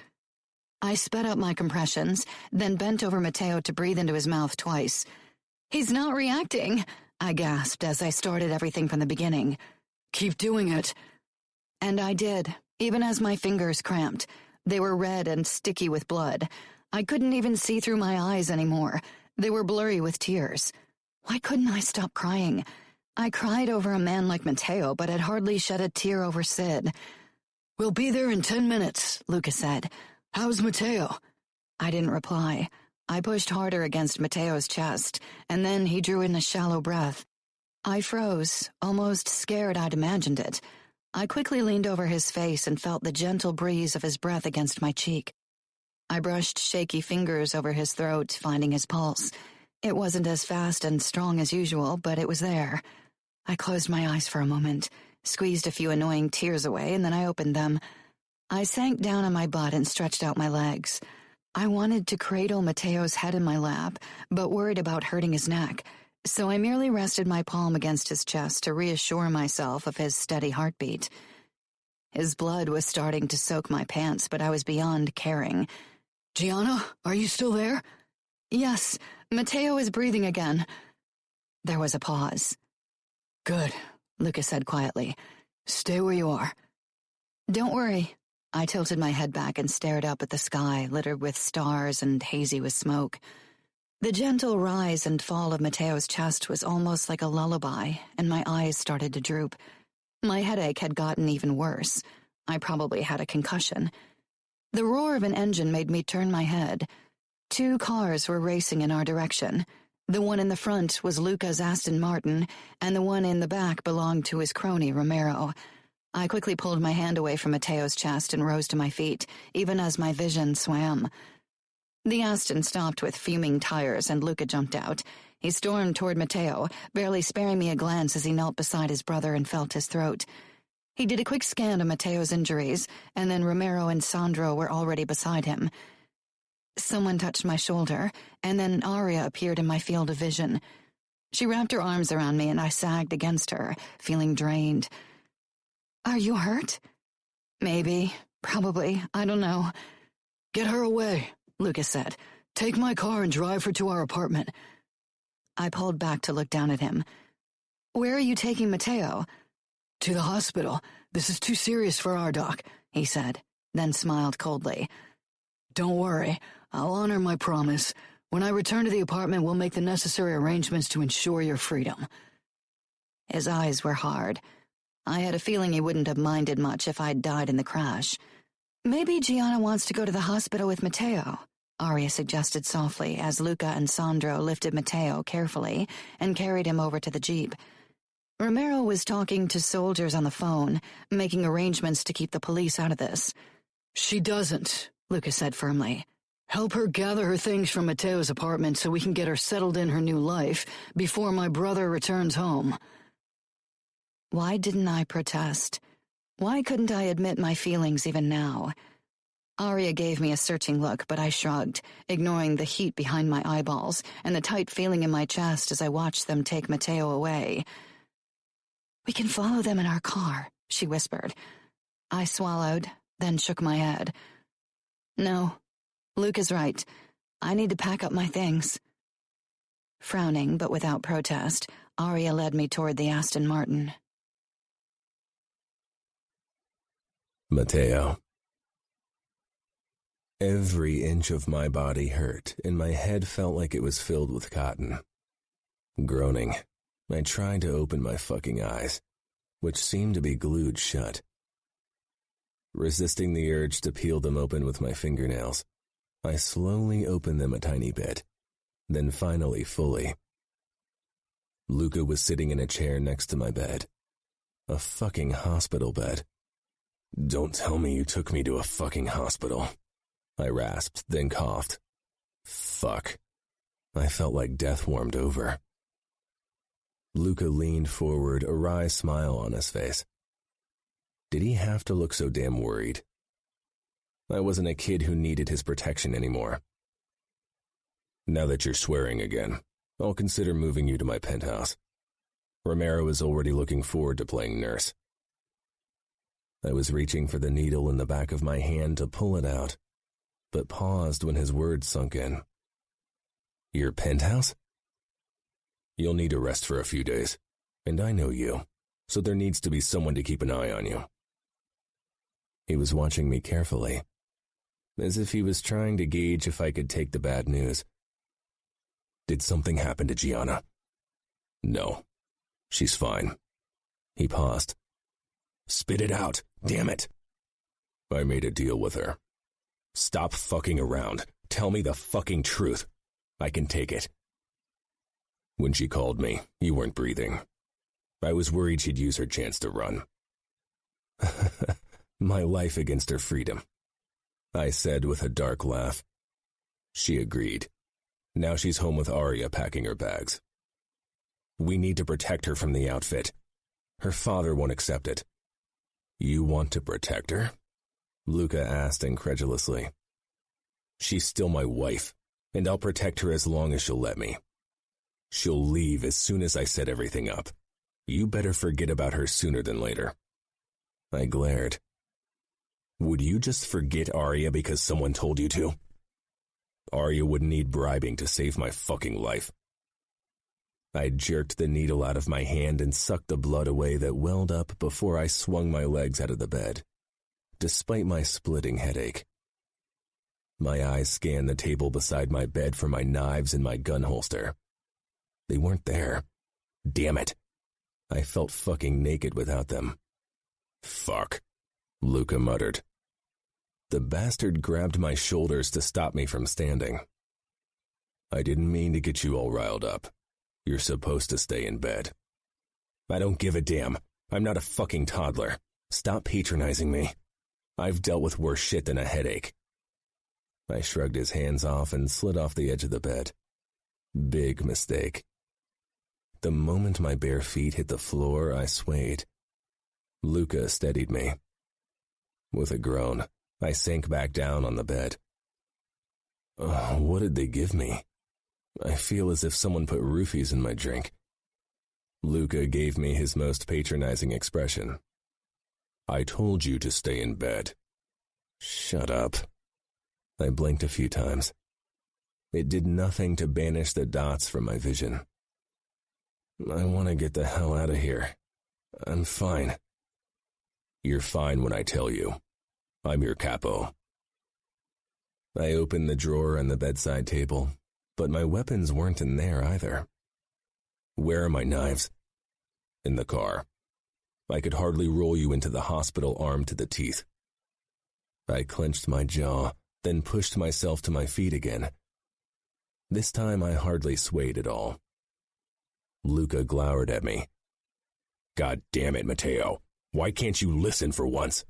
Speaker 2: I sped up my compressions, then bent over Matteo to breathe into his mouth twice. He's not reacting, I gasped as I started everything from the beginning.
Speaker 3: Keep doing it.
Speaker 2: And I did, even as my fingers cramped. They were red and sticky with blood. I couldn't even see through my eyes anymore. They were blurry with tears. Why couldn't I stop crying? I cried over a man like Matteo, but had hardly shed a tear over Sid.
Speaker 3: We'll be there in 10 minutes, Luca said. How's Matteo?
Speaker 2: I didn't reply. I pushed harder against Matteo's chest, and then he drew in a shallow breath. I froze, almost scared I'd imagined it. I quickly leaned over his face and felt the gentle breeze of his breath against my cheek. I brushed shaky fingers over his throat, finding his pulse. It wasn't as fast and strong as usual, but it was there. I closed my eyes for a moment, squeezed a few annoying tears away, and then I opened them. I sank down on my butt and stretched out my legs. I wanted to cradle Matteo's head in my lap, but worried about hurting his neck, so I merely rested my palm against his chest to reassure myself of his steady heartbeat. His blood was starting to soak my pants, but I was beyond caring.
Speaker 3: Gianna, are you still there?
Speaker 2: Yes, Matteo is breathing again. There was a pause.
Speaker 3: Good, Luca said quietly. Stay where you are.
Speaker 2: Don't worry. I tilted my head back and stared up at the sky, littered with stars and hazy with smoke. The gentle rise and fall of Matteo's chest was almost like a lullaby, and my eyes started to droop. My headache had gotten even worse. I probably had a concussion. The roar of an engine made me turn my head. 2 cars were racing in our direction. The one in the front was Luca's Aston Martin, and the one in the back belonged to his crony, Romero. I quickly pulled my hand away from Matteo's chest and rose to my feet, even as my vision swam. The Aston stopped with fuming tires, and Luca jumped out. He stormed toward Matteo, barely sparing me a glance as he knelt beside his brother and felt his throat. He did a quick scan of Matteo's injuries, and then Romero and Sandro were already beside him. Someone touched my shoulder, and then Aria appeared in my field of vision. She wrapped her arms around me, and I sagged against her, feeling drained. Are you hurt? Maybe. Probably. I don't know.
Speaker 3: Get her away, Lucas said. Take my car and drive her to our apartment.
Speaker 2: I pulled back to look down at him. Where are you taking Matteo?
Speaker 3: To the hospital. This is too serious for our doc, he said, then smiled coldly. Don't worry. I'll honor my promise. When I return to the apartment, we'll make the necessary arrangements to ensure your freedom.
Speaker 2: His eyes were hard. I had a feeling he wouldn't have minded much if I'd died in the crash. Maybe Gianna wants to go to the hospital with Matteo, Aria suggested softly as Luca and Sandro lifted Matteo carefully and carried him over to the jeep. Romero was talking to soldiers on the phone, making arrangements to keep the police out of this.
Speaker 3: She doesn't, Luca said firmly. Help her gather her things from Matteo's apartment so we can get her settled in her new life before my brother returns home.
Speaker 2: Why didn't I protest? Why couldn't I admit my feelings even now? Aria gave me a searching look, but I shrugged, ignoring the heat behind my eyeballs and the tight feeling in my chest as I watched them take Matteo away. We can follow them in our car, she whispered. I swallowed, then shook my head. No, Luke is right. I need to pack up my things. Frowning, but without protest, Arya led me toward the Aston Martin.
Speaker 1: Mateo. Every inch of my body hurt, and my head felt like it was filled with cotton. Groaning, I tried to open my fucking eyes, which seemed to be glued shut. Resisting the urge to peel them open with my fingernails, I slowly opened them a tiny bit, then finally fully. Luca was sitting in a chair next to my bed. A fucking hospital bed. Don't tell me you took me to a fucking hospital, I rasped, then coughed. Fuck. I felt like death warmed over. Luca leaned forward, a wry smile on his face. Did he have to look so damn worried? I wasn't a kid who needed his protection anymore. Now that you're swearing again, I'll consider moving you to my penthouse. Romero is already looking forward to playing nurse. I was reaching for the needle in the back of my hand to pull it out, but paused when his words sunk in. Your penthouse? You'll need to rest for a few days, and I know you, so there needs to be someone to keep an eye on you. He was watching me carefully, as if he was trying to gauge if I could take the bad news. Did something happen to Gianna? No, she's fine. He paused. Spit it out, damn it. I made a deal with her. Stop fucking around. Tell me the fucking truth. I can take it. When she called me, you weren't breathing. I was worried she'd use her chance to run. My life against her freedom, I said with a dark laugh. She agreed. Now she's home with Arya packing her bags. We need to protect her from the outfit. Her father won't accept it. You want to protect her? Luca asked incredulously. She's still my wife, and I'll protect her as long as she'll let me. She'll leave as soon as I set everything up. You better forget about her sooner than later. I glared. Would you just forget Arya because someone told you to? Arya would need bribing to save my fucking life. I jerked the needle out of my hand and sucked the blood away that welled up before I swung my legs out of the bed, despite my splitting headache. My eyes scanned the table beside my bed for my knives and my gun holster. They weren't there. Damn it. I felt fucking naked without them. Fuck, Luca muttered. The bastard grabbed my shoulders to stop me from standing. I didn't mean to get you all riled up. You're supposed to stay in bed. I don't give a damn. I'm not a fucking toddler. Stop patronizing me. I've dealt with worse shit than a headache. I shrugged his hands off and slid off the edge of the bed. Big mistake. The moment my bare feet hit the floor, I swayed. Luca steadied me. With a groan, I sank back down on the bed. What did they give me? I feel as if someone put roofies in my drink. Luca gave me his most patronizing expression. I told you to stay in bed. Shut up. I blinked a few times. It did nothing to banish the dots from my vision. I want to get the hell out of here. I'm fine. You're fine when I tell you. I'm your capo. I opened the drawer on the bedside table, but my weapons weren't in there either. Where are my knives? In the car. I could hardly roll you into the hospital armed to the teeth. I clenched my jaw, then pushed myself to my feet again. This time I hardly swayed at all. Luca glowered at me. God damn it, Mateo. Why can't you listen for once?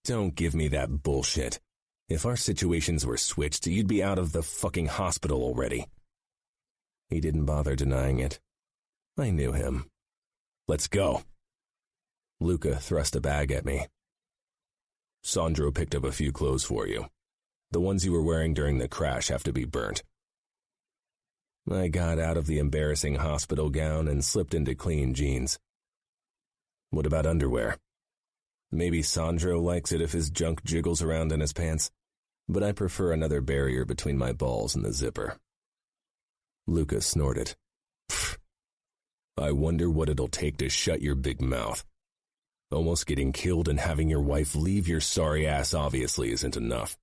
Speaker 1: Don't give me that bullshit. If our situations were switched, you'd be out of the fucking hospital already. He didn't bother denying it. I knew him. Let's go. Luca thrust a bag at me. Sandro picked up a few clothes for you. The ones you were wearing during the crash have to be burnt. I got out of the embarrassing hospital gown and slipped into clean jeans. What about underwear? Maybe Sandro likes it if his junk jiggles around in his pants, but I prefer another barrier between my balls and the zipper. Luca snorted. Pfft. I wonder what it'll take to shut your big mouth. Almost getting killed and having your wife leave your sorry ass obviously isn't enough.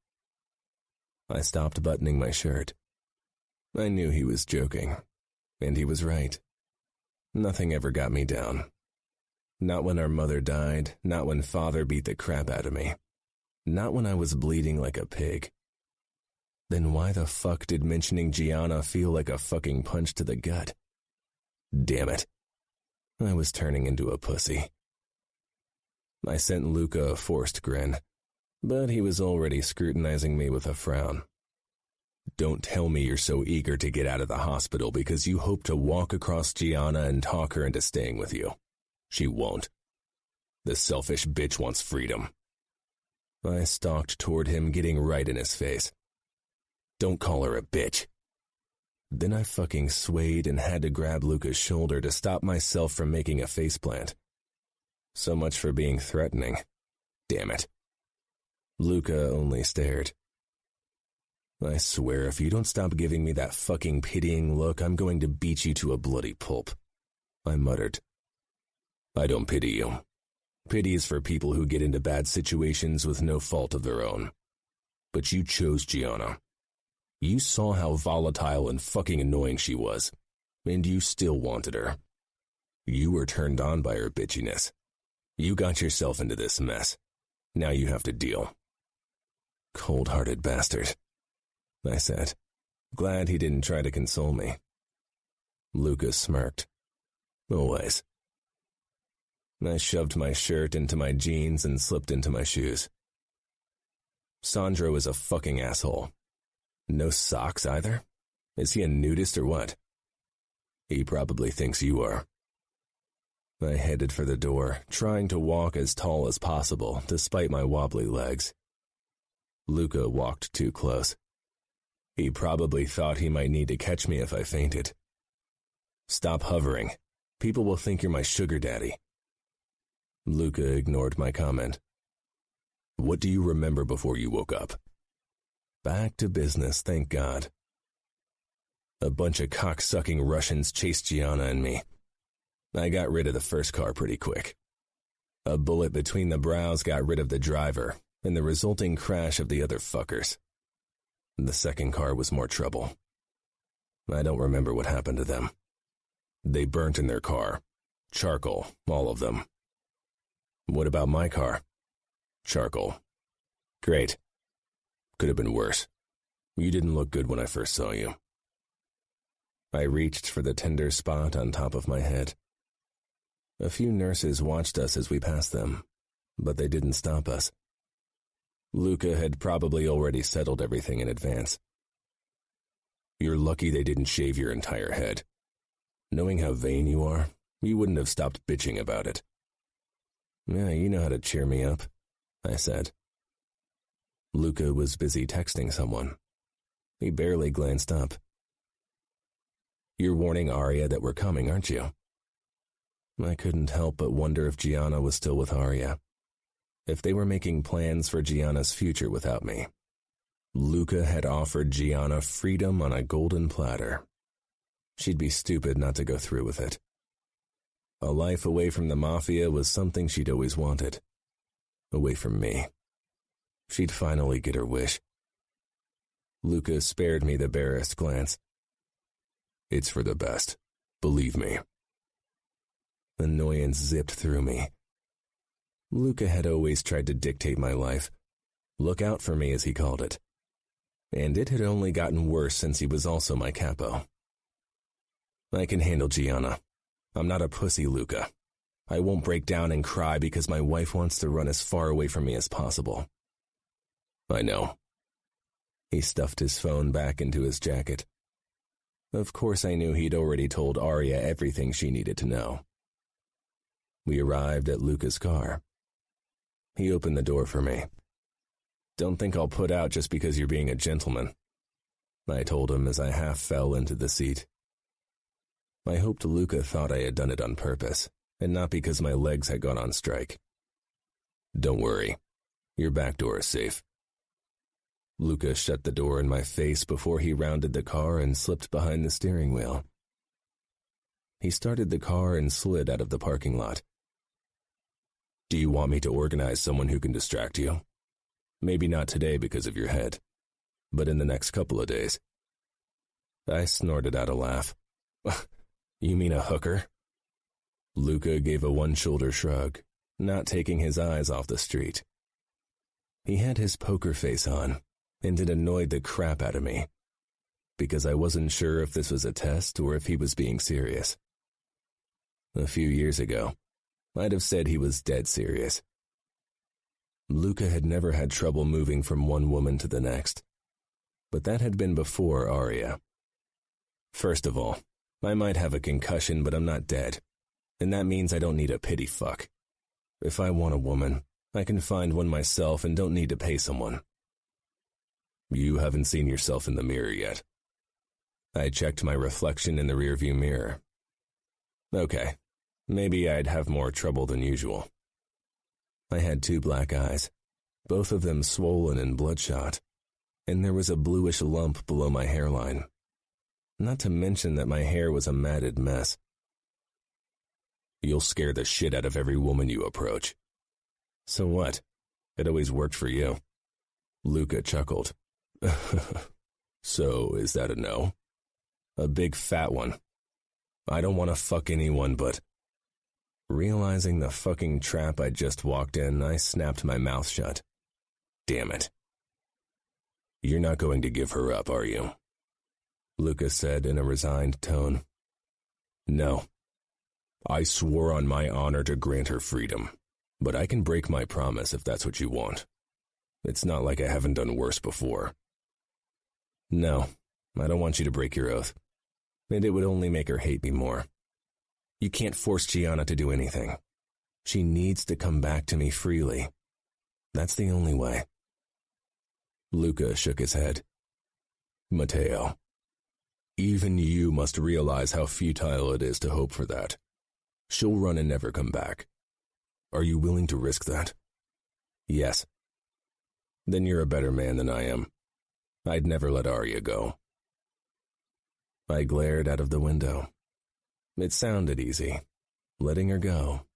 Speaker 1: I stopped buttoning my shirt. I knew he was joking, and he was right. Nothing ever got me down. Not when our mother died, not when father beat the crap out of me. Not when I was bleeding like a pig. Then why the fuck did mentioning Gianna feel like a fucking punch to the gut? Damn it. I was turning into a pussy. I sent Luca a forced grin, but he was already scrutinizing me with a frown. Don't tell me you're so eager to get out of the hospital because you hope to walk across Gianna and talk her into staying with you. She won't. The selfish bitch wants freedom. I stalked toward him, getting right in his face. Don't call her a bitch. Then I fucking swayed and had to grab Luca's shoulder to stop myself from making a faceplant. So much for being threatening. Damn it. Luca only stared. I swear, if you don't stop giving me that fucking pitying look, I'm going to beat you to a bloody pulp. I muttered. I don't pity you. Pity is for people who get into bad situations with no fault of their own. But you chose Gianna. You saw how volatile and fucking annoying she was, and you still wanted her. You were turned on by her bitchiness. You got yourself into this mess. Now you have to deal. Cold-hearted bastard, I said, glad he didn't try to console me. Lucas smirked. Always. I shoved my shirt into my jeans and slipped into my shoes. Sandro is a fucking asshole. No socks either? Is he a nudist or what? He probably thinks you are. I headed for the door, trying to walk as tall as possible, despite my wobbly legs. Luca walked too close. He probably thought he might need to catch me if I fainted. Stop hovering. People will think you're my sugar daddy. Luca ignored my comment. What do you remember before you woke up? Back to business, thank God. A bunch of cock-sucking Russians chased Gianna and me. I got rid of the first car pretty quick. A bullet between the brows got rid of the driver, and the resulting crash of the other fuckers. The second car was more trouble. I don't remember what happened to them. They burnt in their car. Charcoal, all of them. What about my car? Charcoal. Great. Could have been worse. You didn't look good when I first saw you. I reached for the tender spot on top of my head. A few nurses watched us as we passed them, but they didn't stop us. Luca had probably already settled everything in advance. You're lucky they didn't shave your entire head. Knowing how vain you are, you wouldn't have stopped bitching about it. Yeah, you know how to cheer me up, I said. Luca was busy texting someone. He barely glanced up. You're warning Arya that we're coming, aren't you? I couldn't help but wonder if Gianna was still with Arya. If they were making plans for Gianna's future without me. Luca had offered Gianna freedom on a golden platter. She'd be stupid not to go through with it. A life away from the Mafia was something she'd always wanted. Away from me. She'd finally get her wish. Luca spared me the barest glance. It's for the best. Believe me. Annoyance zipped through me. Luca had always tried to dictate my life. Look out for me, as he called it. And it had only gotten worse since he was also my capo. I can handle Gianna. I'm not a pussy, Luca. I won't break down and cry because my wife wants to run as far away from me as possible. I know. He stuffed his phone back into his jacket. Of course I knew he'd already told Arya everything she needed to know. We arrived at Luca's car. He opened the door for me. Don't think I'll put out just because you're being a gentleman, I told him as I half fell into the seat. I hoped Luca thought I had done it on purpose, and not because my legs had gone on strike. Don't worry. Your back door is safe. Luca shut the door in my face before he rounded the car and slipped behind the steering wheel. He started the car and slid out of the parking lot. Do you want me to organize someone who can distract you? Maybe not today because of your head, but in the next couple of days. I snorted out a laugh. You mean a hooker? Luca gave a one-shoulder shrug, not taking his eyes off the street. He had his poker face on, and it annoyed the crap out of me, because I wasn't sure if this was a test or if he was being serious. A few years ago, I'd have said he was dead serious. Luca had never had trouble moving from one woman to the next, but that had been before Aria. First of all, I might have a concussion, but I'm not dead, and that means I don't need a pity fuck. If I want a woman, I can find one myself and don't need to pay someone. You haven't seen yourself in the mirror yet. I checked my reflection in the rearview mirror. Okay, maybe I'd have more trouble than usual. I had 2 black eyes, both of them swollen and bloodshot, and there was a bluish lump below my hairline. Not to mention that my hair was a matted mess. You'll scare the shit out of every woman you approach. So what? It always worked for you. Luca chuckled. So, is that a no? A big fat one. I don't want to fuck anyone, but... Realizing the fucking trap I just walked in, I snapped my mouth shut. Damn it. You're not going to give her up, are you? Luca said in a resigned tone. No. I swore on my honor to grant her freedom, but I can break my promise if that's what you want. It's not like I haven't done worse before. No, I don't want you to break your oath, and it would only make her hate me more. You can't force Gianna to do anything. She needs to come back to me freely. That's the only way. Luca shook his head. Matteo, even you must realize how futile it is to hope for that. She'll run and never come back. Are you willing to risk that? Yes. Then you're a better man than I am. I'd never let Arya go. I glared out of the window. It sounded easy, letting her go,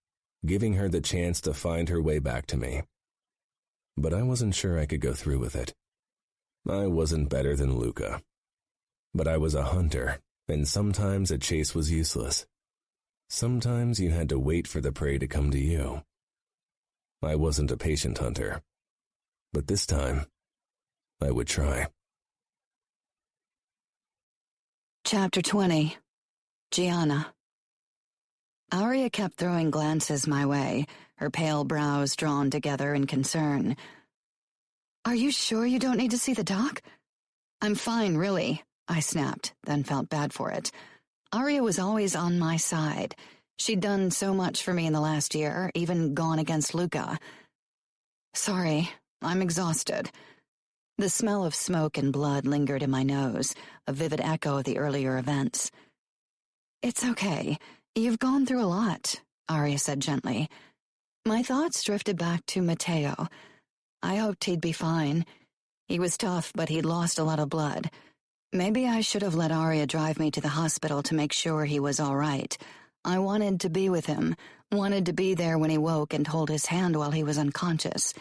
Speaker 1: giving her the chance to find her way back to me. But I wasn't sure I could go through with it. I wasn't better than Luca. But I was a hunter, and sometimes a chase was useless. Sometimes you had to wait for the prey to come to you. I wasn't a patient hunter, but this time, I would try.
Speaker 2: Chapter 20. Gianna. Aria kept throwing glances my way, her pale brows drawn together in concern. Are you sure you don't need to see the doc? I'm fine, really, I snapped, then felt bad for it. Aria was always on my side. She'd done so much for me in the last year, even gone against Luca. Sorry, I'm exhausted. The smell of smoke and blood lingered in my nose, a vivid echo of the earlier events. It's okay. You've gone through a lot, Aria said gently. My thoughts drifted back to Matteo. I hoped he'd be fine. He was tough, but he'd lost a lot of blood. Maybe I should have let Aria drive me to the hospital to make sure he was all right. I wanted to be with him, wanted to be there when he woke and hold his hand while he was unconscious.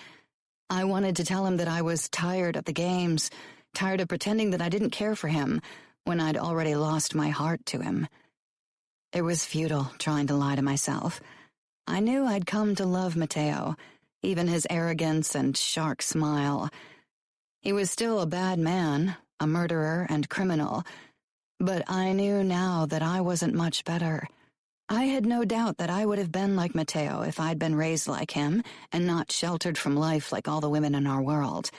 Speaker 2: I wanted to tell him that I was tired of the games, tired of pretending that I didn't care for him when I'd already lost my heart to him. It was futile trying to lie to myself. I knew I'd come to love Matteo, even his arrogance and shark smile. He was still a bad man, a murderer and criminal, but I knew now that I wasn't much better. I had no doubt that I would have been like Matteo if I'd been raised like him and not sheltered from life like all the women in our world.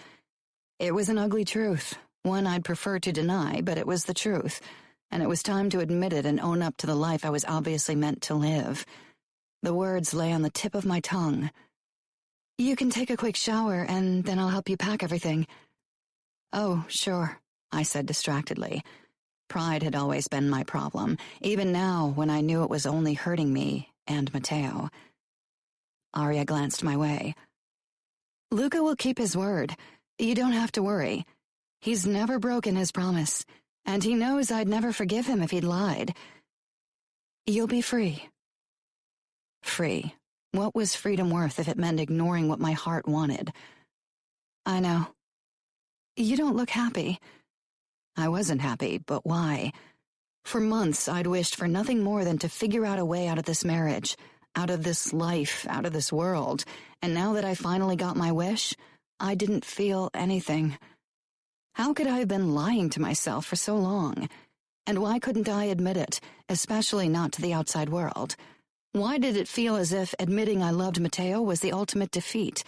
Speaker 2: It was an ugly truth, one I'd prefer to deny, but it was the truth, and it was time to admit it and own up to the life I was obviously meant to live. The words lay on the tip of my tongue. You can take a quick shower, and then I'll help you pack everything. Oh, sure, I said distractedly. Pride had always been my problem, even now when I knew it was only hurting me and Matteo. Aria glanced my way. Luca will keep his word. You don't have to worry. He's never broken his promise, and he knows I'd never forgive him if he'd lied. You'll be free. Free. What was freedom worth if it meant ignoring what my heart wanted? I know. You don't look happy. I wasn't happy, but why? For months, I'd wished for nothing more than to figure out a way out of this marriage, out of this life, out of this world, and now that I finally got my wish, I didn't feel anything. How could I have been lying to myself for so long? And why couldn't I admit it, especially not to the outside world? Why did it feel as if admitting I loved Matteo was the ultimate defeat?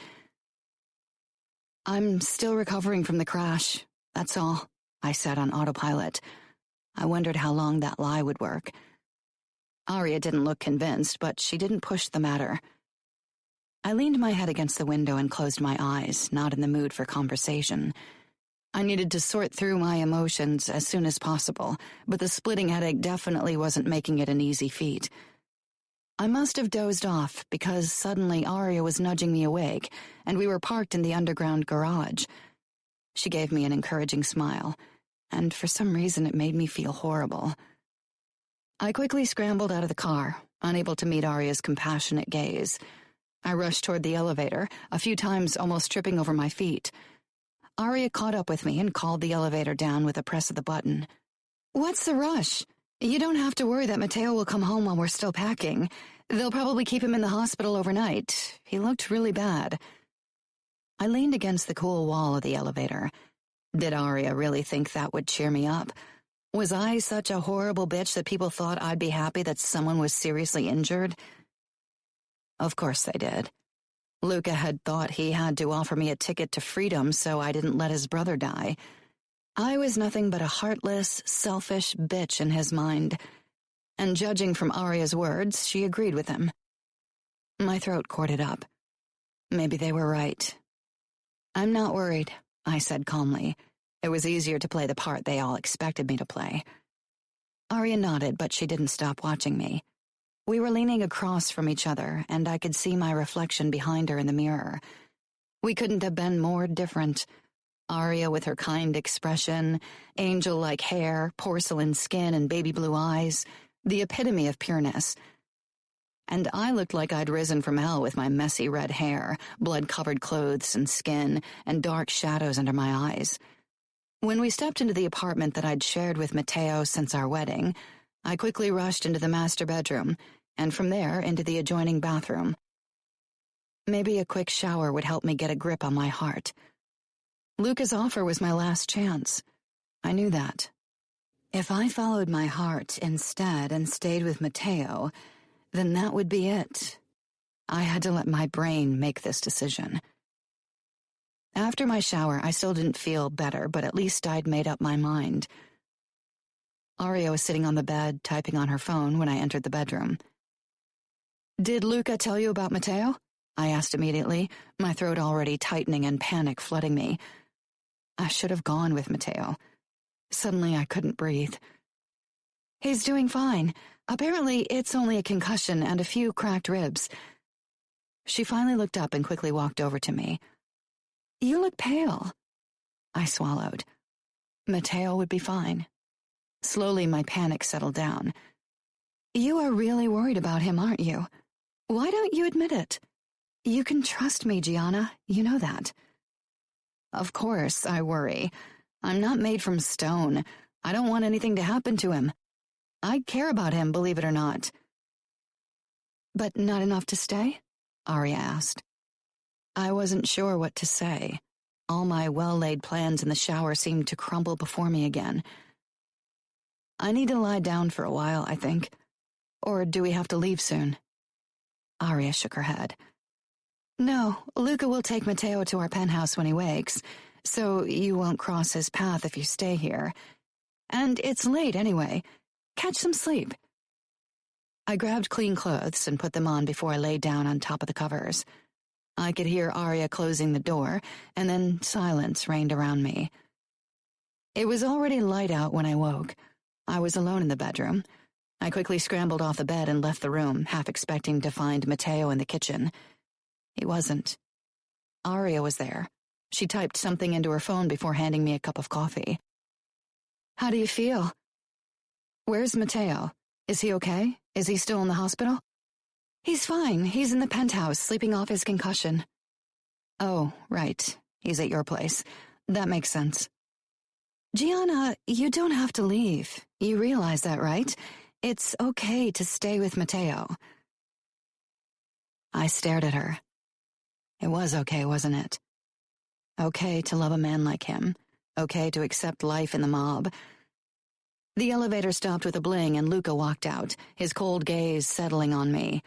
Speaker 2: I'm still recovering from the crash, that's all, I said on autopilot. I wondered how long that lie would work. Aria didn't look convinced, but she didn't push the matter. I leaned my head against the window and closed my eyes, not in the mood for conversation. I needed to sort through my emotions as soon as possible, but the splitting headache definitely wasn't making it an easy feat. I must have dozed off because suddenly Aria was nudging me awake, and we were parked in the underground garage. She gave me an encouraging smile, and for some reason it made me feel horrible. I quickly scrambled out of the car, unable to meet Aria's compassionate gaze. I rushed toward the elevator, a few times almost tripping over my feet. Aria caught up with me and called the elevator down with a press of the button. "What's the rush? You don't have to worry that Matteo will come home while we're still packing. They'll probably keep him in the hospital overnight. He looked really bad." I leaned against the cool wall of the elevator. Did Aria really think that would cheer me up? Was I such a horrible bitch that people thought I'd be happy that someone was seriously injured? Of course they did. Luca had thought he had to offer me a ticket to freedom so I didn't let his brother die. I was nothing but a heartless, selfish bitch in his mind. And judging from Aria's words, she agreed with him. My throat corded up. Maybe they were right. "I'm not worried," I said calmly. It was easier to play the part they all expected me to play. Aria nodded, but she didn't stop watching me. We were leaning across from each other, and I could see my reflection behind her in the mirror. We couldn't have been more different. Aria with her kind expression, angel-like hair, porcelain skin, and baby blue eyes, the epitome of pureness. And I looked like I'd risen from hell with my messy red hair, blood-covered clothes and skin, and dark shadows under my eyes. When we stepped into the apartment that I'd shared with Matteo since our wedding, I quickly rushed into the master bedroom, and from there into the adjoining bathroom. Maybe a quick shower would help me get a grip on my heart. Luca's offer was my last chance. I knew that. If I followed my heart instead and stayed with Matteo, then that would be it. I had to let my brain make this decision. After my shower, I still didn't feel better, but at least I'd made up my mind. Aria was sitting on the bed, typing on her phone when I entered the bedroom. "Did Luca tell you about Matteo?" I asked immediately, my throat already tightening and panic flooding me. I should have gone with Matteo. Suddenly I couldn't breathe. "He's doing fine. Apparently it's only a concussion and a few cracked ribs." She finally looked up and quickly walked over to me. "You look pale." I swallowed. Matteo would be fine. Slowly my panic settled down. "You are really worried about him, aren't you? Why don't you admit it? You can trust me, Gianna. You know that." "Of course I worry. I'm not made from stone. I don't want anything to happen to him. I care about him, believe it or not." "But not enough to stay?" Aria asked. I wasn't sure what to say. All my well-laid plans in the shower seemed to crumble before me again. "I need to lie down for a while, I think. Or do we have to leave soon?" Aria shook her head. "No, Luca will take Matteo to our penthouse when he wakes, so you won't cross his path if you stay here. And it's late anyway. Catch some sleep." I grabbed clean clothes and put them on before I lay down on top of the covers. I could hear Aria closing the door, and then silence reigned around me. It was already light out when I woke. I was alone in the bedroom. I quickly scrambled off the bed and left the room, half expecting to find Matteo in the kitchen. He wasn't. Aria was there. She typed something into her phone before handing me a cup of coffee. "How do you feel?" "Where's Mateo? Is he okay? Is he still in the hospital?" "He's fine. He's in the penthouse, sleeping off his concussion." "Oh, right. He's at your place. That makes sense." "Gianna, you don't have to leave. You realize that, right? It's okay to stay with Mateo." I stared at her. It was okay, wasn't it? Okay to love a man like him. Okay to accept life in the mob. The elevator stopped with a bling and Luca walked out, his cold gaze settling on me.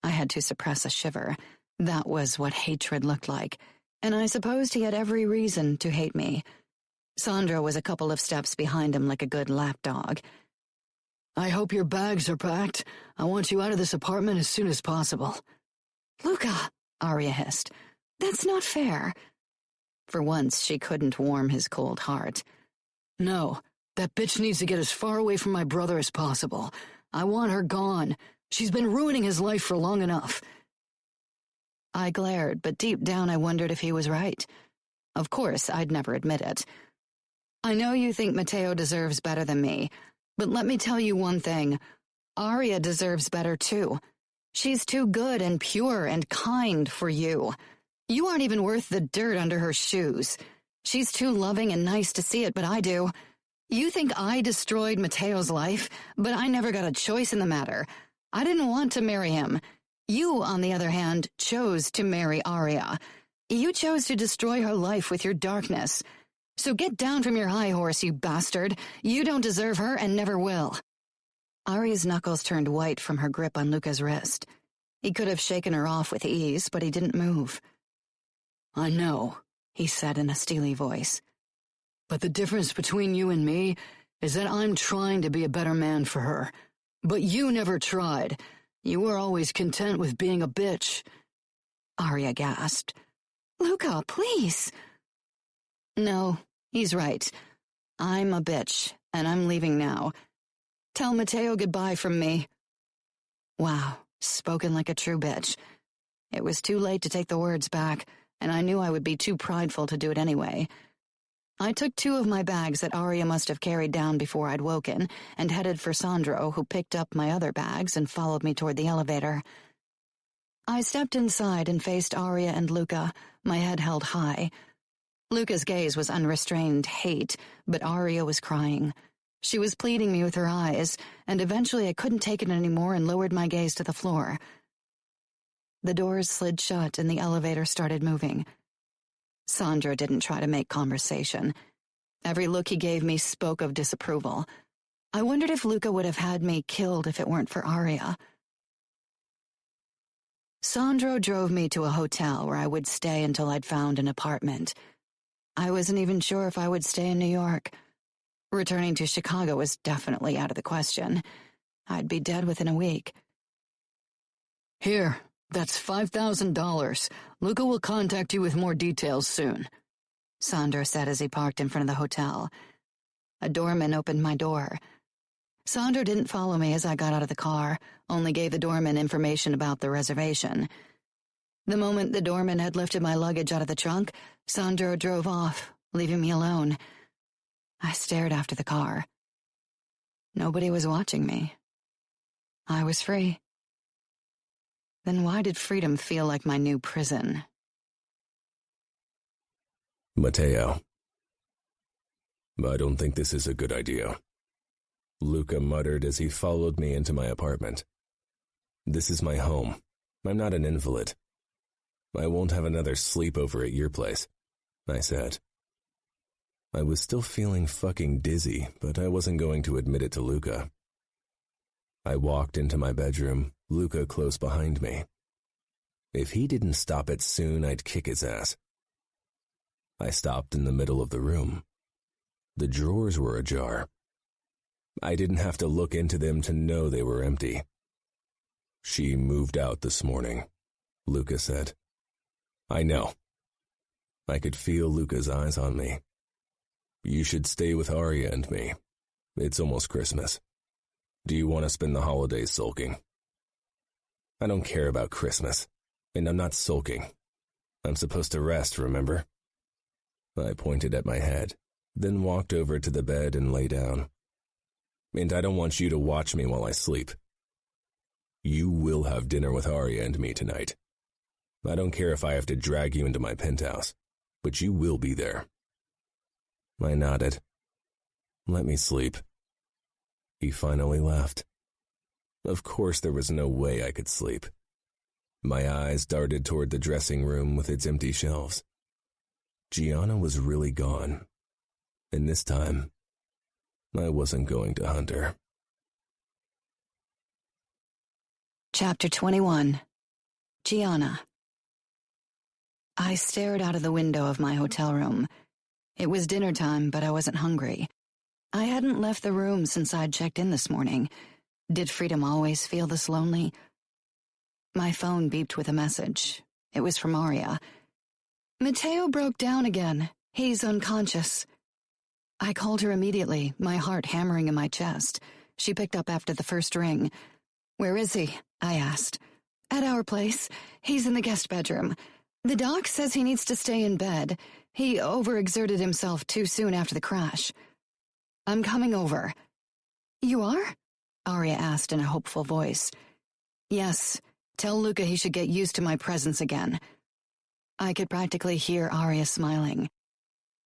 Speaker 2: I had to suppress a shiver. That was what hatred looked like, and I supposed he had every reason to hate me. Sandra was a couple of steps behind him like a good lapdog.
Speaker 3: "I hope your bags are packed. I want you out of this apartment as soon as possible."
Speaker 2: "Luca," Aria hissed, "that's not fair." For once, she couldn't warm his cold heart.
Speaker 3: "No, that bitch needs to get as far away from my brother as possible. I want her gone. She's been ruining his life for long enough."
Speaker 2: I glared, but deep down I wondered if he was right. Of course, I'd never admit it. "I know you think Mateo deserves better than me, but let me tell you one thing. Aria deserves better too. She's too good and pure and kind for you. You aren't even worth the dirt under her shoes. She's too loving and nice to see it, but I do. You think I destroyed Mateo's life, but I never got a choice in the matter. I didn't want to marry him. You, on the other hand, chose to marry Aria. You chose to destroy her life with your darkness. So get down from your high horse, you bastard. You don't deserve her and never will." Aria's knuckles turned white from her grip on Luca's wrist. He could have shaken her off with ease, but he didn't move.
Speaker 3: "I know," he said in a steely voice. "But the difference between you and me is that I'm trying to be a better man for her. But you never tried. You were always content with being a bitch."
Speaker 2: Aria gasped. "Luca, please." "No, he's right. I'm a bitch, and I'm leaving now. Tell Mateo goodbye from me." Wow, spoken like a true bitch. It was too late to take the words back, and I knew I would be too prideful to do it anyway. I took 2 of my bags that Aria must have carried down before I'd woken, and headed for Sandro, who picked up my other bags and followed me toward the elevator. I stepped inside and faced Aria and Luca, my head held high. Luca's gaze was unrestrained hate, but Aria was crying. She was pleading me with her eyes, and eventually I couldn't take it anymore and lowered my gaze to the floor. The doors slid shut and the elevator started moving. Sandro didn't try to make conversation. Every look he gave me spoke of disapproval. I wondered if Luca would have had me killed if it weren't for Aria. Sandro drove me to a hotel where I would stay until I'd found an apartment. I wasn't even sure if I would stay in New York. Returning to Chicago was definitely out of the question. I'd be dead within a week.
Speaker 3: "Here, that's $5,000. Luca will contact you with more details soon,"
Speaker 2: Sandro said as he parked in front of the hotel. A doorman opened my door. Sandro didn't follow me as I got out of the car, only gave the doorman information about the reservation. The moment the doorman had lifted my luggage out of the trunk, Sandro drove off, leaving me alone. I stared after the car. Nobody was watching me. I was free. Then why did freedom feel like my new prison?
Speaker 1: Mateo. "I don't think this is a good idea," Luca muttered as he followed me into my apartment. "This is my home. I'm not an invalid. I won't have another sleepover at your place," I said. I was still feeling fucking dizzy, but I wasn't going to admit it to Luca. I walked into my bedroom, Luca close behind me. If he didn't stop it soon, I'd kick his ass. I stopped in the middle of the room. The drawers were ajar. I didn't have to look into them to know they were empty. "She moved out this morning," Luca said. "I know." I could feel Luca's eyes on me. "You should stay with Aria and me. It's almost Christmas. Do you want to spend the holidays sulking?" "I don't care about Christmas, and I'm not sulking. I'm supposed to rest, remember? I pointed at my head, then walked over to the bed and lay down. And I don't want you to watch me while I sleep. You will have dinner with Arya and me tonight. I don't care if I have to drag you into my penthouse, but you will be there. I nodded. Let me sleep. He finally left. Of course there was no way I could sleep. My eyes darted toward the dressing room with its empty shelves. Gianna was really gone, and this time, I wasn't going to hunt her.
Speaker 2: Chapter 21. Gianna. I stared out of the window of my hotel room. It was dinner time, but I wasn't hungry. I hadn't left the room since I'd checked in this morning. Did Freedom always feel this lonely? My phone beeped with a message. It was from Arya. Matteo broke down again. He's unconscious. I called her immediately, my heart hammering in my chest. She picked up after the first ring. Where is he? I asked. At our place. He's in the guest bedroom. The doc says he needs to stay in bed. He overexerted himself too soon after the crash. I'm coming over. You are? Arya asked in a hopeful voice. Yes. Tell Luca he should get used to my presence again. I could practically hear Arya smiling.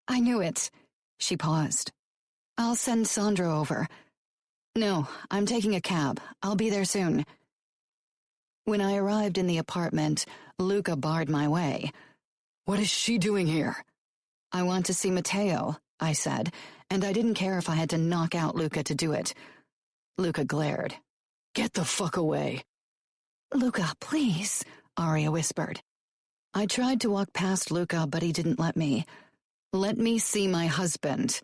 Speaker 2: I knew it. She paused. I'll send Sandro over. No, I'm taking a cab. I'll be there soon. When I arrived in the apartment, Luca barred my way. What is she doing here? I want to see Matteo, I said, and I didn't care if I had to knock out Luca to do it. Luca glared. Get the fuck away. Luca, please, Arya whispered. I tried to walk past Luca, but he didn't let me. Let me see my husband.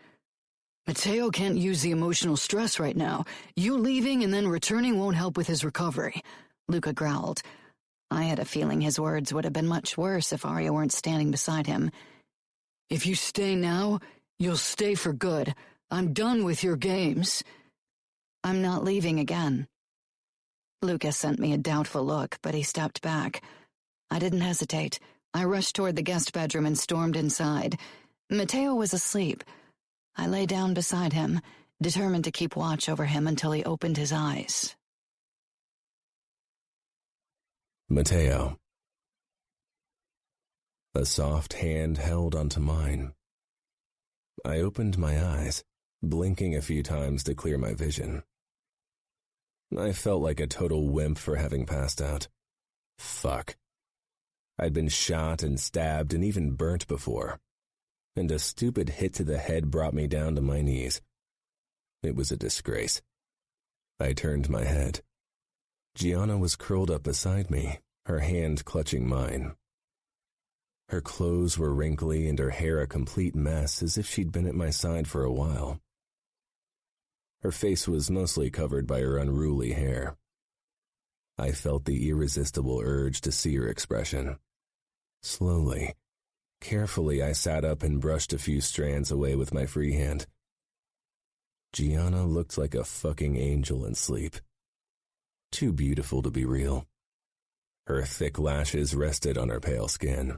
Speaker 2: Matteo can't use the emotional stress right now. You leaving and then returning won't help with his recovery, Luca growled. I had a feeling his words would have been much worse if Arya weren't standing beside him. If you stay now, you'll stay for good. I'm done with your games. I'm not leaving again. Luca sent me a doubtful look, but he stepped back. I didn't hesitate. I rushed toward the guest bedroom and stormed inside. Matteo was asleep. I lay down beside him, determined to keep watch over him until he opened his eyes.
Speaker 1: Matteo. A soft hand held onto mine. I opened my eyes, blinking a few times to clear my vision. I felt like a total wimp for having passed out. Fuck. I'd been shot and stabbed and even burnt before, and a stupid hit to the head brought me down to my knees. It was a disgrace. I turned my head. Gianna was curled up beside me, her hand clutching mine. Her clothes were wrinkly and her hair a complete mess, as if she'd been at my side for a while. Her face was mostly covered by her unruly hair. I felt the irresistible urge to see her expression. Slowly, carefully, I sat up and brushed a few strands away with my free hand. Gianna looked like a fucking angel in sleep. Too beautiful to be real. Her thick lashes rested on her pale skin.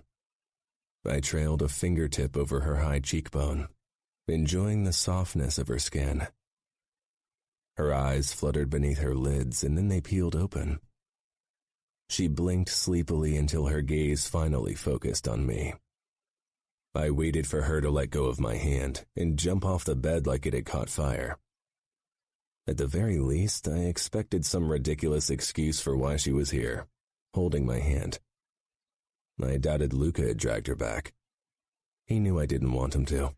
Speaker 1: I trailed a fingertip over her high cheekbone, enjoying the softness of her skin. Her eyes fluttered beneath her lids, and then they peeled open. She blinked sleepily until her gaze finally focused on me. I waited for her to let go of my hand and jump off the bed like it had caught fire. At the very least, I expected some ridiculous excuse for why she was here, holding my hand. I doubted Luca had dragged her back. He knew I didn't want him to.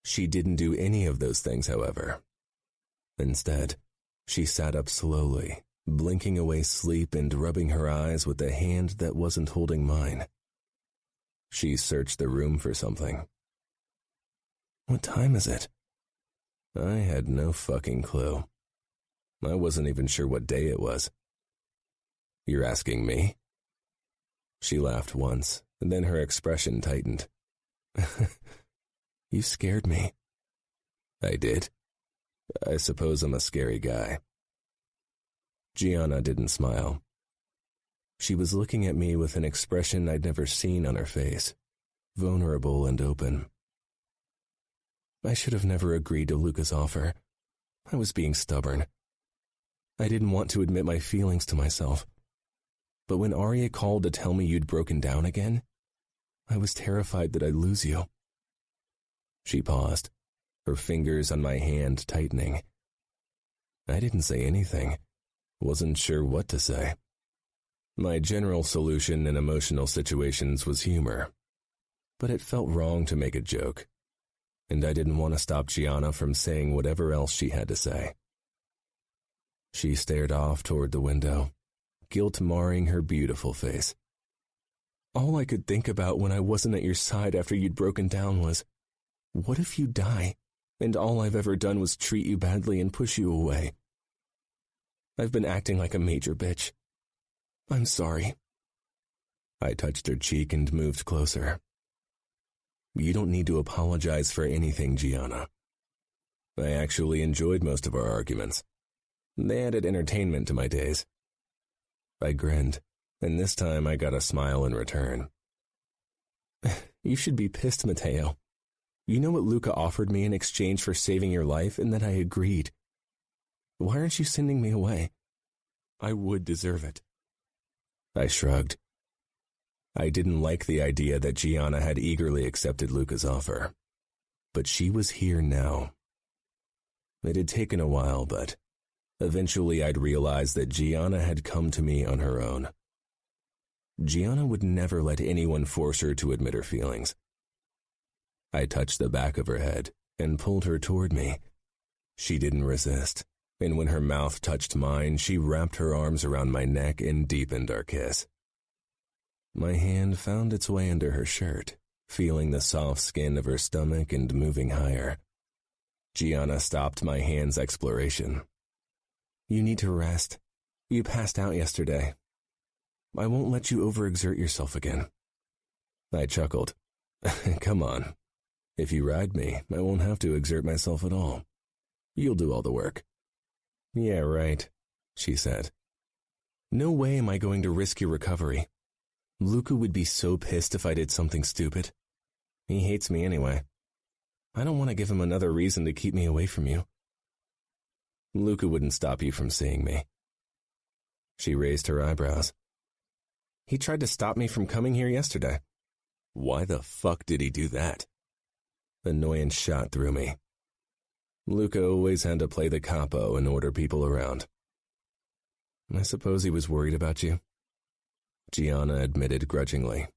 Speaker 1: She didn't do any of those things, however. Instead, she sat up slowly, blinking away sleep and rubbing her eyes with the hand that wasn't holding mine. She searched the room for something. What time is it? I had no fucking clue. I wasn't even sure what day it was. You're asking me? She laughed once, and then her expression tightened. You scared me. I did. I suppose I'm a scary guy. Gianna didn't smile. She was looking at me with an expression I'd never seen on her face, vulnerable and open. I should have never agreed to Luca's offer. I was being stubborn. I didn't want to admit my feelings to myself. But when Arya called to tell me you'd broken down again, I was terrified that I'd lose you. She paused, her fingers on my hand tightening. I didn't say anything, wasn't sure what to say. My general solution in emotional situations was humor, but it felt wrong to make a joke, and I didn't want to stop Gianna from saying whatever else she had to say. She stared off toward the window, guilt marring her beautiful face. All I could think about when I wasn't at your side after you'd broken down was, what if you die, and all I've ever done was treat you badly and push you away? I've been acting like a major bitch. I'm sorry. I touched her cheek and moved closer. You don't need to apologize for anything, Gianna. I actually enjoyed most of our arguments. They added entertainment to my days. I grinned, and this time I got a smile in return. You should be pissed, Matteo. You know what Luca offered me in exchange for saving your life, and that I agreed. Why aren't you sending me away? I would deserve it. I shrugged. I didn't like the idea that Gianna had eagerly accepted Luca's offer. But she was here now. It had taken a while, but eventually I'd realized that Gianna had come to me on her own. Gianna would never let anyone force her to admit her feelings. I touched the back of her head and pulled her toward me. She didn't resist, and when her mouth touched mine, she wrapped her arms around my neck and deepened our kiss. My hand found its way under her shirt, feeling the soft skin of her stomach and moving higher. Gianna stopped my hand's exploration. You need to rest. You passed out yesterday. I won't let you overexert yourself again. I chuckled. Come on. If you ride me, I won't have to exert myself at all. You'll do all the work. Yeah, right, she said. No way am I going to risk your recovery. Luca would be so pissed if I did something stupid. He hates me anyway. I don't want to give him another reason to keep me away from you. Luca wouldn't stop you from seeing me. She raised her eyebrows. He tried to stop me from coming here yesterday. Why the fuck did he do that? Annoyance shot through me. Luca always had to play the capo and order people around. I suppose he was worried about you. Gianna admitted grudgingly.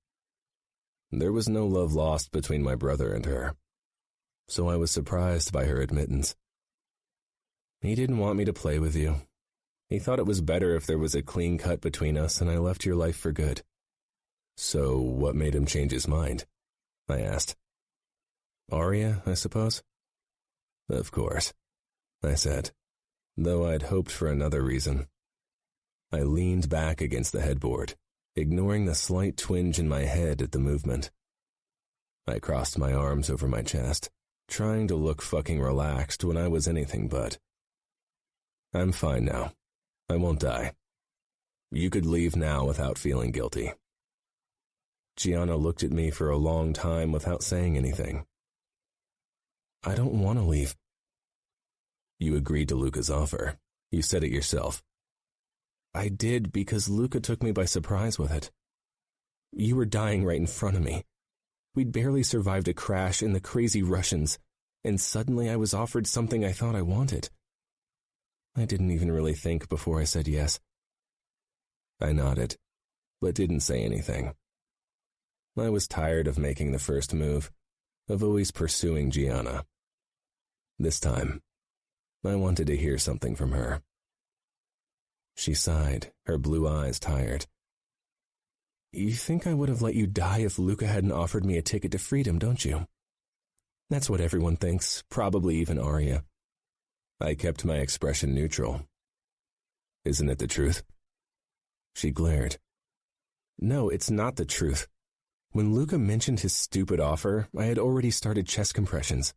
Speaker 1: There was no love lost between my brother and her, so I was surprised by her admittance. He didn't want me to play with you. He thought it was better if there was a clean cut between us and I left your life for good. So what made him change his mind? I asked. Arya, I suppose? Of course, I said, though I'd hoped for another reason. I leaned back against the headboard, ignoring the slight twinge in my head at the movement. I crossed my arms over my chest, trying to look fucking relaxed when I was anything but. I'm fine now. I won't die. You could leave now without feeling guilty. Gianna looked at me for a long time without saying anything. I don't want to leave. You agreed to Luca's offer. You said it yourself. I did because Luca took me by surprise with it. You were dying right in front of me. We'd barely survived a crash in the crazy Russians, and suddenly I was offered something I thought I wanted. I didn't even really think before I said yes. I nodded, but didn't say anything. I was tired of making the first move, of always pursuing Gianna. This time, I wanted to hear something from her. She sighed, her blue eyes tired. You think I would have let you die if Luca hadn't offered me a ticket to freedom, don't you? That's what everyone thinks, probably even Arya. I kept my expression neutral. Isn't it the truth? She glared. No, it's not the truth. When Luca mentioned his stupid offer, I had already started chest compressions.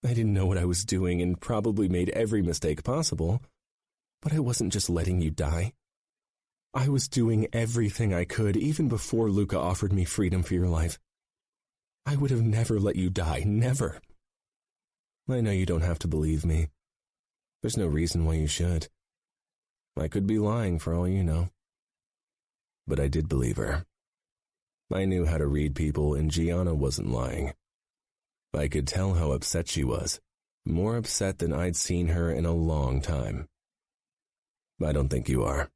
Speaker 1: I didn't know what I was doing and probably made every mistake possible, but I wasn't just letting you die.
Speaker 4: I was doing everything I could even before Luca offered me freedom for your life. I would have never let you die, never. I know you don't have to believe me. There's no reason why you should. I could be lying for all you know. But I did believe her. I knew how to read people, and Gianna wasn't lying. I could tell how upset she was, more upset than I'd seen her in a long time. I don't think you are.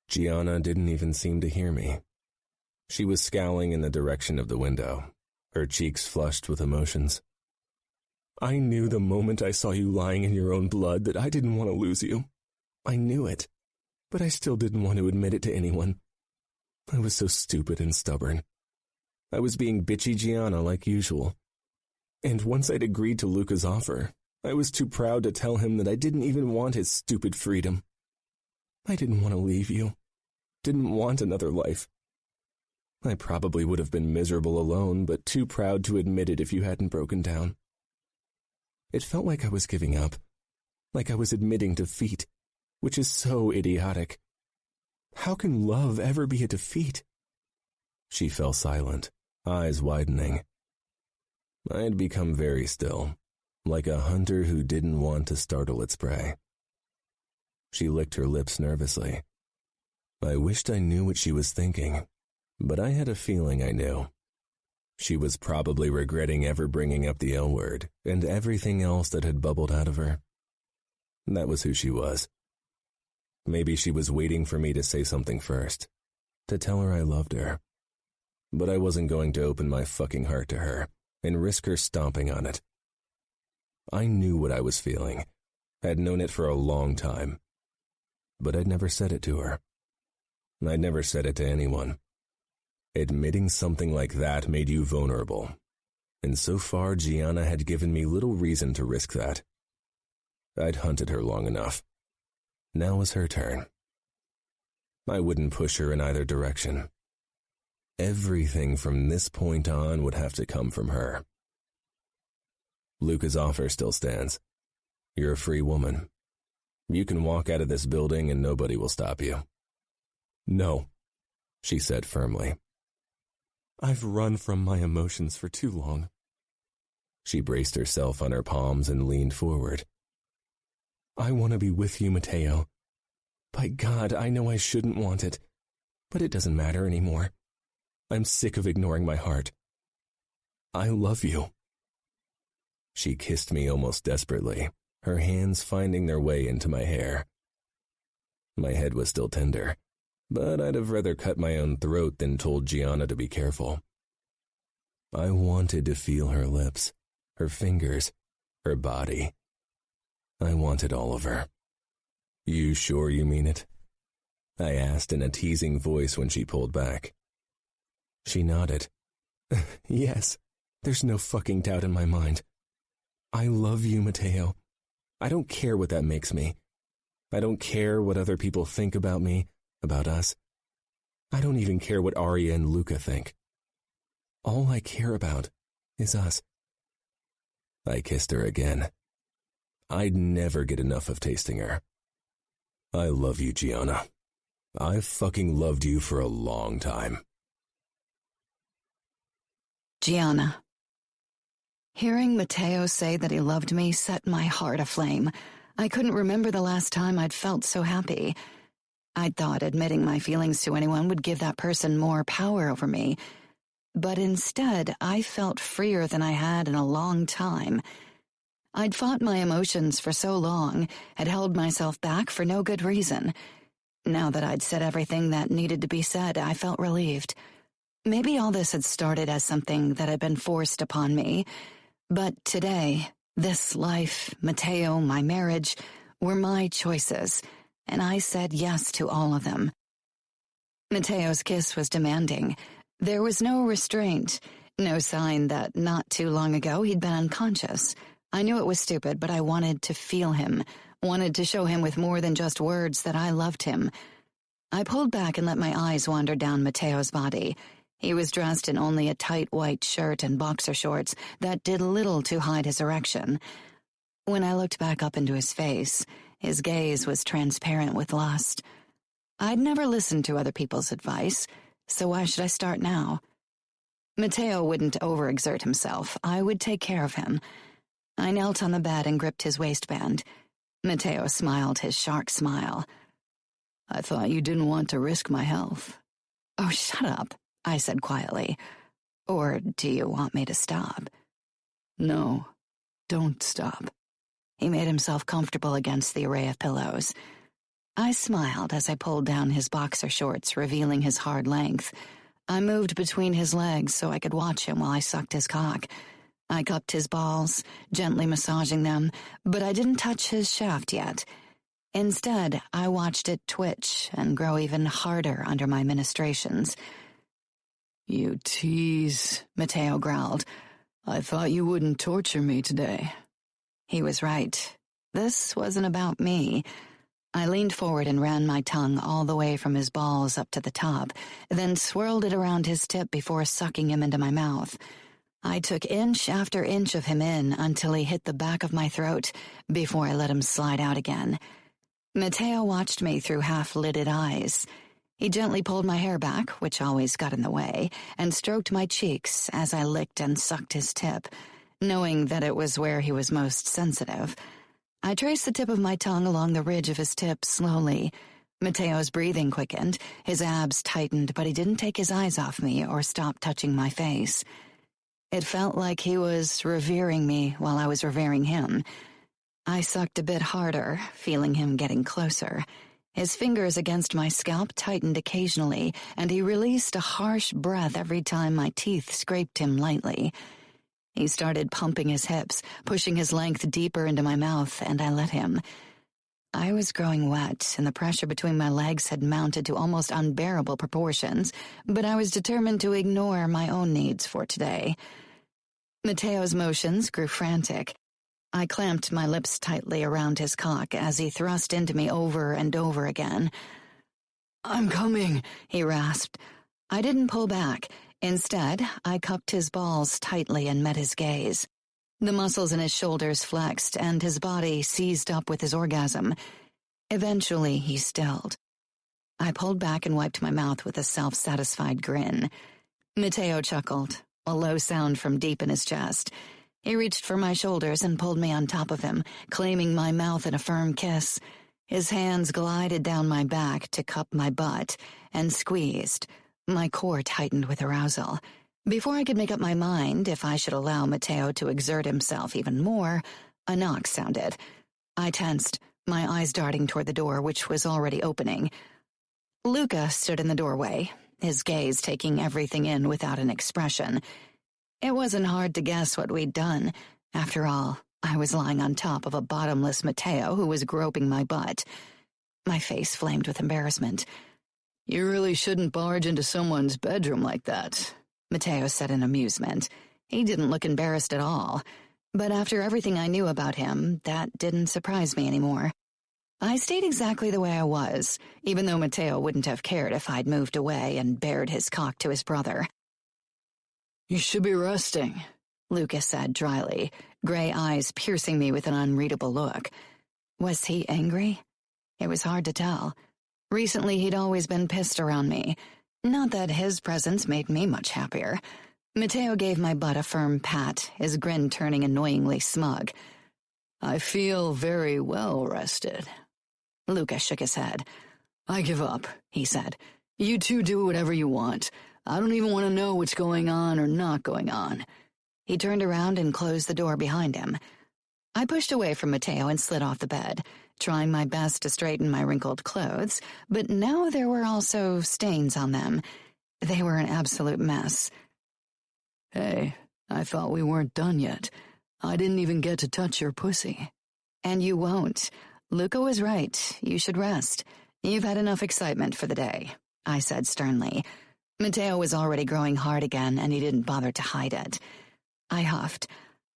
Speaker 4: Gianna didn't even seem to hear me. She was scowling in the direction of the window, her cheeks flushed with emotions. I knew the moment I saw you lying in your own blood that I didn't want to lose you. I knew it, but I still didn't want to admit it to anyone. I was so stupid and stubborn. I was being bitchy Gianna like usual. And once I'd agreed to Luca's offer, I was too proud to tell him that I didn't even want his stupid freedom. I didn't want to leave you. Didn't want another life. I probably would have been miserable alone, but too proud to admit it if you hadn't broken down. It felt like I was giving up, like I was admitting defeat, which is so idiotic. How can love ever be a defeat? She fell silent, eyes widening. I had become very still, like a hunter who didn't want to startle its prey. She licked her lips nervously. I wished I knew what she was thinking, but I had a feeling I knew. She was probably regretting ever bringing up the L word and everything else that had bubbled out of her. That was who she was. Maybe she was waiting for me to say something first, to tell her I loved her. But I wasn't going to open my fucking heart to her and risk her stomping on it. I knew what I was feeling, had known it for a long time, but I'd never said it to her. I'd never said it to anyone. Admitting something like that made you vulnerable, and so far Gianna had given me little reason to risk that. I'd hunted her long enough. Now was her turn. I wouldn't push her in either direction. Everything from this point on would have to come from her. Luca's offer still stands. You're a free woman. You can walk out of this building and nobody will stop you. No, she said firmly. I've run from my emotions for too long. She braced herself on her palms and leaned forward. I want to be with you, Matteo. By God, I know I shouldn't want it, but it doesn't matter anymore. I'm sick of ignoring my heart. I love you. She kissed me almost desperately, her hands finding their way into my hair. My head was still tender, but I'd have rather cut my own throat than told Gianna to be careful. I wanted to feel her lips, her fingers, her body. I wanted all of her. You sure you mean it? I asked in a teasing voice when she pulled back. She nodded. Yes, there's no fucking doubt in my mind. I love you, Matteo. I don't care what that makes me. I don't care what other people think about me, about us. I don't even care what Arya and Luca think. All I care about is us. I kissed her again. I'd never get enough of tasting her. I love you, Gianna. I've fucking loved you for a long time.
Speaker 2: Gianna. Hearing Matteo say that he loved me set my heart aflame. I couldn't remember the last time I'd felt so happy. I'd thought admitting my feelings to anyone would give that person more power over me. But instead, I felt freer than I had in a long time. I'd fought my emotions for so long, had held myself back for no good reason. Now that I'd said everything that needed to be said, I felt relieved. Maybe all this had started as something that had been forced upon me. But today, this life, Matteo, my marriage, were my choices, and I said yes to all of them. Matteo's kiss was demanding. There was no restraint, no sign that not too long ago he'd been unconscious. I knew it was stupid, but I wanted to feel him, wanted to show him with more than just words that I loved him. I pulled back and let my eyes wander down Matteo's body. He was dressed in only a tight white shirt and boxer shorts that did little to hide his erection. When I looked back up into his face, his gaze was transparent with lust. I'd never listened to other people's advice, so why should I start now? Matteo wouldn't overexert himself. I would take care of him. I knelt on the bed and gripped his waistband. Matteo smiled his shark smile.
Speaker 3: I thought you didn't want to risk my health.
Speaker 2: Oh, shut up, I said quietly. Or do you want me to stop?
Speaker 3: No, don't stop.
Speaker 2: He made himself comfortable against the array of pillows. I smiled as I pulled down his boxer shorts, revealing his hard length. I moved between his legs so I could watch him while I sucked his cock. I cupped his balls, gently massaging them, but I didn't touch his shaft yet. Instead, I watched it twitch and grow even harder under my ministrations.
Speaker 3: You tease, Matteo growled. I thought you wouldn't torture me today.
Speaker 2: He was right. This wasn't about me. I leaned forward and ran my tongue all the way from his balls up to the top, then swirled it around his tip before sucking him into my mouth. I took inch after inch of him in until he hit the back of my throat before I let him slide out again. Matteo watched me through half-lidded eyes. He gently pulled my hair back, which always got in the way, and stroked my cheeks as I licked and sucked his tip, knowing that it was where he was most sensitive. I traced the tip of my tongue along the ridge of his tip slowly. Matteo's breathing quickened, his abs tightened, but he didn't take his eyes off me or stop touching my face. It felt like he was revering me while I was revering him. I sucked a bit harder, feeling him getting closer. His fingers against my scalp tightened occasionally, and he released a harsh breath every time my teeth scraped him lightly. He started pumping his hips, pushing his length deeper into my mouth, and I let him. I was growing wet, and the pressure between my legs had mounted to almost unbearable proportions, but I was determined to ignore my own needs for today. Matteo's motions grew frantic. I clamped my lips tightly around his cock as he thrust into me over and over again.
Speaker 3: I'm coming,
Speaker 2: he rasped. I didn't pull back. Instead, I cupped his balls tightly and met his gaze. The muscles in his shoulders flexed, and his body seized up with his orgasm. Eventually, he stilled. I pulled back and wiped my mouth with a self-satisfied grin. Matteo chuckled, a low sound from deep in his chest. He reached for my shoulders and pulled me on top of him, claiming my mouth in a firm kiss. His hands glided down my back to cup my butt and squeezed. My core tightened with arousal. Before I could make up my mind if I should allow Matteo to exert himself even more, a knock sounded. I tensed, my eyes darting toward the door, which was already opening. Luca stood in the doorway, his gaze taking everything in without an expression. It wasn't hard to guess what we'd done. After all, I was lying on top of a bottomless Matteo who was groping my butt. My face flamed with embarrassment.
Speaker 3: You really shouldn't barge into someone's bedroom like that,
Speaker 2: Matteo said in amusement. He didn't look embarrassed at all. But after everything I knew about him, that didn't surprise me anymore. I stayed exactly the way I was, even though Matteo wouldn't have cared if I'd moved away and bared his cock to his brother.
Speaker 3: You should be resting,
Speaker 2: Luca said dryly, gray eyes piercing me with an unreadable look. Was he angry? It was hard to tell. Recently, he'd always been pissed around me. Not that his presence made me much happier. Matteo gave my butt a firm pat, his grin turning annoyingly smug.
Speaker 3: I feel very well rested.
Speaker 2: Luca shook his head.
Speaker 3: I give up, he said. You two do whatever you want. I don't even want to know what's going on or not going on.
Speaker 2: He turned around and closed the door behind him. I pushed away from Matteo and slid off the bed, trying my best to straighten my wrinkled clothes, but now there were also stains on them. They were an absolute mess.
Speaker 3: Hey, I thought we weren't done yet. I didn't even get to touch your pussy.
Speaker 2: And you won't. Luca was right. You should rest. You've had enough excitement for the day, I said sternly. Matteo was already growing hard again, and he didn't bother to hide it. I huffed.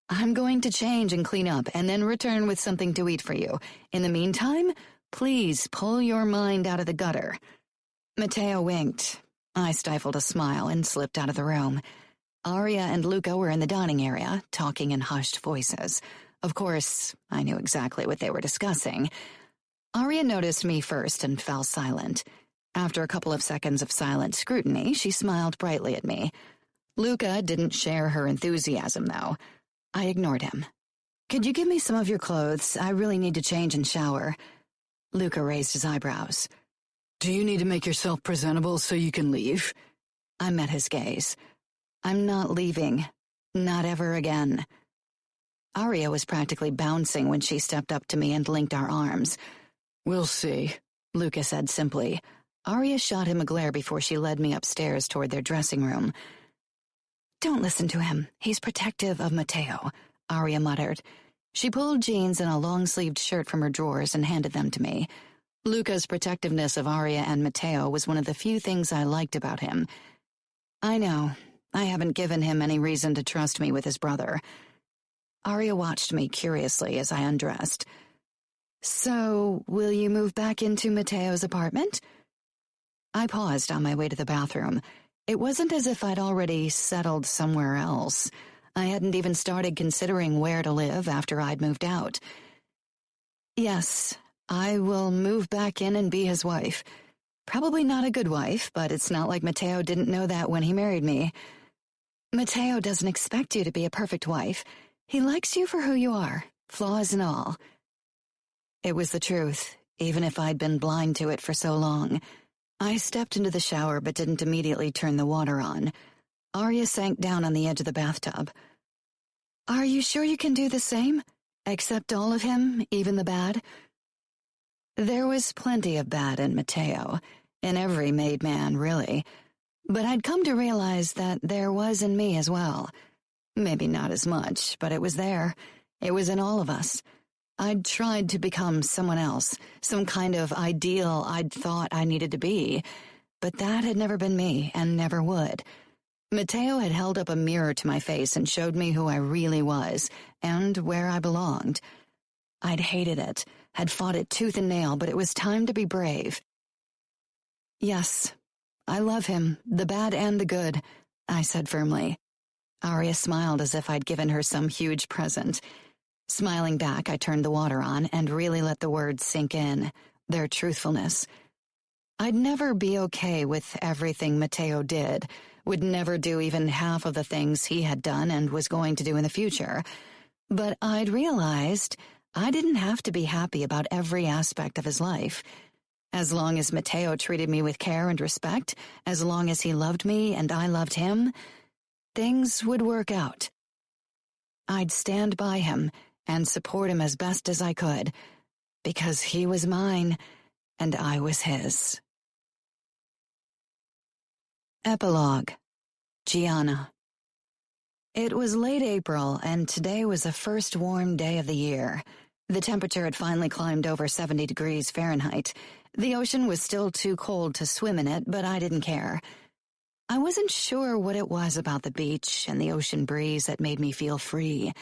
Speaker 2: I'm going to change and clean up, and then return with something to eat for you. In the meantime, please pull your mind out of the gutter. Matteo winked. I stifled a smile and slipped out of the room. Aria and Luca were in the dining area, talking in hushed voices. Of course, I knew exactly what they were discussing. Aria noticed me first and fell silent. After a couple of seconds of silent scrutiny, she smiled brightly at me. Luca didn't share her enthusiasm, though. I ignored him. "Could you give me some of your clothes? I really need to change and shower." Luca raised his eyebrows.
Speaker 3: "Do you need to make yourself presentable so you can leave?"
Speaker 2: I met his gaze. "I'm not leaving. Not ever again." Aria was practically bouncing when she stepped up to me and linked our arms.
Speaker 3: "We'll see,"
Speaker 2: Luca said simply. Aria shot him a glare before she led me upstairs toward their dressing room. "Don't listen to him. He's protective of Matteo," Aria muttered. She pulled jeans and a long-sleeved shirt from her drawers and handed them to me. Luca's protectiveness of Aria and Matteo was one of the few things I liked about him. I know, I haven't given him any reason to trust me with his brother. Aria watched me curiously as I undressed. "So, will you move back into Matteo's apartment?" I paused on my way to the bathroom. It wasn't as if I'd already settled somewhere else. I hadn't even started considering where to live after I'd moved out. "Yes, I will move back in and be his wife. Probably not a good wife, but it's not like Matteo didn't know that when he married me. Matteo doesn't expect you to be a perfect wife. He likes you for who you are, flaws and all." It was the truth, even if I'd been blind to it for so long. I stepped into the shower but didn't immediately turn the water on. Aria sank down on the edge of the bathtub. "Are you sure you can do the same? Accept all of him, even the bad?" There was plenty of bad in Matteo, in every made man, really. But I'd come to realize that there was in me as well. Maybe not as much, but it was there. It was in all of us. I'd tried to become someone else, some kind of ideal I'd thought I needed to be, but that had never been me and never would. Matteo had held up a mirror to my face and showed me who I really was and where I belonged. I'd hated it, had fought it tooth and nail, but it was time to be brave. "Yes, I love him, the bad and the good," I said firmly. Aria smiled as if I'd given her some huge present. Smiling back, I turned the water on and really let the words sink in, their truthfulness. I'd never be okay with everything Matteo did, would never do even half of the things he had done and was going to do in the future. But I'd realized I didn't have to be happy about every aspect of his life. As long as Matteo treated me with care and respect, as long as he loved me and I loved him, things would work out. I'd stand by him and support him as best as I could, because he was mine and I was his. Epilogue. Gianna. It was late April, and today was the first warm day of the year. The temperature had finally climbed over 70 degrees Fahrenheit. The ocean was still too cold to swim in it, but I didn't care. I wasn't sure what it was about the beach and the ocean breeze that made me feel free.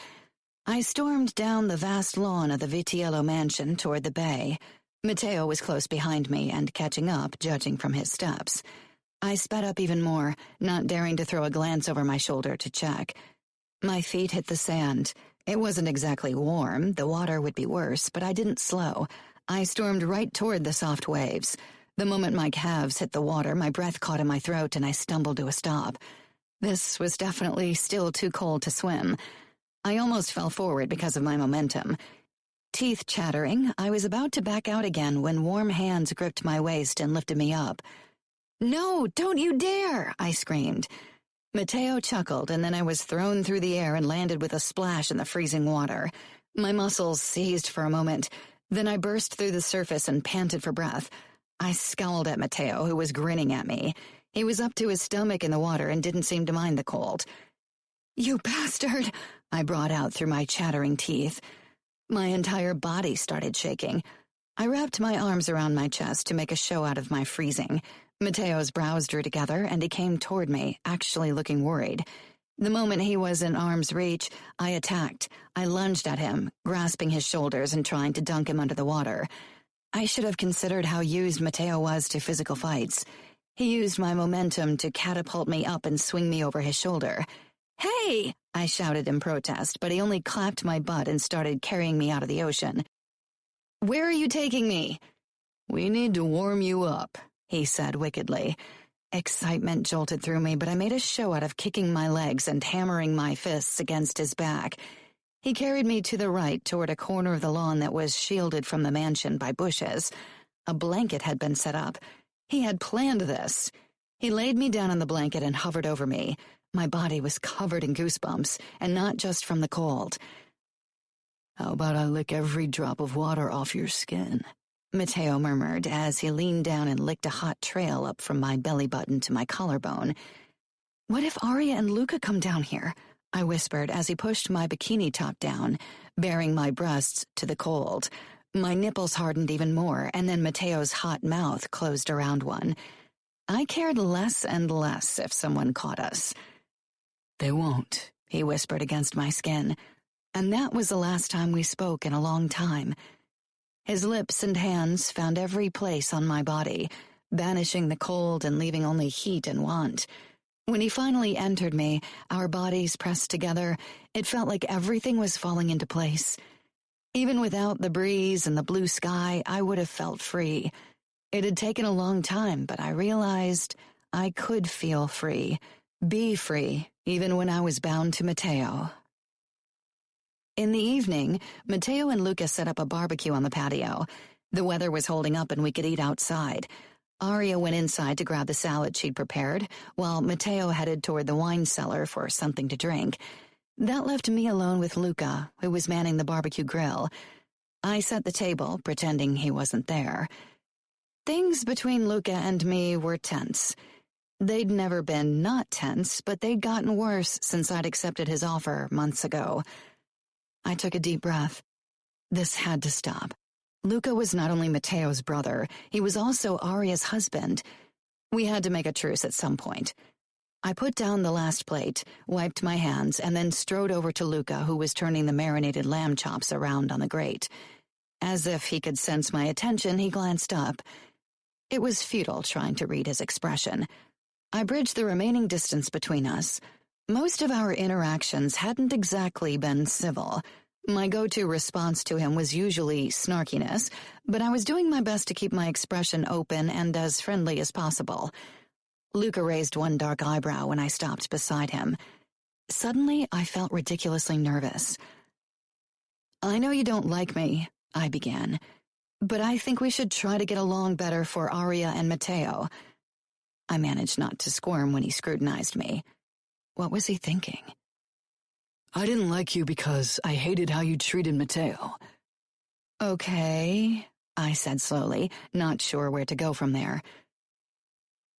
Speaker 2: I stormed down the vast lawn of the Vitiello mansion toward the bay. Matteo was close behind me and catching up, judging from his steps. I sped up even more, not daring to throw a glance over my shoulder to check. My feet hit the sand. It wasn't exactly warm, the water would be worse, but I didn't slow. I stormed right toward the soft waves. The moment my calves hit the water, my breath caught in my throat and I stumbled to a stop. This was definitely still too cold to swim. I almost fell forward because of my momentum. Teeth chattering, I was about to back out again when warm hands gripped my waist and lifted me up. "No, don't you dare!" I screamed. Matteo chuckled, and then I was thrown through the air and landed with a splash in the freezing water. My muscles seized for a moment. Then I burst through the surface and panted for breath. I scowled at Matteo, who was grinning at me. He was up to his stomach in the water and didn't seem to mind the cold. "You bastard!" I brought out through my chattering teeth. My entire body started shaking. I wrapped my arms around my chest to make a show out of my freezing. Matteo's brows drew together, and he came toward me, actually looking worried. The moment he was in arm's reach, I attacked. I lunged at him, grasping his shoulders and trying to dunk him under the water. I should have considered how used Matteo was to physical fights. He used my momentum to catapult me up and swing me over his shoulder. "Hey!" I shouted in protest, but he only clapped my butt and started carrying me out of the ocean. "Where are you taking me?"
Speaker 3: "We need to warm you up,"
Speaker 2: he said wickedly. Excitement jolted through me, but I made a show out of kicking my legs and hammering my fists against his back. He carried me to the right toward a corner of the lawn that was shielded from the mansion by bushes. A blanket had been set up. He had planned this. He laid me down on the blanket and hovered over me. My body was covered in goosebumps, and not just from the cold.
Speaker 3: "How about I lick every drop of water off your skin?"
Speaker 2: Matteo murmured as he leaned down and licked a hot trail up from my belly button to my collarbone. "What if Arya and Luca come down here?" I whispered as he pushed my bikini top down, baring my breasts to the cold. My nipples hardened even more, and then Matteo's hot mouth closed around one. I cared less and less if someone caught us.
Speaker 3: "They won't,"
Speaker 2: he whispered against my skin, and that was the last time we spoke in a long time. His lips and hands found every place on my body, banishing the cold and leaving only heat and want. When he finally entered me, our bodies pressed together, it felt like everything was falling into place. Even without the breeze and the blue sky, I would have felt free. It had taken a long time, but I realized I could feel free, be free, even when I was bound to Matteo. In the evening, Matteo and Luca set up a barbecue on the patio. The weather was holding up and we could eat outside. Arya went inside to grab the salad she'd prepared, while Matteo headed toward the wine cellar for something to drink. That left me alone with Luca, who was manning the barbecue grill. I set the table, pretending he wasn't there. Things between Luca and me were tense. They'd never been not tense, but they'd gotten worse since I'd accepted his offer months ago. I took a deep breath. This had to stop. Luca was not only Matteo's brother, he was also Arya's husband. We had to make a truce at some point. I put down the last plate, wiped my hands, and then strode over to Luca, who was turning the marinated lamb chops around on the grate. As if he could sense my attention, he glanced up. It was futile trying to read his expression. I bridged the remaining distance between us. Most of our interactions hadn't exactly been civil. My go-to response to him was usually snarkiness, but I was doing my best to keep my expression open and as friendly as possible. Luca raised one dark eyebrow when I stopped beside him. Suddenly, I felt ridiculously nervous. "I know you don't like me," I began, "but I think we should try to get along better for Arya and Matteo." I managed not to squirm when he scrutinized me. What was he thinking?
Speaker 3: "I didn't like you because I hated how you treated Matteo."
Speaker 2: "Okay," I said slowly, not sure where to go from there.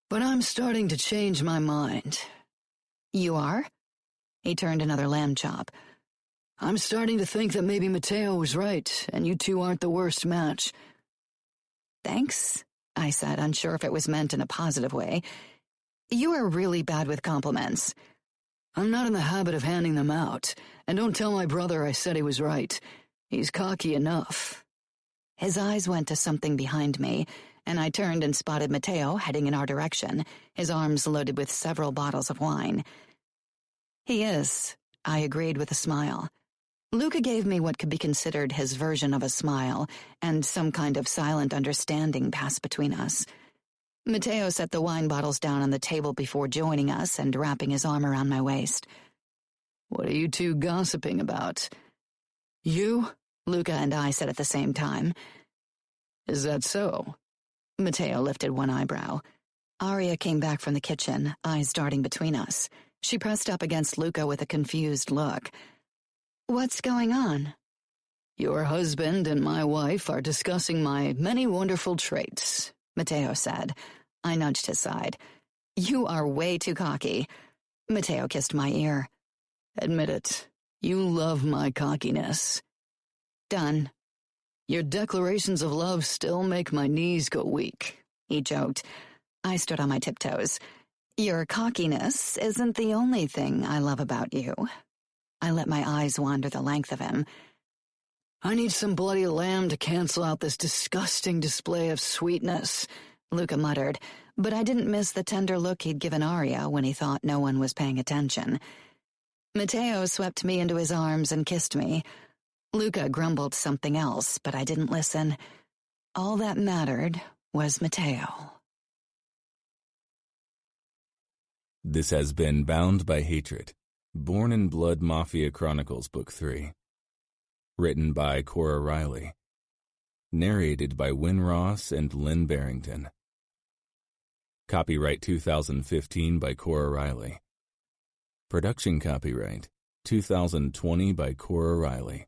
Speaker 3: "But I'm starting to change my mind."
Speaker 2: "You are?" He turned another lamb chop.
Speaker 3: "I'm starting to think that maybe Matteo was right, and you two aren't the worst match."
Speaker 2: "Thanks," I said, unsure if it was meant in a positive way. "You are really bad with compliments."
Speaker 3: "I'm not in the habit of handing them out, and don't tell my brother I said he was right. He's cocky enough."
Speaker 2: His eyes went to something behind me, and I turned and spotted Matteo heading in our direction, his arms loaded with several bottles of wine. "He is," I agreed with a smile. Luca gave me what could be considered his version of a smile, and some kind of silent understanding passed between us. Matteo set the wine bottles down on the table before joining us and wrapping his arm around my waist.
Speaker 3: "What are you two gossiping about?"
Speaker 2: "You?" Luca and I said at the same time.
Speaker 3: "Is that so?"
Speaker 2: Matteo lifted one eyebrow. Arya came back from the kitchen, eyes darting between us. She pressed up against Luca with a confused look. "What's going on?"
Speaker 3: "Your husband and my wife are discussing my many wonderful traits,"
Speaker 2: Matteo said. I nudged his side. "You are way too cocky." Matteo kissed my ear.
Speaker 3: "Admit it. You love my cockiness."
Speaker 2: "Done."
Speaker 3: "Your declarations of love still make my knees go weak,"
Speaker 2: he joked. I stood on my tiptoes. "Your cockiness isn't the only thing I love about you." I let my eyes wander the length of him.
Speaker 3: "I need some bloody lamb to cancel out this disgusting display of sweetness,"
Speaker 2: Luca muttered, but I didn't miss the tender look he'd given Arya when he thought no one was paying attention. Matteo swept me into his arms and kissed me. Luca grumbled something else, but I didn't listen. All that mattered was Matteo.
Speaker 5: This has been Bound by Hatred, Born in Blood Mafia Chronicles Book 3. Written by Cora Reilly. Narrated by Wynn Ross and Lynn Barrington. Copyright 2015 by Cora Reilly. Production copyright 2020 by Cora Reilly.